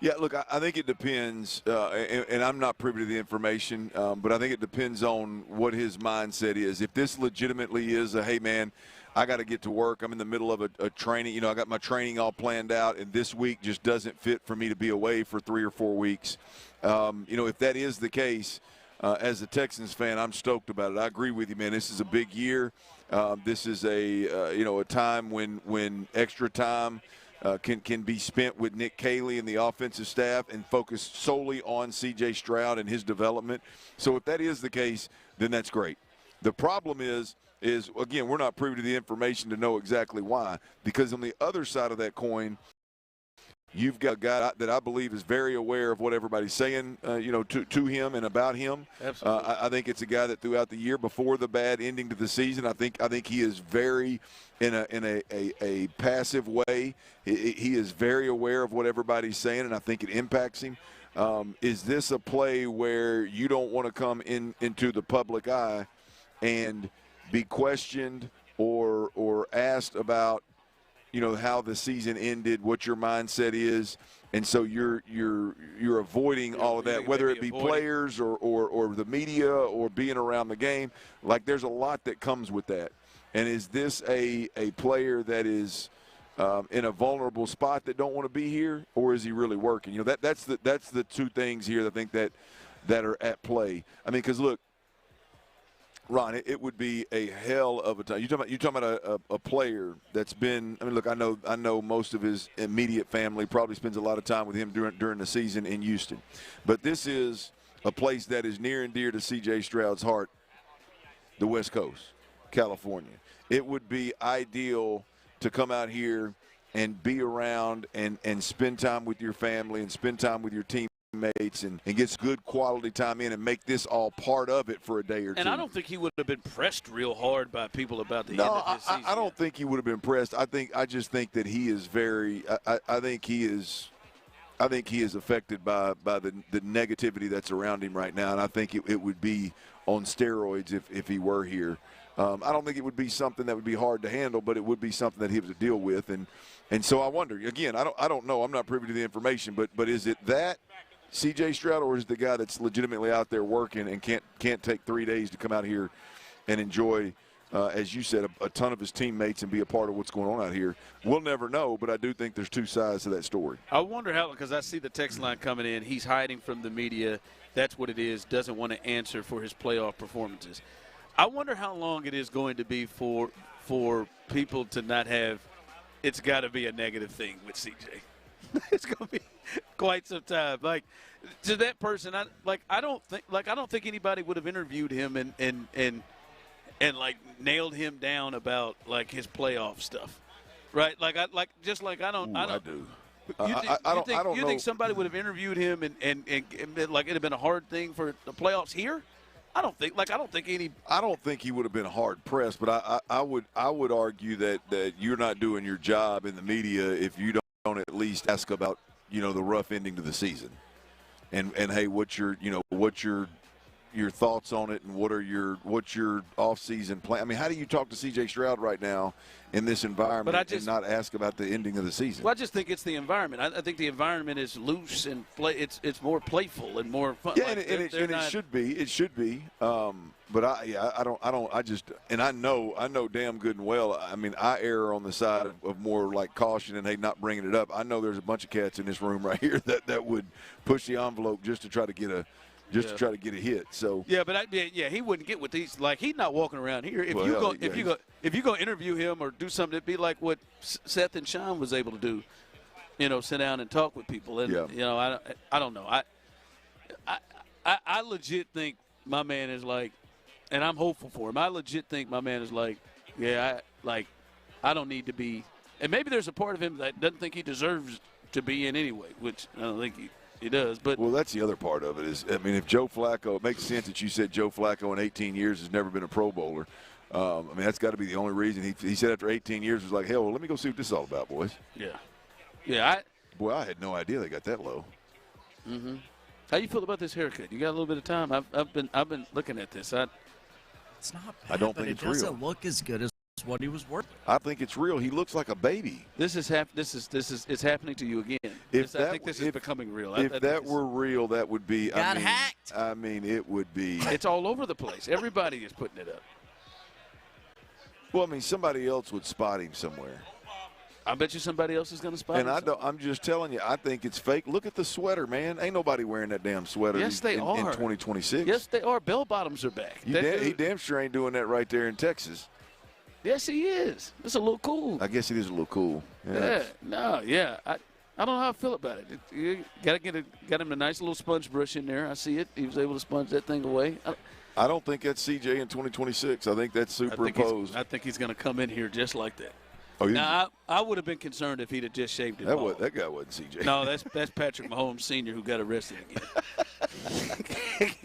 Yeah, look, I think it depends, and I'm not privy to the information, but I think it depends on what his mindset is. If this legitimately is a, hey, man, I got to get to work. I'm in the middle of a training. I got my training all planned out, and this week just doesn't fit for me to be away for 3 or 4 weeks. If that is the case, as a Texans fan, I'm stoked about it. I agree with you, man. This is a big year. This is a time when extra time can be spent with Nick Caley and the offensive staff and focus solely on C.J. Stroud and his development. So if that is the case, then that's great. The problem is again, we're not privy to the information to know exactly why, because on the other side of that coin, you've got a guy that I believe is very aware of what everybody's saying, to him and about him. Absolutely. I think it's a guy that throughout the year before the bad ending to the season, I think he is very in a passive way. He is very aware of what everybody's saying, and I think it impacts him. Is this a play where you don't want to come into the public eye and be questioned or asked about, how the season ended, what your mindset is, and so you're avoiding all of that, whether it be players or the media or being around the game. Like, there's a lot that comes with that. And is this a player that is in a vulnerable spot that don't want to be here, or is he really working? That's the two things here that I think that are at play. I mean, because look, Ron, it would be a hell of a time. You're talking about a player that's been. I mean, look, I know most of his immediate family probably spends a lot of time with him during the season in Houston, but this is a place that is near and dear to C.J. Stroud's heart, the West Coast, California. It would be ideal to come out here and be around and spend time with your family and spend time with your teammates and get good quality time in and make this all part of it for a day or two. And I don't think he would have been pressed real hard by people about the end of this season. I don't think he would have been pressed. I just think that he is very. I think he is affected by the negativity that's around him right now, and I think it would be on steroids if he were here. I don't think it would be something that would be hard to handle, but it would be something that he would deal with, and so I wonder. Again, I don't know. I'm not privy to the information, but is it that C.J. Stroud, or is the guy that's legitimately out there working and can't take 3 days to come out here and enjoy, as you said, a ton of his teammates and be a part of what's going on out here? We'll never know, but I do think there's two sides to that story. I wonder how, because I see the text line coming in. He's hiding from the media. That's what it is. Doesn't want to answer for his playoff performances. I wonder how long it is going to be for people to not have. It's got to be a negative thing with C.J. It's going to be quite some time. Like, to that person, I don't think anybody would have interviewed him and like nailed him down about like his playoff stuff, right? I don't. I do. You think somebody would have interviewed him and like it'd have been a hard thing for the playoffs here? I don't think he would have been hard pressed, but I would argue that you're not doing your job in the media if you don't at least ask about the rough ending to the season, and hey, what's your thoughts on it, and what's your off-season plan? I mean, how do you talk to C.J. Stroud right now in this environment and not ask about the ending of the season? Well, I just think it's the environment. I think the environment is loose and it's more playful and more fun. Yeah, it should be. It should be. But I know damn good and well. I mean, I err on the side of more like caution and hey, not bringing it up. I know there's a bunch of cats in this room right here that would push the envelope just to try to get a. To try to get a hit. So yeah, but he wouldn't get with these. Like, he's not walking around here. If you go interview him or do something, it'd be like what Seth and Sean was able to do. Sit down and talk with people. And I don't know. I legit think my man is like, and I'm hopeful for him. I legit think my man is like, yeah, I don't need to be. And maybe there's a part of him that doesn't think he deserves to be in anyway, which I don't think he does. But well, that's the other part of it is, I mean, if Joe Flacco, it makes sense that you said Joe Flacco in 18 years has never been a Pro Bowler. I mean, that's got to be the only reason. He said after 18 years was like, hell, well, let me go see what this is all about, boys. Yeah. Boy, I had no idea they got that low. Mm-hmm. How you feel about this haircut? You got a little bit of time. I've been looking at this. It's not bad, I don't but think it's it real. doesn't look as good as what he was worth. I think it's real. He looks like a baby. This is it's happening to you again. I think this is becoming real. If that were real, that would be. Got hacked. I mean, it would be. It's all over the place. Everybody is putting it up. Well, I mean, somebody else would spot him somewhere. I bet you somebody else is going to spot him. And I'm just telling you, I think it's fake. Look at the sweater, man. Ain't nobody wearing that damn sweater. Yes, they are. In 2026. Yes, they are. Bell bottoms are back. He damn sure ain't doing that right there in Texas. Yes, he is. It's a little cool. I guess it is a little cool. Yeah. I don't know how I feel about it. You got him a nice little sponge brush in there. I see it. He was able to sponge that thing away. I don't think that's CJ in 2026. I think that's superimposed. I think he's going to come in here just like that. Oh, yeah. Now, I would have been concerned if he'd have just shaved it. That guy wasn't CJ. No, that's Patrick Mahomes Sr. who got arrested again.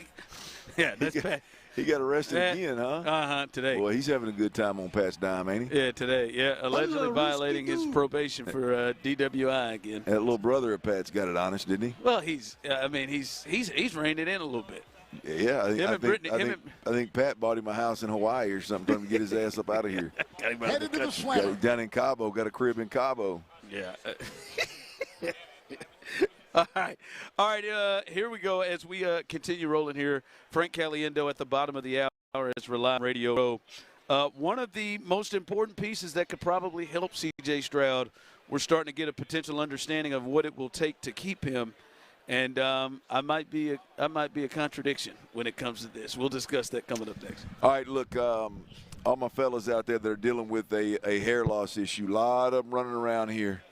Yeah, that's Pat. He got arrested again, huh? Today. Well, he's having a good time on Pat's dime, ain't he? Yeah, today. Yeah, allegedly violating his probation for DWI again. That little brother of Pat's got it honest, didn't he? Well, he's reined it in a little bit. Yeah, I think Pat bought him a house in Hawaii or something to get his ass up out of here. Got him out of the country. Down in Cabo, got a crib in Cabo. Yeah. All right. Here we go as we continue rolling here. Frank Caliendo at the bottom of the hour as Reliant Radio. One of the most important pieces that could probably help C.J. Stroud, we're starting to get a potential understanding of what it will take to keep him. And I might be a contradiction when it comes to this. We'll discuss that coming up next. All right, look, all my fellas out there that are dealing with a hair loss issue, a lot of them running around here.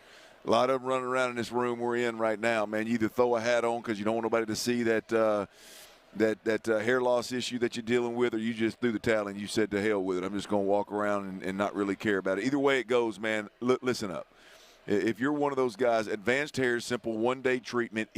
A lot of them running around in this room we're in right now, man. You either throw a hat on because you don't want nobody to see that hair loss issue that you're dealing with, or you just threw the towel and you said to hell with it. I'm just going to walk around and not really care about it. Either way it goes, man, listen up. If you're one of those guys, Advanced Hair Simple one-day treatment.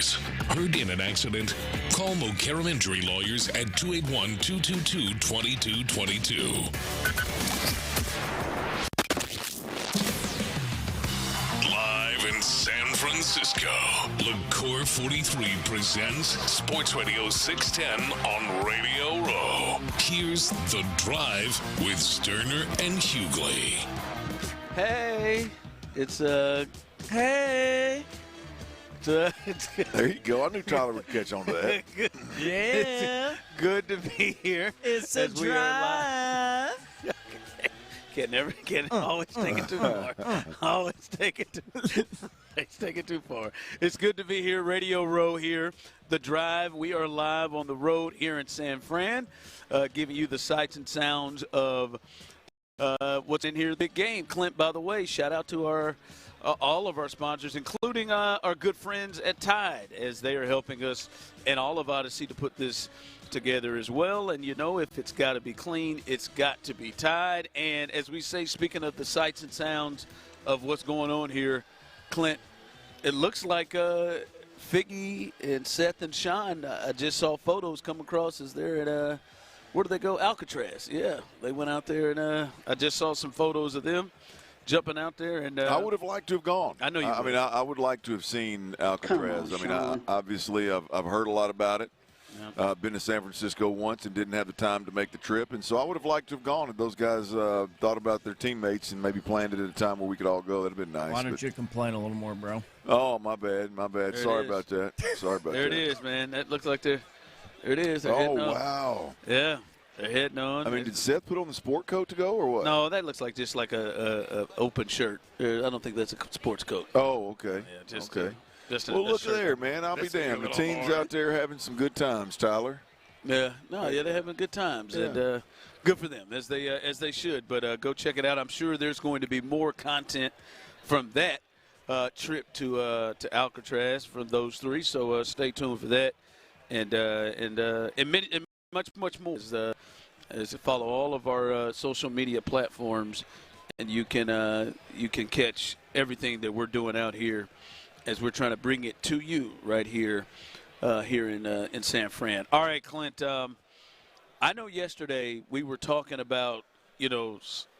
injuries. Hurt in an accident? Call Mokaram Injury Lawyers at 281-222-2222. Live in San Francisco, LaCour 43 presents Sports Radio 610 on Radio Row. Here's The Drive with Stoerner and Hughley. Hey, it's hey. There you go. I knew Tyler would catch on to that. Yeah. Good to be here. It's a drive. Can't always take it too far. Always take it too far. It's good to be here. Radio Row here. The Drive. We are live on the road here in San Fran, giving you the sights and sounds of what's in here. The big game. Clint, by the way, shout out to our all of our sponsors, including our good friends at Tide, as they are helping us and all of Odyssey to put this together as well. And you know, if it's got to be clean, it's got to be Tide. And as we say, speaking of the sights and sounds of what's going on here, Clint, it looks like Figgy and Seth and Sean, I just saw photos come across as they're at where do they go? Alcatraz. Yeah, they went out there, and I just saw some photos of them jumping out there. And I would have liked to have gone. I know you would. I mean, I would like to have seen Alcatraz. I mean, obviously, I've heard a lot about it. Yeah. Been to San Francisco once and didn't have the time to make the trip, and so I would have liked to have gone. And those guys thought about their teammates and maybe planned it at a time where we could all go. That'd have been nice. Why don't you complain a little more, bro? Oh, my bad. Sorry about that. Sorry about that. There it is, man. That looks like there it is. They're Oh, heading on. wow. Yeah, they're heading on. I mean, did Seth put on the sport coat to go or what? No, that looks like just like a open shirt. I don't think that's a sports coat. Oh, okay. Yeah, just okay. Just well, a look shirt. there, man. I'll be damned. The team's out there having some good times, Tyler. Yeah, they're having good times, Yeah. and good for them as they should. But go check it out. I'm sure there's going to be more content from that trip to Alcatraz from those three. So stay tuned for that, and much more. As to follow all of our social media platforms, and you can catch everything that we're doing out here as we're trying to bring it to you right here. Here in San Fran. All right, Clint, I know yesterday we were talking about,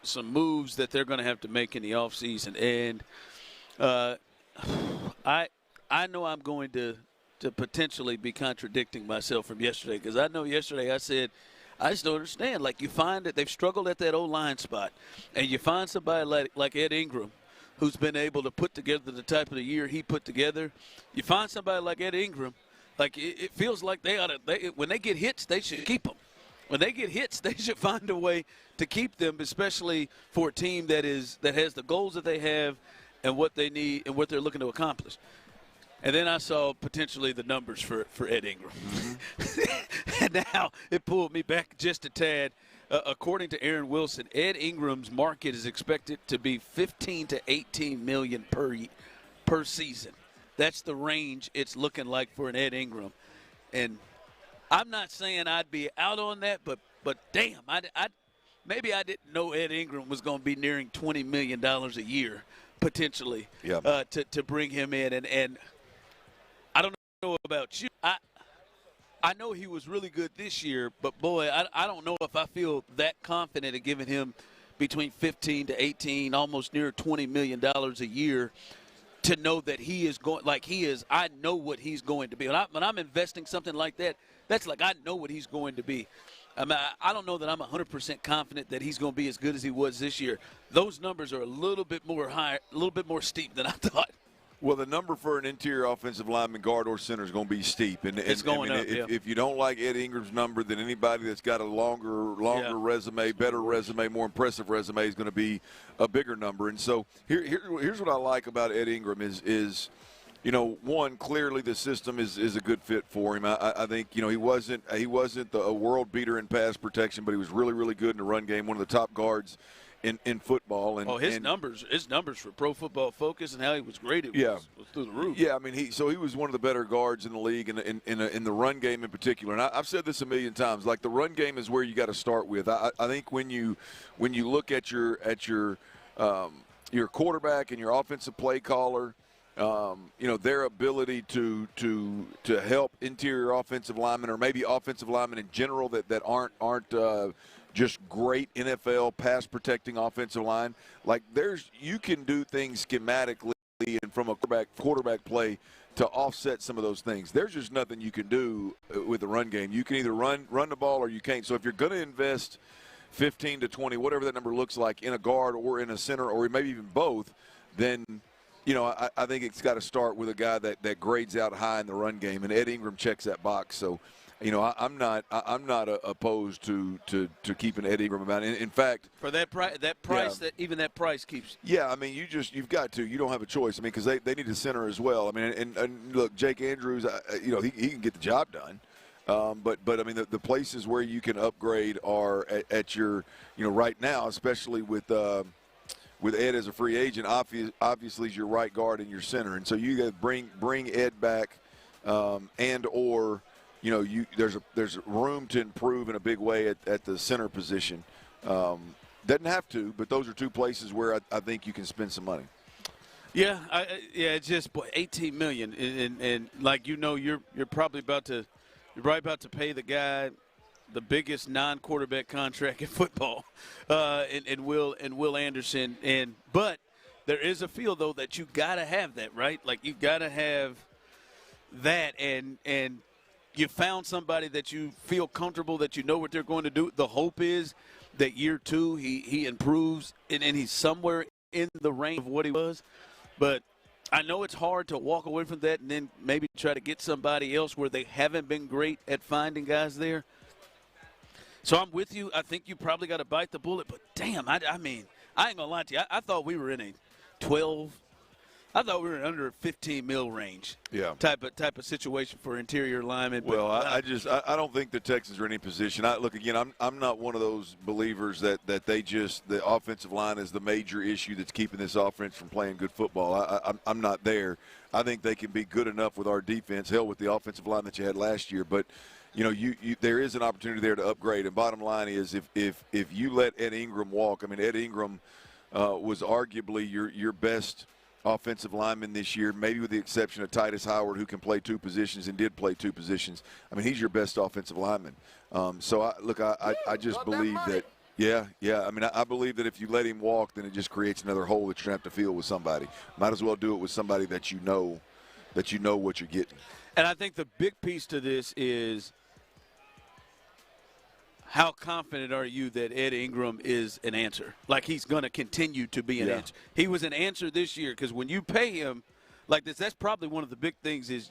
some moves that they're going to have to make in the offseason. And I know I'm going to potentially be contradicting myself from yesterday, because I know yesterday I said, I just don't understand. Like, you find that they've struggled at that O-line spot, and you find somebody like Ed Ingram, who's been able to put together the type of the year he put together. You find somebody like Ed Ingram, like it feels like when they get hits, they should keep them. When they get hits, they should find a way to keep them, especially for a team that has the goals that they have and what they need and what they're looking to accomplish. And then I saw potentially the numbers for Ed Ingram. And now it pulled me back just a tad. According to Aaron Wilson, Ed Ingram's market is expected to be $15 to $18 million per season. That's the range it's looking like for an Ed Ingram. And I'm not saying I'd be out on that, but damn, maybe I didn't know Ed Ingram was going to be nearing $20 million a year potentially to bring him in. And I don't know about you. I know he was really good this year, but, boy, I don't know if I feel that confident in giving him between 15 to 18, almost near $20 million a year to know that he is going – like he is – I know what he's going to be. When I'm investing something like that, that's like I know what he's going to be. I mean, I don't know that I'm 100% confident that he's going to be as good as he was this year. Those numbers are a little bit more high, a little bit more steep than I thought. Well, the number for an interior offensive lineman, guard or center, is going to be steep. And it's going up, if you don't like Ed Ingram's number, then anybody that's got a longer resume, better resume, more impressive resume is going to be a bigger number. And so here's what I like about Ed Ingram is one, clearly the system is a good fit for him. I think, he wasn't a world beater in pass protection, but he was really, really good in the run game, one of the top guards in football. And his numbers for Pro Football Focus and how he was graded was through the roof. Yeah, I mean, he was one of the better guards in the league in the run game in particular. And I've said this a million times, like the run game is where you got to start with. I think when you look at your quarterback and your offensive play caller, their ability to help interior offensive linemen or maybe offensive linemen in general that aren't just great NFL pass protecting offensive line. Like you can do things schematically and from a quarterback play to offset some of those things. There's just nothing you can do with the run game. You can either run the ball or you can't. So if you're going to invest 15 to 20, whatever that number looks like, in a guard or in a center or maybe even both, then I think it's got to start with a guy that grades out high in the run game, and Ed Ingram checks that box. So, I'm not opposed to keeping Ed Ingram about. In fact, for that price, that price keeps. Yeah, I mean, you've got to. You don't have a choice. I mean, because they need a center as well. I mean, and look, Jake Andrews, he can get the job done. But I mean, the places where you can upgrade are at your, right now, especially with Ed as a free agent, obviously is your right guard and your center, and so you got to bring Ed back, and or there's room to improve in a big way at the center position. Doesn't have to, but those are two places where I think you can spend some money. Yeah, it's just $18 million, and like you're probably about to pay the guy the biggest non-quarterback contract in football, and Will Anderson. But there is a feel though that you gotta have that, right? Like you gotta have that, and you found somebody that you feel comfortable, that you know what they're going to do. The hope is that year two he improves and he's somewhere in the range of what he was. But I know it's hard to walk away from that and then maybe try to get somebody else where they haven't been great at finding guys there. So I'm with you. I think you probably got to bite the bullet. But, damn, I mean, I ain't going to lie to you. I thought we were in a 12 – I thought we were in under a 15 mil range type of situation for interior linemen. Well, I don't think the Texans are in any position. Look, again, I'm not one of those believers that the offensive line is the major issue that's keeping this offense from playing good football. I'm not there. I think they can be good enough with our defense, hell, with the offensive line that you had last year. But, there is an opportunity there to upgrade. And bottom line is if you let Ed Ingram walk, I mean, Ed Ingram was arguably your best offensive lineman this year, maybe with the exception of Titus Howard, who can play two positions and did play two positions. I mean, he's your best offensive lineman. So, I just believe that, I mean, I believe that if you let him walk, then it just creates another hole that you're going to have to fill with somebody. Might as well do it with somebody that you know what you're getting. And I think the big piece to this is how confident are you that Ed Ingram is an answer? Like he's going to continue to be an answer. He was an answer this year because when you pay him like this, that's probably one of the big things is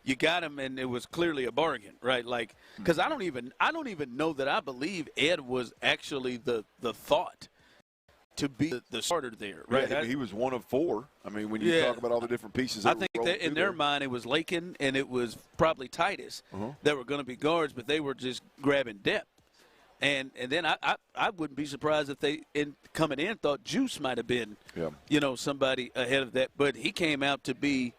you got him and it was clearly a bargain, right? Like because I don't even know that I believe Ed was actually the thought to be the starter there, right? Yeah, he was one of four. I mean, when you talk about all the different pieces, I think that in their mind it was Lakin and it was probably Titus that were going to be guards, but they were just grabbing depth. And then I wouldn't be surprised if they, coming in, thought Juice might have been, somebody ahead of that. But he came out to be,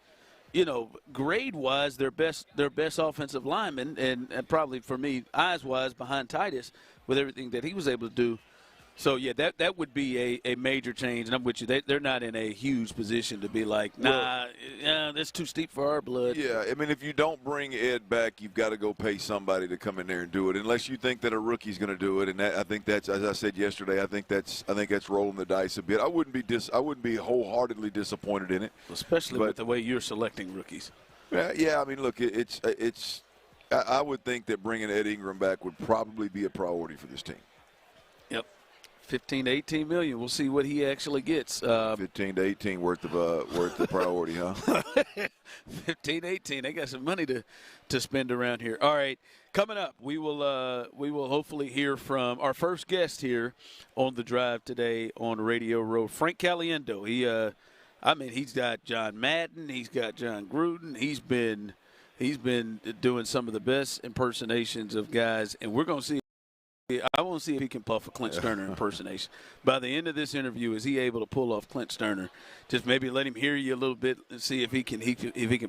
grade-wise, their best offensive lineman, and probably for me, eyes-wise, behind Titus with everything that he was able to do. So, yeah, that would be a major change. And I'm with you. They're not in a huge position to be like, that's too steep for our blood. Yeah, I mean, if you don't bring Ed back, you've got to go pay somebody to come in there and do it, unless you think that a rookie's going to do it. And I think that's, as I said yesterday, I think that's rolling the dice a bit. I wouldn't be wholeheartedly disappointed in it, especially with the way you're selecting rookies. Yeah. I mean, look, it's. I would think that bringing Ed Ingram back would probably be a priority for this team. Yep. 15 to 18 million. We'll see what he actually gets. 15 to 18 worth of priority, huh? 15 to 18. They got some money to spend around here. All right, coming up, we will hopefully hear from our first guest here on the drive today on Radio Row, Frank Caliendo. He's got John Madden, he's got John Gruden. He's been doing some of the best impersonations of guys, and we're going to see. I want to see if he can pull off a Clint Stoerner impersonation. By the end of this interview, is he able to pull off Clint Stoerner? Just maybe let him hear you a little bit and see if he can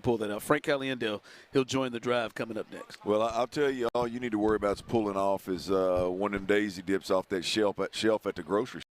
pull that off. Frank Caliendo, he'll join the drive coming up next. Well, I'll tell you, all you need to worry about is pulling off is one of them days he dips off that shelf at the grocery store.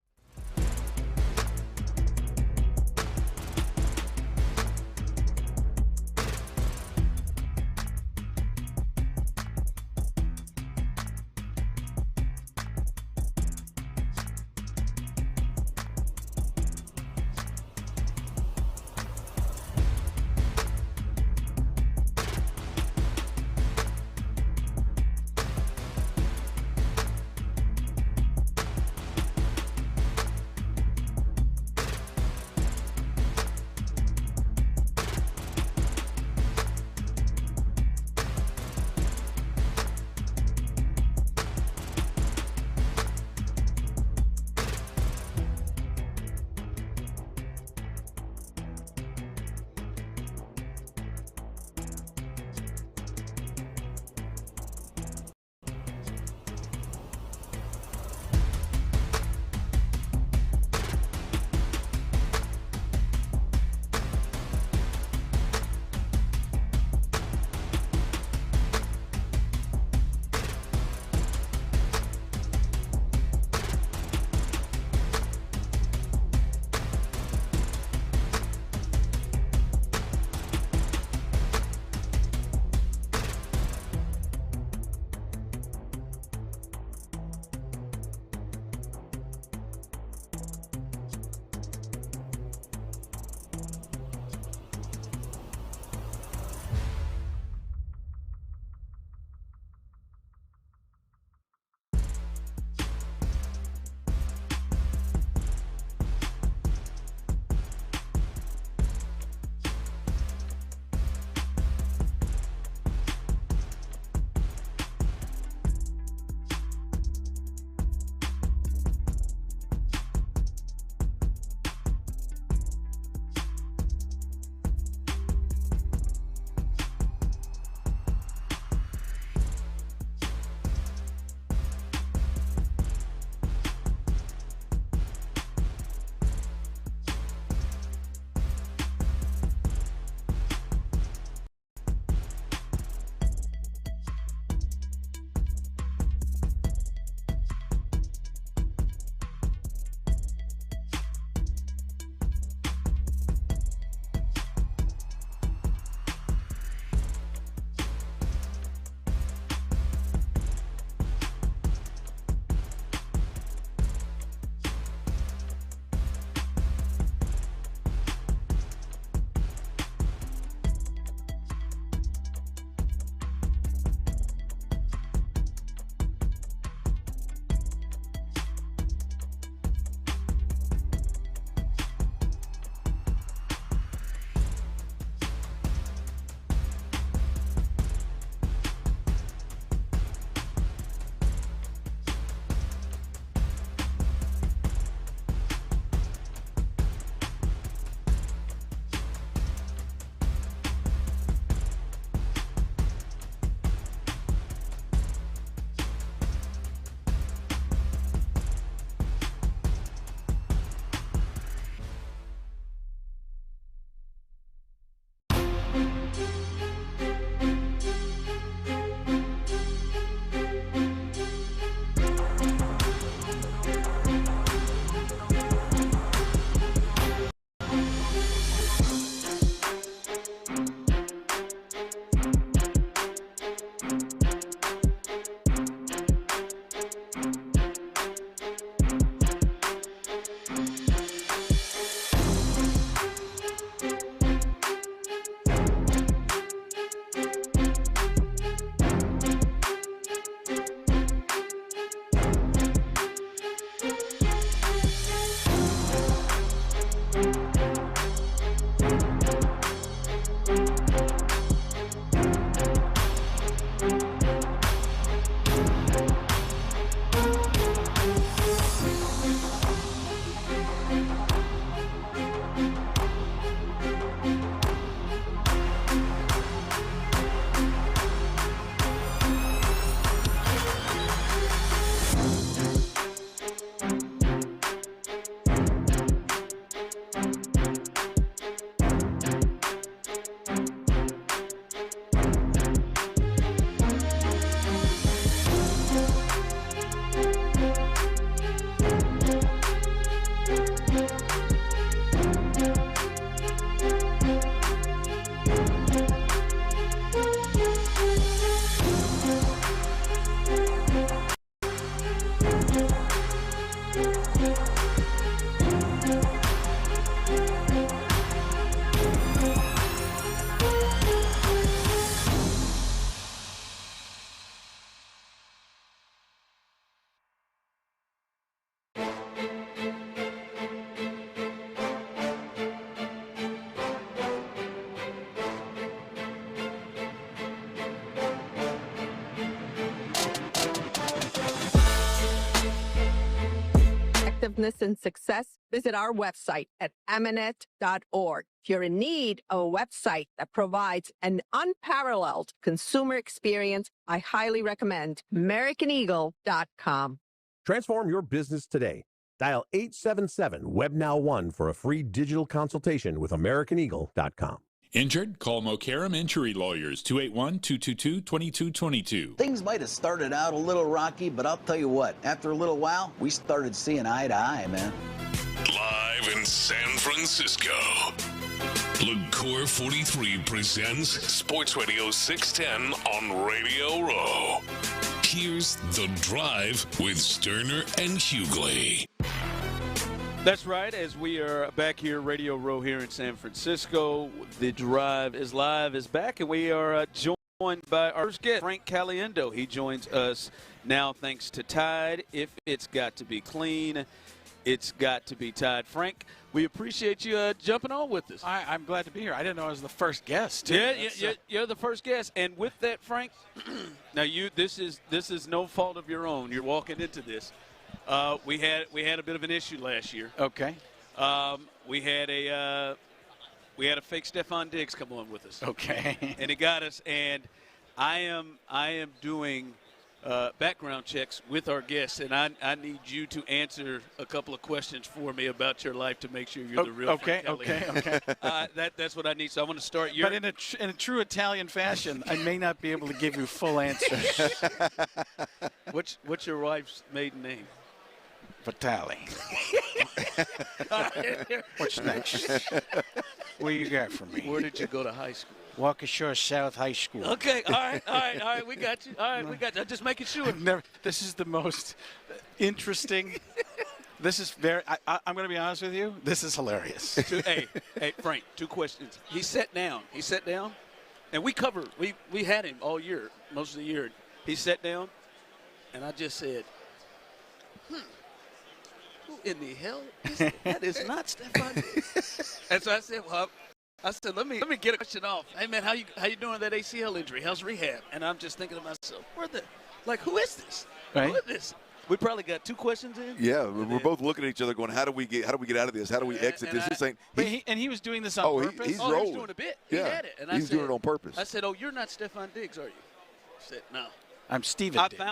business and success, visit our website at amanet.org. If you're in need of a website that provides an unparalleled consumer experience, I highly recommend AmericanEagle.com. Transform your business today. Dial 877-WebNow1 for a free digital consultation with AmericanEagle.com. Injured? Call Mokaram Injury Lawyers, 281-222-2222. Things might have started out a little rocky, but I'll tell you what, after a little while, we started seeing eye to eye, man. Live in San Francisco, LaCour 43 presents Sports Radio 610 on Radio Row. Here's The Drive with Stoerner and Hughley. That's right. As we are back here, Radio Row here in San Francisco, The Drive is live, is back, and we are joined by our first guest, Frank Caliendo. He joins us now thanks to Tide. If it's got to be clean, it's got to be Tide. Frank, we appreciate you jumping on with us. I'm glad to be here. I didn't know I was the first guest, too. Yeah, you're the first guest. And with that, Frank, now this is no fault of your own. You're walking into this. We had a bit of an issue last year. Okay. We had a fake Stephon Diggs come on with us. Okay. And it got us. And I am doing background checks with our guests, and I need you to answer a couple of questions for me about your life to make sure you're the real Frank Caliendo. Okay. That's what I need. So I want to start. But in a true Italian fashion, I may not be able to give you full answers. What's your wife's maiden name? Vitali. What's next? What you got for me? Where did you go to high school? Waukesha South High School. Okay, all right, we got you. All right, we got you. I'm just making sure. This is the most interesting. This is very. I'm going to be honest with you. This is hilarious. Hey, Frank. 2 questions. He sat down, and we had him all year, most of the year. He sat down, and I just said, Who in the hell is that? That is not Stephon Diggs. And so I said, let me get a question off. Hey man, how you doing with that ACL injury? How's rehab? And I'm just thinking to myself, who is this? Right? Who is this? We probably got 2 questions in. Yeah, we're both looking at each other, going, "How do we get out of this? How do we exit this?" He was doing this on purpose. He's he was doing a bit. Yeah, he had it, and he's doing it on purpose. I said, "Oh, you're not Stephon Diggs, are you?" He said, "No." I'm Stephen Diggs. I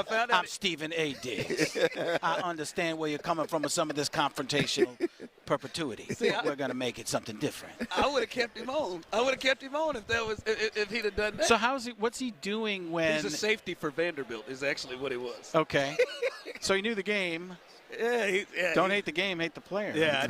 found out. I'm Stephen A. Diggs. I understand where you're coming from with some of this confrontational perpetuity. We're going to make it something different. I would have kept him on. If he'd have done that. So what's he doing when? He's a safety for Vanderbilt is actually what he was. Okay. So he knew the game. Yeah. Don't hate the game, hate the player. Yeah.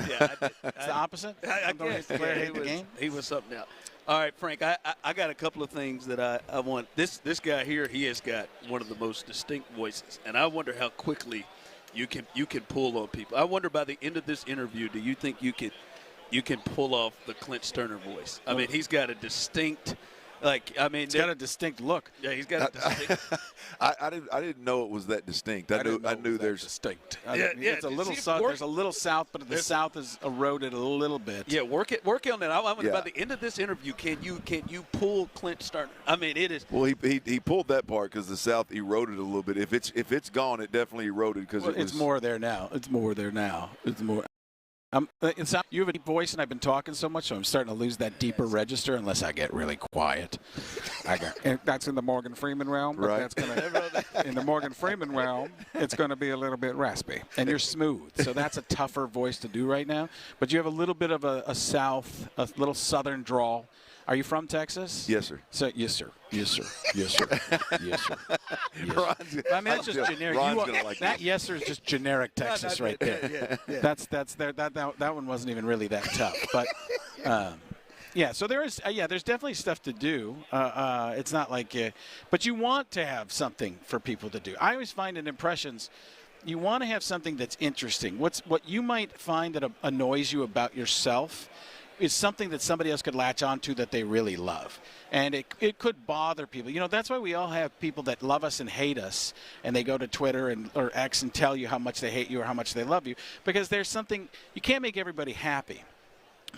It's the opposite? Don't hate the player, hate the game? He was something else. All right, Frank, I got a couple of things that I want. This guy here, he has got one of the most distinct voices, and I wonder how quickly you can pull on people. I wonder by the end of this interview, do you think you can pull off the Clint Stoerner voice? I mean, he's got a distinct he's got a distinct look. Yeah, he's got a distinct. I didn't know it was that distinct. I knew there's distinct. It's a little south. There's a little south, but the south is eroded a little bit. Yeah, work on that. I wonder by the end of this interview, can you pull Clint Stoerner? I mean, it is. Well, he pulled that part because the south eroded a little bit. If it's gone, it definitely eroded because it's more there now. It's more. You have a deep voice, and I've been talking so much, so I'm starting to lose that deeper register unless I get really quiet. That's in the Morgan Freeman realm, but right. That's in the Morgan Freeman realm, it's going to be a little bit raspy. And you're smooth, so that's a tougher voice to do right now. But you have a little bit of a little southern drawl. Are you from Texas? Yes, sir. So, yes, sir. Yes, sir. Yes, sir. Yes, sir. Yes, sir. I mean, that's just generic. Ron's gonna like that. Yes, sir is just generic Texas right there. Yeah. That's there. That one wasn't even really that tough, but. Yeah, so there's definitely stuff to do. It's not like, but you want to have something for people to do. I always find in impressions, you want to have something that's interesting. What you might find that annoys you about yourself is something that somebody else could latch onto that they really love. And it could bother people. You know, that's why we all have people that love us and hate us, and they go to Twitter or X and tell you how much they hate you or how much they love you, because there's something, you can't make everybody happy.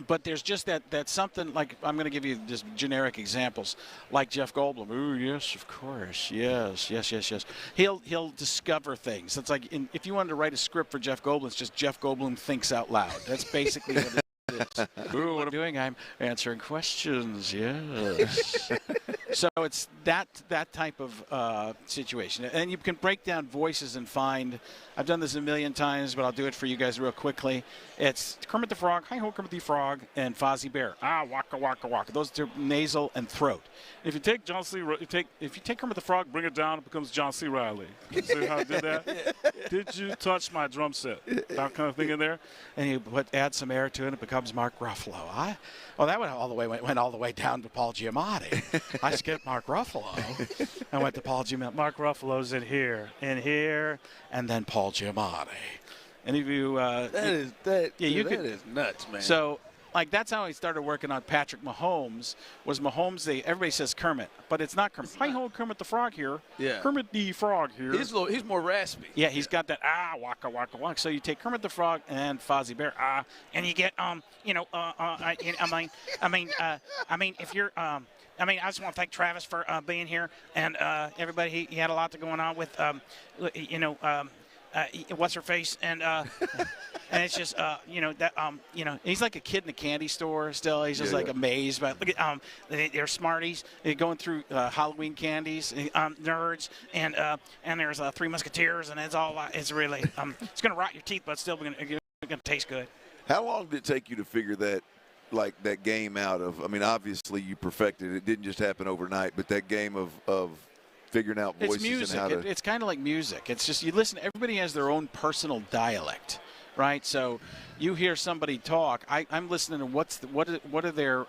But there's just that something, like, I'm going to give you just generic examples, like Jeff Goldblum. Oh, yes, of course. Yes. He'll discover things. It's like if you wanted to write a script for Jeff Goldblum, it's just Jeff Goldblum thinks out loud. That's basically what it is. Ooh, what I'm doing? I'm answering questions. Yes. So it's that type of situation. And you can break down voices and find, I've done this a million times, but I'll do it for you guys real quickly. It's Kermit the Frog, hi ho Kermit the Frog, and Fozzie Bear. Ah, waka waka waka. Those are nasal and throat. If you take if you take Kermit the Frog, bring it down, it becomes John C. Reilly. You see how I did that? Did you touch my drum set? That kind of thing in there. And you add some air to it, it becomes Mark Ruffalo. That went all the way down to Paul Giamatti. I skipped Mark Ruffalo. I went to Paul Giamatti. Mark Ruffalo's in here, and then Paul Giamatti. Any of you? That is nuts, man. So, like, that's how I started working on Patrick Mahomes. Was Mahomes? Everybody says Kermit, but it's not Kermit. Hi ho, Kermit the Frog here. Yeah. Kermit the Frog here. He's more raspy. Yeah, he's got that waka waka waka. So you take Kermit the Frog and Fozzie Bear and you get if you're I just want to thank Travis for being here and everybody. He had a lot going on with what's her face and it's just he's like a kid in a candy store still. He's just amazed by look at they're Smarties. They're going through Halloween candies, nerds, and there's Three Musketeers, and it's really it's gonna rot your teeth, but it's still gonna taste good. How long did it take you to figure that game out of? I mean, obviously you perfected it. It didn't just happen overnight, but that game of figuring out voices. It's music. And how to... It's kind of like music. It's just you listen. Everybody has their own personal dialect, right? So you hear somebody talk. I'm listening to what are their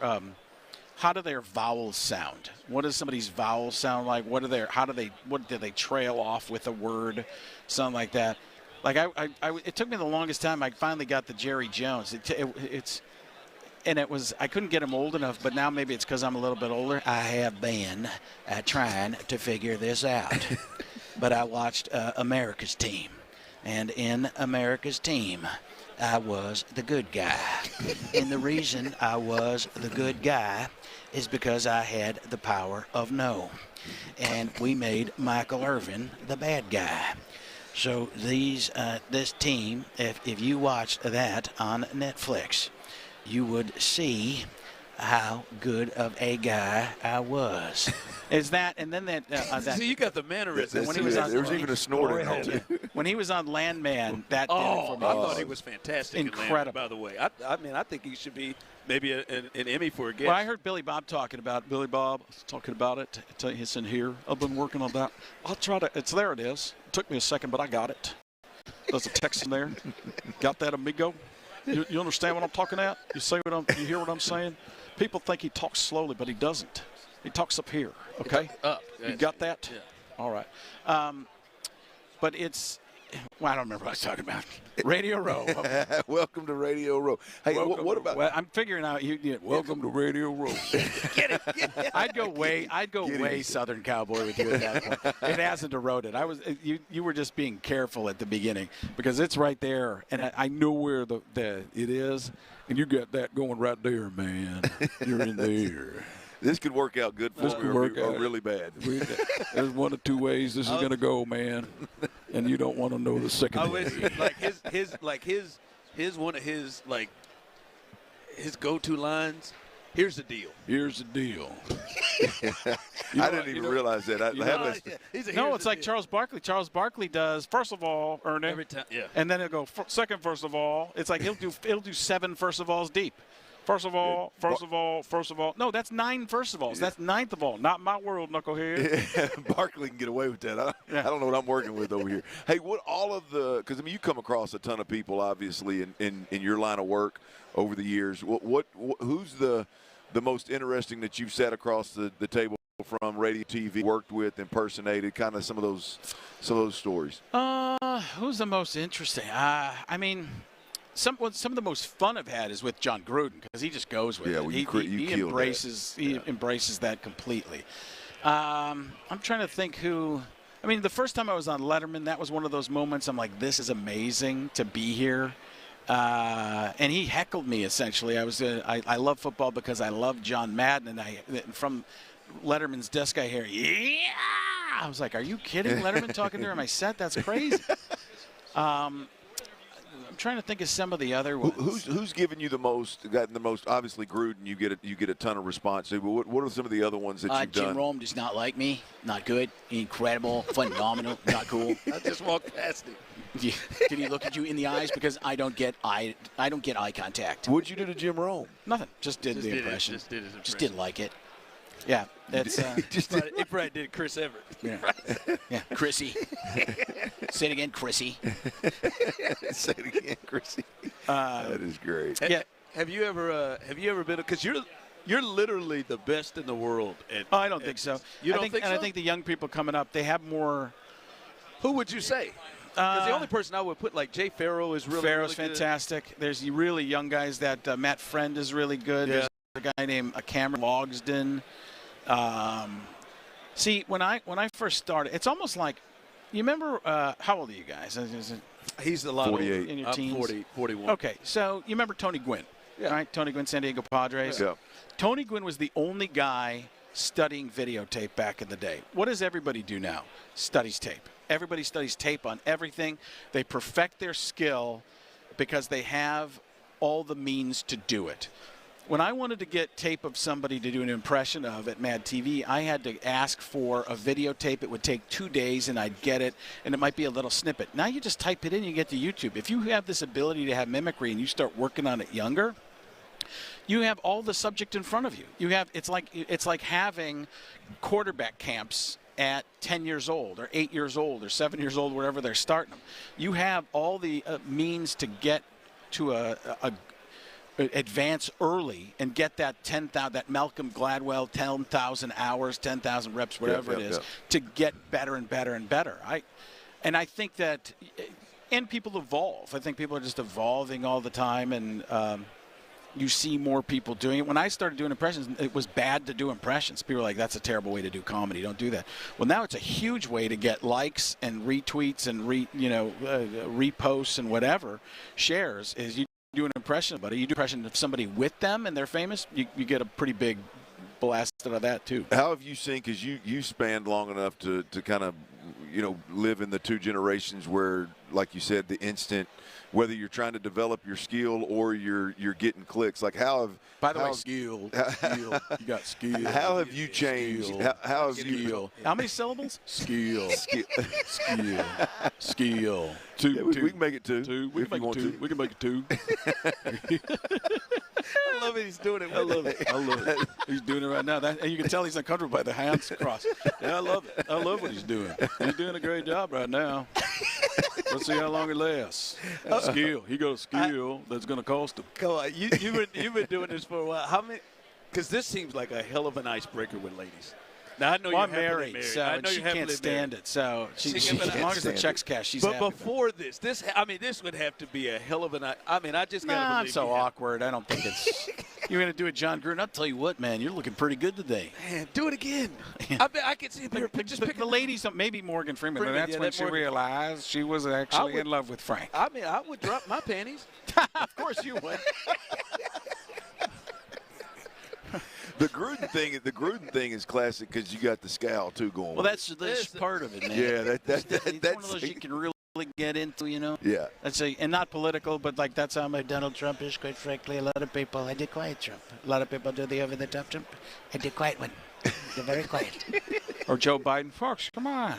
how do their vowels sound? What does somebody's vowels sound like? What do they trail off with a word? Something like that. Like it took me the longest time. I finally got the Jerry Jones. I couldn't get him old enough, but now maybe it's because I'm a little bit older. I have been trying to figure this out. But I watched America's Team. And in America's Team, I was the good guy. And the reason I was the good guy is because I had the power of no. And we made Michael Irvin the bad guy. So this team, if you watched that on Netflix, you would see how good of a guy I was. Is that, and then that See, you got the mannerisms. When he was on, there was even a snort in there. When he was on Landman, that did it for me. I thought he was fantastic. Incredible. By the way, I think he should be maybe an Emmy for a guest. Well, I heard Billy Bob talking about it. It's in here. I've been working on that. I'll try to. There it is. It took me a second, but I got it. There's a text in there. Got that, amigo? You understand what I'm talking at? You hear what I'm saying? People think he talks slowly, but he doesn't. He talks up here, okay? Up. You got that? Yeah. All right. But I don't remember what I was talking about. Radio Row. Welcome to Radio Row. Hey, what about? Well, I'm figuring out. Welcome to Radio Row. Get it. I'd go way Southern Cowboy with you at that point. It hasn't eroded. You were just being careful at the beginning because it's right there, and I know where it is, and you got that going right there, man. You're in there. This could work out good for you or really bad. There's one of two ways this is going to go, man, and you don't want to know the second way. His one of his his go-to lines. Here's the deal. Here's the deal. I didn't even realize that. It's like Charles Barkley. Charles Barkley does, first of all, Ernie. Every time, yeah. And then he'll go, second, first of all. It's like he'll do 7 first of alls deep. First of all. No, that's 9 first of all. That's 9th of all. Not my world, knucklehead. Barkley can get away with that. I don't know what I'm working with over here. Hey, because you come across a ton of people, obviously, in your line of work over the years. Who's the most interesting that you've sat across the table from, radio, TV, worked with, impersonated, kind of some of those stories? Who's the most interesting? Some of the most fun I've had is with John Gruden because he just goes with it. He embraces that completely. I'm trying to think who. The first time I was on Letterman, that was one of those moments I'm like, this is amazing to be here. And he heckled me, essentially. I love football because I love John Madden. And from Letterman's desk, I hear, yeah! I was like, are you kidding? Letterman talking during my set? That's crazy. I'm trying to think of some of the other ones. Who's giving you gotten the most? Obviously, Gruden. You get a ton of response to. But what are some of the other ones that you've done? Jim Rome does not like me. Not good. Incredible. Phenomenal. Not cool. I just walked past him. Did he look at you in the eyes? Because I don't get eye contact. What'd you do to Jim Rome? Nothing. Just did the impression. Just did his impression. Just didn't like it. Yeah, that's. He probably did Chris Everett. Yeah, yeah. Chrissy. Say it again, Chrissy. Say it again, Chrissy. That is great. Yeah. Have you ever been? Because you're literally the best in the world. I don't think so. You don't think so? And I think the young people coming up, they have more. Who would you say? Because the only person I would put, like Jay Farrow, is really Farrow's really good. Fantastic. There's really young guys that Matt Friend is really good. Yeah. There's a guy named Cameron Logsdon. See, when I first started, it's almost like, you remember, how old are you guys? He's a lot 48. older. In your I'm teens? 40, 41. Okay, so you remember Tony Gwynn, right? Tony Gwynn, San Diego Padres. Yeah. Tony Gwynn was the only guy studying videotape back in the day. What does everybody do now? Studies tape. Everybody studies tape on everything. They perfect their skill because they have all the means to do it. When I wanted to get tape of somebody to do an impression of at Mad TV, I had to ask for a videotape. It would take 2 days, and I'd get it, and it might be a little snippet. Now you just type it in, you get to YouTube. If you have this ability to have mimicry and you start working on it younger, you have all the subject in front of you. It's like having quarterback camps at 10 years old or 8 years old or 7 years old, wherever they're starting them. You have all the means to get to a advance early and get that 10,000, that Malcolm Gladwell 10,000 hours, 10,000 reps, whatever it is, to get better and better and better. I think that, and people evolve. I think people are just evolving all the time, and you see more people doing it. When I started doing impressions, it was bad to do impressions. People were like, that's a terrible way to do comedy. Don't do that. Well, now it's a huge way to get likes and retweets and reposts and whatever, shares, is you do an impression of it. You do an impression of somebody with them and they're famous, you get a pretty big blast out of that too. How have you seen, because you spanned long enough to kind of, live in the two generations where, like you said, the instant, whether you're trying to develop your skill or you're getting clicks, like how have, by the way, skill, you got skill. How have you changed? Skill. How have skill. How many syllables? Skill. Skill. Skill. Two. Yeah, we can make it two. We can make it two. We can make it two. I love it. He's doing it. I love it. He's doing it right now. And you can tell he's uncomfortable by the hands crossed. Yeah, I love it. I love what he's doing. He's doing a great job right now. Let's see how long it lasts. Skill. He got a skill that's going to cost him. Come on. You've been doing this for a while. How many? Because this seems like a hell of an icebreaker with ladies. Now, I know you're married, so I know she can't stand it. So as long as the check's cash, she's happy. But before this would have to be a hell of an. I just got to believe. I'm so awkward. I don't think it's. You're going to do it, John Gruden. I'll tell you what, man. You're looking pretty good today. Man, do it again. I bet I can see just pick the ladies. Maybe Morgan Freeman. And that's when she realized she was actually in love with Frank. I mean, I would drop my panties. Of course you would. The Gruden thing is classic because you got the scowl too going. Well, that's part of it, man. Yeah, that's one of those you can really get into, Yeah. And not political, but like that's how my Donald Trump is. Quite frankly, a lot of people. I did quiet Trump. A lot of people do the over-the-top Trump. I did quiet one. They're very quiet. Or Joe Biden, folks, come on.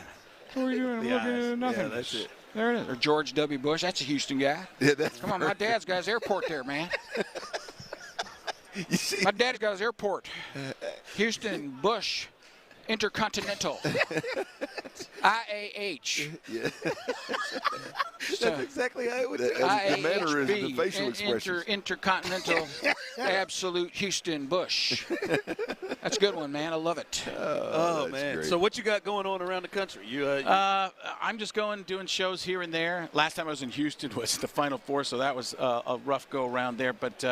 What are we doing? I'm looking at nothing. Yeah, that's it. There it is. Or George W. Bush. That's a Houston guy. Yeah, that's come on, my dad's got his airport there, man. My dad's got his airport. Houston, Bush, Intercontinental. IAH. Yeah. That's exactly how it would do. The mannerism, the facial expressions. Intercontinental, absolute Houston, Bush. That's a good one, man. I love it. Oh man. Great. So what you got going on around the country? I'm just doing shows here and there. Last time I was in Houston was the Final Four, so that was a rough go around there. But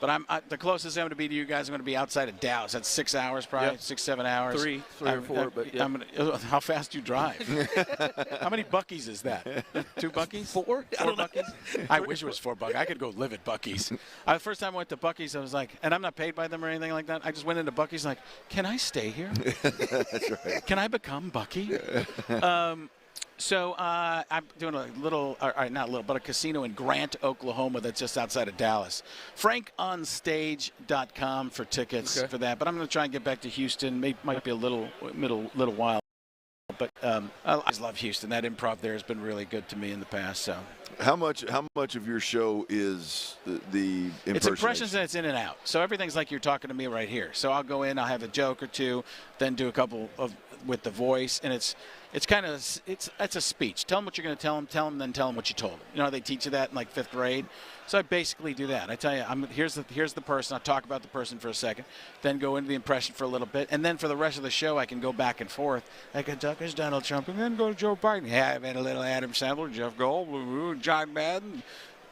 But the closest I'm going to be to you guys, I'm going to be outside of Dallas. That's 6 hours, probably, Yep. 6-7 hours. Three or four, but yeah. How fast do you drive? How many Buc-ee's is that? 2 Buc-ee's? 4? I don't know. Buc-ee's? I wish it was 4 Buc-ee's. I could go live at Buc-ee's. The first time I went to Buc-ee's, I was like, and I'm not paid by them or anything like that. I just went into Buc-ee's like, can I stay here? That's right. Can I become Bucky? So I'm doing a little, not a little, but a casino in Grant, Oklahoma that's just outside of Dallas. FrankOnStage.com for tickets for that. But I'm going to try and get back to Houston. Might be a little while. But I just love Houston. That improv there has been really good to me in the past. So, how much of your show is the impersonation? It's impressions and it's in and out. So everything's like you're talking to me right here. So I'll go in, I'll have a joke or two, then do a couple with the voice, and it's a speech. Tell them what you're going to tell them, then tell them what you told them. You know how they teach you that in like 5th grade? So I basically do that. I tell you, here's the person. I'll talk about the person for a second, then go into the impression for a little bit, and then for the rest of the show, I can go back and forth. I can talk as Donald Trump, and then go to Joe Biden. Yeah, I've had a little Adam Sandler, Jeff Goldblum, John Madden,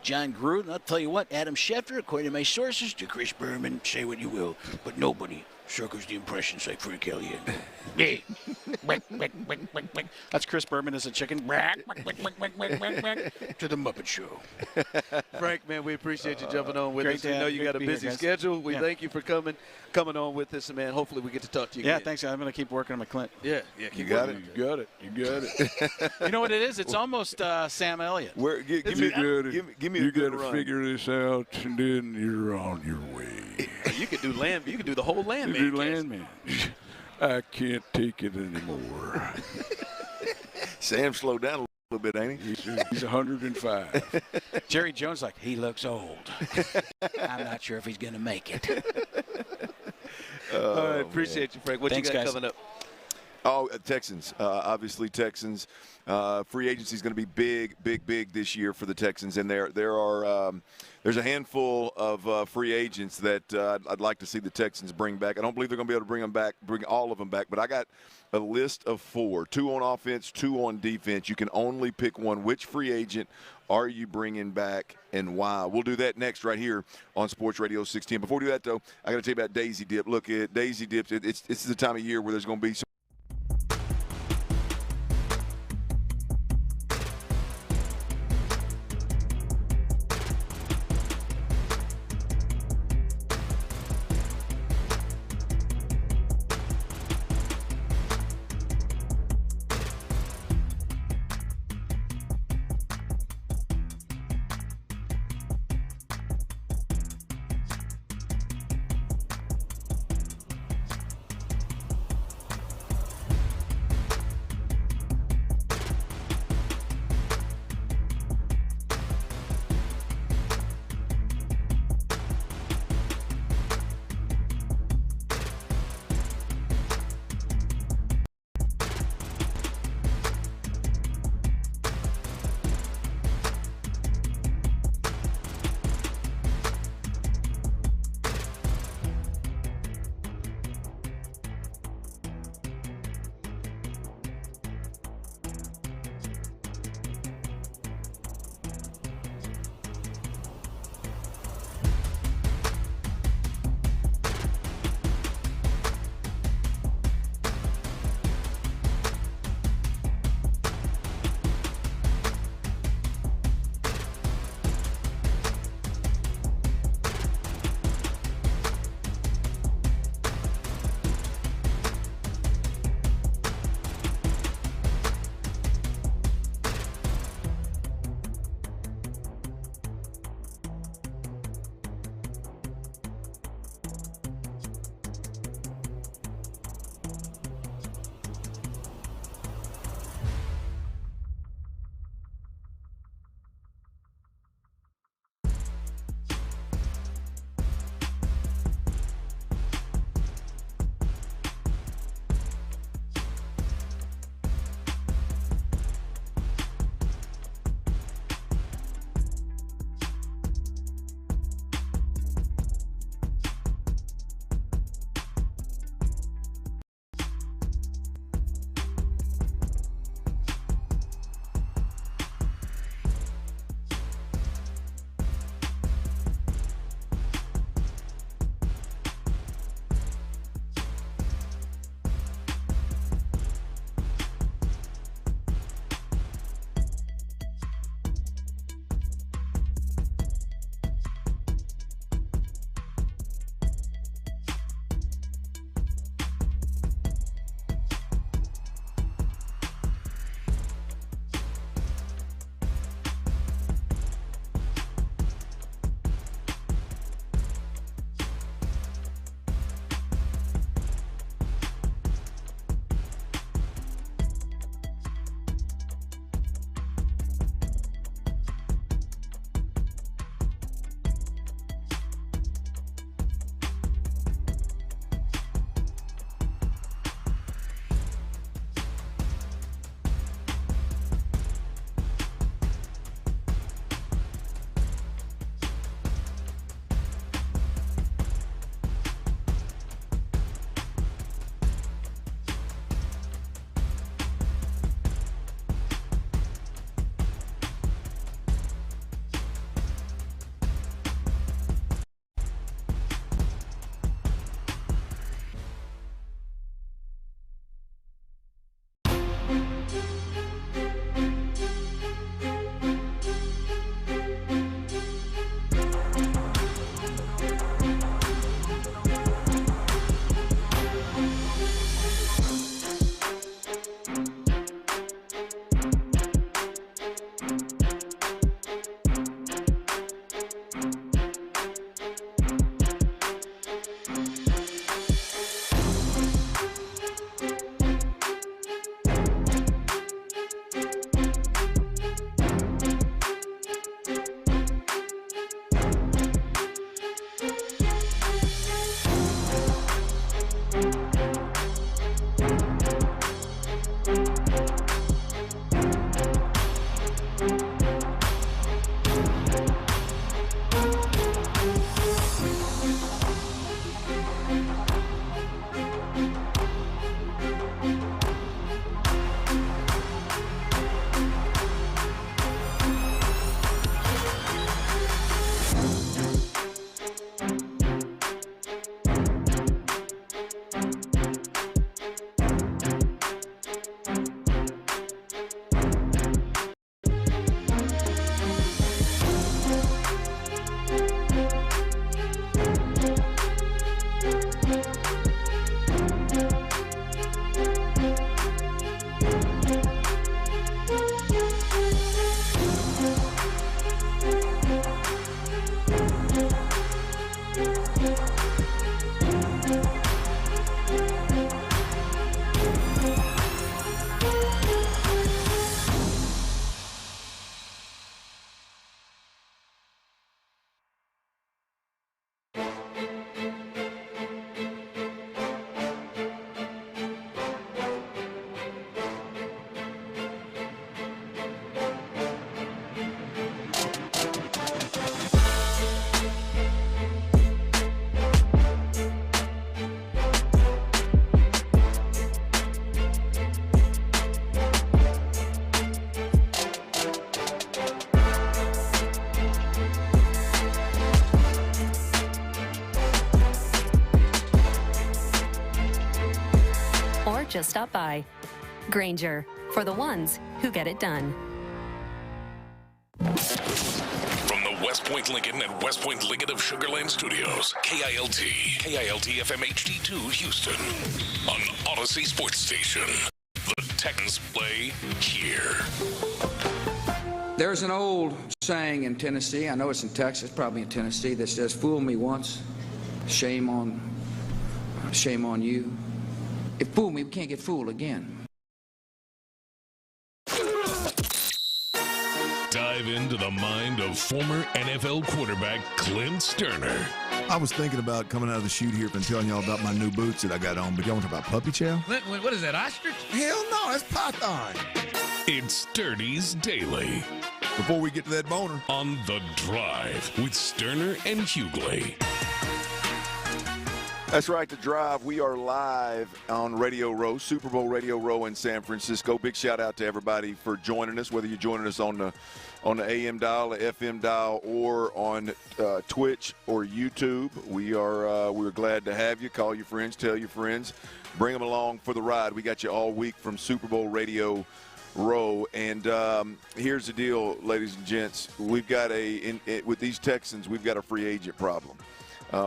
John Gruden. I'll tell you what, Adam Schefter, according to my sources, to Chris Berman, say what you will, but nobody circles the impressions like Frank Elliott. That's Chris Berman as a chicken. To the Muppet Show. Frank, man, we appreciate you jumping on with us. We know you great got a to be busy here, guys. schedule. We Yeah. thank you for coming on with us, and man, hopefully we get to talk to you Yeah, again. thanks. I'm going to keep working on my Clint. Yeah, You got it. You got it. You know what it is? It's almost Sam Elliott. Give me a You good got to run. figure this out, and then you're on your way. You could do land. You could do the whole landman. You do cast. Landman. I can't take it anymore. Sam slowed down a little bit, ain't he? He's 105. Jerry Jones like, he looks old. I'm not sure if he's going to make it. All right, appreciate you, Frank. What Thanks, you got guys. coming up? Oh, Texans. Obviously, Texans. Free agency is going to be big this year for the Texans, and there's a handful of free agents that I'd like to see the Texans bring back. I don't believe they're going to be able to bring all of them back, but I got a list of 4: 2 on offense, 2 on defense. You can only pick one. Which free agent are you bringing back, and why? We'll do that next right here on Sports Radio 610. Before we do that, though, I got to tell you about Daisy Dip. Look, Daisy Dips. It's the time of year where there's going to be some. just stop by. Grainger, for the ones who get it done. From the West Point Lincoln and West Point Lincoln of Sugar Land Studios, KILT FM HD2 Houston, on Odyssey Sports Station. The Texans play here. There's an old saying in Tennessee, I know it's in Texas, probably in Tennessee, that says, "Fool me once, shame on you. If fool me, we can't get fooled again." Dive into the mind of former NFL quarterback Clint Stoerner. I was thinking about coming out of the chute here and telling y'all about my new boots that I got on, but y'all want to talk about puppy chow? What is that, ostrich? Hell no, that's python. It's Sturdy's Daily. Before we get to that boner. On The Drive with Stoerner and Hughley. That's right, The Drive. We are live on Radio Row, Super Bowl Radio Row in San Francisco. Big shout out to everybody for joining us, whether you're joining us on the AM dial, the FM dial, or on Twitch or YouTube. We're glad to have you. Call your friends, tell your friends, bring them along for the ride. We got you all week from Super Bowl Radio Row. And here's the deal, ladies and gents. We've got with these Texans, we've got a free agent problem.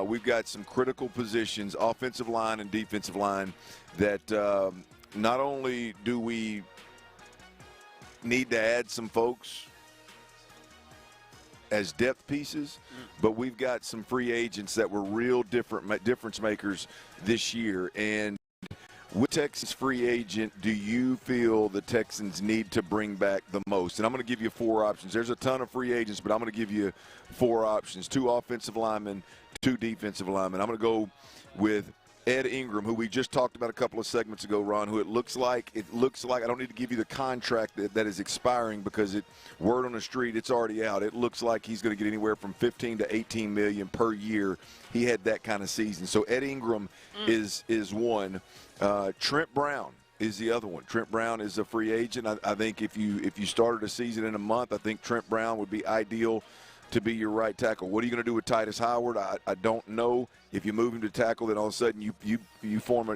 We've got some critical positions, offensive line and defensive line, that not only do we need to add some folks as depth pieces, but we've got some free agents that were real difference makers this year. And with Texas free agent, do you feel the Texans need to bring back the most? And I'm going to give you 4 options. There's a ton of free agents, but I'm going to give you 4 options: 2 offensive linemen, 2 defensive linemen. I'm going to go with Ed Ingram, who we just talked about a couple of segments ago, Ron, who it looks like I don't need to give you the contract that is expiring, because word on the street, it's already out. It looks like he's going to get anywhere from $15 to $18 million per year. He had that kind of season. So Ed Ingram is one. Trent Brown is the other one. Trent Brown is a free agent. I think if you started a season in a month, I think Trent Brown would be ideal to be your right tackle. What are you going to do with Titus Howard? I don't know. If you move him to tackle, then all of a sudden you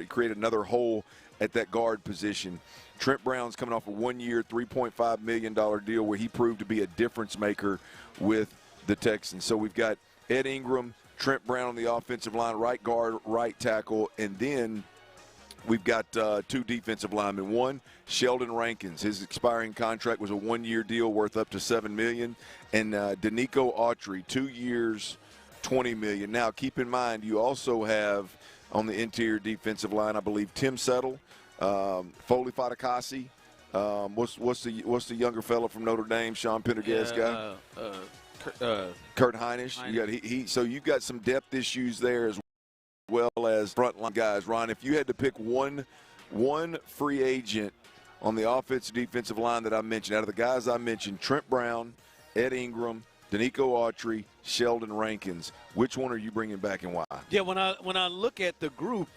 create another hole at that guard position. Trent Brown's coming off a 1-year, $3.5 million deal where he proved to be a difference maker with the Texans. So we've got Ed Ingram, Trent Brown on the offensive line, right guard, right tackle, and then we've got 2 defensive linemen. One, Sheldon Rankins. His expiring contract was a 1-year deal worth up to $7 million. And Danico Autry, 2 years, $20 million. Now, keep in mind, you also have on the interior defensive line, I believe, Tim Settle, Foley Fatakasi. What's the younger fella from Notre Dame, Sean Pendergast guy? Kurt Heinisch. So you've got some depth issues there as well as frontline guys. Ron, if you had to pick one free agent on the offensive defensive line that I mentioned, out of the guys I mentioned, Trent Brown, Ed Ingram, Danico Autry, Sheldon Rankins, which one are you bringing back and why? Yeah, when I look at the group,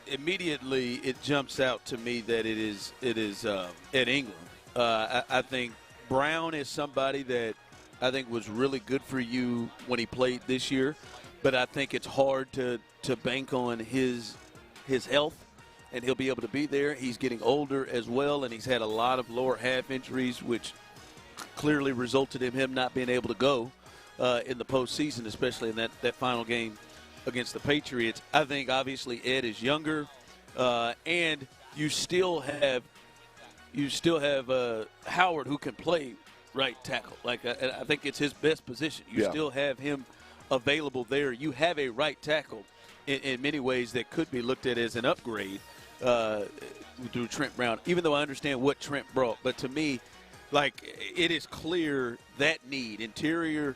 immediately it jumps out to me that it is Ed Ingram. I think Brown is somebody that I think was really good for you when he played this year, but I think it's hard to bank on his health, and he'll be able to be there. He's getting older as well, and he's had a lot of lower half injuries, which clearly resulted in him not being able to go in the postseason, especially in that final game against the Patriots. I think obviously Ed is younger, and you still have Howard, who can play right tackle. Like I think it's his best position. You still have him available there. You have a right tackle in many ways that could be looked at as an upgrade through Trent Brown, even though I understand what Trent brought. But to me, like, it is clear that need. Interior,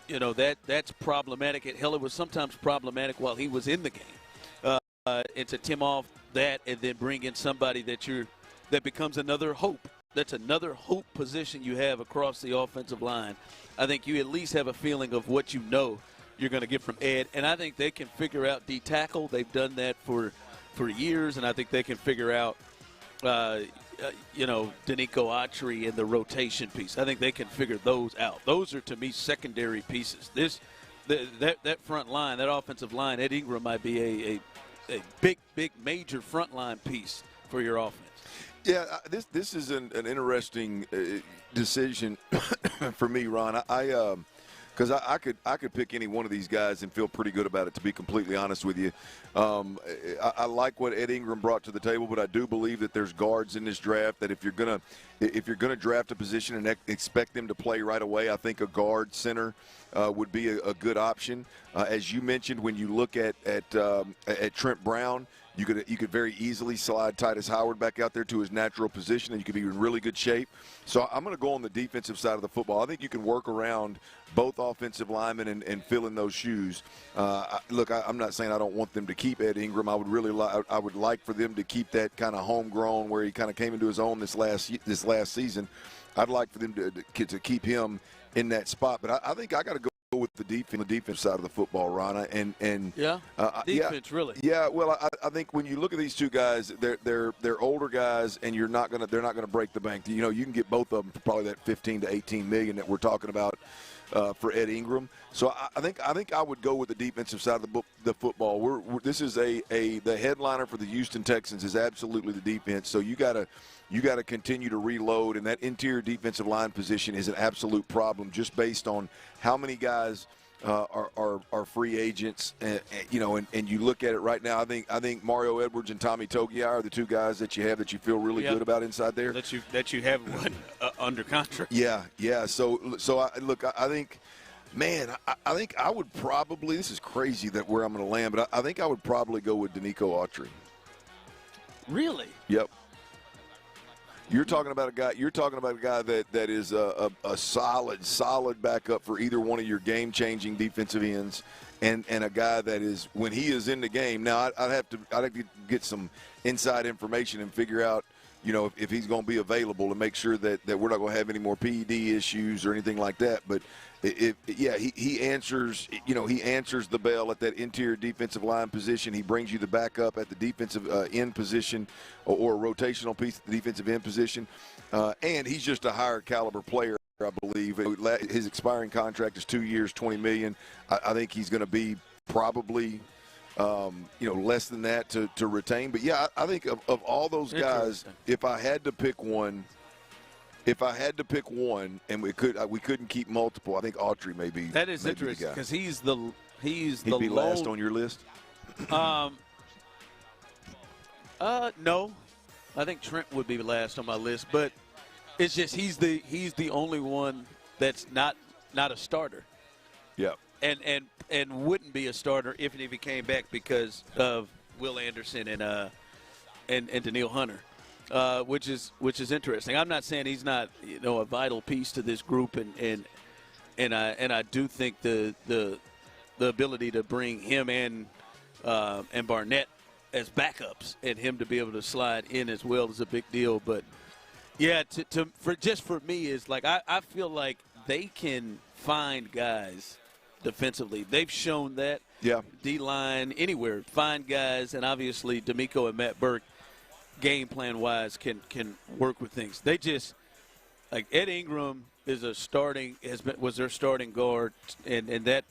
that's problematic. Hell, it was sometimes problematic while he was in the game. And to Tim off that and then bring in somebody that becomes another hope. That's another hope position you have across the offensive line. I think you at least have a feeling of what you know you're going to get from Ed. And I think they can figure out D-tackle. They've done that for years, and I think they can figure out, Danico Autry and the rotation piece. I think they can figure those out. Those are, to me, secondary pieces. That front line, that offensive line, Ed Ingram might be a big, major front line piece for your offense? Yeah, this is an interesting decision for me, Ron. Because I could pick any one of these guys and feel pretty good about it, to be completely honest with you. I like what Ed Ingram brought to the table, but I do believe that there's guards in this draft that if you're gonna draft a position and expect them to play right away, I think a guard center would be a good option. As you mentioned, when you look at Trent Brown, you could very easily slide Titus Howard back out there to his natural position, and you could be in really good shape. So I'm going to go on the defensive side of the football. I think you can work around both offensive linemen and fill in those shoes. Look, I'm not saying I don't want them to keep Ed Ingram. I would like for them to keep that kind of homegrown where he kind of came into his own this last season. I'd like for them to keep him in that spot. But I think I got to go with the defense side of the football, Rana, and defense really. Yeah, well, I think when you look at these two guys, they're older guys, and they're not gonna break the bank. You know, you can get both of them for probably that 15 to 18 million that we're talking about for Ed Ingram. So I think I would go with the defensive side of the football. This is the headliner for the Houston Texans is absolutely the defense. So you gotta continue to reload, and that interior defensive line position is an absolute problem just based on how many guys are free agents. And you look at it right now. I think Mario Edwards and Tommy Togiai are the two guys that you feel really good about inside there. That you have one under contract. Yeah. So I think. Man, I think I would probably – this is crazy that where I'm going to land, but I think I would probably go with Danico Autry. Really? Yep. You're talking about a guy that is a solid backup for either one of your game-changing defensive ends, and a guy that is, when he is in the game. Now I'd have to get some inside information and figure out, if he's going to be available, to make sure that we're not going to have any more PED issues or anything like that. But he answers the bell at that interior defensive line position. He brings you the backup at the defensive end position or a rotational piece at the defensive end position. And he's just a higher caliber player, I believe. His expiring contract is 2 years, $20 million. I think he's going to be probably less than that to retain. But yeah, I think of all those guys, if I had to pick one, and we couldn't keep multiple, I think Autry may be. That is interesting because he'd be last on your list. No, I think Trent would be last on my list, but it's just he's the only one that's not a starter. Yeah. And wouldn't be a starter if he came back because of Will Anderson and Danielle Hunter, which is interesting. I'm not saying he's not a vital piece to this group, and I do think the ability to bring him and Barnett as backups and him to be able to slide in as well is a big deal. But yeah, for me is like I feel like they can find guys defensively. They've shown that. Yeah. D-line, anywhere, find guys, and obviously D'Amico and Matt Burke, game plan-wise, can work with things. They just, like Ed Ingram was their starting guard, and that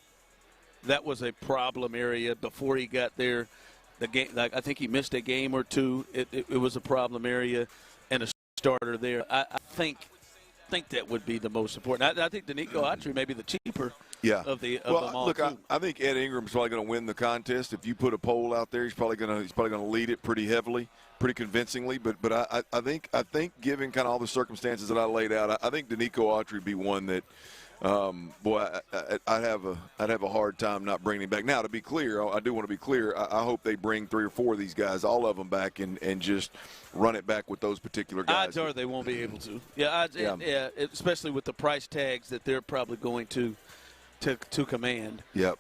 was a problem area before he got there. The game, I think he missed a game or two. It was a problem area, and a starter there. I think that would be the most important. I think Danico Autry may be the cheaper. Yeah. Of them all. Look, I think Ed Ingram's probably going to win the contest. If you put a poll out there, he's probably going to lead it pretty heavily, pretty convincingly. But I think given kind of all the circumstances that I laid out, I think Danico Autry would be one that, I'd have a hard time not bringing him back. Now, to be clear, I do want to be clear. I hope they bring 3 or 4 of these guys, all of them back, and just run it back with those particular guys. Odds are they won't be able to. Yeah, especially with the price tags that they're probably going to command. Yep.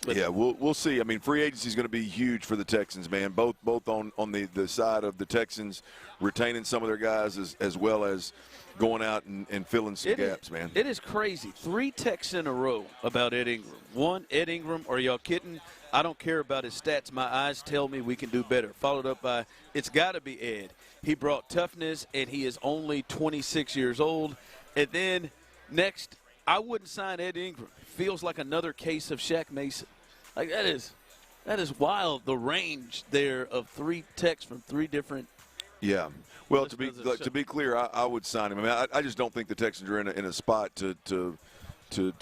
Yeah, we'll see. I mean, free agency is going to be huge for the Texans, man. Both on the side of the Texans retaining some of their guys as well as going out and filling some gaps, man. It is crazy. 3 texts in a row about Ed Ingram. 1, Ed Ingram, are y'all kidding? I don't care about his stats. My eyes tell me we can do better. Followed up by, it's got to be Ed. He brought toughness, and he is only 26 years old. And then next, I wouldn't sign Ed Ingram. Feels like another case of Shaq Mason. Like, that is wild, the range there of 3 texts from 3 different Yeah. Well, to be clear, I would sign him. I mean, I just don't think the Texans are in a spot to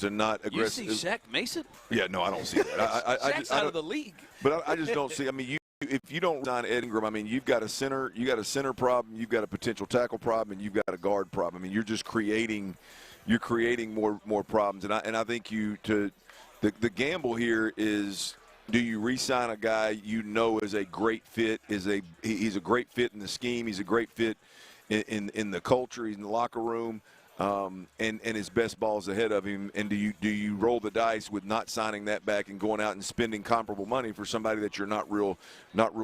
not aggressive. You see Shaq Mason? Yeah, no, I don't see that. Shaq's out of the league. But I just don't see. I mean, if you don't sign Ed Ingram, I mean, you've got a center problem, you've got a potential tackle problem, and you've got a guard problem. I mean, you're just creating more problems. And I think the gamble here is, do you re-sign a guy you know is a great fit? He's a great fit in the scheme. He's a great fit in the culture. He's in the locker room, and his best ball's ahead of him. And do you roll the dice with not signing that back and going out and spending comparable money for somebody that you're not real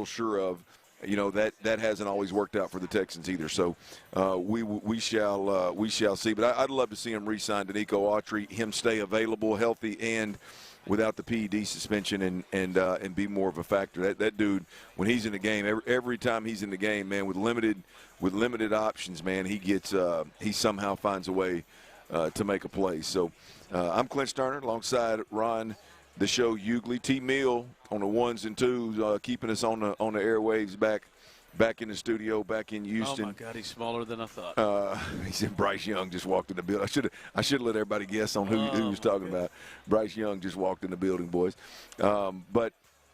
sure of? You know, that hasn't always worked out for the Texans either. So we shall see. But I'd love to see him re-sign Danico Autry, him stay available, healthy, and without the PED suspension, and be more of a factor. That dude, when he's in the game, every time he's in the game, man, with limited options, man, he somehow finds a way to make a play. So I'm Clint Stoerner alongside Ron, the show Hughley, T. Mill on the ones and twos, keeping us on the airwaves back in the studio, back in Houston. Oh my God, he's smaller than I thought. He said Bryce Young just walked in the building. I should let everybody guess on who he was talking about. Bryce Young just walked in the building, boys. But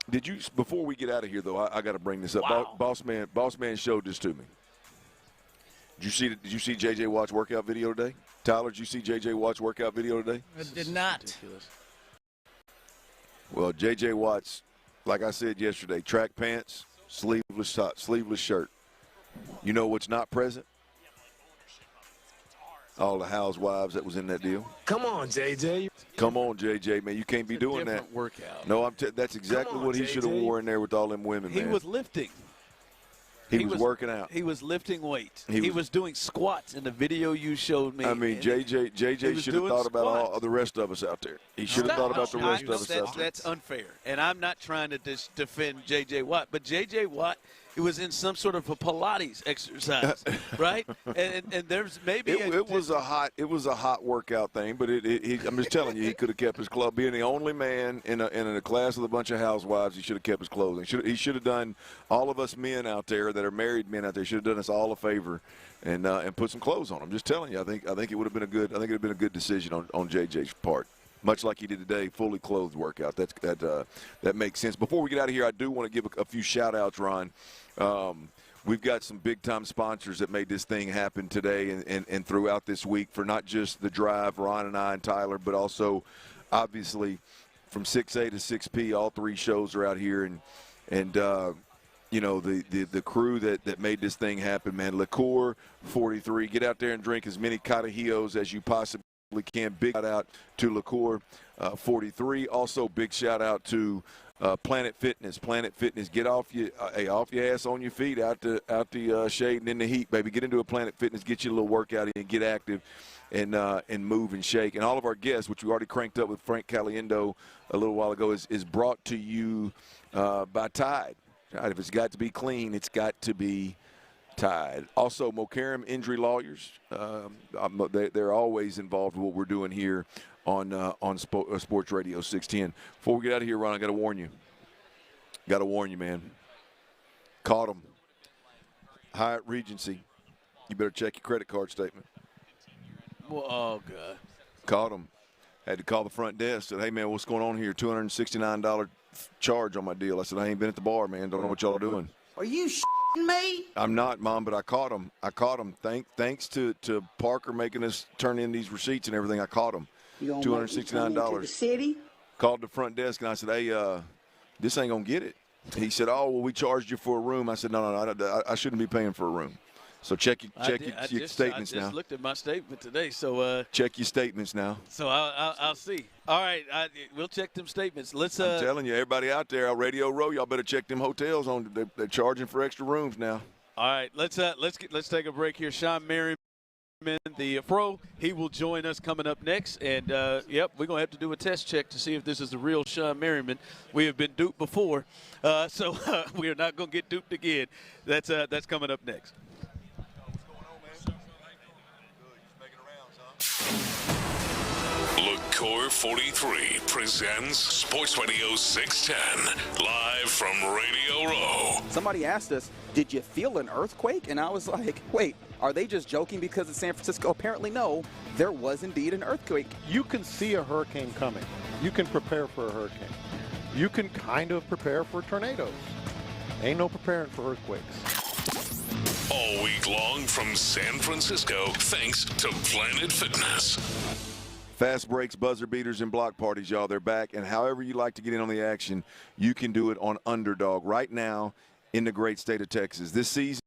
did you? Before we get out of here, though, I got to bring this up. Wow. Boss man showed this to me. Did you see J.J. Watt's workout video today? Tyler, did you see J.J. Watt's workout video today? I did not. Ridiculous. Well, J.J. Watt's, like I said yesterday, track pants, sleeveless top, sleeveless shirt. You know what's not present? All the housewives that was in that deal. Come on, JJ. Come on, JJ, man. You can't be doing that. Workout. No, that's exactly what he should have wore in there with all them women, man. He was lifting. He was working out. He was lifting weights. He was doing squats in the video you showed me. I mean, JJ should have thought about all the rest of us out there. He should have thought about the rest of us out there. That's unfair. And I'm not trying to defend J.J. Watt, but J.J. Watt, it was in some sort of a Pilates exercise, right? And there's maybe it was a hot workout thing, but I'm just telling you, he could have kept his clothes. Being the only man in a class with a bunch of housewives, he should have kept his clothing. He should have done all of us men out there that are married men out there. Should have done us all a favor and put some clothes on. I'm just telling you, I think it would have been a good decision on JJ's part. Much like he did today, fully clothed workout. That makes sense. Before we get out of here, I do want to give a few shout-outs, Ron. We've got some big-time sponsors that made this thing happen today and throughout this week for not just the drive, Ron and I and Tyler, but also, obviously, from 6A to 6P, all three shows are out here. And you know, the crew that made this thing happen, man. Liqueur 43. Get out there and drink as many Carajillos as you possibly can. Big shout out to Liqueur 43. Also, big shout out to Planet Fitness. Planet Fitness. Get off your ass on your feet out the shade and in the heat, baby. Get into a Planet Fitness. Get you a little workout in. Get active and move and shake. And all of our guests, which we already cranked up with Frank Caliendo a little while ago, is brought to you by Tide. Right, if it's got to be clean, it's got to be Tide. Also, Mokaram Injury Lawyers. They're always involved with what we're doing here on Sports Radio 610. Before we get out of here, Ron, I got to warn you. Got to warn you, man. Caught them. Hyatt Regency. You better check your credit card statement. Well, oh, God. Caught them. Had to call the front desk. Said, hey, man, what's going on here? $269 charge on my deal. I said, I ain't been at the bar, man. Don't know what y'all are doing. Are you shitting me? I'm not, Mom, but I caught them. Thanks to Parker making us turn in these receipts and everything. I caught them. $269. The city? Called the front desk, and I said, hey, this ain't going to get it. He said, oh, well, we charged you for a room. I said, no, I shouldn't be paying for a room. So check your statements now. I just looked at my statement today, so check your statements now. So I'll see. All right, we'll check them statements. Let's. I'm telling you, everybody out there on Radio Row, y'all better check them hotels on. They're charging for extra rooms now. All right, let's take a break here. Sean Merriman, the pro, he will join us coming up next, and we're gonna have to do a test check to see if this is the real Sean Merriman. We have been duped before, so we are not gonna get duped again. That's coming up next. Liqueur 43 presents Sports Radio 610, live from Radio Row. Somebody asked us, did you feel an earthquake? And I was like, wait, are they just joking because it's San Francisco? Apparently, no. There was indeed an earthquake. You can see a hurricane coming. You can prepare for a hurricane. You can kind of prepare for tornadoes. Ain't no preparing for earthquakes. All week long from San Francisco, thanks to Planet Fitness. Fast breaks, buzzer beaters, and block parties, y'all. They're back. And however you like to get in on the action, you can do it on Underdog right now in the great state of Texas. This season,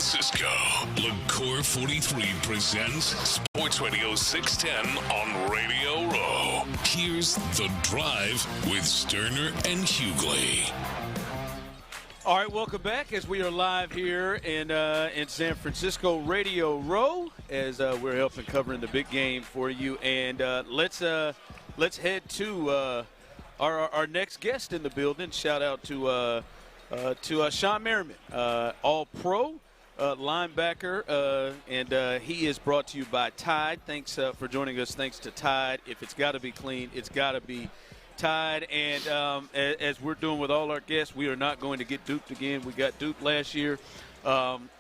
Francisco. LaCour 43 presents Sports Radio 610 on Radio Row. Here's The Drive with Stoerner and Hughley. All right, welcome back as we are live here in San Francisco, Radio Row, as we're helping covering the big game for you. And let's head to our next guest in the building. Shout out to Sean Merriman, All-Pro linebacker, and he is brought to you by Tide. Thanks for joining us. Thanks to Tide. If it's got to be clean, it's got to be Tide. And as we're doing with all our guests, we are not going to get duped again. We got duped last year.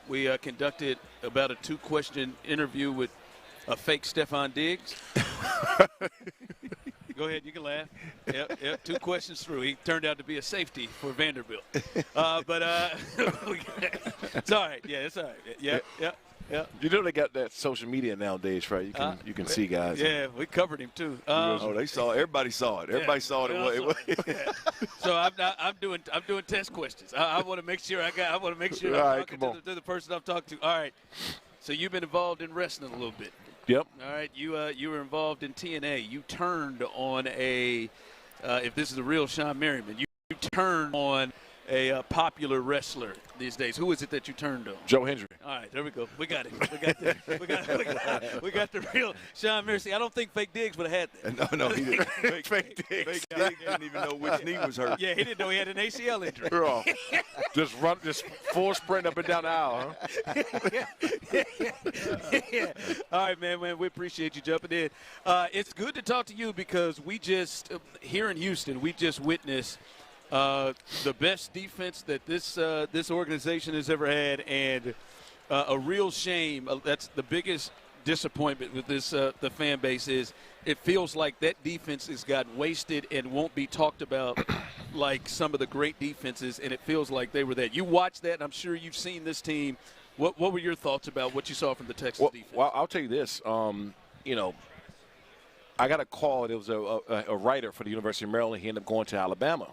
We conducted about a 2-question interview with a fake Stephon Diggs. Go ahead, you can laugh. Yep, 2 questions through. He turned out to be a safety for Vanderbilt. It's all right. Yeah, it's all right. Yeah. You know they got that social media nowadays, right? You can see guys. Yeah, we covered him too. They saw. Everybody saw it. Everybody saw it. So I'm doing test questions. I want to make sure I'm talking to the person I'm talking to. All right. So you've been involved in wrestling a little bit. Yep. All right. You were involved in TNA. You turned on if this is the real Sean Merriman, you turned on a popular wrestler these days. Who is it that you turned on? Joe Hendry. All right, there we go. We got it. We got the real Sean Merriman. I don't think Fake Diggs would have had that. No, he didn't. Fake Diggs didn't even know which knee was hurt. Yeah, he didn't know he had an ACL injury. Girl, just full sprint up and down the aisle, huh? Yeah. All right, man, we appreciate you jumping in. It's good to talk to you because we just, here in Houston, we just witnessed the best defense that this organization has ever had, and a real shame. That's the biggest disappointment with this the fan base is it feels like that defense has got wasted and won't be talked about like some of the great defenses, and it feels like they were that. You watched that, and I'm sure you've seen this team. What were your thoughts about what you saw from the Texas defense? Well, I'll tell you this. I got a call. It was a writer for the University of Maryland. He ended up going to Alabama.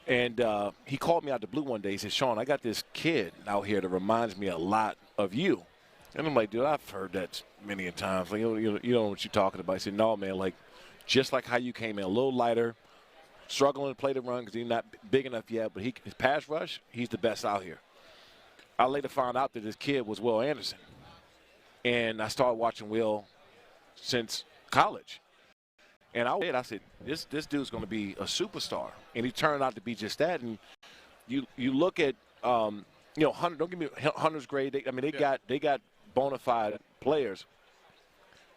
And he called me out the blue one day. He said, Sean, I got this kid out here that reminds me a lot of you. And I'm like, dude, I've heard that many a times. Like, you don't know what you're talking about. He said, no, man, like, just like how you came in, a little lighter, struggling to play the run because he's not big enough yet. But his pass rush, he's the best out here. I later found out that this kid was Will Anderson. And I started watching Will since college. And I said, this dude's going to be a superstar. And he turned out to be just that. And you look at, Hunter, don't give me Hunter's great. They got bona fide players.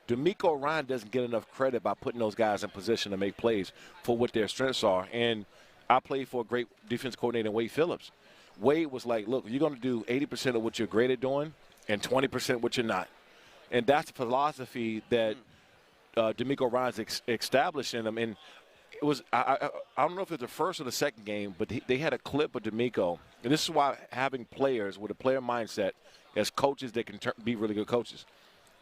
D'Amico Ryan doesn't get enough credit by putting those guys in position to make plays for what their strengths are. And I played for a great defense coordinator, Wade Phillips. Wade was like, look, you're going to do 80% of what you're great at doing and 20% what you're not. And that's the philosophy that D'Amico Ryan's established in them. And it was I don't know if it was the first or the second game, but they had a clip of D'Amico. And this is why having players with a player mindset as coaches that can be really good coaches.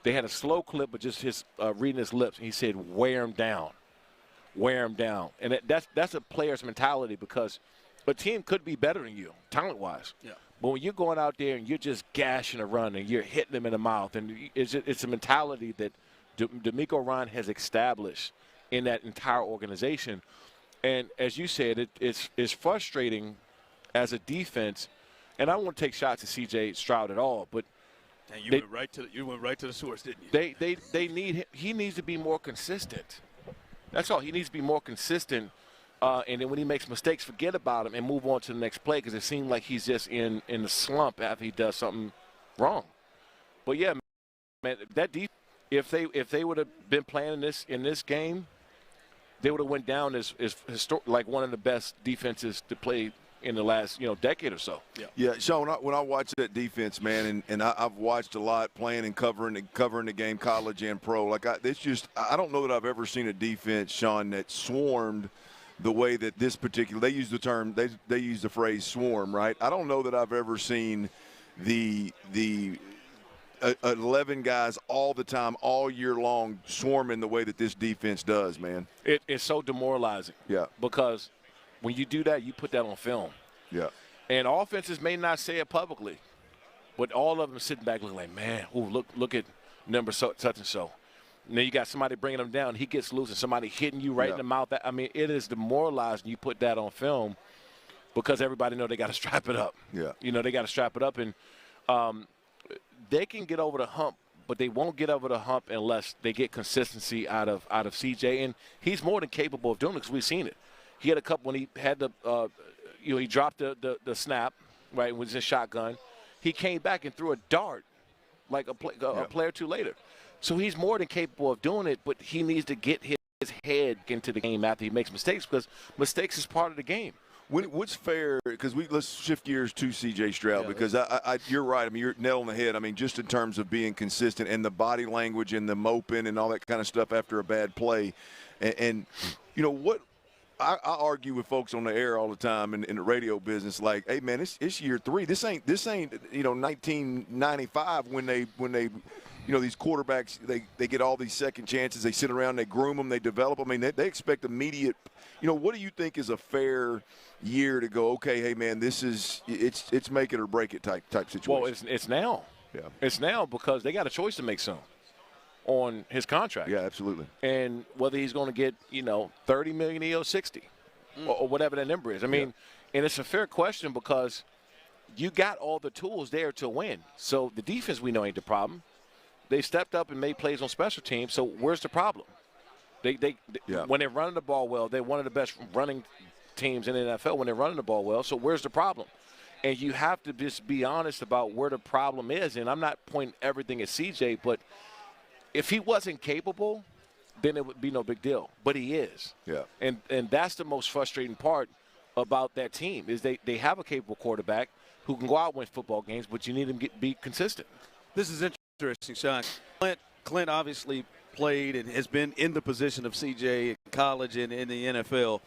They had a slow clip of just his reading his lips. And he said, wear him down. Wear him down. And that's a player's mentality because a team could be better than you, talent-wise. Yeah. But when you're going out there and you're just gashing a run and you're hitting them in the mouth, and it's a mentality that D'Amico Ryan has established in that entire organization. And as you said, it's frustrating as a defense. And I don't want to take shots at C.J. Stroud at all, but you went right to the source, didn't you? They need him. He needs to be more consistent. That's all. He needs to be more consistent. And then when he makes mistakes, forget about him and move on to the next play because it seems like he's just in the slump after he does something wrong. But yeah, man, that defense. If they would have been playing in this game, they would have went down as like one of the best defenses to play in the last decade or so. Yeah. Sean, when I watch that defense, man, and I've watched a lot playing and covering the game, college and pro. Like I don't know that I've ever seen a defense, Sean, that swarmed the way that this particular. They use the term. They use the phrase swarm, right? I don't know that I've ever seen the 11 guys all the time, all year long, swarming the way that this defense does, man. It's so demoralizing. Yeah. Because when you do that, you put that on film. Yeah. And offenses may not say it publicly, but all of them sitting back looking like, man, ooh, look at number such and so. And then you got somebody bringing them down. He gets loose and somebody hitting you right in the mouth. I mean, it is demoralizing. You put that on film because everybody know they got to strap it up. Yeah. They got to strap it up. And they can get over the hump, but they won't get over the hump unless they get consistency out of CJ. And he's more than capable of doing it because we've seen it. He had a couple when he had he dropped the snap, right, with his shotgun. He came back and threw a dart like a play or two later. So he's more than capable of doing it, but he needs to get his head into the game after he makes mistakes because mistakes is part of the game. What's fair, because let's shift gears to C.J. Stroud, because you're right. I mean, you're nail on the head. I mean, just in terms of being consistent and the body language and the moping and all that kind of stuff after a bad play. And what I argue with folks on the air all the time in the radio business, like, hey, man, it's year 3. This ain't 1995 when they these quarterbacks, they get all these second chances. They sit around, they groom them, they develop them. I mean, they expect immediate. What do you think is a fair year to go, okay, hey, man, it's make it or break it type situation? Well, it's now. Yeah. It's now because they got a choice to make soon on his contract. Yeah, absolutely. And whether he's going to get, $30 million, he owes $60 or whatever that number is. I mean, and it's a fair question because you got all the tools there to win. So the defense we know ain't the problem. They stepped up and made plays on special teams. So where's the problem? When they're running the ball well, they're one of the best running teams in the NFL when they're running the ball well. So where's the problem? And you have to just be honest about where the problem is. And I'm not pointing everything at CJ, but if he wasn't capable, then it would be no big deal. But he is. Yeah. And that's the most frustrating part about that team is they have a capable quarterback who can go out and win football games, but you need him to be consistent. This is interesting, Sean. Clint obviously played and has been in the position of CJ in college and in the NFL,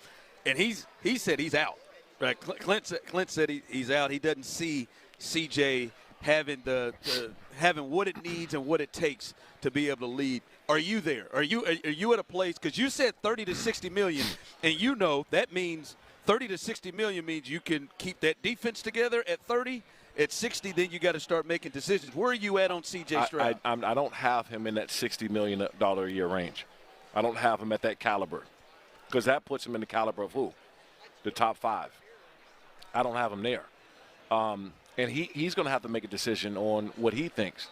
and he said he's out. Right? Clint said he's out. He doesn't see CJ having having what it needs and what it takes to be able to lead. Are you there? Are you at a place? Because you said 30 to 60 million, and that means 30 to 60 million means you can keep that defense together at 30. At 60, then you got to start making decisions. Where are you at on C.J. Stroud? I don't have him in that $60 million a year range. I don't have him at that caliber because that puts him in the caliber of who? The top 5. I don't have him there. And he's going to have to make a decision on what he thinks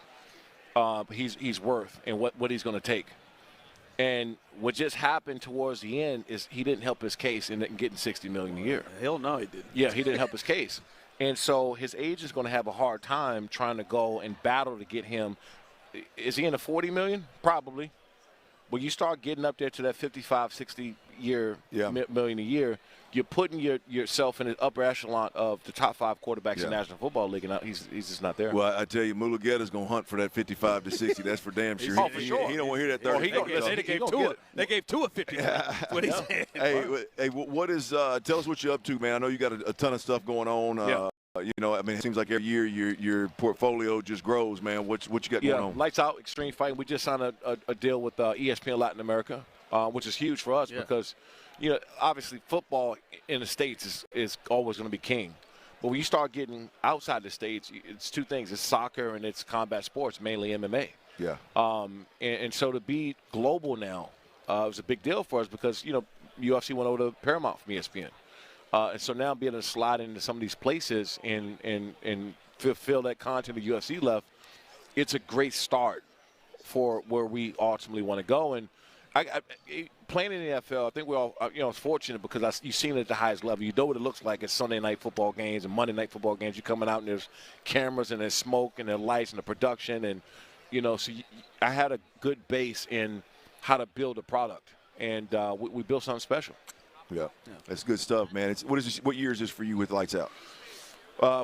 he's worth and what he's going to take. And what just happened towards the end is he didn't help his case in getting $60 million a year. Hell no, he didn't. Yeah, he didn't help his case. And so his agent is going to have a hard time trying to go and battle to get him. Is he in the $40 million? Probably. When you start getting up there to that 55, 60 million a year, you're putting yourself in the upper echelon of the top 5 quarterbacks in the National Football League, and he's just not there. Well, I tell you, Mulugheta's going to hunt for that 55 to 60. That's for damn sure. For sure. He don't want to hear that 30. They gave Tua 55. That's what he said. Hey, what is? Tell us what you're up to, man. I know you got a ton of stuff going on. It seems like every year your portfolio just grows, man. What you got going on? Lights Out, Extreme Fighting. We just signed a deal with ESPN Latin America, which is huge for us because, obviously football in the States is always going to be king. But when you start getting outside the States, it's two things. It's soccer and it's combat sports, mainly MMA. Yeah. And so to be global now was a big deal for us because, UFC went over to Paramount from ESPN. And so now being able to slide into some of these places and fulfill that content the UFC left, it's a great start for where we ultimately want to go. And I playing in the NFL, I think we're all fortunate because you've seen it at the highest level. You know what it looks like at Sunday night football games and Monday night football games. You're coming out and there's cameras and there's smoke and there's lights and the production. And, so I had a good base in how to build a product. And we built something special. Yeah, that's good stuff, man. What year is this for you with Lights Out?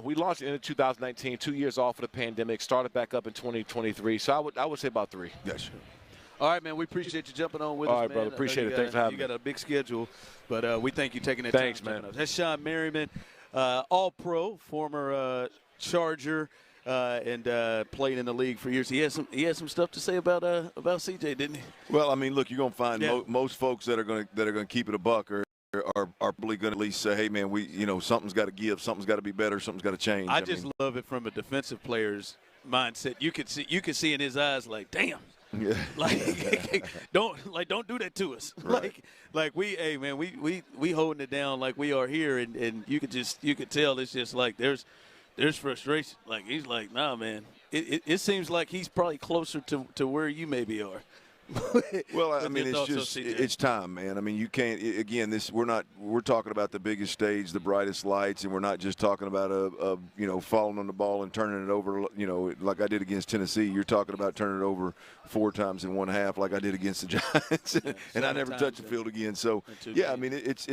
We launched in 2019, 2 years off of the pandemic, started back up in 2023. So I would say about 3. Yes. All right, man. We appreciate you jumping on with us, man. All right, brother. Appreciate it. Thanks for having me. You got a big schedule, but we thank you taking that Thanks, time. man. That's Sean Merriman, All-Pro, former Charger, and played in the league for years. He has some stuff to say about CJ, didn't he? Well, I mean, look, you're gonna find most folks that are gonna keep it a buck are probably going to at least say, hey, man, something's got to give, something's got to be better, something's got to change. I mean, love it from a defensive player's mindset. You could see in his eyes, like, damn. Yeah. Don't do that to us. Right. We holding it down like we are here, and you could tell it's just like there's frustration. Like he's like, nah, man. It seems like he's probably closer to where you maybe are. Well, I mean, it's time, man. I mean, you can't. Again, we're talking about the biggest stage, the brightest lights, and we're not just talking about falling on the ball and turning it over. Like I did against Tennessee. You're talking about turning it over 4 times in one half, like I did against the Giants, and I never touched the field again. So, yeah, I mean, it's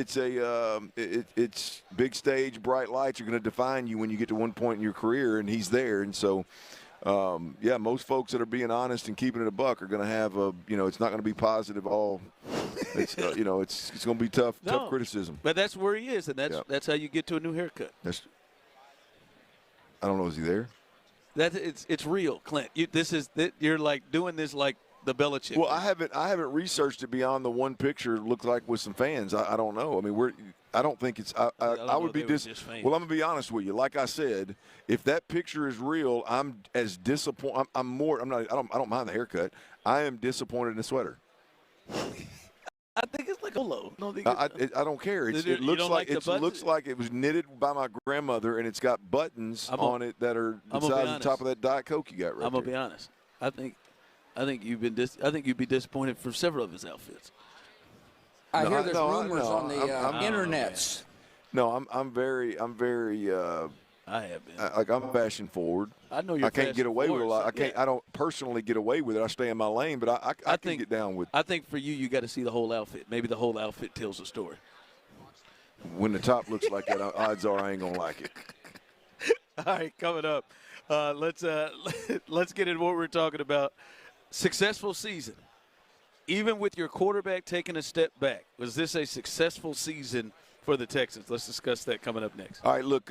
big stage, bright lights are going to define you when you get to one point in your career, and he's there, and so. Most folks that are being honest and keeping it a buck are going to have it's not going to be positive all. It's it's going to be tough criticism. But that's where he is, and that's how you get to a new haircut. I don't know. Is he there? It's real, Clint. You're like doing this like the Belichick. Well, I haven't researched it beyond the one picture. It looked like with some fans. I don't know. I mean, I don't think it's. I would be Well, I'm gonna be honest with you. Like I said, if that picture is real, I'm as disappointed. I'm more. I'm not. I don't mind the haircut. I am disappointed in the sweater. I think it's like a low. I don't care. It looks like it was knitted by my grandmother, and it's got buttons on it that are the size of the top of that Diet Coke you got right I'm gonna be honest. I think you'd be disappointed for several of his outfits. I hear there's rumors on the internets. No, I'm very. I have been. I'm fashion forward. I know you're. I can't get away with a lot. So, I don't personally get away with it. I stay in my lane, but I can get down with. I think for you got to see the whole outfit. Maybe the whole outfit tells a story. When the top looks like that, odds are I ain't gonna like it. All right, coming up, let's get into what we're talking about. Successful season. Even with your quarterback taking a step back, was this a successful season for the Texans? Let's discuss that coming up next. All right, look,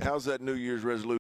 how's that New Year's resolution?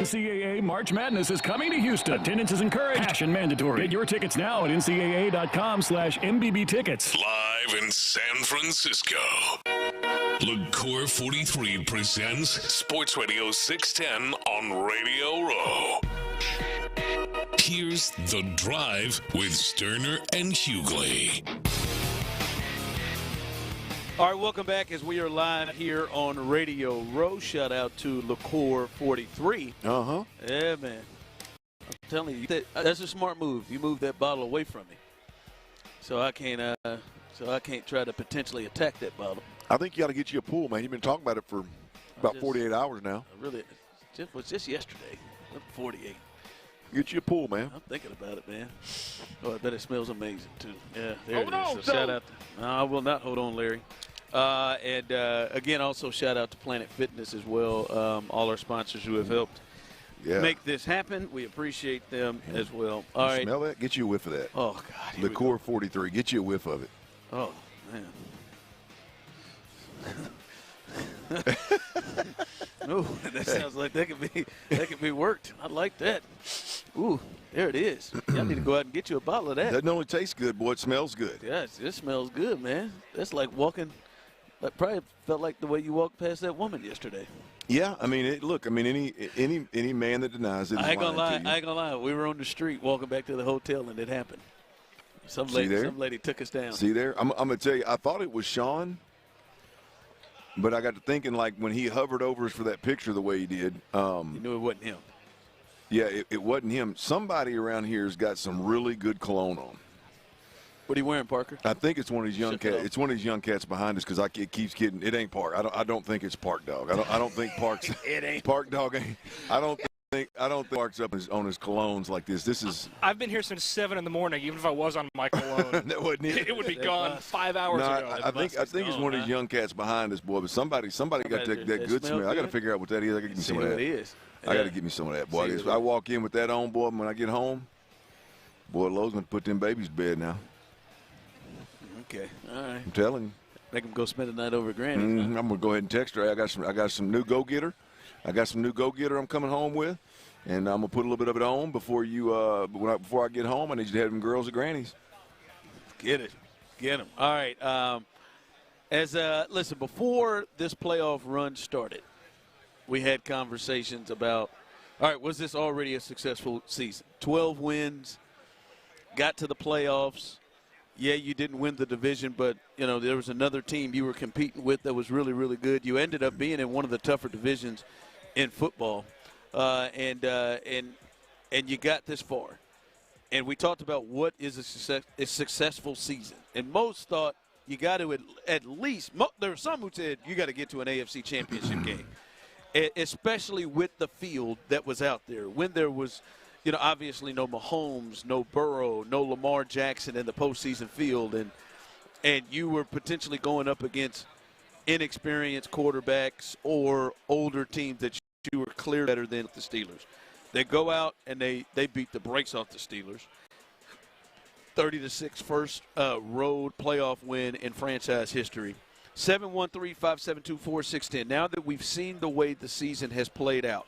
NCAA March Madness is coming to Houston. Attendance is encouraged. Passion mandatory. Get your tickets now at ncaa.com/MBB tickets. Live in San Francisco. LaCour 43 presents Sports Radio 610 on Radio Row. Here's The Drive with Stoerner and Hughley. All right, welcome back as we are live here on Radio Row. Shout out to LaCour 43. Uh-huh. Yeah, man. I'm telling you, that's a smart move. You moved that bottle away from me. So I can't try to potentially attack that bottle. I think you got to get you a pool, man. You've been talking about it for about 48 hours now. It was just yesterday. 48. Get you a pool, man. I'm thinking about it, man. Oh, I bet it smells amazing, too. Yeah, there it is. On, so shout out. No, I will not hold on, Larry. Again, also shout out to Planet Fitness as well, all our sponsors who have helped make this happen. We appreciate them as well. All right. Smell that? Get you a whiff of that. Oh, God. LaCour 43. Get you a whiff of it. Oh, man. Oh, that sounds like that could be worked. I like that. Ooh, there it is. Y'all need to go out and get you a bottle of that. Doesn't only taste good, boy. It smells good. Yes, it smells good, man. That's like walking. That probably felt like the way you walked past that woman yesterday. Yeah, I mean, any man that denies it is I ain't gonna lie. to you. I ain't gonna lie. We were on the street walking back to the hotel, and it happened. Some lady took us down. See there? I'm gonna tell you. I thought it was Sean. But I got to thinking, like, when he hovered over us for that picture the way he did. You knew it wasn't him. Yeah, it wasn't him. Somebody around here has got some really good cologne on. What are you wearing, Parker? I think it's one of these young cats. It's one of these young cats behind us because it keeps kidding. It ain't Park. I don't think it's Park Dog. I don't think Park's. It ain't. Park Dog ain't. I don't think Park's up on his colognes like this. This is. I've been here since 7 in the morning. Even if I was on my cologne, that wasn't it. It would be gone 5 hours ago. I think it's one of these young cats behind us, boy. But somebody got that good smell. I got to figure out what that is. I got to get me some of that. It is. I got to get me some of that, boy. I walk in with that on, boy. When I get home, boy, Lowe's gonna put them babies to bed now. Okay, all right. I'm telling you. Make them go spend the night over at Granny. I'm gonna go ahead and text her. I got some new go-getter. I'm coming home with, and I'm gonna put a little bit of it on before I get home. I need you to have them girls at Granny's. Get them. All right. Listen, before this playoff run started, we had conversations about, all right, was this already a successful season? 12 wins, got to the playoffs. Yeah, you didn't win the division, but, there was another team you were competing with that was really, really good. You ended up being in one of the tougher divisions in football, and you got this far. And we talked about what is a successful season. And most thought you got to at least – there were some who said you got to get to an AFC championship game, especially with the field that was out there. When there was – obviously no Mahomes, no Burrow, no Lamar Jackson in the postseason field, and you were potentially going up against inexperienced quarterbacks or older teams that you were clear better than the Steelers. They go out and they beat the brakes off the Steelers. 30-6 first road playoff win in franchise history. 713-572-4610. Now that we've seen the way the season has played out,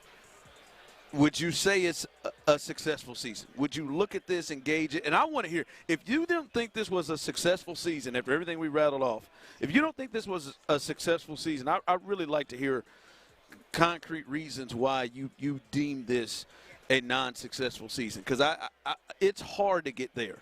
would you say it's a successful season? Would you look at this, engage it? And I want to hear, if you didn't think this was a successful season after everything we rattled off, if you don't think this was a successful season, I'd really like to hear concrete reasons why you deem this a non-successful season, because it's hard to get there.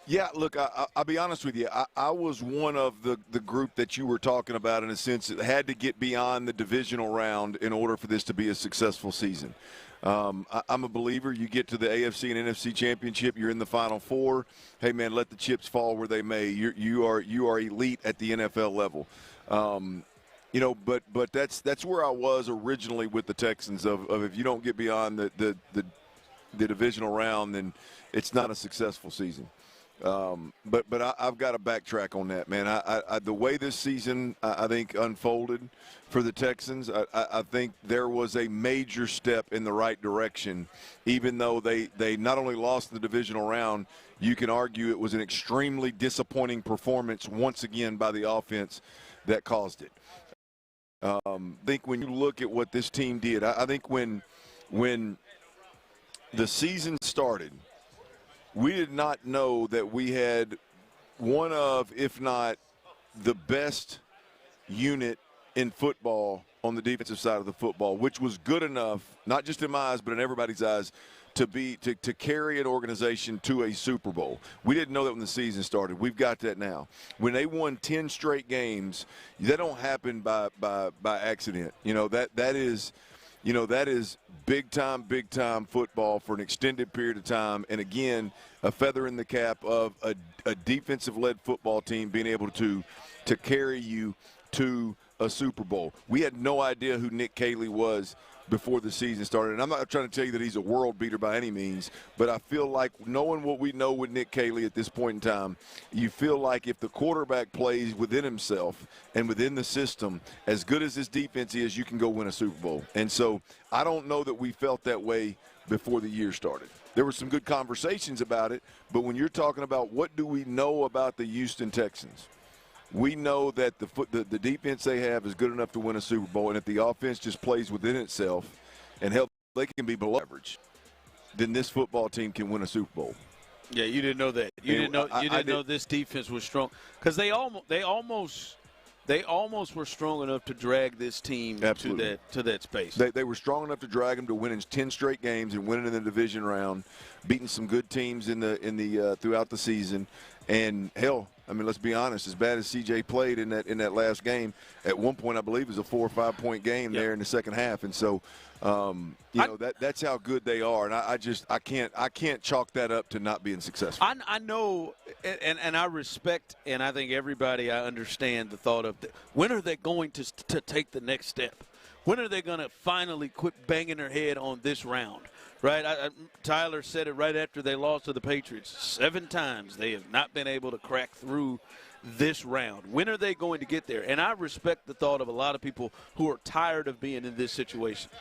Yeah, look, I'll be honest with you. I was one of the group that you were talking about in a sense that had to get beyond the divisional round in order for this to be a successful season. I'm a believer. You get to the AFC and NFC championship, you're in the Final Four. Hey, man, let the chips fall where they may. You are elite at the NFL level. But that's where I was originally with the Texans. Of if you don't get beyond the divisional round, then it's not a successful season. But I've got to backtrack on that, man. The way this season, I think, unfolded for the Texans, I think there was a major step in the right direction. Even though they not only lost the divisional round, you can argue it was an extremely disappointing performance once again by the offense that caused it. I think when you look at what this team did, I think when the season started, we did not know that we had one of, if not the best unit in football on the defensive side of the football, which was good enough, not just in my eyes, but in everybody's eyes, to carry an organization to a Super Bowl. We didn't know that when the season started. We've got that now. When they won 10 straight games, that don't happen by accident. That is big time football for an extended period of time. And again, a feather in the cap of a defensive-led football team being able to carry you to a Super Bowl. We had no idea who Nick Caley was before the season started. And I'm not trying to tell you that he's a world beater by any means, but I feel like knowing what we know with Nick Caley at this point in time, you feel like if the quarterback plays within himself and within the system, as good as this defense is, you can go win a Super Bowl. And so I don't know that we felt that way before the year started. There were some good conversations about it, but when you're talking about what do we know about the Houston Texans, we know that the defense they have is good enough to win a Super Bowl, and if the offense just plays within itself and they can be below average, then this football team can win a Super Bowl. Yeah, you didn't know that. You didn't know this defense was strong, because they almost were strong enough to drag this team to that space. They were strong enough to drag them to winning 10 straight games and winning in the division round, beating some good teams in the throughout the season, and hell, I mean, let's be honest. As bad as CJ played in that last game, at one point I believe it was a 4 or 5 point game there in the second half, and so that's how good they are. And I can't chalk that up to not being successful. I know, and I respect, and I think I understand the thought of when are they going to take the next step? When are they going to finally quit banging their head on this round? Right, Tyler said it right after they lost to the Patriots. 7 times they have not been able to crack through this round. When are they going to get there? And I respect the thought of a lot of people who are tired of being in this situation.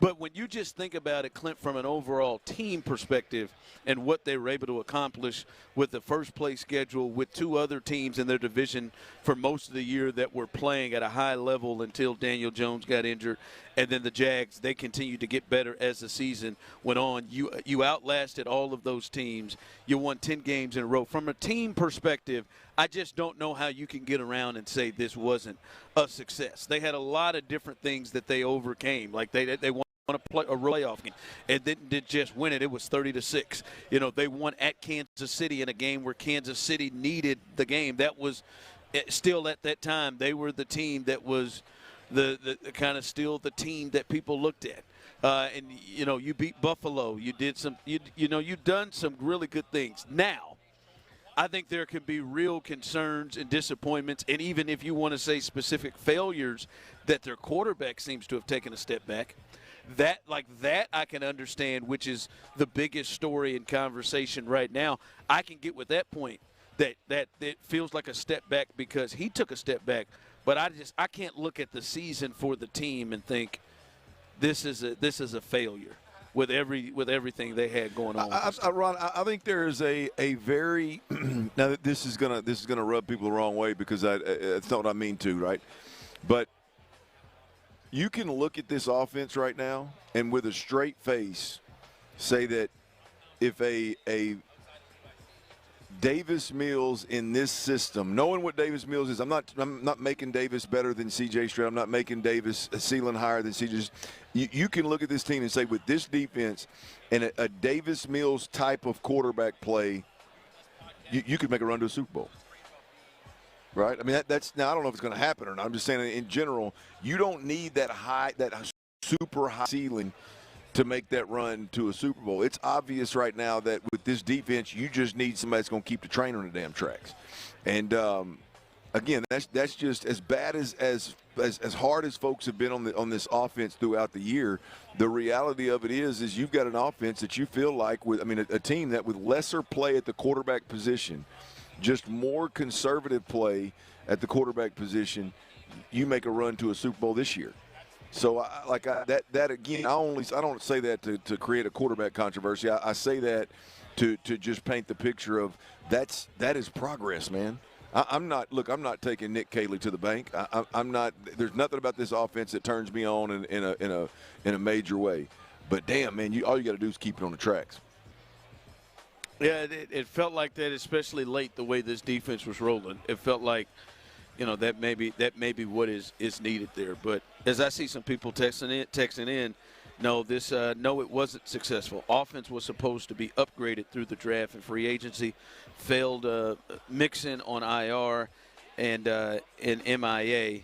But when you just think about it, Clint, from an overall team perspective and what they were able to accomplish with the first-place schedule with 2 other teams in their division for most of the year that were playing at a high level until Daniel Jones got injured, and then the Jags, they continued to get better as the season went on. You outlasted all of those teams. You won 10 games in a row. From a team perspective, I just don't know how you can get around and say this wasn't a success. They had a lot of different things that they overcame. Like they won to play a playoff game and didn't just win it. It was 30-6. They won at Kansas City in a game where Kansas City needed the game. That was still at that time they were the team that was the kind of still the team that people looked at. And you beat Buffalo. You did some you've done some really good things. Now, I think there could be real concerns and disappointments, and even if you want to say specific failures, that their quarterback seems to have taken a step back. That I can understand, which is the biggest story in conversation right now. I can get with that point that it feels like a step back because he took a step back. But I can't look at the season for the team and think this is a failure with everything they had going on. Ron, I think there is a very now this is gonna rub people the wrong way because it's not what I mean to, right? But You can look at this offense right now and with a straight face say that if a Davis Mills in this system, knowing what Davis Mills is, I'm not making Davis better than C.J. Stroud. I'm not making Davis a ceiling higher than C.J. You can look at this team and say with this defense and a Davis Mills type of quarterback play, you could make a run to a Super Bowl. Right? I mean, that's now I don't know if it's going to happen or not. I'm just saying in general, you don't need that super high ceiling to make that run to a Super Bowl. It's obvious right now that with this defense, you just need somebody that's going to keep the train on the damn tracks. And again, that's just as bad as hard as folks have been on this offense throughout the year. The reality of it is you've got an offense that you feel like a team that with lesser play at the quarterback position, just more conservative play at the quarterback position, you make a run to a Super Bowl this year. So, that again, I don't say that to create a quarterback controversy. I say that to just paint the picture of that is progress, man. I'm not taking Nick Caley to the bank. I'm not. There's nothing about this offense that turns me on in a major way. But damn, man, all you got to do is keep it on the tracks. Yeah, it felt like that, especially late, the way this defense was rolling. It felt like, that may be what is needed there. But as I see some people texting in, no, it wasn't successful. Offense was supposed to be upgraded through the draft and free agency. Failed Mixon on IR and MIA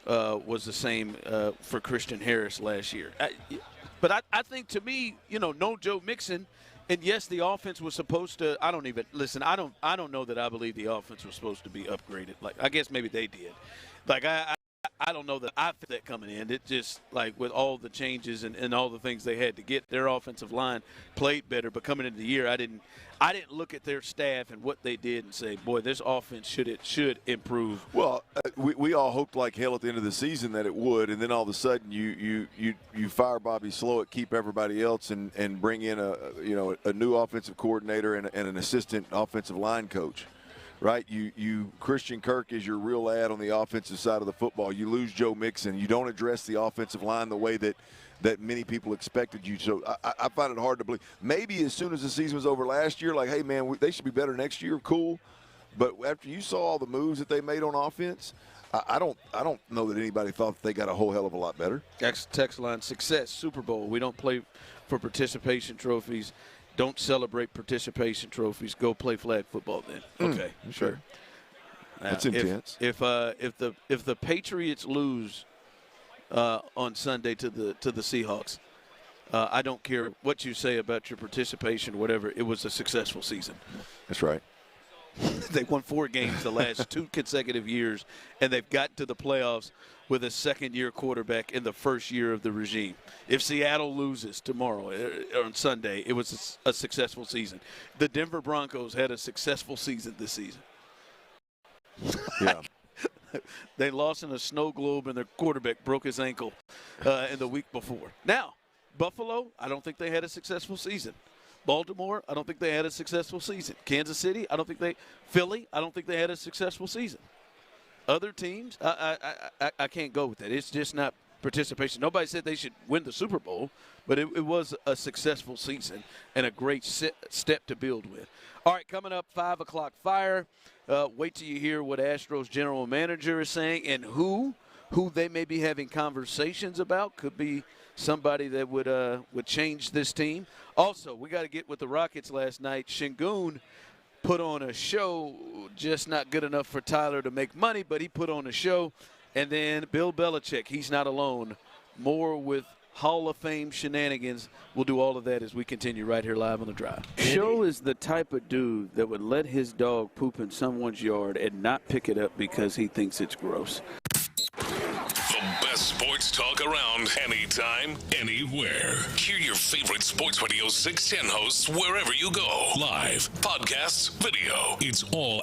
was the same for Christian Harris last year. But I think, to me, no Joe Mixon. And yes, the offense was supposed to. I don't know that I believe the offense was supposed to be upgraded. Like, I guess maybe they did. Like, I don't know that I feel that coming in. It just, like, with all the changes and all the things they had to get, their offensive line played better. But coming into the year, I didn't look at their staff and what they did and say, boy, this offense should improve. Well, we all hoped like hell at the end of the season that it would, and then all of a sudden you fire Bobby Slowick, keep everybody else, and bring in a new offensive coordinator and an assistant offensive line coach. Right, you Christian Kirk is your real ad on the offensive side of the football. You lose Joe Mixon. You don't address the offensive line the way that many people expected you. So I find it hard to believe. Maybe as soon as the season was over last year, like, hey man, they should be better next year. Cool, but after you saw all the moves that they made on offense, I don't know that anybody thought that they got a whole hell of a lot better. Text line: success, Super Bowl. We don't play for participation trophies. Don't celebrate participation trophies. Go play flag football then. Okay, sure. Now, that's intense. If the Patriots lose on Sunday to the Seahawks, I don't care what you say about your participation, whatever. It was a successful season. That's right. They won 4 games the last 2 consecutive years, and they've gotten to the playoffs with a second-year quarterback in the first year of the regime. If Seattle loses tomorrow on Sunday, it was a successful season. The Denver Broncos had a successful season this season. Yeah. They lost in a snow globe, and their quarterback broke his ankle in the week before. Now, Buffalo, I don't think they had a successful season. Baltimore, I don't think they had a successful season. Kansas City, Philly, I don't think they had a successful season. Other teams, I can't go with that. It's just not participation. Nobody said they should win the Super Bowl, but it was a successful season and a great step to build with. All right, coming up, 5 o'clock fire. Wait till you hear what Astros general manager is saying and who they may be having conversations about. Could be somebody that would change this team. Also, we got to get with the Rockets last night. Şengün put on a show, just not good enough for Tyler to make money, but he put on a show. And then Bill Belichick, he's not alone. More with Hall of Fame shenanigans. We'll do all of that as we continue right here live on The Drive. Show is the type of dude that would let his dog poop in someone's yard and not pick it up because he thinks it's gross. The best sports talk around, anytime, anywhere. Hear your favorite Sports Radio 610 hosts wherever you go. Live, podcasts, video. It's all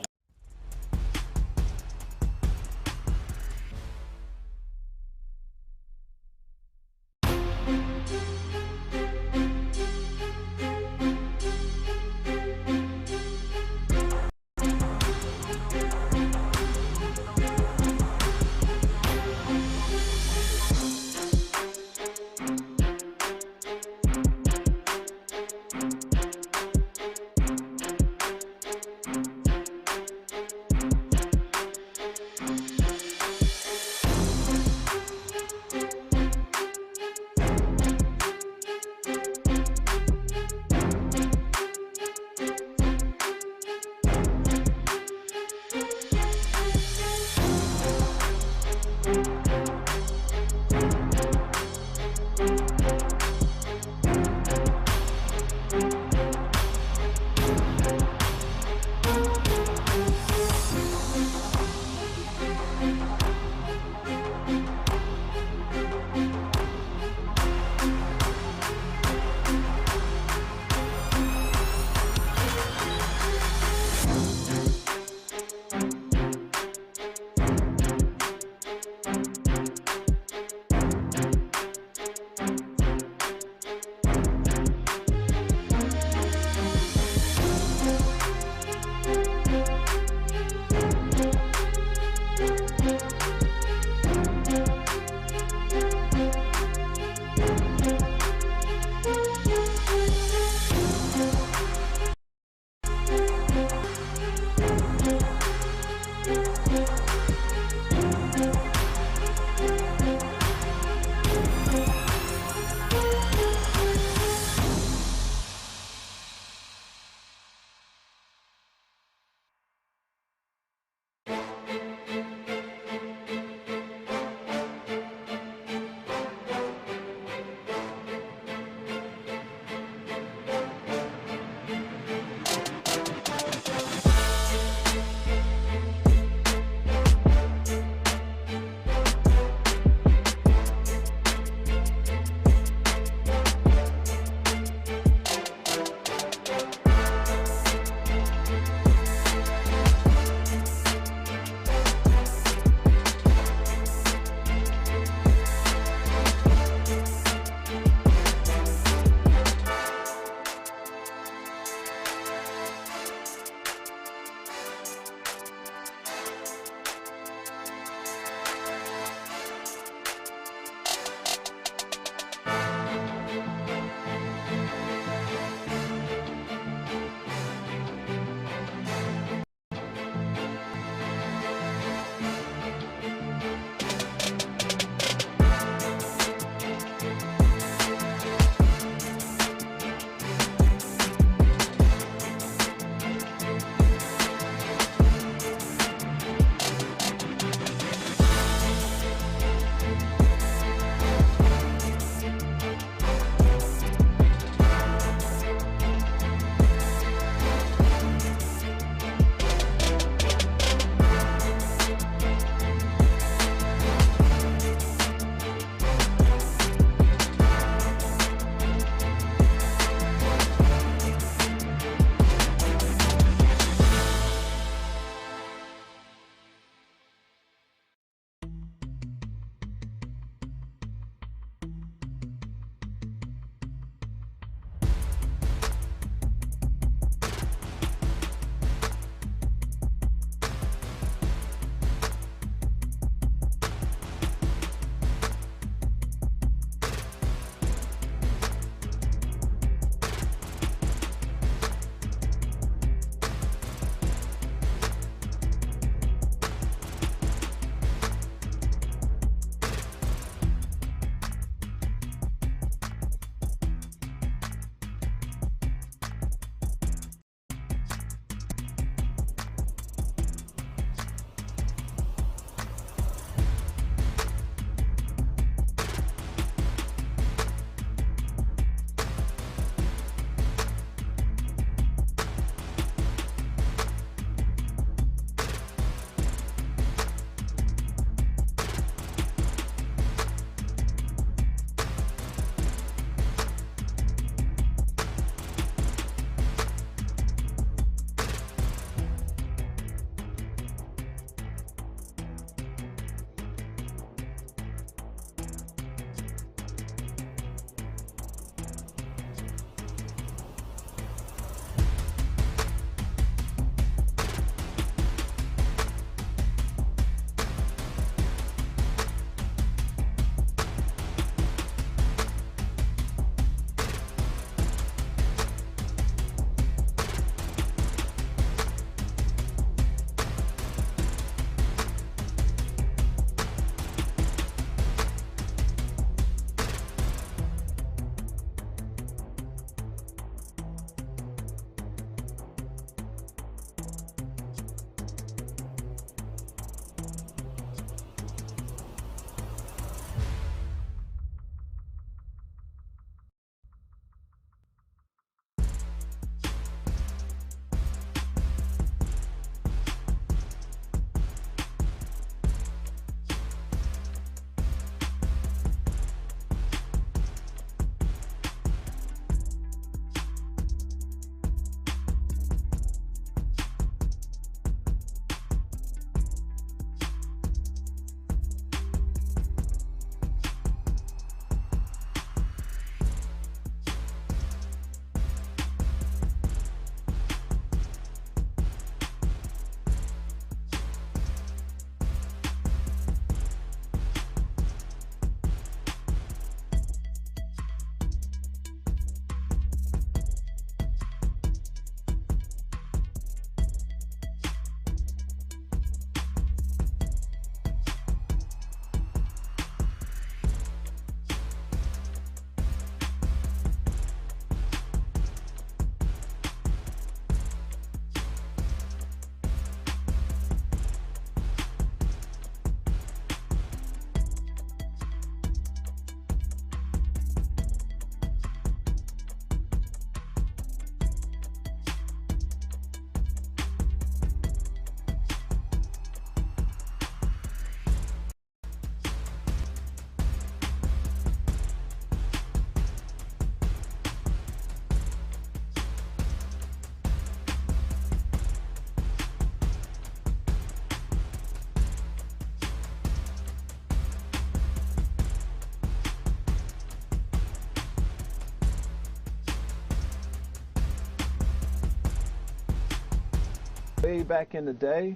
way back in the day.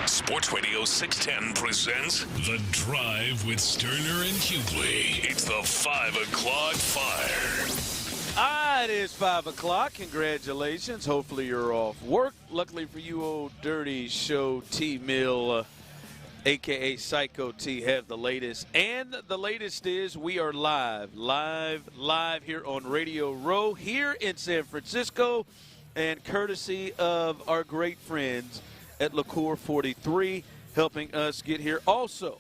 Sports Radio 610 presents The Drive with Stoerner and Hughley. It's the 5 o'clock fire. It is 5 o'clock. Congratulations. Hopefully you're off work. Luckily for you, old dirty show T-Mill, a.k.a. Psycho T, have the latest. And the latest is we are live here on Radio Row here in San Francisco, and courtesy of our great friends at Liqueur 43 helping us get here. Also,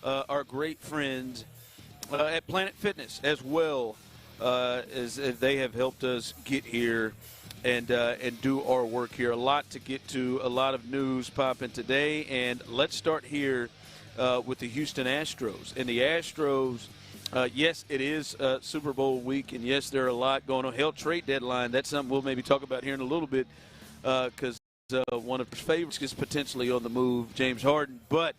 our great friends at Planet Fitness as well, as they have helped us get here and do our work here. A lot to get to, a lot of news popping today, and let's start here with the Houston Astros. And the Astros, yes, it is Super Bowl week, and yes, there are a lot going on. Hell, trade deadline, that's something we'll maybe talk about here in a little bit, because one of his favorites is potentially on the move, James Harden. But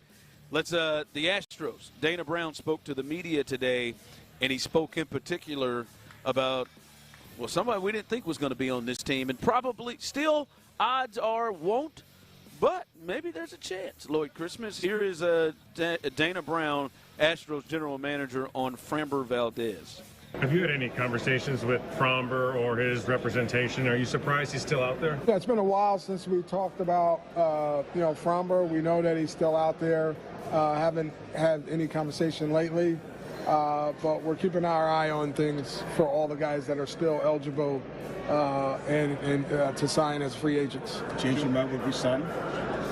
let's the Astros. Dana Brown spoke to the media today, and he spoke in particular about, well, somebody we didn't think was going to be on this team, and probably still odds are won't, but maybe there's a chance. Lloyd Christmas, here is Dana Brown, Astros general manager, on Framber Valdez. Have you had any conversations with Framber or his representation? Are you surprised he's still out there? Yeah, it's been a while since we talked about, Framber. We know that he's still out there. Haven't had any conversation lately, but we're keeping our eye on things for all the guys that are still eligible and to sign as free agents. Chance you might be signed?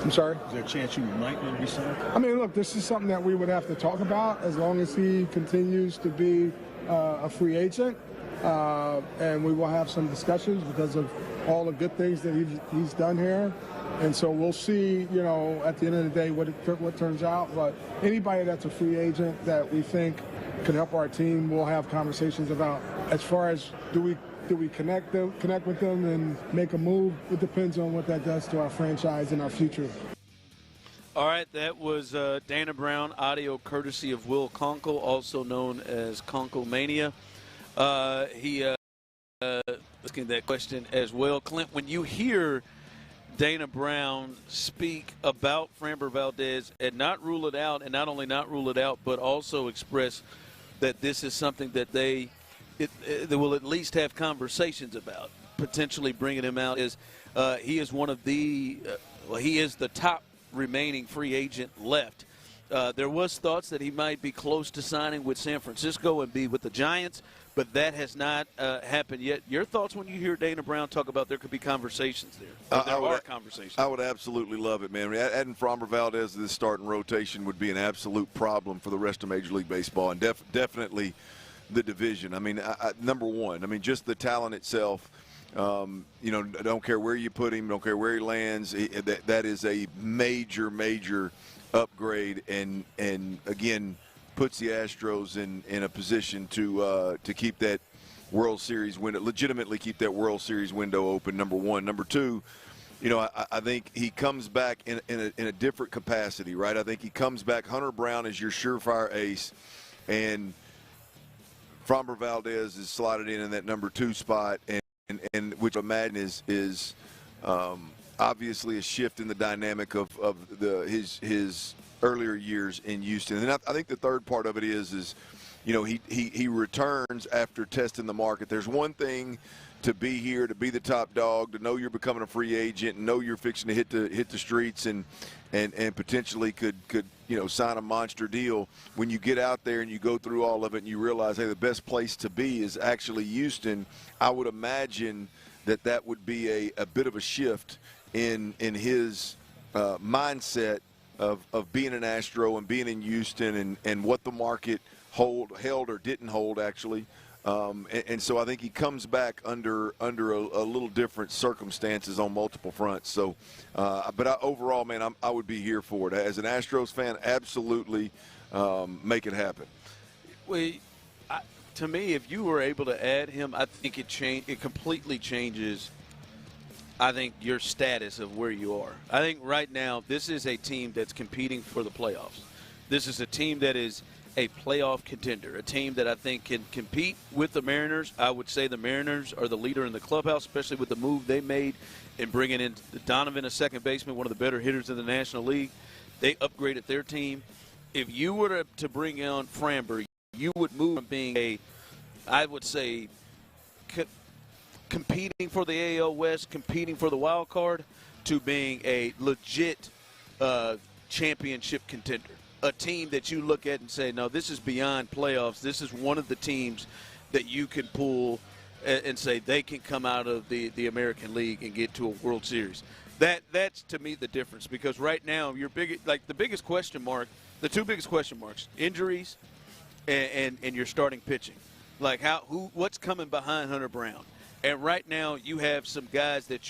I'm sorry? Is there a chance you might not be signed? I mean, look, this is something that we would have to talk about as long as he continues to be a free agent, and we will have some discussions because of all the good things that he's done here. And so we'll see, at the end of the day what turns out. But anybody that's a free agent that we think can help our team, we'll have conversations about. As far as do we connect with them and make a move, it depends on what that does to our franchise and our future. All right, that was Dana Brown, audio courtesy of Will Conkle, also known as Conkle Mania. He asking that question as well. Clint, when you hear Dana Brown speak about Framber Valdez and not rule it out, and not only not rule it out, but also express that this is something that they will at least have conversations about, potentially bringing him out, is he is one of the he is the top remaining free agent left. There was thoughts that he might be close to signing with San Francisco and be with the Giants, but that has not happened yet. Your thoughts when you hear Dana Brown talk about there could be conversations there? There are conversations. I would absolutely love it, man. Adding Framber Valdez to this starting rotation would be an absolute problem for the rest of Major League Baseball, and definitely the division. I mean, number one, I mean, just the talent itself. Don't care where you put him, don't care where he lands. That is a major upgrade, and again puts the Astros in a position to keep that World Series window, legitimately keep that World Series window open. Number one, number two. I think he comes back in a different capacity, right? I think he comes back. Hunter Brown is your surefire ace, and Framber Valdez is slotted in that number 2 spot, and which I imagine is obviously a shift in the dynamic of his earlier years in Houston. And I think the third part of it is he returns after testing the market. There's one thing to be here, to be the top dog, to know you're becoming a free agent, and know you're fixing to hit the streets and potentially could sign a monster deal. When you get out there and you go through all of it and you realize, hey, the best place to be is actually Houston, I would imagine that would be a bit of a shift in his mindset of being an Astro and being in Houston and what the market held or didn't hold, actually. And so I think he comes back under a little different circumstances on multiple fronts. So, but overall, man, I would be here for it. As an Astros fan, absolutely make it happen. To me, if you were able to add him, I think it completely changes, I think, your status of where you are. I think right now this is a team that's competing for the playoffs. This is a team that is a playoff contender, a team that I think can compete with the Mariners. I would say the Mariners are the leader in the clubhouse, especially with the move they made in bringing in Donovan, a second baseman, one of the better hitters in the National League. They upgraded their team. If you were to bring on Framber, you would move from being I would say, competing for the AL West, competing for the wild card, to being a legit championship contender. A team that you look at and say, no, this is beyond playoffs. This is one of the teams that you can pull and say they can come out of the American League and get to a World Series. That's to me the difference, because right now the biggest question mark, the two biggest question marks, injuries and your starting pitching. Like what's coming behind Hunter Brown? And right now you have some guys that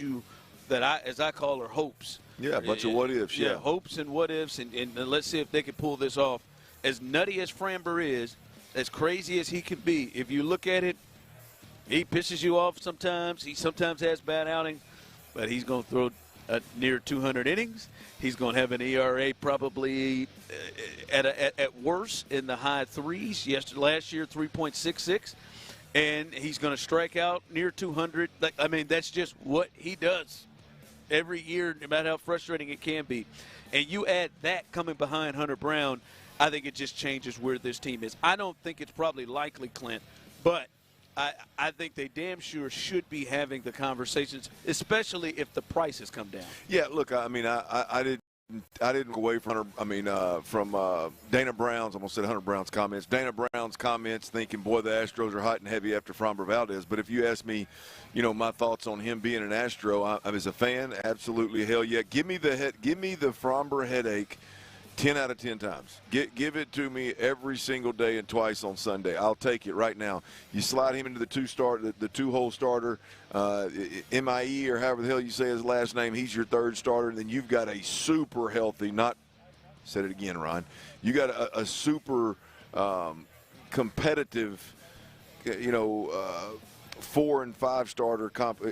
as I call her hopes. Yeah, a bunch of what ifs. Yeah, hopes and what ifs, and let's see if they can pull this off. As nutty as Framber is, as crazy as he can be, if you look at it, he pisses you off sometimes. He sometimes has bad outing, but he's going to throw near 200 innings. He's going to have an ERA probably at worst in the high threes. Last year, 3.66. And he's going to strike out near 200. That's just what he does every year, no matter how frustrating it can be. And you add that coming behind Hunter Brown, I think it just changes where this team is. I don't think it's probably likely, Clint, but I think they damn sure should be having the conversations, especially if the prices come down. Yeah, look, I didn't go away from Dana Brown's, almost said Hunter Brown's comments. Dana Brown's comments thinking, boy, the Astros are hot and heavy after Framber Valdez. But if you ask me, my thoughts on him being an Astro, as a fan, absolutely, hell yeah. Give me the Framber headache 10 out of 10 times. Give it to me every single day and twice on Sunday. I'll take it right now. You slide him into the two-hole starter, MIE or however the hell you say his last name. He's your third starter, and then you've got a super healthy. Said it again, Ron. You got a super competitive, 4 and 5 starter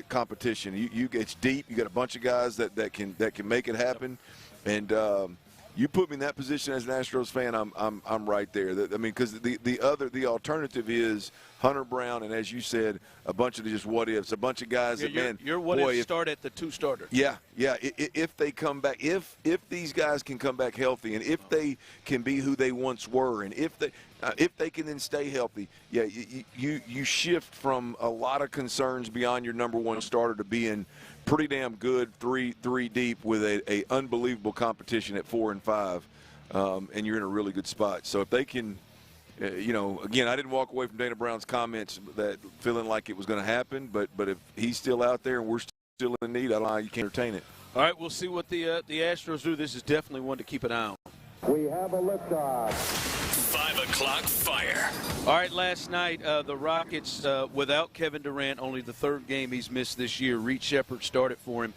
competition. It's deep. You got a bunch of guys that can make it happen, and. You put me in that position as an Astros fan, I'm right there. Because the alternative is Hunter Brown, and as you said, a bunch of just what ifs, a bunch of guys your what ifs start at the two starter. Yeah. If they come back, if these guys can come back healthy, and if they can be who they once were, and if they can then stay healthy, you shift from a lot of concerns beyond your number one starter to being pretty damn good, three deep with a unbelievable competition at 4 and 5, and you're in a really good spot. So if they can, again, I didn't walk away from Dana Brown's comments that feeling like it was going to happen, but if he's still out there and we're still in need, I don't know how you can entertain it. All right, we'll see what the Astros do. This is definitely one to keep an eye on. We have a liftoff. 5 o'clock fire. All right, last night, the Rockets, without Kevin Durant, only the third game he's missed this year. Reed Shepherd started for him.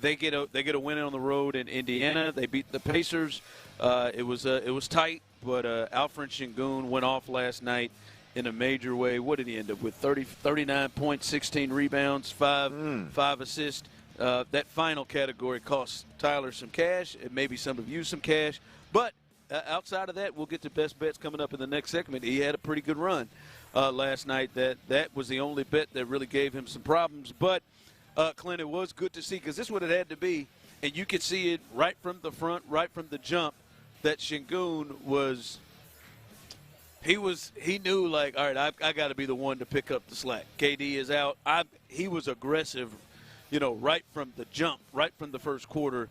They get a win on the road in Indiana. They beat the Pacers. It was tight, but Alfred Şengün went off last night in a major way. What did he end up with? 39 points, 16 rebounds, 5 assists. That final category cost Tyler some cash, and maybe some of you some cash. But outside of that, we'll get to best bets coming up in the next segment. He had a pretty good run last night. That was the only bet that really gave him some problems. But, Clint, it was good to see, because this is what it had to be. And you could see it right from the front, right from the jump, that Şengün he knew, like, all right, I got to be the one to pick up the slack. KD is out. He was aggressive, right from the jump, right from the first quarter.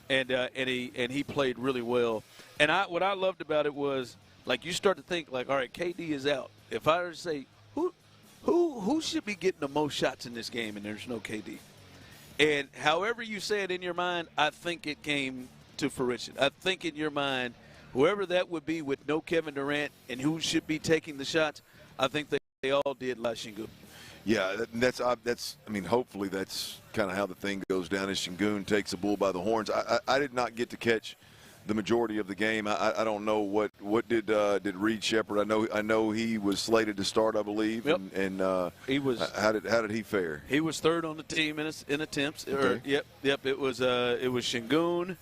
And he played really well. And what I loved about it was, like, you start to think, like, all right, KD is out. If I were to say, who should be getting the most shots in this game, and there's no KD? And however you say it in your mind, I think it came to fruition. I think in your mind, whoever that would be with no Kevin Durant and who should be taking the shots, I think they all did like Şengün. Yeah, that's. Hopefully that's kind of how the thing goes down. As Şengün takes the bull by the horns. I did not get to catch the majority of the game. I don't know what did Reed Shepherd. I know he was slated to start, I believe. Yep. And he was. How did he fare? He was third on the team in attempts. Okay. Yep. It was Şengün,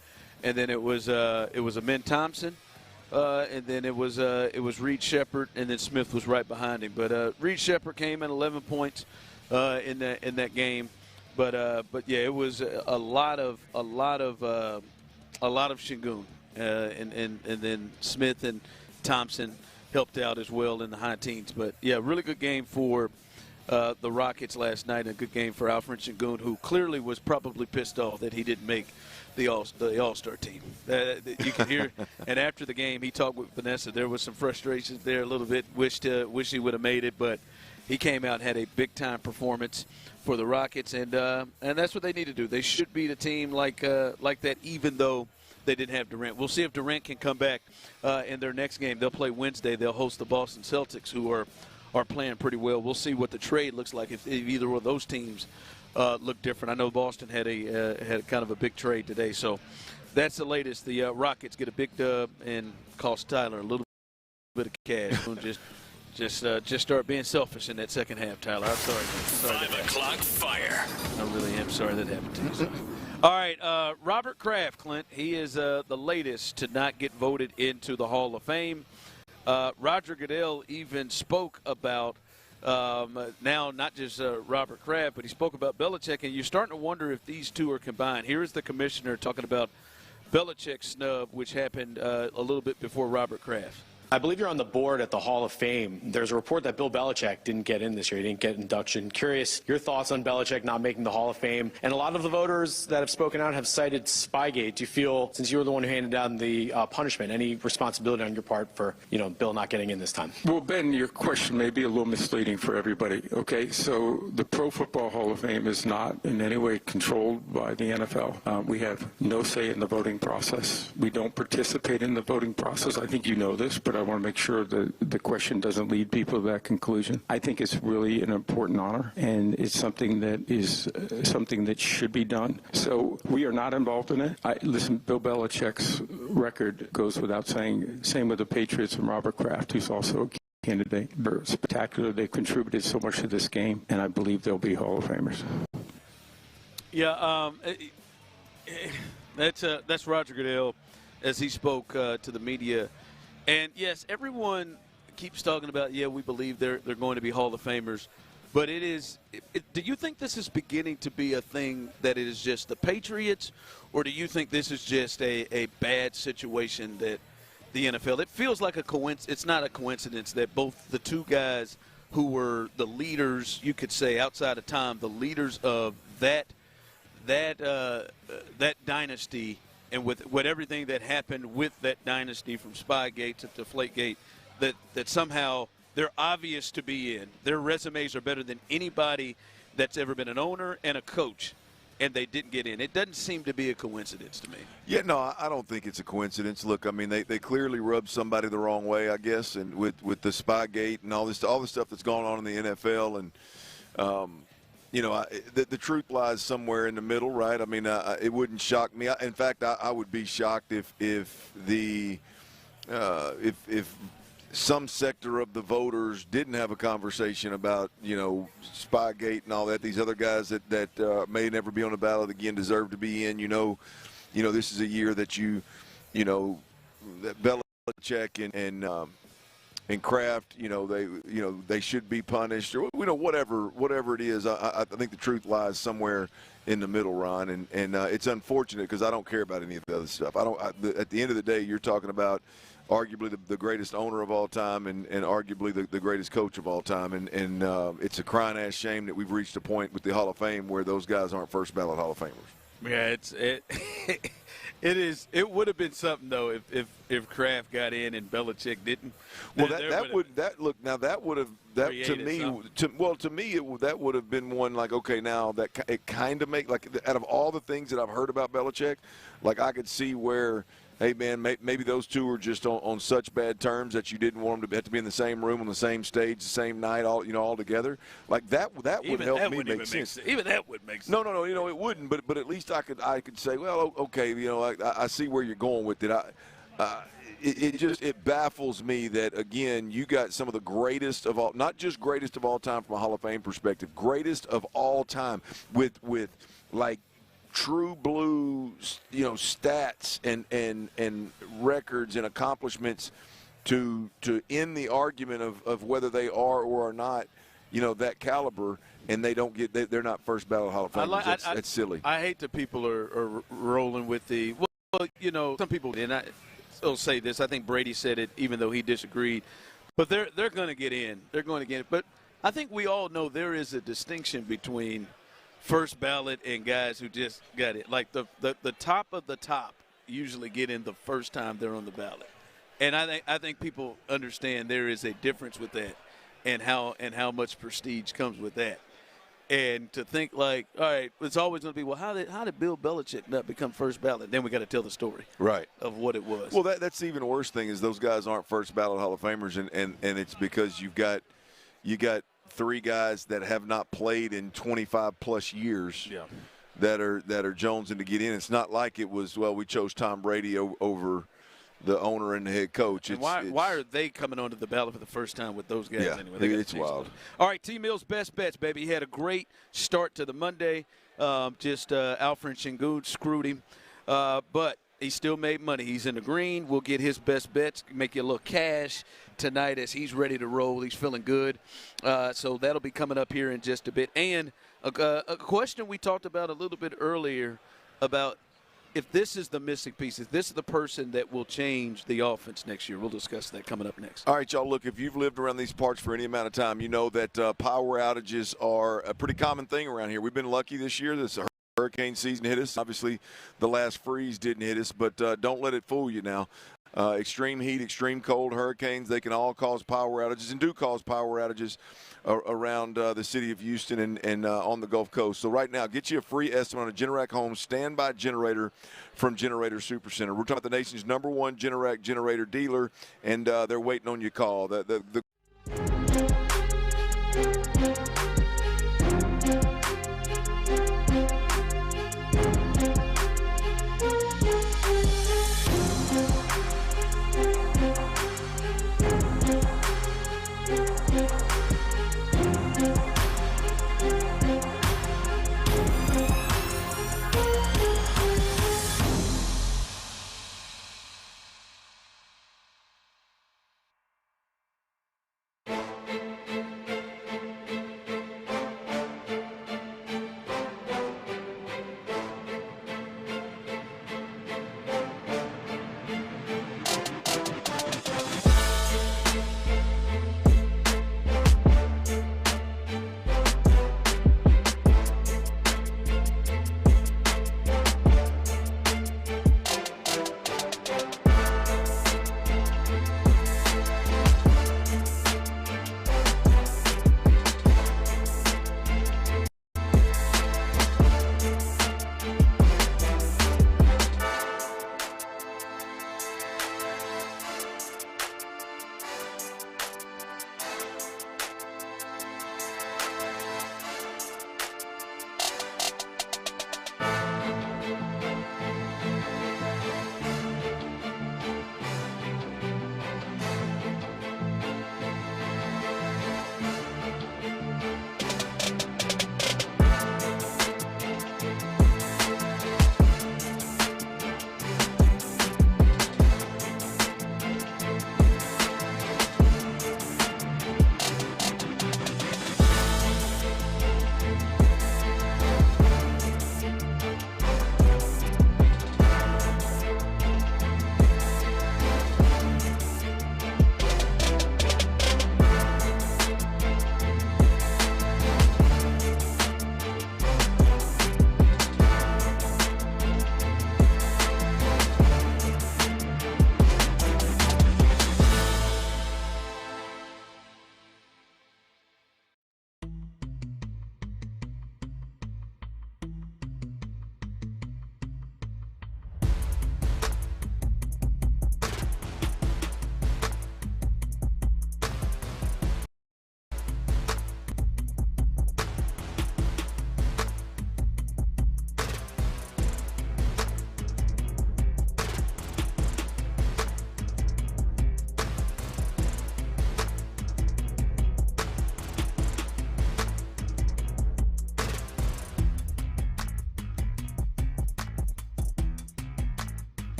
and then it was Amin Thompson. and then it was Reed Shepherd, and then Smith was right behind him. But Reed Shepherd came in 11 points in that game. But yeah, it was a lot of Şengün, and then Smith and Thompson helped out as well in the high teens. But yeah, really good game for the Rockets last night, and a good game for Alfred Şengün, who clearly was probably pissed off that he didn't make the All-Star team. You can hear, and after the game, he talked with Vanessa. There was some frustrations there a little bit. Wish he would have made it, but he came out and had a big-time performance for the Rockets, and that's what they need to do. They should beat a team like that, even though they didn't have Durant. We'll see if Durant can come back in their next game. They'll play Wednesday. They'll host the Boston Celtics, who are playing pretty well. We'll see what the trade looks like if either of those teams look different. I know Boston had kind of a big trade today, so that's the latest. The Rockets get a big dub and cost Tyler a little bit of cash. Just start being selfish in that second half, Tyler. I'm sorry. 5 o'clock fire. I really am sorry that happened to you. So. All right, Robert Kraft, Clint. He is the latest to not get voted into the Hall of Fame. Roger Goodell even spoke about now not just Robert Kraft, but he spoke about Belichick, and you're starting to wonder if these two are combined. Here is the commissioner talking about Belichick's snub, which happened a little bit before Robert Kraft. I believe you're on the board at the Hall of Fame. There's a report that Bill Belichick didn't get in this year. He didn't get induction. Curious your thoughts on Belichick not making the Hall of Fame. And a lot of the voters that have spoken out have cited Spygate. Do you feel, since you were the one who handed down the punishment, any responsibility on your part for, Bill not getting in this time? Well, Ben, your question may be a little misleading for everybody. Okay, so the Pro Football Hall of Fame is not in any way controlled by the NFL. We have no say in the voting process. We don't participate in the voting process. I think you know this, but I want to make sure that the question doesn't lead people to that conclusion. I think it's really an important honor, and it's something that is something that should be done. So we are not involved in it. Listen, Bill Belichick's record goes without saying. Same with the Patriots and Robert Kraft, who's also a candidate. They're spectacular. They've contributed so much to this game, and I believe they'll be Hall of Famers. Yeah, that's Roger Goodell as he spoke to the media. And, yes, everyone keeps talking about, we believe they're going to be Hall of Famers. But do you think this is beginning to be a thing that it is just the Patriots, or do you think this is just a bad situation that the NFL – it feels like it's not a coincidence that both the two guys who were the leaders, you could say, outside of time, the leaders of that dynasty – and with everything that happened with that dynasty from Spygate to Deflategate, that somehow they're obvious to be in. Their resumes are better than anybody that's ever been an owner and a coach, and they didn't get in. It doesn't seem to be a coincidence to me. Yeah, no, I don't think it's a coincidence. Look, I mean, they clearly rubbed somebody the wrong way, I guess, and with the Spygate and all the stuff that's going on in the NFL, and the truth lies somewhere in the middle, right? I mean, it wouldn't shock me. In fact, I would be shocked if some sector of the voters didn't have a conversation about, Spygate and all that. These other guys that may never be on the ballot again deserve to be in. This is a year that that Belichick and Kraft, they should be punished, or whatever it is. I think the truth lies somewhere in the middle, Ron, and it's unfortunate because I don't care about any of the other stuff. At the end of the day, you're talking about arguably the greatest owner of all time and arguably the greatest coach of all time, and it's a crying ass shame that we've reached a point with the Hall of Fame where those guys aren't first ballot Hall of Famers. Yeah, it is. It would have been something though if Kraft got in and Belichick didn't. Well, that would have been one like, okay, now that it kind of make like out of all the things that I've heard about Belichick, like I could see where, hey man, maybe those two are just on such bad terms that you didn't want them to have to be in the same room on the same stage the same night all together. Like that would help me make sense. Even that would make sense. No, it wouldn't. But at least I could say, well, okay, I see where you're going with it. It baffles me that, again, you got some of the greatest of all, not just greatest of all time from a Hall of Fame perspective, greatest of all time with like true blue, stats and records and accomplishments to end the argument of whether they are or are not, that caliber, and they don't get they're not first ballot Hall of Famers. That's silly. I hate that people are rolling with the some people, and I will say this. I think Brady said it, even though he disagreed. But they're going to get in. They're going to get it. But I think we all know there is a distinction between first ballot and guys who just got it. Like the top of the top usually get in the first time they're on the ballot. And I think people understand there is a difference with that, and how much prestige comes with that. And to think like, all right, it's always going to be, well, how did Bill Belichick not become first ballot? Then we got to tell the story, right, of what it was. Well, that's the even worse thing is those guys aren't first ballot Hall of Famers, and it's because you got three guys that have not played in 25 plus years. Yeah. That are jonesing to get in. It's not like it was, well, we chose Tom Brady over the owner and the head coach. Why are they coming onto the ballot for the first time with those guys anyway? It's wild. All right, T. Mills' best bets, baby. He had a great start to the Monday. Alfred Şengün screwed him. But he still made money. He's in the green. We'll get his best bets, make you a little cash tonight as he's ready to roll. He's feeling good. So that'll be coming up here in just a bit. And a question we talked about a little bit earlier about if this is the missing piece, if this is the person that will change the offense next year. We'll discuss that coming up next. All right, y'all, look, if you've lived around these parts for any amount of time, you know that power outages are a pretty common thing around here. We've been lucky this year. This hurricane season hit us. Obviously, the last freeze didn't hit us, but don't let it fool you now. Extreme heat, extreme cold, hurricanes, they can all cause power outages and do cause power outages around the city of Houston and on the Gulf Coast. So right now, get you a free estimate on a Generac Home standby generator from Generator Supercenter. We're talking about the nation's #1 Generac generator dealer, and they're waiting on your call. The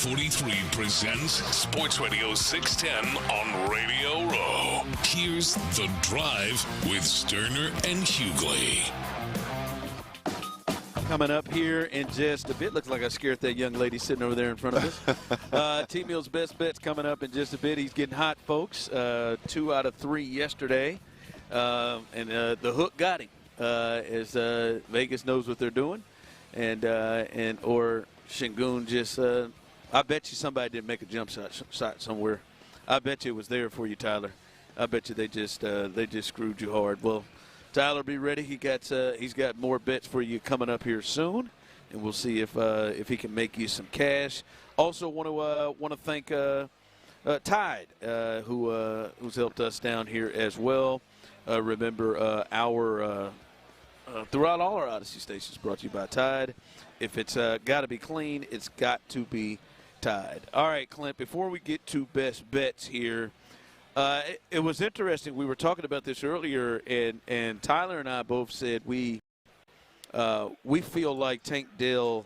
43 presents Sports Radio 610 on Radio Row. Here's The Drive with Stoerner and Hughley. Coming up here in just a bit. Looks like I scared that young lady sitting over there in front of us. T-Mill's best bets coming up in just a bit. He's getting hot, folks. 2 out of 3 yesterday. And the hook got him as Vegas knows what they're doing. And Shingun just I bet you somebody didn't make a jump shot somewhere. I bet you it was there for you, Tyler. I bet you they just screwed you hard. Well, Tyler, be ready. He's got more bets for you coming up here soon, and we'll see if he can make you some cash. Also, want to thank Tide, who's helped us down here as well. Remember, our throughout all our Odyssey stations brought to you by Tide. If it's got to be clean, it's got to be Tide. All right, Clint. Before we get to best bets here. It was interesting. We were talking about this earlier, and Tyler and I both said we feel like Tank Dell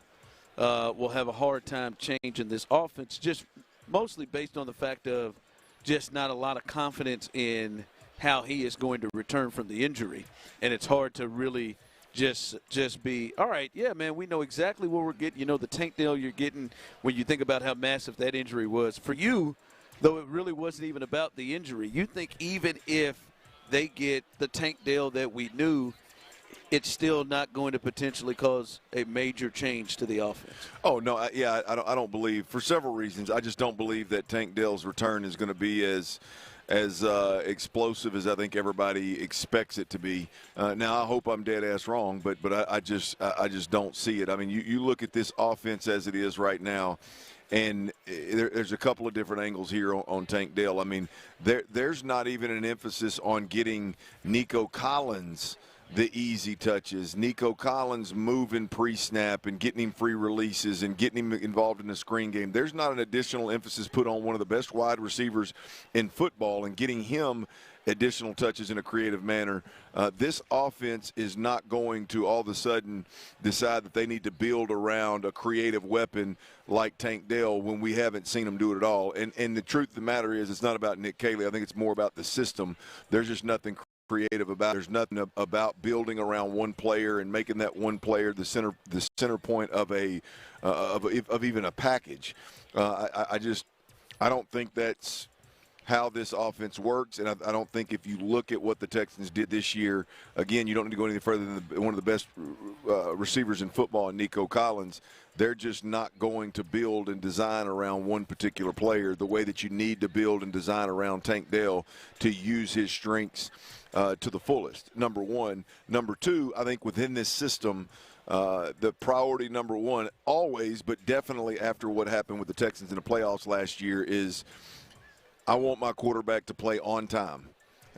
will have a hard time changing this offense, just mostly based on the fact of just not a lot of confidence in how he is going to return from the injury. And it's hard to really just be, all right, yeah, man, we know exactly what we're getting. You know, the Tank Dell you're getting when you think about how massive that injury was. For you, though it really wasn't even about the injury, you think even if they get the Tank Dell that we knew, it's still not going to potentially cause a major change to the offense? Oh, no, I don't believe, for several reasons, I just don't believe that Tank Dell's return is going to be as explosive as I think everybody expects it to be. Now, I hope I'm dead-ass wrong, but I just don't see it. I mean, you look at this offense as it is right now, and there's a couple of different angles here on Tank Dell. I mean, there's not even an emphasis on getting Nico Collins the easy touches. Nico Collins moving pre-snap and getting him free releases and getting him involved in the screen game. There's not an additional emphasis put on one of the best wide receivers in football and getting him additional touches in a creative manner. This offense is not going to all of a sudden decide that they need to build around a creative weapon like Tank Dell when we haven't seen them do it at all. And the truth of the matter is, it's not about Nick Caley. I think it's more about the system. There's just nothing creative about it. There's nothing about building around one player and making that one player the center point of even a package. I don't think that's how this offense works, and I don't think if you look at what the Texans did this year, again, you don't need to go any further than one of the best receivers in football, Nico Collins. They're just not going to build and design around one particular player the way that you need to build and design around Tank Dell to use his strengths to the fullest, number one. Number two, I think within this system, the priority number one always, but definitely after what happened with the Texans in the playoffs last year, is I want my quarterback to play on time.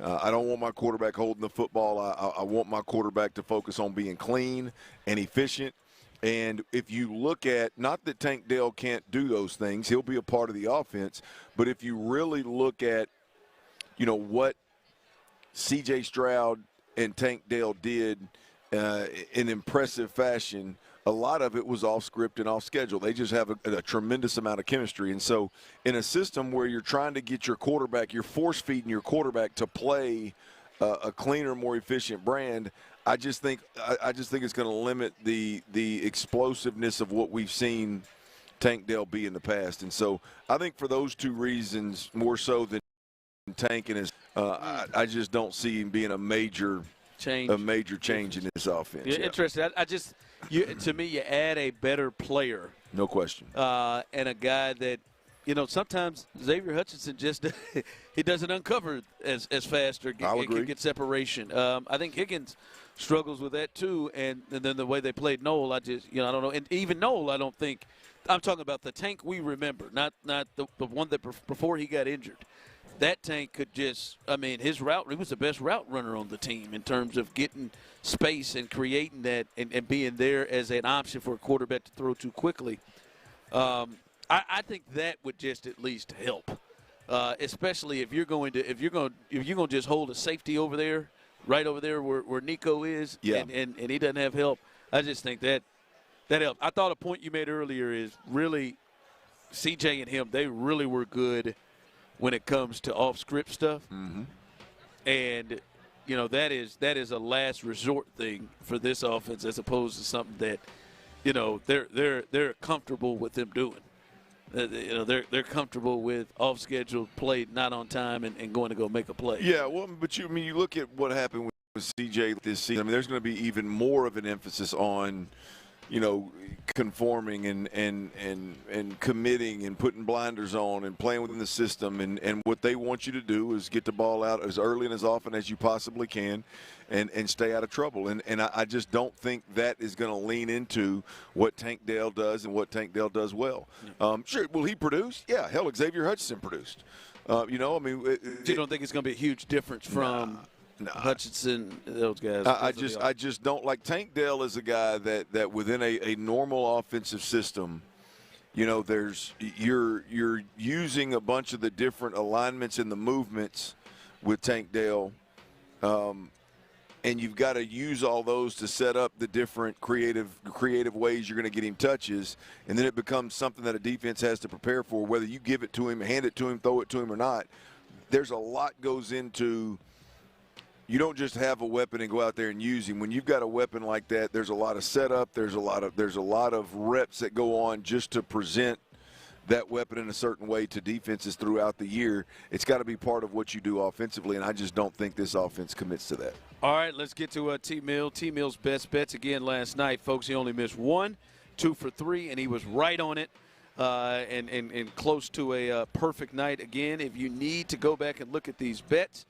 I don't want my quarterback holding the football. I want my quarterback to focus on being clean and efficient. And if you look at, not that Tank Dell can't do those things, he'll be a part of the offense, but if you really look at, what C.J. Stroud and Tank Dell did in impressive fashion, a lot of it was off script and off schedule. They just have a tremendous amount of chemistry. And so in a system where you're trying to get your quarterback, you're force-feeding your quarterback to play a cleaner, more efficient brand, I just think it's going to limit the explosiveness of what we've seen Tank Dell be in the past. And so I think for those two reasons, more so than Tank and his, I just don't see him being a major change in this offense. Yeah. Interesting. To me, you add a better player. No question. And a guy that, sometimes Xavier Hutchinson just he doesn't uncover as fast or get separation. I think Higgins struggles with that too. And then the way they played Noel, I don't know. And even Noel, I don't think – I'm talking about the Tank we remember, not the one that before he got injured. That Tank could just – his route – he was the best route runner on the team in terms of getting space and creating that and being there as an option for a quarterback to throw too quickly. I think that would just at least help, especially if you're going to just hold a safety over there, right over there where Nico is, and he doesn't have help. I just think that helps. I thought a point you made earlier is really CJ and him, they really were good when it comes to off-script stuff. Mm-hmm. And, you know, that is a last resort thing for this offense as opposed to something that, you know, they're comfortable with them doing. You know, they're comfortable with off-schedule play, not on time, and going to go make a play. Yeah, well, but you look at what happened with CJ this season. I mean, there's going to be even more of an emphasis on, you know, conforming and committing and putting blinders on and playing within the system. And what they want you to do is get the ball out as early and as often as you possibly can and stay out of trouble. And I just don't think that is going to lean into what Tank Dell does and what Tank Dell does well. Sure, will he produce? Yeah, hell, Xavier Hutchinson produced. You know, I mean. You don't think it's going to be a huge difference from Hutchinson, those guys? I just don't like Tank Dell is a guy that within a normal offensive system, you know, you're using a bunch of the different alignments and the movements with Tank Dell, and you've got to use all those to set up the different creative ways you're going to get him touches, and then it becomes something that a defense has to prepare for, whether you give it to him, hand it to him, throw it to him or not. There's a lot goes into. You don't just have a weapon and go out there and use him. When you've got a weapon like that, there's a lot of setup. There's a lot of reps that go on just to present that weapon in a certain way to defenses throughout the year. It's got to be part of what you do offensively, and I just don't think this offense commits to that. All right, let's get to T-Mill. T-Mill's best bets again last night, folks. He only missed 1, 2 for 3, and he was right on it. And close to a perfect night again. If you need to go back and look at these bets,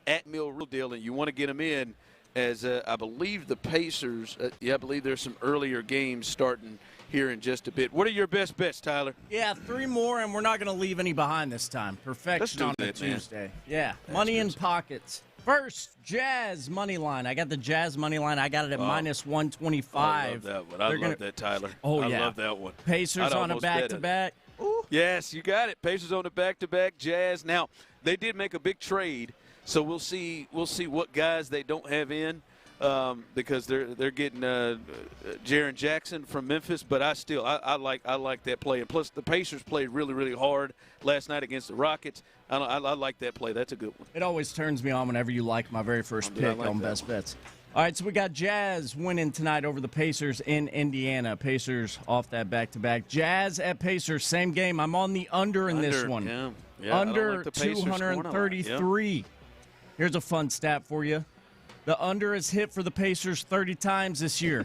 at Mill Real Deal, and you want to get them in as I believe the Pacers, I believe there's some earlier games starting here in just a bit. What are your best bets, Tyler? Yeah, 3 more, and we're not going to leave any behind this time. Perfection on a Tuesday. Man. Yeah, that's money in pockets. First, Jazz money line. I got the Jazz money line. I got it at minus 125. I love that one. I love that, Tyler. Oh, yeah. I love that one. Pacers on a back-to-back. Yes, you got it. Pacers on the back-to-back. Jazz. Now, they did make a big trade. So we'll see what guys they don't have in because they're getting Jaren Jackson from Memphis. But I like that play. And plus the Pacers played really, really hard last night against the Rockets. I like that play. That's a good one. It always turns me on whenever you like my very first pick on best bets. All right, so we got Jazz winning tonight over the Pacers in Indiana. Pacers off that back-to-back. Jazz at Pacers, same game. I'm on the under in this one. Yeah, under 233. Here's a fun stat for you. The under is hit for the Pacers 30 times this year.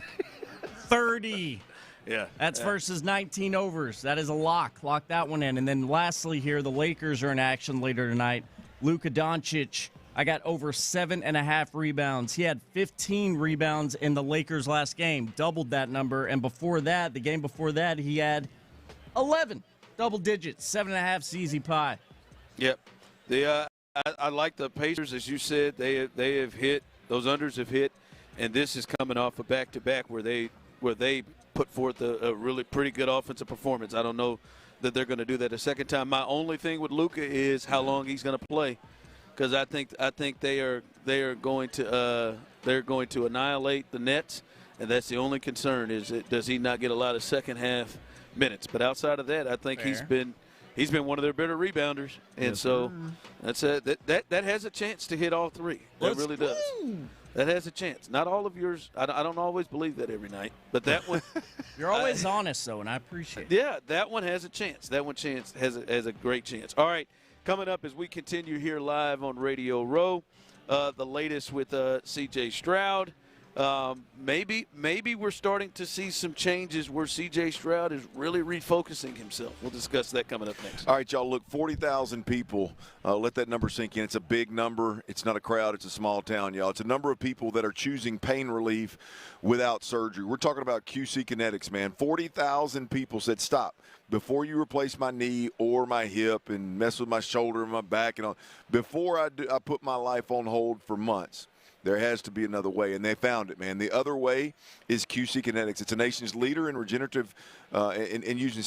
30. Yeah. That's versus 19 overs. That is a lock. Lock that one in. And then lastly here, the Lakers are in action later tonight. Luka Doncic, I got over 7.5 rebounds. He had 15 rebounds in the Lakers' last game. Doubled that number. And before that, the game before that, he had 11. Double digits. 7.5's easy pie. Yep. I like the Pacers, as you said. They have hit. Those unders have hit, and this is coming off a back-to-back where they put forth a really pretty good offensive performance. I don't know that they're going to do that a second time. My only thing with Luka is how long he's going to play, because I think they are going to annihilate the Nets, and that's the only concern is does he not get a lot of second half minutes? But outside of that, I think he's been one of their better rebounders, and so that has a chance to hit all 3. That really does. That has a chance. Not all of yours. I don't always believe that every night, but that one. You're always honest, though, and I appreciate it. Yeah, that one has a chance. That one has a great chance. All right, coming up as we continue here live on Radio Row, the latest with C.J. Stroud. Maybe we're starting to see some changes where C.J. Stroud is really refocusing himself. We'll discuss that coming up next. All right, y'all, look, 40,000 people. Let that number sink in. It's a big number. It's not a crowd. It's a small town, y'all. It's a number of people that are choosing pain relief without surgery. We're talking about QC Kinetics, man. 40,000 people said, stop. Before you replace my knee or my hip and mess with my shoulder and my back and all, before I put my life on hold for months. There has to be another way, and they found it, man. The other way is QC Kinetics. It's a nation's leader in regenerative in using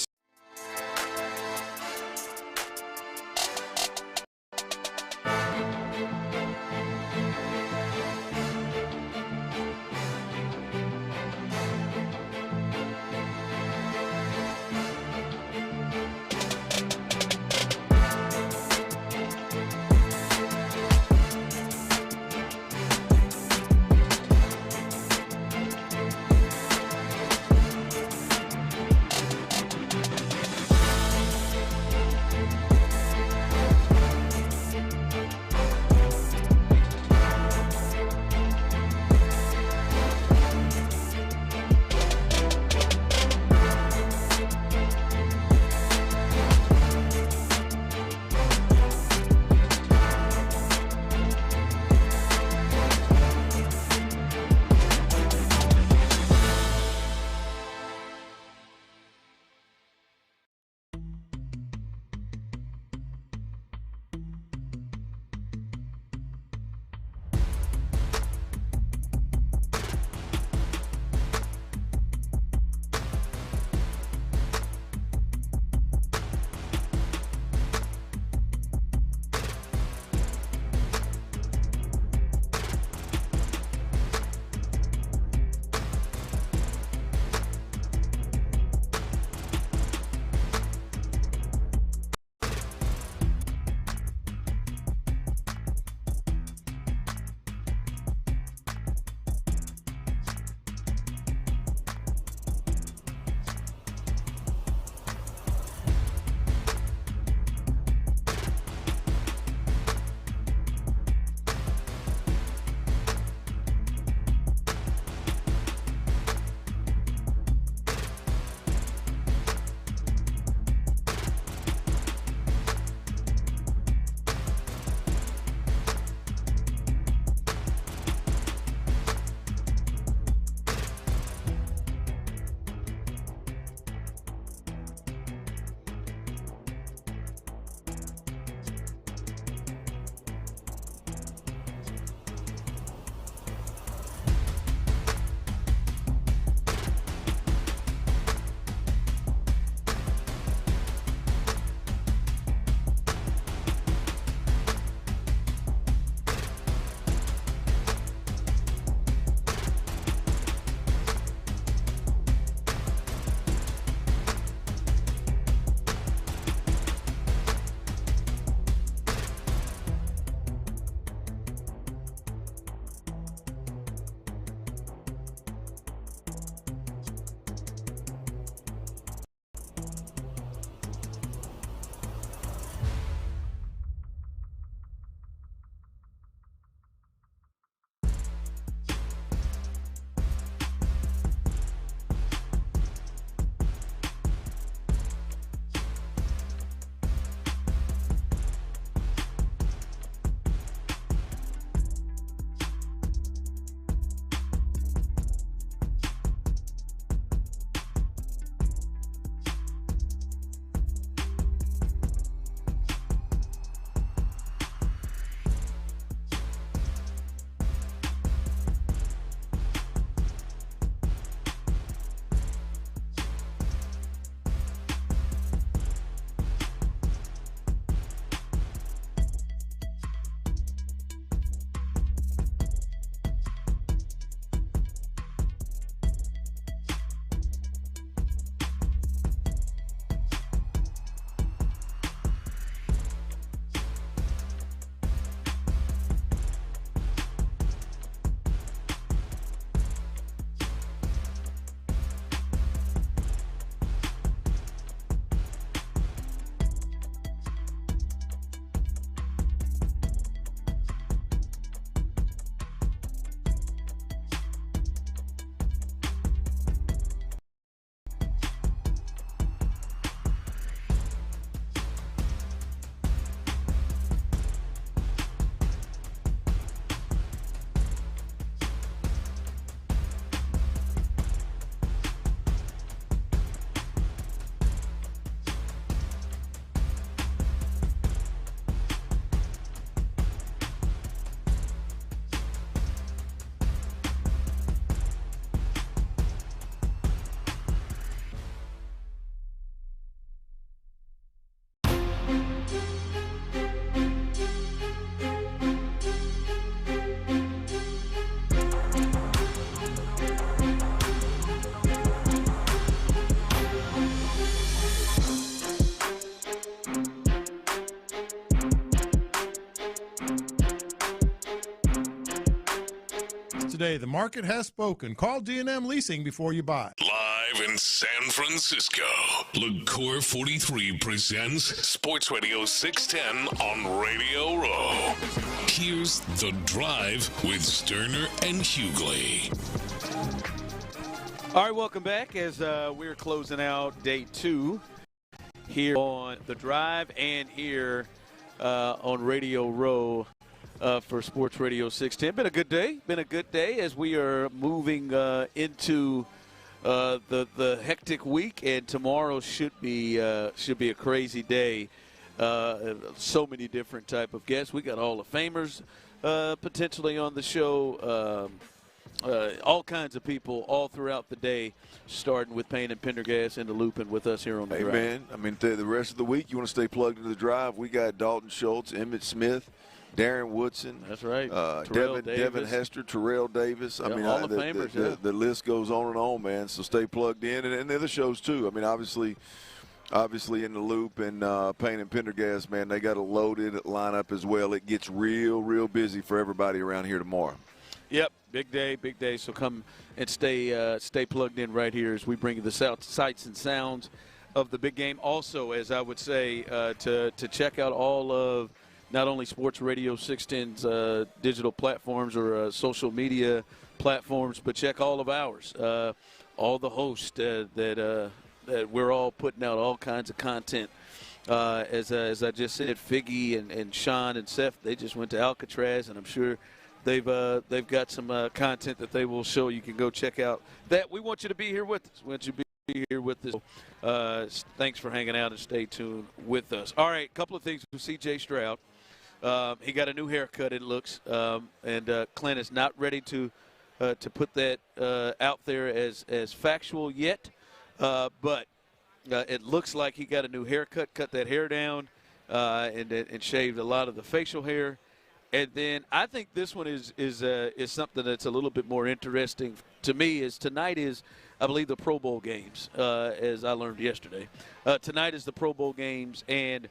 Today, the market has spoken. Call D&M Leasing before you buy. Live in San Francisco, LaCour 43 presents Sports Radio 610 on Radio Row. Here's The Drive with Stoerner and Hughley. All right, welcome back as we're closing out day 2 here on The Drive and here on Radio Row for Sports Radio 610. Been a good day as we are moving into the hectic week, and tomorrow should be a crazy day. So many different type of guests. We got Hall of Famers potentially on the show. All kinds of people all throughout the day, starting with Payne and Pendergast in the loop and with us here on the Drive. Hey, man, I mean, the rest of the week, you want to stay plugged into the Drive. We got Dalton Schultz, Emmitt Smith, Darren Woodson. That's right. Devin Hester, Terrell Davis. I mean, Hall of Famers, the list goes on and on, man. So stay plugged in. And the other shows, too. I mean, obviously in the loop and Payne and Pendergast, man, they got a loaded lineup as well. It gets real busy for everybody around here tomorrow. Yep, big day. So come and stay plugged in right here as we bring you the sights and sounds of the big game. Also, as I would say, to check out all of not only Sports Radio 610's digital platforms or social media platforms, but check all of ours. All the hosts that we're all putting out all kinds of content. As I just said, Figgy and Sean and Seth, they just went to Alcatraz, and I'm sure they've got some content that they will show. You can go check out that. We want you to be here with us. We want you to be here with us. Thanks for hanging out and stay tuned with us. All right, a couple of things with C.J. Stroud. He got a new haircut, it looks, and Clint is not ready to put that out there as factual yet, but it looks like he got a new haircut, cut that hair down, and shaved a lot of the facial hair. And then I think this one is something that's a little bit more interesting to me. Is tonight is, I believe, the Pro Bowl games, as I learned yesterday. Tonight is the Pro Bowl games, and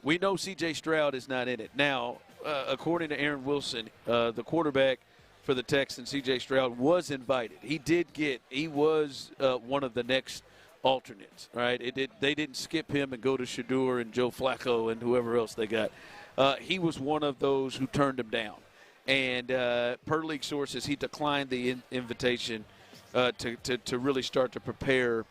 we know C.J. Stroud is not in it. Now, according to Aaron Wilson, the quarterback for the Texans, C.J. Stroud was invited. He was one of the next alternates, right? They didn't skip him and go to Shador and Joe Flacco and whoever else they got. He was one of those who turned him down. And per league sources, he declined the invitation to really start to prepare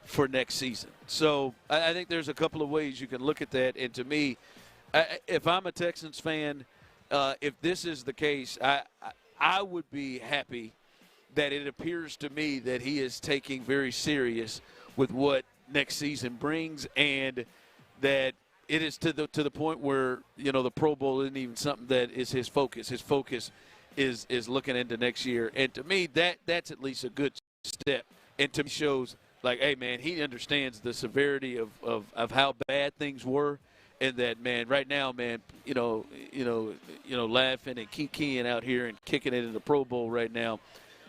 for next season. So I think there's a couple of ways you can look at that. And to me, if I'm a Texans fan, if this is the case, I would be happy that it appears to me that he is taking very serious with what next season brings, and that it is to the point where, the Pro Bowl isn't even something that is his focus. His focus is looking into next year. And to me, that's at least a good step. And to me shows, like, hey, man, he understands the severity of how bad things were, and that, man, right now, man, laughing and kikiing out here and kicking it in the Pro Bowl right now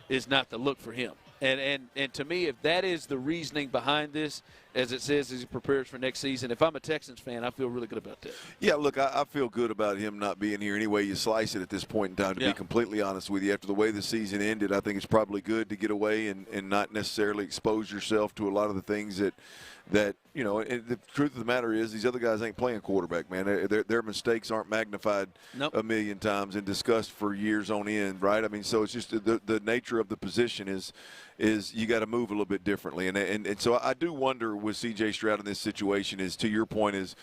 is not the look for him. And to me, if that is the reasoning behind this, as it says, as he prepares for next season, if I'm a Texans fan, I feel really good about that. Yeah, look, I feel good about him not being here any way you slice it at this point in time, to be completely honest with you. After the way the season ended, I think it's probably good to get away and not necessarily expose yourself to a lot of the things that and the truth of the matter is these other guys ain't playing quarterback, man. Their mistakes aren't magnified a million times and discussed for years on end, right? I mean, so it's just the nature of the position is you got to move a little bit differently. And so I do wonder with C.J. Stroud in this situation, is to your point, is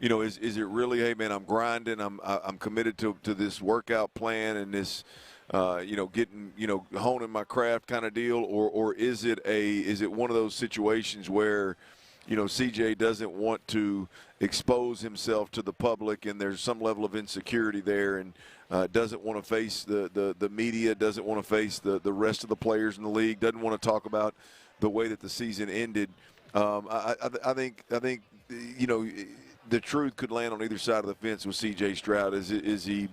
it really, hey, man, I'm grinding, I'm committed to this workout plan and this getting, honing my craft kind of deal, or is it one of those situations where CJ doesn't want to expose himself to the public, and there's some level of insecurity there, and doesn't want to face the media, doesn't want to face the rest of the players in the league, doesn't want to talk about the way that the season ended. I think the truth could land on either side of the fence with C.J. Stroud. Is he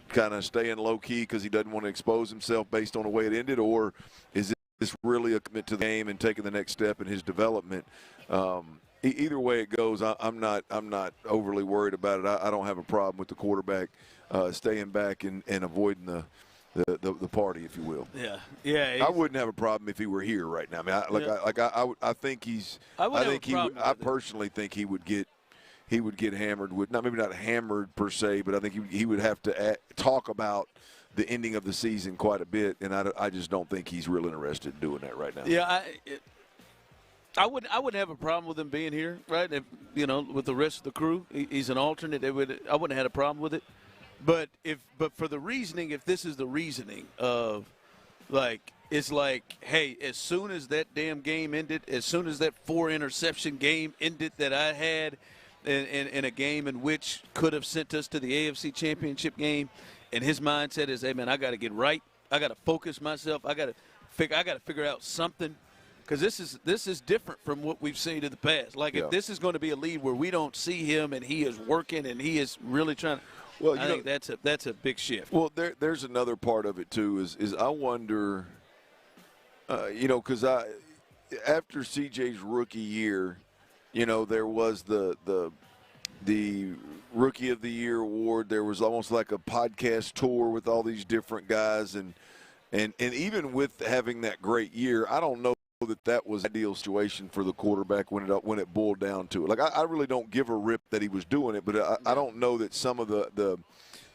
kind of staying low key because he doesn't want to expose himself based on the way it ended, or is this really a commitment to the game and taking the next step in his development? Either way it goes, I'm not overly worried about it. I don't have a problem with the quarterback staying back and avoiding the party, if you will. Yeah, yeah. I wouldn't have a problem if he were here right now. I mean, I think he's. I personally think he would get hammered with maybe not hammered per se, but I think he would have to talk about the ending of the season quite a bit, and I just don't think he's real interested in doing that right now. Yeah, I wouldn't have a problem with him being here, right? If, with the rest of the crew, he's an alternate. I wouldn't have had a problem with it. But for the reasoning, if this is the reasoning of, it's hey, as soon as that damn game ended, as soon as that 4-interception game ended that I had in a game in which could have sent us to the AFC Championship game, and his mindset is, hey, man, I got to get right. I got to focus myself. I got to figure out something. Because this is different from what we've seen in the past. If this is going to be a lead where we don't see him and he is working and he is really trying – well, I think that's a big shift. Well, there's another part of it too. Is I wonder, because after CJ's rookie year, there was the Rookie of the Year award. There was almost like a podcast tour with all these different guys, and even with having that great year, I don't know that was an ideal situation for the quarterback when it boiled down to it. I really don't give a rip that he was doing it, but I don't know that some of the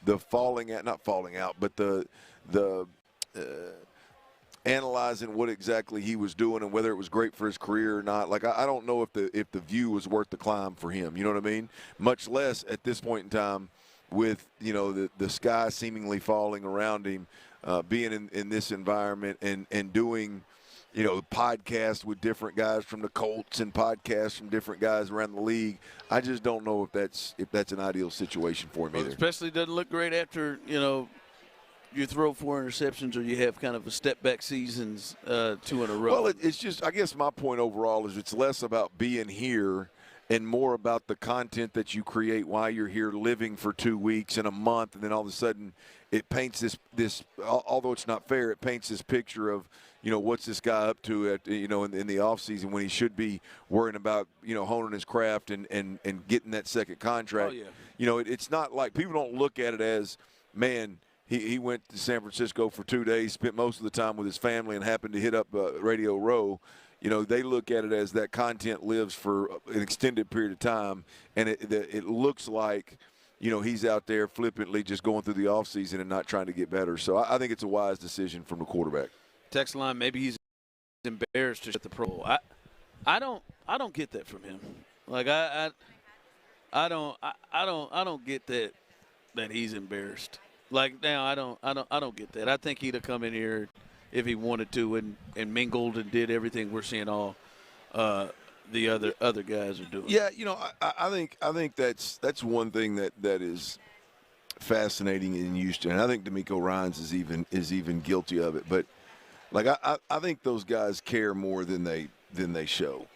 not falling out, but the analyzing what exactly he was doing and whether it was great for his career or not. I don't know if the view was worth the climb for him. You know what I mean? Much less at this point in time with the sky seemingly falling around him, being in this environment and doing podcasts with different guys from the Colts and podcasts from different guys around the league. I just don't know if that's an ideal situation for him either. Especially doesn't look great after, you throw 4 interceptions or you have kind of a step-back seasons 2 in a row. Well, it's just, I guess my point overall is it's less about being here and more about the content that you create while you're here living for 2 weeks and a month, and then all of a sudden it paints this although it's not fair, it paints this picture of, what's this guy up to in the offseason when he should be worrying about, honing his craft and getting that second contract. Oh, yeah. It's not like people don't look at it as, man, he went to San Francisco for 2 days, spent most of the time with his family and happened to hit up Radio Row. They look at it as that content lives for an extended period of time, and it looks like, he's out there flippantly just going through the offseason and not trying to get better. So I think it's a wise decision from the quarterback. Text line, maybe he's embarrassed to the Pro Bowl. I don't get that from him. I don't get that he's embarrassed. Now I don't get that. I think he'd have come in here if he wanted to and mingled and did everything we're seeing all the other guys are doing. Yeah, I think that's one thing that is fascinating in Houston. And I think D'Amico Ryans is even guilty of it. But I think those guys care more than they show.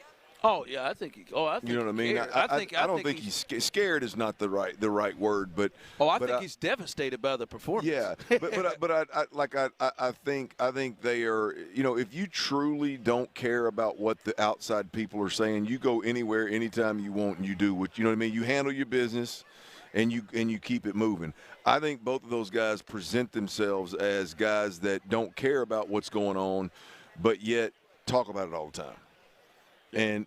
Oh yeah, I think you know what I mean. I don't think he's scared is not the right word, but I think he's devastated by the performance. Yeah, I think they are. If you truly don't care about what the outside people are saying, you go anywhere, anytime you want, and you do what you know what I mean. You handle your business, and you keep it moving. I think both of those guys present themselves as guys that don't care about what's going on, but yet talk about it all the time. And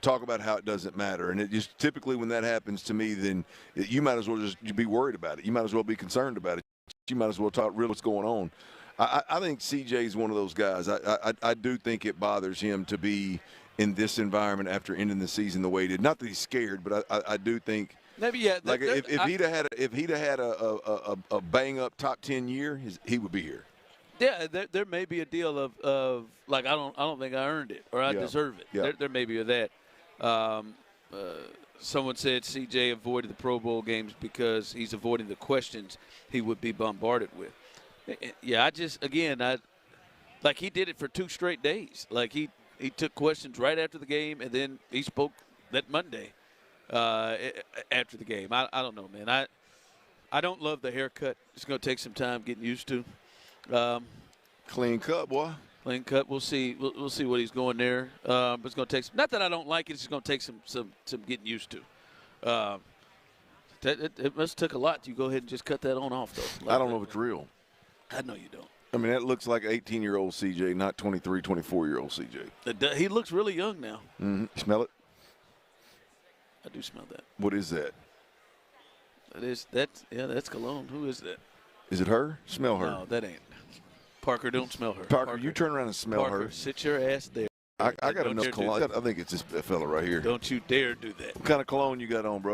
talk about how it doesn't matter. And it just typically when that happens to me, then you might as well just be worried about it. You might as well be concerned about it. You might as well talk real what's going on. I think CJ is one of those guys. I do think it bothers him to be in this environment after ending the season the way he did. Not that he's scared, but I do think maybe if he'd have had a bang up top 10 year, he would be here. Yeah, there may be a deal of I don't think I earned it or I deserve it. Yeah. There may be of that. Someone said CJ avoided the Pro Bowl games because he's avoiding the questions he would be bombarded with. Yeah, he did it for 2 straight days. He took questions right after the game and then he spoke that Monday after the game. I don't know, man. I don't love the haircut. It's going to take some time getting used to. Clean cut, boy. Clean cut. We'll see. We'll see what he's going there. But it's going to take some. Not that I don't like it. It's just going to take some getting used to. It must have took a lot to go ahead and just cut that on off, though. I don't know if it's real. I know you don't. I mean, that looks like 18-year-old CJ, not 23, 24-year-old CJ. He looks really young now. Mm-hmm. Smell it? I do smell that. What is that? That's cologne. Who is that? Is it her? Smell her. No, that ain't. Parker, don't smell her. Parker, you turn around and smell Parker, her. Sit your ass there. I got enough cologne. I think it's this fella right here. Don't you dare do that. What kind of cologne you got on, bro?